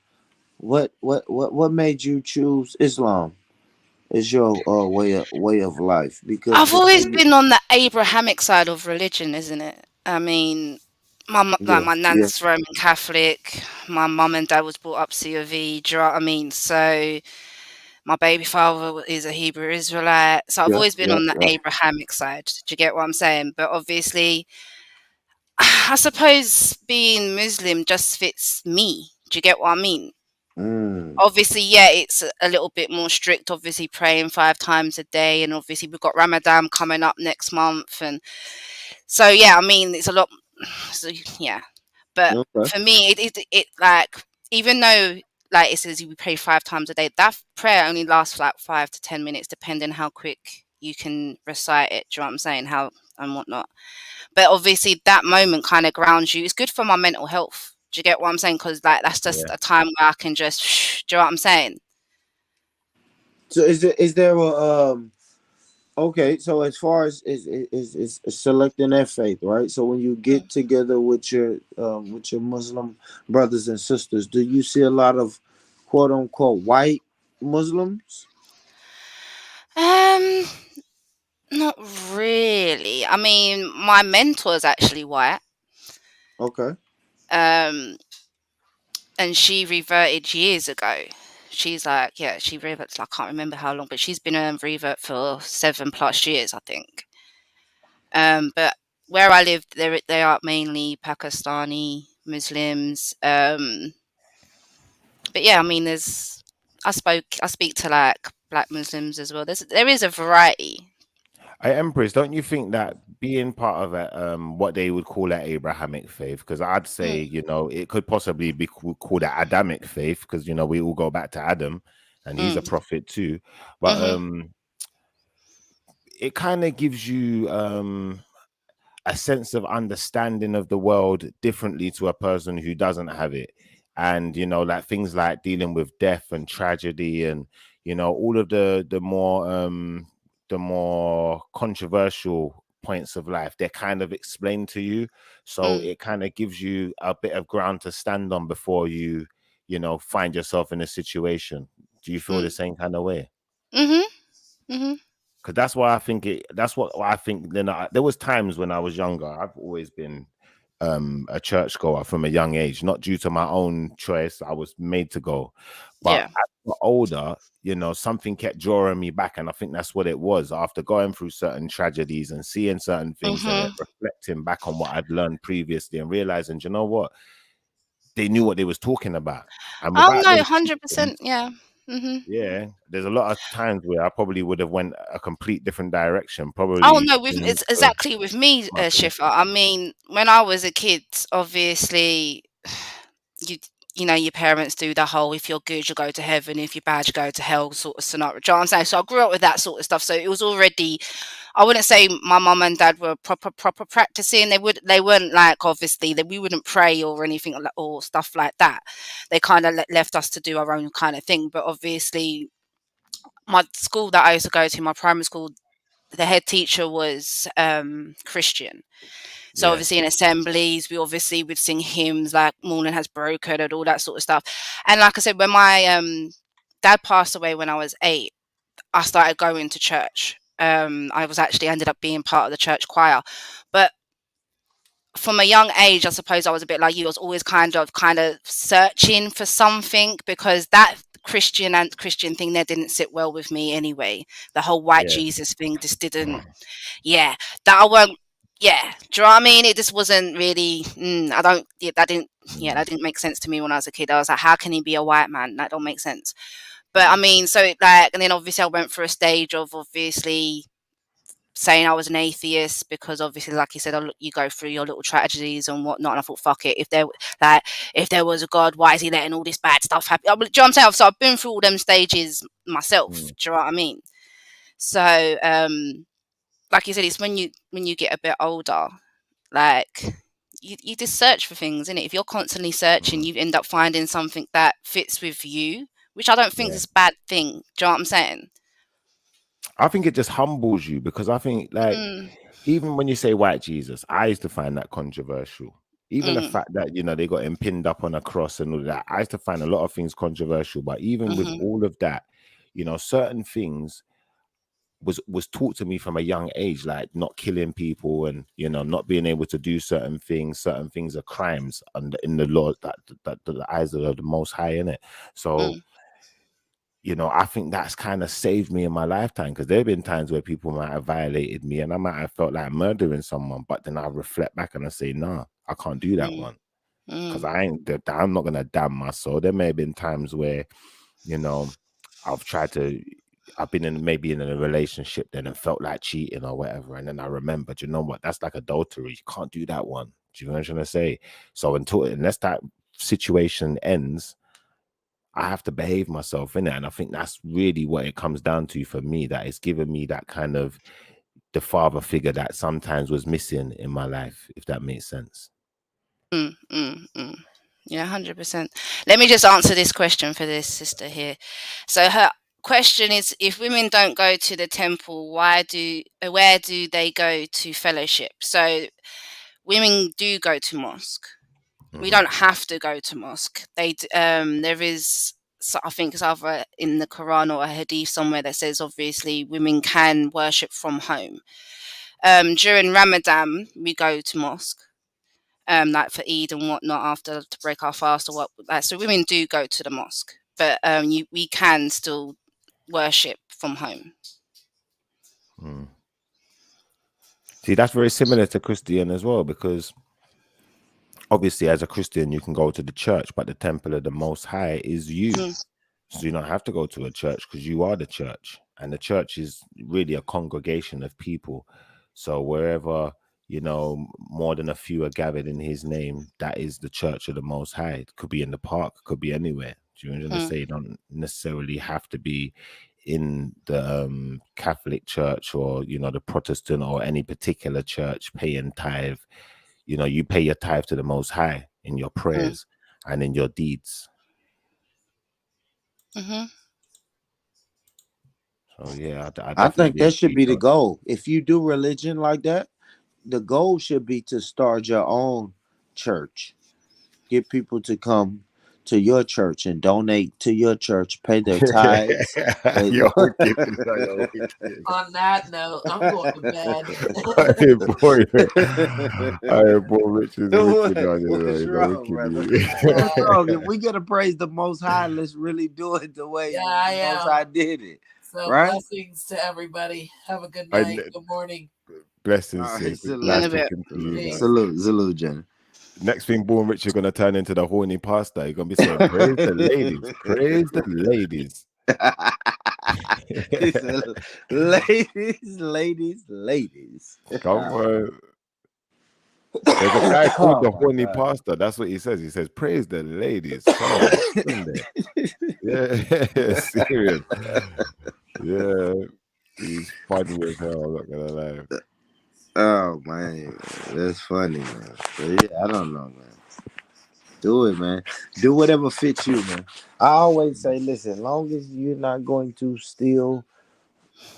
what made you choose Islam as your way of life? Because I've before always you, been on the Abrahamic side of religion, isn't it? I mean, my yeah. nan's Roman Catholic. My mum and dad was brought up C of E. Do you know what I mean? So my baby father is a Hebrew Israelite. So I've always been on the Yeah. Abrahamic side. Do you get what I'm saying? But obviously, I suppose being Muslim just fits me. Do you get what I mean? Obviously, yeah, it's a little bit more strict. Obviously, praying 5 times a day, and obviously we've got Ramadan coming up next month, and so yeah, I mean it's a lot. So yeah, but Okay. for me, it like, even though like it says you pray 5 times a day, that prayer only lasts for like 5 to 10 minutes, depending how quick you can recite it. Do you know what I'm saying? How and whatnot. But obviously, that moment kind of grounds you. It's good for my mental health. Do you get what I'm saying? Because like that's just a time where I can just. Do you know what I'm saying? So is there a okay, so as far as is selecting that faith, right? So when you get together with your Muslim brothers and sisters, do you see a lot of quote unquote white Muslims? Um, Not really. I mean, my mentor is actually white. Okay. Um, and she reverted years ago. She's like, yeah, she reverted. I can't remember how long, but she's been a revert for 7+ years, I think. But where I live, they are mainly Pakistani Muslims. But yeah, I mean, I speak to like black Muslims as well. There is a variety. Hey, Empress, don't you think that being part of a what they would call an Abrahamic faith, because I'd say, you know, it could possibly be called an Adamic faith, because, you know, we all go back to Adam and he's a prophet too. But it kind of gives you a sense of understanding of the world differently to a person who doesn't have it. And, you know, like things like dealing with death and tragedy, and, you know, all of the more controversial points of life, they're kind of explained to you. So it kind of gives you a bit of ground to stand on before you, you know, find yourself in a situation. Do you feel the same kind of way? Because that's why I think that's what I think. Then there was times when I was younger. I've always been a churchgoer from a young age, not due to my own choice. I was made to go. But as I got older, you know, something kept drawing me back. And I think that's what it was. After going through certain tragedies and seeing certain things and reflecting back on what I'd learned previously and realizing, you know what? They knew what they was talking about. And Oh without no, them 100%. Yeah. Yeah, there's a lot of times where I probably would have went a complete different direction. Oh Probably no, with it's exactly with me, Shifa. I mean, when I was a kid, obviously, you you know your parents do the whole if you're good you go to heaven, if you're bad you go to hell sort of scenario. Do you know what I'm saying? So I grew up with that sort of stuff. So it was already. I wouldn't say my mum and dad were proper practicing. They weren't like obviously that we wouldn't pray or anything or stuff like that. They kind of left us to do our own kind of thing. But obviously, my school that I used to go to, my primary school, the head teacher was Christian. So Yeah. obviously in assemblies, we obviously would sing hymns like "Morning Has Broken" and all that sort of stuff. And like I said, when my dad passed away when I was 8, I started going to church. I was actually ended up being part of the church choir, but from a young age, I suppose I was a bit like you. I was always kind of searching for something because that Christian thing there didn't sit well with me anyway. The whole white Yeah. Jesus thing just didn't. Yeah, that I won't. Yeah, do you know what I mean? It just wasn't really. I don't. Yeah, that didn't. Yeah, that didn't make sense to me when I was a kid. I was like, how can he be a white man? That don't make sense. But I mean, so like, and then obviously I went through a stage of obviously saying I was an atheist because obviously, like you said, you go through your little tragedies and whatnot. And I thought, fuck it, if there was a God, why is he letting all this bad stuff happen? Do you know what I'm saying? So I've been through all them stages myself. Do you know what I mean? So, like you said, it's when you get a bit older, like you just search for things, innit? If you're constantly searching, you end up finding something that fits with you, which I don't think Yeah. is a bad thing. Do you know what I'm saying? I think it just humbles you because I think like Mm, even when you say white Jesus, I used to find that controversial. Even the mm, fact that they got him pinned up on a cross and all that, I used to find a lot of things controversial. But even with mhm, all of that, certain things was taught to me from a young age, like not killing people and not being able to do certain things. Certain things are crimes under in the law that the eyes of the Most High, in it. So. mm, I think that's kind of saved me in my lifetime because there have been times where people might have violated me and I might have felt like murdering someone, but then I reflect back and I say, nah, I can't do that mm, one because mm, I'm not gonna damn my soul. There may have been times where, I've been maybe in a relationship then and felt like cheating or whatever, and then I remembered, you know what, that's like adultery. You can't do that one. Do you know what I'm trying to say? So unless that situation ends, I have to behave myself in it. And I think that's really what it comes down to for me, that it's given me that kind of the father figure that sometimes was missing in my life, if that makes sense. mm, mm, mm. Yeah, 100%. Let me just answer this question for this sister here. So her question is: if women don't go to the temple, where do they go to fellowship? So women do go to mosque. We don't have to go to mosque. There is, so I think it's either in the Quran or a hadith somewhere that says obviously women can worship from home. During Ramadan, we go to mosque, like for Eid and whatnot after to break our fast or what. Like, so women do go to the mosque, but we can still worship from home. Mm. See, that's very similar to Christian as well, because obviously as a Christian you can go to the church, but the temple of the Most High is you. Mm, So you don't have to go to a church because you are the church, and the church is really a congregation of people. So wherever more than a few are gathered in His name, that is the church of the Most High. It could be in the park, could be anywhere. Do you know what I'm trying to say? You don't necessarily have to be in the Catholic Church or the Protestant or any particular church paying tithe. You pay your tithe to the Most High in your prayers and in your deeds. mm-hmm. So yeah, I I think definitely that should agree. be the goal. If you do religion like that, the goal should be to start your own church. Get people to come to your church and donate to your church, pay their tithes. You're wicked. You're wicked. On that note, I'm going to bed. Boy, Rich is wicked on What's you. wrong, brother? What's wrong? If we gotta praise the Most High, let's really do it the way Yeah, the I Most am. High did it. So Right? blessings to everybody. Have a good night. Good morning. Blessings, All right, sis. salute. Nice talking to you, man. Salute, Jenny. Next thing, Born Rich, you're gonna turn into the horny pastor. You're gonna be saying, "Praise the ladies, praise the ladies." He said, ladies. Come on. There's a guy called Oh the my horny god. pastor. That's what he says. He says, "Praise the ladies." Come on, Sunday. Yeah, serious. Yeah, he's funny as hell. I'm not gonna lie. Oh man, that's funny, man. But yeah, I don't know, man. Do it, man. Do whatever fits you, man. I always say, listen, long as you're not going to steal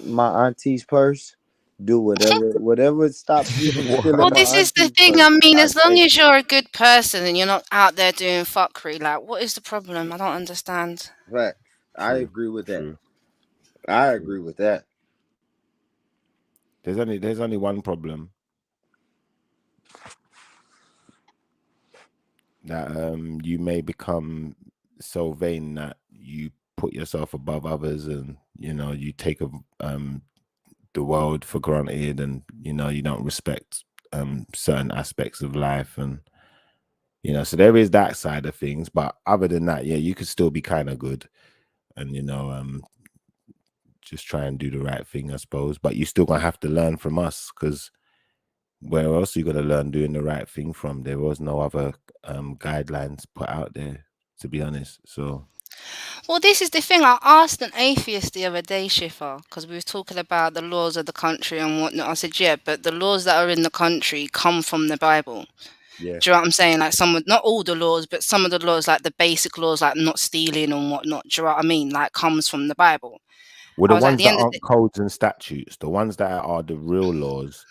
my auntie's purse, do whatever stops you from Well, stealing my this is the auntie's thing. purse. I mean, I as long take as it. you're a good person and you're not out there doing fuckery, like, what is the problem? I don't understand. Right. I True, agree with that. true, I true. agree with that. There's only one problem, that you may become so vain that you put yourself above others, and you take the world for granted, and you don't respect certain aspects of life, and so there is that side of things. But other than that, yeah, you could still be kind of good, and just try and do the right thing, I suppose. But you still gonna have to learn from us, because where else are you gonna learn doing the right thing from? There was no other guidelines put out there, to be honest. So Well, this is the thing. I asked an atheist the other day, Shifa, because we were talking about the laws of the country and whatnot. I said, yeah, but the laws that are in the country come from the Bible. yeah, Do you know what I'm saying? Like not all the laws, but some of the laws, like the basic laws, like not stealing and whatnot. Do you know what I mean? Like comes from the Bible. well, I the was like, at ones the that end of aren't codes and statutes, the ones that are the real laws,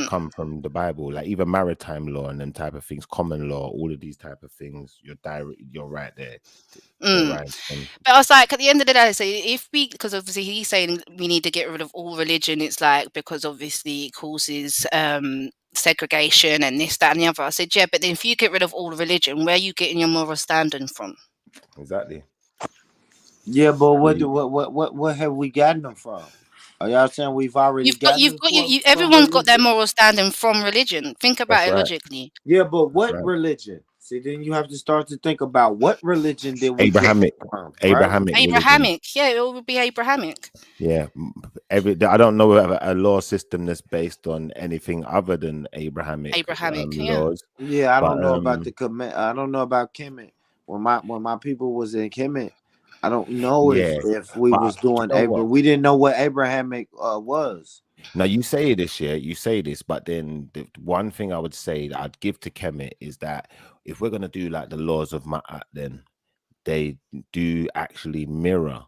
come from the Bible, like even maritime law and them type of things, common law, all of these type of things. You're right there. They're right. But I was like, at the end of the day, so if because obviously he's saying we need to get rid of all religion, it's like because obviously it causes segregation and this, that, and the other. I said, yeah, but then if you get rid of all religion, where are you getting your moral standing from? Exactly. Yeah, but So what have we gotten them from? Are y'all saying we've already gotten You've them got from everyone's got their religion? moral standing from religion. Think that's about it right. logically. Yeah, but That's what right. religion? See, then you have to start to think about what religion did we get Abrahamic, from, right? Abrahamic religion. Abrahamic, yeah, it would be Abrahamic. Yeah, I don't know of a law system that's based on anything other than Abrahamic Abrahamic, yeah. laws. Yeah, I But don't know about the commit. I don't know about Kemet. When my people was in Kemet, I don't know yeah, if we but was do you doing know what? We didn't know what Abrahamic was. Now you say this, yeah, you say this, but then the one thing I would say that I'd give to Kemet is that if we're gonna do like the laws of Ma'at, then they do actually mirror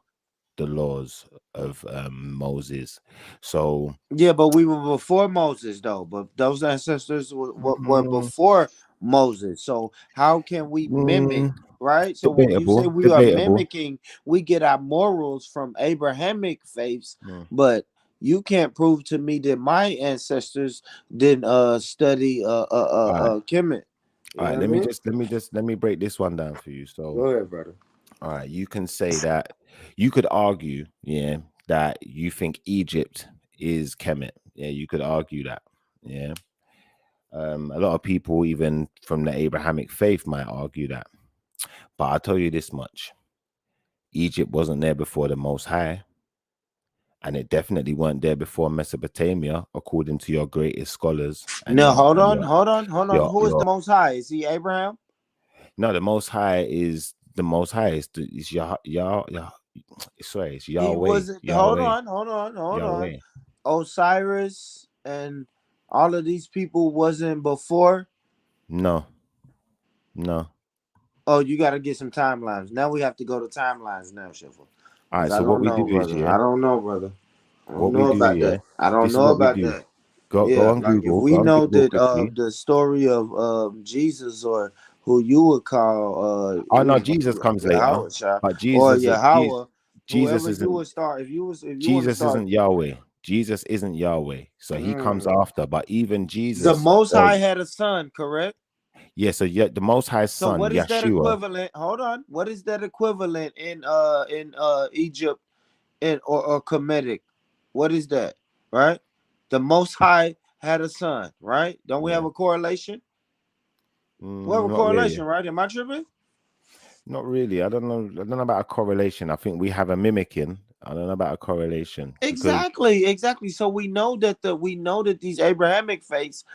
the laws of Moses. So Yeah, but we were before Moses, though. But those ancestors were mm, before Moses. So how can we mimic, mm, right? So when you say debatable, we are debatable. mimicking, we get our morals from Abrahamic faiths, Mm. but you can't prove to me that my ancestors didn't study All right, Kemet. You all know right. what I mean? Let me break this one down for you. Go So, ahead, brother. all right, you can say that you could argue, yeah, that you think Egypt is Kemet. Yeah, you could argue that. Yeah. A lot of people, even from the Abrahamic faith, might argue that. But I'll tell you this much: Egypt wasn't there before the Most High, and it definitely weren't there before Mesopotamia, according to your greatest scholars and No, your hold and on, your hold on, hold on. your Who is the your. Most High? Is he Abraham? No, the Most High is the Most High. Is sorry, it's He Yahweh, wasn't. Hold Yahweh, on, hold on, hold on. Yahweh. Osiris and all of these people wasn't before. No, no. Oh, you got to get some timelines. Now we have to go to timelines now, Shiffer. All Because right. I So what don't we know, do is, brother. yeah, I don't know, brother. I don't what we know do, about yeah. that. I don't This is know what we about do. that. Go Yeah, on like if Google. we Go on know Google that quickly. the story of Jesus, or who you would call Oh no, Jesus comes later, Yahweh, but or Jesus, Yahweh, Jesus whoever you isn't. would start, if you want to Jesus start. isn't Yahweh. Jesus isn't Yahweh. So he comes Mm. after. But even The Jesus, Most High had a son, correct? yeah. So yeah, the Most High's So son, what is that Yeshua. equivalent? Hold on. What is that equivalent in Egypt or Kemetic? What is that? Right? The Most High had a son, right? Don't we have Yeah. a correlation? We have a Not correlation, really. right? Am I tripping? Not really. I don't know. I don't know about a correlation. I think we have a mimicking. I don't know about a correlation because Exactly. So we know that these Abrahamic faiths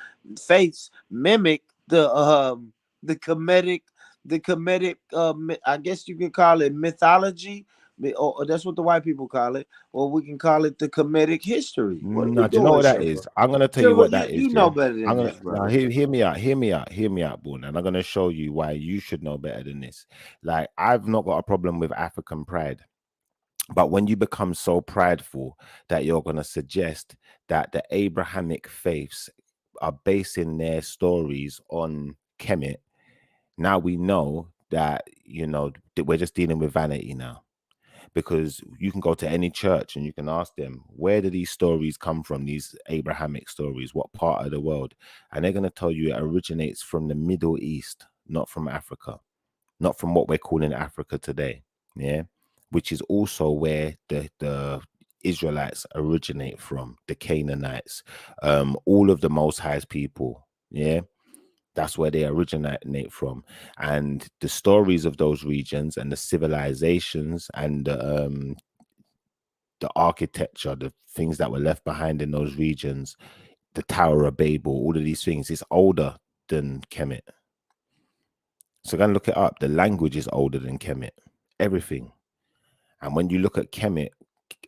mimic the Kemetic I guess you could call it mythology, or that's what the white people call it, or we can call it the Kemetic history. What are we no. Do you know doing, what that Silver? is? I'm gonna tell you Silver, what that you is. know Yeah. better I'm than gonna this, now brother. hear me out, Boone, and I'm gonna show you why you should know better than this. Like I've not got a problem with African pride. But when you become so prideful that you're going to suggest that the Abrahamic faiths are basing their stories on Kemet, now we know that, that we're just dealing with vanity now. Because you can go to any church and you can ask them, where do these stories come from, these Abrahamic stories? What part of the world? And they're going to tell you it originates from the Middle East, not from Africa, not from what we're calling Africa today. Yeah. Which is also where the Israelites originate from, the Canaanites, all of the Most High's people. Yeah. That's where they originate from. And the stories of those regions and the civilizations and the architecture, the things that were left behind in those regions, the Tower of Babel, all of these things, is older than Kemet. So go and look it up. The language is older than Kemet. Everything. And when you look at Kemet,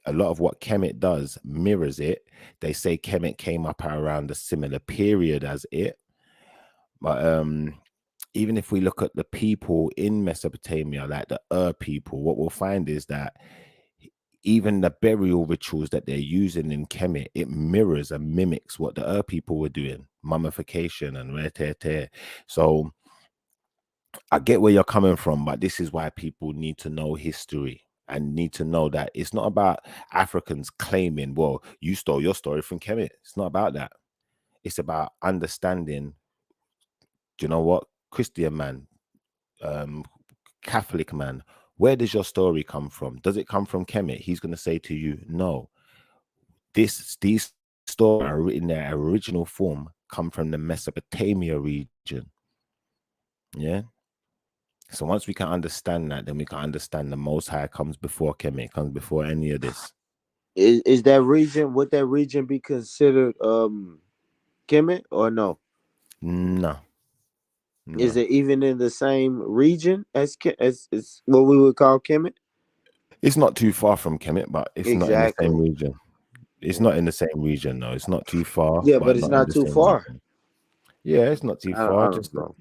a lot of what Kemet does mirrors it. They say Kemet came up around a similar period as it. But even if we look at the people in Mesopotamia, like the people, what we'll find is that even the burial rituals that they're using in Kemet, it mirrors and mimics what the people were doing, mummification and rare. So I get where you're coming from, but this is why people need to know history and need to know that it's not about Africans claiming, well, you stole your story from Kemet. It's not about that. It's about understanding, do you know what? Christian man, Catholic man, where does your story come from? Does it come from Kemet? He's going to say to you, no. These stories are in their original form come from the Mesopotamia region. Yeah. So once we can understand that, then we can understand the Most High comes before Kemet, comes before any of this. Is that region, would that region be considered Kemet or no? No. Is it even in the same region as what we would call Kemet? It's not too far from Kemet, but it's not in the same Exactly. region. It's not in the same region, no. It's not too far, Yeah, but but it's not in not the too same far. region. Yeah, it's not too I far. don't know.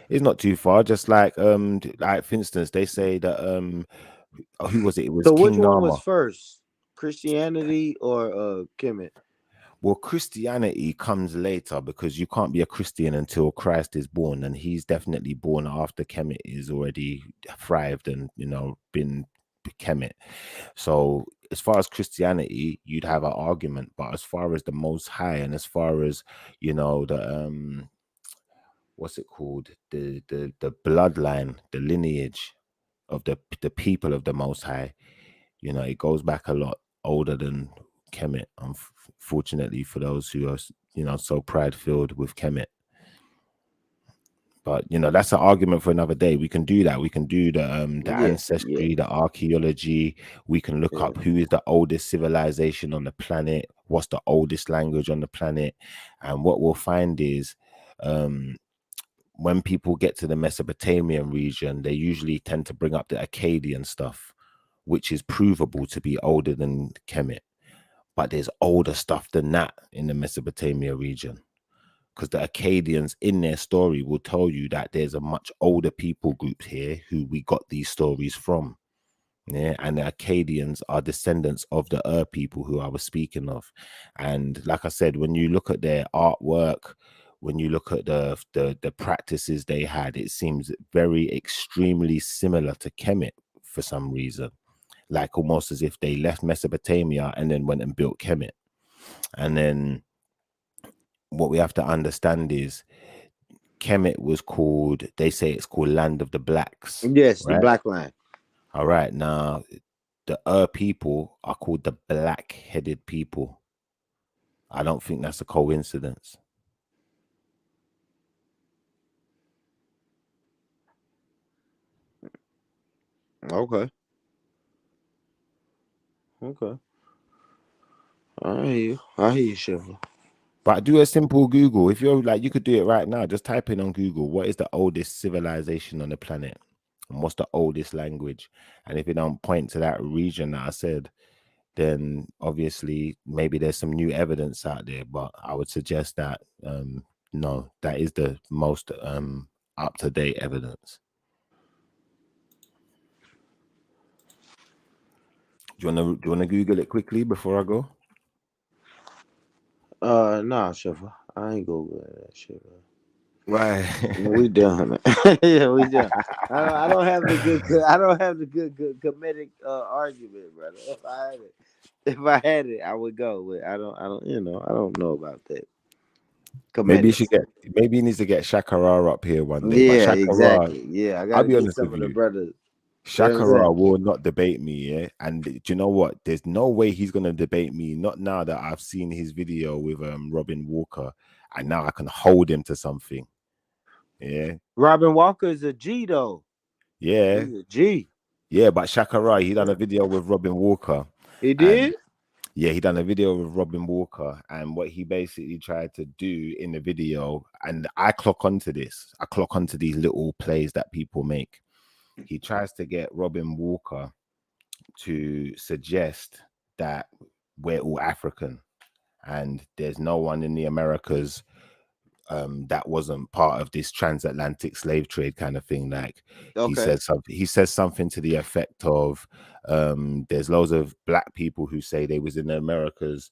It's not too far. Just like for instance, they say that who was it? It was So which King one was Nama. first, Christianity or Kemet? Well, Christianity comes later because you can't be a Christian until Christ is born, and he's definitely born after Kemet is already thrived and been Kemet. So as far as Christianity, you'd have an argument, but as far as the Most High and as far as the what's it called, the bloodline, the lineage of the people of the Most High, it goes back a lot older than Kemet. Unfortunately, for those who are so pride filled with Kemet. But that's an argument for another day. We can do that. We can do the ancestry, the archaeology. We can look up who is the oldest civilization on the planet, what's the oldest language on the planet, and what we'll find is when people get to the Mesopotamian region, they usually tend to bring up the Akkadian stuff, which is provable to be older than Kemet. But there's older stuff than that in the Mesopotamia region. Because the Akkadians in their story will tell you that there's a much older people group here who we got these stories from. Yeah, and the Akkadians are descendants of the people who I was speaking of. And like I said, when you look at their artwork, when you look at the practices they had, it seems very extremely similar to Kemet for some reason. Like almost as if they left Mesopotamia and then went and built Kemet. And then what we have to understand is Kemet was called, they say it's called Land of the Blacks. Yes, right? the Black Line. All right. Now, the people are called the black-headed people. I don't think that's a coincidence. Okay. Okay. I hear you, Shiva. But do a simple Google. If you're like, you could do it right now. Just type in on Google, what is the oldest civilization on the planet? And what's the oldest language? And if it don't point to that region that I said, then obviously maybe there's some new evidence out there. But I would suggest that no, that is the most up-to-date evidence. Do you wanna Google it quickly before I go? Nah, Shiva. I ain't go with that shit. Right. We done. Yeah, we done. I don't have the good. I don't have the good comedic argument, brother. If I had it, I would go. But I don't. You know, I don't know about that. Maybe Comedic. he needs to get Shakara up here one day. But Yeah, Shakara, exactly. Yeah, I I'll gotta be get honest some with of the you. brothers. You know what I'm Shakara saying? will not debate me, yeah. And do you know what? There's no way he's gonna debate me. Not now that I've seen his video with Robin Walker, and now I can hold him to something. Yeah, Robin Walker is a G though. yeah, He's a G. yeah. But Shakara, he done a video with Robin Walker. He And did? yeah, he done a video with Robin Walker, and what he basically tried to do in the video, and I clock onto this. I clock onto these little plays that people make. He tries to get Robin Walker to suggest that we're all African and there's no one in the Americas that wasn't part of this transatlantic slave trade kind of thing. Like Okay. he says something to the effect of there's loads of black people who say they was in the Americas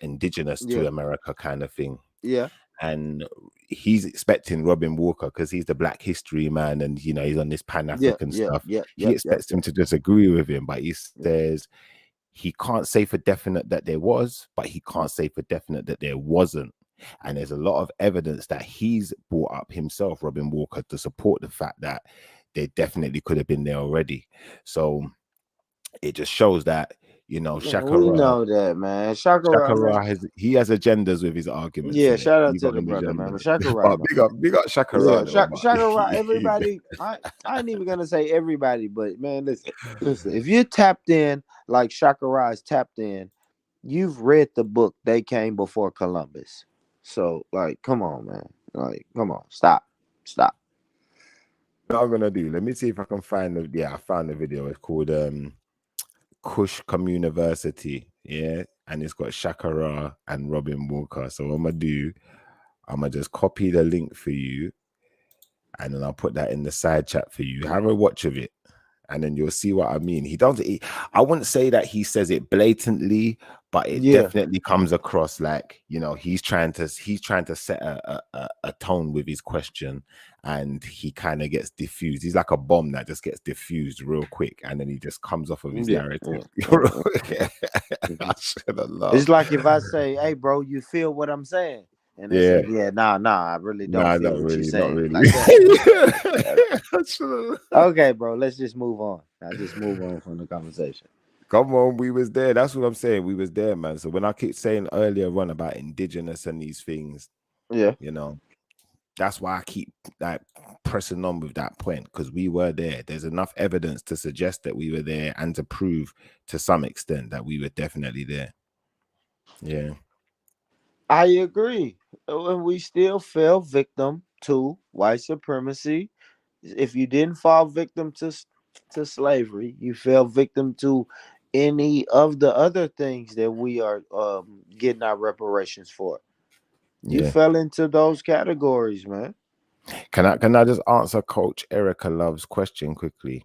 indigenous Yeah. to America kind of thing. Yeah. And he's expecting Robin Walker, because he's the Black History man and you know he's on this Pan-African stuff. He expects him to just agree with him, but he says he can't say for definite that there was, but he can't say for definite that there wasn't. And there's a lot of evidence that he's brought up himself, Robin Walker, to support the fact that they definitely could have been there already. So it just shows that, you know, We Shakara know that, man. Shakara, man. has agendas with his arguments Yeah, in it. shout out He to got the an brother, man. agenda. But Shakara, But man. big up Shakara though. But Shakara, everybody. I ain't even gonna say everybody, but man, listen. If you're tapped in like Shakara is tapped in, you've read the book They Came Before Columbus. So, like, come on, man. Like, come on, stop. what I'm gonna do, let me see if I can find I found the video. It's called Kush Communiversity, yeah, and it's got Shakara and Robin Walker. So what I'm gonna just copy the link for you, and then I'll put that in the side chat for you. Have a watch of it, and then you'll see what I mean. I wouldn't say that he says it blatantly, but it definitely comes across like, you know, he's trying to set a tone with his question, and he kind of gets diffused. He's like a bomb that just gets diffused real quick, and then he just comes off of his narrative. It's like if I say, "Hey, bro, you feel what I'm saying?" And they say, "Yeah, nah, I really don't Nah, feel not what you're really, saying." not really. Like that. Okay, bro, let's just move on. I just move on from the conversation. Come on, we was there. That's what I'm saying. We was there, man. So when I keep saying earlier on about indigenous and these things, yeah, you know, that's why I keep like pressing on with that point, because we were there. There's enough evidence to suggest that we were there and to prove to some extent that we were definitely there. Yeah. I agree. And we still fell victim to white supremacy. If you didn't fall victim to slavery, you fell victim to any of the other things that we are getting our reparations for. You fell into those categories, man. Can I just answer Coach Erica Love's question quickly?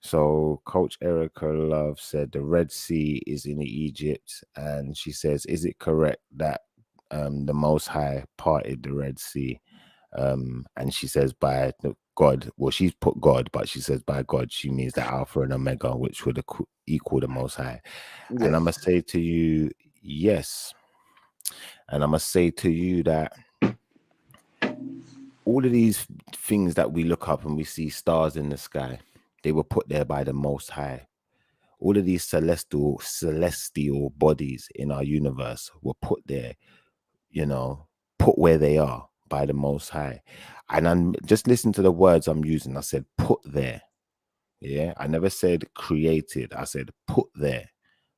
So Coach Erica Love said the Red Sea is in Egypt, and she says, is it correct that the Most High parted the Red Sea? And she says by God, well, she's put God, but she says by God, she means the Alpha and Omega, which would equal the Most High. Yes. And I'm going to say to you, yes. And I'm going to say to you that all of these things that we look up and we see stars in the sky, they were put there by the Most High. All of these celestial bodies in our universe were put there, you know, put where they are by the Most High. And I'm just listen to the words I'm using. I said, put there. Yeah, I never said created. I said put there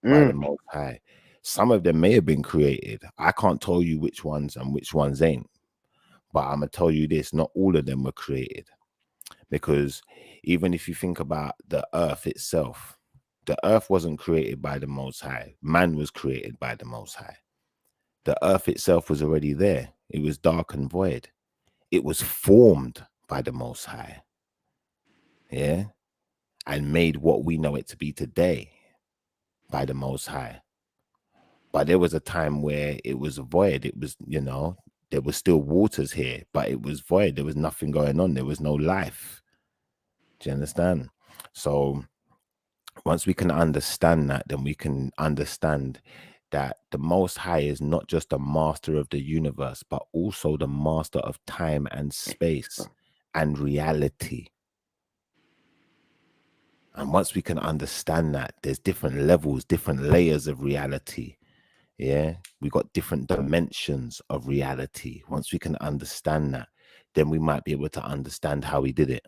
by the Most High. Some of them may have been created. I can't tell you which ones and which ones ain't. But I'm gonna tell you this: not all of them were created, because even if you think about the earth itself, the earth wasn't created by the Most High. Man was created by the Most High. The earth itself was already there. It was dark and void. It was formed by the Most High. Yeah. And made what we know it to be today by the Most High. But there was a time where it was void. It was, there was still waters here, but it was void. There was nothing going on. There was no life. Do you understand? So once we can understand that, then we can understand that the Most High is not just the master of the universe, but also the master of time and space and reality. And once we can understand that, there's different levels, different layers of reality. Yeah, we got different dimensions of reality. Once we can understand that, then we might be able to understand how he did it.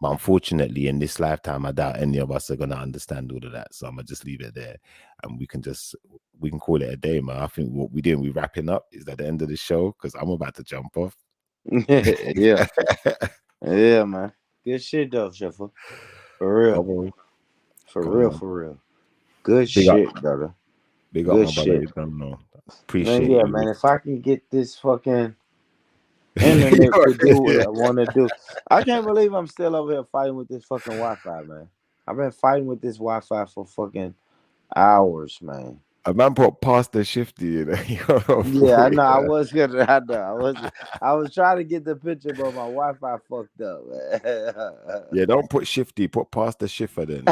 But unfortunately, in this lifetime, I doubt any of us are going to understand all of that. So I'm going to just leave it there. And we can call it a day, man. I think what we're doing, we're wrapping up. Is that the end of the show? Because I'm about to jump off. Yeah. Yeah, man. Good shit, though, Sheffer. For real. For real. Good shit, brother. Big Good up, my brother. shit. You don't know. Man, Appreciate yeah, you. man. If I can get this fucking internet to do what I want to do. I can't believe I'm still over here fighting with this fucking Wi-Fi, man. I've been fighting with this Wi-Fi for fucking hours, man. A man put past the shifty, you know. Yeah, I know. I was trying to get the picture, but my Wi-Fi fucked up, man. Yeah, don't put shifty. Put past the shifter then.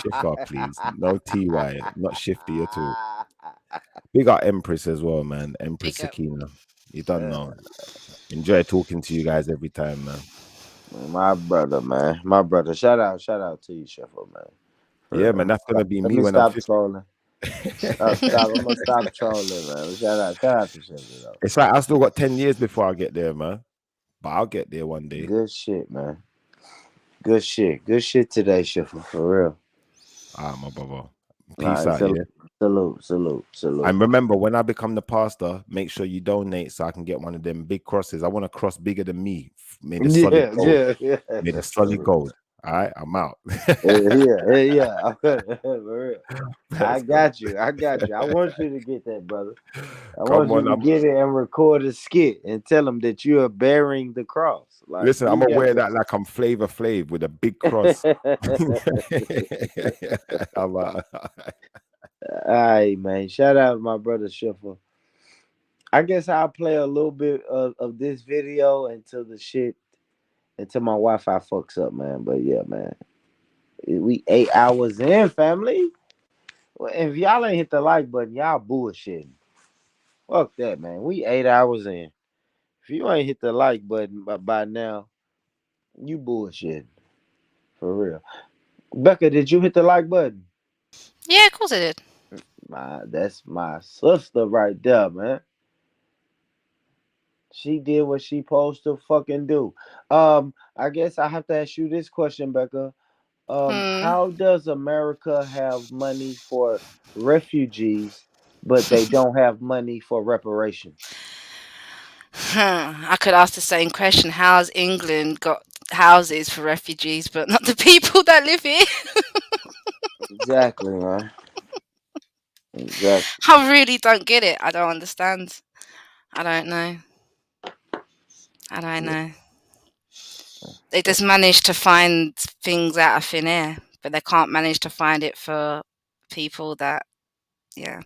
Shifter, please. No TY, not shifty at all. We got Empress as well, man. Empress Sakina. You don't know. Enjoy talking to you guys every time, man. My brother, man. My brother. Shout out to you, Sheffield, man. Yeah, man. That's gonna be Let me me when I'm stop 50. trolling. Stop. I'm gonna stop trolling, man. Shout out to Sheffield, though. It's like I still got 10 years before I get there, man. But I'll get there one day. Good shit, man. Good shit. Good shit today, Sheffield, for real. My brother. Right, Peace out, yeah. Salute. And remember, when I become the pastor, make sure you donate so I can get one of them big crosses. I want a cross bigger than me, made of solid gold. Yeah. Made of solid gold. All right, I'm out. Yeah. For real. I got you. I want you to get that, brother. I want you to get it and record a skit and tell them that you are bearing the cross. Like, listen, I'm gonna wear that like I'm Flavor Flav with a big cross. All right, man. Shout out my brother Schiffer. I guess I'll play a little bit of this video until my Wi-Fi fucks up, man. But yeah, man. We 8 hours in, family. Well, if y'all ain't hit the like button, y'all bullshitting. Fuck that, man. We 8 hours in. If you ain't hit the like button by now, you bullshitting. For real. Becca, did you hit the like button? Yeah, of course I did. That's my sister right there, man. She did what she supposed to fucking do. I guess I have to ask you this question, Becca. How does America have money for refugees, but they don't have money for reparations? I could ask the same question. How's England got houses for refugees, but not the people that live here? Exactly, man. Exactly. I really don't get it. I don't understand. I don't know. They just manage to find things out of thin air, but they can't manage to find it for people that, yeah.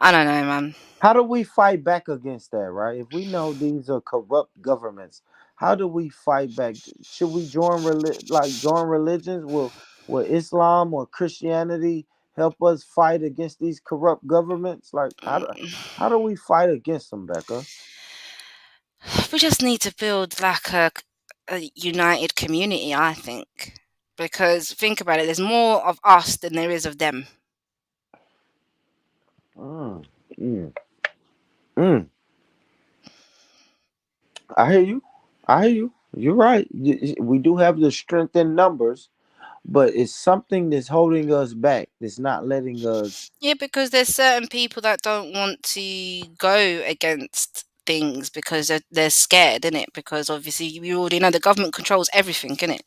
I don't know, man. How do we fight back against that, right? If we know these are corrupt governments, how do we fight back? Should we join join religions? Will Islam or Christianity help us fight against these corrupt governments? Like how do we fight against them, Becca? We just need to build like a united community, I think. Because think about it, there's more of us than there is of them. Mm. I hear you. You're right. We do have the strength in numbers, but it's something that's holding us back. That's not letting us. Yeah, because there's certain people that don't want to go against things because they're scared, innit? Because obviously you already know the government controls everything, innit?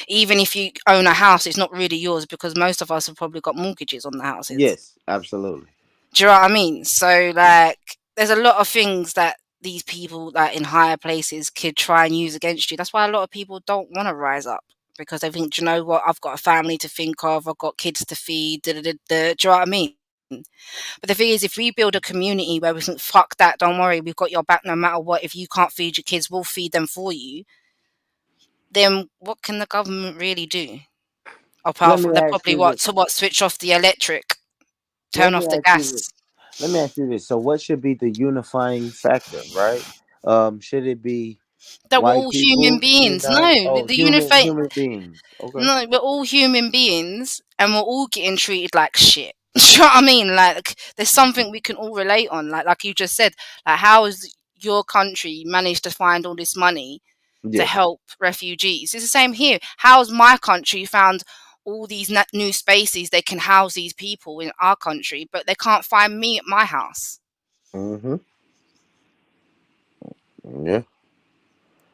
Even if you own a house, it's not really yours because most of us have probably got mortgages on the houses. Yes, absolutely. Do you know what I mean? So like, there's a lot of things that these people like in higher places could try and use against you. That's why a lot of people don't want to rise up because they think, do you know what? I've got a family to think of. I've got kids to feed. Da, da, da, da. Do you know what I mean? But the thing is, if we build a community where we think, fuck that, don't worry, we've got your back no matter what. If you can't feed your kids, we'll feed them for you. Then what can the government really do? Let Apart me from they ask probably you this. switch off the electric, Let turn me off the ask you this. gas. Let me ask you this. So, what should be the unifying factor, right? Should it be That we're white all human people beings. unite? No, Oh, the unify. human beings. Okay. No, we're all human beings, and we're all getting treated like shit. Do you know what I mean? Like, there's something we can all relate on. Like you just said, like, how has your country managed to find all this money to Yes. help refugees? It's the same here. How's my country found all these new spaces they can house these people in our country, but they can't find me at my house? Mm-hmm. Yeah.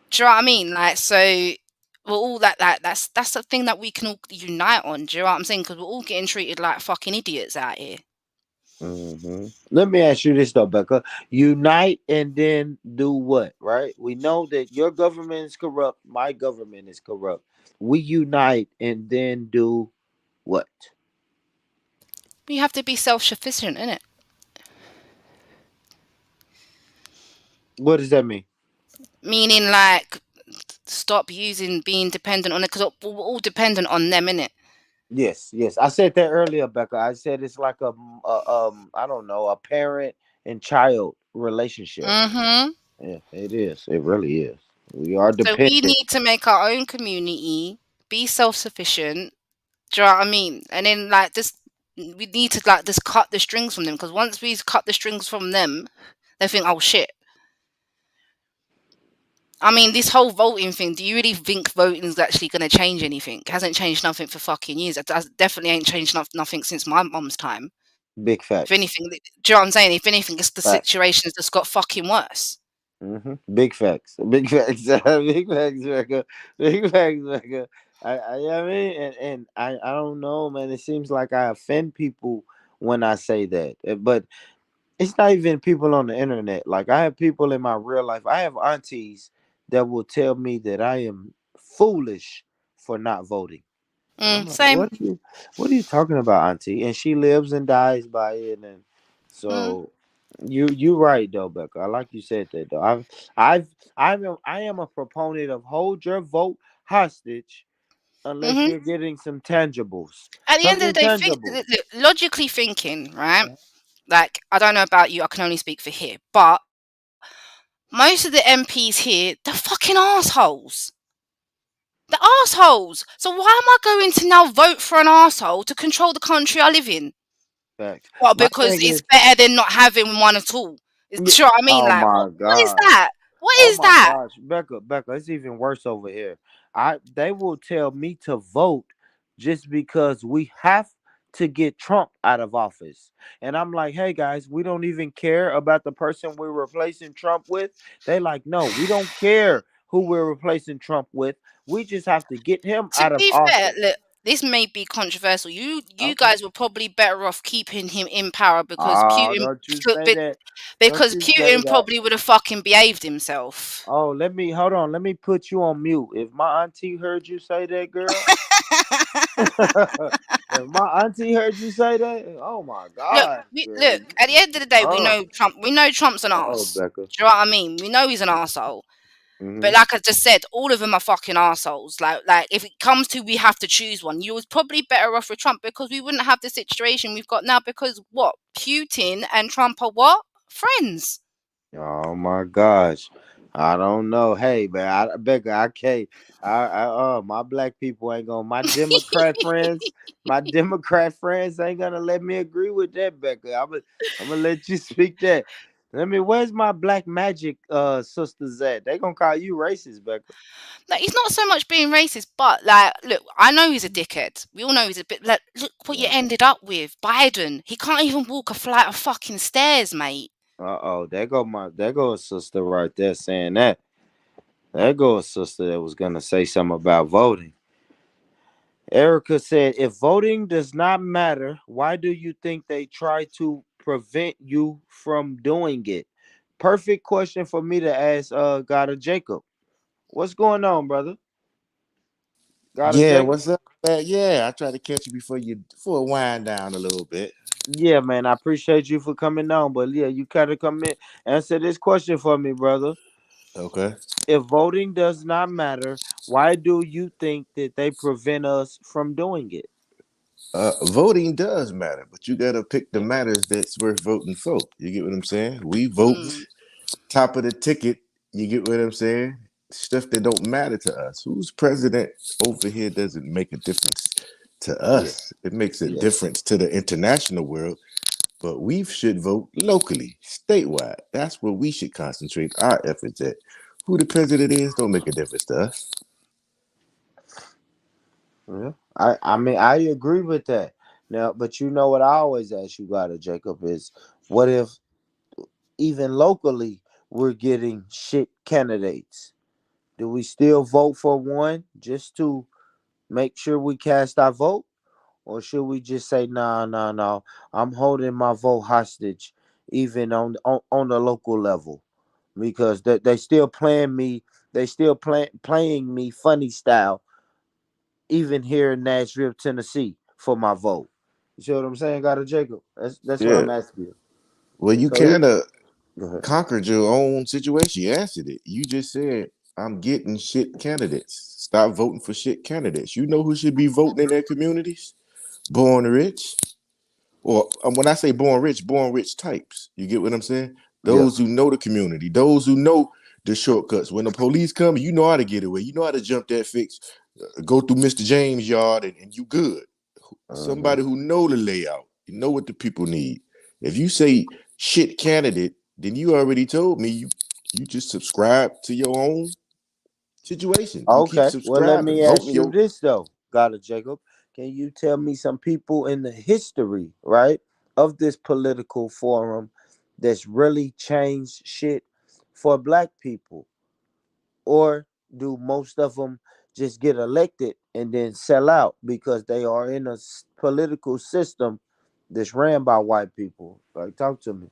Do you know what I mean? Like, so we're all that's the thing that we can all unite on. Do you know what I'm saying? Because we're all getting treated like fucking idiots out here. Mm-hmm. Let me ask you this though, Becca. Unite and then do what? Right? We know that your government is corrupt. My government is corrupt. We unite and then do what? You have to be self-sufficient, innit? What does that mean? Meaning, like, stop using being dependent on it because we're all dependent on them, innit? Yes, yes. I said that earlier, Becca. I said it's like I don't know, a parent and child relationship. Mm-hmm. Yeah, it is. It really is. We are So we dependent. need to make our own community, be self-sufficient. Do you know what I mean? And then like just we need to like just cut the strings from them because once we cut the strings from them, they think, oh shit. I mean, this whole voting thing. Do you really think voting is actually going to change anything? It hasn't changed nothing for fucking years. It definitely ain't changed nothing since my mum's time. Big If facts. anything, do you know what I'm saying? If anything, it's the Facts. situation's just got fucking worse. Big facts. Big facts. Big facts, Becca. Big facts, Becca. I mean, and I don't know, man. It seems like I offend people when I say that, but it's not even people on the internet. Like I have people in my real life. I have aunties that will tell me that I am foolish for not voting. And I'm like, Same. what are you talking about, auntie? And she lives and dies by it. And Mm, so you right though, Becca. I like you said that though. I am a proponent of hold your vote hostage unless hmm you're getting some tangibles. At the end of the Something day, tangible. logically thinking, right? Like, I don't know about you. I can only speak for here, but most of the MPs here, they're fucking assholes. They're assholes. So why am I going to now vote for an asshole to control the country I live in? Facts. Well, My because thing it's is, better than not having one at all. yeah, Do you know what I mean? oh Like, my what is god. that? What Oh is my that? gosh, Becca, it's even worse over here. They will tell me to vote just because we have to get Trump out of office. And I'm like, hey guys, we don't even care about the person we're replacing Trump with. They like, no, we don't care who we're replacing Trump with. We just have to get him To out of be fair, office. look, this may be controversial. You Okay. guys were probably better off keeping him in power Oh, don't you say that. Don't Because you say Putin that. probably would have fucking behaved himself. Oh, let me hold on. Let me put you on mute. If my auntie heard you say that, girl, if my auntie heard you say that, oh my Look, God, girl. look. At the end of the day, we Uh, know Trump. We know Trump's an oh, arse. Becca. Do you know what I mean? We know he's an arsehole. But Hmm. like I just said, all of them are fucking assholes. Like if it comes to we have to choose one, you was probably better off with Trump because we wouldn't have the situation we've got now. Because what Putin and Trump are what friends. Oh my gosh. I don't know. Hey, man, Becca, I can't. My black people ain't gonna. My Democrat friends ain't gonna let me agree with that, Becca. I'm gonna let you speak that. Where's my black magic sisters at? They gonna call you racist, Becca. Like, he's not so much being racist, but like, look, I know he's a dickhead. We all know he's a bit. Like, look what you ended up with, Biden. He can't even walk a flight of fucking stairs, mate. There go a sister right there saying that. There go a sister that was gonna say something about voting. Erica said, if voting does not matter, why do you think they try to prevent you from doing it? Perfect question for me to ask Gotta Jacob. What's going on, brother? Gotta Yeah, Jacob? what's up, man? Yeah, I tried to catch you before it wind down a little bit. Yeah, man, I appreciate you for coming on, but yeah, you gotta come in. Answer this question for me, brother. Okay. If voting does not matter, why do you think that they prevent us from doing it? Voting does matter, but you gotta pick the matters that's worth voting for. You get what I'm saying? We vote top of the ticket. You get what I'm saying? Stuff that don't matter to us. Who's president over here doesn't make a difference to Yeah. us. It makes a Yeah. difference to the international world. But we should vote locally, statewide. That's where we should concentrate our efforts at. Who the president is don't make a difference to us. Yeah. I agree with that. Now, but you know what I always ask you, Gotta Jacob, is what if even locally we're getting shit candidates? Do we still vote for one just to make sure we cast our vote? Or should we just say, no, no, no, I'm holding my vote hostage, even on the local level? Because they still playing me, playing me funny style, even here in Nashville, Tennessee, for my vote. You see what I'm saying, Gotta Jacob? That's what Yeah. I'm asking you. Well, you So he, kind of go ahead. conquered your own situation. You answered it. You just said, I'm getting shit candidates. Stop voting for shit candidates. You know who should be voting in their communities? Born rich. Or when I say born rich types. You get what I'm saying? Yeah. Those who know the community, those who know the shortcuts. When the police come, you know how to get away. You know how to jump that fix, go through Mr. James' yard, and you good. Somebody who know the layout, you know what the people need. If you say shit candidate, then you already told me you just subscribe to your own situation. You keep Okay. Well, let subscribing, me ask voting you your. this though, Gotta Jacob. Can you tell me some people in the history, right, of this political forum that's really changed shit for black people? Or do most of them just get elected and then sell out because they are in a political system that's ran by white people? Like, talk to me.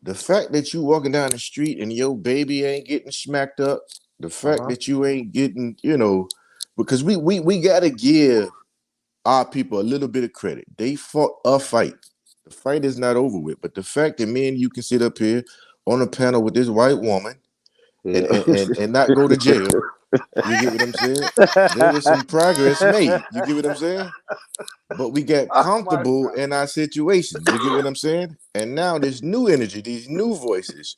The fact that you walking down the street and your baby ain't getting smacked up, the fact that you ain't getting, because we gotta give our people a little bit of credit. They fought a fight. The fight is not over with. But the fact that me and you can sit up here on a panel with this white woman Yeah. and not go to jail, you get what I'm saying? There was some progress made. You get what I'm saying? But we got Oh my comfortable God. in our situation. You get what I'm saying? And now there's new energy, these new voices,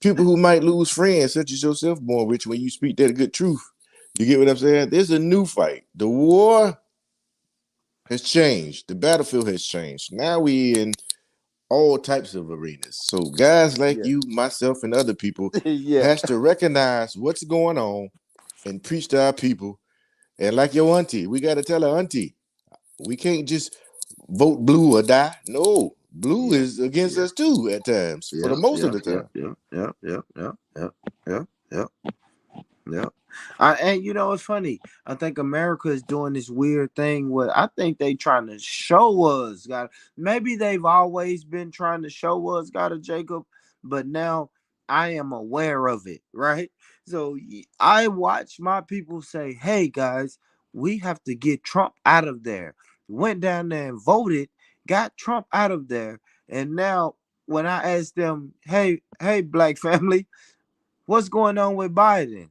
people who might lose friends, such as yourself, Born Rich, when you speak that good truth. You get what I'm saying? There's a new fight. The war has changed. The battlefield has changed. Now we in all types of arenas. So guys like Yeah. you, myself, and other people Yeah. has to recognize what's going on and preach to our people. And like your auntie, we got to tell her, auntie, we can't just vote blue or die. No, blue Yeah. is against Yeah. us too at times, for the Yeah. most of Yeah. the Yeah. time. Yeah. Yeah. Yeah. Yeah. Yeah. Yeah. Yeah. Yeah. And you know it's funny. I think America is doing this weird thing where I think they trying to show us, God. Maybe they've always been trying to show us, God of Jacob, but now I am aware of it, right? So I watch my people say, "Hey guys, we have to get Trump out of there." Went down there and voted, got Trump out of there, and now when I ask them, "Hey, black family, what's going on with Biden?"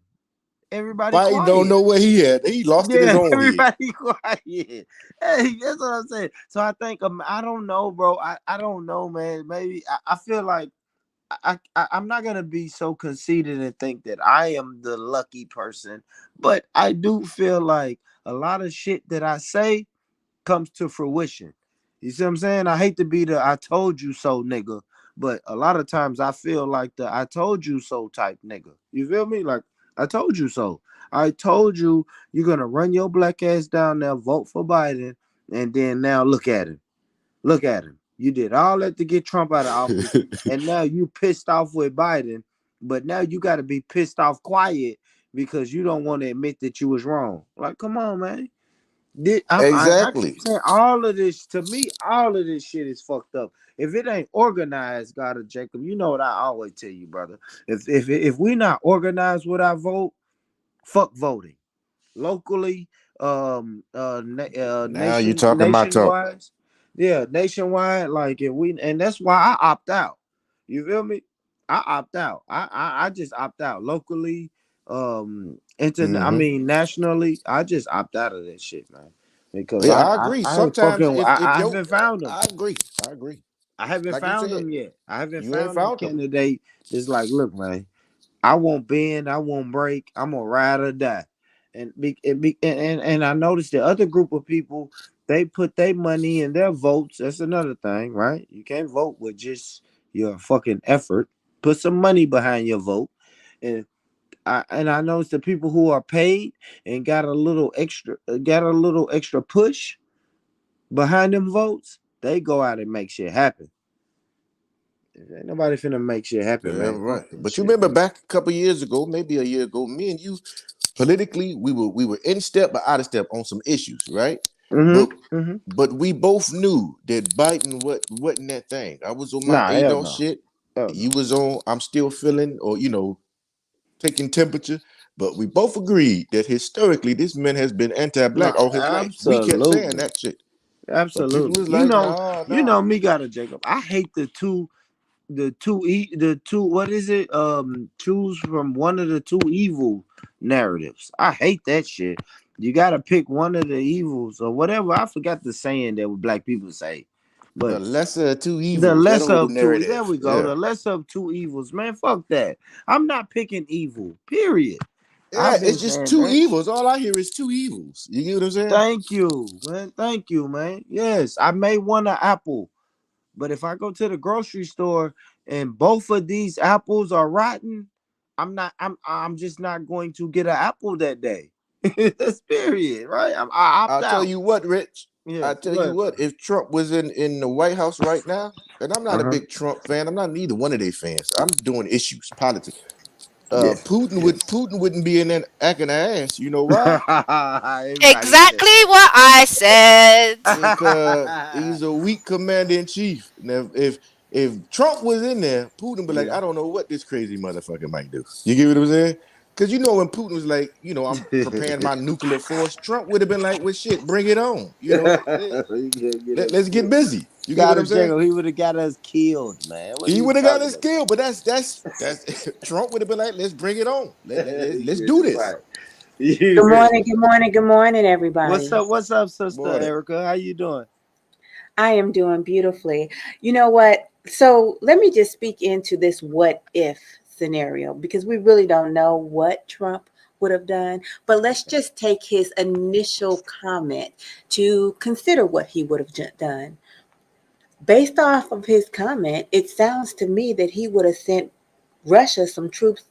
Everybody Biden don't quiet. know where he at. He lost in his Yeah, own head. everybody quiet. Hey, that's what I'm saying. So I think I don't know, bro. I don't know, man. Maybe I feel like I'm not gonna be so conceited and think that I am the lucky person, but I do feel like a lot of shit that I say comes to fruition. You see what I'm saying? I hate to be the "I told you so" nigga, But a lot of times I feel like the "I told you so" type nigga. You feel me? Like, I told you so. I told you you're gonna run your black ass down there, vote for Biden, and then now look at him. Look at him. You did all that to get Trump out of office, and now you pissed off with Biden. But now you got to be pissed off quiet because you don't want to admit that you was wrong. Like, come on, man. I Exactly. keep saying all of this, to me, all of this shit is fucked up. If it ain't organized, God or Jacob, you know what I always tell you, brother. If we not organized with our vote, fuck voting. Locally, Now you talking my talk. nationwide. Yeah, nationwide. Like, if we, and that's why I opt out. You feel me? I opt out. I just opt out locally. I Hmm. mean nationally. I just opt out of that shit, man. Because Yeah, I agree. I ain't Sometimes fucking. if I yo, haven't found them. I agree. I agree. I haven't Like you found said, them yet. I haven't you ain't found the found them. candidate that's like, look, man. I won't bend, I won't break. I'm gonna ride or die. And I noticed the other group of people, they put their money in their votes. That's another thing, right? You can't vote with just your fucking effort. Put some money behind your vote. And I noticed the people who are paid and got a little extra push behind them votes, they go out and make shit happen. Ain't nobody finna make shit happen, Yeah, man. right. Fuck that But you shit, remember man. back a couple years ago, maybe a year ago, me and you politically we were in step but out of step on some issues, right? But but we both knew that Biden wasn't that thing. I was on my Nah, hell ADOS no. shit. Hell no. You was on I'm still feeling or taking temperature. But we both agreed that historically this man has been No, anti-black all his life. We kept saying absolutely. that shit. But people Absolutely. was like, nah, You nah. know me, gotta Jacob. I hate the two what is it? Choose from one of the two evil narratives. I hate that shit. You gotta pick one of the evils or whatever. I forgot the saying that what black people say. The But lesser of two the evils, that lesser old of two, there narrative. we go. Yeah. The lesser of two evils, man. Fuck that. I'm not picking evil. Period. Yeah, I've been it's just saying two that. evils. All I hear is two evils. You get what I'm saying? Thank you, man. Thank you, man. Yes, I may want an apple, but if I go to the grocery store and both of these apples are rotten, I'm just not going to get an apple that day. That's period, right? I opt I'll tell out. you what, Rich. Yeah, I tell go you ahead, bro. what, if Trump was in the White House right now, and I'm not a Uh-huh. big Trump fan, I'm not neither one of their fans. I'm doing issues, politics. Yeah, yeah. Putin wouldn't be in there acting ass. You know why? Everybody said Exactly what I said. Because that. he's a weak commander in chief. Now, if Trump was in there, Putin be like, Yeah. I don't know what this crazy motherfucker might do. You get what I'm saying? Because when Putin was like, I'm preparing my nuclear force, Trump would have been like, well, shit, bring it on. You can't get us Let's get killed. busy. You get what Gotta I'm saying? check him. He would have got us killed, man. What are He you would have got talking his skill, but that's Trump would have been like, let's bring it on. Let's You're do this. right. You Good morning, really. good morning, good morning, What's everybody. up? What's up, Sister Boy, Erica? How you doing? I am doing beautifully. You know what? So let me just speak into this what if scenario because we really don't know what Trump would have done. But let's just take his initial comment to consider what he would have done. Based off of his comment, it sounds to me that he would have sent Russia some troops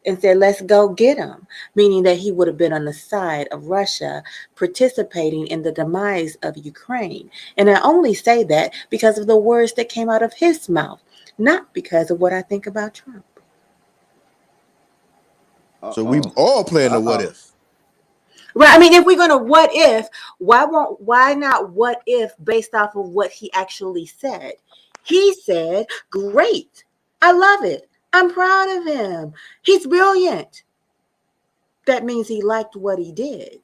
and said, let's go get them, meaning that he would have been on the side of Russia participating in the demise of Ukraine. And I only say that because of the words that came out of his mouth, not because of what I think about Trump. so we Uh-oh. all playing the what Uh-oh. if. Right. I mean, if we're gonna what if, why not what if based off of what he actually said? He said, great. I love it. I'm proud of him. He's brilliant. That means he liked what he did.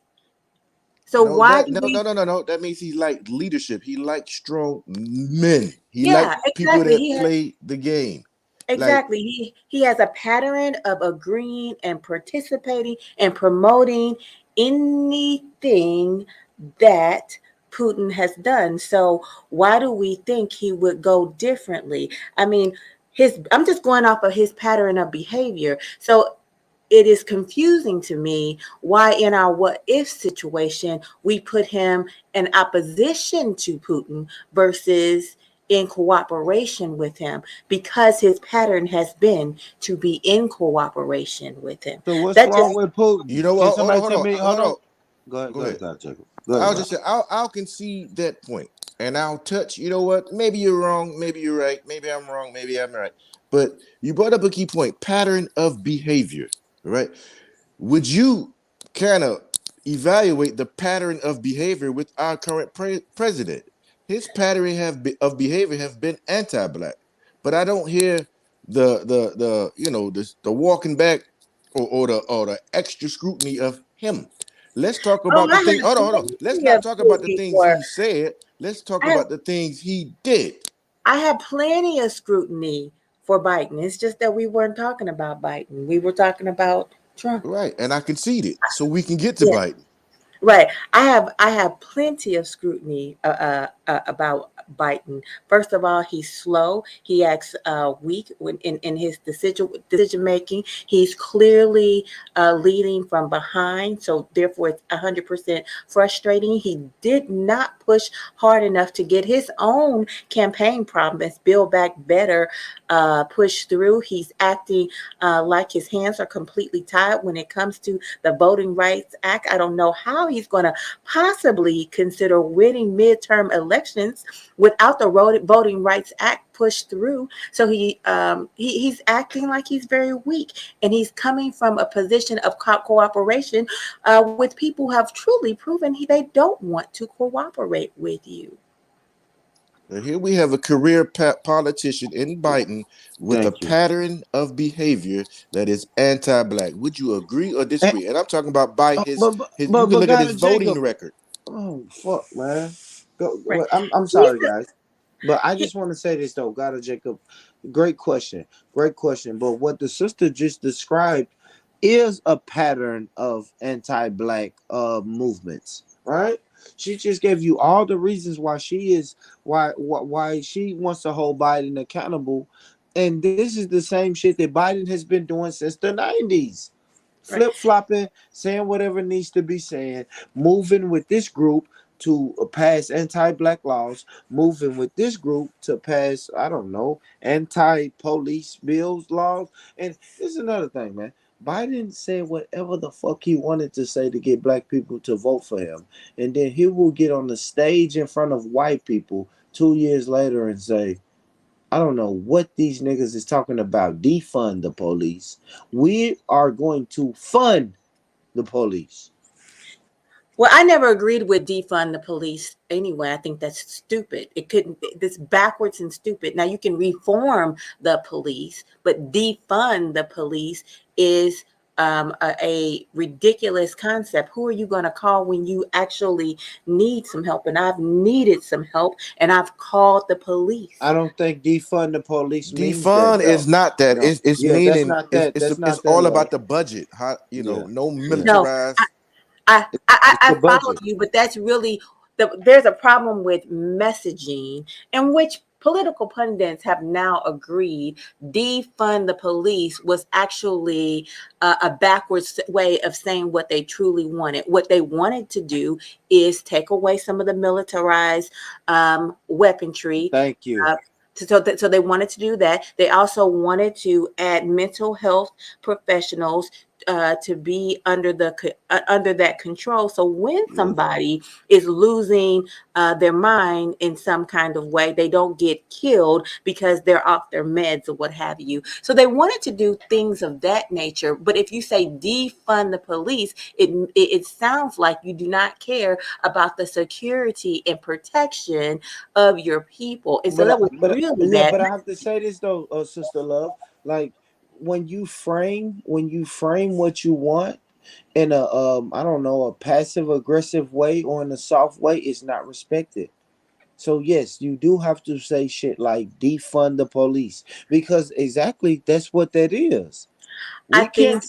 So No, why do no, no, we no, no, no. That means he liked leadership. He liked strong men. He liked yeah, people exactly. that play the game. Like, Exactly. He has a pattern of agreeing and participating and promoting anything that Putin has done. So why do we think he would go differently? I mean, his I'm just going off of his pattern of behavior. So it is confusing to me why in our what if situation we put him in opposition to Putin versus in cooperation with him because his pattern has been to be in cooperation with him. So what's That wrong just with Putin? You know Can what? Hold on, somebody hold tell on, me? Hold hold on. on. Go ahead, Go go ahead. ahead, God, Jacob. Go ahead, I'll God. just say I'll concede that point, and I'll touch. You know what? Maybe you're wrong. Maybe you're right. Maybe I'm wrong. Maybe I'm right. But you brought up a key point: pattern of behavior. Right? Would you kind of evaluate the pattern of behavior with our current president? His pattern of behavior have been anti-black, but I don't hear the the walking back or the extra scrutiny of him. Let's talk oh, about I the have thing. Hold on, hold on. Let's plenty not of talk about the scrutiny things for he said. Let's talk I have about the things he did. I have plenty of scrutiny for Biden. It's just that we weren't talking about Biden. We were talking about Trump. Right, and I conceded, so we can get to Yeah. Biden. Right. I have plenty of scrutiny about Biden. First of all, he's slow. He acts weak when in his decision making. He's clearly leading from behind, so therefore it's 100% frustrating. He did not push hard enough to get his own campaign promise, Build Back Better, pushed through. He's acting like his hands are completely tied when it comes to the Voting Rights Act. I don't know how he's going to possibly consider winning midterm elections without the Voting Rights Act pushed through. So he's acting like he's very weak, and he's coming from a position of cooperation with people who have truly proven they don't want to cooperate with you. And here we have a career politician in Biden with a Thank you. pattern of behavior that is anti-black. Would you agree or And, disagree? And I'm talking about by his but his. You can but look at his God, voting Jacob. record. Oh fuck, man. Right. I'm He's sorry, guys. But I he, just want to say this though, God, Jacob. Great question. Great question. But what the sister just described is a pattern of anti-black movements, right? She just gave you all the reasons why she is why she wants to hold Biden accountable. And this is the same shit that Biden has been doing since the 90s. right. Flip-flopping, saying whatever needs to be said, moving with this group to pass anti-black laws, moving with this group to pass, I don't know, anti-police bills, laws. And this is another thing, man. Biden said whatever the fuck he wanted to say to get black people to vote for him. And then he will get on the stage in front of white people 2 years later and say, I don't know what these niggas is talking about. Defund the police. We are going to fund the police. Well, I never agreed with defund the police anyway. I think that's stupid. It couldn't, this backwards and stupid. Now you can reform the police, but defund the police is a ridiculous concept. Who are you going to call when you actually need some help? And I've needed some help, and I've called the police. I don't think defund the police means that Defund is though. not that. No. It's Yeah, that's meaning not that. That's it's not that, all love. about the budget. How Yeah. no Yeah. No, militarized. I It's a follow budget. you, but that's really there's a problem with messaging in which political pundits have now agreed defund the police was actually a backwards way of saying what they truly wanted. What they wanted to do is take away some of the militarized weaponry. Thank you. Uh, so they wanted to do that. They also wanted to add mental health professionals to be under that control. So when Yes. somebody is losing their mind in some kind of way, they don't get killed because they're off their meds or what have you. So they wanted to do things of that nature. But if you say defund the police, it sounds like you do not care about the security and protection of your people. And so that was really Yeah, bad. but I have to say this though, sister love. Like when you frame what you want in a I don't know, a passive aggressive way or in a soft way, it's not respected. So yes, you do have to say shit like defund the police because exactly that's what that is. I think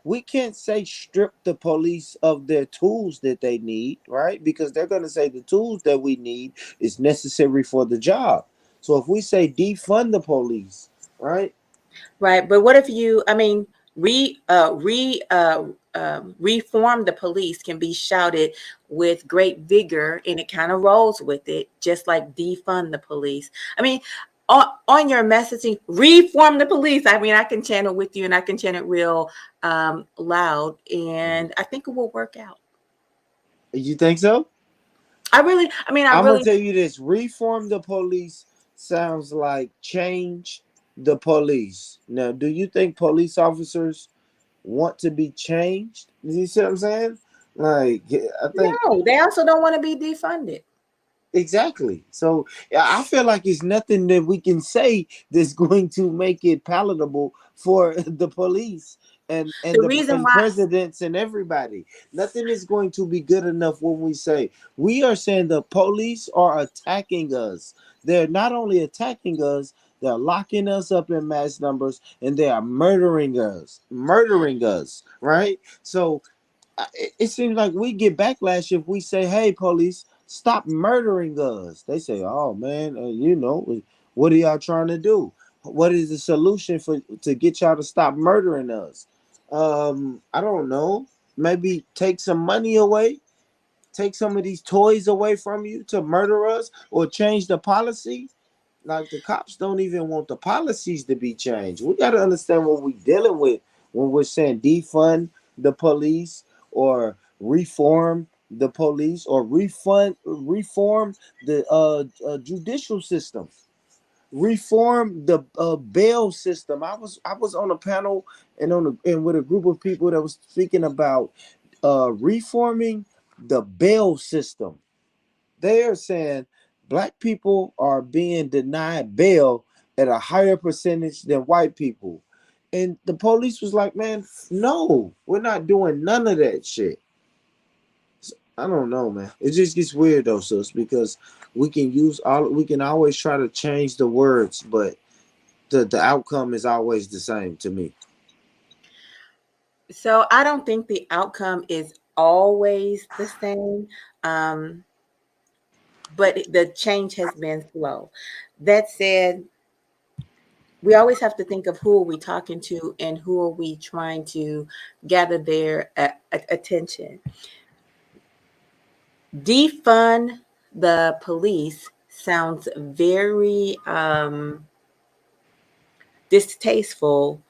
We can't say strip the police of their tools that they need, right? Because they're gonna say the tools that we need is necessary for the job. So if we say defund the police, right? right. But what if you, I mean, reform the police can be shouted with great vigor, and it kind of rolls with it, just like defund the police. I mean, on your messaging, reform the police. I mean, I can channel with you, and I can chant it real loud, and I think it will work out. You think so? I I'm gonna really. tell you this: reform the police sounds like change the police. Now, do you think police officers want to be changed? You see what I'm saying? Like, I think No, they also don't want to be defunded. exactly. So yeah, I feel like it's nothing that we can say that's going to make it palatable for the police and The the reason and why presidents and everybody. Nothing is going to be good enough when we say we are saying the police are attacking us. They're not only attacking us, they're locking us up in mass numbers and they are murdering us, right? So it seems like we get backlash if we say, "Hey, police, stop murdering us." They say, "Oh man, what are y'all trying to do? What is the solution to get y'all to stop murdering us?" I don't know. Maybe take some money away, take some of these toys away from you to murder us, or change the policy. Like the cops don't even want the policies to be changed. We got to understand what we're dealing with when we're saying defund the police or reform the police or reform the judicial system, reform the bail system. I was on a panel and with a group of people that was speaking about reforming the bail system. They are saying black people are being denied bail at a higher percentage than white people. And the police was like, man, no, we're not doing none of that shit. So, I don't know, man. It just gets weird though, sis, because we can always try to change the words, but the outcome is always the same to me. So I don't think the outcome is always the same, but the change has been slow. That said, we always have to think of who are we talking to and who are we trying to gather their attention. Defund the police sounds very distasteful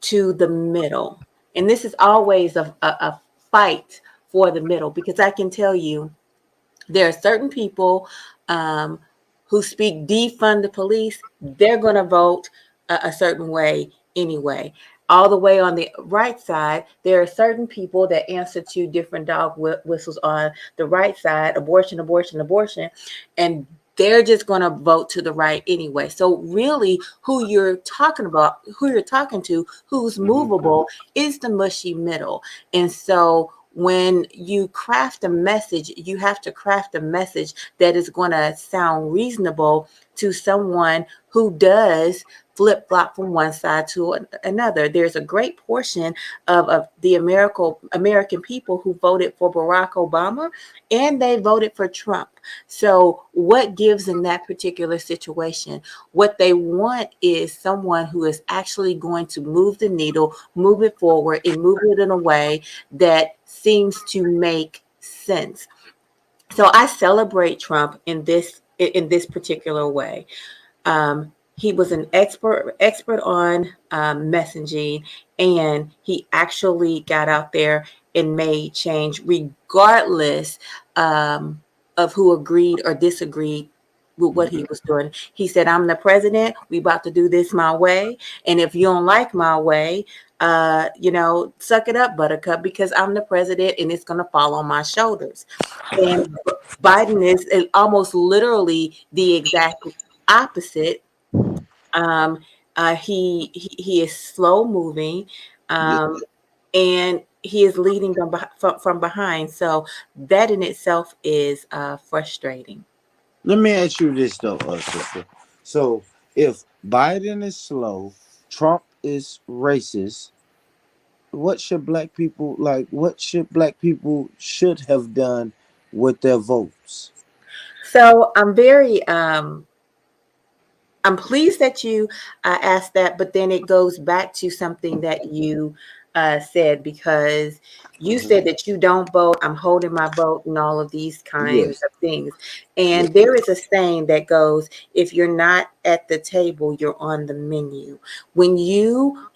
to the middle. And this is always a fight for the middle, because I can tell you there are certain people um, who speak defund the police, they're going to vote a certain way anyway. All the way on the right side, there are certain people that answer to different dog whistles on the right side, abortion, abortion, abortion, and they're just going to vote to the right anyway. So really, who you're talking about, who you're talking to, who's movable is the mushy middle. And so when you craft a message, you have to craft a message that is going to sound reasonable to someone who does flip flop from one side to another. There's a great portion of the American people who voted for Barack Obama, and they voted for Trump. So what gives in that particular situation? What they want is someone who is actually going to move the needle, move it forward, and move it in a way that seems to make sense. So I celebrate Trump in this particular way. He was an expert on messaging, and he actually got out there and made change, regardless of who agreed or disagreed with what he was doing. He said, "I'm the president. We about to do this my way, and if you don't like my way, suck it up, Buttercup, because I'm the president, and it's going to fall on my shoulders." And Biden is almost literally the exact opposite. um, he is slow moving, and he is leading them from behind. So that in itself is frustrating. Let me ask you this though, sister. So if Biden is slow, Trump is racist, what should black people should have done with their votes? So I'm very I'm pleased that you asked that, but then it goes back to something that you said, because you said that you don't vote. I'm holding my vote and all of these kinds Yes. of things. Yes. And there is a saying that goes, if you're not at the table, you're on the menu. When you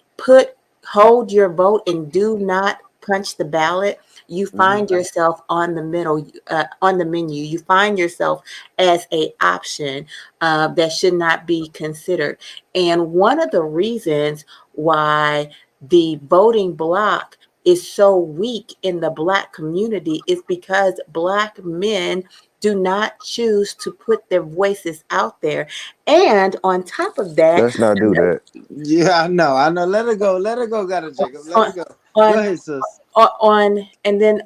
hold your vote and do not punch the ballot, you find yourself on the middle, on the menu. You find yourself as a option that should not be considered. And one of the reasons why the voting bloc is so weak in the Black community is because Black men do not choose to put their voices out there. And on top of that, Let's not do that. Yeah, I know. Let her go. Let her go. Got it, Jacob. Let her go. Go on ahead, sis. on and then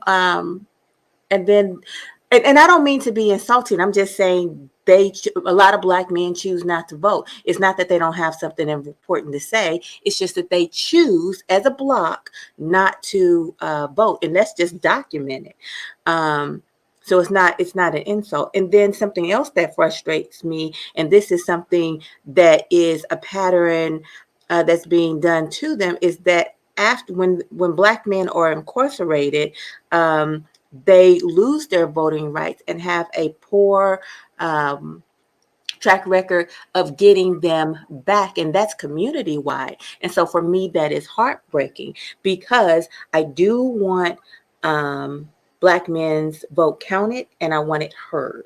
and I don't mean to be insulting. I'm just saying a lot of Black men choose not to vote. It's not that they don't have something important to say. It's just that they choose as a block not to vote, and that's just documented. So it's not an insult. And then something else that frustrates me, and this is something that is a pattern that's being done to them, is that after when Black men are incarcerated, they lose their voting rights and have a poor track record of getting them back, and that's community wide. And so for me, that is heartbreaking, because I do want Black men's vote counted, and I want it heard.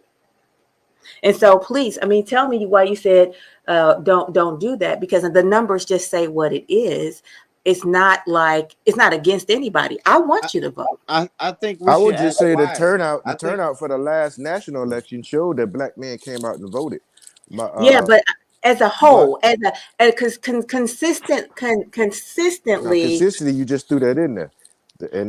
And so please, I mean, tell me why you said don't do that, because the numbers just say what it is. It's not against anybody. I want you to vote. I think we I should would just ask say the why. turnout, the I think turnout for the last national election showed that Black men came out and voted. My Yeah, but as a but whole, now consistently. consistently, you just threw that in there,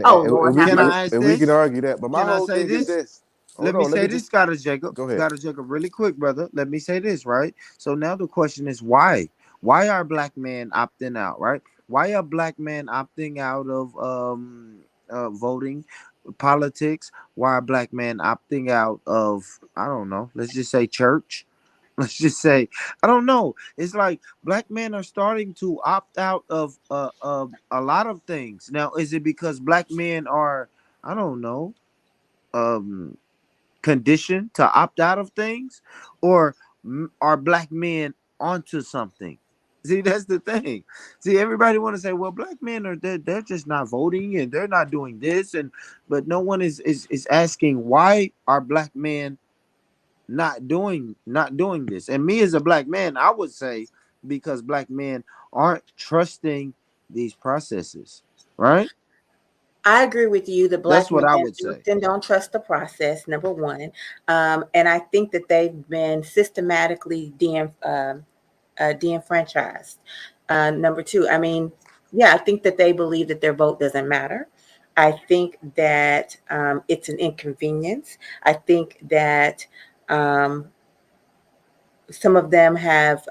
Oh Lord, and we have can mercy. I ask and we can this? argue that. But my Can I whole say thing is this? this. Let Hold me on, let say me this, just Scott Jacob. go ahead. Scott Jacob, really quick, brother. Let me say this, right? So now the question is why? Why are Black men opting out, right? Why are Black men opting out of voting, politics? Why are Black men opting out of, I don't know, let's just say church? Let's just say, I don't know. It's like Black men are starting to opt out of a lot of things. Now, is it because Black men are, I don't know, um conditioned to opt out of things, or are Black men onto something? See, that's the thing. See, everybody want to say, well, Black men are, they're just not voting and they're not doing this, and but no one is asking, why are Black men not doing this? And me as a Black man, I would say because Black men aren't trusting these processes, right? I agree with you. The That's Black what men I would say. often don't trust the process. Number one, and I think that they've been systematically de-enfranchised. Number two, I mean, yeah, I think that they believe that their vote doesn't matter. I think that it's an inconvenience. I think that um, some of them have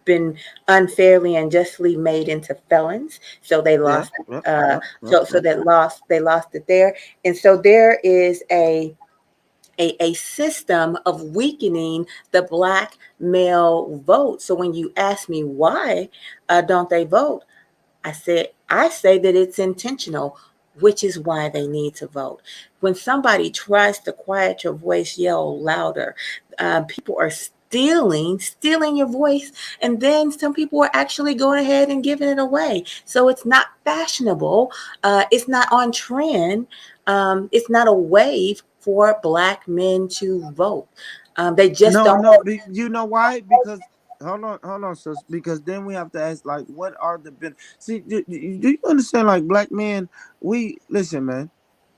been unfairly and justly made into felons, so they Yeah, lost. yeah, Uh, yeah, yeah, so yeah. they lost it there, and so there is a system of weakening the Black male vote. So when you ask me why don't they vote, I say that it's intentional, which is why they need to vote. When somebody tries to quiet your voice, yell louder. People are stealing your voice, and then some people are actually going ahead and giving it away. So it's not fashionable. It's not on trend. It's not a wave for Black men to vote. They just No, don't. no. You know why? Because hold on, sis. Because then we have to ask, like, what are the See, do you understand? Like, Black men, we listen, man.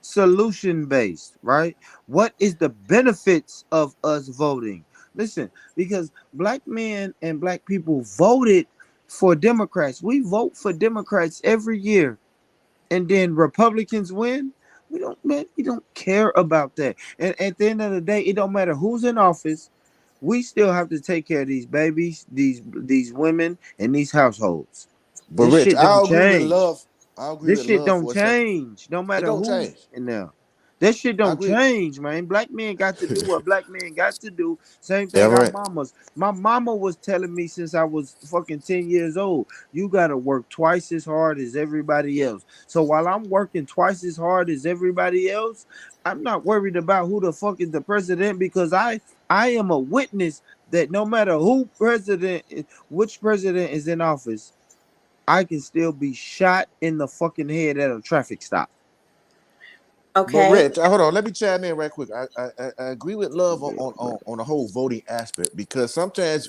Solution based, right? What is the benefits of us voting? Listen, because Black men and Black people voted for Democrats. We vote for Democrats every year, and then Republicans win. We don't, man, we don't care about that. And at the end of the day, it don't matter who's in office. We still have to take care of these babies, these women, and these households. But This Rich, shit don't I'll agree with change. love. I'll agree This with shit love don't for a second. change, no It matter don't who's change. in there. That shit I don't agree. change, man. Black men got to do what black men got to do. Same Yeah, thing our right. mamas. My mama was telling me since I was fucking 10 years old, you gotta work twice as hard as everybody else. So while I'm working twice as hard as everybody else, I'm not worried about who the fuck is the president because I am a witness that no matter which president is in office, I can still be shot in the fucking head at a traffic stop. But Okay. Rich, hold on. Let me chime in right quick. I agree with Love on the whole voting aspect because sometimes,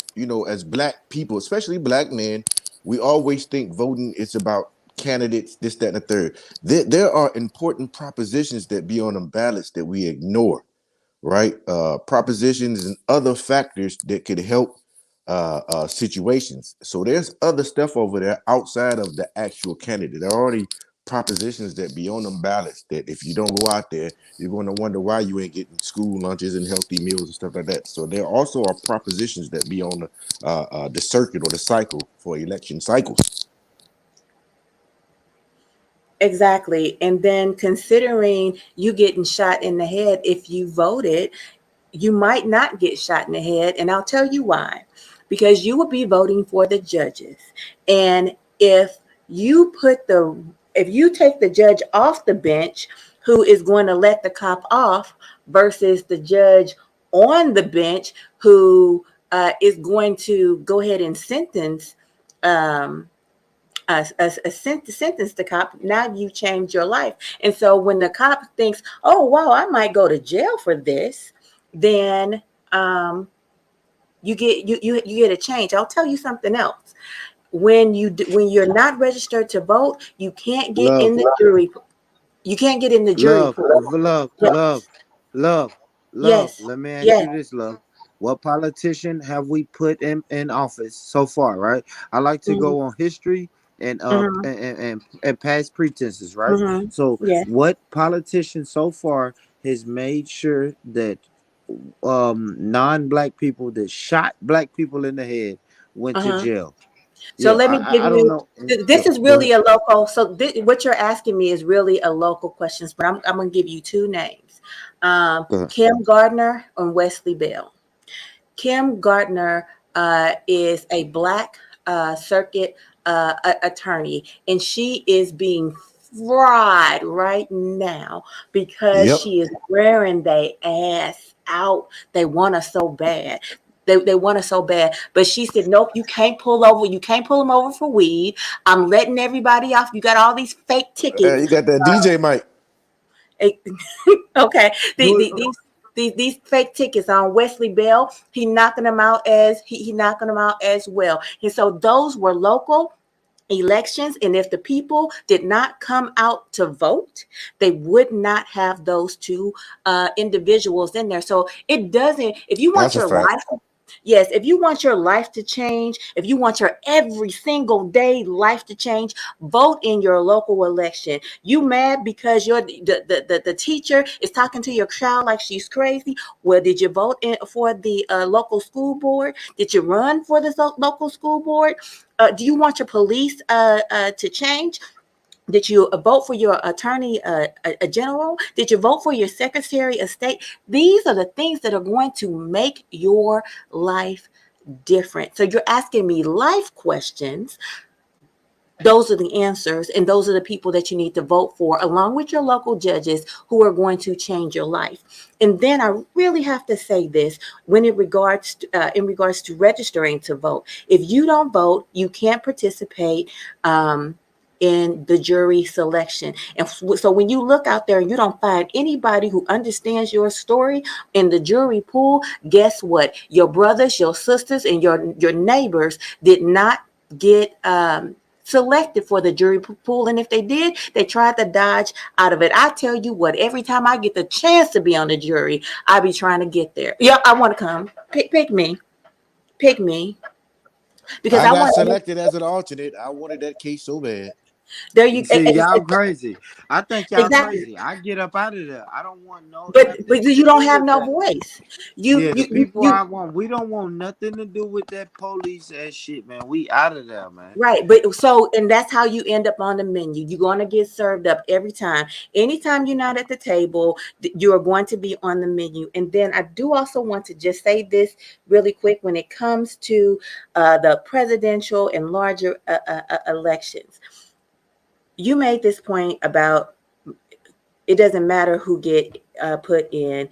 as black people, especially black men, we always think voting is about candidates, this, that, and the third. There are important propositions that be on them ballots that we ignore, right? Propositions and other factors that could help situations. So there's other stuff over there outside of the actual candidate. There are already propositions that be on them ballots that if you don't go out there, you're going to wonder why you ain't getting school lunches and healthy meals and stuff like that. So there also are propositions that be on the circuit or the cycle for election cycles. Exactly. And then considering you getting shot in the head if you voted, you might not get shot in the head. And I'll tell you why. Because you will be voting for the judges. And you if you take the judge off the bench who is going to let the cop off versus the judge on the bench who is going to go ahead and sentence um, sentence the cop, now you change your life. And so when the cop thinks, oh wow, I might go to jail for this, then you get a change. I'll tell you something else. When you're not registered to vote, you can't get Love. in the jury. You can't get in the jury Love, pool. love, Yes, love, love, love. yes, Let me ask yes. you this, love. What politician have we put in office so far, right? I like to Mhm, go on history and mhm, and past pretenses, right? mhm. So Yes. what politician so far has made sure that non-black people that shot black people in the head went to Uh-huh. jail? So Yeah, let me give I don't you. know. This is Go ahead. really a local. So what you're asking me is really a local questions, but I'm going to give you two names: Go ahead. Kim Gardner and Wesley Bell. Kim Gardner is a black circuit attorney, and she is being fried right now because Yep. she is wearing their ass out. They want her so bad. They want her so bad. But she said, nope, you can't pull over. You can't pull them over for weed. I'm letting everybody off. You got all these fake tickets. You got that DJ mic. Eh, okay. Do it. These fake tickets on Wesley Bell, he knocking them out he knocking them out as well. And so those were local elections, and if the people did not come out to vote, they would not have those two individuals in there. So it doesn't, if you want That's a your fact. life, yes, if you want your life to change, if you want your every single day life to change, vote in your local election. You mad because the teacher is talking to your child like she's crazy? Well, did you vote for the local school board? Did you run for the local school board? Do you want your police to change? Did you vote for your attorney a general? Did you vote for your secretary of state? These are the things that are going to make your life different. So you're asking me life questions. Those are the answers, and those are the people that you need to vote for, along with your local judges who are going to change your life. And then I really have to say this when in regards to registering to vote. If you don't vote, you can't participate. In the jury selection. And so when you look out there and you don't find anybody who understands your story in the jury pool, guess what? Your brothers, your sisters, and your neighbors did not get selected for the jury pool, and if they did, they tried to dodge out of it. I tell you what, every time I get the chance to be on the jury, I be trying to get there. Yeah, I want to come. Pick me, pick me, because I I got want. selected as an alternate. I wanted that case so bad. There you See, y'all crazy. I think y'all exactly. crazy. I get up out of there. I don't want But nothing to you don't do have with no that. voice. Yeah, the people I want, we don't want nothing to do with that police ass shit, man. We out of there, man. Right, but so and that's how you end up on the menu. You're going to get served up every time. Anytime you're not at the table, you are going to be on the menu. And then I do also want to just say this really quick when it comes to the presidential and larger elections. You made this point about it doesn't matter who get put in.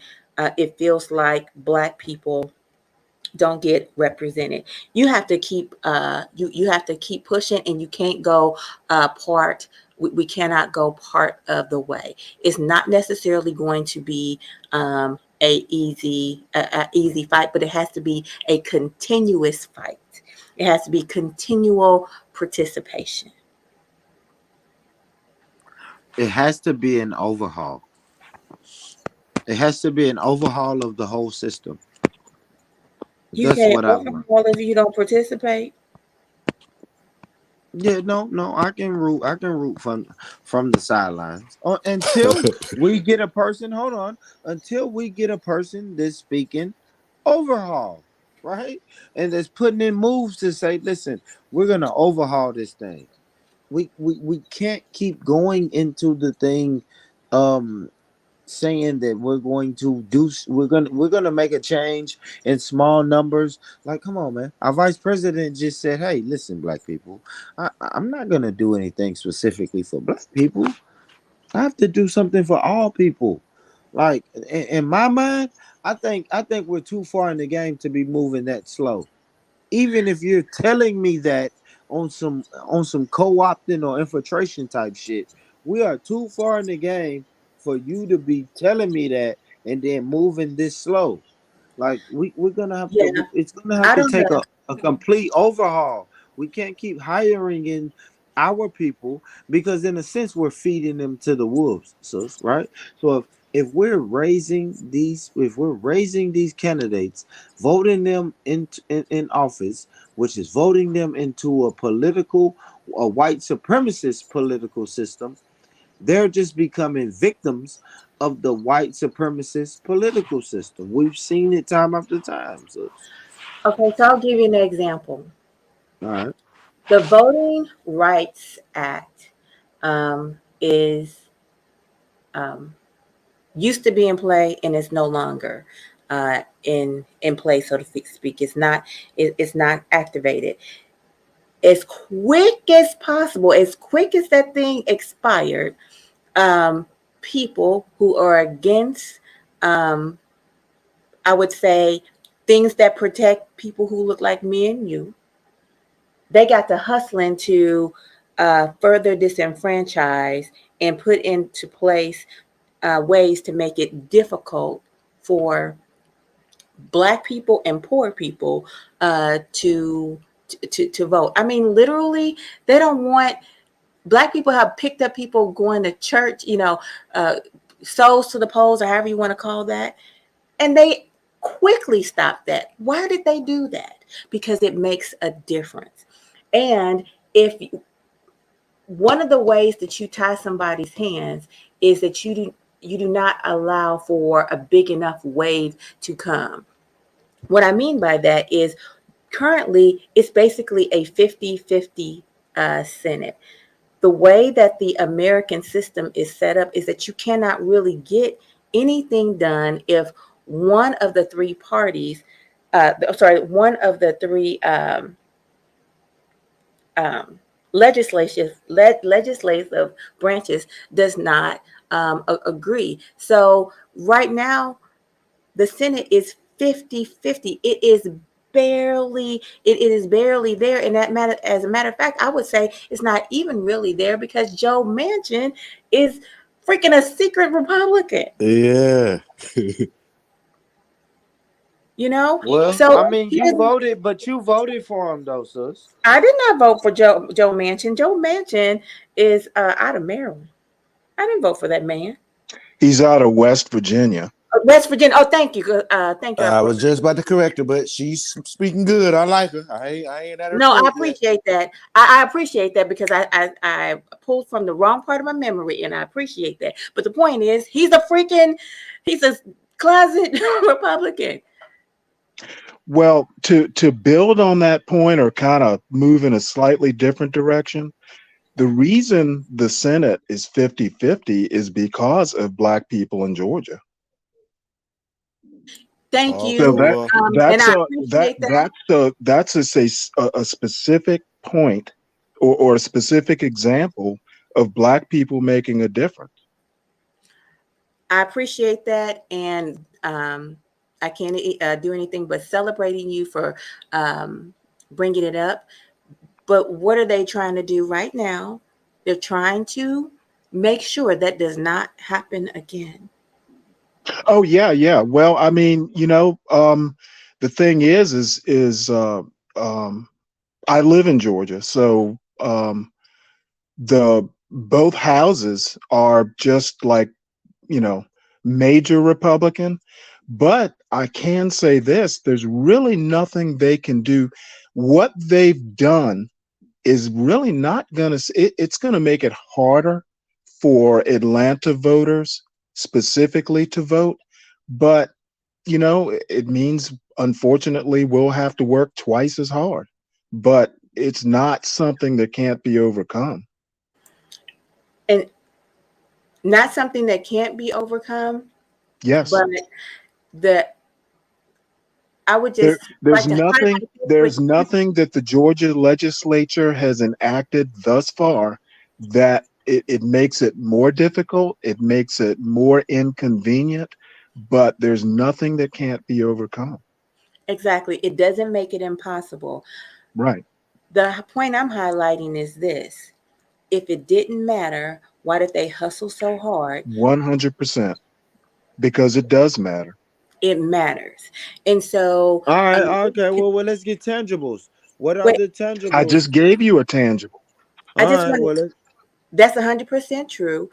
It feels like Black people don't get represented. You have to keep you have to keep pushing, and you can't go part. We cannot go part of the way. It's not necessarily going to be a easy fight, but it has to be a continuous fight. It has to be continual participation. It has to be an overhaul. It has to be an overhaul of the whole system. You That's can't what I want. overhaul if you don't participate. Yeah, no, I can root. I can root from the sidelines until we get a person. Hold on, until we get a person that's speaking overhaul, right? And that's putting in moves to say, listen, we're gonna overhaul this thing. We can't keep going into the thing, saying that we're gonna make a change in small numbers. Like, come on, man. Our vice president just said, hey, listen, Black people, I'm not gonna do anything specifically for Black people. I have to do something for all people. Like, in my mind, I think we're too far in the game to be moving that slow. Even if you're telling me that on some co-opting or infiltration type shit, we are too far in the game for you to be telling me that and then moving this slow. Like, we're gonna have Yeah, to, it's gonna have I to don't take know. a complete overhaul. We can't keep hiring in our people, because in a sense we're feeding them to the wolves, sis, right? So if we're raising these candidates, voting them in office, which is voting them into a white supremacist political system, they're just becoming victims of the white supremacist political system. We've seen it time after time. So, Okay, so I'll give you an example. all right. The Voting Rights Act is um, used to be in play and is no longer in play, so to speak. It's not activated. As quick as possible, as quick as that thing expired, people who are against, um, I would say, things that protect people who look like me and you, they got to hustling to further disenfranchise and put into place ways to make it difficult for Black people and poor people to vote. I mean, literally, they don't want Black people have picked up people going to church, uh, souls to the polls, or however you want to call that, and they quickly stopped that. Why did they do that? Because it makes a difference. And if one of the ways that you tie somebody's hands is that you do not allow for a big enough wave to come. What I mean by that is currently it's basically a 50-50 Senate. The way that the American system is set up is that you cannot really get anything done if one of the three parties, one of the three um, legislative branches does not agree. So right now, the Senate is 50-50. It is barely there. And as a matter of fact, I would say it's not even really there because Joe Manchin is freaking a secret Republican. Yeah. Well, So I mean, you voted for him though, sis. I did not vote for Joe Manchin. Joe Manchin is out of Maryland. I didn't vote for that man. He's out of West Virginia. West Virginia. Oh, thank you. Thank you. I was just about to correct her, but she's speaking good. I like her. I ain't at her No, I throat yet. appreciate that. I appreciate that because I pulled from the wrong part of my memory, and I appreciate that. But the point is, he's a closet Republican. Well, to build on that point or kind of move in a slightly different direction, the reason the Senate is 50-50 is because of Black people in Georgia. Thank you. So And I appreciate that. that's a specific point or a specific example of Black people making a difference. I appreciate that, and I can't do anything but celebrating you for bringing it up. But what are they trying to do right now? They're trying to make sure that does not happen again. Oh yeah. Well, I mean, the thing is I live in Georgia, so the both houses are just like, major Republican. But I can say this: there's really nothing they can do. What they've done is really not gonna. It's gonna make it harder for Atlanta voters specifically to vote. But it means, unfortunately, we'll have to work twice as hard. But it's not something that can't be overcome. And not something that can't be overcome. Yes. But I would just there's like to nothing highlight there's nothing that the Georgia legislature has enacted thus far that it makes it more difficult, it makes it more inconvenient, but there's nothing that can't be overcome. Exactly. It doesn't make it impossible. Right. The point I'm highlighting is this: if it didn't matter, why did they hustle so hard? 100%. Because it does matter. It matters. And so all right, okay, well let's get tangibles. What are the tangibles? I just gave you a tangible. That's 100% true.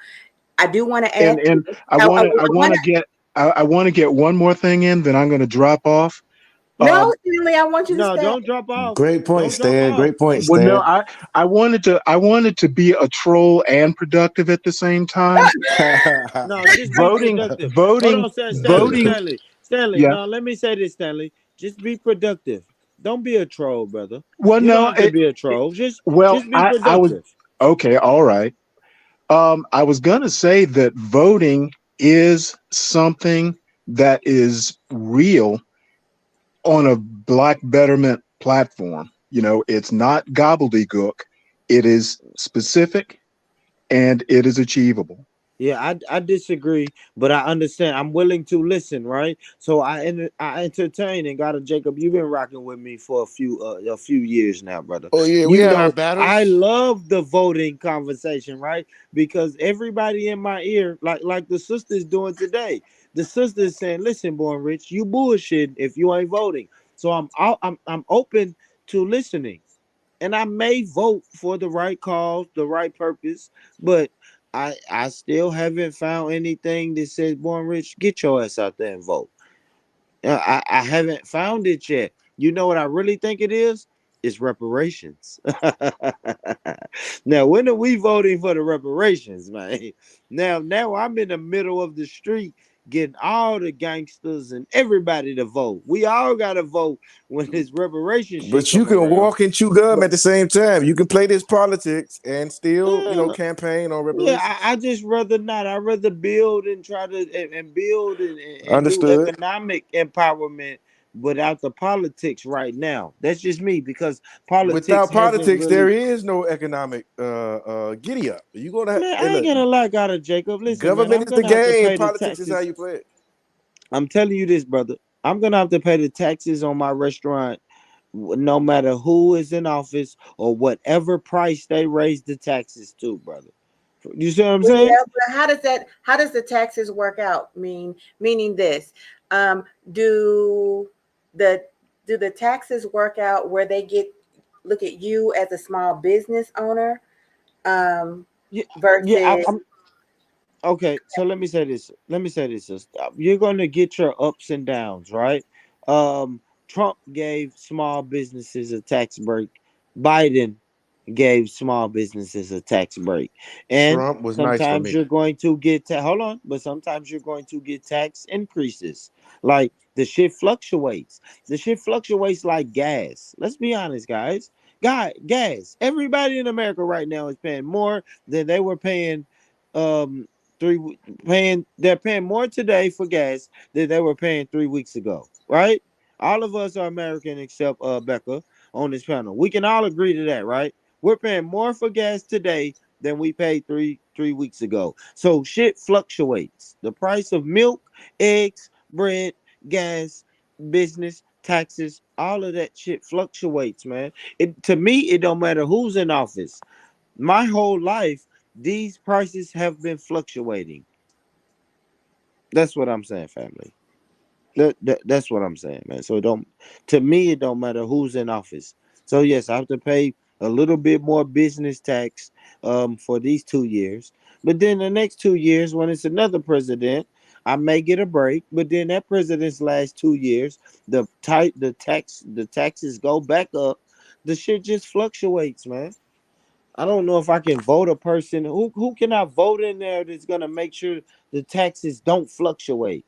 I do want to add and I want to get one more thing in, then I'm going to drop off. No, Stanley, I want you to stay. Don't drop off. Great point, Stan. Great point, Well, Stan. no, I wanted to be a troll and productive at the same time. No, just be productive. Hold on, Stanley. Yeah. No, let me say this, Stanley. Just be productive. Don't be a troll, brother. Well, you no, don't have to be a troll. Just be productive. I was okay. All right. I was going to say that voting is something that is real on a Black betterment platform. It's not gobbledygook. It is specific and it is achievable. Yeah, I disagree, but I understand. I'm willing to listen, right? So I entertain, and God, Jacob, you've been rocking with me for a few years now, brother. Oh yeah, we had our battles. I love the voting conversation, right? Because everybody in my ear, like the sister's doing today, the sister's saying, "Listen, Born Rich, you bullshit if you ain't voting." So I'm open to listening, and I may vote for the right cause, the right purpose, but I still haven't found anything that says, "Born Rich, get your ass out there and vote." I haven't found it yet. You know what I really think it is? It's reparations. Now, when are we voting for the reparations, man? Now I'm in the middle of the street getting all the gangsters and everybody to vote. We all got to vote when this reparations shit But you come can around. walk and chew gum at the same time. You can play this politics and still, campaign on reparations. Yeah, I just rather not. I rather build and try to and build and do Understood. economic empowerment without the politics right now. That's just me, because politics. Without politics, really... there is no economic giddy up. You gonna man, I ain't gonna lie, God of Jacob. Listen, government man, is the game. Politics is how you play it. I'm telling you this, brother. I'm gonna have to pay the taxes on my restaurant, no matter who is in office or whatever price they raise the taxes to, brother. You see what I'm saying? Yeah, but how does the taxes work out? Meaning this, do the taxes work out where they look at you as a small business owner, versus Okay, so let me say this. Let me say this. You're gonna get your ups and downs, right? Trump gave small businesses a tax break. Biden gave small businesses a tax break, and Trump was nice for sometimes me. you're going to get hold on, but sometimes you're going to get tax increases. Like the shit fluctuates. The shit fluctuates like gas. Let's be honest, guys. Gas. Everybody in America right now is paying more than they were paying um they're paying more today for gas than they were paying 3 weeks ago, right? All of us are American except Becca on this panel. We can all agree to that, right? We're paying more for gas today than we paid three weeks ago. So shit fluctuates. The price of milk, eggs, bread, gas, business, taxes, all of that shit fluctuates, man. It to me, it don't matter who's in office. My whole life, these prices have been fluctuating. That's what I'm saying, family. That's what I'm saying, man. So it don't to me it don't matter who's in office. So yes, I have to pay a little bit more business tax for these 2 years. But then the next 2 years, when it's another president, I may get a break. But then that president's last 2 years, the taxes go back up. The shit just fluctuates, man. I don't know if I can vote a person who can I vote in there that's gonna make sure the taxes don't fluctuate.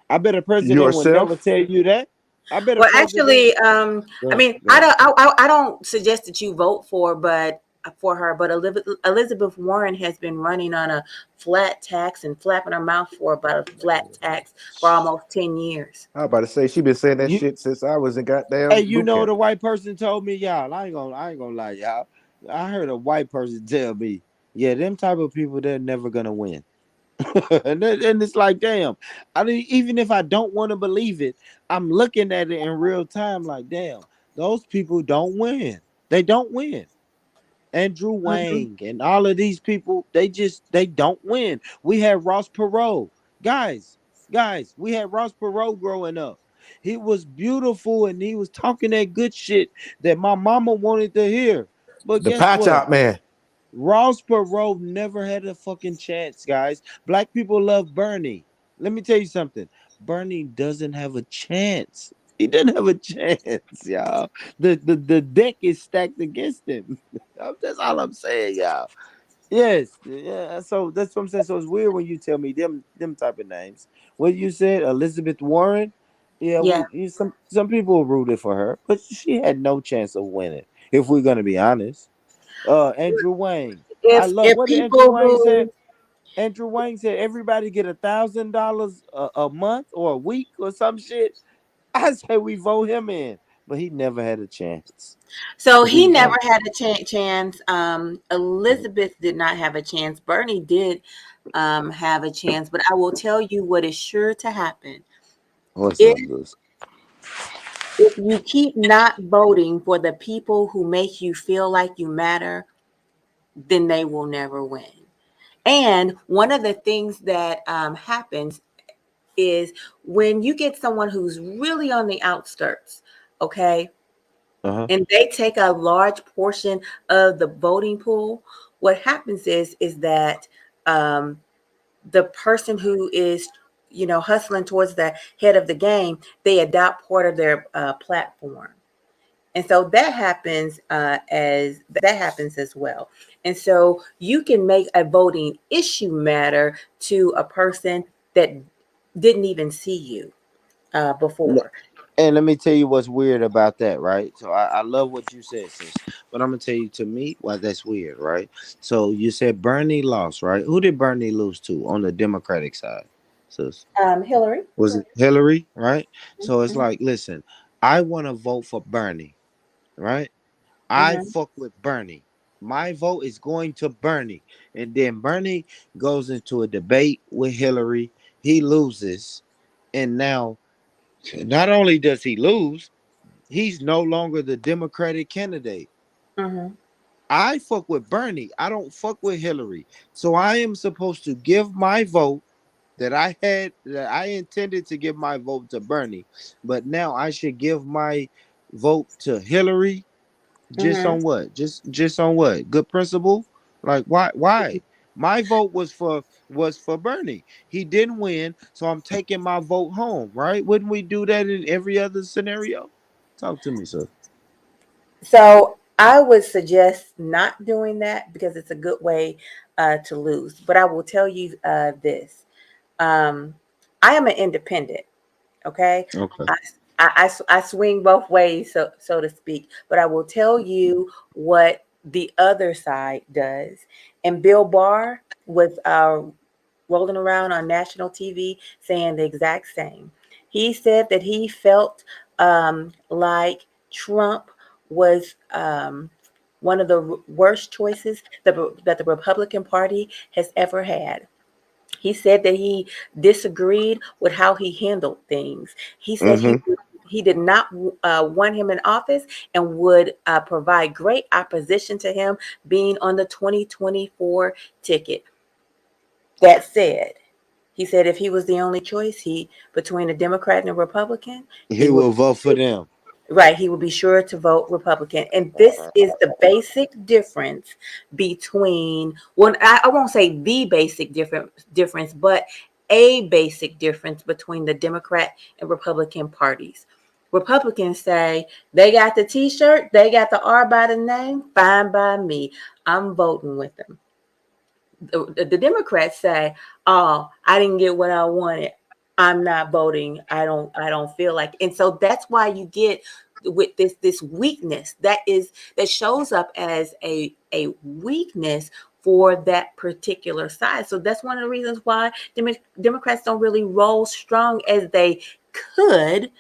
I bet a president would never Yourself? tell you that. I bet a Well, president. actually, I Go, mean, go. I don't suggest that you vote for her, but Elizabeth Warren has been running on a flat tax and flapping her mouth for about a flat tax for almost 10 years. I was about to say she been saying that You, shit since I was in hey, goddamn you boot know camp. the white person told me, y'all. I ain't gonna lie, y'all. I heard a white person tell me, yeah, them type of people they're never gonna win. And it's like, damn. I mean, even if I don't want to believe it, I'm looking at it in real time. Like, damn, those people don't win. They don't win. Andrew Mhm. Wang and all of these people, they don't win. We had Ross Perot. Guys, we had Ross Perot growing up. He was beautiful and he was talking that good shit that my mama wanted to hear. But The guess patch what? out man. Ross Perot never had a fucking chance, guys. Black people love Bernie. Let me tell you something. Bernie doesn't have a chance. He doesn't have a chance, y'all. The deck is stacked against him. That's all I'm saying, y'all. Yes, yeah. So that's what I'm saying. So it's weird when you tell me them type of names. What you said, Elizabeth Warren. Yeah, Yeah. some people rooted for her, but she had no chance of winning. If we're gonna be honest. Andrew Wang. I love If what did Andrew people Wang said. who Andrew Wang said everybody get $1,000 a month or a week or some shit. I say we vote him in, but he never had a chance. So he never Never. had a chance. Elizabeth did not have a chance. Bernie did have a chance, but I will tell you what is sure to happen. What's If up, Gus? if you keep not voting for the people who make you feel like you matter, then they will never win. And one of the things that happens is when you get someone who's really on the outskirts, okay, Uh-huh. and they take a large portion of the voting pool, what happens is that um, the person who is hustling towards the head of the game, they adopt part of their platform, and so that happens as well. And so you can make a voting issue matter to a person that didn't even see you Le- before. And let me tell you what's weird about that, right? So I love what you said, sis. But I'm gonna tell you to me why that's weird, right? So you said Bernie lost, right? Who did Bernie lose to on the Democratic side, sis? Hillary. Was it Hillary, right? So it's Mhm, like, listen, I want to vote for Bernie, right? I mhm, fuck with Bernie. My vote is going to Bernie. And then Bernie goes into a debate with Hillary. He loses. And now, not only does he lose, he's no longer the Democratic candidate. mhm, I fuck with Bernie. I don't fuck with Hillary. So I am supposed to give my vote that I intended to give my vote to Bernie, but now I should give my vote to Hillary just mhm. on what? Just on what? Good principle? Like why? My vote was for Bernie. He didn't win, so I'm taking my vote home, right? Wouldn't we do that in every other scenario? Talk to me, sir. So I would suggest not doing that because it's a good way to lose. But I will tell you this: um, I am an independent. Okay, Okay. I swing both ways, so to speak. But I will tell you what the other side does. And Bill Barr was rolling around on national TV saying the exact same. He said that he felt like Trump was one of the worst choices that the Republican Party has ever had. He said that he disagreed with how he handled things. He said Mm-hmm. he did not want him in office and would provide great opposition to him being on the 2024 ticket. That said, he said if he was the only choice, he between a Democrat and a Republican, He he would will vote for them. right, he would be sure to vote Republican. And this is the basic difference between well, I won't say the basic difference, but a basic difference between the Democrat and Republican parties. Republicans say they got the T-shirt, they got the R by the name, fine by me. I'm voting with them. The Democrats say, "Oh, I didn't get what I wanted. I'm not voting. I don't feel like." And so that's why you get with this weakness that shows up as a weakness for that particular side. So that's one of the reasons why Democrats don't really roll strong as they could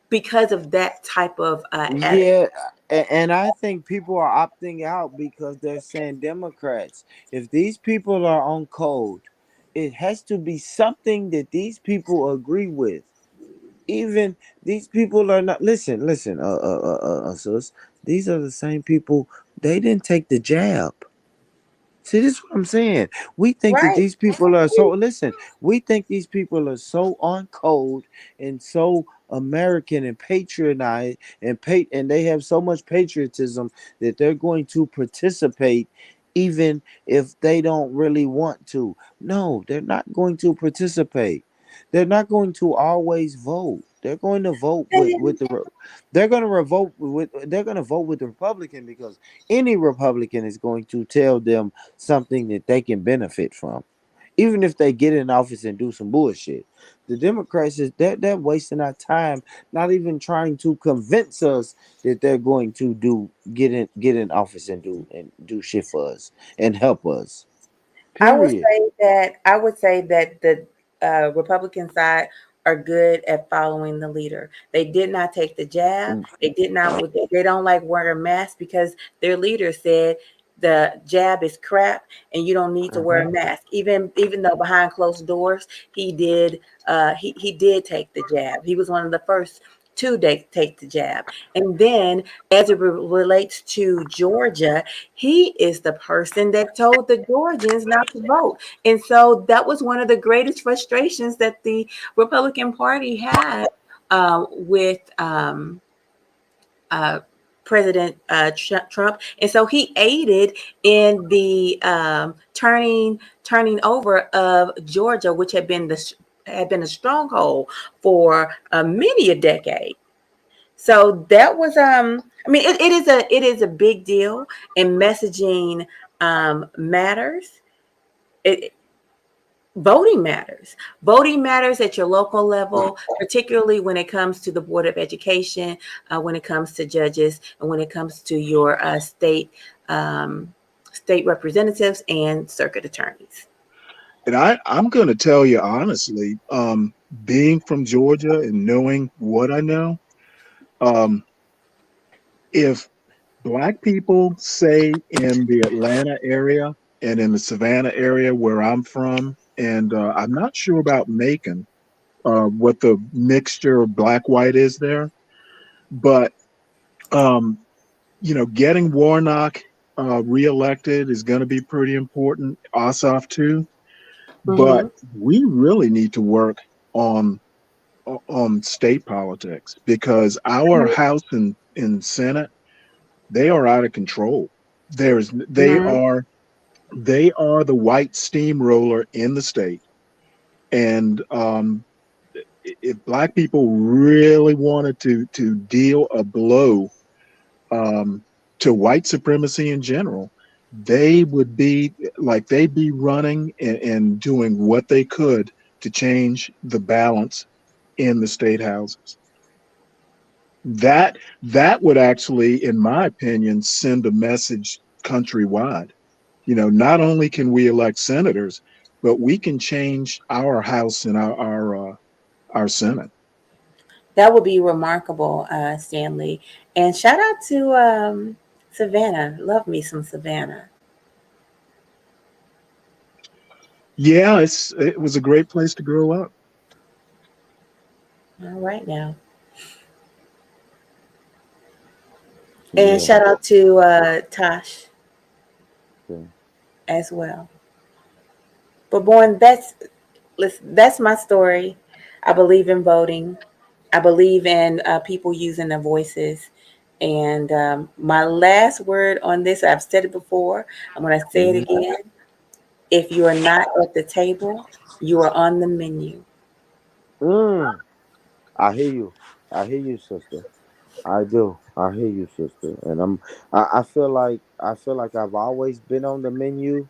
because of that type of attitude. Yeah, and I think people are opting out because they're saying Democrats. If these people are on code, it has to be something that these people agree with. Even these people are not. Listen, sis. These are the same people. They didn't take the jab. See, this is what I'm saying. We think that Right. these people are so listen, we think these people are so on code and so American and patrionized and they have so much patriotism that they're going to participate even if they don't really want to. No, they're not going to participate. They're not going to always vote. They're going to vote with they're going to vote with the Republican because any Republican is going to tell them something that they can benefit from. Even if they get in office and do some bullshit. The Democrats is they're wasting our time, not even trying to convince us that they're going to get in office and do shit for us and help us. Period. I would say that the Republican side are good at following the leader. They did not take the jab. They did not. They don't like wearing masks because their leader said the jab is crap and you don't need to wear a mask. Even though behind closed doors he did he did take the jab. He was one of the first to take the jab. And then as it relates to Georgia, he is the person that told the Georgians not to vote. And so that was one of the greatest frustrations that the Republican Party had with uh, President Trump. And so he aided in the turning over of Georgia, which had been a stronghold for many a decade. So that was I mean it is a big deal and messaging matters. It voting matters at your local level, particularly when it comes to the Board of Education, when it comes to judges, and when it comes to your state representatives and circuit attorneys. And I'm going to tell you honestly, being from Georgia and knowing what I know, um, if Black people say in the Atlanta area and in the Savannah area where I'm from, and I'm not sure about Macon, what the mixture of Black white is there, but um, getting Warnock reelected is going to be pretty important. Ossoff too, but Mm-hmm. we really need to work on state politics because our House and Senate, they are out of control. They Mhm. are They are the white steamroller in the state. And if black people really wanted to deal a blow um, to white supremacy in general, they would be like they'd be running and doing what they could to change the balance in the state houses. That would actually, in my opinion, send a message countrywide. Not only can we elect senators, but we can change our House and our Senate. That would be remarkable, Stanley. And shout out to Savannah. Love me some Savannah. Yeah, it was a great place to grow up. All right now. And Yeah. shout out to Tosh Okay. as well. But Born, that's my story. I believe in voting. I believe in people using their voices. And my last word on this, I've said it before. I'm going to say it Mhm. again. If you are not at the table, you are on the menu. Mm. I hear you. I hear you, sister. I do. I hear you, sister. And I feel like I've always been on the menu.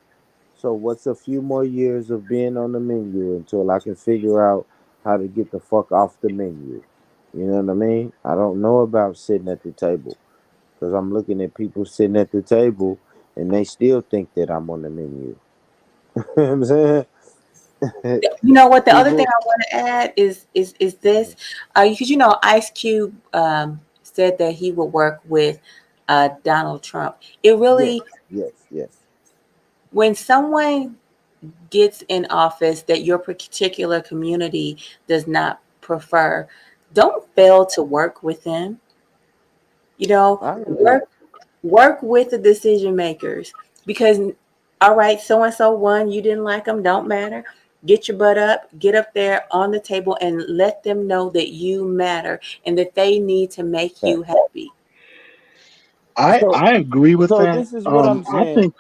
So what's a few more years of being on the menu until I can figure out how to get the fuck off the menu? You know what I mean? I don't know about sitting at the table because I'm looking at people sitting at the table and they still think that I'm on the menu. You know what I'm saying? You know what? The other thing People. I want to add is this, because Ice Cube said that he would work with Donald Trump. It Yes, really, yes, yes. when someone gets in office that your particular community does not prefer, don't fail to work with them. I agree. Work with the decision makers, because all right, so and so won, you didn't like them, don't matter. Get your butt up, get up there on the table and let them know that you matter and that they need to make you Facts. happy. So, I agree with so that. this is what I'm I saying.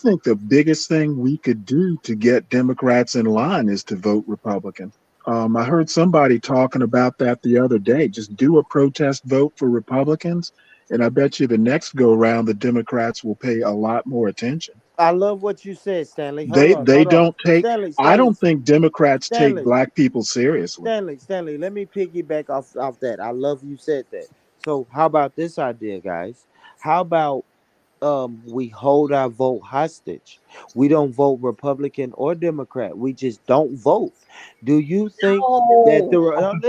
think the biggest thing we could do to get Democrats in line is to vote Republican. I heard somebody talking about that the other day. Just do a protest vote for Republicans, and I bet you the next go round the Democrats will pay a lot more attention. I love what you said, Stanley. Hold They on, they hold on. don't take. Stanley, I Stanley, don't think Democrats take Stanley, black people seriously. Stanley. Let me piggyback off that. I love you said that. So how about this idea, guys? How about we hold our vote hostage? We don't vote Republican or Democrat. We just don't vote. Do you think that No.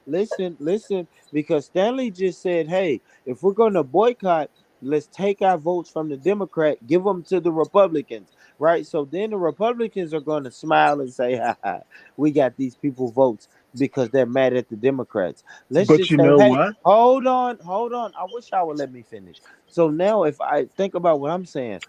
listen, because Stanley just said, hey, if we're going to boycott, let's take our votes from the Democrat, give them to the Republicans, right? So then the Republicans are going to smile and say, ha ha, we got these people votes because they're mad at the Democrats. Let's But just you say, know hey, what? hold on. I wish I would let me finish. So now, if I think about what I'm saying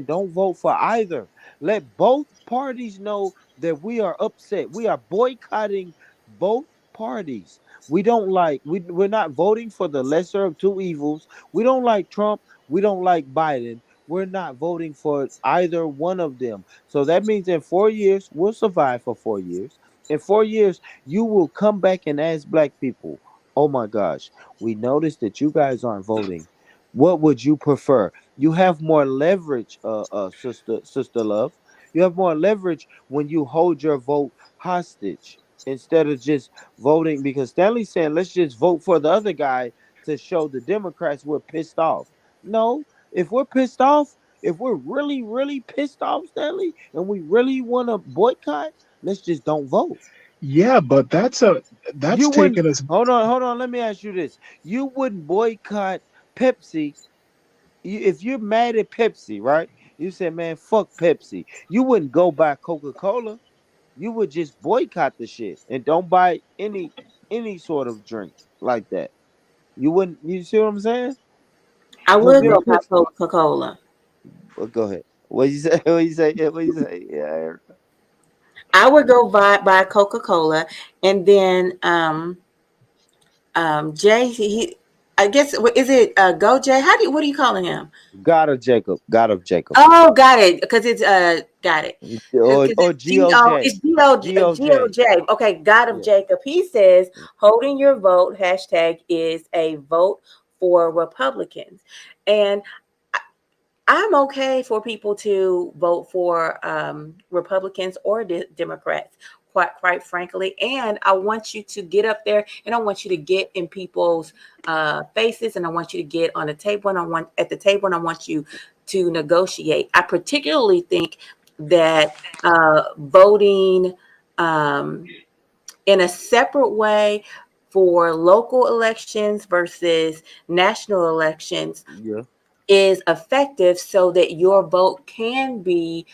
don't vote for either. Let both parties know that we are upset. We are boycotting both parties. We're not voting for the lesser of two evils. We don't like Trump. We don't like Biden. We're not voting for either one of them. So that means in 4 years, we'll survive for 4 years. In 4 years, you will come back and ask black people, oh my gosh, we noticed that you guys aren't voting. What would you prefer? You have more leverage, sister love. You have more leverage when you hold your vote hostage instead of just voting. Because Stanley's saying, let's just vote for the other guy to show the Democrats we're pissed off. No, if we're pissed off, if we're really, really pissed off, Stanley, and we really want to boycott, let's just don't vote. Yeah, but that's You wouldn't taken us. hold on. Let me ask you this: you wouldn't boycott Pepsi if you're mad at Pepsi, right? You say, man, fuck Pepsi. You wouldn't go buy Coca Cola. You would just boycott the shit and don't buy any sort of drink like that. You wouldn't. You see what I'm saying? I So if would you're go buy pissed, Coca-Cola. well, go ahead. What you say? What you say? What you say? Yeah. I would go buy Coca-Cola, and then Jay, I guess is it Go Jay? What are you calling him? God of Jacob. God of Jacob. Oh, got it. Because it's got it. Or It's GOJ. It's GOJ. Okay, God of Yeah. Jacob. He says holding your vote hashtag is a vote for Republicans, and I'm okay for people to vote for Republicans or Democrats, quite frankly. And I want you to get up there, and I want you to get in people's faces, and I want you to get on the table, and I want you to negotiate. I particularly think that voting in a separate way for local elections versus national elections is effective, so that your vote can be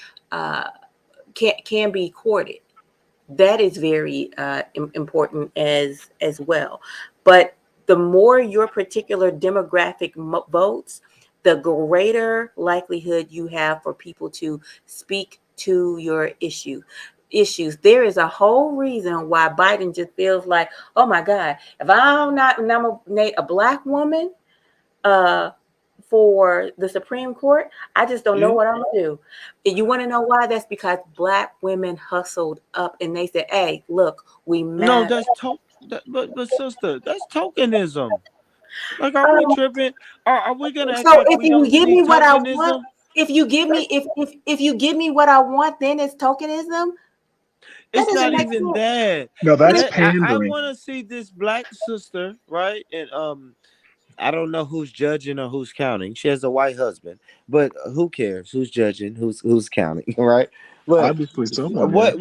courted. That is very important as well. But the more your particular demographic votes, the greater likelihood you have for people to speak to your issues. There is a whole reason why Biden just feels like, oh my God, if I'm not nominate a black woman for the Supreme Court, I just don't know what I'm gonna do. And you want to know why? That's because black women hustled up and they said, "Hey, look, we No, matter." but sister, that's tokenism. Like, are we tripping? Are we gonna act So like if we you don't give see me what I want, tokenism? if you give me if you give me what I want, then it's tokenism. That It's doesn't not make even sense. that. No, that's I pandering. want to see this black sister, right? And I don't know who's judging or who's counting. She has a white husband, but who cares? Who's judging? Who's counting? Right? But Obviously, someone is.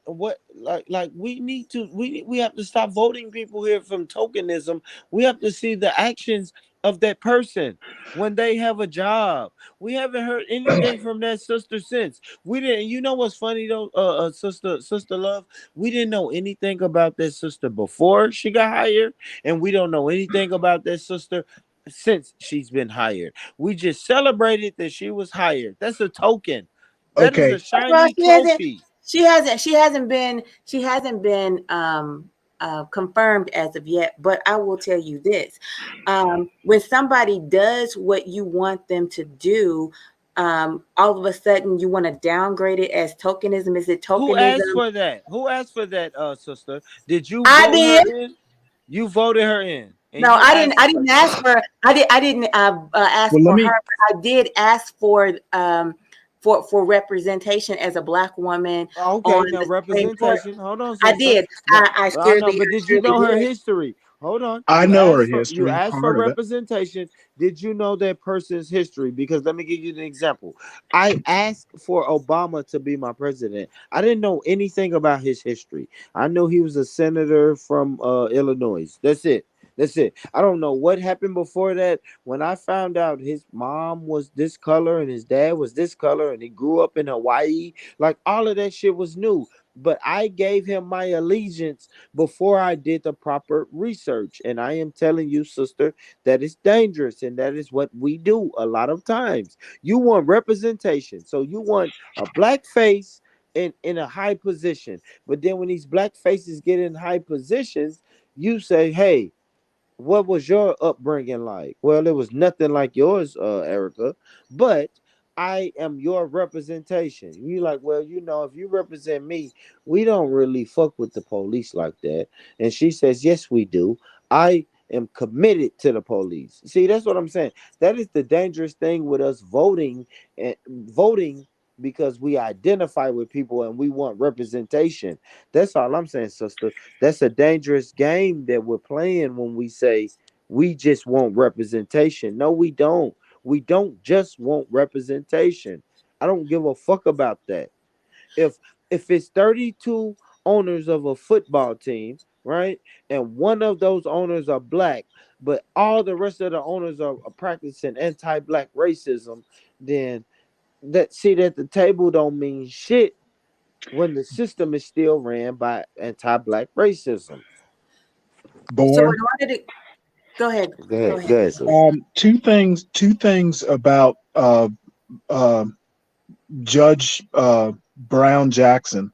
what like we need to we have to stop voting people here from tokenism. We have to see the actions of that person when they have a job. We haven't heard anything from that sister since. We didn't. You know what's funny though, sister love. We didn't know anything about that sister before she got hired, and we don't know anything about that sister since she's been hired. We just celebrated that she was hired. That's a token. That is Okay. a shiny trophy. She hasn't been confirmed as of yet. But I will tell you this: when somebody does what you want them to do, all of a sudden you want to downgrade it as tokenism. Is it Who asked tokenism? for that? Who asked for that, sister? Did you I vote her did. in? You voted her in, and No, you I didn't. asked. I didn't ask for. I didn't ask Well, let for me. her. But I did ask for representation as a black woman on Okay, now the Supreme Court. representation. Hold on, I sister. did. No, I I know, surely, but did you know her did. history? Hold on. I You know her asked history, for part of it. representation. Did you know that person's history? Because let me give you an example. I asked for Obama to be my president. I didn't know anything about his history. I knew he was a senator from Illinois. That's it. That's it. I don't know what happened before that. When I found out his mom was this color and his dad was this color and he grew up in Hawaii, like all of that shit was new. But I gave him my allegiance before I did the proper research. And I am telling you, sister, that it's dangerous. And that is what we do a lot of times. You want representation. So you want a black face in a high position. But then when these black faces get in high positions, you say, hey, what was your upbringing like? Well, it was nothing like yours, Erica, but I am your representation. You like, well, if you represent me, we don't really fuck with the police like that. And she says, yes, we do. I am committed to the police. See, that's what I'm saying. That is the dangerous thing with us voting and voting because we identify with people and we want representation. That's all I'm saying, sister. That's a dangerous game that we're playing when we say we just want representation. No, we don't. We don't just want representation. I don't give a fuck about that. If it's 32 owners of a football team, right? And one of those owners are black, but all the rest of the owners are practicing anti-black racism, then that seat at the table don't mean shit when the system is still ran by anti-black racism. So Born. in order to go ahead, Go ahead, go ahead, sis. Two things about uh, Judge Brown Jackson.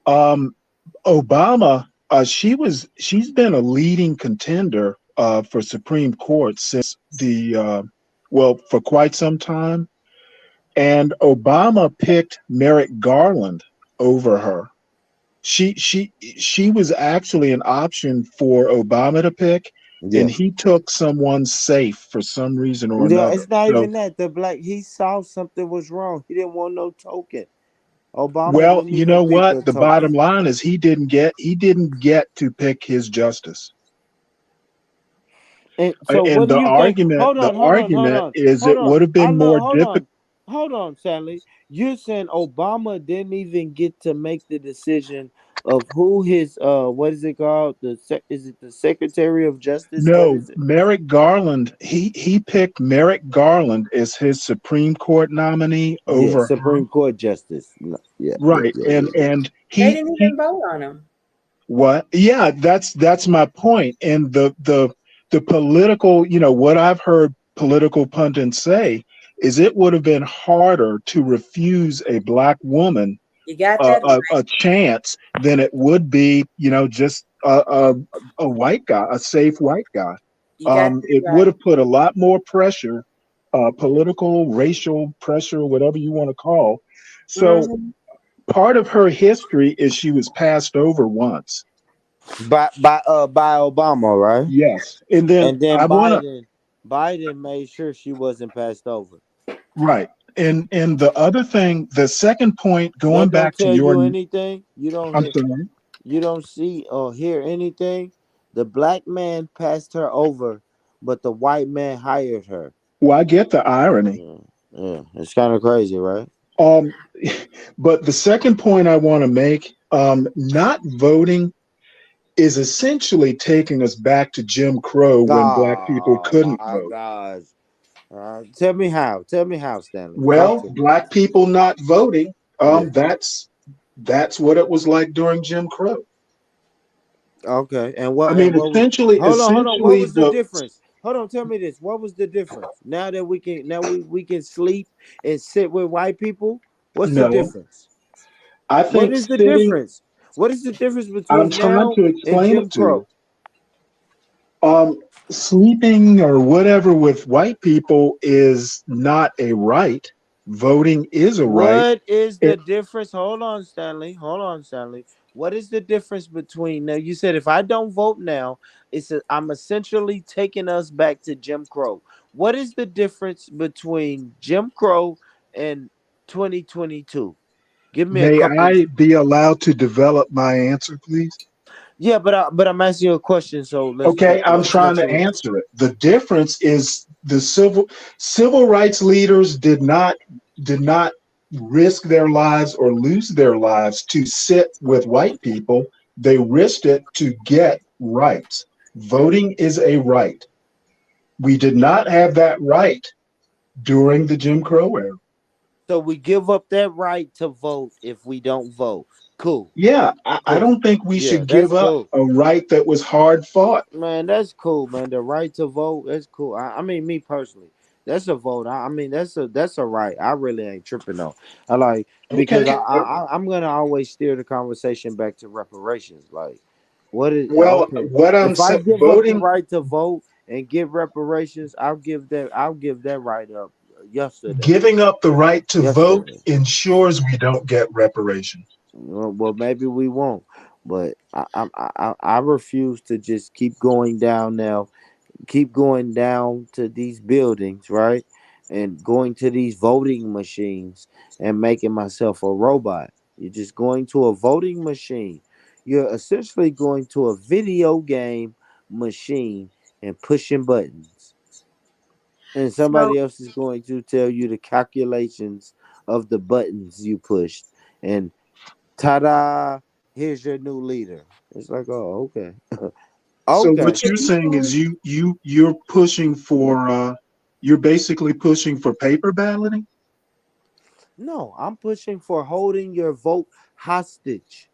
Um, Obama, she's been a leading contender for Supreme Court since for quite some time. And Obama picked Merrick Garland over her. She was actually an option for Obama to pick, Yeah. and he took someone safe for some reason or Yeah, another. it's not So, even that. The black he saw something was wrong. He didn't want no token. Obama well, didn't you even know pick what? a The bottom token. line is he didn't get to pick his justice. And so And what do the you think? argument Hold the on, hold on, hold argument on, is hold it on. would have I been love more difficult. hold on, Stanley. You're saying Obama didn't even get to make the decision of who his what is it called? Is it the Secretary of Justice? What No, is it? Merrick Garland, he picked Merrick Garland as his Supreme Court nominee Yeah, over her. Supreme Court Justice. No, yeah, yeah, Right. yeah, And yeah, yeah. They he didn't he even vote on him. what? Yeah, that's my point. And the political, what I've heard political pundits say is it would have been harder to refuse a black woman You got that a chance than it would be, just a white guy, a safe white guy. You got that It would right. have put a lot more pressure, political, racial pressure, whatever you want to call. So Hmm. part of her history is she was passed over once. By Obama, right? Yes. And then And then I want to, Biden made sure she wasn't passed over. right. And the other thing, the second point, going That don't back to tell your, you anything. You don't I'm hear, sorry. you don't see or hear anything. The black man passed her over, but the white man hired her. Well, I get the irony. Yeah, yeah. It's kind of crazy, right? Um, but the second point I want to make, not voting is essentially taking us back to Jim Crow when black people Oh couldn't my vote. gosh. Tell me how. Tell me how, Stanley. Talk Well, to me. black people not voting, Yeah. that's what it was like during Jim Crow. Okay. I mean, What was essentially, hold on. What essentially was the the difference? Hold on, tell me this. What was the difference? Now that we can sleep and sit with white people, what's the no, difference? I What think is the sitting. difference? What is the difference I'm between trying now to and explain Jim it to you. Crow? Um, Sleeping or whatever with white people is not a right. Voting is a right. What is the It difference? Hold on, Stanley. Hold on, Stanley. What is the difference between now? You said if I don't vote now, I'm essentially taking us back to Jim Crow. What is the difference between Jim Crow and 2022? Give me a May couple. I be allowed to develop my answer, please? Yeah, but I'm asking you a question, so Okay, I'm let's trying let to you. answer it. The difference is the civil rights leaders did not risk their lives or lose their lives to sit with white people. They risked it to get rights. Voting is a right. We did not have that right during the Jim Crow era. So we give up that right to vote if we don't vote. Cool, Yeah, I cool. don't think we Yeah, should that's give up cool. a right that was hard fought. Man, that's cool, man. The right to vote, that's cool. I mean, me personally, that's a vote. I mean, that's a right. I really ain't tripping on. I like because Okay. I'm gonna always steer the conversation back to reparations. Like, what is Well, okay? what I'm If I saying, give up the voting, right to vote and give reparations, I'll give that right up yesterday. giving up the right to vote Yesterday. ensures we don't get reparations. Well, maybe we won't, but I refuse to just keep going down now, keep going down to these buildings, right? And going to these voting machines and making myself a robot. You're just going to a voting machine. You're essentially going to a video game machine and pushing buttons. And So somebody else is going to tell you the calculations of the buttons you pushed. And ta-da, here's your new leader. It's like, oh, okay. So Okay. what you're saying is you're basically pushing for paper balloting? No, I'm pushing for holding your vote hostage.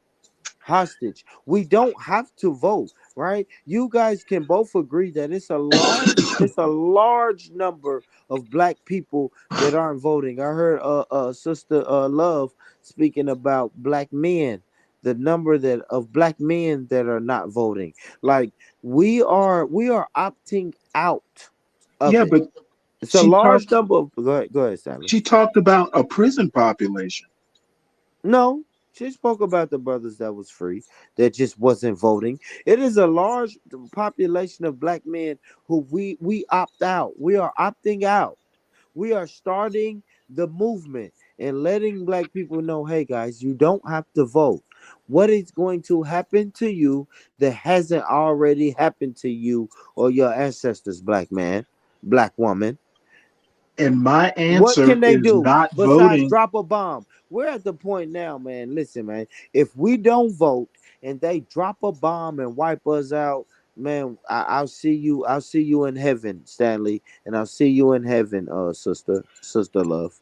Hostage. We don't have to vote, right? You guys can both agree that it's a large number of black people that aren't voting. I heard sister Love speaking about black men the number that of black men that are not voting. Like we are opting out of Yeah, it. but It's a she large talked number of go ahead, Stanley. she talked about a prison population. No, she spoke about the brothers that was free, that just wasn't voting. It is a large population of black men who we opt out. We are opting out. We are starting the movement and letting black people know, hey guys, you don't have to vote. What is going to happen to you that hasn't already happened to you or your ancestors, black man, black woman? And my What answer can they is do not besides voting. drop a bomb? We're at the point now, man. Listen, man. If we don't vote and they drop a bomb and wipe us out, man, I'll see you. I'll see you in heaven, Stanley, and I'll see you in heaven, sister love.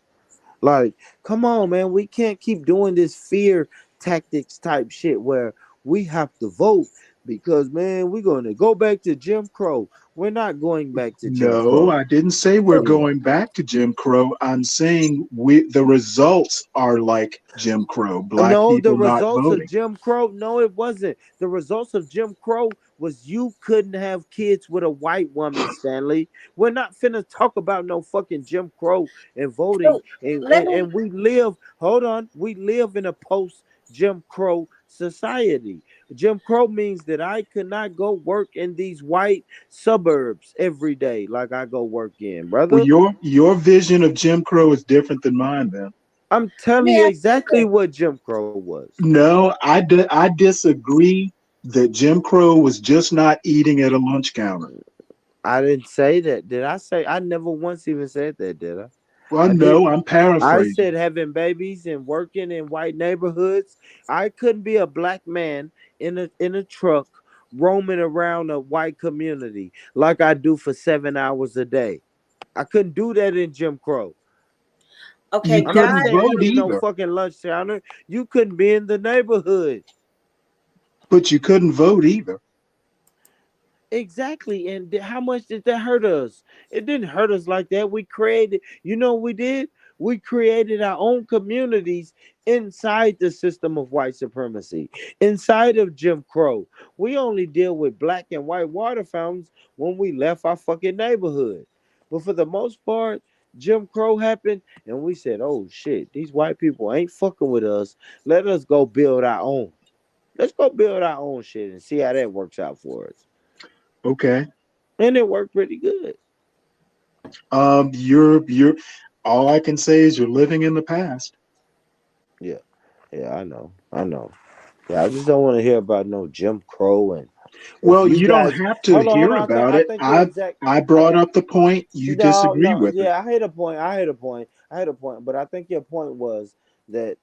Like, come on, man. We can't keep doing this fear tactics type shit where we have to vote because, man, we're going to go back to Jim Crow. We're not going back to Jim No, Crow. I didn't say we're Yeah. going back to Jim Crow. I'm saying the results are like Jim Crow. Black No, the people not results of voting. Jim Crow. No, it wasn't. The results of Jim Crow was you couldn't have kids with a white woman, Stanley. We're not finna talk about no fucking Jim Crow and voting. So let me And we live, hold on, we live in a post Jim Crow society. Jim Crow means that I could not go work in these white suburbs every day like I go work in, Well, brother. your vision of Jim Crow is different than mine, then. I'm let telling me you ask you exactly this. what Jim Crow was. No, I disagree that Jim Crow was just not eating at a lunch counter. I didn't say that. Did I say? I never once even said that, did I? Well, I no, didn't. I'm I paraphrasing. said having babies and working in white neighborhoods. I couldn't be a black man in a truck roaming around a white community like I do for 7 hours a day. I couldn't do that in Jim Crow. You Okay, I'm not God, couldn't saying vote eating no either, fucking lunch counter. You couldn't be in the neighborhood. but you couldn't vote either. Exactly. And how much did that hurt us? It didn't hurt us like that. We created, you know what we did? We created our own communities inside the system of white supremacy, inside of Jim Crow. We only deal with black and white water fountains when we left our fucking neighborhood. But for the most part, Jim Crow happened and we said, oh shit, these white people ain't fucking with us. Let us go build our own. Let's go build our own shit and see how that works out for us. Okay. And it worked pretty good. You're all I can say is you're living in the past. Yeah, yeah, I know. Yeah, I just don't want to hear about no Jim Crow. And if Well, you you don't guys, have to hold hear on, about I it. think you're I exact. I I brought up the point. You no, disagree no, with it. yeah, I hit a point. I hit a point. I hit a point. But I think your point was that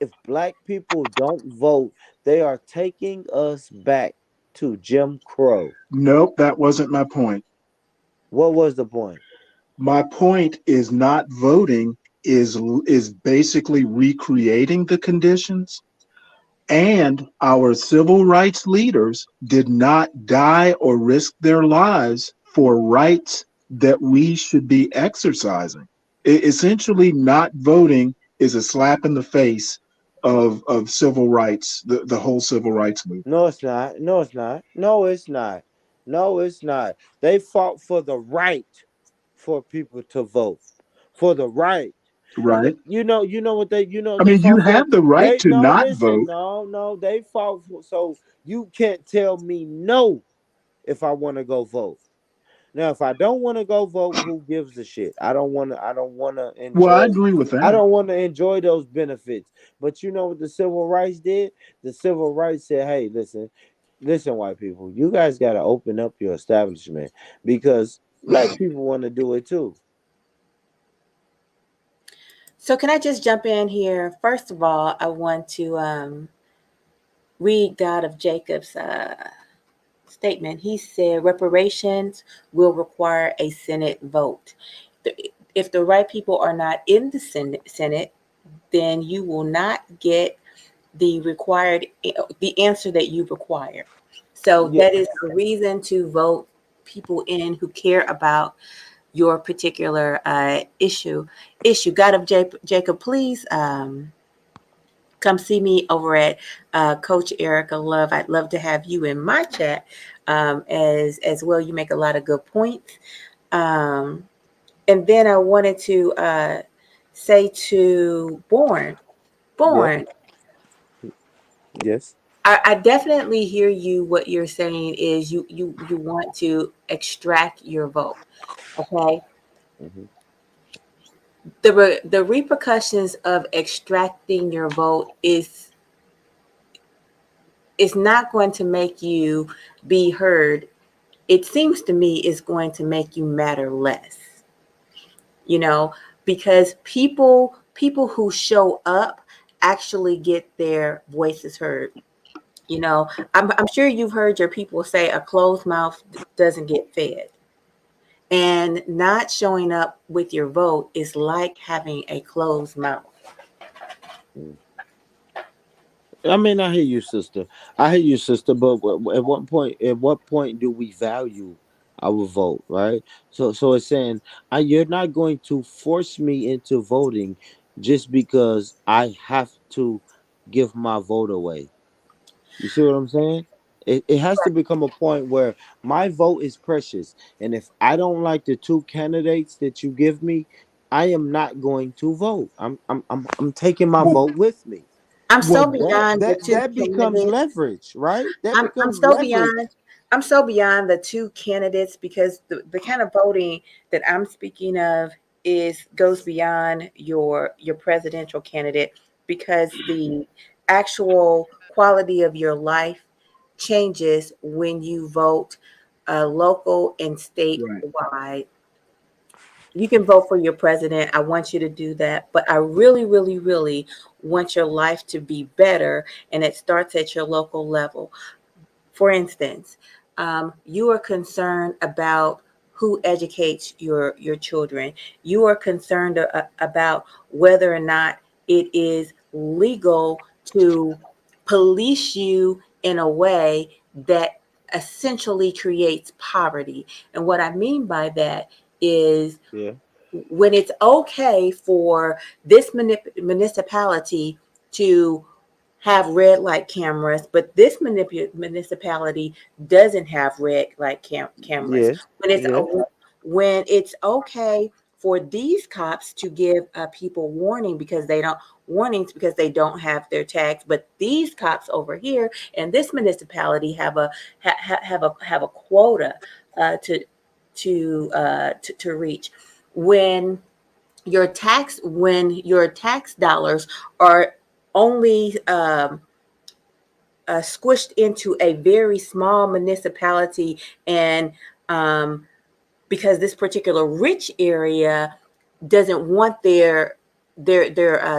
if black people don't vote, they are taking us back to Jim Crow. Nope, that wasn't my point. What was the point? My point is not voting is basically recreating the conditions, and our civil rights leaders did not die or risk their lives for rights that we should be exercising. Essentially, not voting is a slap in the face of civil rights, the whole civil rights movement. No, it's not. No, it's not. No, it's not. No, it's not. They fought for the right for people to vote. For the right. Right? You know what I they mean, you fought for? have the right They to no not listen, vote. no, they fought for, so you can't tell me no if I want to go vote. Now, if I don't want to go vote, who gives a shit? I don't want to Well, I enjoy. agree with I that. don't want to enjoy those benefits. But you know what the civil rights did? The civil rights said, "Hey, listen, white people, you guys got to open up your establishment because black people want to do it too." so can I just jump in here? First of all, I want to read God of Jacob's statement. He said reparations will require a Senate vote. If the right people are not in the Senate, then you will not get the required the answer that you require. So Yeah. that is a reason to vote people in who care about your particular issue. God of Jacob, please come see me over at Coach Erica Love. I'd love to have you in my chat as well. You make a lot of good points. And then I wanted to say to Yeah. Born, Yes. I definitely hear you. What you're saying is you want to extract your vote. Okay, Hmm. the repercussions of extracting your vote is not going to make you be heard. It seems to me is going to make you matter less. You know, because people who show up actually get their voices heard. You know, I'm sure you've heard your people say a closed mouth doesn't get fed. And not showing up with your vote is like having a closed mouth. I mean, I hear you, sister. I hear you, sister. But at what point do we value our vote, right? So it's saying, you're not going to force me into voting just because I have to give my vote away. You see what I'm saying? It has to become a point where my vote is precious, and if I don't like the two candidates that you give me, I am not going to vote. I'm taking my vote with me. I'm Well, so that beyond the that two that becomes candidates. leverage, right? That I'm becomes so leverage. beyond I'm so beyond the two candidates because the kind of voting that I'm speaking of is goes beyond your presidential candidate because the actual quality of your life changes when you vote local and Right. statewide. You can vote for your president. I want you to do that. But I really, really, really want your life to be better. And it starts at your local level. For instance, you are concerned about who educates your children. You are concerned about whether or not it is legal to police you in a way that essentially creates poverty. And what I mean by that is Yeah. when it's okay for this municipality to have red light cameras, but this municipality doesn't have red light cameras. Yes. When it's Yeah. when it's okay for these cops to give people warnings because they don't have their tags, but these cops over here in this municipality have a quota to to reach. When your tax dollars are only squished into a very small municipality, and because this particular rich area doesn't want their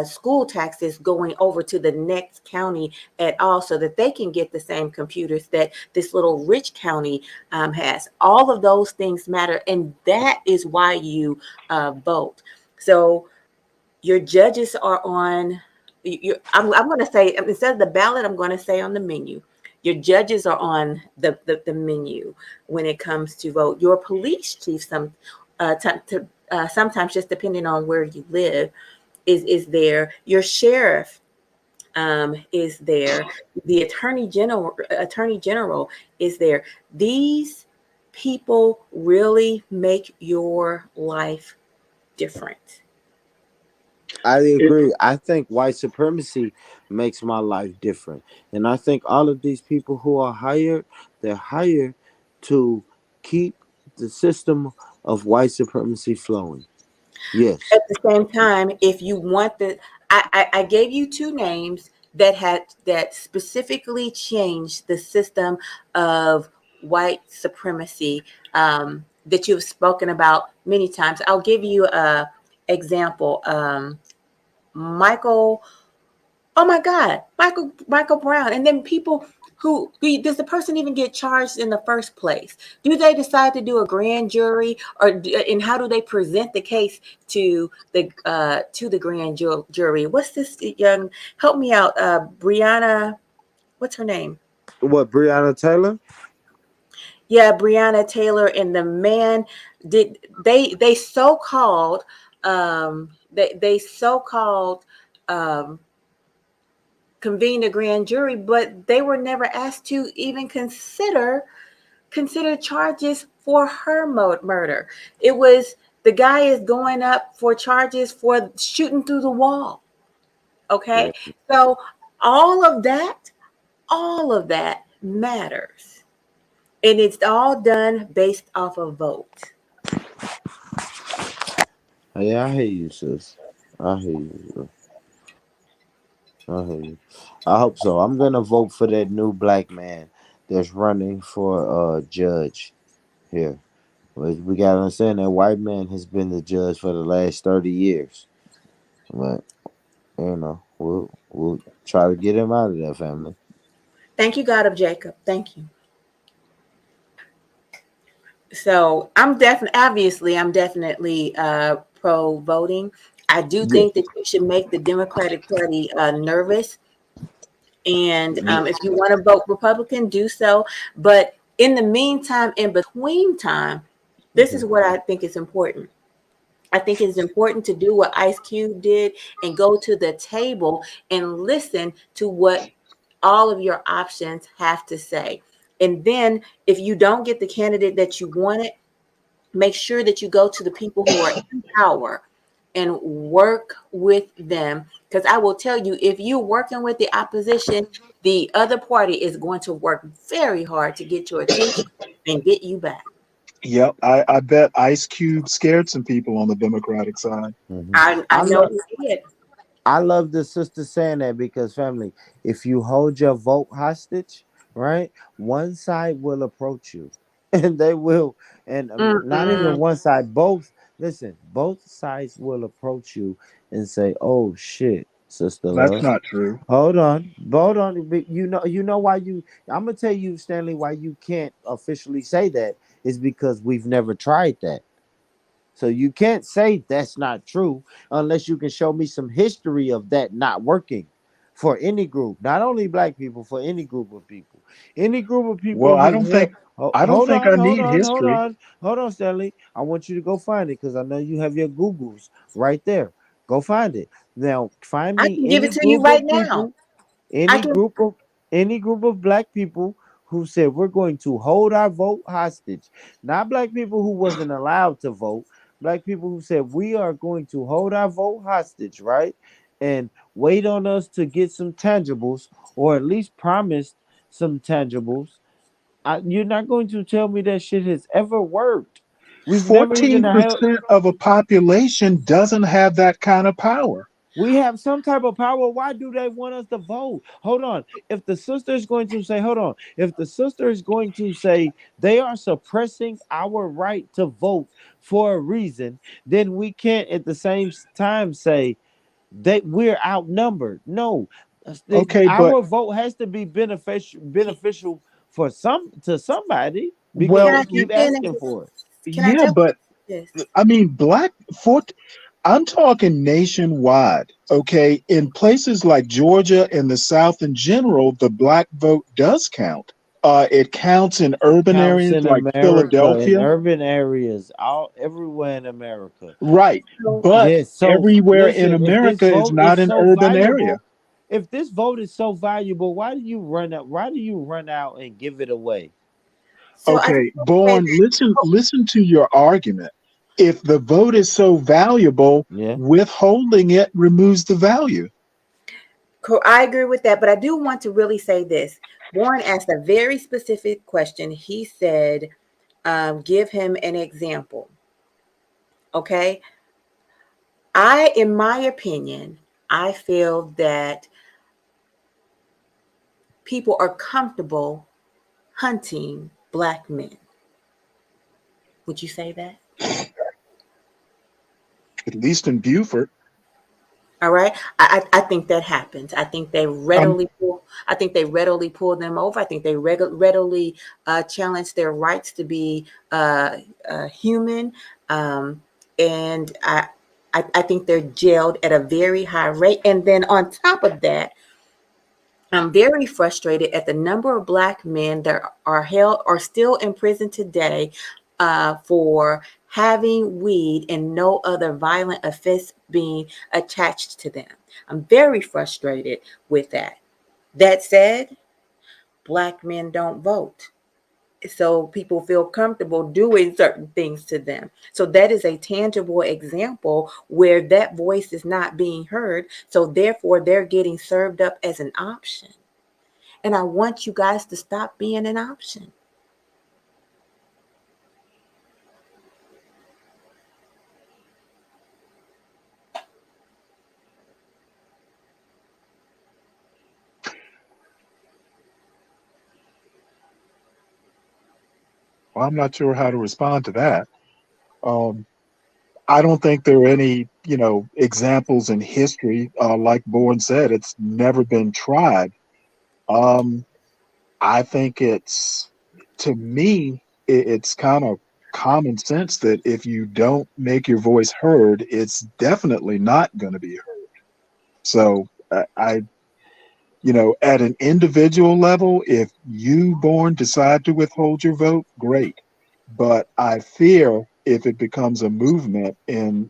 school taxes going over to the next county at all, so that they can get the same computers that this little rich county has. All of those things matter, and that is why you vote. So your judges are on. I'm going to say, instead of the ballot, I'm going to say on the menu. Your judges are on the menu when it comes to vote. Your police chief, sometimes just depending on where you live, is there. Your sheriff is there. The attorney general is there. These people really make your life different. I agree. I think white supremacy makes my life different. And I think all of these people who are hired, they're hired to keep the system of white supremacy flowing. Yes. At the same time, if you want I gave you two names that specifically changed the system of white supremacy that you've spoken about many times. I'll give you a example. Michael Oh my God, Michael Brown, and then people does the person even get charged in the first place? Do they decide to do a grand jury, and how do they present the case to the grand jury? What's this young? Help me out, Brianna. What's her name? What, Breonna Taylor? Yeah, Brianna Taylor and the man did they so called they so called convened a grand jury, but they were never asked to even consider charges for her murder. It was the guy is going up for charges for shooting through the wall. Okay, so all of that matters, and it's all done based off a vote. Yeah, I hear you, sis. I hear you. I hear you. I hope so. I'm gonna vote for that new black man that's running for judge here. We gotta understand that white man has been the judge for the last 30 years. But we'll try to get him out of that family. Thank you, God of Jacob. Thank you. So I'm definitely pro voting. I do Yeah. think that you should make the Democratic Party nervous. And if you want to vote Republican, do so. But in the meantime, in between time, this is what I think is important. I think it's important to do what Ice Cube did and go to the table and listen to what all of your options have to say. And then if you don't get the candidate that you wanted, make sure that you go to the people who are in power and work with them. Because I will tell you, if you're working with the opposition, the other party is going to work very hard to get your attention and get you back. Yep, I bet Ice Cube scared some people on the Democratic side. I know he did. I love the sister saying that because family, if you hold your vote hostage, right, one side will approach you, and they will, and not even one side, both. Listen, both sides will approach you and say, "Oh shit, sister That's love, not true. hold on, hold on." But you know why you? I'm gonna tell you, Stanley, why you can't officially say that is because we've never tried that. So you can't say that's not true unless you can show me some history of that not working for any group, not only black people, for any group of people. Any group of Well, people who will I don't think I need history. hold on, Stanley. I want you to go find it because I know you have your Googles right there. Go find it. Now find I me can give any it to you group right of now. people, any group of black people who said we're going to hold our vote hostage. Not black people who wasn't allowed to vote, black people who said we are going to hold our vote hostage, right? And wait on us to get some tangibles, or at least promised some tangibles. You're not going to tell me that shit has ever worked. We've never even held. 14% of a population doesn't have that kind of power. We have some type of power. Why do they want us to vote? Hold on. If the sister is going to say, hold on. If the sister is going to say they are suppressing our right to vote for a reason, then we can't at the same time say that we're outnumbered. No. Okay, but Our vote has to be beneficial for somebody because well, we keep asking for it. Can I yeah, just but this? I mean, I'm talking nationwide. Okay, in places like Georgia and the South in general, the black vote does count. It counts in urban Counts areas in like America, in Philadelphia. urban areas, all everywhere in America. Right, but Yes. So everywhere in listen, if this America is vote not is an so urban area. valuable, why do you run out? Why do you run out and give it away? So I just Okay, want to say Born, listen to your argument. If the vote is so valuable, Yeah. withholding it removes the value. I agree with that, but I do want to really say this. Warren asked a very specific question. He said, give him an example. Okay. In my opinion, I feel that people are comfortable hunting black men. Would you say that? At least in Beaufort. All right. I think that happens. I think they Um, readily pull. I think they readily pull them over. I think they readily challenge their rights to be human, and I think they're jailed at a very high rate. And then on top of that, I'm very frustrated at the number of black men that are still in prison today for having weed and no other violent offense being attached to them. I'm very frustrated with that. That said, Black men don't vote. So people feel comfortable doing certain things to them. So that is a tangible example where that voice is not being heard. So therefore, they're getting served up as an option. And I want you guys to stop being an option. Well, I'm not sure how to respond to that. Um, I don't think there are any, examples in history. Like Bourne said, it's never been tried. Um, I think to me, it's kind of common sense that if you don't make your voice heard, it's definitely not going to be heard. So at an individual level, if you, Born, decide to withhold your vote, great. But I fear if it becomes a movement and,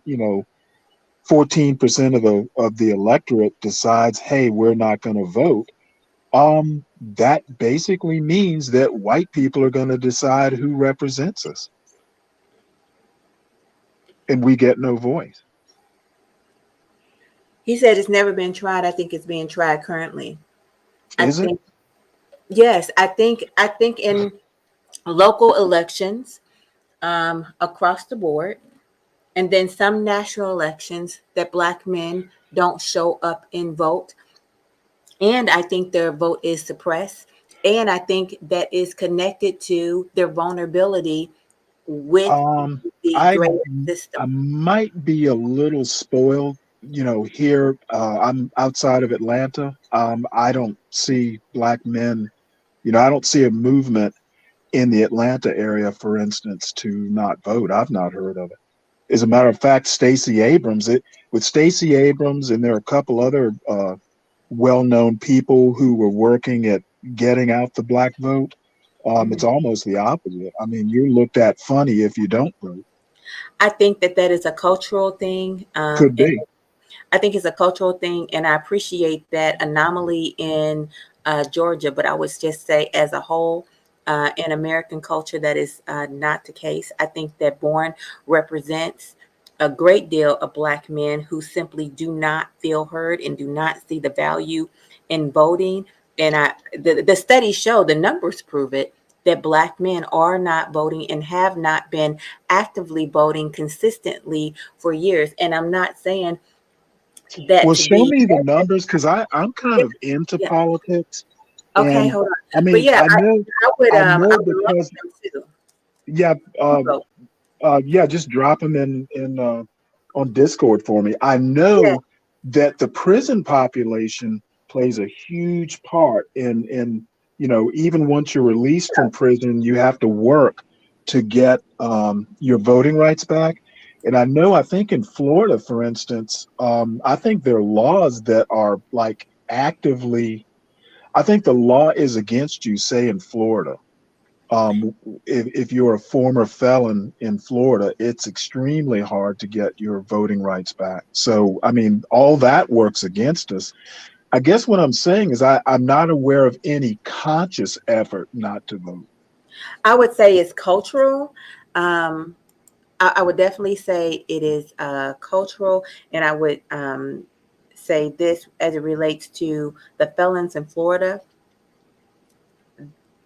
14% of the electorate decides, hey, we're not going to vote, that basically means that white people are going to decide who represents us, and we get no voice. He said it's never been tried. I think it's being tried currently. Is it? Yes, I think in local elections across the board, and then some national elections that Black men don't show up and vote. And I think their vote is suppressed. And I think that is connected to their vulnerability with the I greater I system. might be a little spoiled. Here I'm outside of Atlanta. I don't see Black men. I don't see a movement in the Atlanta area, for instance, to not vote. I've not heard of it. As a matter of fact, Stacey Abrams, with Stacey Abrams, and there are a couple other well-known people who were working at getting out the Black vote. It's almost the opposite. I mean, you're looked at funny if you don't vote. I think that is a cultural thing. Could And be. I think it's a cultural thing, and I appreciate that anomaly in Georgia. But I would just say, as a whole, in American culture, that is not the case. I think that Bourne represents a great deal of Black men who simply do not feel heard and do not see the value in voting. And the studies show, the numbers prove it, that Black men are not voting and have not been actively voting consistently for years. And I'm not saying that Well, to show be me the numbers, because I'm kind of into yeah. politics, Okay, and hold I on. But mean, yeah, I I know would love because them to. yeah, So, just drop them in on Discord for me. I yeah, know that the prison population plays a huge part in even once you're released from prison, you have to work to get your voting rights back. And I think in Florida, for instance, I think there are laws that are like actively. I think the law is against you, say in Florida, if you're a former felon in Florida, it's extremely hard to get your voting rights back. So, I mean, all that works against us. I guess what I'm saying is I'm not aware of any conscious effort not to vote. I would say it's cultural. Um, I would definitely say it is cultural, and I would say this as it relates to the felons in Florida.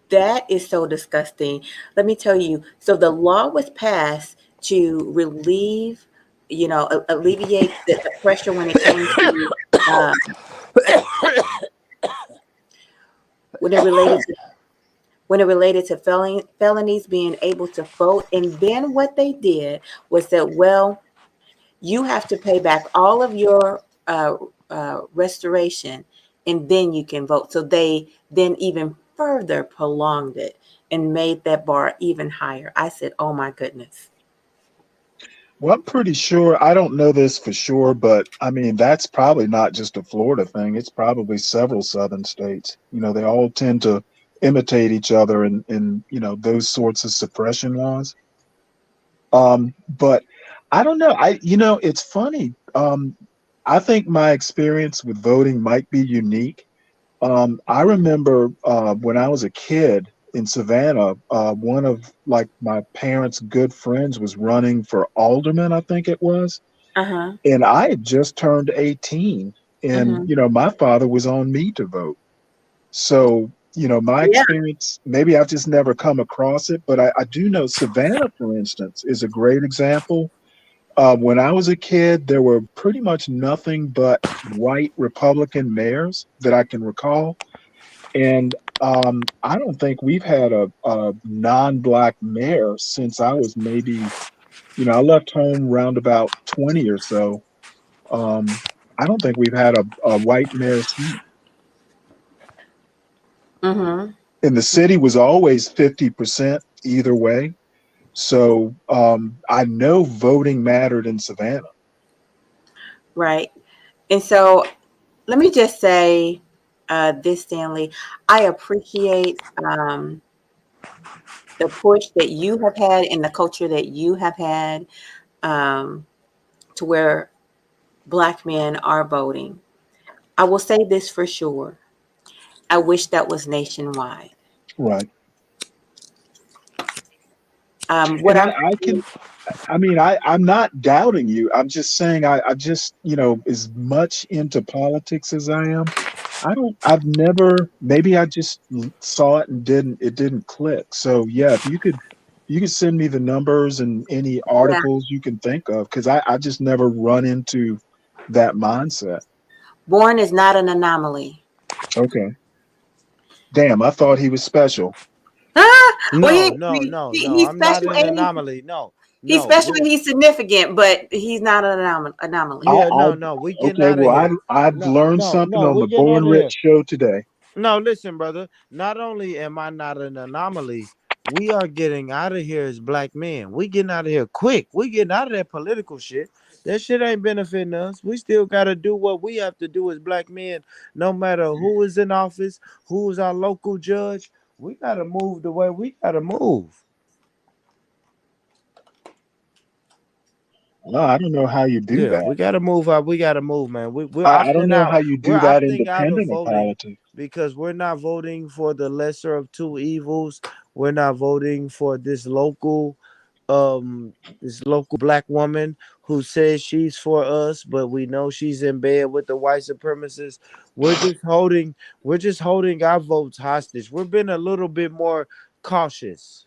That is so disgusting. Let me tell you. So the law was passed to relieve, alleviate the pressure when it came to uh, when it related to felonies being able to vote. And then what they did was that, well, you have to pay back all of your restoration, and then you can vote. So they then even further prolonged it and made that bar even higher. I said, oh my goodness. Well, I'm pretty sure, I don't know this for sure, but I mean, that's probably not just a Florida thing. It's probably several southern states. They all tend to imitate each other in those sorts of suppression laws. But I don't know. It's funny. I think my experience with voting might be unique. I remember when I was a kid in Savannah, one of like my parents' good friends was running for alderman, I think it was, Uh-huh. and I had just turned 18, and Mm-hmm. my father was on me to vote. So my Yeah. experience, maybe I've just never come across it, but I do know Savannah, for instance, is a great example. When I was a kid, there were pretty much nothing but white Republican mayors that I can recall. And I don't think we've had a non-black mayor since I was maybe, I left home around about 20 or so. Um, I don't think we've had a white mayor since. Mm-hmm. And the city was always 50% either way. So I know voting mattered in Savannah. Right. And so let me just say this, Stanley. I appreciate the push that you have had and the culture that you have had um, to where Black men are voting. I will say this for sure. I wish that was nationwide. Right. What And I'm I can, I mean, I'm not doubting you. I'm just saying I just, as much into politics as I am, I've never, maybe I just saw it and it didn't click. So yeah, if you could send me the numbers and any Yeah. articles you can think of, because I just never run into that mindset. Born is not an anomaly. Okay. Damn, I thought he was special. Well, No, no, no, no. he's I'm not special an and anomaly. No, he's no. special and he's significant, but he's not an anomaly. Yeah, I no, no. We getting okay, out of well, here. I've No, learned no, something no. on We the getting out Born of Rich here. show today. No, listen, brother. Not only am I not an anomaly, we are getting out of here as black men. We getting out of here quick. We getting out of that political shit. That shit ain't benefiting us. We still got to do what we have to do as black men, no matter who is in office, who is our local judge. We got to move the way we got to move. No, I don't know how you do Yeah, that. we gotta move out. We gotta move, man. We're I don't opting know out. how you We're do that opting out of independent of voting politics. because we're not voting for the lesser of two evils. We're not voting for this local black woman who says she's for us, but we know she's in bed with the white supremacists. We're just holding our votes hostage. We're being a little bit more cautious.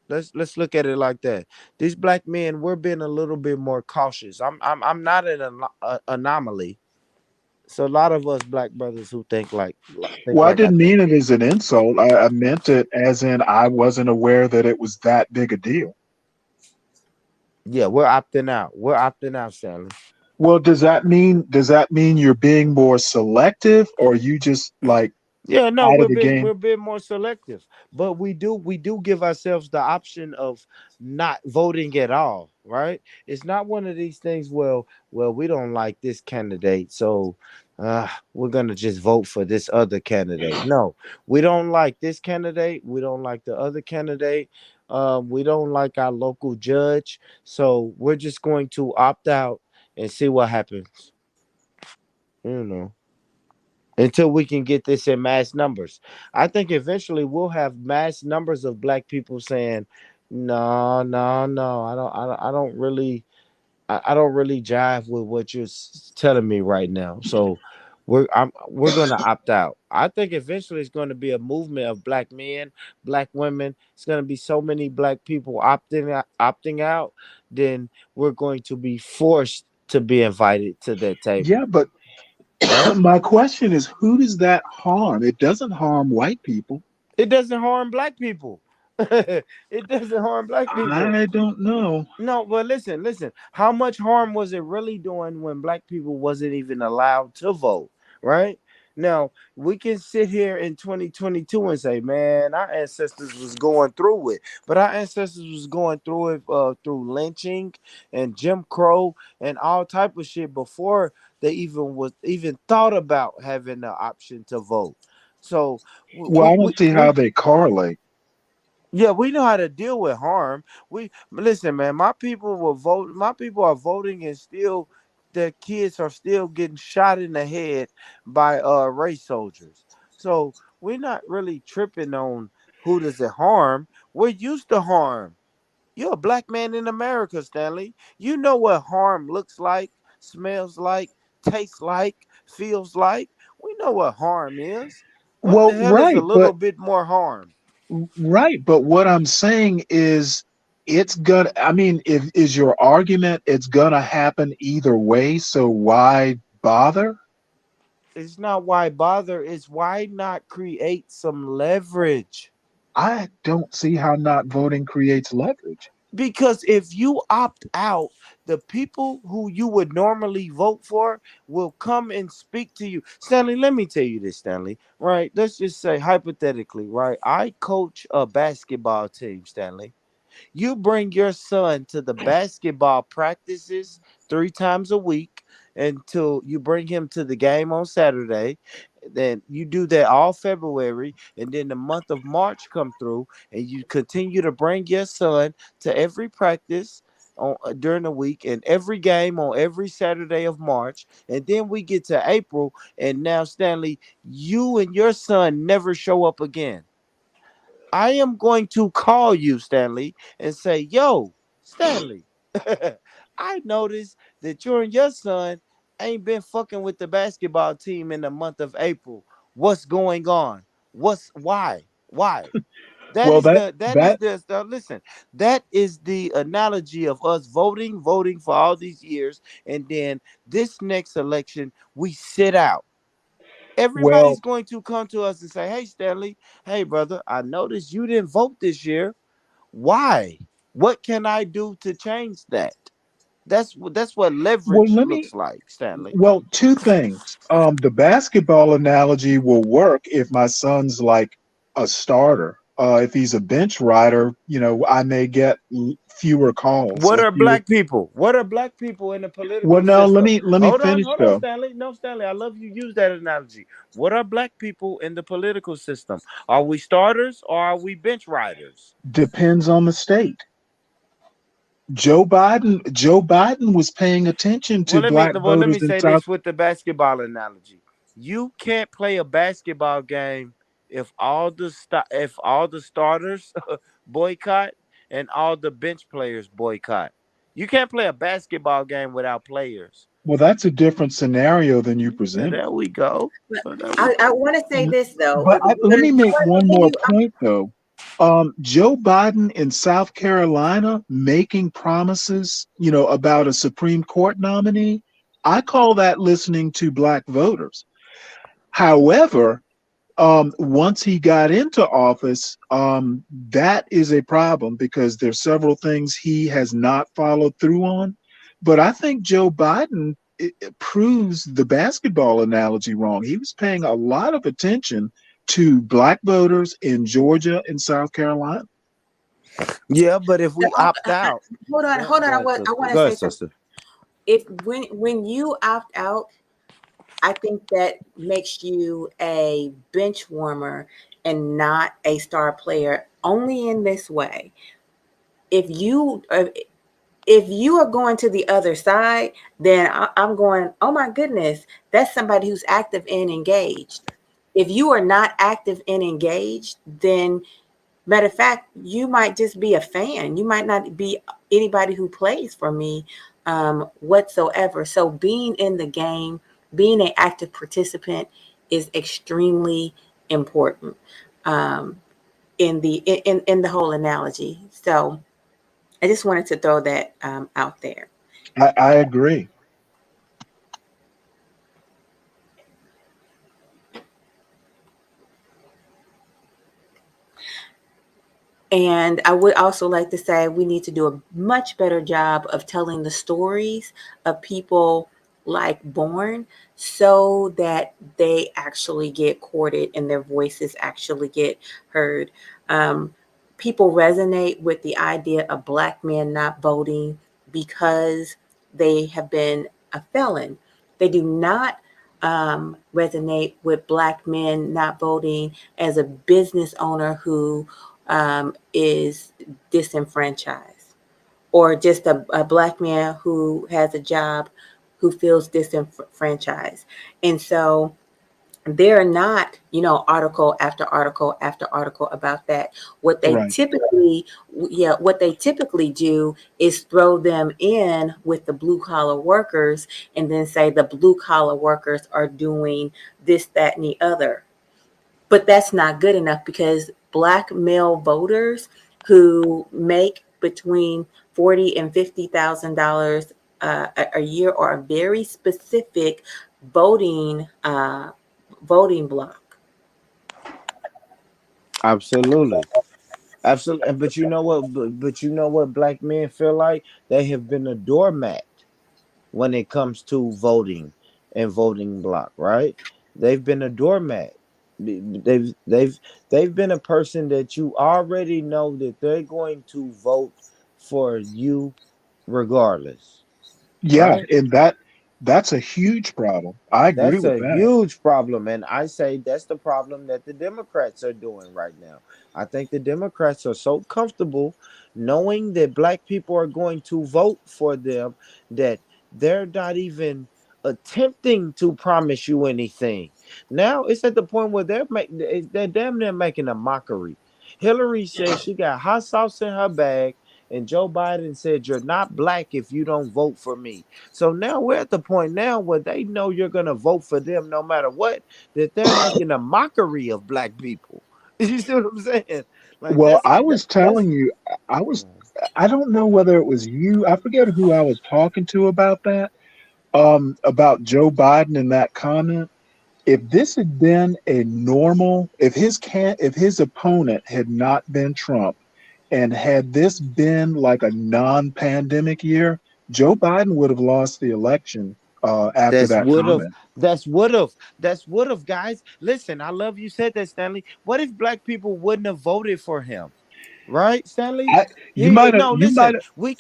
Let's look at it like that. These black men, we're being a little bit more cautious. I'm not an anomaly. So a lot of us black brothers who think Well, I like I didn't think. mean it as an insult. I meant it as in I wasn't aware that it was that big a deal. Yeah, we're opting out. We're opting out, Stanley. Well, does that mean you're being more selective, or you just like Yeah, no, out of the we're game? being more selective, but we do give ourselves the option of not voting at all, right? It's not one of these things. Well, we don't like this candidate, so we're gonna just vote for this other candidate. No, we don't like this candidate. We don't like the other candidate. We don't like our local judge, so we're just going to opt out and see what happens. You know, until we can get this in mass numbers. I think eventually we'll have mass numbers of black people saying, "No, no, no, I don't really, I don't really jive with what you're telling me right now." So we're gonna opt out. I think eventually it's going to be a movement of black men, black women. It's going to be so many black people opting out. Then we're going to be forced to be invited to that table, Yeah, but right? my question is, who does that harm? It doesn't harm white people. It doesn't harm black people. It doesn't harm black people. I don't know. No, but listen. How much harm was it really doing when black people wasn't even allowed to vote? Right? Now, we can sit here in 2022 and say, man, our ancestors was going through it. But our ancestors was going through it through lynching and Jim Crow and all type of shit before they even thought about having the option to vote. So Well, I don't see how they correlate. yeah, we know how to deal with harm. We listen, man. My people will vote. My people are voting, and still, their kids are still getting shot in the head by race soldiers. So we're not really tripping on who does it harm. We're used to harm. You're a black man in America, Stanley. You know what harm looks like, smells like, tastes like, feels like. We know what harm is. What the Well, hell is a right, little bit more harm? but what I'm saying is it's gonna, I mean, if is your argument it's gonna happen either way, so why bother? It's not why bother, it's why not create some leverage. I don't see how not voting creates leverage. Because if you opt out, the people who you would normally vote for will come and speak to you. Stanley, let me tell you this, Stanley. Right? Let's just say hypothetically, right? I coach a basketball team, Stanley. You bring your son to the basketball practices 3 times a week until you bring him to the game on Saturday. Then you do that all February, and then the month of March come through, and you continue to bring your son to every practice on during the week and every game on every Saturday of March. And then we get to April, and now Stanley, you and your son never show up again. I am going to call you, Stanley, and say, yo, Stanley, I noticed that you and your son ain't been fucking with the basketball team in the month of April. What's going on? Why? Why? That Well, is that listen, that is the analogy of us voting for all these years, and then this next election we sit out. well, Everybody's going to come to us and say, hey, Stanley, hey, brother, I noticed you didn't vote this year. Why? What can I do to change that? That's what well, leverage let me looks like, Stanley. well, two things. The basketball analogy will work if my son's like a starter. If he's a bench rider, I may get fewer calls What or are fewer. black people? What are black people in the Well, political no, let system? me let me finish Hold on, though. Stanley. No, Stanley, I love you. Use that analogy. What are black people in the political system? Are we starters or are we bench riders? Depends on the state. Joe Biden was paying attention to black Let voters me in say South. this with the basketball analogy. You can't play a basketball game if all the starters boycott and all the bench players boycott. You can't play a basketball game without players. Well, that's a different scenario than you Yeah, presented. there we go. But There we I go. want to say this though. Let me make one When more you point though. Joe Biden in South Carolina making promises, about a Supreme Court nominee. I call that listening to black voters. However, once he got into office, that is a problem because there's several things he has not followed through on. But I think Joe Biden it proves the basketball analogy wrong. He was paying a lot of attention to black voters in Georgia and South Carolina. Yeah, but if we opt out, hold on. go I ahead, want I sister. want to Go say ahead, something. sister. If when you opt out, I think that makes you a bench warmer and not a star player. Only in this way, if you if you are going to the other side, then I'm going, oh my goodness, that's somebody who's active and engaged. If you are not active and engaged, then matter of fact, you might just be a fan. You might not be anybody who plays for me whatsoever. So being in the game, being an active participant is extremely important in the whole analogy. So I just wanted to throw that out there. I agree. And I would also like to say we need to do a much better job of telling the stories of people like Born so that they actually get courted and their voices actually get heard. Um, People resonate with the idea of Black men not voting because they have been a felon. They do not resonate with Black men not voting as a business owner who is disenfranchised, or just a Black man who has a job who feels disenfranchised. And so they're not, article after article after article about that. What they Right. typically, what they typically do is throw them in with the blue collar workers and then say the blue collar workers are doing this, that, and the other. But that's not good enough because black male voters who make between $40,000 and $50,000 a year are a very specific voting voting block. Absolutely. Absolutely. But you know what? But you know what black men feel like? They have been a doormat when it comes to voting and voting block, right? They've been a doormat. They've been a person that you already know that they're going to vote for you regardless, Yeah, right? and that's a huge problem. I agree That's with a that. huge problem. And I say that's the problem that the Democrats are doing right now. I think the Democrats are so comfortable knowing that black people are going to vote for them that they're not even attempting to promise you anything. Now it's at the point where they're damn near making a mockery. Hillary said she got hot sauce in her bag, and Joe Biden said, "You're not black if you don't vote for me." So now we're at the point now where they know you're gonna vote for them no matter what, that they're making a mockery of black people. You see what I'm saying? Like Well, I was that's telling you, I don't know whether it was you. I forget who I was talking to about that, about Joe Biden and that comment. If this had been a normal, if his opponent had not been Trump, and had this been like a non-pandemic year, Joe Biden would have lost the election after that's that would have comment. that's would have guys. Listen, I love you said that, Stanley. What if black people wouldn't have voted for him? Right, Stanley? I, No, you listen, might have, we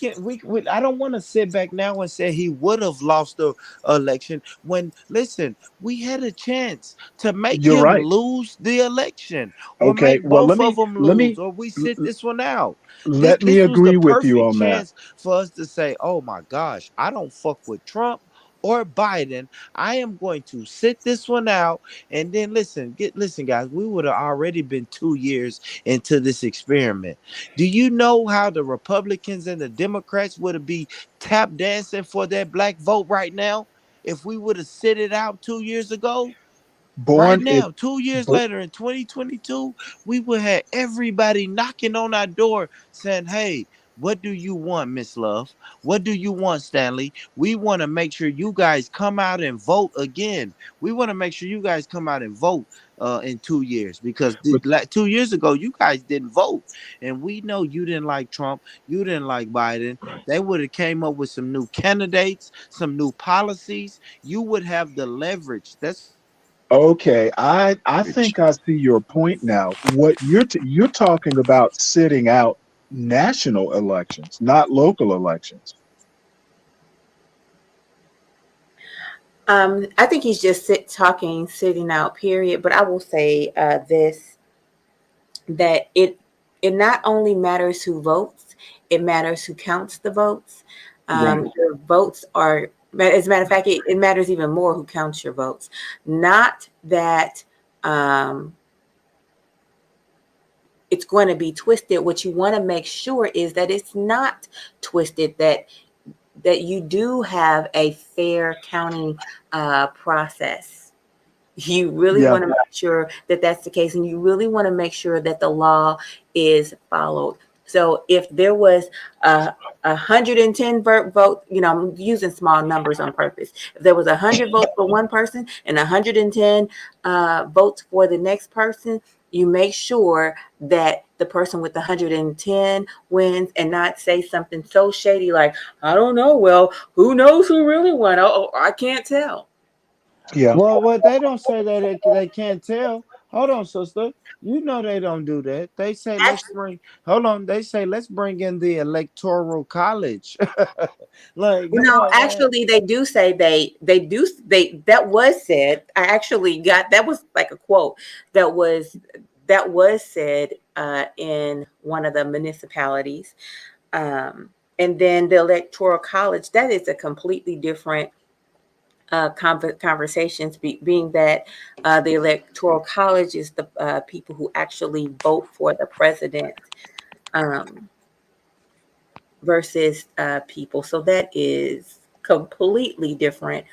I don't want to sit back now and say he would have lost the election when, listen, we had a chance to make you're him right. lose the election or Okay, make well both of them let lose me or we sit this one out. this let me this was the agree with you perfect on that. chance for us to say, oh my gosh, I don't fuck with Trump or Biden. I am going to sit this one out. And then listen, guys, we would have already been 2 years into this experiment. Do you know how the Republicans and the Democrats would be tap dancing for that black vote right now if we would have sit it out 2 years ago? Right Born it, now, 2 years but later in 2022, we would have everybody knocking on our door saying, hey, what do you want, Miss Love? What do you want, Stanley? We want to make sure you guys come out and vote again. We want to make sure you guys come out and vote in 2 years because but 2 years ago, you guys didn't vote. And we know you didn't like Trump. You didn't like Biden. They would have came up with some new candidates, some new policies. You would have the leverage. That's okay, I think I see your point now. What you're talking about sitting out national elections, not local elections. I think he's just sitting out, period. But I will say this, that it not only matters who votes, it matters who counts the votes. Right. Your votes are, as a matter of fact, it matters even more who counts your votes. Not that um, it's going to be twisted. What you want to make sure is that it's not twisted, that you do have a fair counting process. You really Yeah. want to make sure that that's the case, and you really want to make sure that the law is followed. So if there was a 110 vote, I'm using small numbers on purpose. If there was 100 votes for one person and 110 votes for the next person, you make sure that the person with the 110 wins, and not say something so shady like, I don't know, well, who knows who really won? Oh, I can't tell. Yeah. well, they don't say that they can't tell. Hold on, sister. You know they don't do that. They say let's bring. Hold on. They say let's bring in the electoral college. Like, come on, man. Actually, they do say they that was said. I actually got that was like a quote that was said in one of the municipalities. And then the electoral college, that is a completely different conversations, being that the Electoral College is the people who actually vote for the president um, versus people. So that is completely different.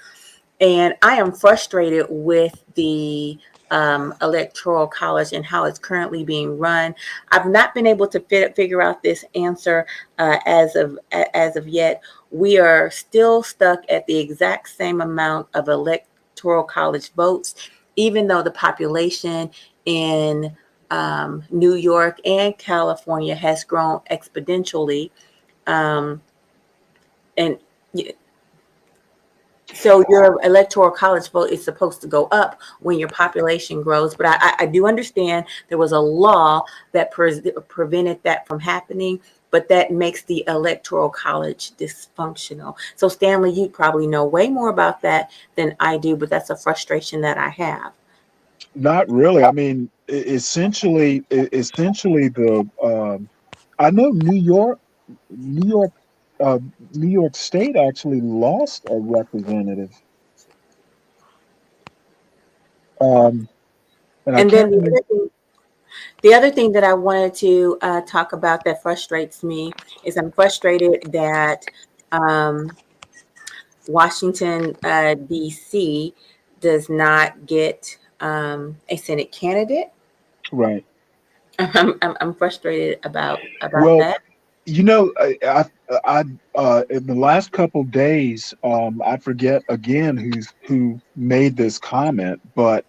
And I am frustrated with the Electoral College and how it's currently being run. I've not been able to figure out this answer as of yet. We are still stuck at the exact same amount of Electoral College votes, even though the population in New York and California has grown exponentially. Um, and so your electoral college vote is supposed to go up when your population grows. But I do understand there was a law that prevented that from happening, but that makes the electoral college dysfunctional. So Stanley, you probably know way more about that than I do, but that's a frustration that I have. Not really. I mean, essentially, I know New York, uh, New York State actually lost a representative. And I And can't then remember. the other thing that I wanted to talk about that frustrates me is I'm frustrated that um, Washington, D.C. does not get a Senate candidate. Right. I'm frustrated about Well, that. you know, in the last couple days, I forget again who made this comment, but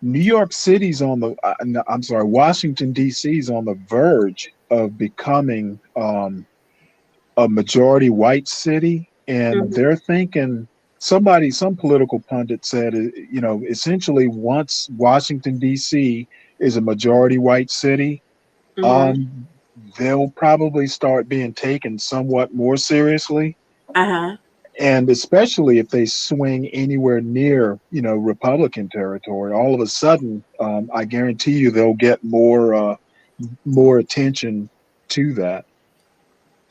New York City's on the, no, I'm sorry, Washington D.C. is on the verge of becoming a majority white city, and Mhm. they're thinking some political pundit said, essentially once Washington D.C. is a majority white city, Mhm. um, they'll probably start being taken somewhat more seriously. Uh-huh. And especially if they swing anywhere near, Republican territory, all of a sudden, I guarantee you they'll get more attention to that.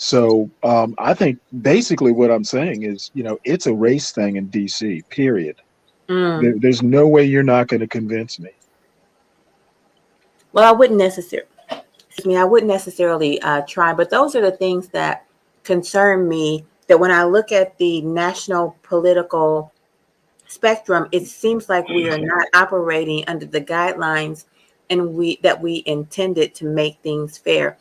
So I think basically what I'm saying is, it's a race thing in DC, period. Mm. There's no way you're not going to convince me. Well, I wouldn't necessarily. Excuse me. I wouldn't necessarily try, but those are the things that concern me. That when I look at the national political spectrum, it seems like we are not operating under the guidelines and we intended to make things fair.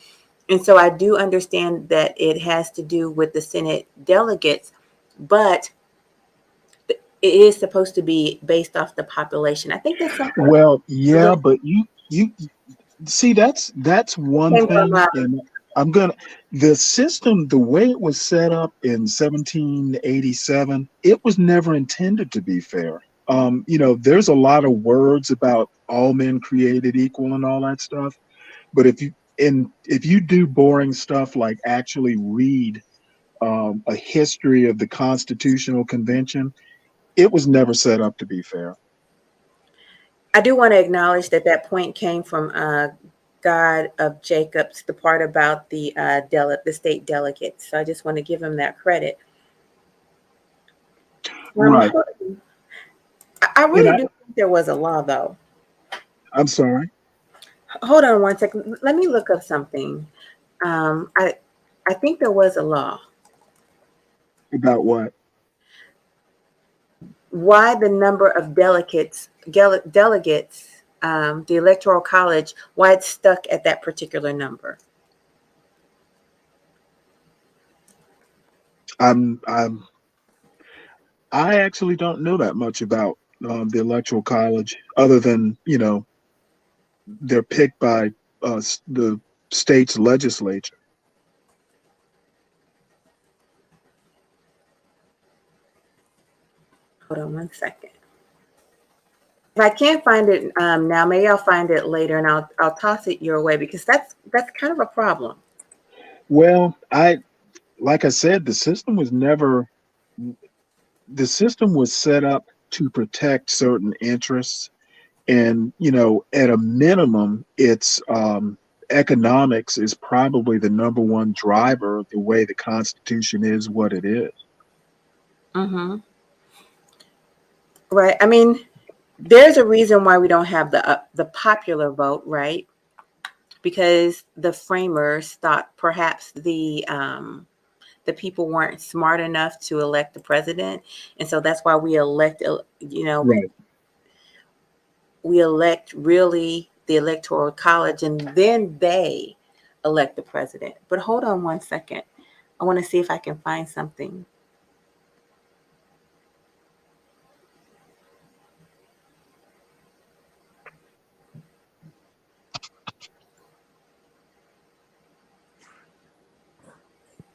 And so I do understand that it has to do with the Senate delegates, but it is supposed to be based off the population. I think that's something. Well, yeah, but you see, that's one Came from, thing, and I'm gonna the system, the way it was set up in 1787, it was never intended to be fair. There's a lot of words about all men created equal and all that stuff, but if you do boring stuff like actually read a history of the Constitutional Convention, it was never set up to be fair. I do want to acknowledge that that point came from God of Jacob's, the part about the state delegates. So I just want to give him that credit. Um, Right. I And really do think there was a law, though. I'm sorry. Hold on one second. Let me look up something. Um, I I think there was a law. About what? Why the number of delegates, the Electoral College, why it's stuck at that particular number. I'm I actually don't know that much about the Electoral College, other than they're picked by the state's legislature. Hold on one second. If I can't find it now, maybe I'll find it later, and I'll toss it your way because that's kind of a problem. Well, like I said, the system was set up to protect certain interests, and at a minimum, it's economics is probably the number one driver of the way the Constitution is what it is. Mm-hmm. Right. I mean, there's a reason why we don't have the popular vote, right? Because the framers thought perhaps the people weren't smart enough to elect the president, and so that's why we elect, Right. we elect really the electoral college, and then they elect the president. But hold on one second, I want to see if I can find something.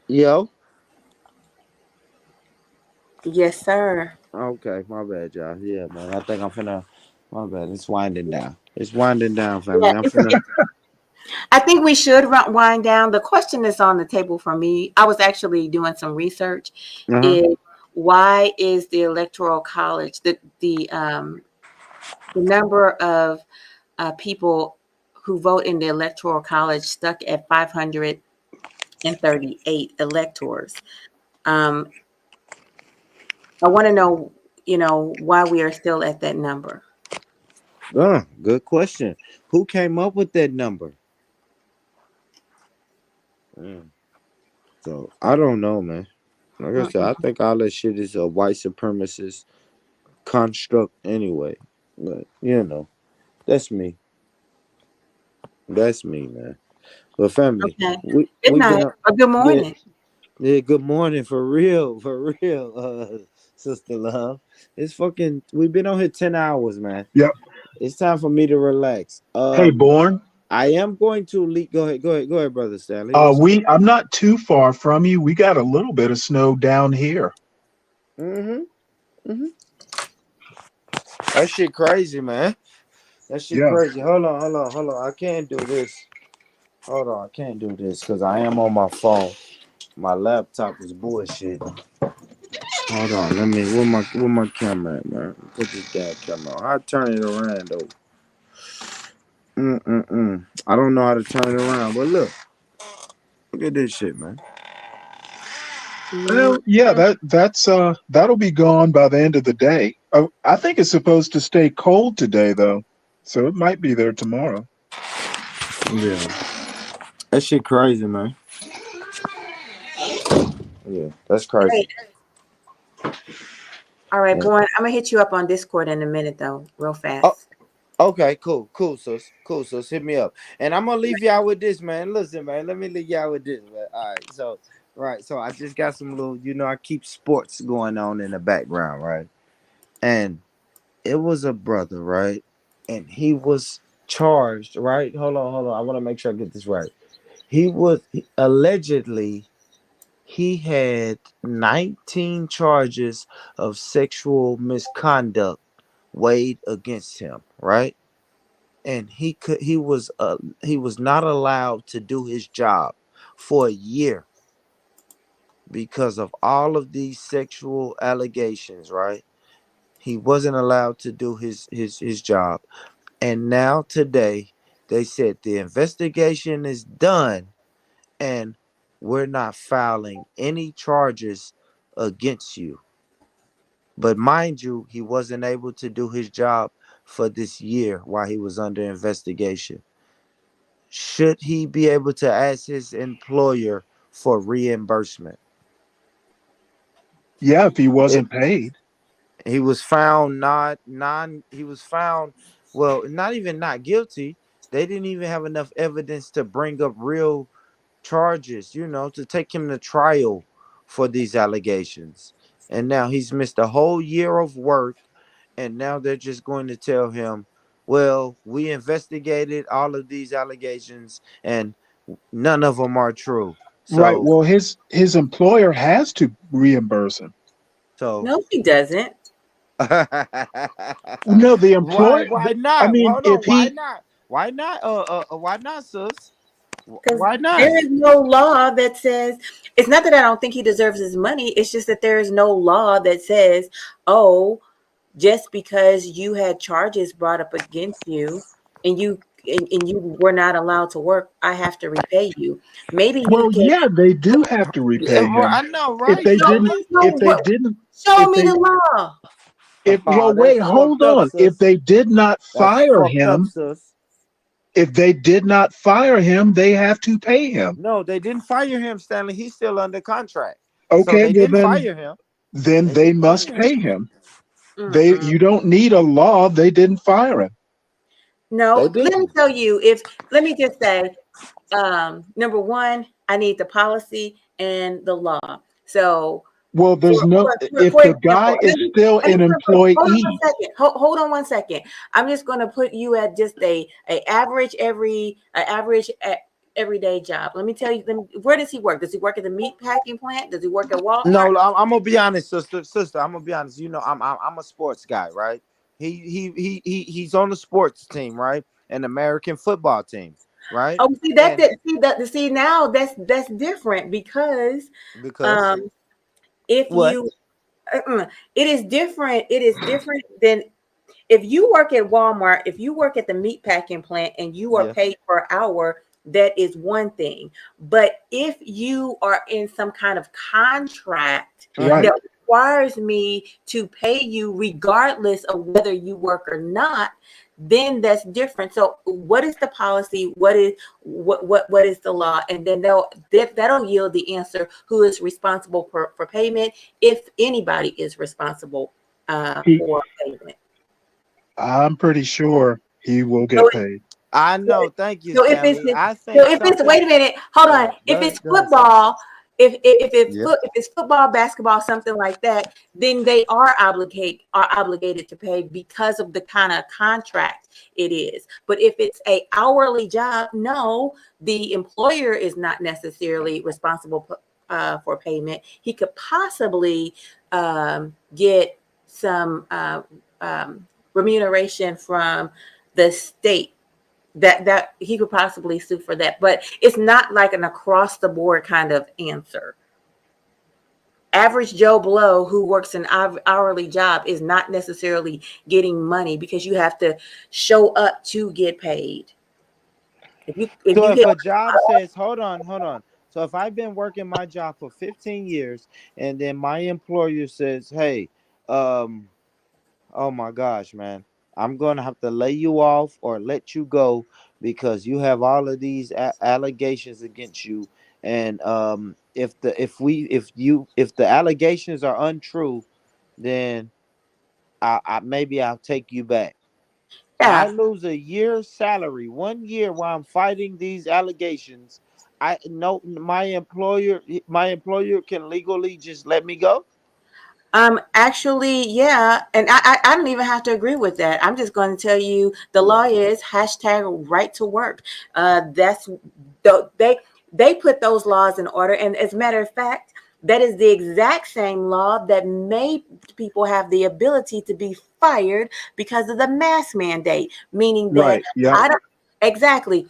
Yo. Yes, sir. Okay, my bad, y'all. Yeah, man. I think I'm finna. My bad. It's winding down. It's winding down, family. Yeah, I'm finna. I think we should wind down. The question that's on the table for me, I was actually doing some research, Uh-huh. is why is the electoral college, the number of people who vote in the electoral college stuck at 538 electors. Um, I want to know, why we are still at that number. Good question. Who came up with that number? Mm. So I don't know, man. Like I said, I think all that shit is a white supremacist construct anyway. But that's me. That's me, man. But family, Okay. we Good we've been night on. or good Yeah, morning. yeah. Good morning, for real, sister love. It's fucking. We've been on here 10 hours, man. Yep. It's time for me to relax. Hey, Born. I am going to leave. Go ahead, brother Stanley. What's up? I'm not too far from you. We got a little bit of snow down here. Mm-hmm. Mm-hmm. That shit crazy, man. That shit Yeah. crazy. Hold on. I can't do this. Hold on, I can't do this because I am on my phone. My laptop is bullshit. Hold on, where my camera at, man? Put this damn camera on. I turn it around though. I don't know how to turn it around, but look at this shit, man. Well, yeah, that'll be gone by the end of the day. Oh, I think it's supposed to stay cold today though, so it might be there tomorrow. Yeah, that shit crazy, man. Yeah, that's crazy. All right, Yeah. boy, I'm gonna hit you up on Discord in a minute though, real Oh, fast. okay, cool, sis. Cool, sis. Hit me up. And I'm gonna leave y'all with this, man. Listen, man. Let me leave y'all with this, man. All right. So I just got some little, I keep sports going on in the background, right? And it was a brother, right? And he was charged, right? Hold on. I want to make sure I get this right. Allegedly he had 19 charges of sexual misconduct weighed against him, right? And he was not allowed to do his job for a year because of all of these sexual allegations, right? He wasn't allowed to do his job. And now today they said the investigation is done and we're not filing any charges against you. But mind you, he wasn't able to do his job for this year while he was under investigation. Should he be able to ask his employer for reimbursement? Yeah, if he If wasn't paid. he was found not non he was found well, not even not guilty. They didn't even have enough evidence to bring up real charges, to take him to trial for these allegations. And now he's missed a whole year of work. And now they're just going to tell him, well, we investigated all of these allegations and none of them are true. Right. So, Well, his employer has to reimburse him. so No, he doesn't. No, the why employer. why I not? mean, Hold if on, why he not? Why not? Why not, sis? Because Why not? there is no law that says, it's not that I don't think he deserves his money. It's just that there is no law that says, oh, just because you had charges brought up against you and you were not allowed to work, I have to repay you. Maybe he well, can yeah, they do have to repay him. I know, If right? they show, didn't, Family? if show, they what, didn't, show if me they the law. Wait, hold on. If they did not That's fire fucked up, him, sis. if they did not fire him, they have to pay him. No, they didn't fire him, Stanley. He's still under contract. So Okay, they well didn't fire him. then They they didn't must fire him. pay him. You don't need a law. They didn't fire him. No, let me tell you. Let me just say, number one, I need the policy and the law. So, Well, there's no. If for the guy example, is still an employee, hold on one second. I'm just going to put you at just a average everyday job. Let me tell you, where does he work? Does he work at the meat packing plant? Does he work at Walmart? No, I'm gonna be honest, sister. I'm gonna be honest. You know, I'm a sports guy, right? He's on the sports team, right? An American football team, right? Oh, see now that's different because Because if what? you it is different. It is different than if you work at Walmart, if you work at the meat packing plant and you are Yeah. paid per hour, that is one thing. But if you are in some kind of contract that requires me to pay you regardless of whether you work or not, then that's different. So what is the policy? What is the law? And then that'll yield the answer who is responsible for payment, if anybody is responsible for payment. I'm pretty sure he will get paid. I know. Thank you, So Stanley. I think wait a minute, hold on. If it's football, if it's football, basketball, something like that, then they are obligated to pay because of the kind of contract it is. But if it's a hourly job, no, the employer is not necessarily responsible for payment. He could possibly get some remuneration from the state that he could possibly sue for that, but it's not like an across the board kind of answer. Average Joe Blow who works an hourly job is not necessarily getting money because you have to show up to get paid. If a job says, hold on. So if I've been working my job for 15 years and then my employer says, hey, oh my gosh, man, I'm going to have to lay you off or let you go because you have all of these allegations against you. And if the allegations are untrue, then maybe I'll take you back. And I lose a year's salary 1 year while I'm fighting these allegations. I know my employer can legally just let me go. Actually, yeah, and I don't even have to agree with that. I'm just going to tell you the law is hashtag right to work. That's they put those laws in order, and as a matter of fact, that is the exact same law that made people have the ability to be fired because of the mask mandate, meaning that I don't exactly.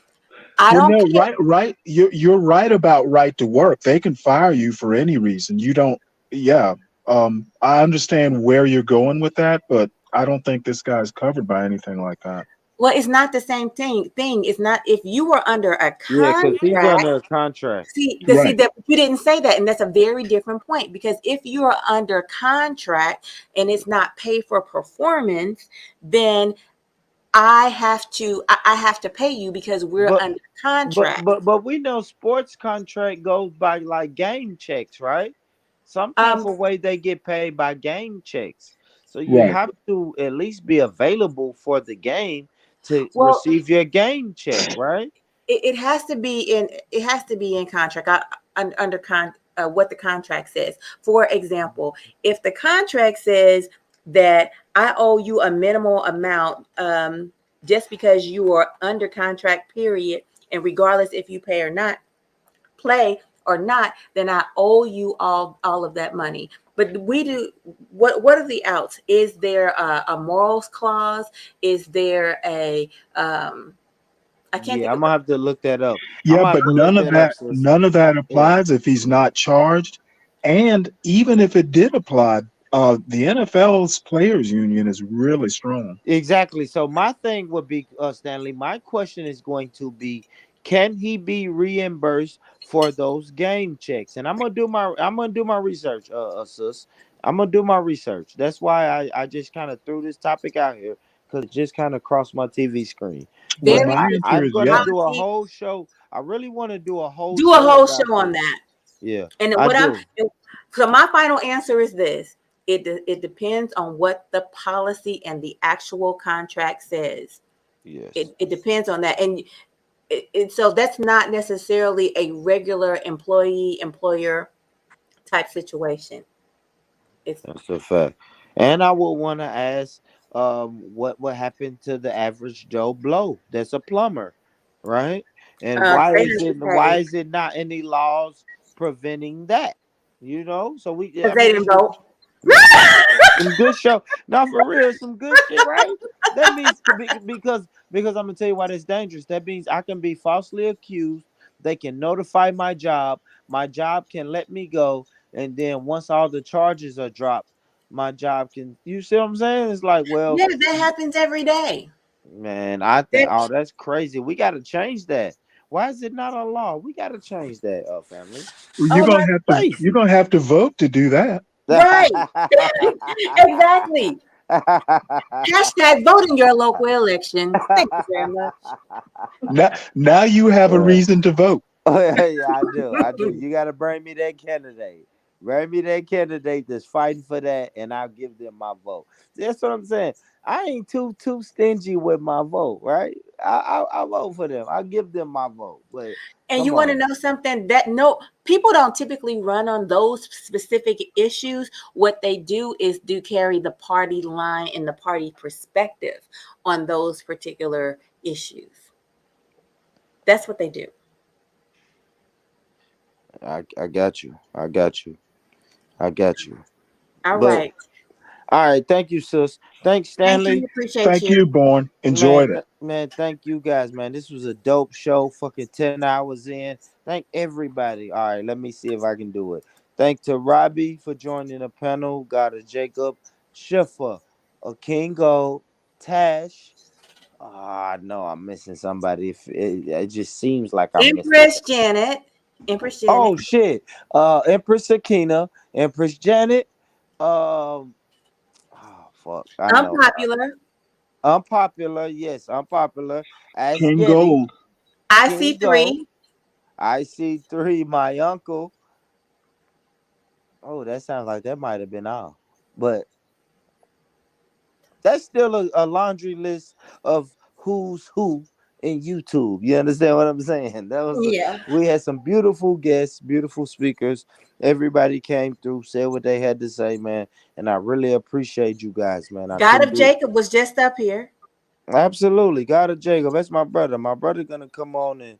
I don't care. Right. You're right about right to work. They can fire you for any reason. You don't. Yeah. I understand where you're going with that, but I don't think this guy's covered by anything like that. Well, it's not the same thing. It's not if you were under a Yeah, because he's contract. under a contract. See that you didn't say that, and that's a very different point. Because if you are under contract and it's not paid for performance, then I have to pay you because we're under contract. But we know sports contract goes by like game checks, right? Some type of way they get paid by game checks. So you have to at least be available for the game to receive your game check, right? It has to be in contract. What the contract says. For example, if the contract says that I owe you a minimal amount just because you are under contract, period, and regardless if you play or not, then I owe you all of that money. But we do what are the outs? Is there a morals clause? Is there a I can't think I'm of gonna have to look that up. Yeah, but none of that applies if he's not charged. And even if it did apply, the NFL's players union is really strong. Exactly. So my thing would be, Stanley. My question is going to be: Can he be reimbursed for those game checks? And I'm gonna do my research, sis. I'm gonna do my research. That's why I just kind of threw this topic out here because it just kind of crossed my TV screen. Well, But Very my answer I'm is gonna yes. do a policy. whole show. I really want to do a whole Do a show whole about show on this. that. Yeah, And I what I'm do. so my final answer is this. It depends on what the policy and the actual contract says. Yes, It depends on that. And so that's not necessarily a regular employee employer type situation. It's that's a fact. And I would want to ask, what happened to the average Joe Blow? That's a plumber, right? And why they is didn't it get why paid is it not any laws preventing that? So I because they mean, didn't vote. yeah, some good show. Not for real, some good shit, right? That means because I'm gonna tell you why that's dangerous. That means I can be falsely accused. They can notify my job. My job can let me go, and then once all the charges are dropped, my job can. You see what I'm saying? It's like, well, Yeah, that happens every day. man, I think, That oh, that's crazy. We got to change that. Why is it not a law? We got to change that, family. Well, oh my you're Crazy. gonna have to vote to do that. right. Exactly. Hashtag vote in your local election. Thank you very much. Now you have a reason to vote. Oh, yeah, I do. I do. You got to bring me that candidate. Bring me that candidate that's fighting for that, and I'll give them my vote. That's what I'm saying. I ain't too stingy with my vote, right? I vote for them. I give them my vote. But And you come want to on, know something that no people don't typically run on those specific issues. What they do is do carry the party line and the party perspective on those particular issues. That's what they do. I got you. I got you. I got you. All But right. all right, thank you, sis. Thanks, Thank Stanley. you. Appreciate Thank you, you. Born. Man, Enjoyed it. man, thank you guys, man. This was a dope show. Fucking 10 hours in. Thank everybody. All right, let me see if I can do it. Thank to Robbie for joining the panel. Got a Jacob Schiffer, a Kingo, Tash. Ah, no, I'm missing somebody. If it just seems like I'm missing. Empress Janet. Empress Janet. Oh shit. Empress Akina, Empress Janet. Um, oh fuck, I know. Unpopular. Unpopular, yes, unpopular. As King Getty, Gold. I King see Go. three. I see three. My uncle. Oh, that sounds like that might have been all, but that's still a laundry list of who's who in YouTube. You understand what I'm saying? Yeah. We had some beautiful guests, beautiful speakers. Everybody came through, said what they had to say, man, and I really appreciate you guys, man. I God couldn't of do. Jacob was just up here. Absolutely, God of Jacob. That's my brother. My brother gonna come on and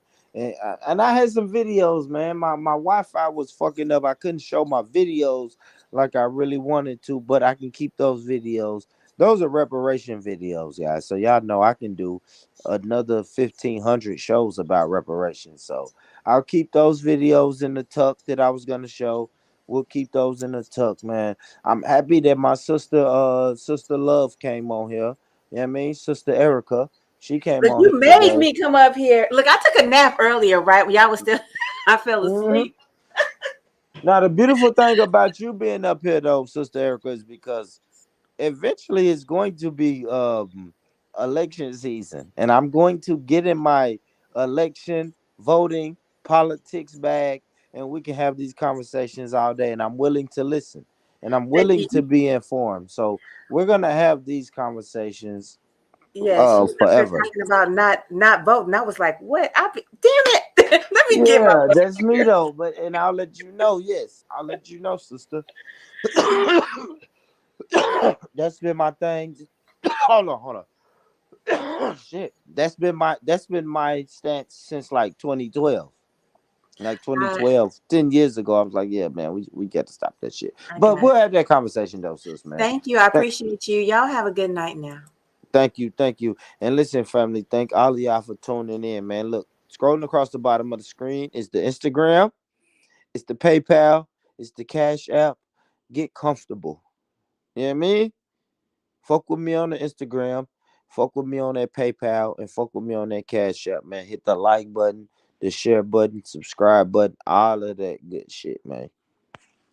I had some videos, man. My Wi-Fi was fucking up. I couldn't show my videos like I really wanted to, but I can keep those videos. Those are reparation videos, guys. So y'all know I can do another 1,500 shows about reparations. So I'll keep those videos in the tuck that I was gonna show. We'll keep those in the tuck, man. I'm happy that my sister Love came on here. You know what I mean? Sister Erica, she came Look, on you here made today. me come up here. Look, I took a nap earlier, right? When y'all was still I fell Hmm. asleep. Now, the beautiful thing about you being up here, though, Sister Erica, is because eventually it's going to be election season, and I'm going to get in my election voting politics bag, and we can have these conversations all day. And I'm willing to listen, and I'm willing to be informed. So we're gonna have these conversations Yeah, she was up there forever. talking about not voting. I was like, what? Damn it. Let me get my Yeah, vote that's me here. though. But and I'll let you know. Yes, I'll let you know, sister. That's been my thing. Hold on. Shit. That's been my stance since like 2012. Like I 2012, 10 years ago, I was like, yeah, man, we got to stop that shit. I But got we'll have that conversation though, sis, man. Thank you. I Th- appreciate you. Y'all have a good night now. Thank you, thank you. And listen, family, thank all of y'all for tuning in, man. Look, scrolling across the bottom of the screen is the Instagram. It's the PayPal. It's the Cash App. Get comfortable. You know what I mean? Fuck with me on the Instagram. fuck with me on that PayPal and fuck with me on that Cash App, man. Hit the like button, the share button, subscribe button, all of that good shit, man.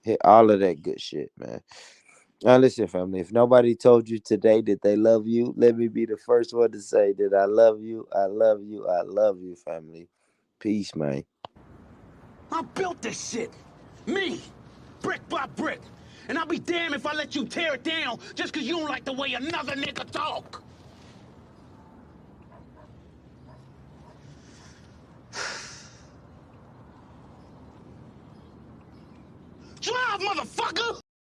Hit all of that good shit, man. Now listen, family, if nobody told you today that they love you, let me be the first one to say that I love you, I love you, I love you, family. Peace, man. I built this shit. Me. Brick by brick. And I'll be damned if I let you tear it down just because you don't like the way another nigga talk. Drive, motherfucker!